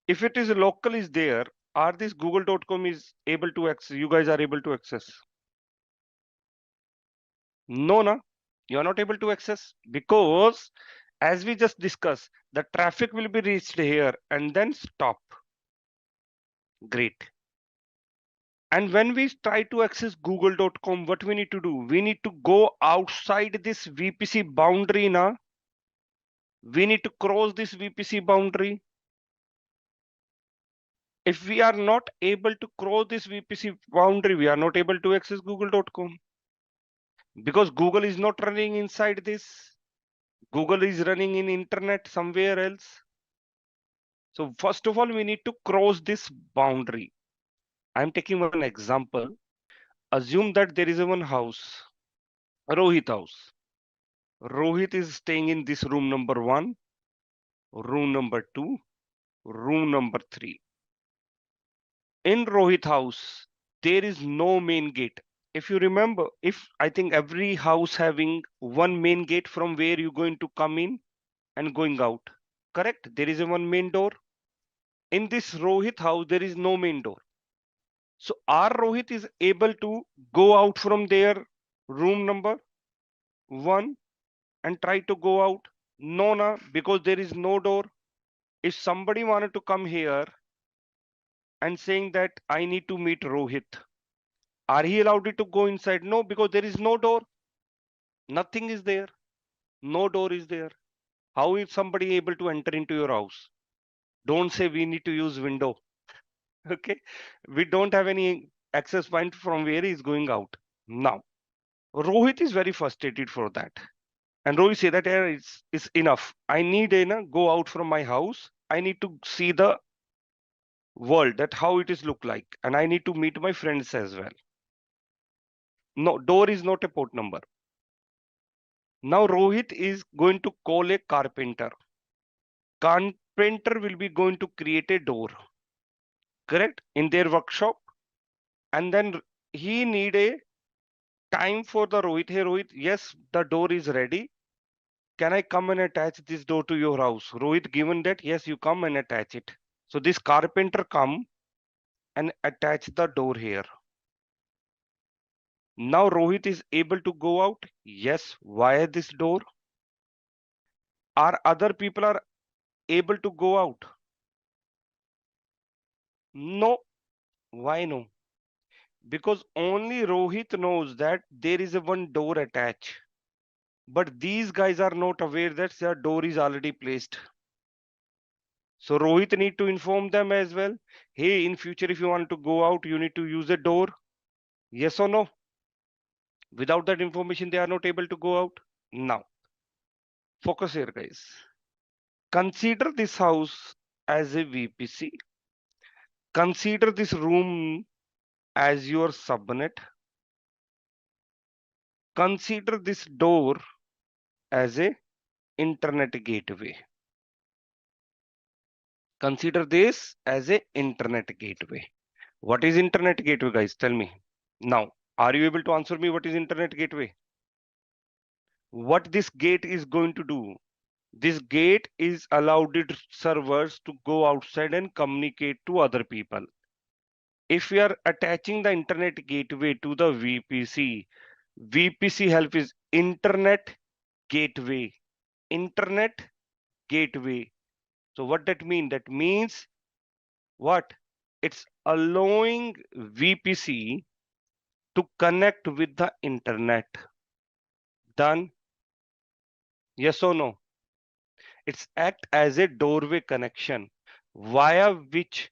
If it is local is there, are this google.com is able to access, you guys are able to access? No, na, you're not able to access because as we just discussed, the traffic will be reached here and then stop. Great. And when we try to access google.com, what we need to do? We need to go outside this VPC boundary now. We need to cross this VPC boundary. If we are not able to cross this VPC boundary, we are not able to access google.com. Because Google is not running inside this. Google is running in internet somewhere else. So first of all, we need to cross this boundary. I'm taking one example. Assume that there is a one house, Rohit house. Rohit is staying in this room number 1, room number 2, room number 3. In Rohit house, there is no main gate. If you remember, I think every house having one main gate from where you're going to come in and going out. Correct? There is a one main door. In this Rohit house, there is no main door. So our Rohit is able to go out from their room number 1 and try to go out? No, na, because there is no door. If somebody wanted to come here and saying that I need to meet Rohit, are he allowed to go inside? No, because there is no door. Nothing is there. No door is there. How is somebody able to enter into your house? Don't say we need to use window. Okay. We don't have any access point from where he is going out. Now, Rohit is very frustrated for that. And Rohit say that it's enough. I need to go out from my house. I need to see the world, that how it is look like. And I need to meet my friends as well. No, door is not a port number. Now Rohit is going to call a carpenter. Carpenter will be going to create a door, correct, in their workshop. And then he need a time for the Rohit. Hey Rohit, yes, the door is ready. Can I come and attach this door to your house? Rohit given that, yes, you come and attach it. So this carpenter come and attach the door here. Now Rohit is able to go out. Yes, via this door. Are other people are able to go out? No. Why no? Because only Rohit knows that there is a one door attached. But these guys are not aware that their door is already placed. So Rohit need to inform them as well. Hey, in future, if you want to go out, you need to use a door. Yes or no? Without that information, they are not able to go out. Now, focus here, guys. Consider this house as a VPC. Consider this room as your subnet. Consider this door as a internet gateway. Consider this as a internet gateway. What is internet gateway, guys? Tell me. Now, are you able to answer me what is internet gateway? What this gate is going to do? This gate is allowed it servers to go outside and communicate to other people. If we are attaching the internet gateway to the VPC, VPC help is internet gateway. Internet gateway. So what that mean? That means what? It's allowing VPC to connect with the internet. Done? Yes or no? It's act as a doorway connection via which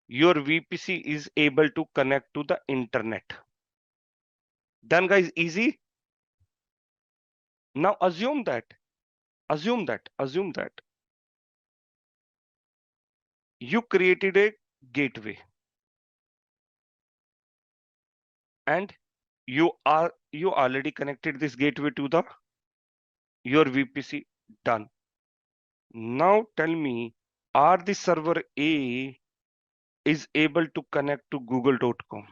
your VPC is able to connect to the internet. Done, guys? Easy. Now assume that you created a gateway and you already connected this gateway to the your VPC. Done. Now tell me, are the server A is able to connect to google.com?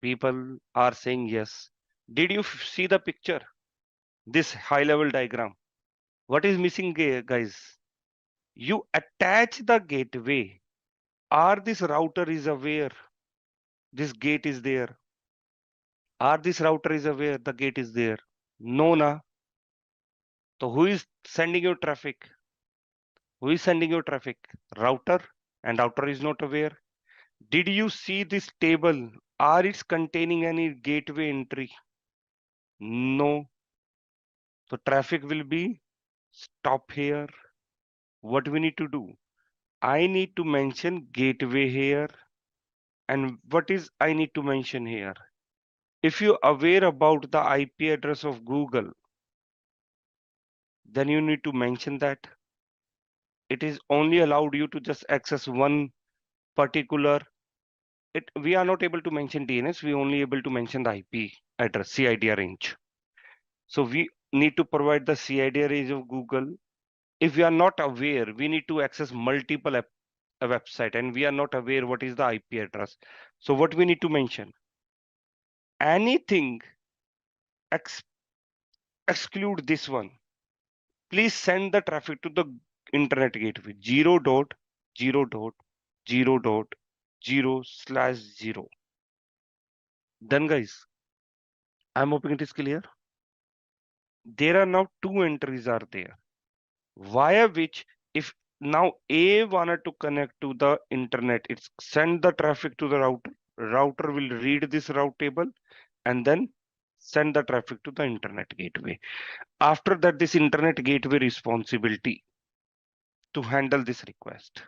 People are saying yes. Did you see the picture? This high level diagram. What is missing, guys? You attach the gateway. Are this router is aware this gate is there? Are this router is aware the gate is there? No, na. So who is sending your traffic? Who is sending your traffic? Router, and router is not aware. Did you see this table? Are it containing any gateway entry? No. So traffic will be stop here. What we need to do? I need to mention gateway here. And what is I need to mention here? If you're aware about the IP address of Google, then you need to mention that. It is only allowed you to just access one particular. We are not able to mention DNS. We only able to mention the IP address, CIDR range. So we need to provide the CIDR range of Google. If we are not aware, we need to access multiple a website and we are not aware what is the IP address. So what we need to mention? Anything exclude this one. Please send the traffic to the internet gateway 0.0.0.0/0. Done, guys. I'm hoping it is clear. There are now two entries are there via which if now A wanted to connect to the internet, it's send the traffic to the router. Router will read this route table and then send the traffic to the internet gateway. After that, this internet gateway responsibility to handle this request.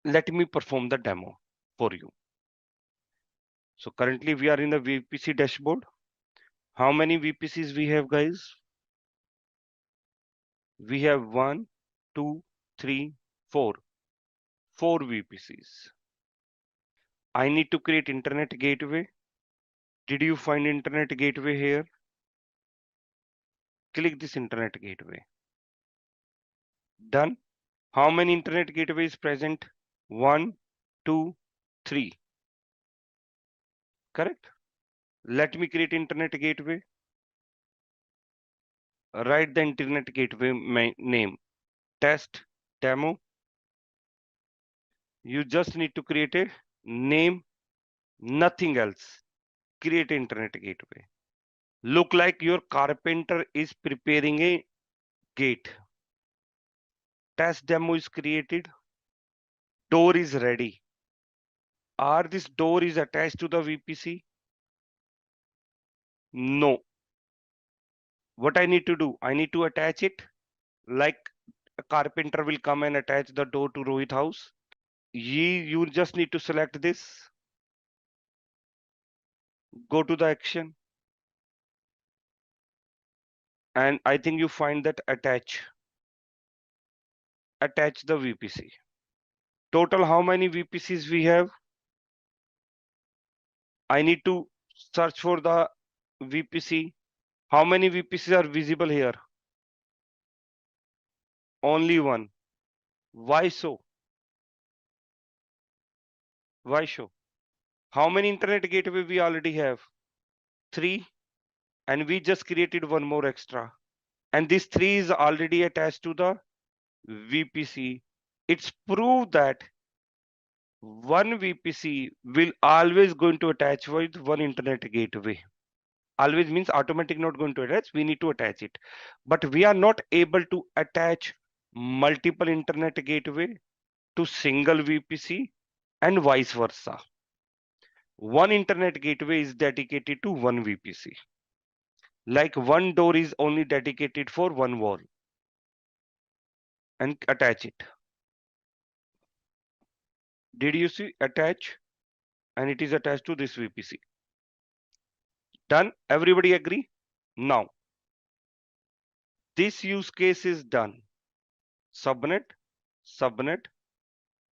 Let me perform the demo for you. So currently we are in the VPC dashboard. How many VPCs we have, guys? We have 1, 2, 3, 4. 4 VPCs. I need to create internet gateway. Did you find internet gateway here? Click this internet gateway. Done. How many internet gateways present? 1, 2, 3. Correct. Let me create internet gateway. Write the internet gateway name. Test demo. You just need to create a name, nothing else. Create internet gateway. Look like your carpenter is preparing a gate. Test demo is created. Door is ready. Are this door is attached to the VPC? No. What I need to do? I need to attach it like a carpenter will come and attach the door to Rohit house. You just need to select this. Go to the action. And I think you find that attach the VPC. Total, how many VPCs we have? I need to search for the VPC. How many VPCs are visible here? Only one. Why so? Why so? How many internet gateway we already have? 3. And we just created one more extra. And this 3 is already attached to the VPC. It's proved that one VPC will always going to attach with one internet gateway. Always means automatic not going to attach. We need to attach it. But we are not able to attach multiple internet gateway to single VPC and vice versa. One internet gateway is dedicated to one VPC. Like one door is only dedicated for one wall. And attach it. Did you see attach? And it is attached to this VPC. Done? Everybody agree? Now, this use case is done. Subnet, subnet.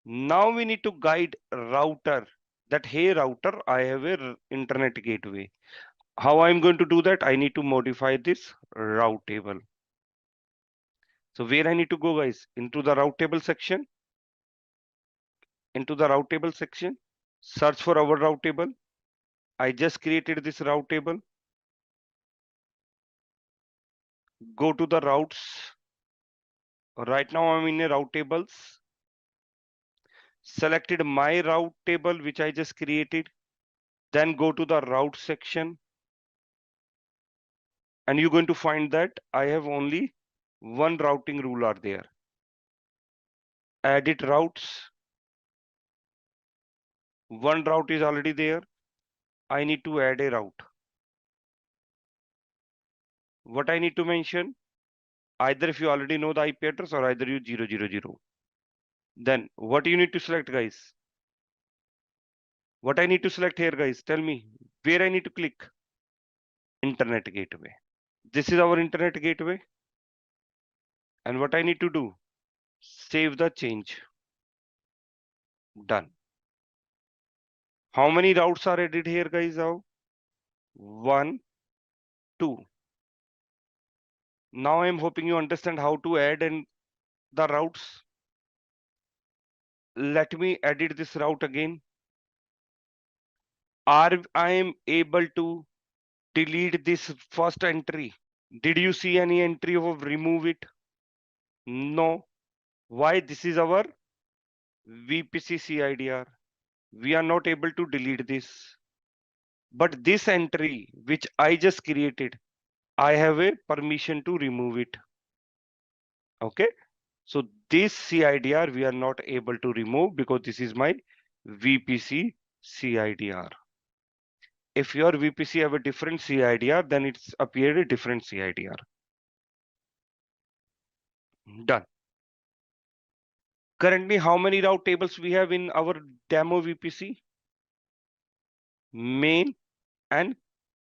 Now we need to guide router that, hey router, I have a internet gateway. How I'm going to do that? I need to modify this route table. So where I need to go, guys? Into the route table section. Into the route table section. Search for our route table. I just created this route table. Go to the routes. Right now I'm in a route tables. Selected my route table, which I just created. Then go to the route section. And you're going to find that I have only one routing rule are there. Edit routes. One route is already there. I need to add a route. What I need to mention? Either if you already know the IP address or either you 000. Then what you need to select, guys? What I need to select here, guys? Tell me where I need to click. Internet gateway. This is our internet gateway. And what I need to do? Save the change. Done. How many routes are added here, guys? Now 1, 2. Now I'm hoping you understand how to add and the routes. Let me edit this route again. Are I am able to delete this first entry? Did you see any entry of remove it? No. Why? This is our VPC CIDR. We are not able to delete this. But this entry, which I just created, I have a permission to remove it. Okay. So this CIDR we are not able to remove because this is my VPC CIDR. If your VPC have a different CIDR, then it's appeared a different CIDR. Done. Currently, how many route tables we have in our demo VPC? Main and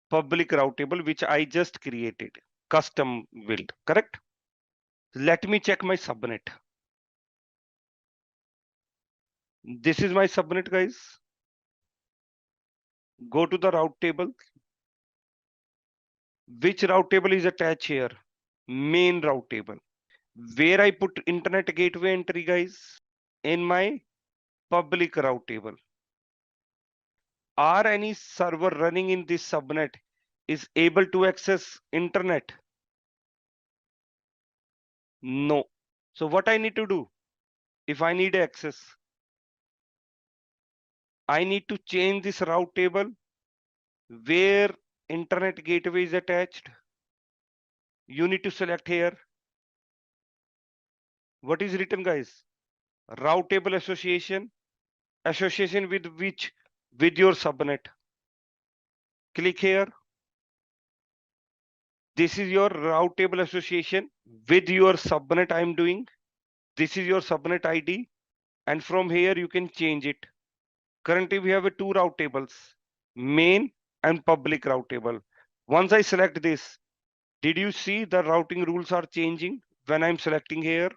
public route table, which I just created, custom build, correct? Let me check my subnet. This is my subnet, guys. Go to the route table. Which route table is attached here? Main route table. Where I put internet gateway entry, guys? In my public route table. Are any server running in this subnet is able to access internet? No. So what I need to do? If I need access, I need to change this route table where internet gateway is attached. You need to select here. What is written, guys? Route table association. Association with which? With your subnet. Click here. This is your route table association with your subnet I am doing. This is your subnet ID. And from here you can change it. Currently we have two route tables, main and public route table. Once I select this, did you see the routing rules are changing when I'm selecting here?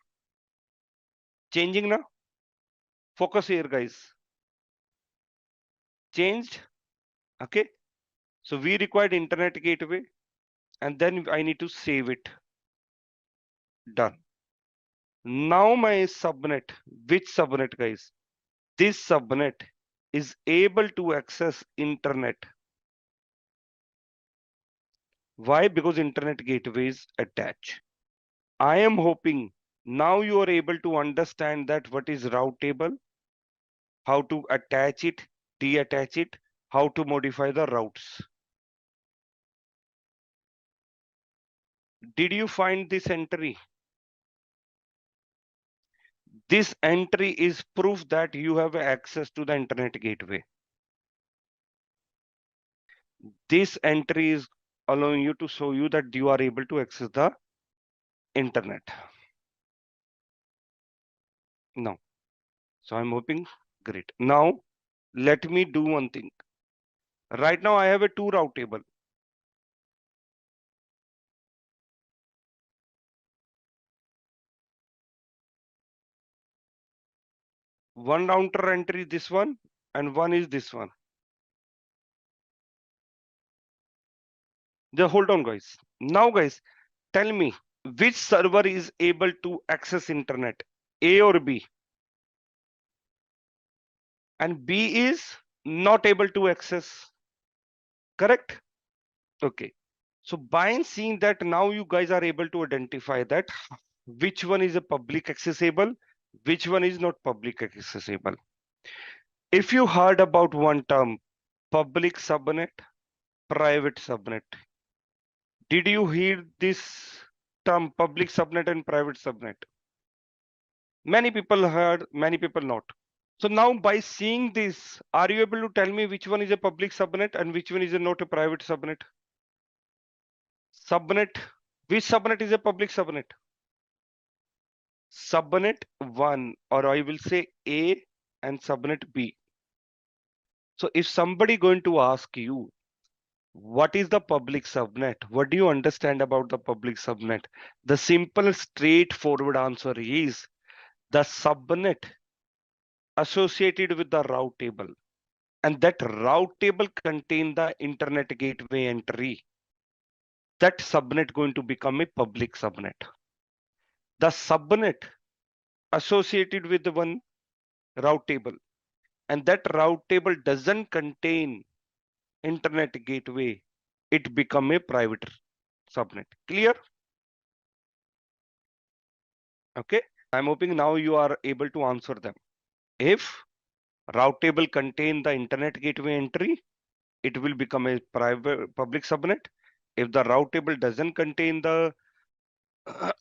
Changing now? Focus here, guys. Changed. Okay. So we required internet gateway and then I need to save it. Done. Now my subnet, which subnet, guys? This subnet is able to access internet. Why? Because internet gateway is attached. I am hoping now you are able to understand that what is route table, how to attach it, deattach it, how to modify the routes. Did you find this entry? This entry is proof that you have access to the internet gateway. This entry is allowing you to show you that you are able to access the internet. Now, so I'm hoping great. Now, let me do one thing. Right now, I have a two route table. One router entry, this one, and one is this one. Just hold on, guys. Now, guys, tell me which server is able to access internet, A or B? And B is not able to access. Correct? Okay. So by seeing that, now you guys are able to identify that which one is a public accessible, which one is not public accessible. If you heard about one term, public subnet, private subnet. Did you hear this term, public subnet and private subnet? Many people heard, many people not. So now by seeing this, are you able to tell me which one is a public subnet and which one is a not a private subnet? Subnet, which subnet is a public subnet? Subnet 1, or I will say A and subnet B. So if somebody going to ask you, what is the public subnet? What do you understand about the public subnet? The simple straightforward answer is the subnet associated with the route table. And that route table contain the internet gateway entry. That subnet going to become a public subnet. The subnet associated with the one route table, and that route table doesn't contain internet gateway, it become a private subnet. Clear? Okay. I'm hoping now you are able to answer them. If route table contain the internet gateway entry, it will become a private public subnet. If the route table doesn't contain the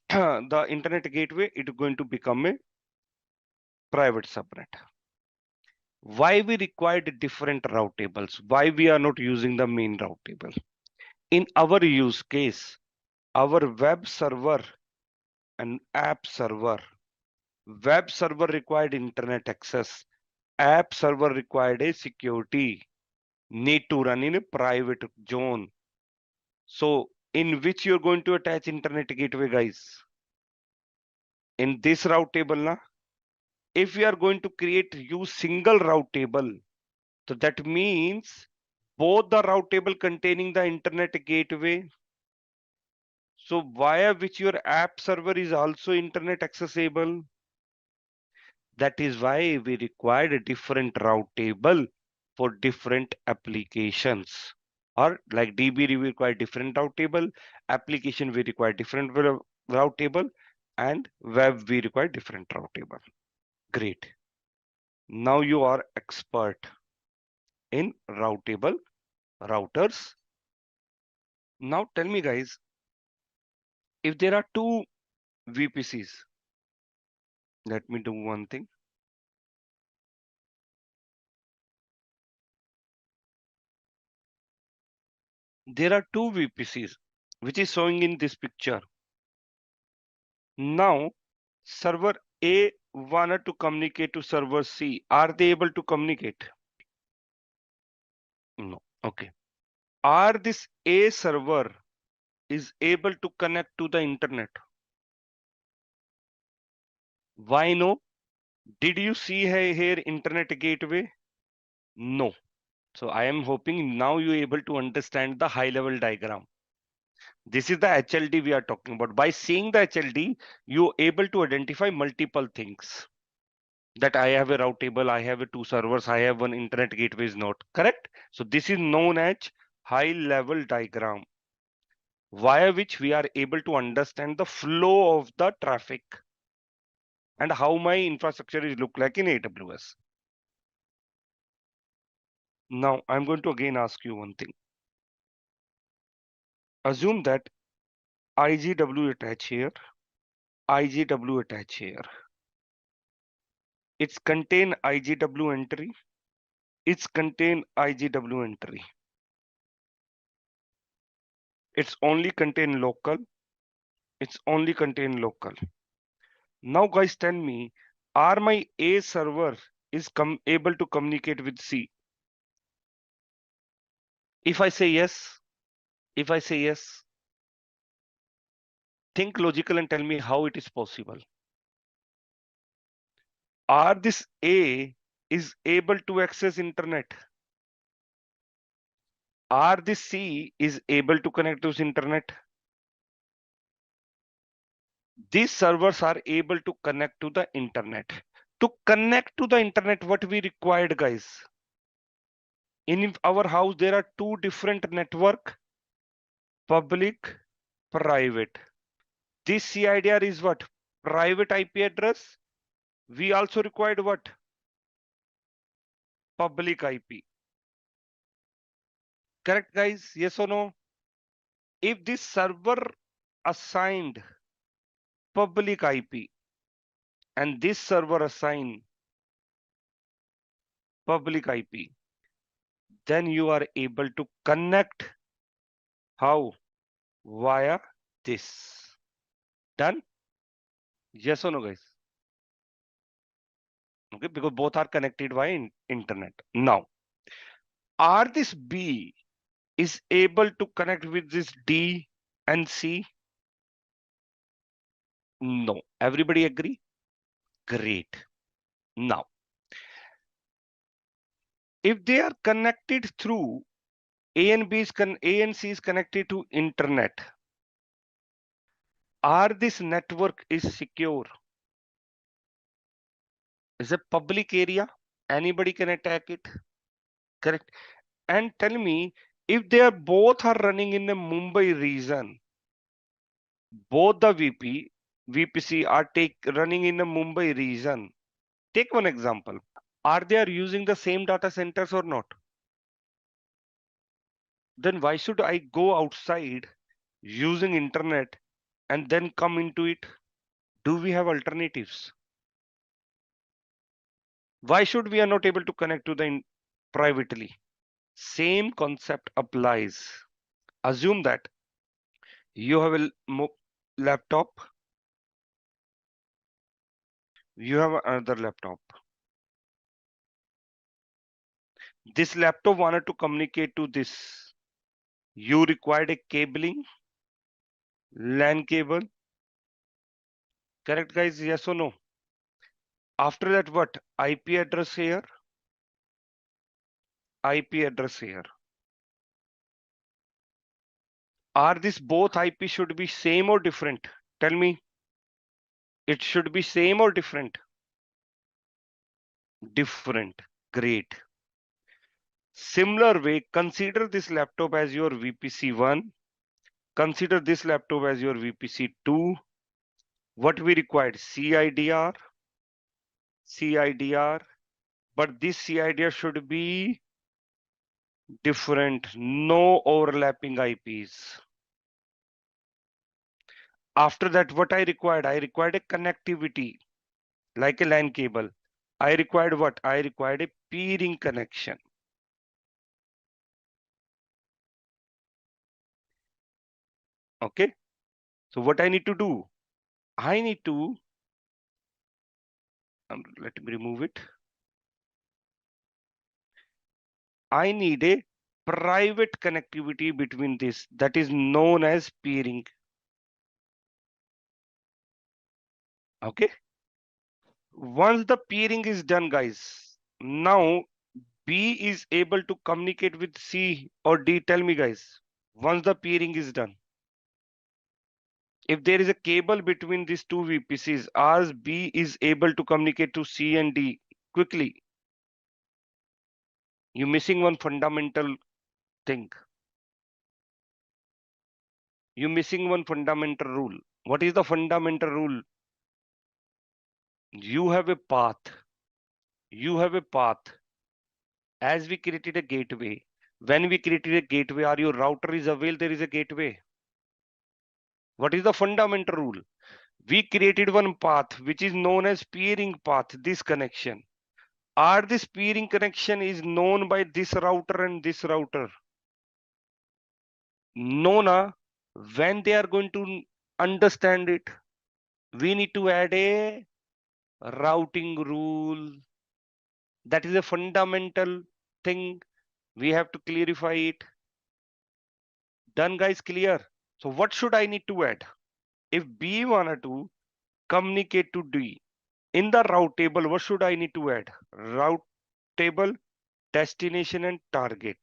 the internet gateway, it is going to become a private subnet. Why we required different route tables? Why we are not using the main route table? In our use case, our web server and app server. Web server required internet access. App server required a security. Need to run in a private zone. So in which you're going to attach internet gateway, guys? In this route table, na? If we are going to use single route table, so that means both the route table containing the internet gateway. So via which your app server is also internet accessible. That is why we required a different route table for different applications. Or like DB we require different route table, application we require different route table, and web we require different route table. Great. Now you are expert in route table routers. Now tell me, guys, if there are two VPCs, let me do one thing. There are two VPCs, which is showing in this picture. Now, server A wanted to communicate to server C. Are they able to communicate? No. Okay. Are this A server is able to connect to the internet? Why no? Did you see here internet gateway? No. So I am hoping now you're able to understand the high level diagram. This is the HLD we are talking about. By seeing the HLD, you're able to identify multiple things. That I have a route table, I have a two servers, I have one internet gateway is not correct. So this is known as high level diagram, via which we are able to understand the flow of the traffic and how my infrastructure is look like in AWS. Now I'm going to again ask you one thing. Assume that IGW attach here, IGW attach here. It's contain IGW entry. It's contain IGW entry. It's only contain local. It's only contain local. Now guys tell me, are my A server is able to communicate with C? If I say yes, think logical and tell me how it is possible. Are this A is able to access internet? Are this C is able to connect to internet? These servers are able to connect to the internet. To connect to the internet, what we required, guys? In our house, there are two different network, public, private. This CIDR is what? Private IP address. We also required what? Public IP. Correct, guys? Yes or no? If this server assigned public IP and this server assigned public IP, then you are able to connect how? Via this. Done? Yes or no, guys? Okay, because both are connected via internet. Now, are this B is able to connect with this D and C? No. Everybody agree? Great. Now, if they are connected through A and C is connected to internet, are this network is secure? Is a public area? Anybody can attack it? Correct. And tell me, if they are both are running in the Mumbai region, both the VPC are running in the Mumbai region. Take one example. Are they are using the same data centers or not? Then why should I go outside using internet and then come into it? Do we have alternatives? Why should we are not able to connect to the privately? Same concept applies. Assume that you have a laptop, you have another laptop. This laptop wanted to communicate to this. You required a cabling, LAN cable. Correct, guys? Yes or no? After that, what? IP address here, IP address here. Are these both IP should be same or different? Tell me. It should be same or different? Different. Great. Similar way, consider this laptop as your VPC1. Consider this laptop as your VPC2. What we required? CIDR. But this CIDR should be different. No overlapping IPs. After that, what I required? I required a connectivity like a LAN cable. I required what? I required a peering connection. Okay. So what I need to do? I need to, let me remove it. I need a private connectivity between this, that is known as peering. Okay. Once the peering is done, guys, now B is able to communicate with C or D. Tell me, guys, once the peering is done, if there is a cable between these two VPCs, as B is able to communicate to C and D quickly, you're missing one fundamental thing. You're missing one fundamental rule. What is the fundamental rule? You have a path. You have a path. As we created a gateway, when we created a gateway, or your router is available, there is a gateway. What is the fundamental rule? We created one path which is known as peering path, this connection. Or this peering connection is known by this router and this router. No, when they are going to understand it, we need to add a routing rule. That is a fundamental thing. We have to clarify it. Done, guys, clear? So what should I need to add? If B wanted to communicate to D, in the route table, what should I need to add? Route table, destination and target.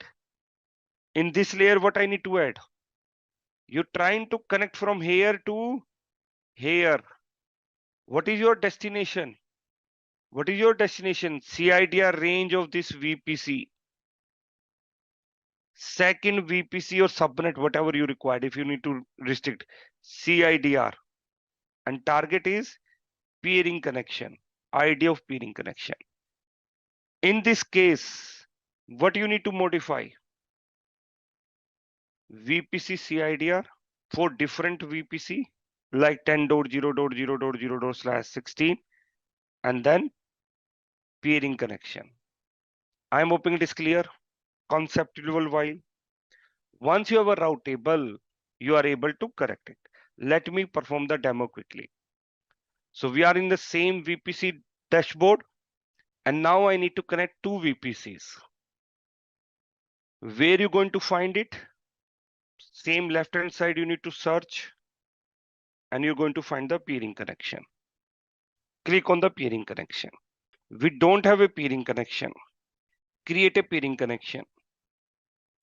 In this layer, what I need to add? You're trying to connect from here to here. What is your destination? What is your destination? CIDR range of this VPC. Second VPC or subnet, whatever you require, if you need to restrict CIDR. And target is peering connection, idea of peering connection. In this case, what you need to modify? VPC CIDR for different VPC like 10.0.0.0.0/16 and then peering connection. I'm hoping it is clear. Conceptual while. Once you have a route table, you are able to correct it. Let me perform the demo quickly. So we are in the same VPC dashboard and now I need to connect two VPCs. Where you going to find it? Same left hand side you need to search and you're going to find the peering connection. Click on the peering connection. We don't have a peering connection. Create a peering connection.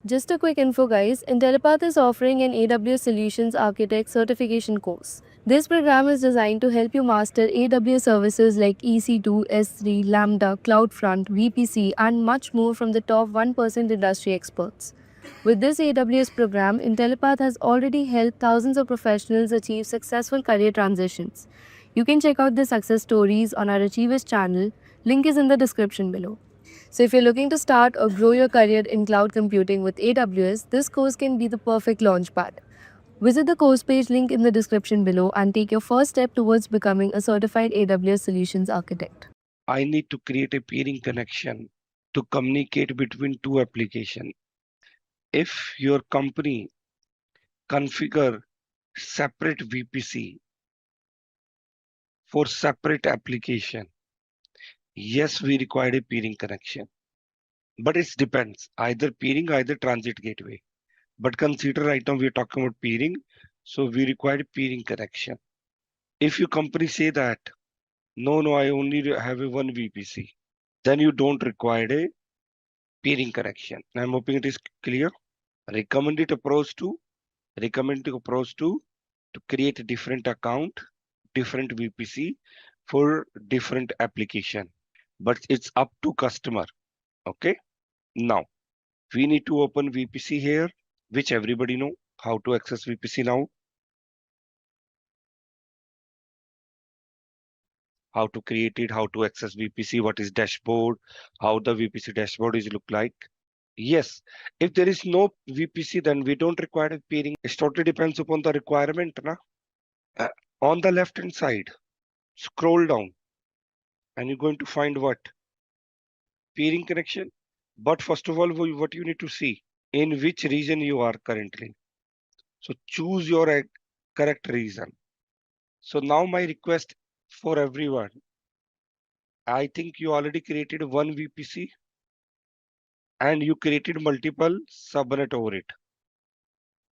Just a quick info, guys. Intellipaat is offering an AWS Solutions Architect certification course. This program is designed to help you master AWS services like EC2, S3, Lambda, CloudFront, VPC, and much more from the top 1% industry experts. With this AWS program, Intellipaat has already helped thousands of professionals achieve successful career transitions. You can check out the success stories on our Achievers channel. Link is in the description below. So if you're looking to start or grow your career in cloud computing with AWS, this course can be the perfect launchpad. Visit the course page link in the description below and take your first step towards becoming a certified AWS Solutions Architect. I need to create a peering connection to communicate between two applications. If your company configure separate VPC for separate application, yes, we require a peering connection. But it depends, either peering, either transit gateway. But consider right now we're talking about peering, so we require a peering connection. If your company say that, no, I only have a one VPC, then you don't require a peering connection. I'm hoping it is clear. Recommended approach to create a different account, different VPC for different application. But it's up to customer. Okay. Now we need to open VPC here, which everybody know how to access VPC now. How to create it, how to access VPC, what is dashboard, how the VPC dashboard is look like. Yes, if there is no VPC, then we don't require a peering. It totally depends upon the requirement. On the left hand side, scroll down and you're going to find what? Peering connection. But first of all, what you need to see, in which region you are currently. So choose your correct reason. So now my request for everyone, I think you already created one VPC and you created multiple subnet over it.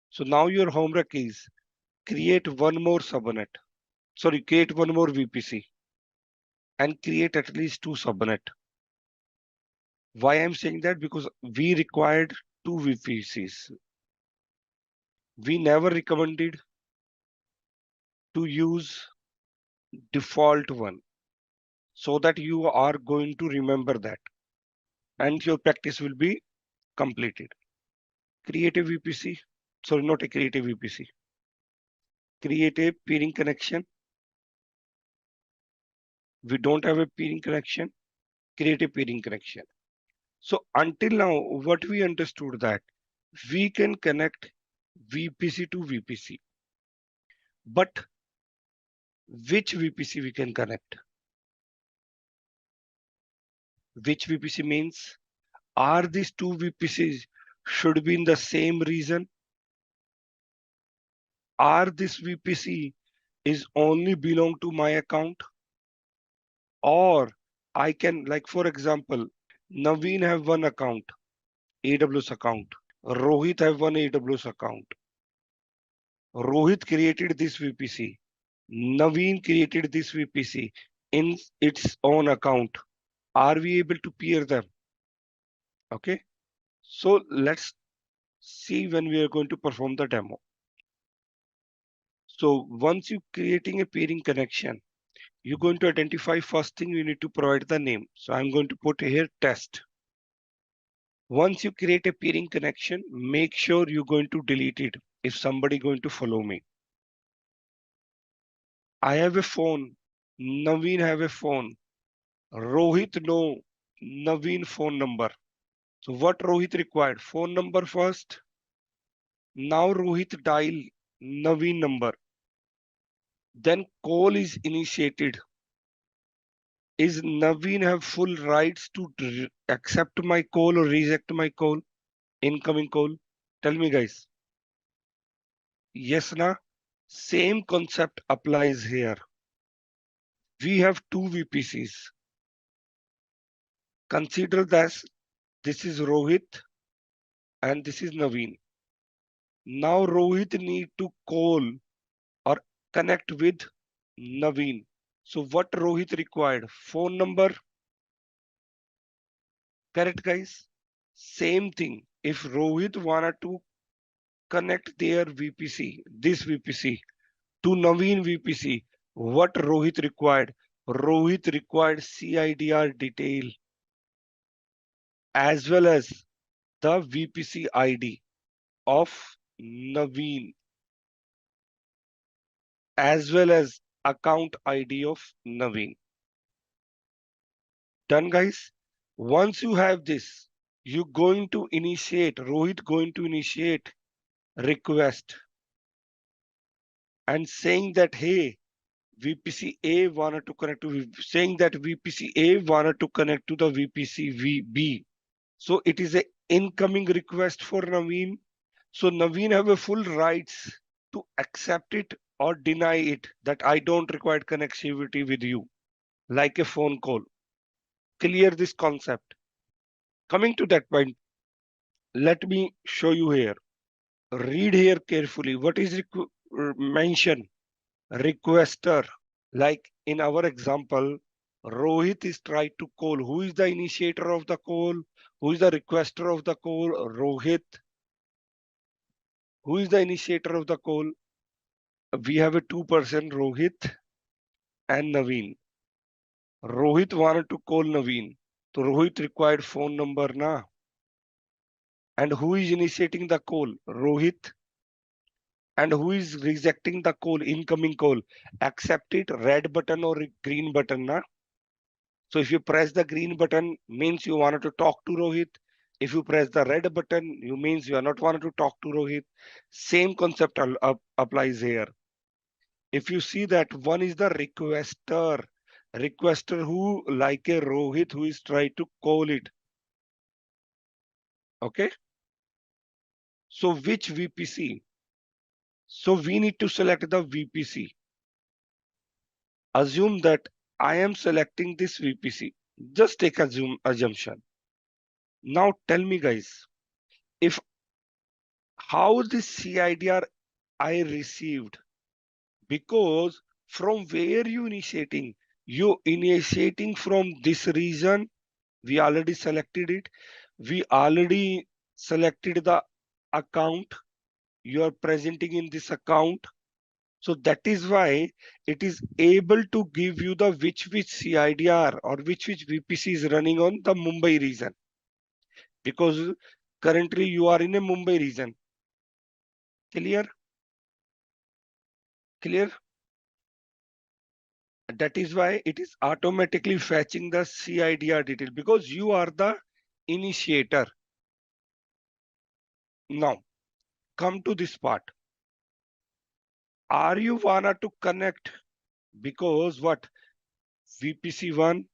So now your homework is create one more subnet. Sorry, create one more VPC and create at least two subnet. Why I'm saying that? Because we required two VPCs. We never recommended to use default one so that you are going to remember that and your practice will be completed. Create a VPC. Sorry, not a create a VPC. Create a peering connection. We don't have a peering connection. Create a peering connection. So until now, what we understood that we can connect VPC to VPC, but which VPC we can connect? Which VPC means are these two VPCs should be in the same region? Are this VPC is only belong to my account? Or I can, like for example, Naveen have one account, AWS account. Rohit have one AWS account. Rohit created this VPC. Naveen created this VPC in its own account. Are we able to peer them? Okay. So let's see when we are going to perform the demo. So once you creating a peering connection, you're going to identify first thing you need to provide the name. So I'm going to put here test. Once you create a peering connection, make sure you're going to delete it if somebody going to follow me. I have a phone. Naveen have a phone. Rohit know Naveen phone number. So what Rohit required? Phone number first. Now Rohit dial Naveen number. Then call is initiated. Is Naveen have full rights to accept my call or reject my call? Incoming call? Tell me guys. Yes, na? Same concept applies here. We have two VPCs. Consider that this is Rohit and this is Naveen. Now Rohit need to call or connect with Naveen. So what Rohit required? Phone number. Correct, guys? Same thing. If Rohit wanted to connect their VPC, this VPC, to Naveen VPC, what Rohit required? Rohit required CIDR detail as well as the VPC ID of Naveen as well as account ID of Naveen. Done, guys? Once you have this, you're going to initiate, Rohit going to initiate request and saying that, hey, VPC A wanted to connect to, saying that VPC A wanted to connect to the VPC B. So it is an incoming request for Naveen. So Naveen have a full rights to accept it or deny it that I don't require connectivity with you, like a phone call. Clear this concept. Coming to that point, let me show you here. Read here carefully. What is mentioned? Requester. Like in our example, Rohit is trying to call. Who is the initiator of the call? Who is the requester of the call? Rohit. Who is the initiator of the call? We have a two-person, Rohit and Naveen. Rohit wanted to call Naveen. So Rohit required phone number na. And who is initiating the call? Rohit. And who is rejecting the call, incoming call? Accept it, red button or green button na. So if you press the green button, means you wanted to talk to Rohit. If you press the red button, you means you are not wanted to talk to Rohit. Same concept applies here. If you see that one is the requester who like a Rohit who is trying to call it. Okay. So which VPC? So we need to select the VPC. Assume that I am selecting this VPC. Just take assumption. Now tell me guys, if how this CIDR I received, because from where you initiating from this region. We already selected it. We already selected the account. You are presenting in this account. So that is why it is able to give you the which CIDR or which VPC is running on the Mumbai region. Because currently you are in a Mumbai region. Clear? Clear? That is why it is automatically fetching the CIDR detail because you are the initiator. Now, come to this part. Are you wanna to connect? Because what? VPC1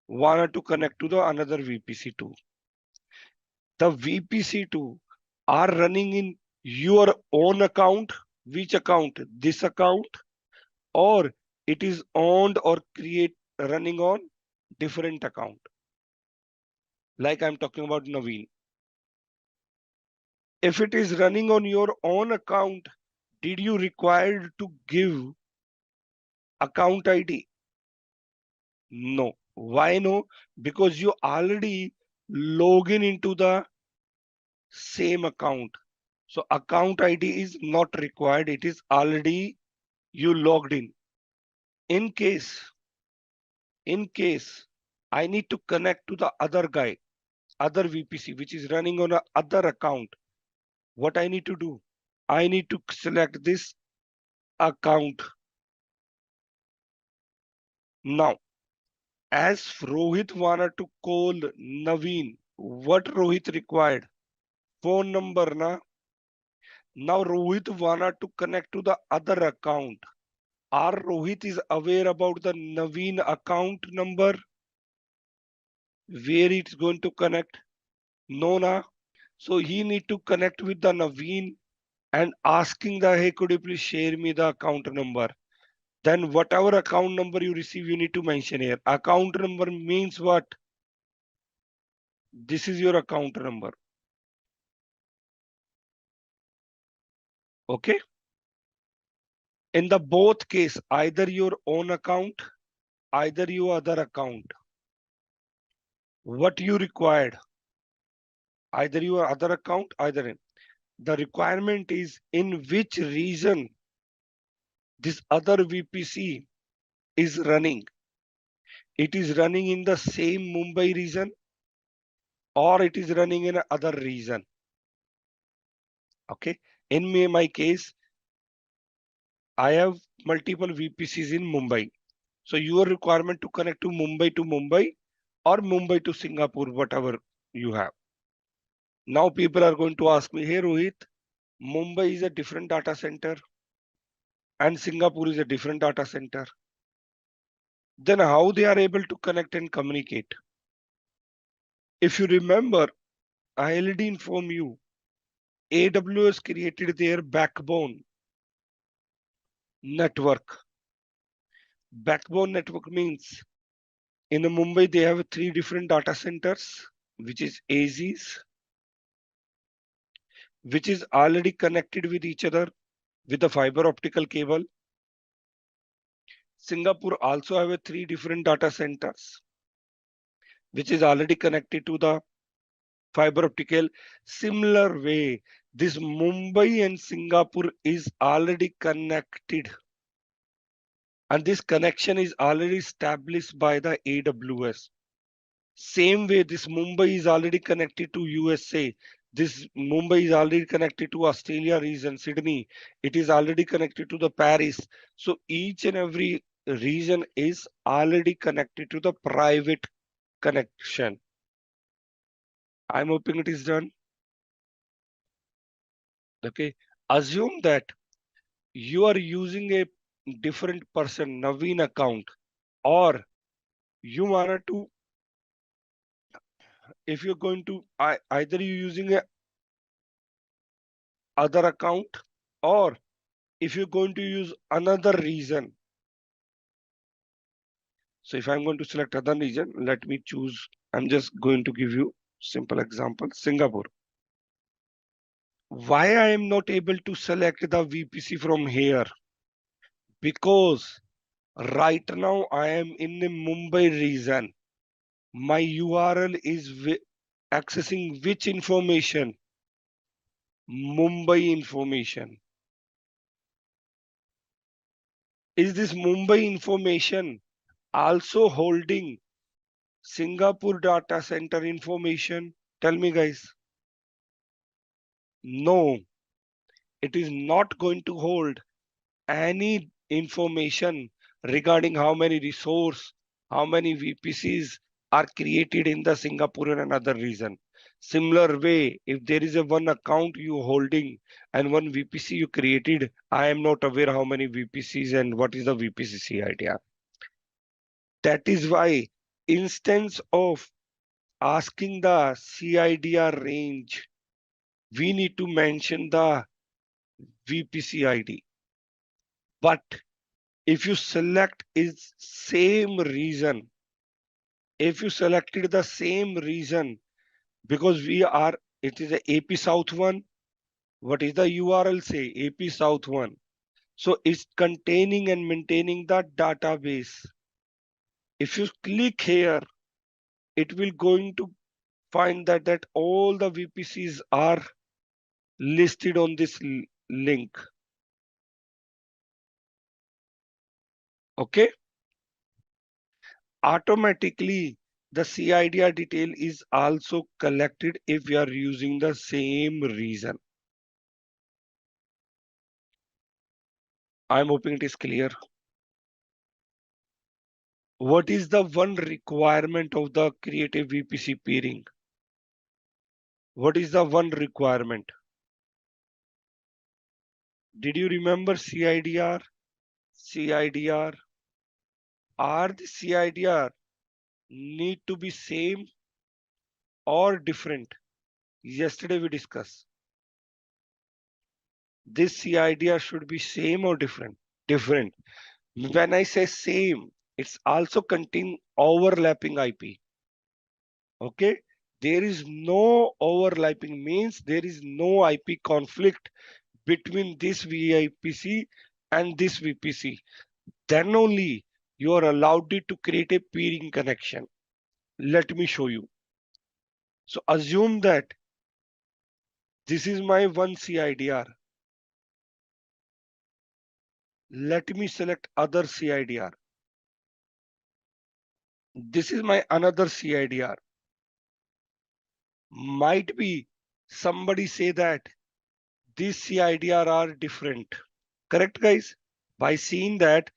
wanted to connect to the another VPC2. The VPC2 are running in your own account. Which account? This account, or it is owned or running on different account. Like I'm talking about Naveen. If it is running on your own account, did you require to give account ID? No. Why no? Because you already log in into the same account. So account ID is not required. It is already you logged in. In case I need to connect to the other guy, other VPC, which is running on a other account, what I need to do? I need to select this account. Now, as Rohit wanted to call Naveen, what Rohit required? Phone number, na? Now Rohit wanted to connect to the other account. Are Rohit is aware about the Naveen account number? Where it's going to connect? No, na. So he need to connect with the Naveen and asking the, hey, could you please share me the account number? Then whatever account number you receive, you need to mention here. Account number means what? This is your account number. Okay. In the both case, either your own account, either your other account. What you required? Either your other account, either in. The requirement is in which region this other VPC is running. It is running in the same Mumbai region or it is running in another region. Okay. In my case, I have multiple VPCs in Mumbai. So your requirement to connect to Mumbai or Mumbai to Singapore, whatever you have. Now people are going to ask me, hey Rohit, Mumbai is a different data center and Singapore is a different data center. Then how they are able to connect and communicate? If you remember, I already informed you, AWS created their backbone network. Backbone network means in Mumbai, they have 3 different data centers, which is AZs, which is already connected with each other with a fiber optical cable. Singapore also have a 3 different data centers, which is already connected to the fiber optical. Similar way, this Mumbai and Singapore is already connected. And this connection is already established by the AWS. Same way, this Mumbai is already connected to USA. This Mumbai is already connected to Australia region, Sydney. It is already connected to the Paris. So each and every region is already connected to the private connection. I'm hoping it is done. Okay. Assume that you are using a different person, Naveen account, or you wanted to, if you're going to, either you're using a other account or if you're going to use another region, so if I'm going to select other region, let me choose, I'm just going to give you simple example, Singapore. Why I am not able to select the VPC from here? Because right now I am in the Mumbai region. My URL is accessing which information? Mumbai information. Is this Mumbai information also holding Singapore data center information? Tell me, guys. No, it is not going to hold any information regarding how many resource, how many VPCs are created in the Singapore and another region. Similar way, if there is a one account you holding and one VPC you created, I am not aware how many VPCs and what is the VPC CIDR. That is why instance of asking the CIDR range, we need to mention the VPC ID. But if you select is same region, if you selected the same region, because it is a AP South 1, what is the URL say? AP South 1. So it's containing and maintaining the database. If you click here, it will going to find that all the VPCs are listed on this link. Okay. Automatically, the CIDR detail is also collected if we are using the same region. I'm hoping it is clear. What is the one requirement of the creative VPC peering? What is the one requirement? Did you remember CIDR? CIDR. Are the CIDR need to be same or different? Yesterday we discussed. This CIDR should be same or different? Different. When I say same, it's also contain overlapping IP. Okay. There is no overlapping means there is no IP conflict between this VPC and this VPC. Then only you are allowed to create a peering connection. Let me show you. So assume that this is my one CIDR. Let me select other CIDR. This is my another CIDR. Might be somebody say that these CIDR are different. Correct, guys? By seeing that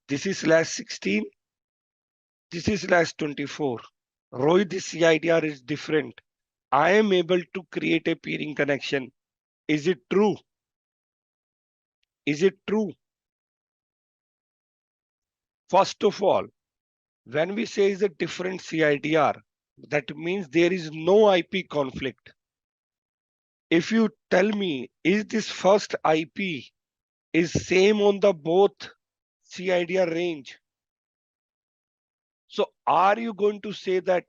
this is /16, this is /24. Rohit, this CIDR is different. I am able to create a peering connection. Is it true? Is it true? First of all, when we say is a different CIDR, that means there is no IP conflict. If you tell me, is this first IP is same on the both CIDR range? So are you going to say that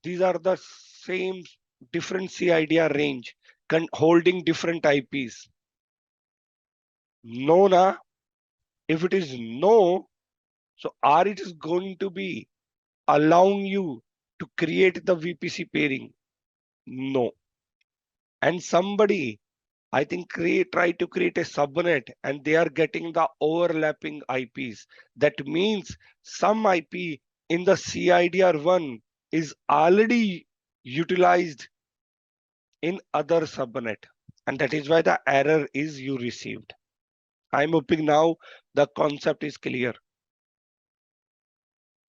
these are the same different CIDR range holding different IPs? No, na. If it is no, so are it is going to be allowing you to create the VPC pairing? No. And somebody, I think, try to create a subnet and they are getting the overlapping IPs. That means some IP in the CIDR1 is already utilized in other subnet. And that is why the error is you received. I'm hoping now the concept is clear.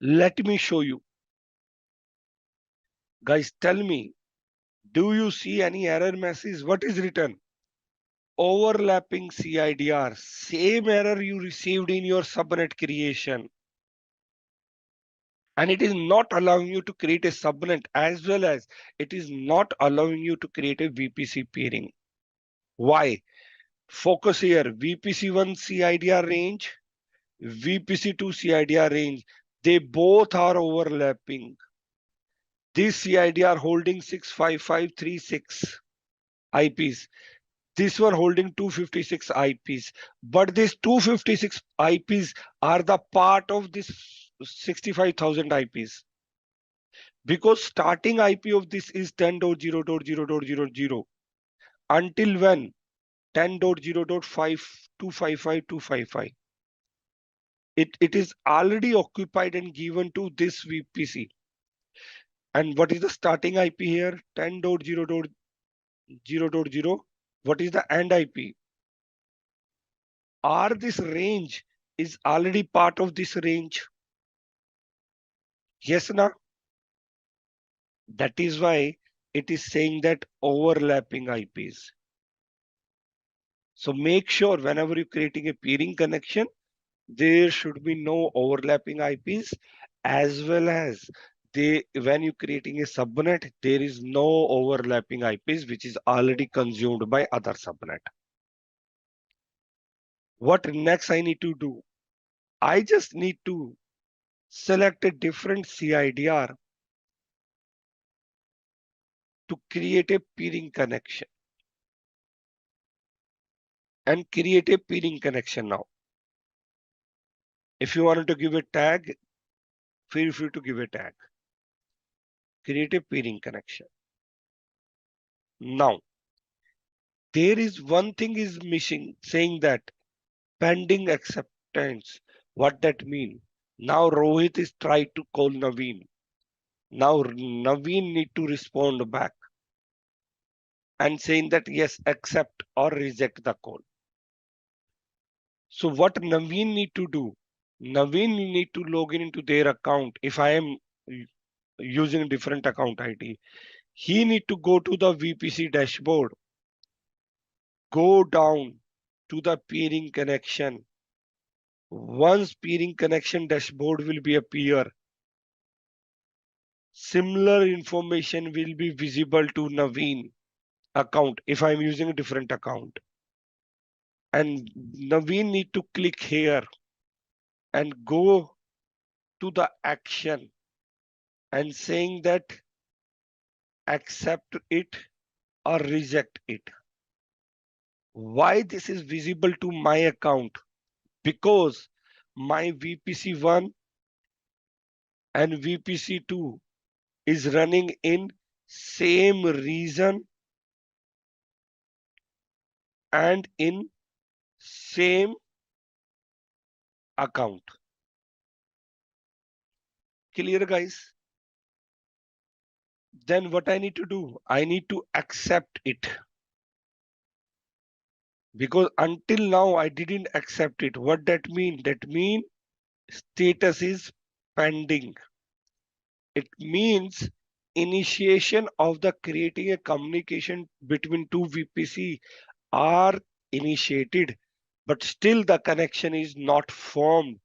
Let me show you. Guys, tell me, do you see any error message? What is written? Overlapping CIDR, same error you received in your subnet creation. And it is not allowing you to create a subnet as well as it is not allowing you to create a VPC peering. Why? Focus here, VPC1 CIDR range, VPC2 CIDR range, they both are overlapping. This CIDR holding 65536 IPs. This one holding 256 IPs. But these 256 IPs are the part of this 65,000 IPs. Because starting IP of this is 10.0.0.0.0 until when 10.0.5.255.255. It is already occupied and given to this VPC. And what is the starting IP here? 10.0.0.0. What is the end IP? Or this range is already part of this range? Yes, na? That is why it is saying that overlapping IPs. So make sure whenever you're creating a peering connection, there should be no overlapping IPs, as well as when you're creating a subnet, there is no overlapping IPs which is already consumed by other subnet. What next I need to do? I just need to select a different CIDR to create a peering connection and create a peering connection now. If you wanted to give a tag, feel free to give a tag. Create a peering connection. Now, there is one thing is missing, saying that pending acceptance. What that mean? Now Rohit is trying to call Naveen. Now Naveen need to respond back and saying that yes, accept or reject the call. So what Naveen need to do? Naveen need to log in into their account. If I am using different account ID, he need to go to the VPC dashboard, go down to the peering connection. Once peering connection dashboard will be appear, similar information will be visible to Naveen account if I'm using a different account. And Naveen need to click here and go to the action and saying that accept it or reject it. Why this is visible to my account? Because my VPC1 and VPC2 is running in same region and in same account. Clear, guys? Then what I need to do? I need to accept it. Because until now I didn't accept it. What that mean? That mean status is pending. It means initiation of the creating a communication between two VPC are initiated, but still the connection is not formed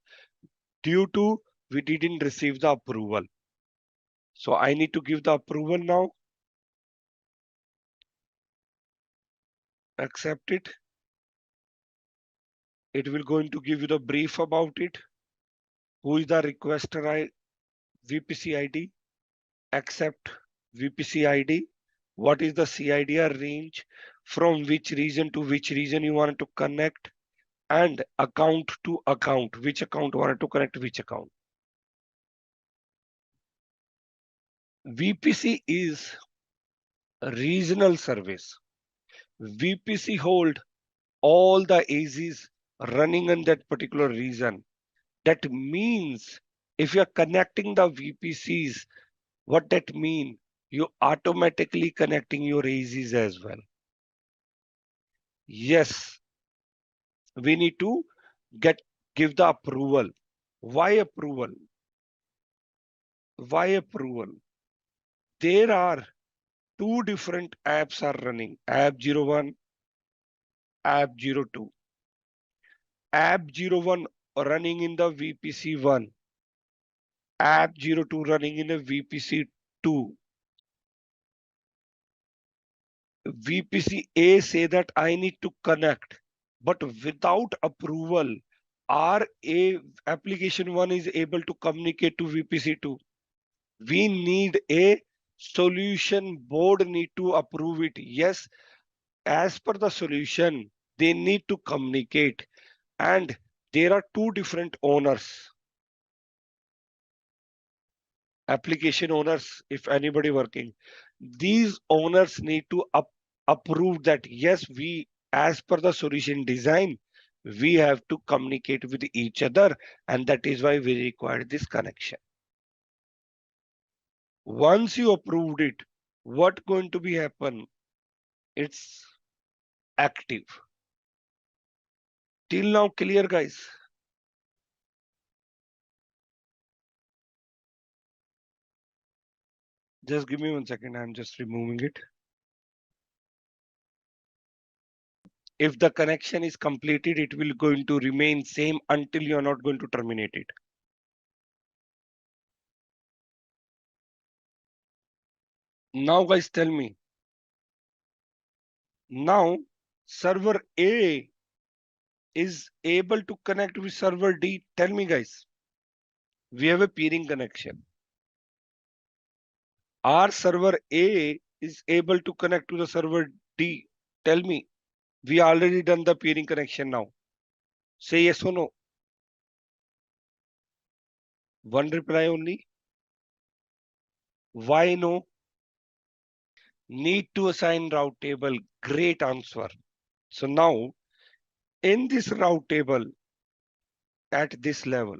due to we didn't receive the approval. So I need to give the approval now. Accept it. It will going to give you the brief about it. Who is the requester VPC ID? Accept VPC ID. What is the CIDR range? From which region to which region you want to connect? And account to account. Which account wanted to connect which account? VPC is a regional service. VPC hold all the AZs running in that particular region. That means if you're connecting the VPCs, what that mean? You automatically connecting your AZs as well. Yes, we need to give the approval. Why approval? Why approval? There are two different apps are running, app 01, app 02. App 01 running in the VPC1, app 02 running in a VPC2. VPC A say that I need to connect. but without approval, our application 1 is able to communicate to VPC 2. We need a solution board need to approve it. Yes, as per the solution, they need to communicate, and there are two different owners. Application owners, if anybody working, these owners need to approve that yes, we, as per the solution design, we have to communicate with each other, and that is why we require this connection. Once you approved it, what going to be happen? It's active. Till now clear, guys? Just give me 1 second. I'm just removing it. If the connection is completed, it will going to remain same until you're not going to terminate it. Now guys, tell me. Now server A is able to connect with server D. Tell me guys. We have a peering connection. Our server A is able to connect to the server D. Tell me. We already done the peering connection now. Say yes or no. One reply only. Why no? Need to assign route table. Great answer. So now in this route table at this level,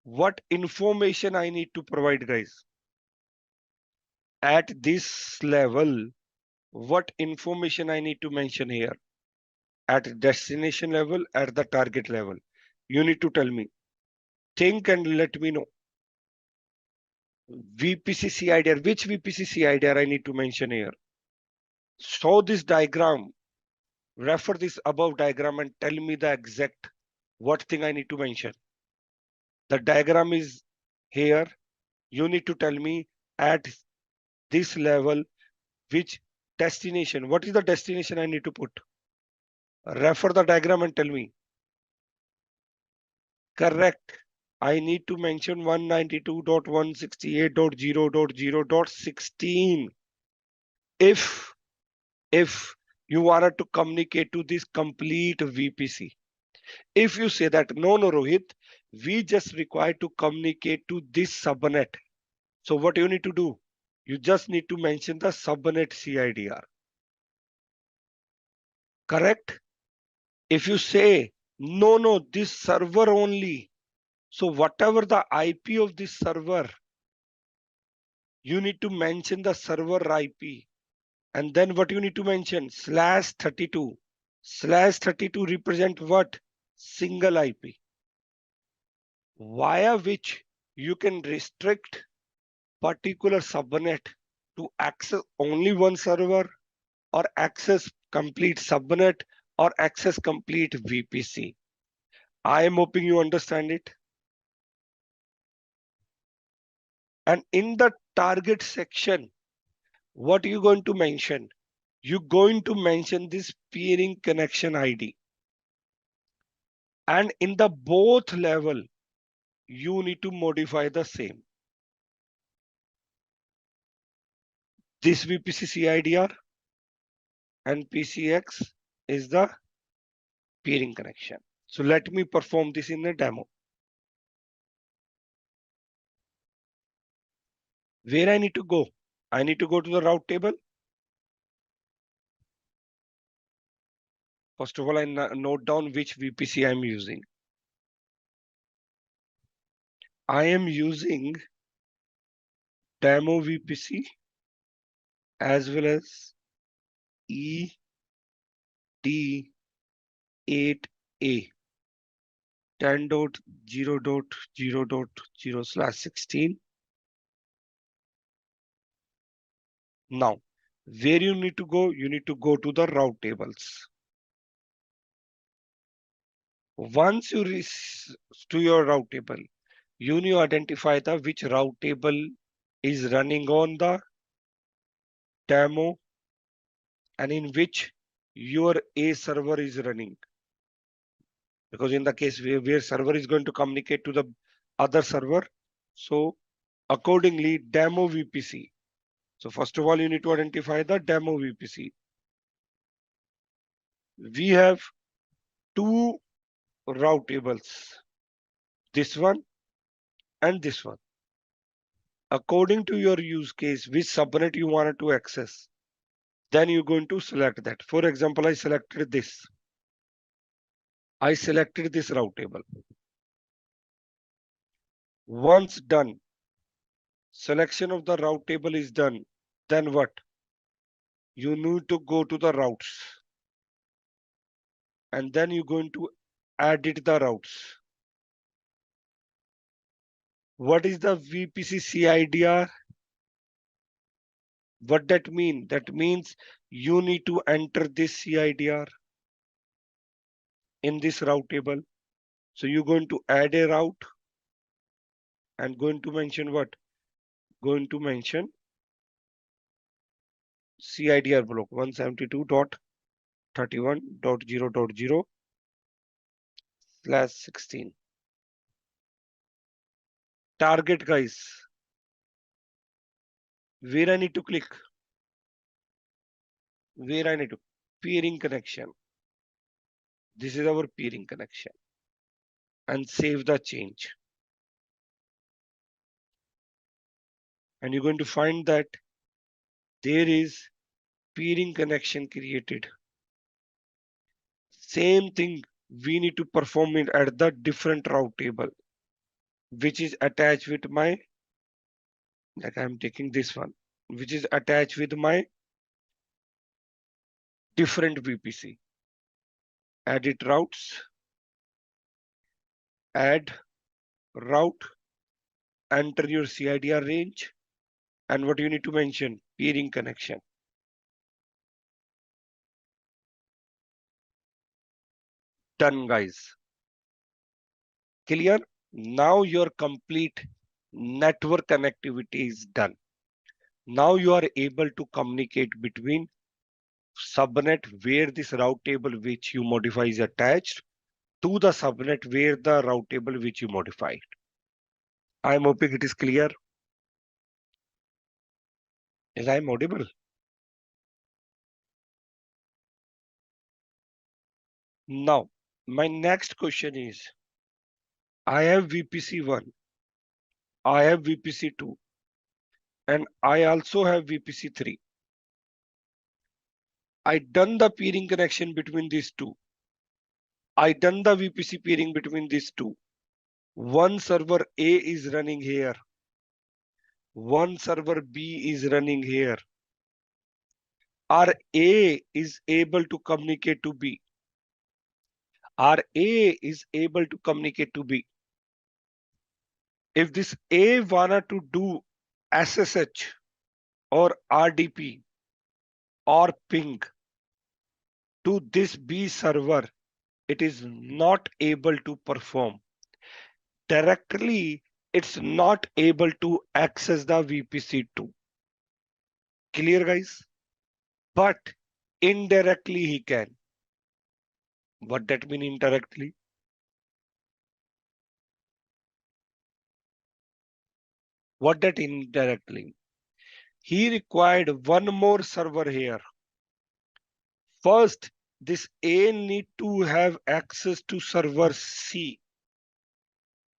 what information I need to provide, guys? At this level, what information I need to mention here? At destination level, at the target level. You need to tell me. Think and let me know. VPC CIDR, which VPC CIDR I need to mention here? Show this diagram, refer this above diagram and tell me the exact what thing I need to mention. The diagram is here. You need to tell me at this level, which destination, what is the destination I need to put? Refer the diagram and tell me. Correct. I need to mention 192.168.0.0.16. If you wanted to communicate to this complete VPC. If you say that, no, Rohit, we just require to communicate to this subnet. So what you need to do? You just need to mention the subnet CIDR. Correct? If you say, no, this server only. So whatever the IP of this server, you need to mention the server IP. And then what you need to mention? /32. /32 represent what? Single IP. Via which you can restrict particular subnet to access only one server, or access complete subnet, or access complete VPC. I am hoping you understand it. And in the target section, what are you going to mention? You're going to mention this peering connection ID. And in the both level, you need to modify the same. This VPC CIDR and PCX is the peering connection. So let me perform this in a demo. Where I need to go? I need to go to the route table. First of all, I note down which VPC I'm using. I am using demo VPC as well as ED8A 10.0.0.0/16. Now, where you need to go? You need to go to the route tables. Once you reach to your route table, you need to identify the which route table is running on the demo and in which your A server is running. Because in the case where server is going to communicate to the other server, so accordingly demo VPC. So first of all, you need to identify the demo VPC. We have two route tables, this one and this one. According to your use case, which subnet you wanted to access, then you're going to select that. For example, I selected this. I selected this route table. Once done, selection of the route table is done, then what? You need to go to the routes. And then you're going to edit the routes. What is the VPC CIDR? What that mean? That means you need to enter this CIDR in this route table. So you're going to add a route and going to mention what? Going to mention CIDR block 172.31.0.0/16. Target, guys. Where I need to click? Where I need to? Peering connection. This is our peering connection. And save the change. And you're going to find that there is peering connection created. Same thing we need to perform it at the different route table, which is attached with my, like I'm taking this one, which is attached with my different VPC. Edit routes, add route, enter your CIDR range, and what you need to mention, peering connection. Done, guys. Clear? Now your complete network connectivity is done. Now you are able to communicate between subnet where this route table which you modify is attached to the subnet where the route table which you modified. I'm hoping it is clear. Is I audible? Now, my next question is, I have VPC1, I have VPC2, and I also have VPC3. I done the peering connection between these two. I done the VPC peering between these two. One server A is running here. One server B is running here. Our A is able to communicate to B. Our A is able to communicate to B. If this A wanted to do SSH or RDP or ping to this B server, it is not able to perform. Directly, it's not able to access the VPC2. Clear, guys? But indirectly he can. What that mean indirectly? What that indirectly? He required one more server here. First, this A need to have access to server C.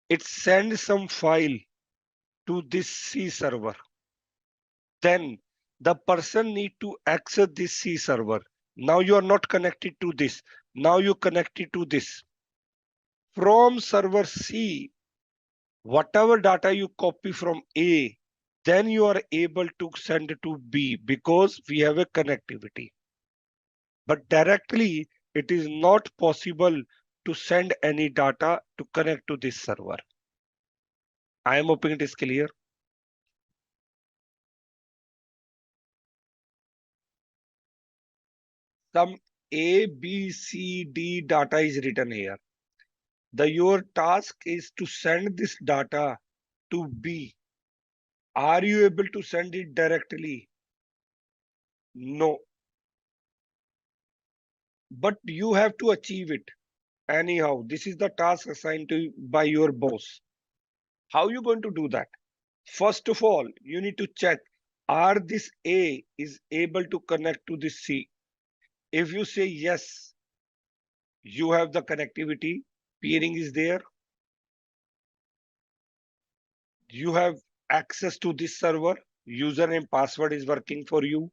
It sends some file to this C server. Then the person need to access this C server. Now you are not connected to this. Now you connected to this. From server C, whatever data you copy from A, then you are able to send it to B because we have a connectivity. But directly, it is not possible to send any data to connect to this server. I am hoping it is clear. Some A, B, C, D data is written here. Your task is to send this data to B. Are you able to send it directly? No. but you have to achieve it. Anyhow, this is the task assigned to you by your boss. How are you going to do that? First of all, you need to check, are this A is able to connect to this C? If you say yes, you have the connectivity, peering is there, you have access to this server, username password is working for you,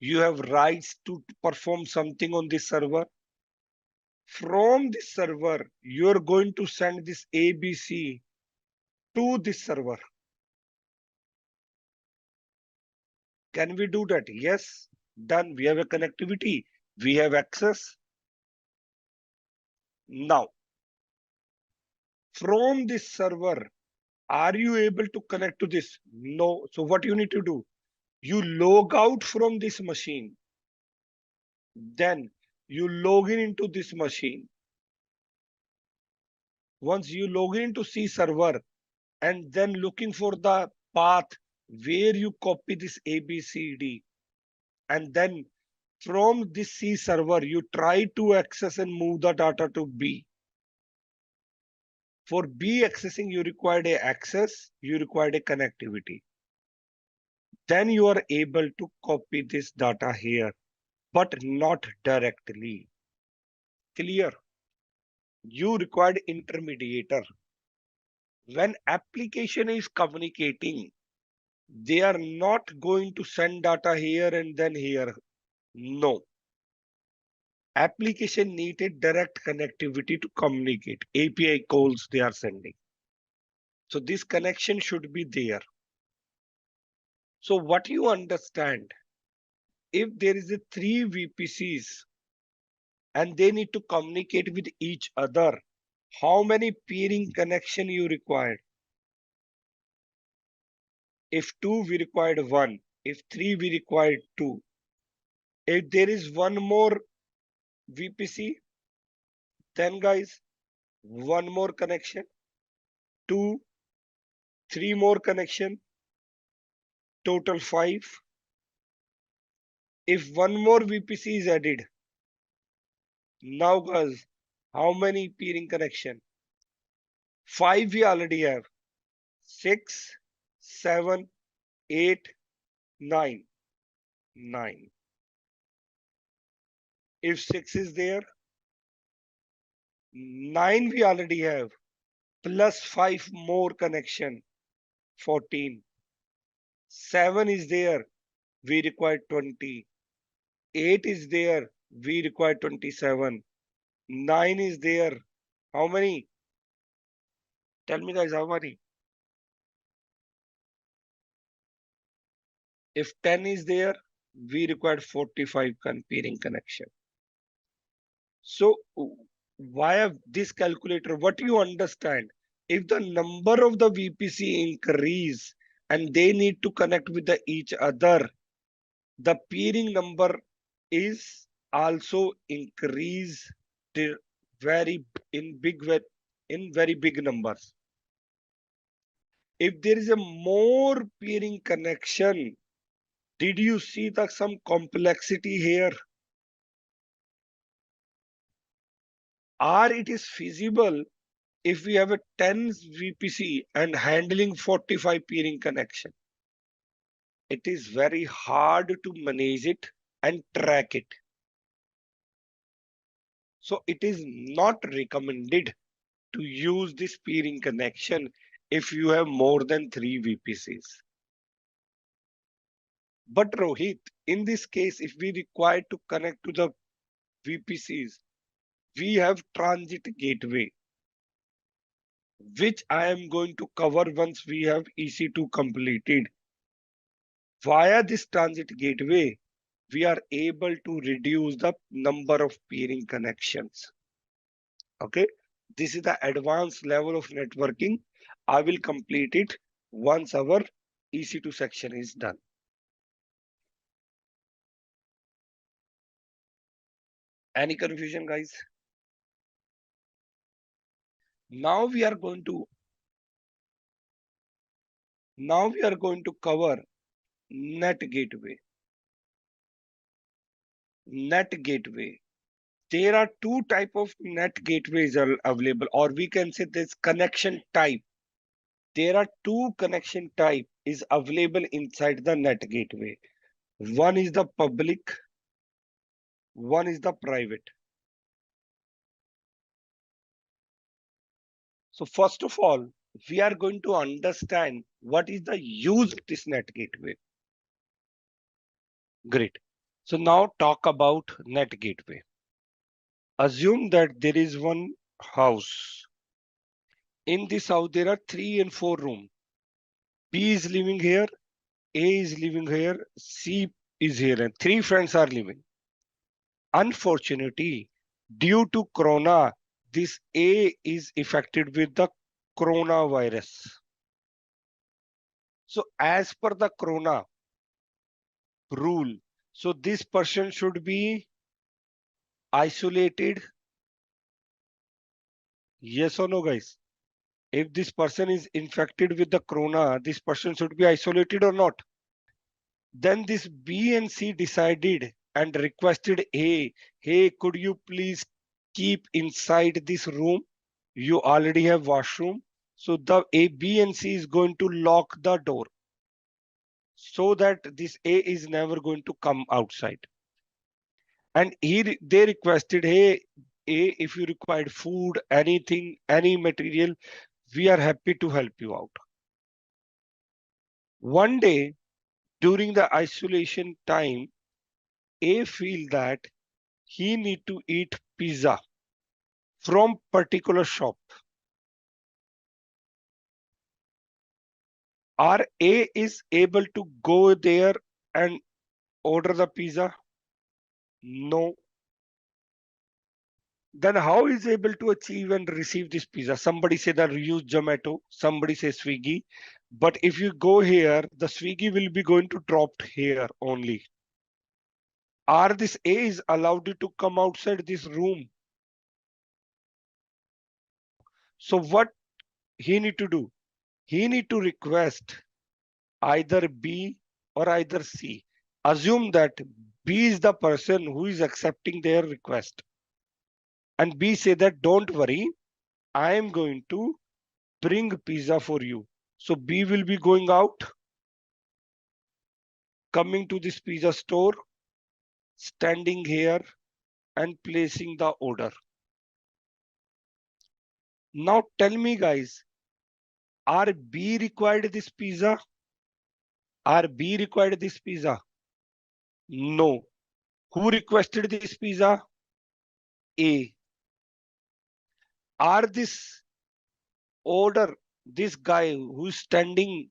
you have rights to perform something on this server. From this server, you're going to send this ABC to this server. Can we do that? Yes, done. We have a connectivity, we have access. Now, from this server, are you able to connect to this? No. So what you need to do? You log out from this machine. Then you log in into this machine. Once you log in into C server and then looking for the path where you copy this ABCD, and then from this C server, you try to access and move the data to B. For B accessing, you required a access, you required a connectivity. Then you are able to copy this data here, but not directly. Clear? You required intermediator. When application is communicating, they are not going to send data here and then here. No. Application needed direct connectivity to communicate. API calls they are sending. So this connection should be there. So what you understand, if there is a 3 VPCs and they need to communicate with each other, how many peering connection you required? If 2, we required 1. If 3, we required 2. If there is one more VPC, then guys, one more connection, 2, 3 more connection, total 5. If one more VPC is added, now guys, how many peering connection? 5 we already have. 6, 7, 8, 9. 9. If 6 is there, 9 we already have, plus 5 more connection, 14. 7 is there, we require 20. 8 is there, we require 27. 9 is there, how many? Tell me guys, how many? If 10 is there, we require 45 peering connection. So via this calculator, what you understand, if the number of the VPC increase and they need to connect with each other, the peering number is also increased very in very big numbers. If there is a more peering connection, did you see some complexity here? Or it is feasible if we have a 10 VPC and handling 45 peering connection? It is very hard to manage it and track it. So it is not recommended to use this peering connection if you have more than 3 VPCs. But Rohit, in this case, if we require to connect to the VPCs, we have transit gateway, which I am going to cover once we have EC2 completed. Via this transit gateway, we are able to reduce the number of peering connections. Okay, this is the advanced level of networking. I will complete it once our EC2 section is done. Any confusion, guys? Now we are going to cover NAT Gateway. NAT Gateway. There are two type of NAT gateways are available, or we can say this connection type. There are two connection type is available inside the NAT gateway. One is the public, one is the private. So first of all, we are going to understand what is the use of this NAT gateway. Great. So now talk about NAT gateway. Assume that there is one house. In this house, there are 3 and 4 rooms. B is living here, A is living here, C is here, and 3 friends are living. Unfortunately, due to corona, this A is affected with the coronavirus. So as per the corona rule, so this person should be isolated. Yes or no, guys? If this person is infected with the corona, this person should be isolated or not? Then this B and C decided and requested A, hey, could you please keep inside this room? You already have washroom. So the A, B and C is going to lock the door so that this A is never going to come outside. And they requested, hey, A, if you required food, anything, any material, we are happy to help you out. One day, during the isolation time, A feel that he need to eat pizza from particular shop. Are A is able to go there and order the pizza? No. Then how is able to achieve and receive this pizza? Somebody say that use Zomato, somebody say Swiggy. But if you go here, the Swiggy will be going to drop here only. Are this A is allowed to come outside this room? So what he need to do? He need to request either B or either C. Assume that B is the person who is accepting their request. And B say that don't worry, I am going to bring pizza for you. So B will be going out, coming to this pizza store, standing here and placing the order. Now tell me guys, are B required this pizza? Are B required this pizza? No. Who requested this pizza? A. Are this order, this guy who's standing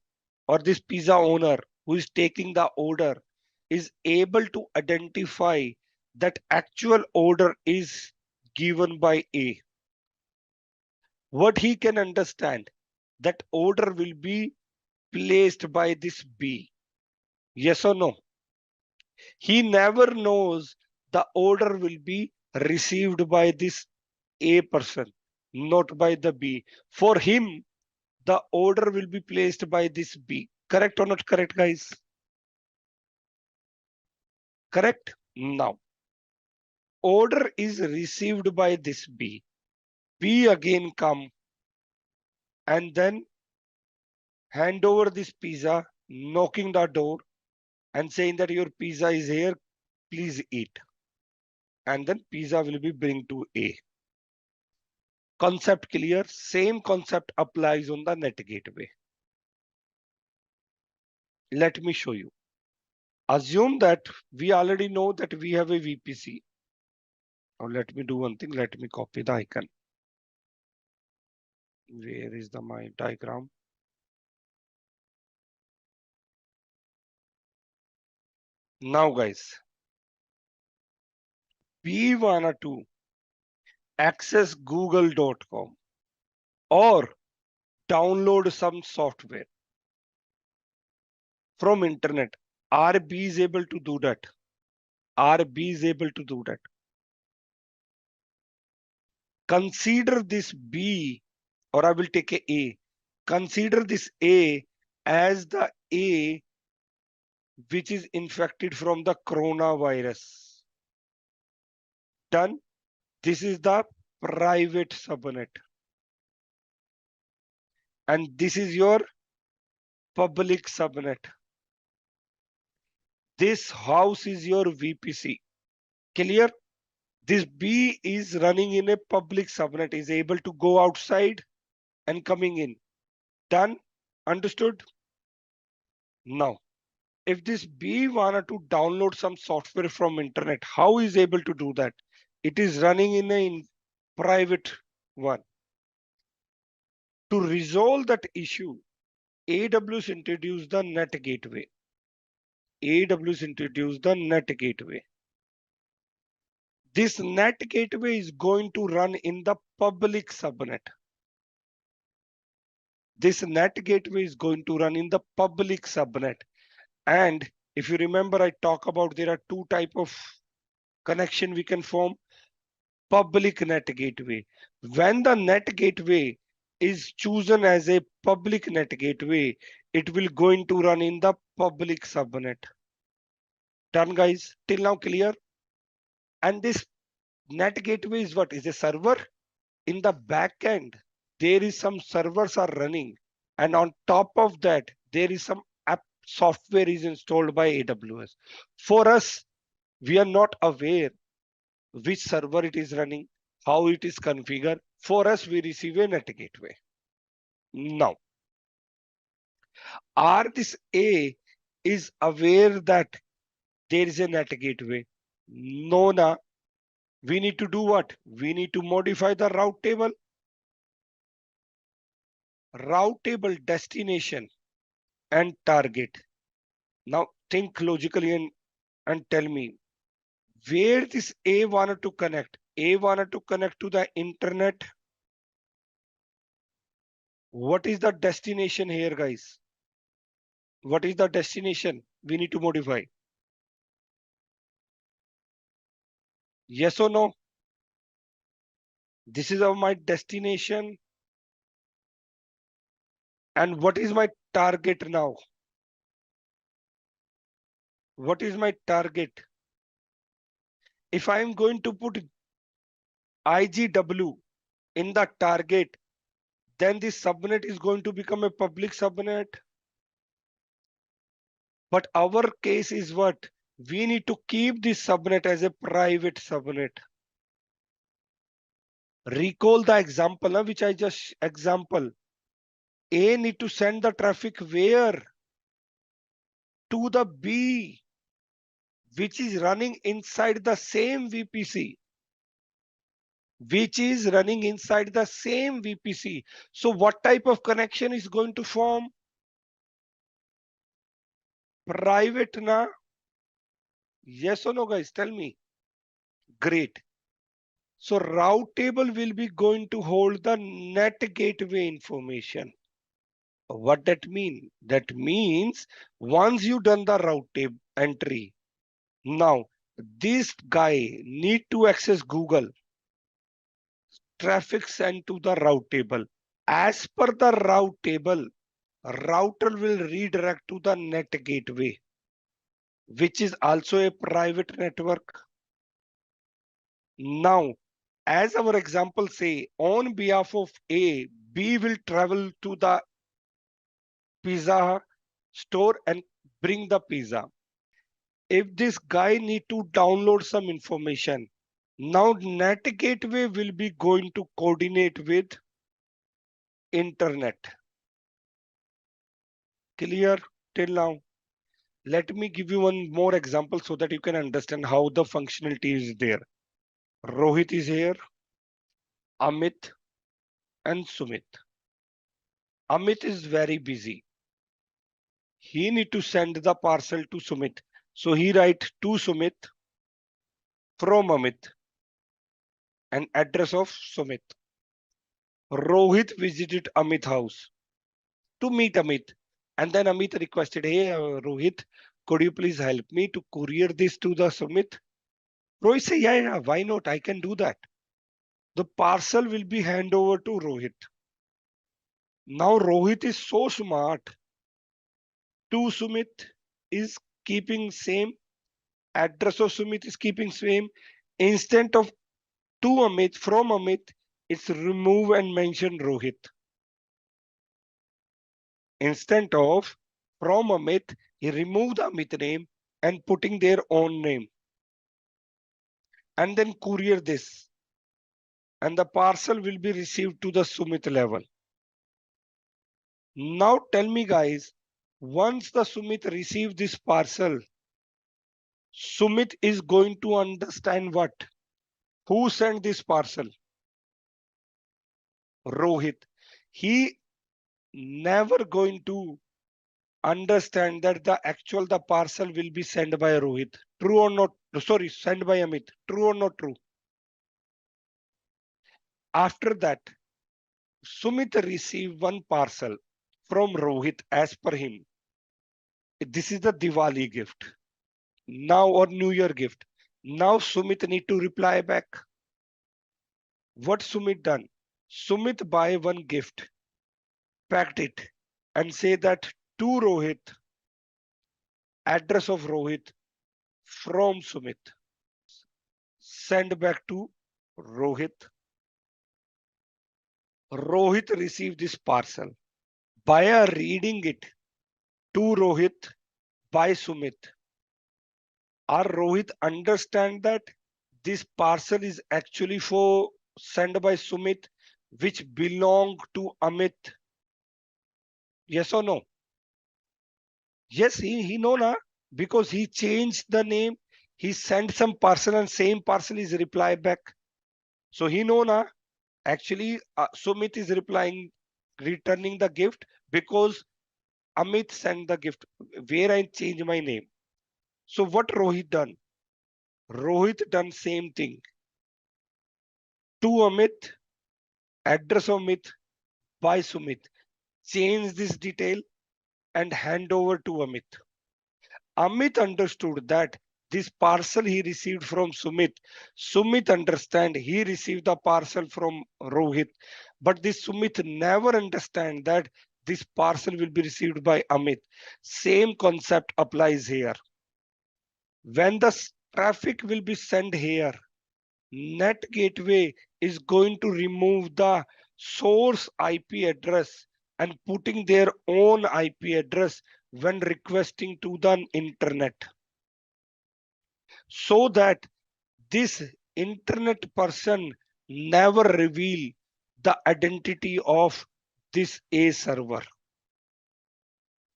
or this pizza owner who is taking the order is able to identify that actual order is given by A? What he can understand that order will be placed by this B? Yes or no? He never knows the order will be received by this A person, not by the B. For him, the order will be placed by this B. Correct or not correct, guys? Correct? Now, order is received by this B. B again come and then hand over this pizza, knocking the door and saying that your pizza is here, please eat. And then pizza will be bring to A. Concept clear? Same concept applies on the NAT gateway. Let me show you. Assume that we already know that we have a VPC. Now let me do one thing. Let me copy the icon. Where is my diagram? Now guys, we wanna to access google.com or download some software from internet. RB is able to do that. RB is able to do that. Consider this B, or I will take a A. Consider this A as the A which is infected from the coronavirus. Done. This is the private subnet. And this is your public subnet. This house is your VPC. Clear? This B is running in a public subnet, is able to go outside and coming in. Done? Understood? Now, if this B wanted to download some software from internet, how is able to do that? It is running in a private one. To resolve that issue, AWS introduced the NAT Gateway. AWS introduced the NAT Gateway. This NAT Gateway is going to run in the public subnet. This NAT Gateway is going to run in the public subnet. And if you remember, I talk about there are two type of connection we can form. Public NAT Gateway. When the NAT Gateway is chosen as a public NAT Gateway, it will going to run in the public subnet. Done, guys? Till now clear? And this NAT Gateway is what? Is a server. In the back end, there is some servers are running. And on top of that, there is some app software is installed by AWS. For us, we are not aware which server it is running, how it is configured. For us, we receive a NAT Gateway. Now, this A is aware that there is a NAT Gateway? No, na. We need to do what? We need to modify the route table. Route table destination and target. Now think logically and tell me where this A wanted to connect. A wanted to connect to the internet. What is the destination here, guys? What is the destination we need to modify? Yes or no? This is my destination. And what is my target now? What is my target? If I am going to put IGW in the target, then this subnet is going to become a public subnet. But our case is what? We need to keep this subnet as a private subnet. Recall the example, which I just example. A need to send the traffic where? To the B, which is running inside the same VPC. Which is running inside the same VPC. So what type of connection is going to form? Private na? Yes or no, guys? Tell me. Great. So route table will be going to hold the NAT gateway information. What that mean? That means once you done the route table entry, now this guy need to access Google. Traffic sent to the route table. As per the route table, router will redirect to the NAT gateway, which is also a private network. Now, as our example say, on behalf of A, B will travel to the pizza store and bring the pizza. If this guy need to download some information, now NAT gateway will be going to coordinate with internet. Clear till now? Let me give you one more example so that you can understand how the functionality is there. Rohit is here, Amit and Sumit. Amit is very busy. He need to send the parcel to Sumit. So he write to Sumit from Amit and address of Sumit. Rohit visited Amit house to meet Amit. And then Amit requested, hey, Rohit, could you please help me to courier this to the Sumit? Rohit said, yeah, why not? I can do that. The parcel will be handed over to Rohit. Now Rohit is so smart. To Sumit is keeping same. Address of Sumit is keeping same. Instead of to Amit, from Amit, it's remove and mention Rohit. Instead of from Amit, he removed the Amit name and putting their own name. And then courier this. And the parcel will be received to the Sumit level. Now tell me guys, once the Sumit receive this parcel, Sumit is going to understand what? Who sent this parcel? Rohit. He never going to understand that the parcel will be sent by Rohit. True or not? Sorry, sent by Amit. True or not true? After that, Sumit received one parcel from Rohit as per him. This is the Diwali gift. Now or New Year gift. Now Sumit need to reply back. What Sumit done? Sumit buy one gift, packed it, and say that to Rohit, address of Rohit from Sumit. Send back to Rohit. Rohit received this parcel. By reading it to Rohit by Sumit, or Rohit understand that this parcel is actually for sent by Sumit, which belong to Amit. Yes or no? Yes, he know na, because he changed the name. He sent some parcel and same parcel is reply back. So he know na, actually Sumit is returning the gift because Amit sent the gift where I change my name. So what Rohit done? Rohit done same thing. To Amit, address of Amit by Sumit. Change this detail and hand over to Amit. Amit understood that this parcel he received from Sumit. Sumit understand he received the parcel from Rohit. But this Sumit never understand that this parcel will be received by Amit. Same concept applies here. When the traffic will be sent here, NAT Gateway is going to remove the source IP address and putting their own IP address when requesting to the internet. So that this internet person never reveal the identity of this A server.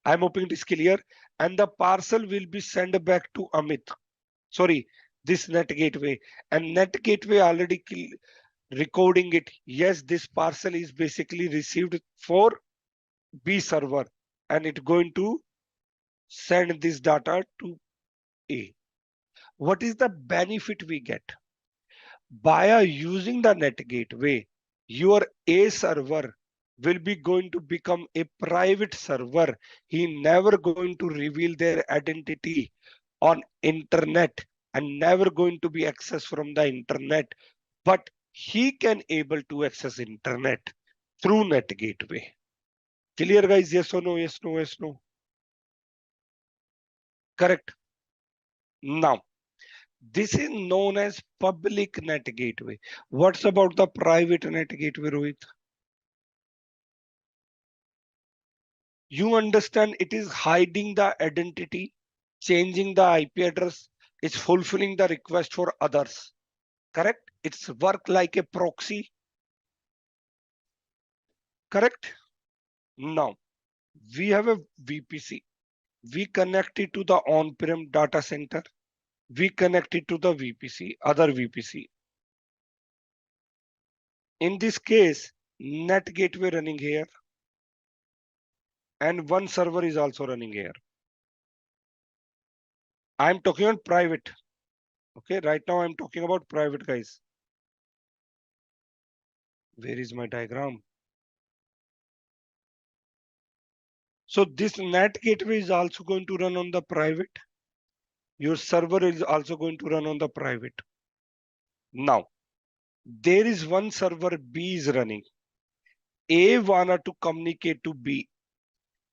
I'm hoping it is clear. And the parcel will be sent back to Amit. Sorry, this NAT Gateway. And NAT Gateway already recording it. Yes, this parcel is basically received for B server and it's going to send this data to A. What is the benefit we get? By using the NAT Gateway, your A server will be going to become a private server. He never going to reveal their identity on internet and never going to be accessed from the internet, but he can able to access internet through NAT Gateway. Clear guys? Yes or no? Yes, no, yes, no. Correct. Now, this is known as public NAT Gateway. What's about the private NAT Gateway, Rohit? You understand it is hiding the identity, changing the IP address, it's fulfilling the request for others. Correct? It's work like a proxy. Correct? Now, we have a VPC. We connect it to the on-prem data center. We connect it to the VPC, other VPC. In this case, NAT Gateway running here. And one server is also running here. I'm talking on private. Okay, right now I'm talking about private, guys. Where is my diagram? So this NAT Gateway is also going to run on the private. Your server is also going to run on the private. Now, there is one server B is running. A wanna to communicate to B,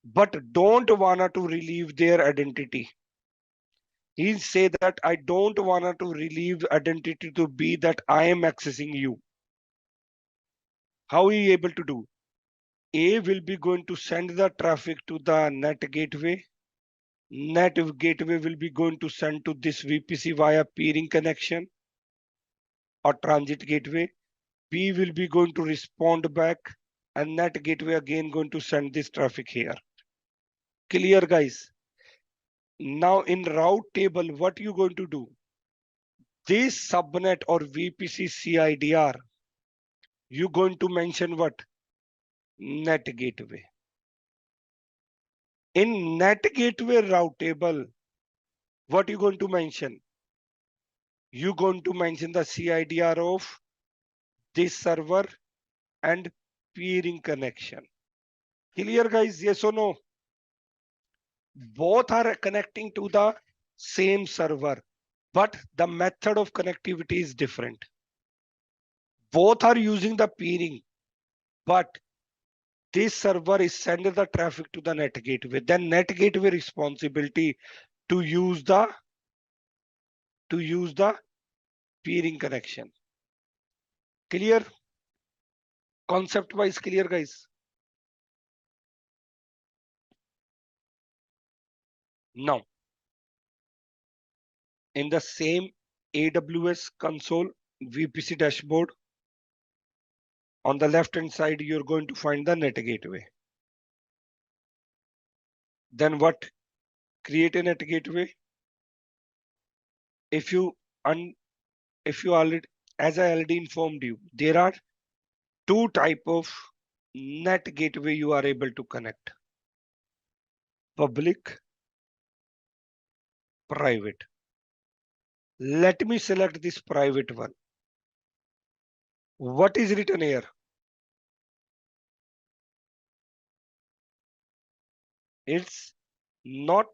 but don't wanna to relieve their identity. He say that I don't want to relieve identity to be that I am accessing you. How are you able to do? A will be going to send the traffic to the NAT gateway. NAT gateway will be going to send to this VPC via peering connection or transit gateway. B will be going to respond back, and NAT gateway again going to send this traffic here. Clear, guys? Now in route table, what you going to do? This subnet or VPC CIDR, you going to mention what? NAT gateway. In NAT gateway route table, what you going to mention? You going to mention the CIDR of this server and peering connection. Clear, guys? Yes or no? Both are connecting to the same server, but the method of connectivity is different. Both are using the peering, but this server is sending the traffic to the NAT gateway. Then NAT gateway responsibility to use the peering connection. Clear? Concept wise clear, guys? Now, in the same AWS console VPC dashboard, on the left hand side, you're going to find the NAT gateway. Then what? Create a NAT gateway. If you already, as I already informed you, there are two type of NAT gateway you are able to connect: public, private. Let me select this private one. What is written here? It's not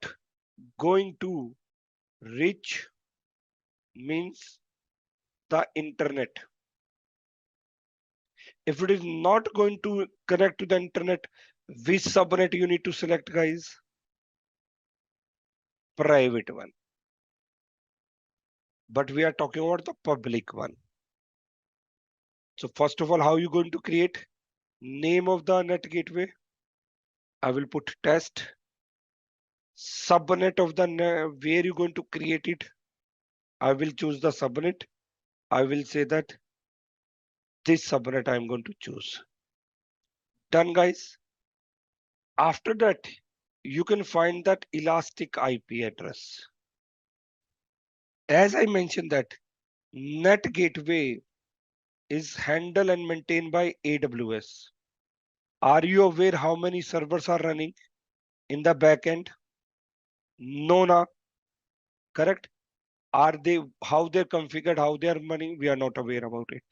going to reach means the internet. If it is not going to connect to the internet, which subnet you need to select, guys? Private one. But we are talking about the public one. So first of all, how are you going to create? Name of the NAT gateway. I will put test. Subnet of the where you going to create it. I will choose the subnet. I will say that this subnet I am going to choose. Done, guys. After that, you can find that elastic IP address. As I mentioned that NAT gateway is handled and maintained by AWS. Are you aware how many servers are running in the backend? No, na. Correct? Are they, how they're configured, how they are running? We are not aware about it.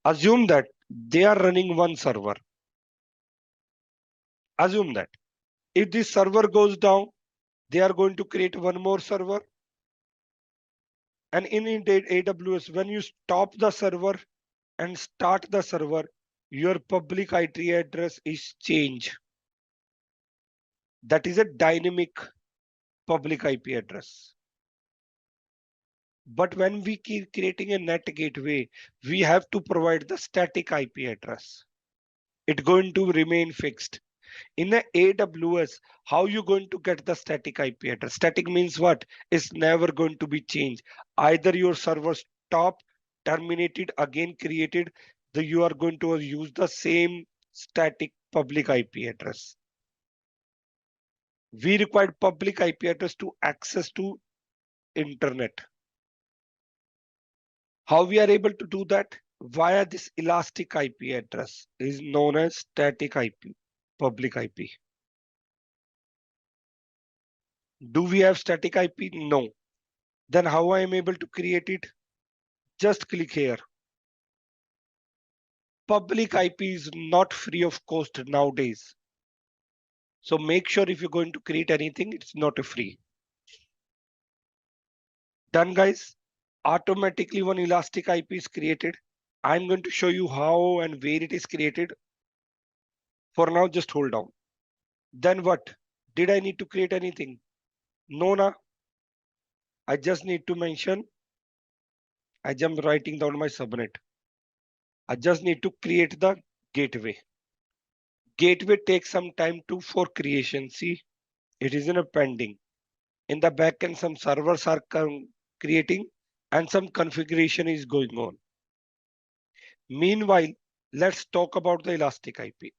Assume that they are running one server. Assume that if this server goes down, they are going to create one more server. And in AWS, when you stop the server and start the server, your public IP address is changed. That is a dynamic public IP address. But when we keep creating a NAT gateway, we have to provide the static IP address. It's going to remain fixed. In the AWS, how you going to get the static IP address? Static means what? It's never going to be changed. Either your server stop, terminated, again created, you are going to use the same static public IP address. We require public IP address to access to internet. How we are able to do that? Via this elastic IP address is known as static IP, public IP. Do we have static IP? No. Then how I am able to create it? Just click here. Public IP is not free of cost nowadays. So make sure if you're going to create anything, it's not a free. Done, guys. Automatically one elastic IP is created. I'm going to show you how and where it is created. For now, just hold on. Then what? Did I need to create anything? No, na. I just need to mention, I am writing down my subnet. I just need to create the gateway. Gateway takes some time for creation. See, it is in a pending. In the backend, some servers are creating and some configuration is going on. Meanwhile, let's talk about the elastic IP.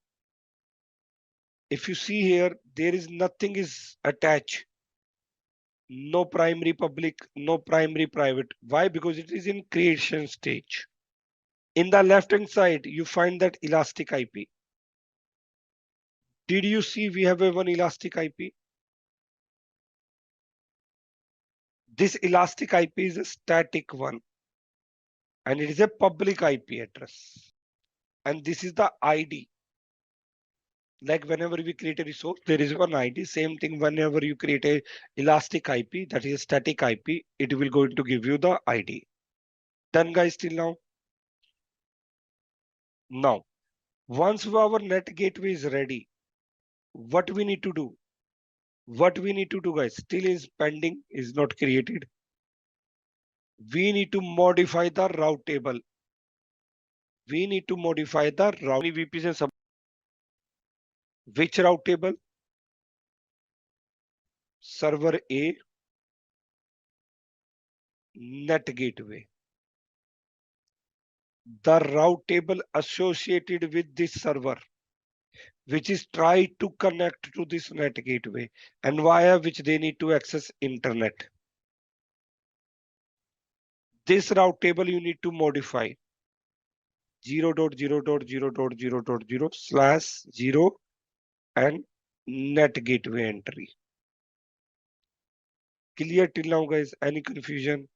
If you see here, there is nothing is attached. No primary public, no primary private. Why? Because it is in creation stage. In the left hand side, you find that elastic IP. Did you see we have a one elastic IP? This elastic IP is a static one and it is a public IP address. And this is the ID. Like whenever we create a resource, there is one ID. Same thing whenever you create a elastic IP, that is a static IP, it will going to give you the ID. Done guys till now? Now, once our NAT gateway is ready, what we need to do? What we need to do guys, still is pending, is not created. We need to modify the route table. We need to modify the route VPC and sub. Which route table? Server A, NAT gateway. The route table associated with this server, which is try to connect to this NAT gateway and via which they need to access internet. This route table you need to modify 0.0.0.0.0/0 and NAT gateway entry. Clear till now guys? Any confusion?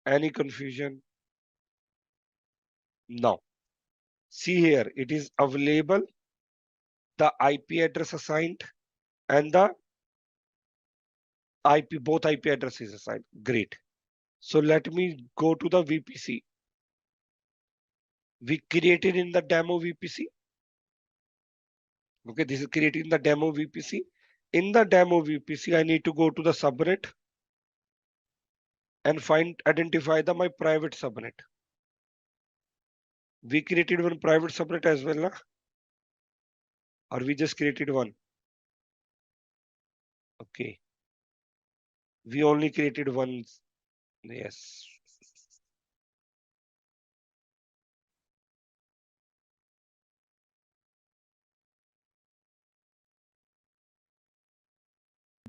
Any confusion? Now, see here, it is available, the IP address assigned and the IP, both IP addresses assigned. Great. So let me go to the VPC. We created in the demo VPC. Okay, this is created in the demo VPC. In the demo VPC, I need to go to the subnet and identify my private subnet. We created one private subnet as well, na? Or we just created one? Okay. We only created one. Yes.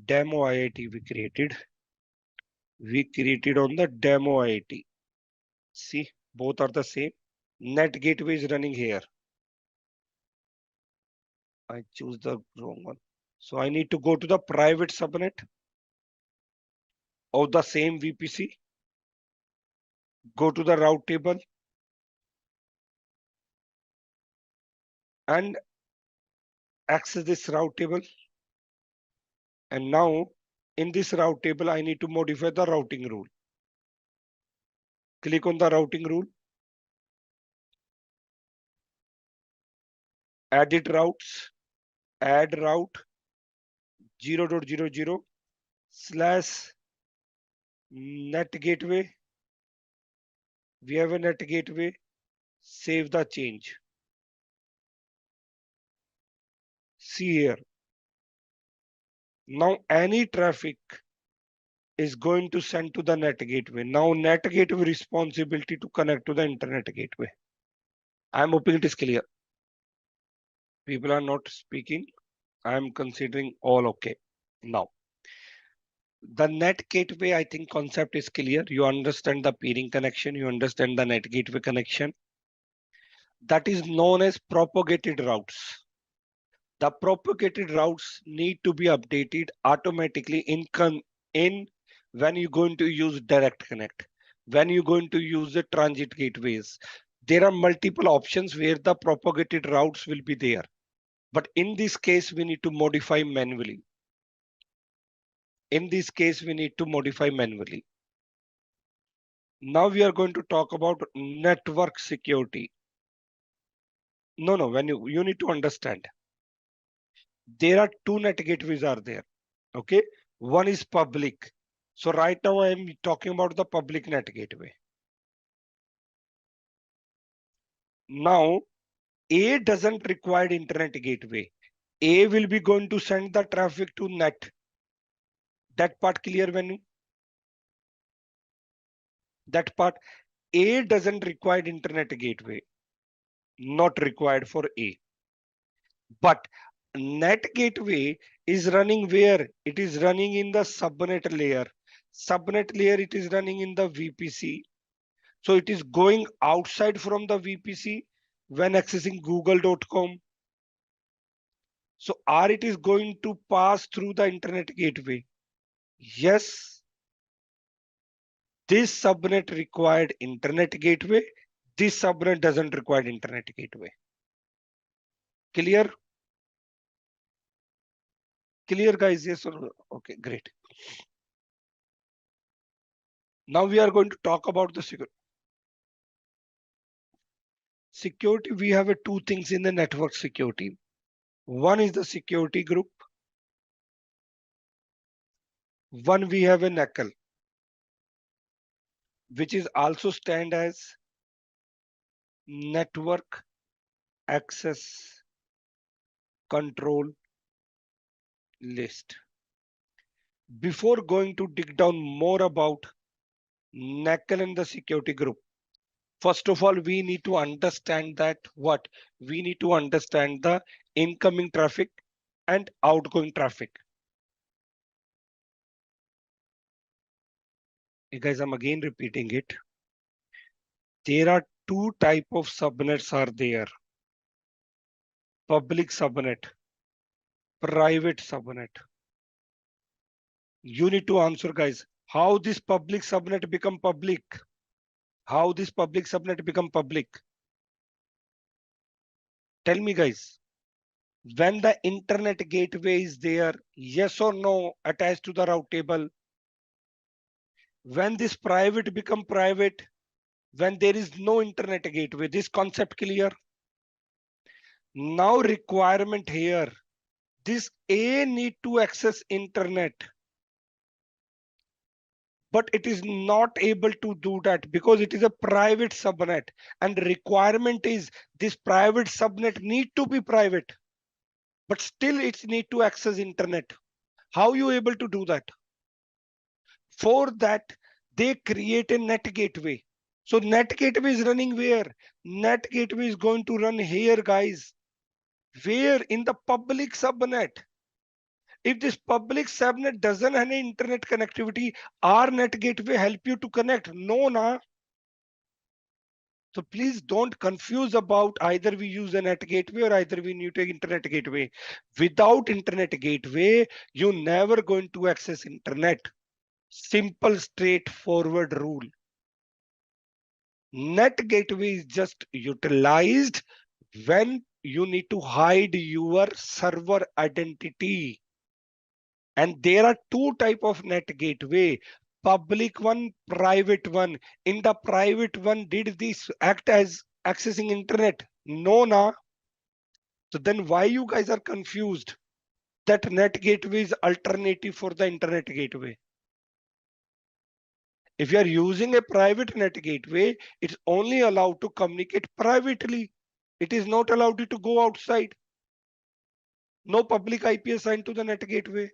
Demo IIT we created. We created on the demo IIT. See, both are the same. NAT gateway is running here. I choose the wrong one. So I need to go to the private subnet of the same VPC. Go to the route table and access this route table. And now in this route table, I need to modify the routing rule. Click on the routing rule. Edit routes. Add route 0.00/NAT gateway. We have a NAT gateway. Save the change. See here. Now any traffic is going to send to the NAT gateway. Now NAT gateway responsibility to connect to the internet gateway. I'm hoping it is clear. People are not speaking. I'm considering all okay. Now, the NAT gateway, I think concept is clear. You understand the peering connection. You understand the NAT gateway connection. That is known as propagated routes. The propagated routes need to be updated automatically in when you're going to use direct connect, when you're going to use the transit gateways. There are multiple options where the propagated routes will be there. But in this case, we need to modify manually. In this case, we need to modify manually. Now we are going to talk about network security. No, when you need to understand. There are two NAT gateways are there. Okay. one is public. So right now I am talking about the public NAT gateway. Now A doesn't require internet gateway. A will be going to send the traffic to NAT. That part clear, Venu? That part. A doesn't require internet gateway. Not required for A. But NAT gateway is running where? It is running in the subnet layer. Subnet layer, it is running in the VPC. So it is going outside from the VPC when accessing google.com. So or it is going to pass through the internet gateway. Yes, this subnet required internet gateway. This subnet doesn't require internet gateway. Clear? Clear, guys? Yes or no? Okay, great. Now we are going to talk about the security. Security, we have two things in the network security. One is the security group. One we have a NACL, which is also stand as network access control list. Before going to dig down more about NACL and the security group, first of all, we need to understand that what? We need to understand the incoming traffic and outgoing traffic. Hey guys, I'm again repeating it. There are two types of subnets are there. Public subnet, private subnet. You need to answer, guys, how this public subnet become public? How this public subnet become public? Tell me, guys. When the internet gateway is there, yes or no, attached to the route table. When this private become private, when there is no internet gateway, this concept clear? Now requirement here, this A need to access internet, but it is not able to do that because it is a private subnet, and requirement is this private subnet need to be private, but still it's need to access internet. How you able to do that? For that, they create a NAT gateway. So NAT gateway is running where? NAT gateway is going to run here, guys. Where? In the public subnet. If this public subnet doesn't have any internet connectivity, our NAT gateway help you to connect? No, na. So please don't confuse about either we use a NAT gateway or either we need an internet gateway. Without internet gateway, you never going to access internet. Simple, straightforward rule. NAT gateway is just utilized when you need to hide your server identity. And there are two types of NAT gateway, public one, private one. In the private one, did this act as accessing internet? No, na. So then why you guys are confused that NAT gateway is alternative for the internet gateway? If you are using a private NAT gateway, it's only allowed to communicate privately. It is not allowed you to go outside. No public IP assigned to the NAT gateway.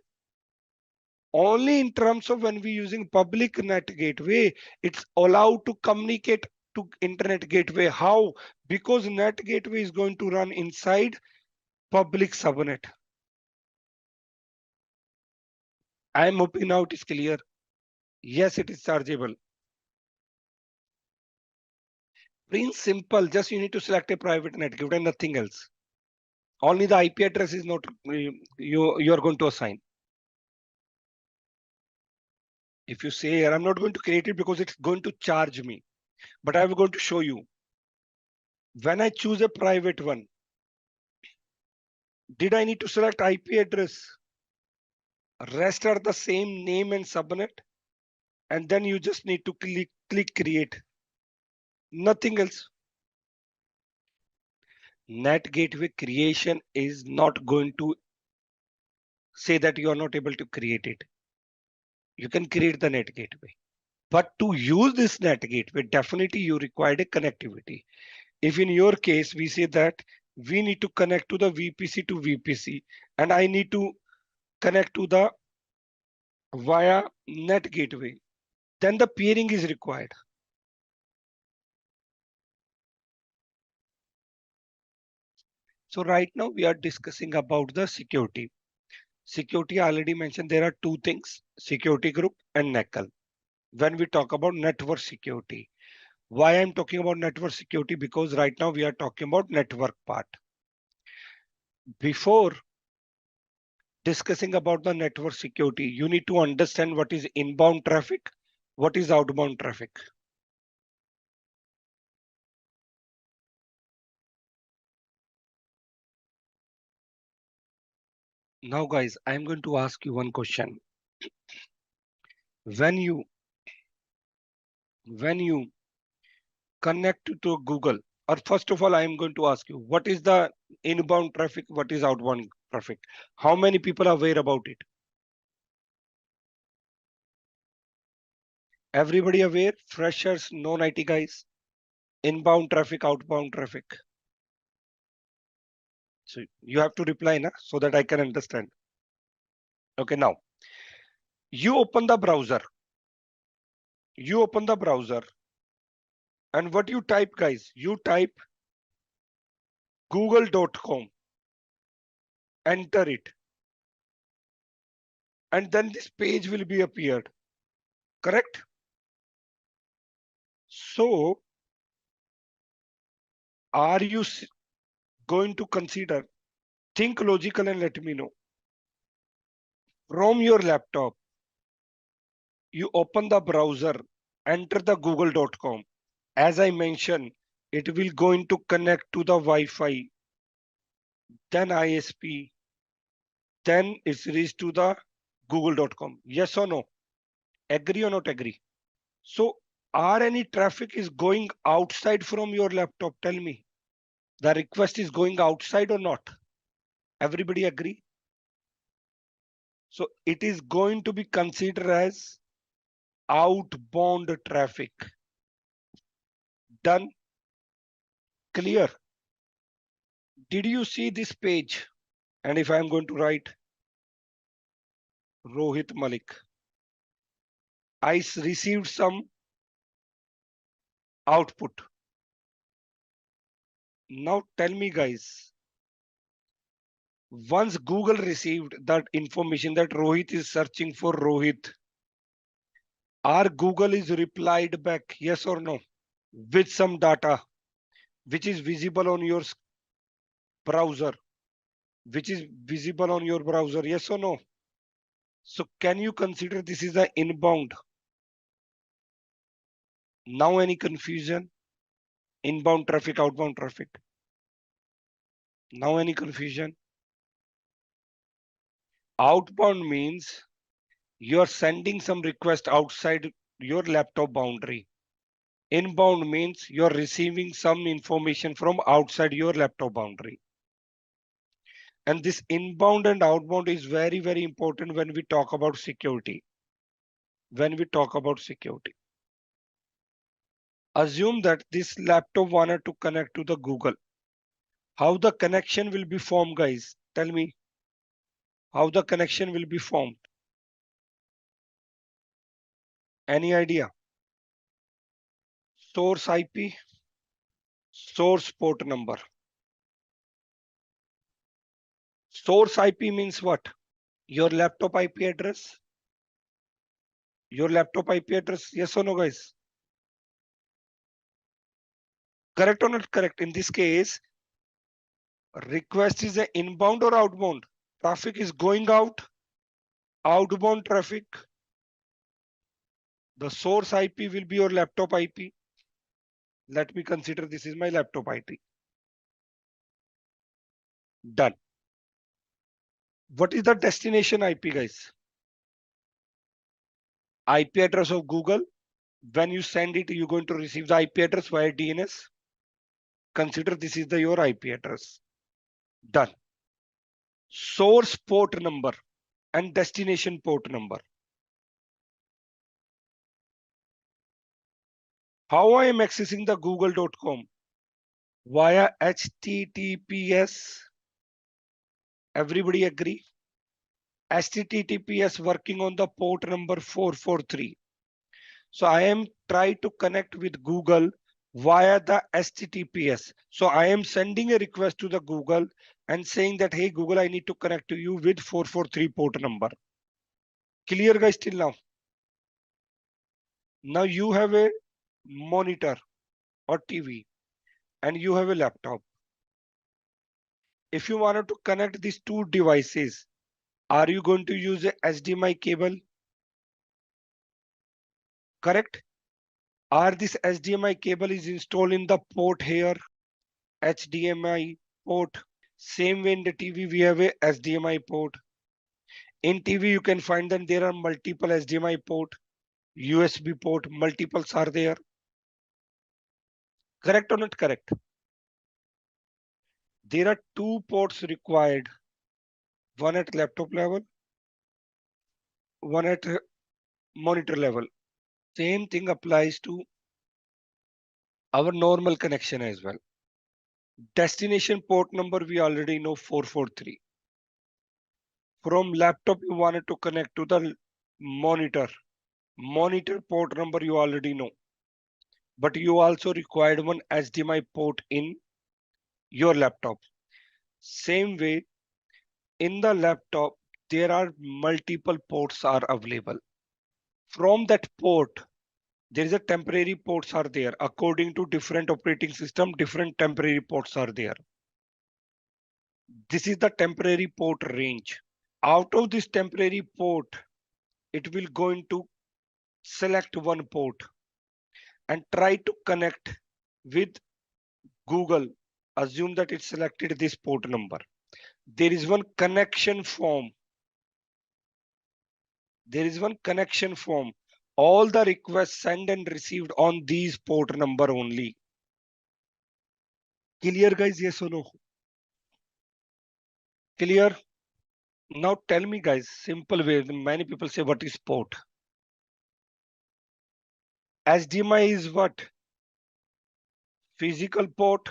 Only in terms of when we're using public NAT gateway, it's allowed to communicate to internet gateway. How? Because NAT gateway is going to run inside public subnet. I am hoping now it is clear. Yes, it is chargeable. Plain simple, just you need to select a private NAT gateway and nothing else. Only the IP address is not you are going to assign. If you say here, I'm not going to create it because it's going to charge me, but I'm going to show you. When I choose a private one, did I need to select IP address? Rest are the same name and subnet, and then you just need to click create. Nothing else. NAT gateway creation is not going to say that you are not able to create it. you can create the NAT gateway. But to use this NAT gateway, definitely you required a connectivity. If in your case, we say that we need to connect to the VPC to VPC, and I need to connect to the via NAT gateway, then the peering is required. So right now we are discussing about the security. Security, I already mentioned there are two things, security group and NACL. When we talk about network security, why I'm talking about network security? Because right now we are talking about network part. Before discussing about the network security, you need to understand what is inbound traffic, what is outbound traffic. Now guys, I'm going to ask you one question. When you connect to Google, or first of all, I'm going to ask you, what is the inbound traffic, what is outbound traffic? How many people are aware about it? Everybody aware? Freshers, non-IT guys? Inbound traffic, outbound traffic. So you have to reply na, so that I can understand. Okay, now you open the browser. And what you type, guys? You type google.com. Enter it. And then this page will be appeared. Correct? So are you going to consider? Think logical and let me know. From your laptop, you open the browser, enter the google.com. As I mentioned, it will going to connect to the Wi-Fi, then ISP, then it's reached to the google.com. Yes or no? Agree or not agree? So are any traffic is going outside from your laptop? Tell me. The request is going outside or not? Everybody agree? So it is going to be considered as outbound traffic. Done? Clear? Did you see this page? And if I'm going to write Rohit Malik, I received some output. Now tell me guys, once Google received that information that Rohit is searching for Rohit, our Google is replied back yes or no with some data which is visible on your browser, yes or no? So can you consider this is an inbound? Now any confusion? Inbound traffic, outbound traffic. Now any confusion? Outbound means you're sending some request outside your laptop boundary. Inbound means you're receiving some information from outside your laptop boundary. And this inbound and outbound is very, very important when we talk about security. Assume that this laptop wanted to connect to the Google. How the connection will be formed, guys? Tell me how the connection will be formed. Any idea? Source IP, source port number. Source IP means what? Your laptop IP address. Yes or no, guys? Correct or not correct? In this case, request is an inbound or outbound? Traffic is going out. Outbound traffic. The source IP will be your laptop IP. Let me consider this is my laptop IP. Done. What is the destination IP, guys? IP address of Google. When you send it, you're going to receive the IP address via DNS. Consider this is your IP address. Done. Source port number and destination port number. How I am accessing the google.com? Via HTTPS. Everybody agree? HTTPS working on the port number 443. So I am trying to connect with Google via the HTTPS. So I am sending a request to the Google and saying that, hey, Google, I need to connect to you with 443 port number. Clear guys till now? Now you have a monitor or TV and you have a laptop. If you wanted to connect these two devices, are you going to use a HDMI cable? Correct? Are this HDMI cable is installed in the port here? HDMI port. Same way in the TV, we have a HDMI port. In TV, you can find that there are multiple HDMI port, USB port, multiples are there. Correct or not correct? There are two ports required, one at laptop level, one at monitor level. Same thing applies to our normal connection as well. Destination port number, we already know 443. From laptop, you wanted to connect to the monitor. Monitor port number, you already know. But you also required one HDMI port in your laptop. Same way, in the laptop, there are multiple ports are available. From that port, there is a temporary ports are there. According to different operating system, different temporary ports are there. This is the temporary port range. Out of this temporary port, it will go into select one port and try to connect with Google. Assume that it selected this port number. There is one connection form. There is one connection form. All the requests sent and received on these port number only. Clear guys, yes or no? Clear? Now tell me guys, simple way, many people say what is port? HDMI is what? Physical port.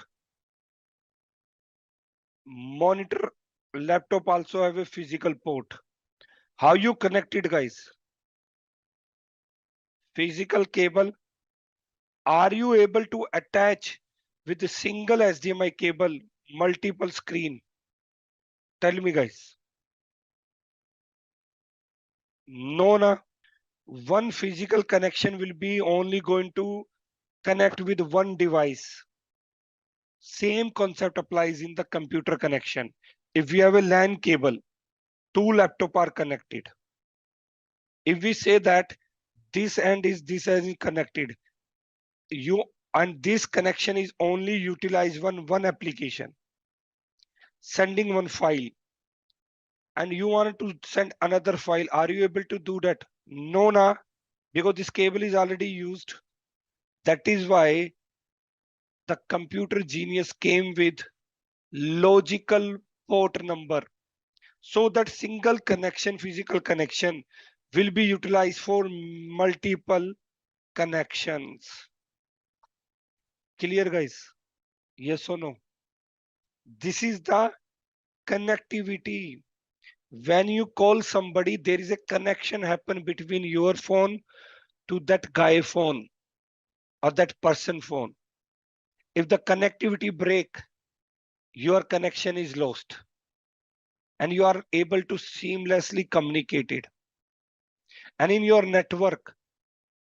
Monitor, laptop also have a physical port. How you connect it guys? Physical cable. Are you able to attach with a single HDMI cable multiple screen? Tell me guys. No, na. One physical connection will be only going to connect with one device. Same concept applies in the computer connection. If we have a LAN cable, two laptops are connected. If we say that this end is this is connected, and this connection is only utilize one application, sending one file, and you want to send another file, are you able to do that? No, na, because this cable is already used. That is why the computer genius came with logical port number, so that single connection, physical connection, will be utilized for multiple connections. Clear guys? Yes or no? This is the connectivity. When you call somebody, there is a connection happen between your phone to that guy phone or that person phone. If the connectivity break, your connection is lost and you are able to seamlessly communicate it. And in your network,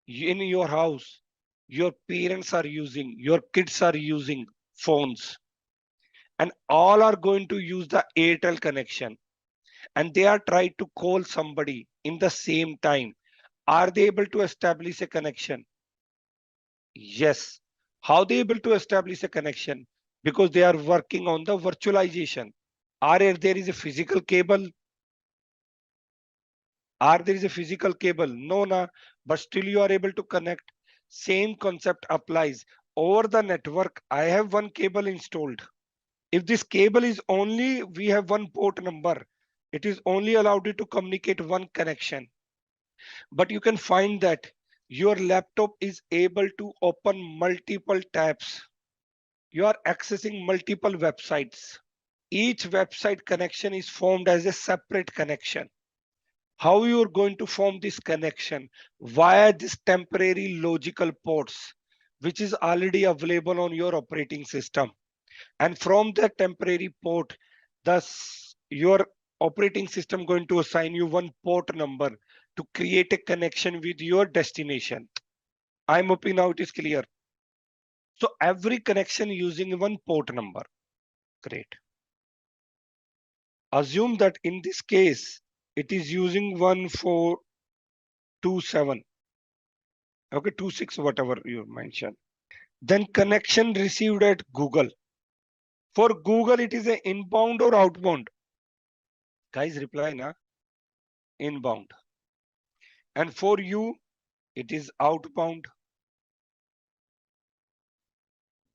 in your house, your parents are using, your kids are using phones, and all are going to use the Airtel connection, and they are trying to call somebody in the same time. Are they able to establish a connection? Yes. How they able to establish a connection? Because they are working on the virtualization. Are there is a physical cable? Are there is a physical cable? No, na, but still you are able to connect. Same concept applies. Over the network, I have one cable installed. If this cable is only, we have one port number, it is only allowed you to communicate one connection. But you can find that your laptop is able to open multiple tabs. You are accessing multiple websites. Each website connection is formed as a separate connection. How you are going to form this connection? Via this temporary logical ports, which is already available on your operating system. And from the temporary port, thus your operating system going to assign you one port number to create a connection with your destination. I'm hoping now it is clear. So every connection using one port number. Great. Assume that in this case, it is using 1427. Okay, 26, whatever you mentioned. Then connection received at Google. For Google, it is a inbound or outbound? Guys, reply na. Inbound. And for you, it is outbound.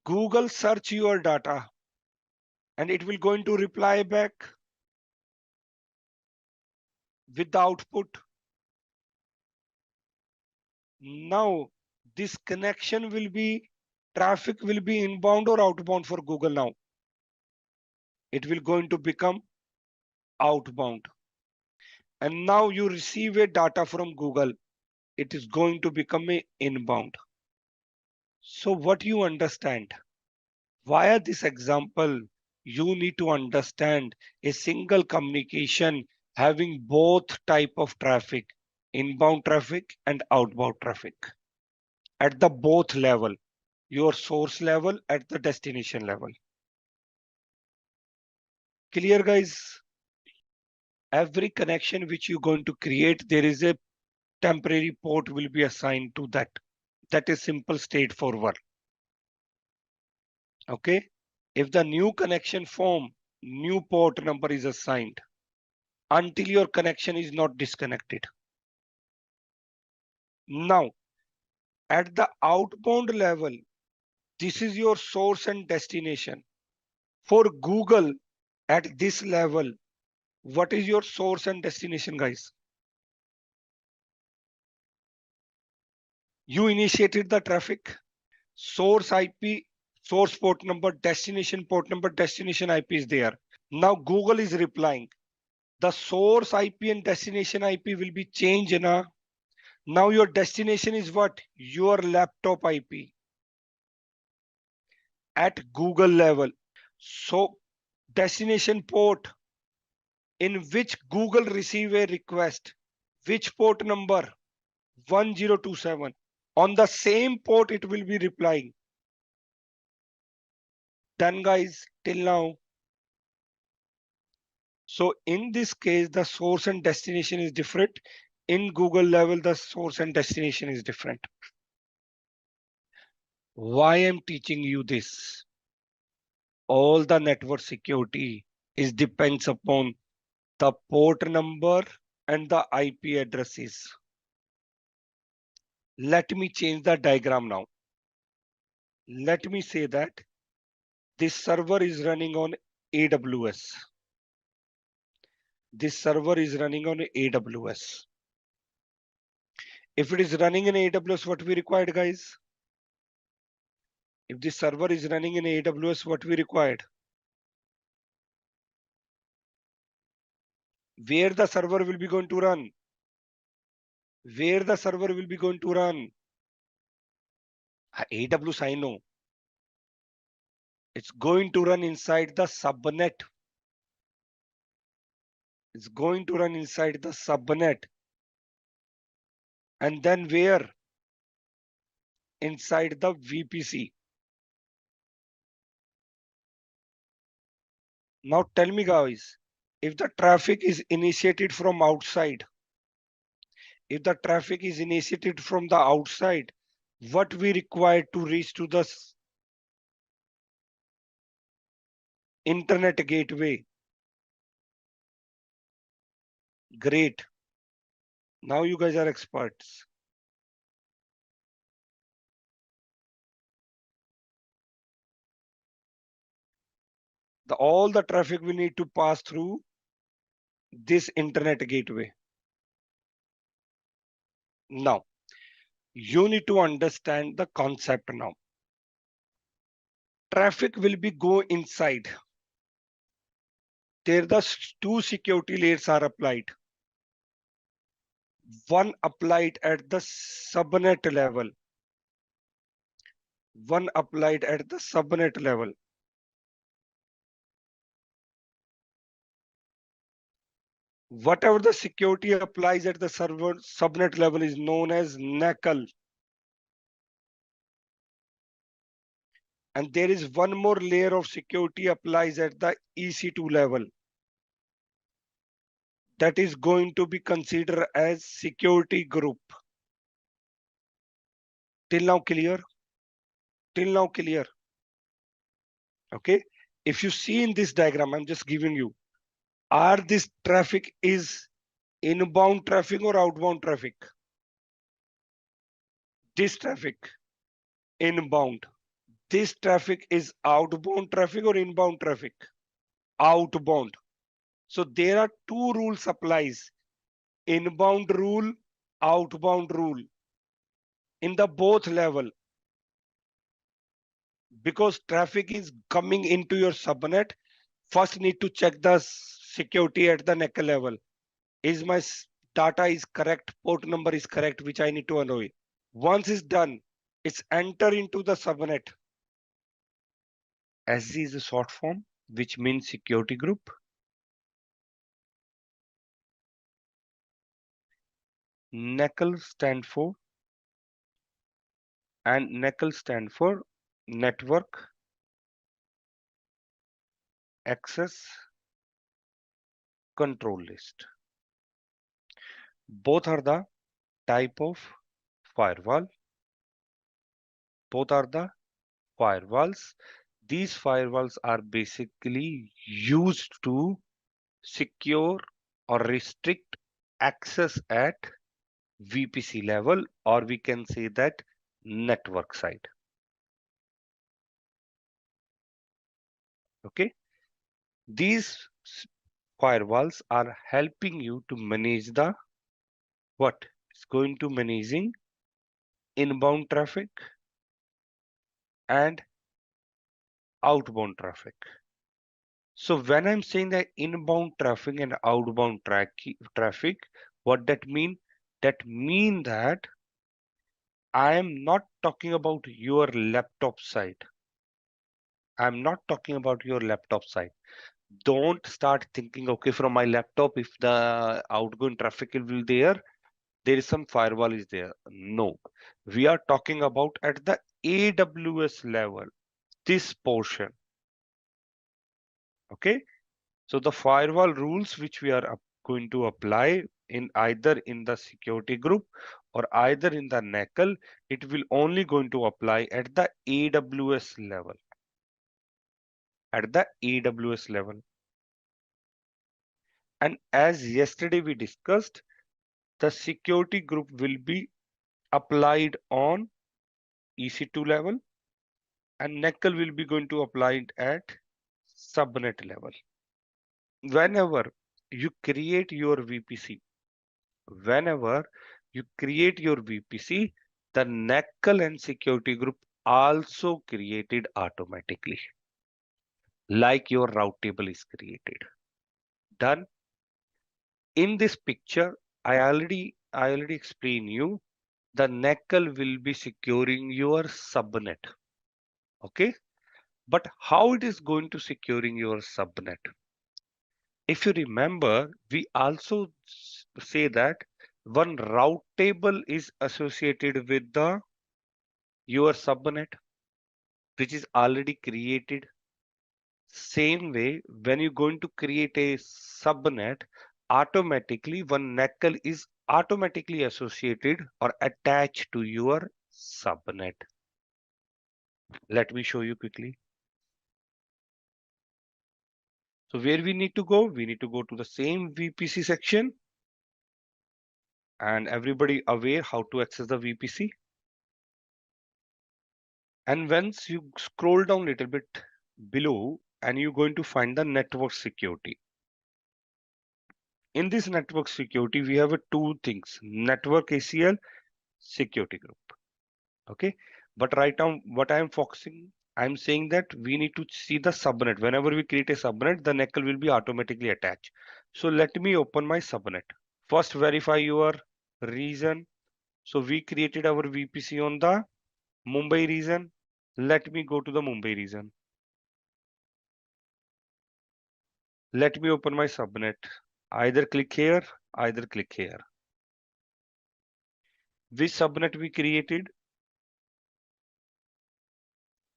Google search your data and it will going to reply back with the output. Now, this connection will be, traffic will be inbound or outbound for Google now. It will going to become outbound. And now you receive a data from Google. It is going to become a inbound. So what you understand? Via this example, you need to understand a single communication having both type of traffic, inbound traffic and outbound traffic at the both level, your source level at the destination level. Clear, guys? Every connection which you're going to create, there is a temporary port will be assigned to that. That is simple, straightforward. Okay. If the new connection form, new port number is assigned until your connection is not disconnected. Now, at the outbound level, this is your source and destination. For Google, at this level, what is your source and destination, guys? You initiated the traffic, source IP, source port number, destination IP is there. Now Google is replying. The source IP and destination IP will be changed. Now your destination is what? Your laptop IP at Google level. So destination port in which Google receive a request, which port number? 1027. On the same port it will be replying. Done, guys, till now. So in this case, the source and destination is different. In Google level, the source and destination is different. Why I'm teaching you this? All the network security is depends upon the port number and the IP addresses. Let me change the diagram now. Let me say that this server is running on AWS. This server is running on AWS. If it is running in AWS, what we required, guys? If the server is running in AWS, what we required? Where the server will be going to run? Where the server will be going to run? AWS, I know. It's going to run inside the subnet. It's going to run inside the subnet. And then where? Inside the VPC. Now tell me, guys, if the traffic is initiated from outside, if the traffic is initiated from the outside, what we require to reach to the internet gateway? Great. Now you guys are experts. All the traffic we need to pass through this internet gateway. Now, You need to understand the concept now. Traffic will be go inside. There the two security layers are applied. One applied at the subnet level. One applied at the subnet level. Whatever the security applies at the server subnet level is known as NACL. And there is one more layer of security applies at the EC2 level. That is going to be considered as security group. Till now clear? Till now clear? Okay. If you see in this diagram, I'm just giving you, are this traffic is inbound traffic or outbound traffic? This traffic, inbound. This traffic is outbound traffic or inbound traffic? Outbound. So there are two rules applies. Inbound rule, outbound rule. In the both level. Because traffic is coming into your subnet, first need to check the security at the NACL level. Is my data is correct, port number is correct, which I need to know. Once it's done, it's enter into the subnet. SZ is a short form, which means security group. NACL stand for, and NACL stand for Network Access Control List. Both are the type of firewall. Both are the firewalls. These firewalls are basically used to secure or restrict access at VPC level, or we can say that network side. Okay. These firewalls are helping you to manage the what? It's going to managing inbound traffic and outbound traffic. So when I'm saying that inbound traffic and outbound traffic, what that mean? That mean that I am not talking about your laptop side. I'm not talking about your laptop side. Don't start thinking, okay, from my laptop, if the outgoing traffic will there is some firewall is there. No, we are talking about at the AWS level, this portion. Okay, so the firewall rules which we are going to apply in either in the security group or either in the NACL, it will only going to apply at the AWS level. At the AWS level. And as yesterday we discussed, the security group will be applied on EC2 level and NACL will be going to apply it at subnet level. Whenever you create your VPC, the NACL and security group also created automatically, like your route table is created. Done. In this picture, I already explained you the NACL will be securing your subnet. Okay, but how it is going to securing your subnet? If you remember, we also say that one route table is associated with the your subnet, which is already created. Same way, when you're going to create a subnet, automatically one NACL is automatically associated or attached to your subnet. Let me show you quickly. So where we need to go? We need to go to the same VPC section. And everybody aware how to access the VPC. And once you scroll down a little bit below, and you're going to find the network security. In this network security, we have two things: network ACL, security group. Okay, but right now what I am focusing, I'm saying that we need to see the subnet. Whenever we create a subnet, the NACL will be automatically attached. So let me open my subnet. First verify your region. So we created our VPC on the Mumbai region. Let me go to the Mumbai region. Let me open my subnet. Either click here, either click here. Which subnet we created?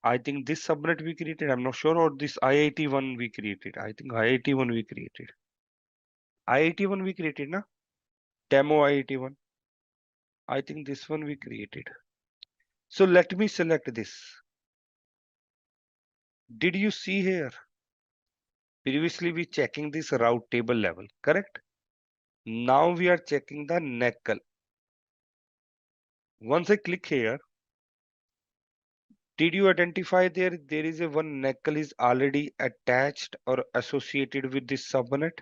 I think this subnet we created. I'm not sure, or this IIT one we created. I think IIT one we created. IIT one we created, na? Demo IIT one. I think this one we created. So let me select this. Did you see here? Previously we checking this route table level, correct? Now we are checking the NACL. Once I click here, did you identify there is a one NACL is already attached or associated with this subnet?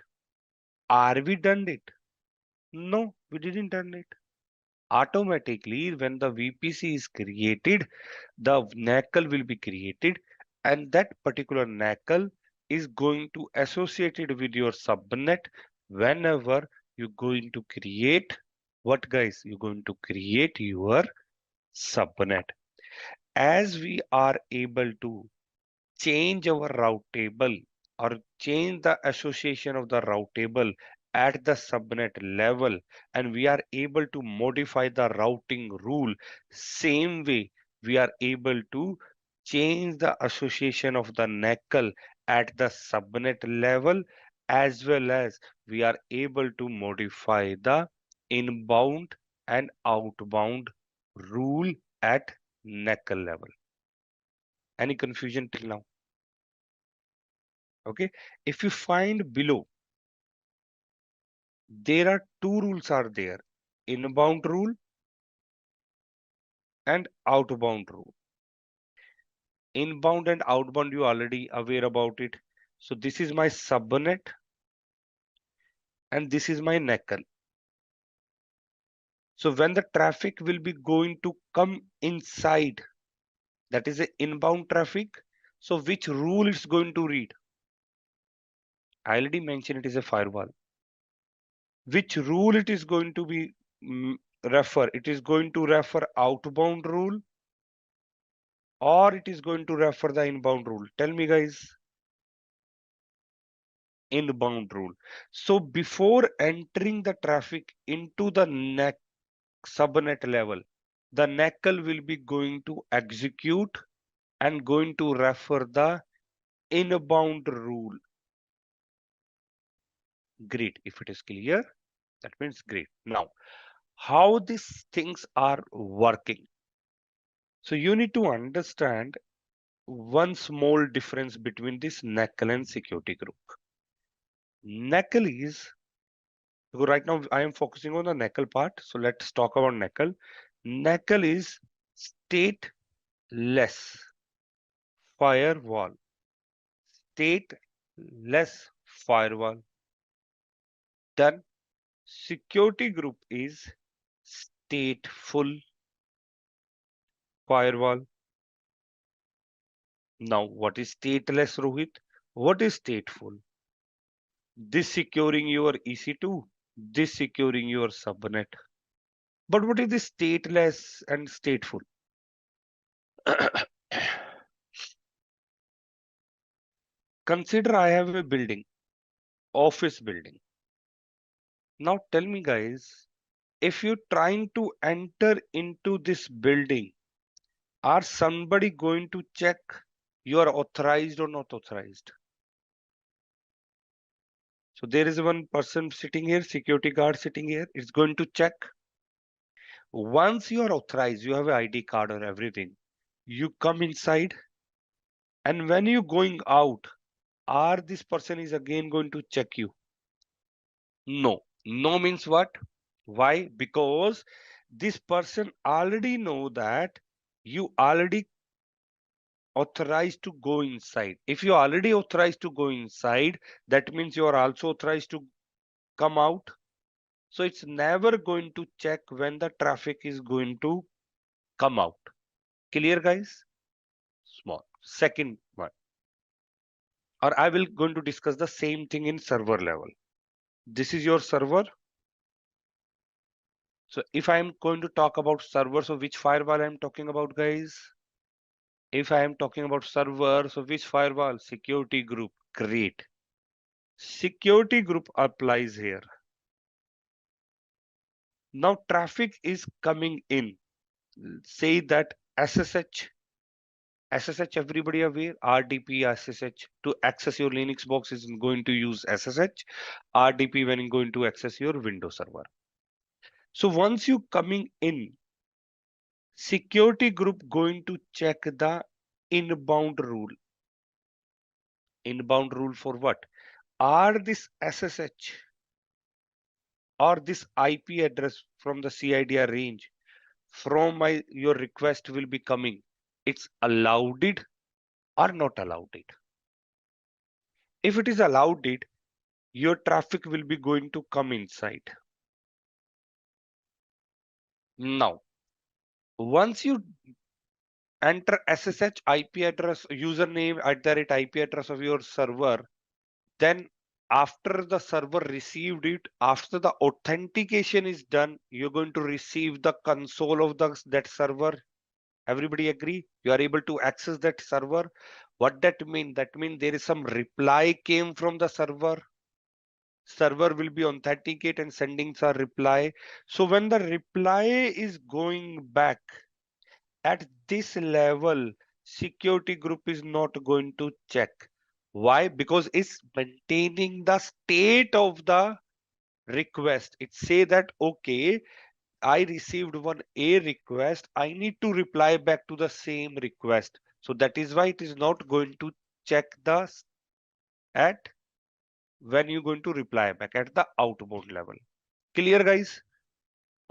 Are we done it? No, we didn't done it. Automatically, when the VPC is created, the NACL will be created, and that particular NACL is going to associate it with your subnet whenever you're going to create what, guys? You're going to create your subnet. As we are able to change our route table or change the association of the route table at the subnet level, and we are able to modify the routing rule, same way we are able to change the association of the NACL at the subnet level, as well as we are able to modify the inbound and outbound rule at NACL level. Any confusion till now? Okay, if you find below, there are two rules are there: inbound rule and outbound rule. Inbound and outbound, you already aware about it. So this is my subnet and this is my NACL. So when the traffic will be going to come inside, that is a inbound traffic, so which rule it's going to read? I already mentioned it is a firewall. Which rule it is going to be refer? It is going to refer outbound rule, or it is going to refer the inbound rule? Tell me, guys. Inbound rule. So before entering the traffic into the subnet level, the NACL will be going to execute and going to refer the inbound rule. Great. If it is clear, that means great. Now, how these things are working? So you need to understand one small difference between this NACL and security group. NACL is, because right now I am focusing on the NACL part. So let's talk about NACL. NACL is stateless firewall. Stateless firewall. Then security group is stateful firewall. Now, what is stateless, Rohit? What is stateful? This securing your EC2, this securing your subnet. But what is this stateless and stateful? Consider I have a building, office building. Now tell me, guys, if you're trying to enter into this building, are somebody going to check you are authorized or not authorized? So there is one person sitting here, security guard sitting here, it's going to check. Once you are authorized, you have an ID card or everything, you come inside, and when you going out, are this person is again going to check you? No. No means what? Why? Because this person already know that you already authorized to go inside. If you already authorized to go inside, that means you are also authorized to come out. So it's never going to check when the traffic is going to come out. Clear, guys? Small. Second one, or I will going to discuss the same thing in server level. This is your server. So if I am going to talk about server, so which firewall I am talking about, guys? If I am talking about server, so which firewall? Security group. Great. Security group applies here. Now traffic is coming in. Say that SSH, everybody aware? RDP, SSH. To access your Linux box is going to use SSH. RDP when you're going to access your Windows server. So once you coming in, security group going to check the inbound rule. Inbound rule for what? Are this SSH or this IP address from the CIDR range from your request will be coming, it's allowed it or not allowed it. If it is allowed it, your traffic will be going to come inside. Now, once you enter SSH IP address, username at the rate IP address of your server, then after the server received it, after the authentication is done, you're going to receive the console of that server. Everybody agree? You are able to access that server. What that mean? That means there is some reply came from the server. Server will be authenticate and sending some reply. So when the reply is going back at this level, security group is not going to check. Why? Because it's maintaining the state of the request. It say that, okay, I received one A request. I need to reply back to the same request. So that is why it is not going to check the at when you're going to reply back at the outbound level. Clear, guys?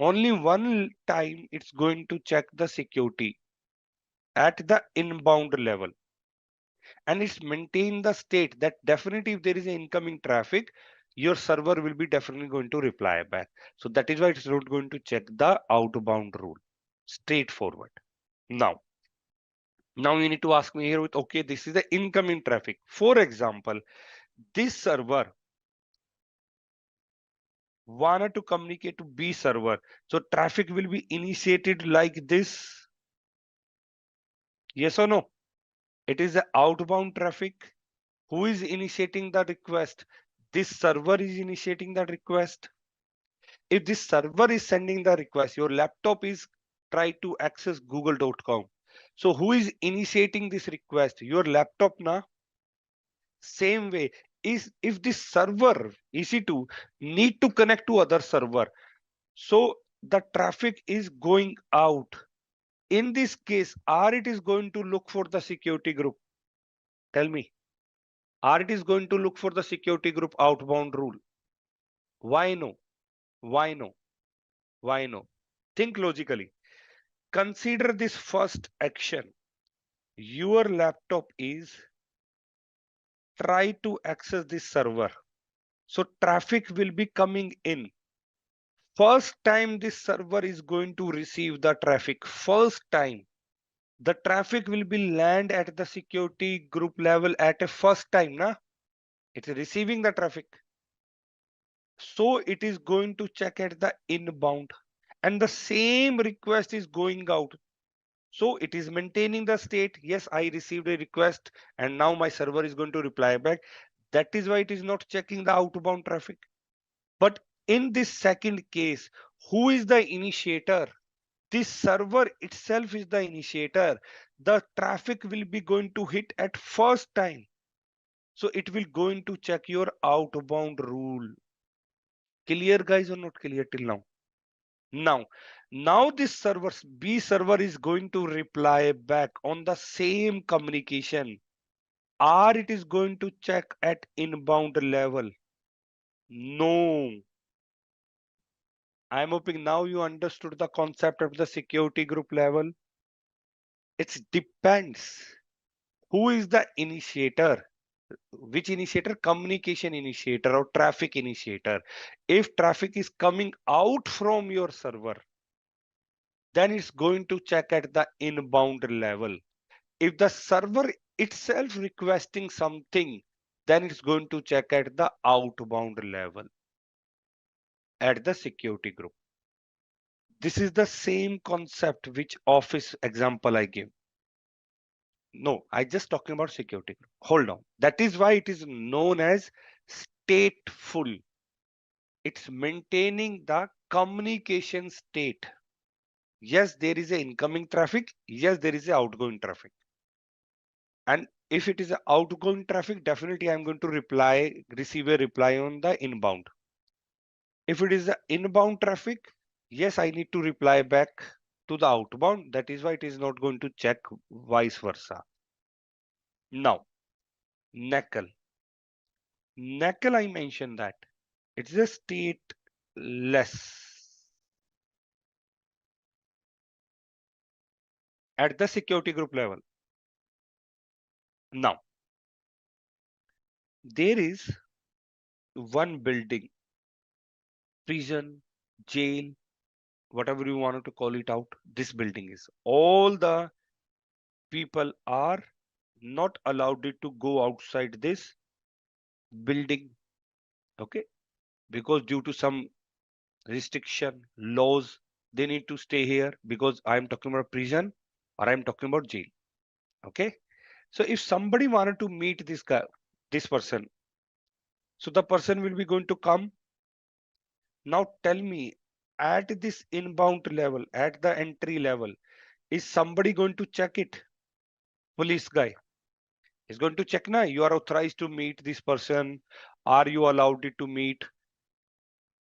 Only one time it's going to check the security at the inbound level. And it's maintain the state that definitely if there is an incoming traffic, your server will be definitely going to reply back. So that is why it's not going to check the outbound rule. Straightforward. Now you need to ask me here with, okay, this is the incoming traffic. For example, this server wanted to communicate to B server. So traffic will be initiated like this. Yes or no? It is the outbound traffic. Who is initiating the request? This server is initiating that request. If this server is sending the request, your laptop is try to access google.com. So who is initiating this request? Your laptop na? Same way, is if this server EC2 need to connect to other server, so the traffic is going out. In this case, or it is going to look for the security group. Tell me, or it is going to look for the security group outbound rule. Why no? Why no? Why no? Think logically. Consider this first action. Your laptop is try to access this server. So traffic will be coming in. First time this server is going to receive the traffic. First time. The traffic will be land at the security group level at a first time. Na? It's receiving the traffic. So it is going to check at the inbound. And the same request is going out. So it is maintaining the state. Yes, I received a request and now my server is going to reply back. That is why it is not checking the outbound traffic. But in this second case, who is the initiator? This server itself is the initiator. The traffic will be going to hit at first time. So it will going to check your outbound rule. Clear, guys, or not clear till now? Now this server B server is going to reply back on the same communication, or it is going to check at inbound level. No. I'm hoping now you understood the concept of the security group level. It depends. Who is the initiator? Which initiator? Communication initiator or traffic initiator. If traffic is coming out from your server, then it's going to check at the inbound level. If the server itself requesting something, then it's going to check at the outbound level at the security group. This is the same concept which Office example I gave. No, I just talking about security group. Hold on. That is why it is known as stateful. It's maintaining the communication state. Yes, there is a incoming traffic. Yes, there is a outgoing traffic. And if it is a outgoing traffic, definitely I'm going to receive a reply on the inbound. If it is the inbound traffic, yes, I need to reply back to the outbound. That is why it is not going to check vice versa. Now, NACL. NACL, I mentioned that it's a stateless at the security group level. Now, there is one building, prison, jail, whatever you wanted to call it out. This building is all the people are not allowed to go outside this building, okay, because due to some restriction laws they need to stay here, because I'm talking about prison or I'm talking about jail, okay. So if somebody wanted to meet this guy, this person, so the person will be going to come. Now tell me, at this inbound level, at the entry level, is somebody going to check it? Police guy is going to check now, you are authorized to meet this person, are you allowed to meet,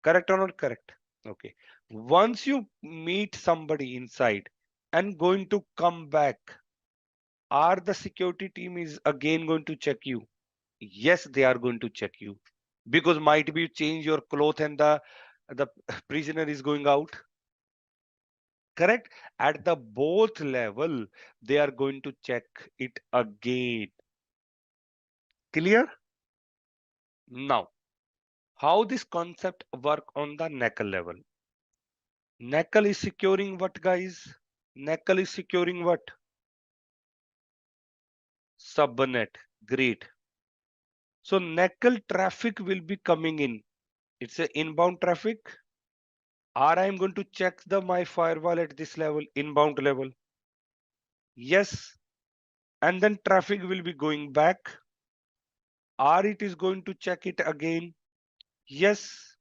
correct or not correct? Okay, once you meet somebody inside and going to come back, are the security team is again going to check you? Yes, they are going to check you, because might be you change your cloth and the prisoner is going out, correct. At the both level they are going to check it again. Clear? Now, how this concept work on the NACL level? NACL is securing what, guys? NACL is securing what? Subnet. Great. So NACL traffic will be coming in. It's an inbound traffic. Or I'm going to check my firewall at this level, inbound level. Yes. And then traffic will be going back. Or it is going to check it again. Yes.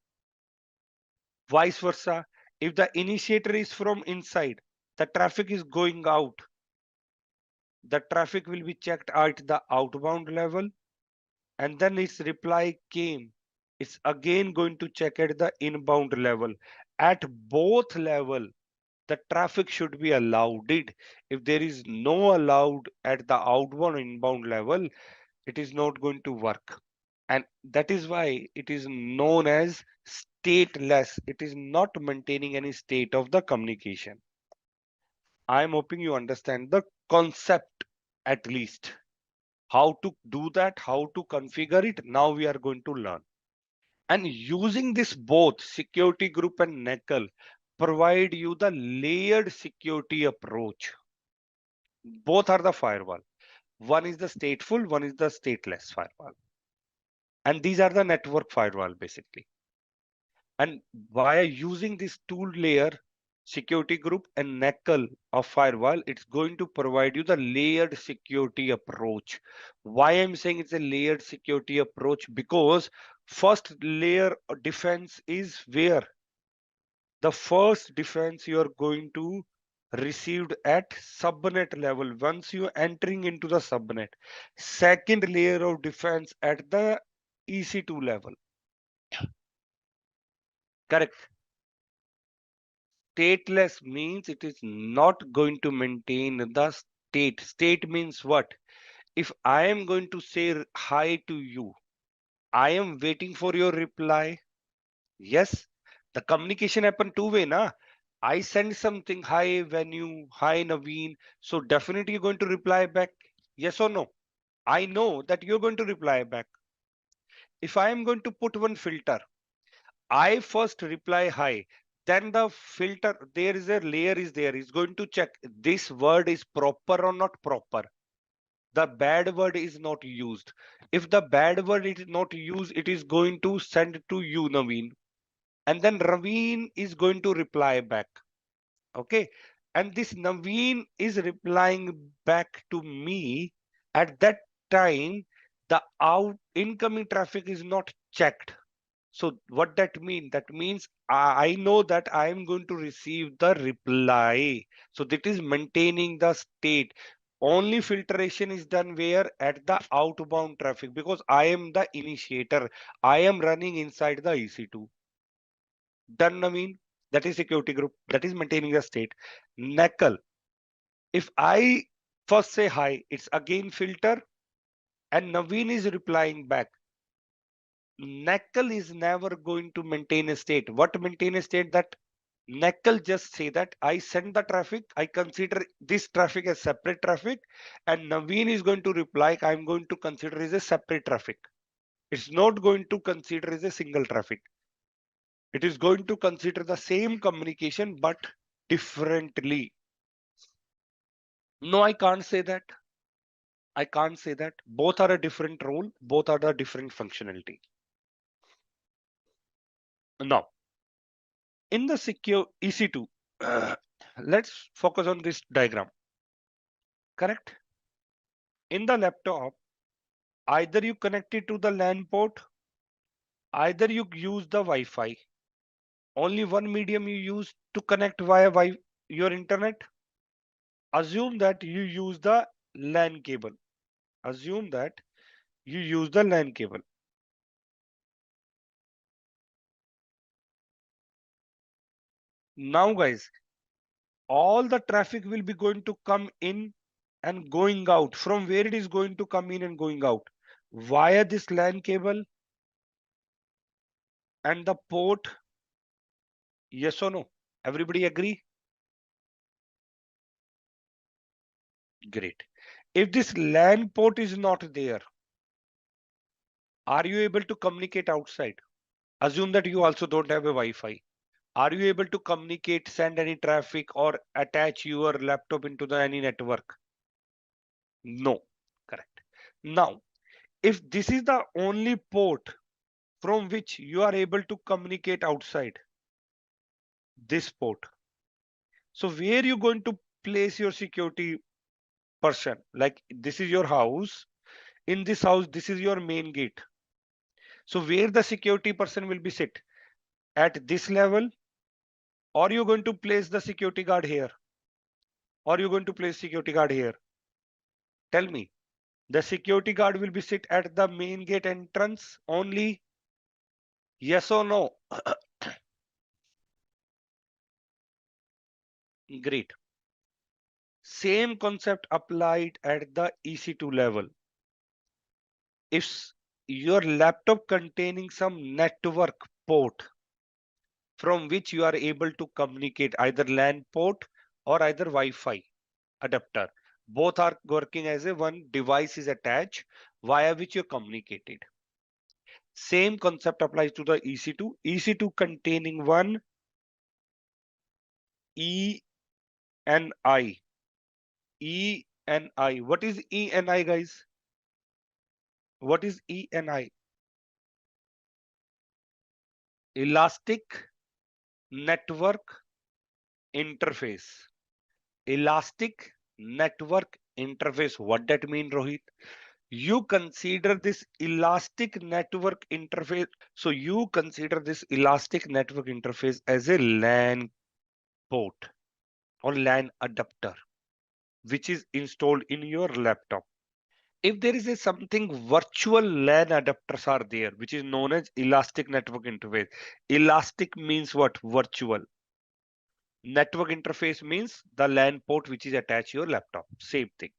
Vice versa. If the initiator is from inside, the traffic is going out. The traffic will be checked at the outbound level, and then its reply came. It's again going to check at the inbound level. At both level, the traffic should be allowed. If there is no allowed at the outbound inbound level, it is not going to work. And that is why it is known as stateless. It is not maintaining any state of the communication. I'm hoping you understand the concept at least. How to do that, how to configure it, now we are going to learn. And using this both security group and NACL provide you the layered security approach. Both are the firewall. One is the stateful, one is the stateless firewall. And these are the network firewall basically. And by using this tool layer, security group and NACL of firewall, it's going to provide you the layered security approach. Why I'm saying it's a layered security approach? Because first layer defense is where the first defense you are going to received at subnet level once you entering into the subnet. Second layer of defense at the EC2 level. Correct. Stateless means it is not going to maintain the state. State means what? If I am going to say hi to you, I am waiting for your reply. Yes, the communication happen two-way, na? I send something, hi Venue, hi Naveen. So definitely you're going to reply back. Yes or no? I know that you're going to reply back. If I am going to put one filter, I first reply hi, then the filter, there is a layer is there, is going to check this word is proper or not proper. The bad word is not used. If the bad word is not used, it is going to send to you, Naveen, and then Raveen is going to reply back. Okay, and this Naveen is replying back to me. At that time, the incoming traffic is not checked. So what that means? That means I know that I am going to receive the reply. So that is maintaining the state. Only filtration is done where? At the outbound traffic, because I am the initiator. I am running inside the EC2. Done, Naveen. That is security group. That is maintaining the state. NACL. If I first say hi, it's again filter, and Naveen is replying back. NACL is never going to maintain a state. What maintain a state? That NACL just say that I send the traffic, I consider this traffic as separate traffic, and Naveen is going to reply, I'm going to consider as a separate traffic. It's not going to consider as a single traffic. It is going to consider the same communication but differently. No, I can't say that. I can't say that. Both are a different role, both are the different functionality. Now, in the secure EC2, let's focus on this diagram. Correct? In the laptop, either you connect it to the LAN port, either you use the Wi-Fi. Only one medium you use to connect via your internet. Assume that you use the LAN cable. Assume that you use the LAN cable. Now, guys, all the traffic will be going to come in and going out. From where it is going to come in and going out? Via this LAN cable and the port. Yes or no? Everybody agree? Great. If this LAN port is not there, are you able to communicate outside? Assume that you also don't have a Wi-Fi. Are you able to communicate, send any traffic, or attach your laptop into the any network? No. Correct. Now, if this is the only port from which you are able to communicate outside, this port. So where are you going to place your security person? Like this is your house. In this house, this is your main gate. So where the security person will be sit? At this level, or you're going to place the security guard here? Or you're going to place security guard here? Tell me. The security guard will be sit at the main gate entrance only? Yes or no? Great. Same concept applied at the EC2 level. If your laptop containing some network port from which you are able to communicate, either LAN port or either Wi-Fi adapter, both are working as a one device is attached via which you communicated. Same concept applies to the EC2. EC2 containing one ENI. ENI. What is ENI, guys? What is ENI? Elastic Network Interface. Elastic Network Interface. What that mean, Rohit? You consider this elastic network interface. So you consider this elastic network interface as a LAN port or LAN adapter, which is installed in your laptop. If there is a something virtual LAN adapters are there, which is known as elastic network interface. Elastic means what? Virtual. Network interface means the LAN port which is attached to your laptop. Same thing.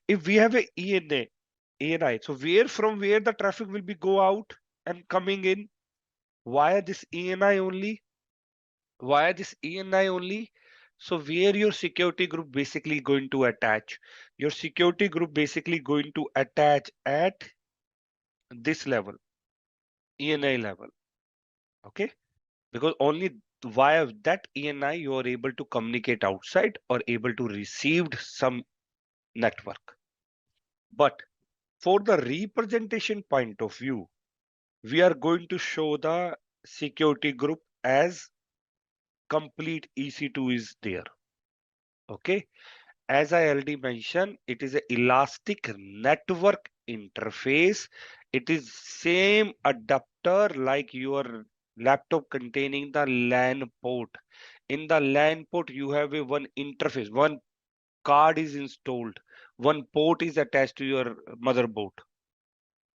If we have a ENI, so from where the traffic will be go out and coming in? Via this ENI only. Via this ENI only. So where your security group basically going to attach? Your security group basically going to attach at this level, ENI level. Okay, because only via that ENI, you are able to communicate outside or able to receive some network. But for the representation point of view, we are going to show the security group as complete EC2 is there. Okay. As I already mentioned, it is an elastic network interface. It is same adapter like your laptop containing the LAN port. In the LAN port, you have a one interface, one card is installed, one port is attached to your motherboard.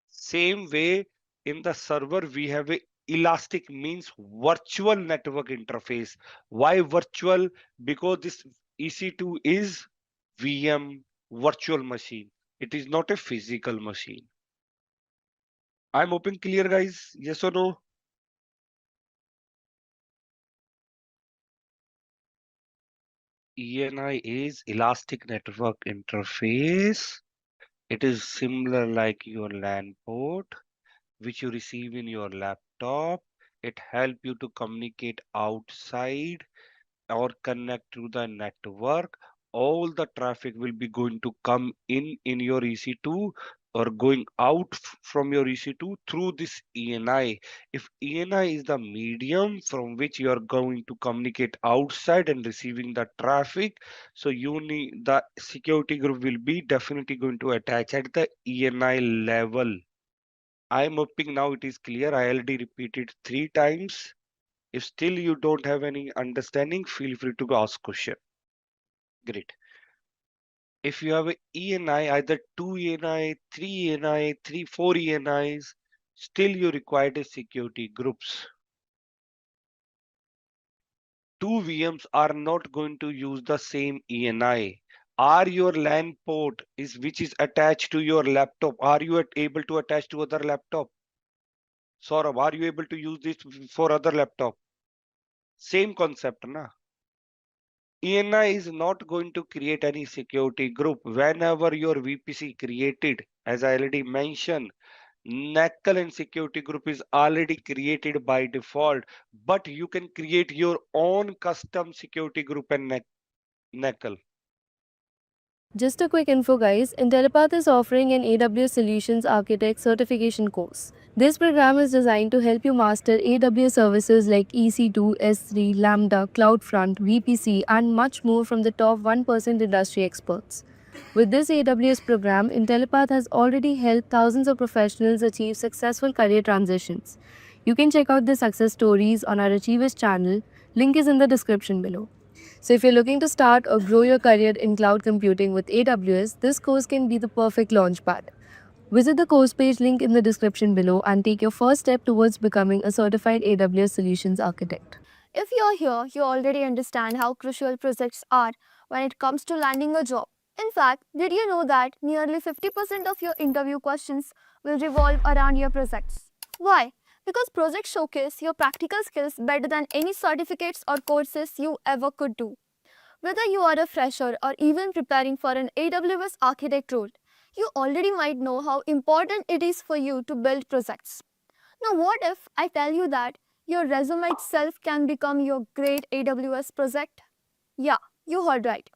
Same way in the server, we have a elastic means virtual network interface. Why virtual? Because this EC2 is VM virtual machine. It is not a physical machine. I'm hoping clear, guys. Yes or no? ENI is elastic network interface. It is similar like your LAN port, which you receive in your laptop. It help you to communicate outside or connect to the network. All the traffic will be going to come in your EC2 or going out from your EC2 through this ENI. If ENI is the medium from which you are going to communicate outside and receiving the traffic, so you need the security group will be definitely going to attach at the ENI level. I'm hoping now it is clear. I already repeated 3 times. If still you don't have any understanding, feel free to ask question. Great. If you have a ENI, either 2 ENI, 3 ENI, 4 ENIs, still you require a security groups. 2 VMs are not going to use the same ENI. Are your LAN port is which is attached to your laptop? Are you able to attach to other laptop? Saurabh, are you able to use this for other laptop? Same concept, na? ENI is not going to create any security group. Whenever your VPC created, as I already mentioned, NACL and security group is already created by default, but you can create your own custom security group and NACL. Just a quick info, guys. Intellipaat is offering an AWS Solutions Architect certification course. This program is designed to help you master AWS services like EC2, S3, Lambda, CloudFront, VPC, and much more from the top 1% industry experts. With this AWS program, Intellipaat has already helped thousands of professionals achieve successful career transitions. You can check out the success stories on our Achievers channel. Link is in the description below. So if you're looking to start or grow your career in cloud computing with AWS, this course can be the perfect launchpad. Visit the course page link in the description below and take your first step towards becoming a certified AWS Solutions Architect. If you're here, you already understand how crucial projects are when it comes to landing a job. In fact, did you know that nearly 50% of your interview questions will revolve around your projects? Why? Because projects showcase your practical skills better than any certificates or courses you ever could do. Whether you are a fresher or even preparing for an AWS architect role, you already might know how important it is for you to build projects. Now, what if I tell you that your resume itself can become your great AWS project? Yeah, you heard right.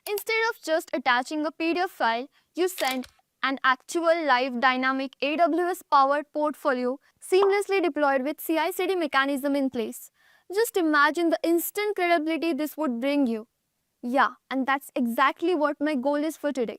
Instead of just attaching a PDF file, you send an actual live dynamic AWS powered portfolio seamlessly deployed with CI/CD mechanism in place. Just imagine the instant credibility this would bring you. Yeah, and that's exactly what my goal is for today.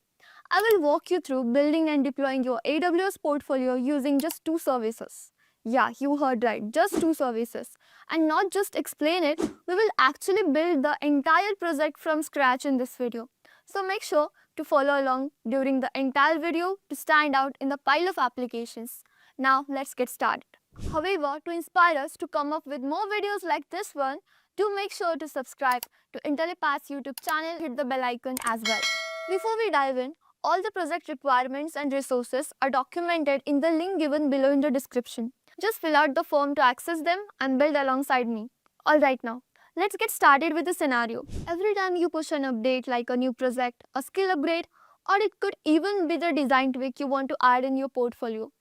I will walk you through building and deploying your AWS portfolio using just 2 services. Yeah, you heard right, just 2 services. And not just explain it, we will actually build the entire project from scratch in this video. So make sure to follow along during the entire video to stand out in the pile of applications. Now let's get started. However, to inspire us to come up with more videos like this one, do make sure to subscribe to Intellipaat's YouTube channel, hit the bell icon as well. Before we dive in, all the project requirements and resources are documented in the link given below in the description. Just fill out the form to access them and build alongside me. Alright now, let's get started with the scenario. Every time you push an update like a new project, a skill upgrade, or it could even be the design tweak you want to add in your portfolio.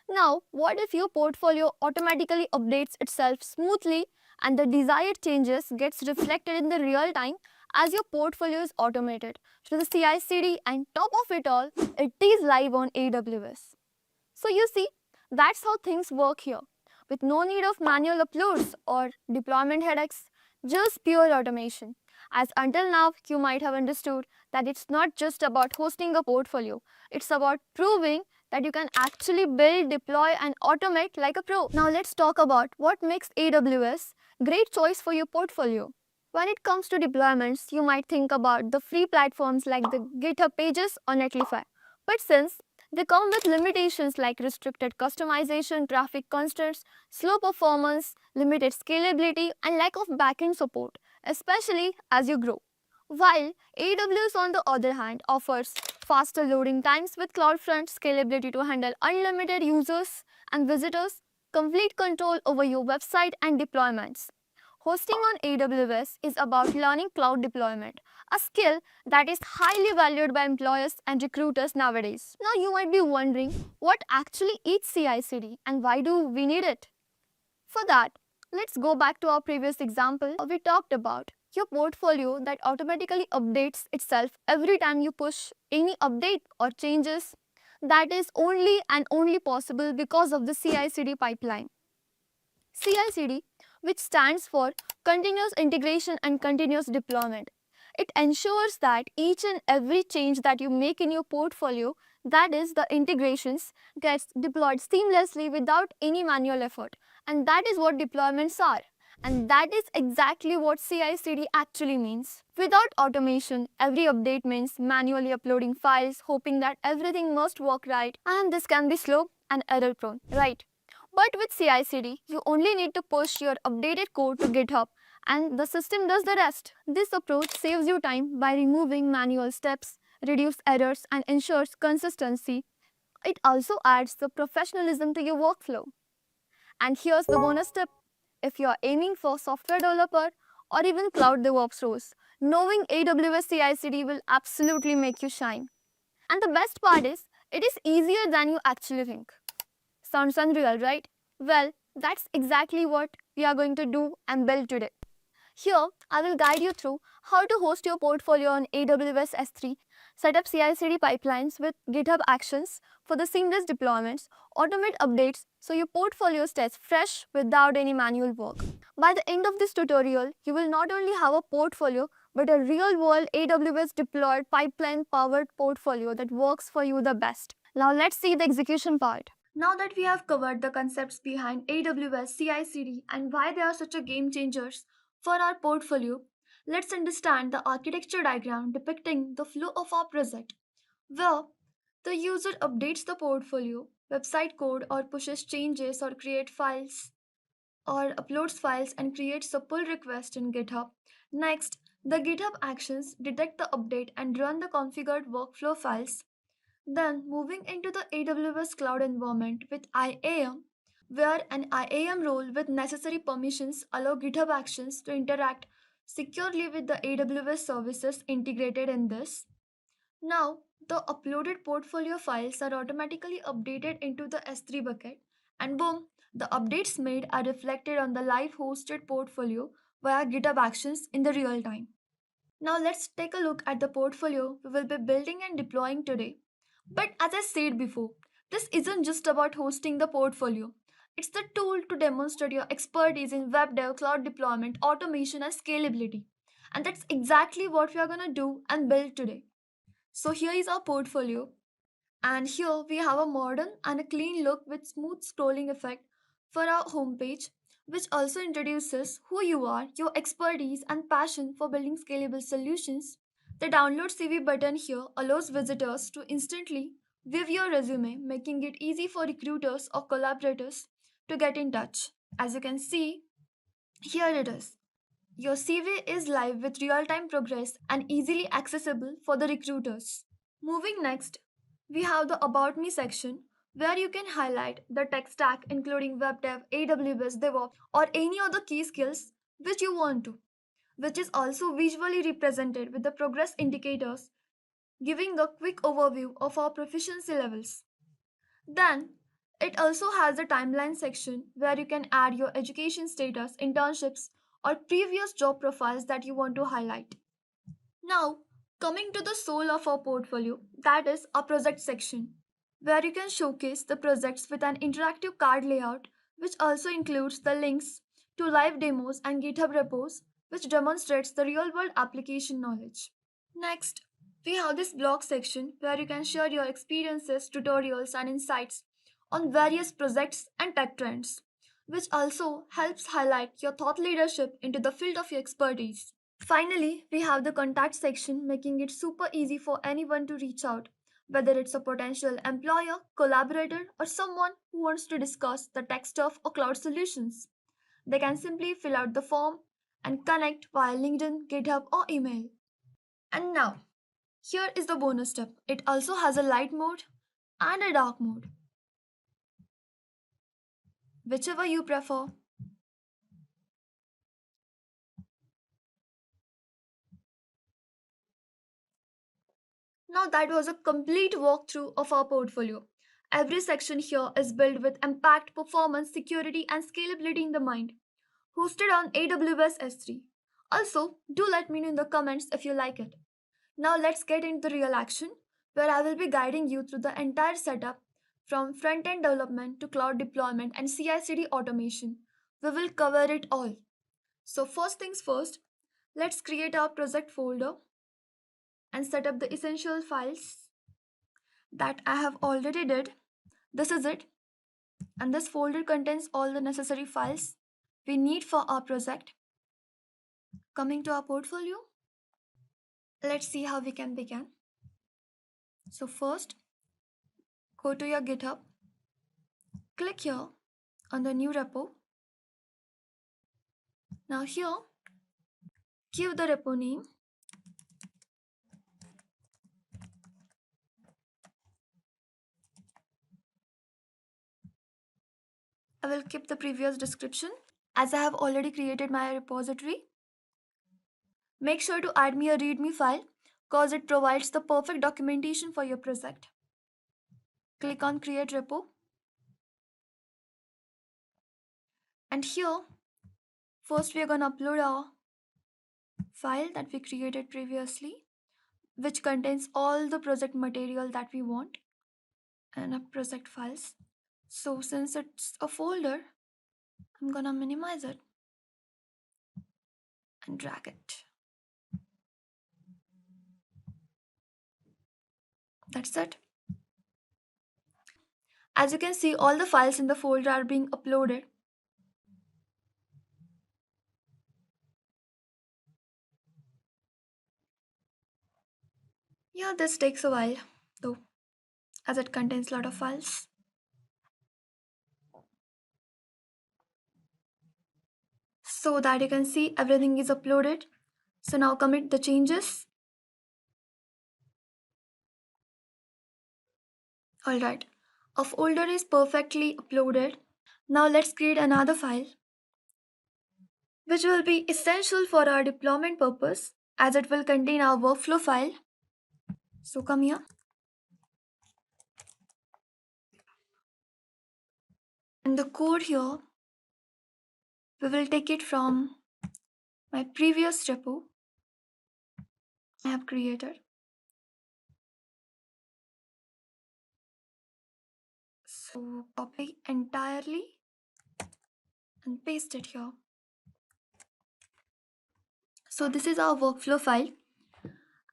Now, what if your portfolio automatically updates itself smoothly and the desired changes gets reflected in the real time as your portfolio is automated to the CI/CD, and top of it all, it is live on AWS. So you see, that's how things work here, with no need of manual uploads or deployment headaches, just pure automation. As until now, you might have understood that it's not just about hosting a portfolio, it's about proving that you can actually build, deploy, and automate like a pro. Now let's talk about what makes AWS great choice for your portfolio. When it comes to deployments, you might think about the free platforms like the GitHub Pages or Netlify. But since they come with limitations like restricted customization, traffic constraints, slow performance, limited scalability, and lack of backend support, especially as you grow. While AWS, on the other hand, offers faster loading times with CloudFront scalability to handle unlimited users and visitors, complete control over your website and deployments. Hosting on AWS is about learning cloud deployment, a skill that is highly valued by employers and recruiters nowadays. Now you might be wondering what actually is CI/CD and why do we need it? For that, let's go back to our previous example we talked about your portfolio that automatically updates itself every time you push any update or changes. That is only and only possible because of the CI/CD pipeline. CI/CD, which stands for Continuous Integration and Continuous Deployment. It ensures that each and every change that you make in your portfolio, that is the integrations, gets deployed seamlessly without any manual effort. And that is what deployments are. And that is exactly what CI/CD actually means. Without automation, every update means manually uploading files, hoping that everything must work right, and this can be slow and error prone, right? But with CI/CD, you only need to push your updated code to GitHub and the system does the rest. This approach saves you time by removing manual steps, reduces errors, and ensures consistency. It also adds the professionalism to your workflow. And here's the bonus tip. If you're aiming for software developer or even cloud DevOps roles, knowing AWS CI/CD will absolutely make you shine. And the best part is, it is easier than you actually think. Sounds unreal, right? Well, that's exactly what we are going to do and build today. Here, I will guide you through how to host your portfolio on AWS S3, set up CI/CD pipelines with GitHub Actions for the seamless deployments, automate updates so your portfolio stays fresh without any manual work. By the end of this tutorial, you will not only have a portfolio but a real-world AWS deployed pipeline-powered portfolio that works for you the best. Now let's see the execution part. Now that we have covered the concepts behind AWS CI/CD and why they are such a game changers for our portfolio, let's understand the architecture diagram depicting the flow of our project, where the user updates the portfolio, website code, or pushes changes or create files or uploads files and creates a pull request in GitHub. Next, the GitHub actions detect the update and run the configured workflow files. Then, moving into the AWS cloud environment with IAM, where an IAM role with necessary permissions allow GitHub Actions to interact securely with the AWS services integrated in this. Now, the uploaded portfolio files are automatically updated into the S3 bucket, and boom, the updates made are reflected on the live hosted portfolio via GitHub Actions in the real time. Now, let's take a look at the portfolio we will be building and deploying today. But as I said before, this isn't just about hosting the portfolio. It's the tool to demonstrate your expertise in web dev, cloud deployment, automation, and scalability. And that's exactly what we are going to do and build today. So here is our portfolio. And here we have a modern and a clean look with smooth scrolling effect for our homepage, which also introduces who you are, your expertise and passion for building scalable solutions. The download CV button here allows visitors to instantly view your resume, making it easy for recruiters or collaborators to get in touch. As you can see, here it is. Your CV is live with real time progress and easily accessible for the recruiters. Moving next, we have the About Me section where you can highlight the tech stack including web dev, AWS, DevOps, or any other key skills which you want to, which is also visually represented with the progress indicators giving a quick overview of our proficiency levels. Then, It also has a timeline section where you can add your education status, internships, or previous job profiles that you want to highlight. Now, coming to the soul of our portfolio, that is our project section, where you can showcase the projects with an interactive card layout, which also includes the links to live demos and GitHub repos, which demonstrates the real world application knowledge. Next, we have this blog section where you can share your experiences, tutorials, and insights on various projects and tech trends, which also helps highlight your thought leadership into the field of your expertise. Finally, we have the contact section, making it super easy for anyone to reach out, whether it's a potential employer, collaborator, or someone who wants to discuss the tech stuff or cloud solutions. They can simply fill out the form and connect via LinkedIn, GitHub, or email. And now, here is the bonus step. It also has a light mode and a dark mode, whichever you prefer. Now that was a complete walkthrough of our portfolio. Every section here is built with impact, performance, security, and scalability in the mind. Hosted on AWS S3. Also, do let me know in the comments if you like it. Now let's get into the real action, where I will be guiding you through the entire setup from front-end development to cloud deployment and CI/CD automation. We will cover it all. So first things first, let's create our project folder and set up the essential files that I have already did. This is it, and this folder contains all the necessary files we need for our project. Coming to our portfolio, let's see how we can begin. So first, go to your GitHub, click here on the new repo. Now here, give the repo name. I will keep the previous description as I have already created my repository. Make sure to add me a README file cause it provides the perfect documentation for your project. Click on create repo. And here, first we are gonna upload our file that we created previously, which contains all the project material that we want and our project files. So since it's a folder, I'm gonna minimize it and drag it. That's it. As you can see, all the files in the folder are being uploaded. Yeah, this takes a while though, as it contains a lot of files. So that you can see everything is uploaded. So now commit the changes. Alright, a folder is perfectly uploaded. Now let's create another file, which will be essential for our deployment purpose as it will contain our workflow file. So come here. And the code here, we will take it from my previous repo I have created. So copy entirely and paste it here. So this is our workflow file.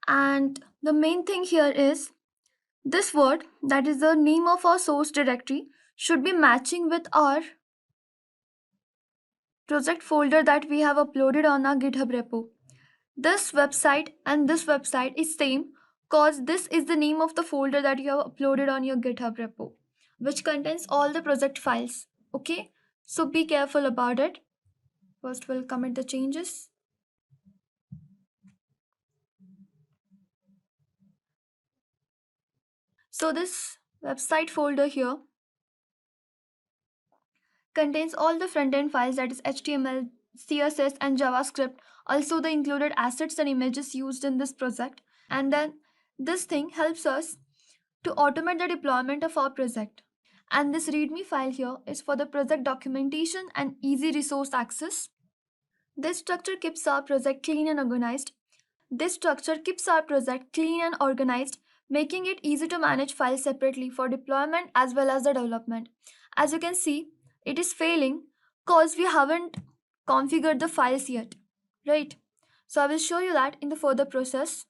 And the main thing here is this word, that is the name of our source directory, should be matching with our project folder that we have uploaded on our GitHub repo. This website and this website is same cause this is the name of the folder that you have uploaded on your GitHub repo, which contains all the project files. Okay, so be careful about it. First we'll commit the changes. So this website folder here contains all the front-end files, that is HTML, CSS, and JavaScript, also the included assets and images used in this project. And then this thing helps us to automate the deployment of our project. And this README file here is for the project documentation and easy resource access. This structure keeps our project clean and organized. Making it easy to manage files separately for deployment as well as the development. As you can see, it is failing because we haven't configured the files yet, right? So I will show you that in the further process.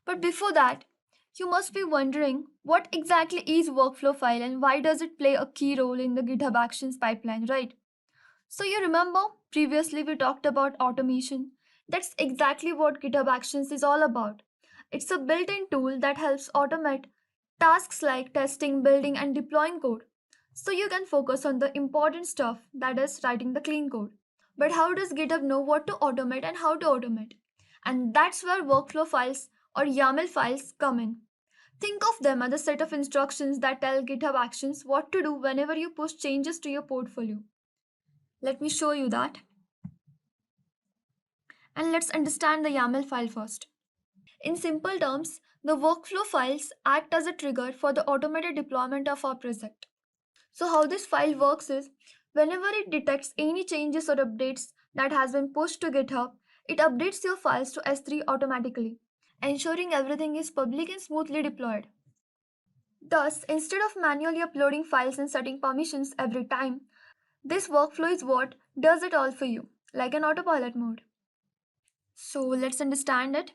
But before that, you must be wondering what exactly is workflow file and why does it play a key role in the GitHub Actions pipeline, right? So you remember previously we talked about automation. That's exactly what GitHub Actions is all about. It's a built-in tool that helps automate tasks like testing, building, and deploying code. So you can focus on the important stuff, that is writing the clean code. But how does GitHub know what to automate and how to automate? And that's where workflow files or YAML files come in. Think of them as a set of instructions that tell GitHub Actions what to do whenever you push changes to your portfolio. Let me show you that. And let's understand the YAML file first. In simple terms, the workflow files act as a trigger for the automated deployment of our project. So how this file works is, whenever it detects any changes or updates that has been pushed to GitHub, it updates your files to S3 automatically, ensuring everything is public and smoothly deployed. Thus, instead of manually uploading files and setting permissions every time, this workflow is what does it all for you, like an autopilot mode. So let's understand it.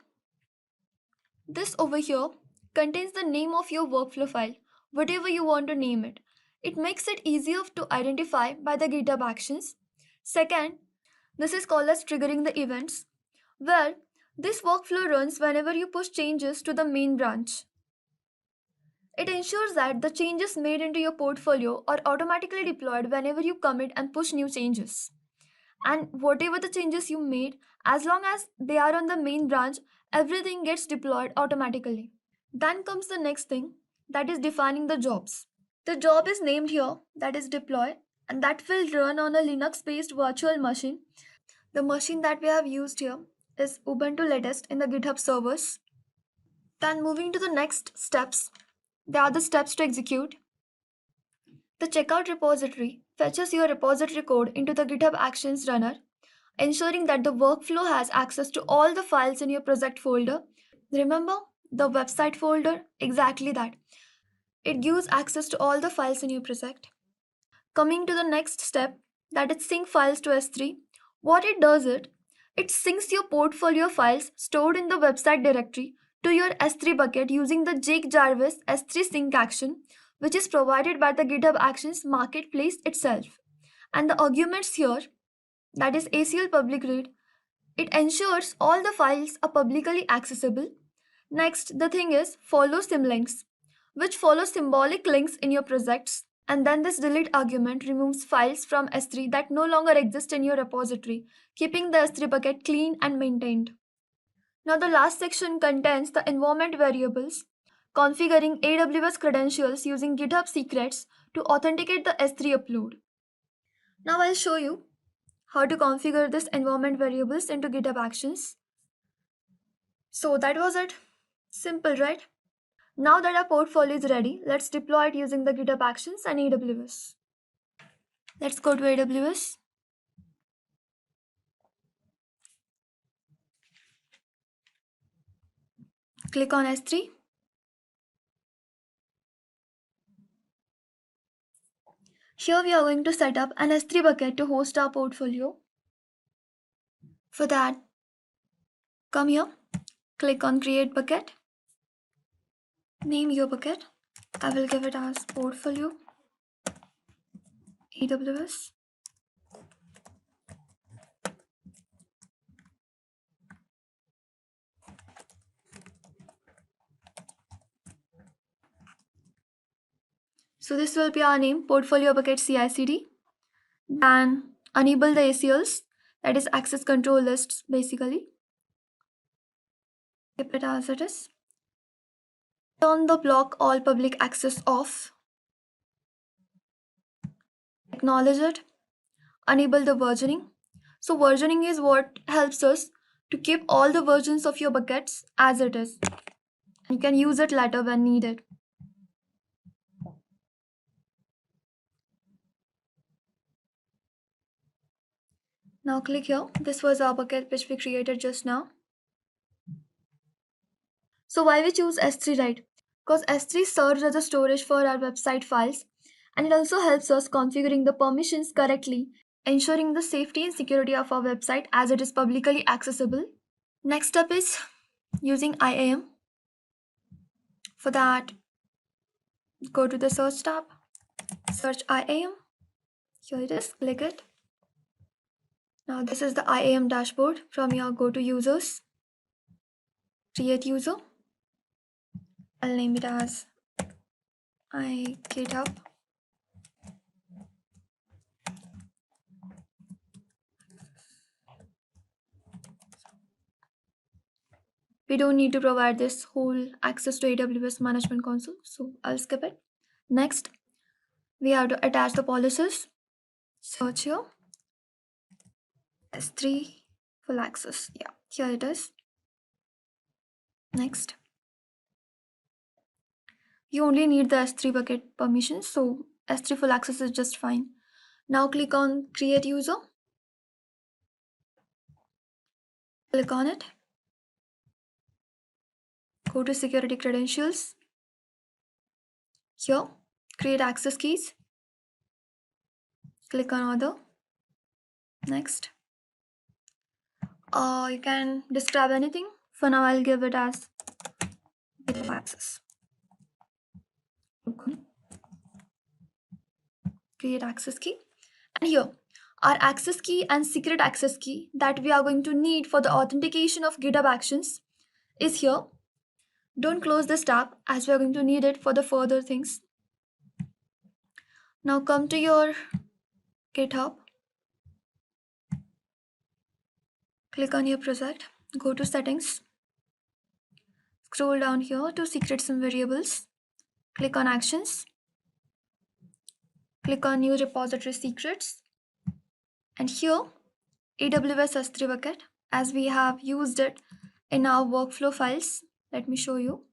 This over here contains the name of your workflow file, whatever you want to name it. It makes it easier to identify by the GitHub Actions. Second, this is called as triggering the events, where this workflow runs whenever you push changes to the main branch. It ensures that the changes made into your portfolio are automatically deployed whenever you commit and push new changes. And whatever the changes you made, as long as they are on the main branch, everything gets deployed automatically. Then comes the next thing, that is defining the jobs. The job is named here, that is deploy, and that will run on a Linux based virtual machine. The machine that we have used here is Ubuntu latest in the GitHub servers. Then moving to the next steps, there are the steps to execute. The checkout repository fetches your repository code into the GitHub Actions runner, ensuring that the workflow has access to all the files in your project folder. Remember the website folder? Exactly that. It gives access to all the files in your project. Coming to the next step, that is sync files to S3. What it does it syncs your portfolio files stored in the website directory to your S3 bucket using the Jake Jarvis S3 sync action, which is provided by the GitHub Actions marketplace itself. And the arguments here, that is ACL public read, it ensures all the files are publicly accessible. Next, the thing is follow symlinks, which follows symbolic links in your projects. And then this delete argument removes files from S3 that no longer exist in your repository, keeping the S3 bucket clean and maintained. Now the last section contains the environment variables, configuring AWS credentials using GitHub secrets to authenticate the S3 upload. Now I'll show you how to configure this environment variables into GitHub Actions. So that was it. Simple, right? Now that our portfolio is ready, let's deploy it using the GitHub Actions and AWS. Let's go to AWS. Click on S3. Here we are going to set up an S3 bucket to host our portfolio. For that, come here, click on create bucket. Name your bucket. I will give it as portfolio AWS. So this will be our name, portfolio bucket CI/CD. Then enable the ACLs, that is access control lists basically. Keep it as it is. Turn the block all public access off. Acknowledge it. Enable the versioning. So versioning is what helps us to keep all the versions of your buckets as it is. You can use it later when needed. Now click here. This was our bucket which we created just now. So why we choose S3, right? Because S3 serves as a storage for our website files, and it also helps us configuring the permissions correctly, ensuring the safety and security of our website as it is publicly accessible. Next step is using IAM. For that, go to the search tab, search IAM. Here it is, click it. Now this is the IAM dashboard. From here, go to users, create user. I'll name it as GitHub. We don't need to provide this whole access to AWS Management Console, so I'll skip it. Next, we have to attach the policies. Search here, S3 full access. Yeah, here it is. Next, you only need the S3 bucket permissions, so S3 full access is just fine. Now click on create user. Click on it. Go to security credentials. Here, create access keys. Click on other. Next. You can describe anything. For now, I'll give it as GitHub access. Okay. Create access key. And here, our access key and secret access key that we are going to need for the authentication of GitHub actions is here. Don't close this tab as we are going to need it for the further things. Now come to your GitHub. Click on your project. Go to settings. Scroll down here to secrets and variables. Click on actions. Click on new repository secrets. And here, AWS S3 bucket, as we have used it in our workflow files. Let me show you.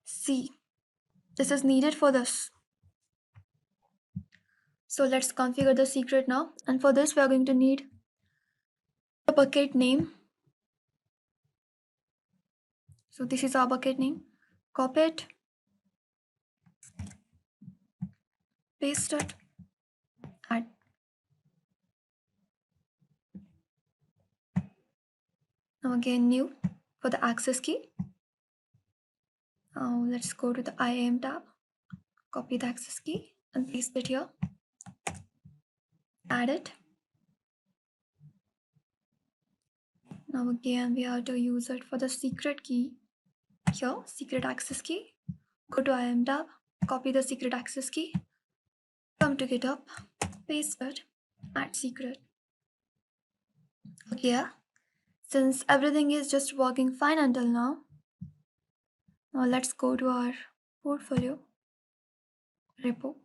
See, this is needed for this. So let's configure the secret now. And for this, we are going to need the bucket name. So this is our bucket name. Copy it. Paste it. Add. Now again new for the access key. Now let's go to the IAM tab. Copy the access key and paste it here. Add it. Now again we have to use it for the secret key. Here, secret access key. Go to IAM tab. Copy the secret access key. Come to GitHub. Paste it. Add secret. Okay, yeah. Since everything is just working fine until now, now let's go to our portfolio repo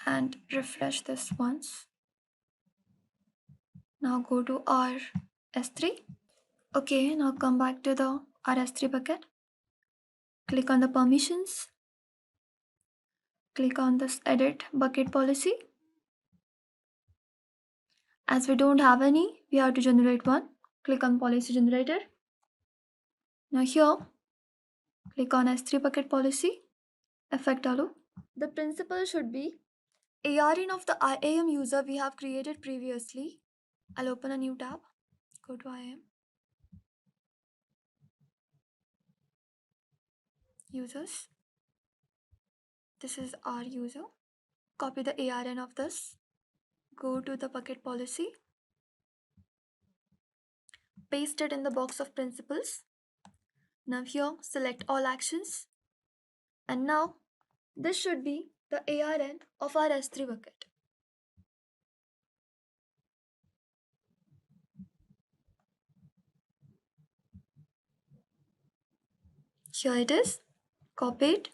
and refresh this once. Now go to our S3. Okay, now come back to the our S3 bucket. Click on the permissions. Click on this edit bucket policy. As we don't have any, we have to generate one. Click on policy generator. Now here, click on S3 bucket policy. Effect allow. The principle should be ARN of the IAM user we have created previously. I'll open a new tab. Go to IAM. Users. This is our user. Copy the ARN of this. Go to the bucket policy. Paste it in the box of principles. Now here, select all actions. And now, this should be the ARN of our S3 bucket. Here it is. Copy it.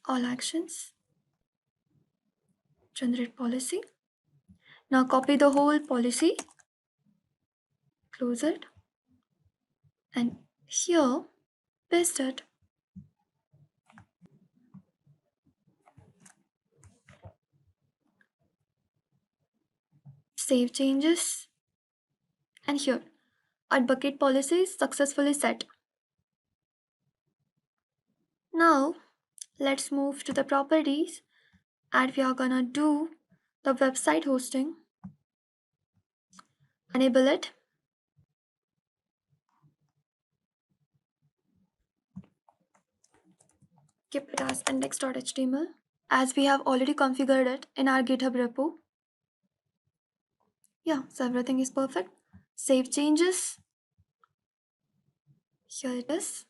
all actions, generate policy. Now copy the whole policy, close it, and here paste it. Save changes, and here our bucket policy is successfully set. Now let's move to the properties, and we are gonna do the website hosting. Enable it. Keep it as index.html as we have already configured it in our GitHub repo. Yeah, so everything is perfect. Save changes. Here it is.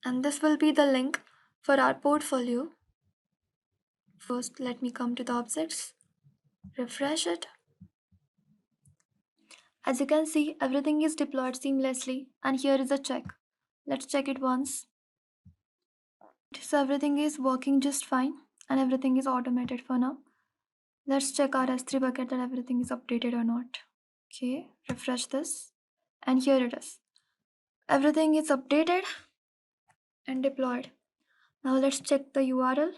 And this will be the link for our portfolio. First, let me come to the objects. Refresh it. As you can see, everything is deployed seamlessly, and here is a check. Let's check it once. So everything is working just fine, and everything is automated for now. Let's check our S3 bucket that everything is updated or not. Okay, refresh this, and here it is. Everything is updated and deployed. Now let's check the URL.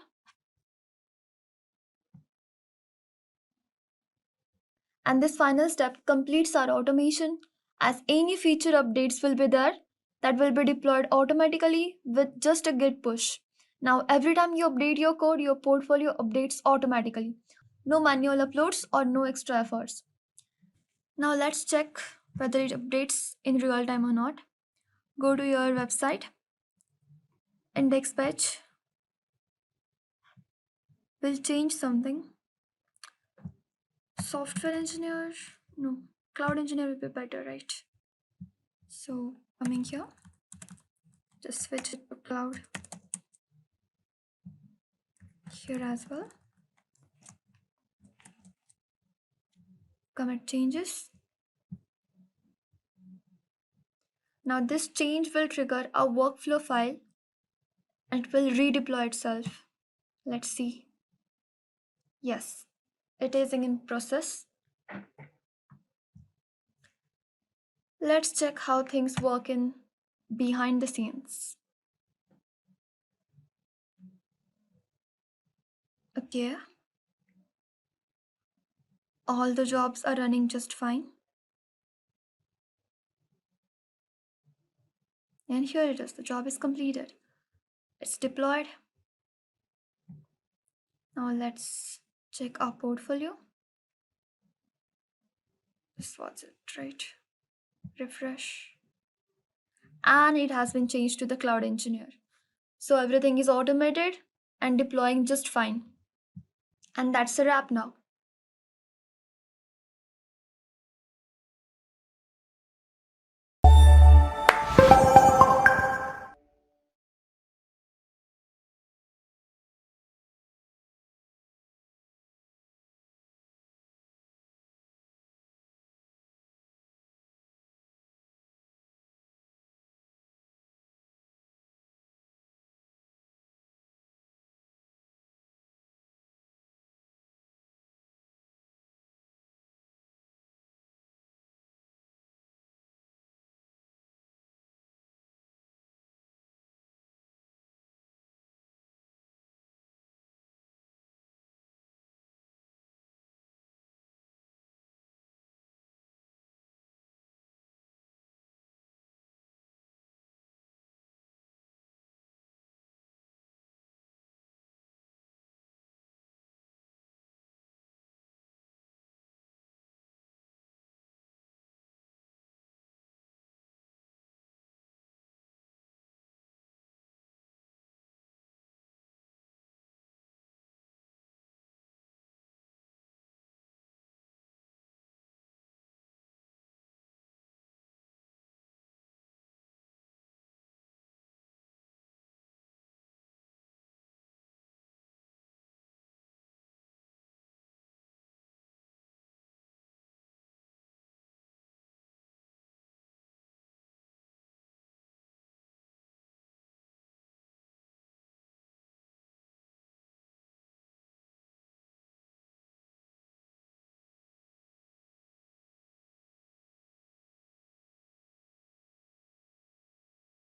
And this final step completes our automation, as any feature updates will be there that will be deployed automatically with just a git push. Now every time you update your code, your portfolio updates automatically. No manual uploads or no extra efforts. Now let's check whether it updates in real time or not. Go to your website, index page. We'll change something. Software engineer, no, cloud engineer will be better, right? So coming here, just switch it to cloud here as well. Commit changes. Now this change will trigger a workflow file and it will redeploy itself. Let's see. Yes, it is in process. Let's check how things work in behind the scenes. Okay. All the jobs are running just fine. And here it is, the job is completed. It's deployed. Now let's check our portfolio. This was it, right? Refresh. And it has been changed to the cloud engineer. So everything is automated and deploying just fine. And that's a wrap now.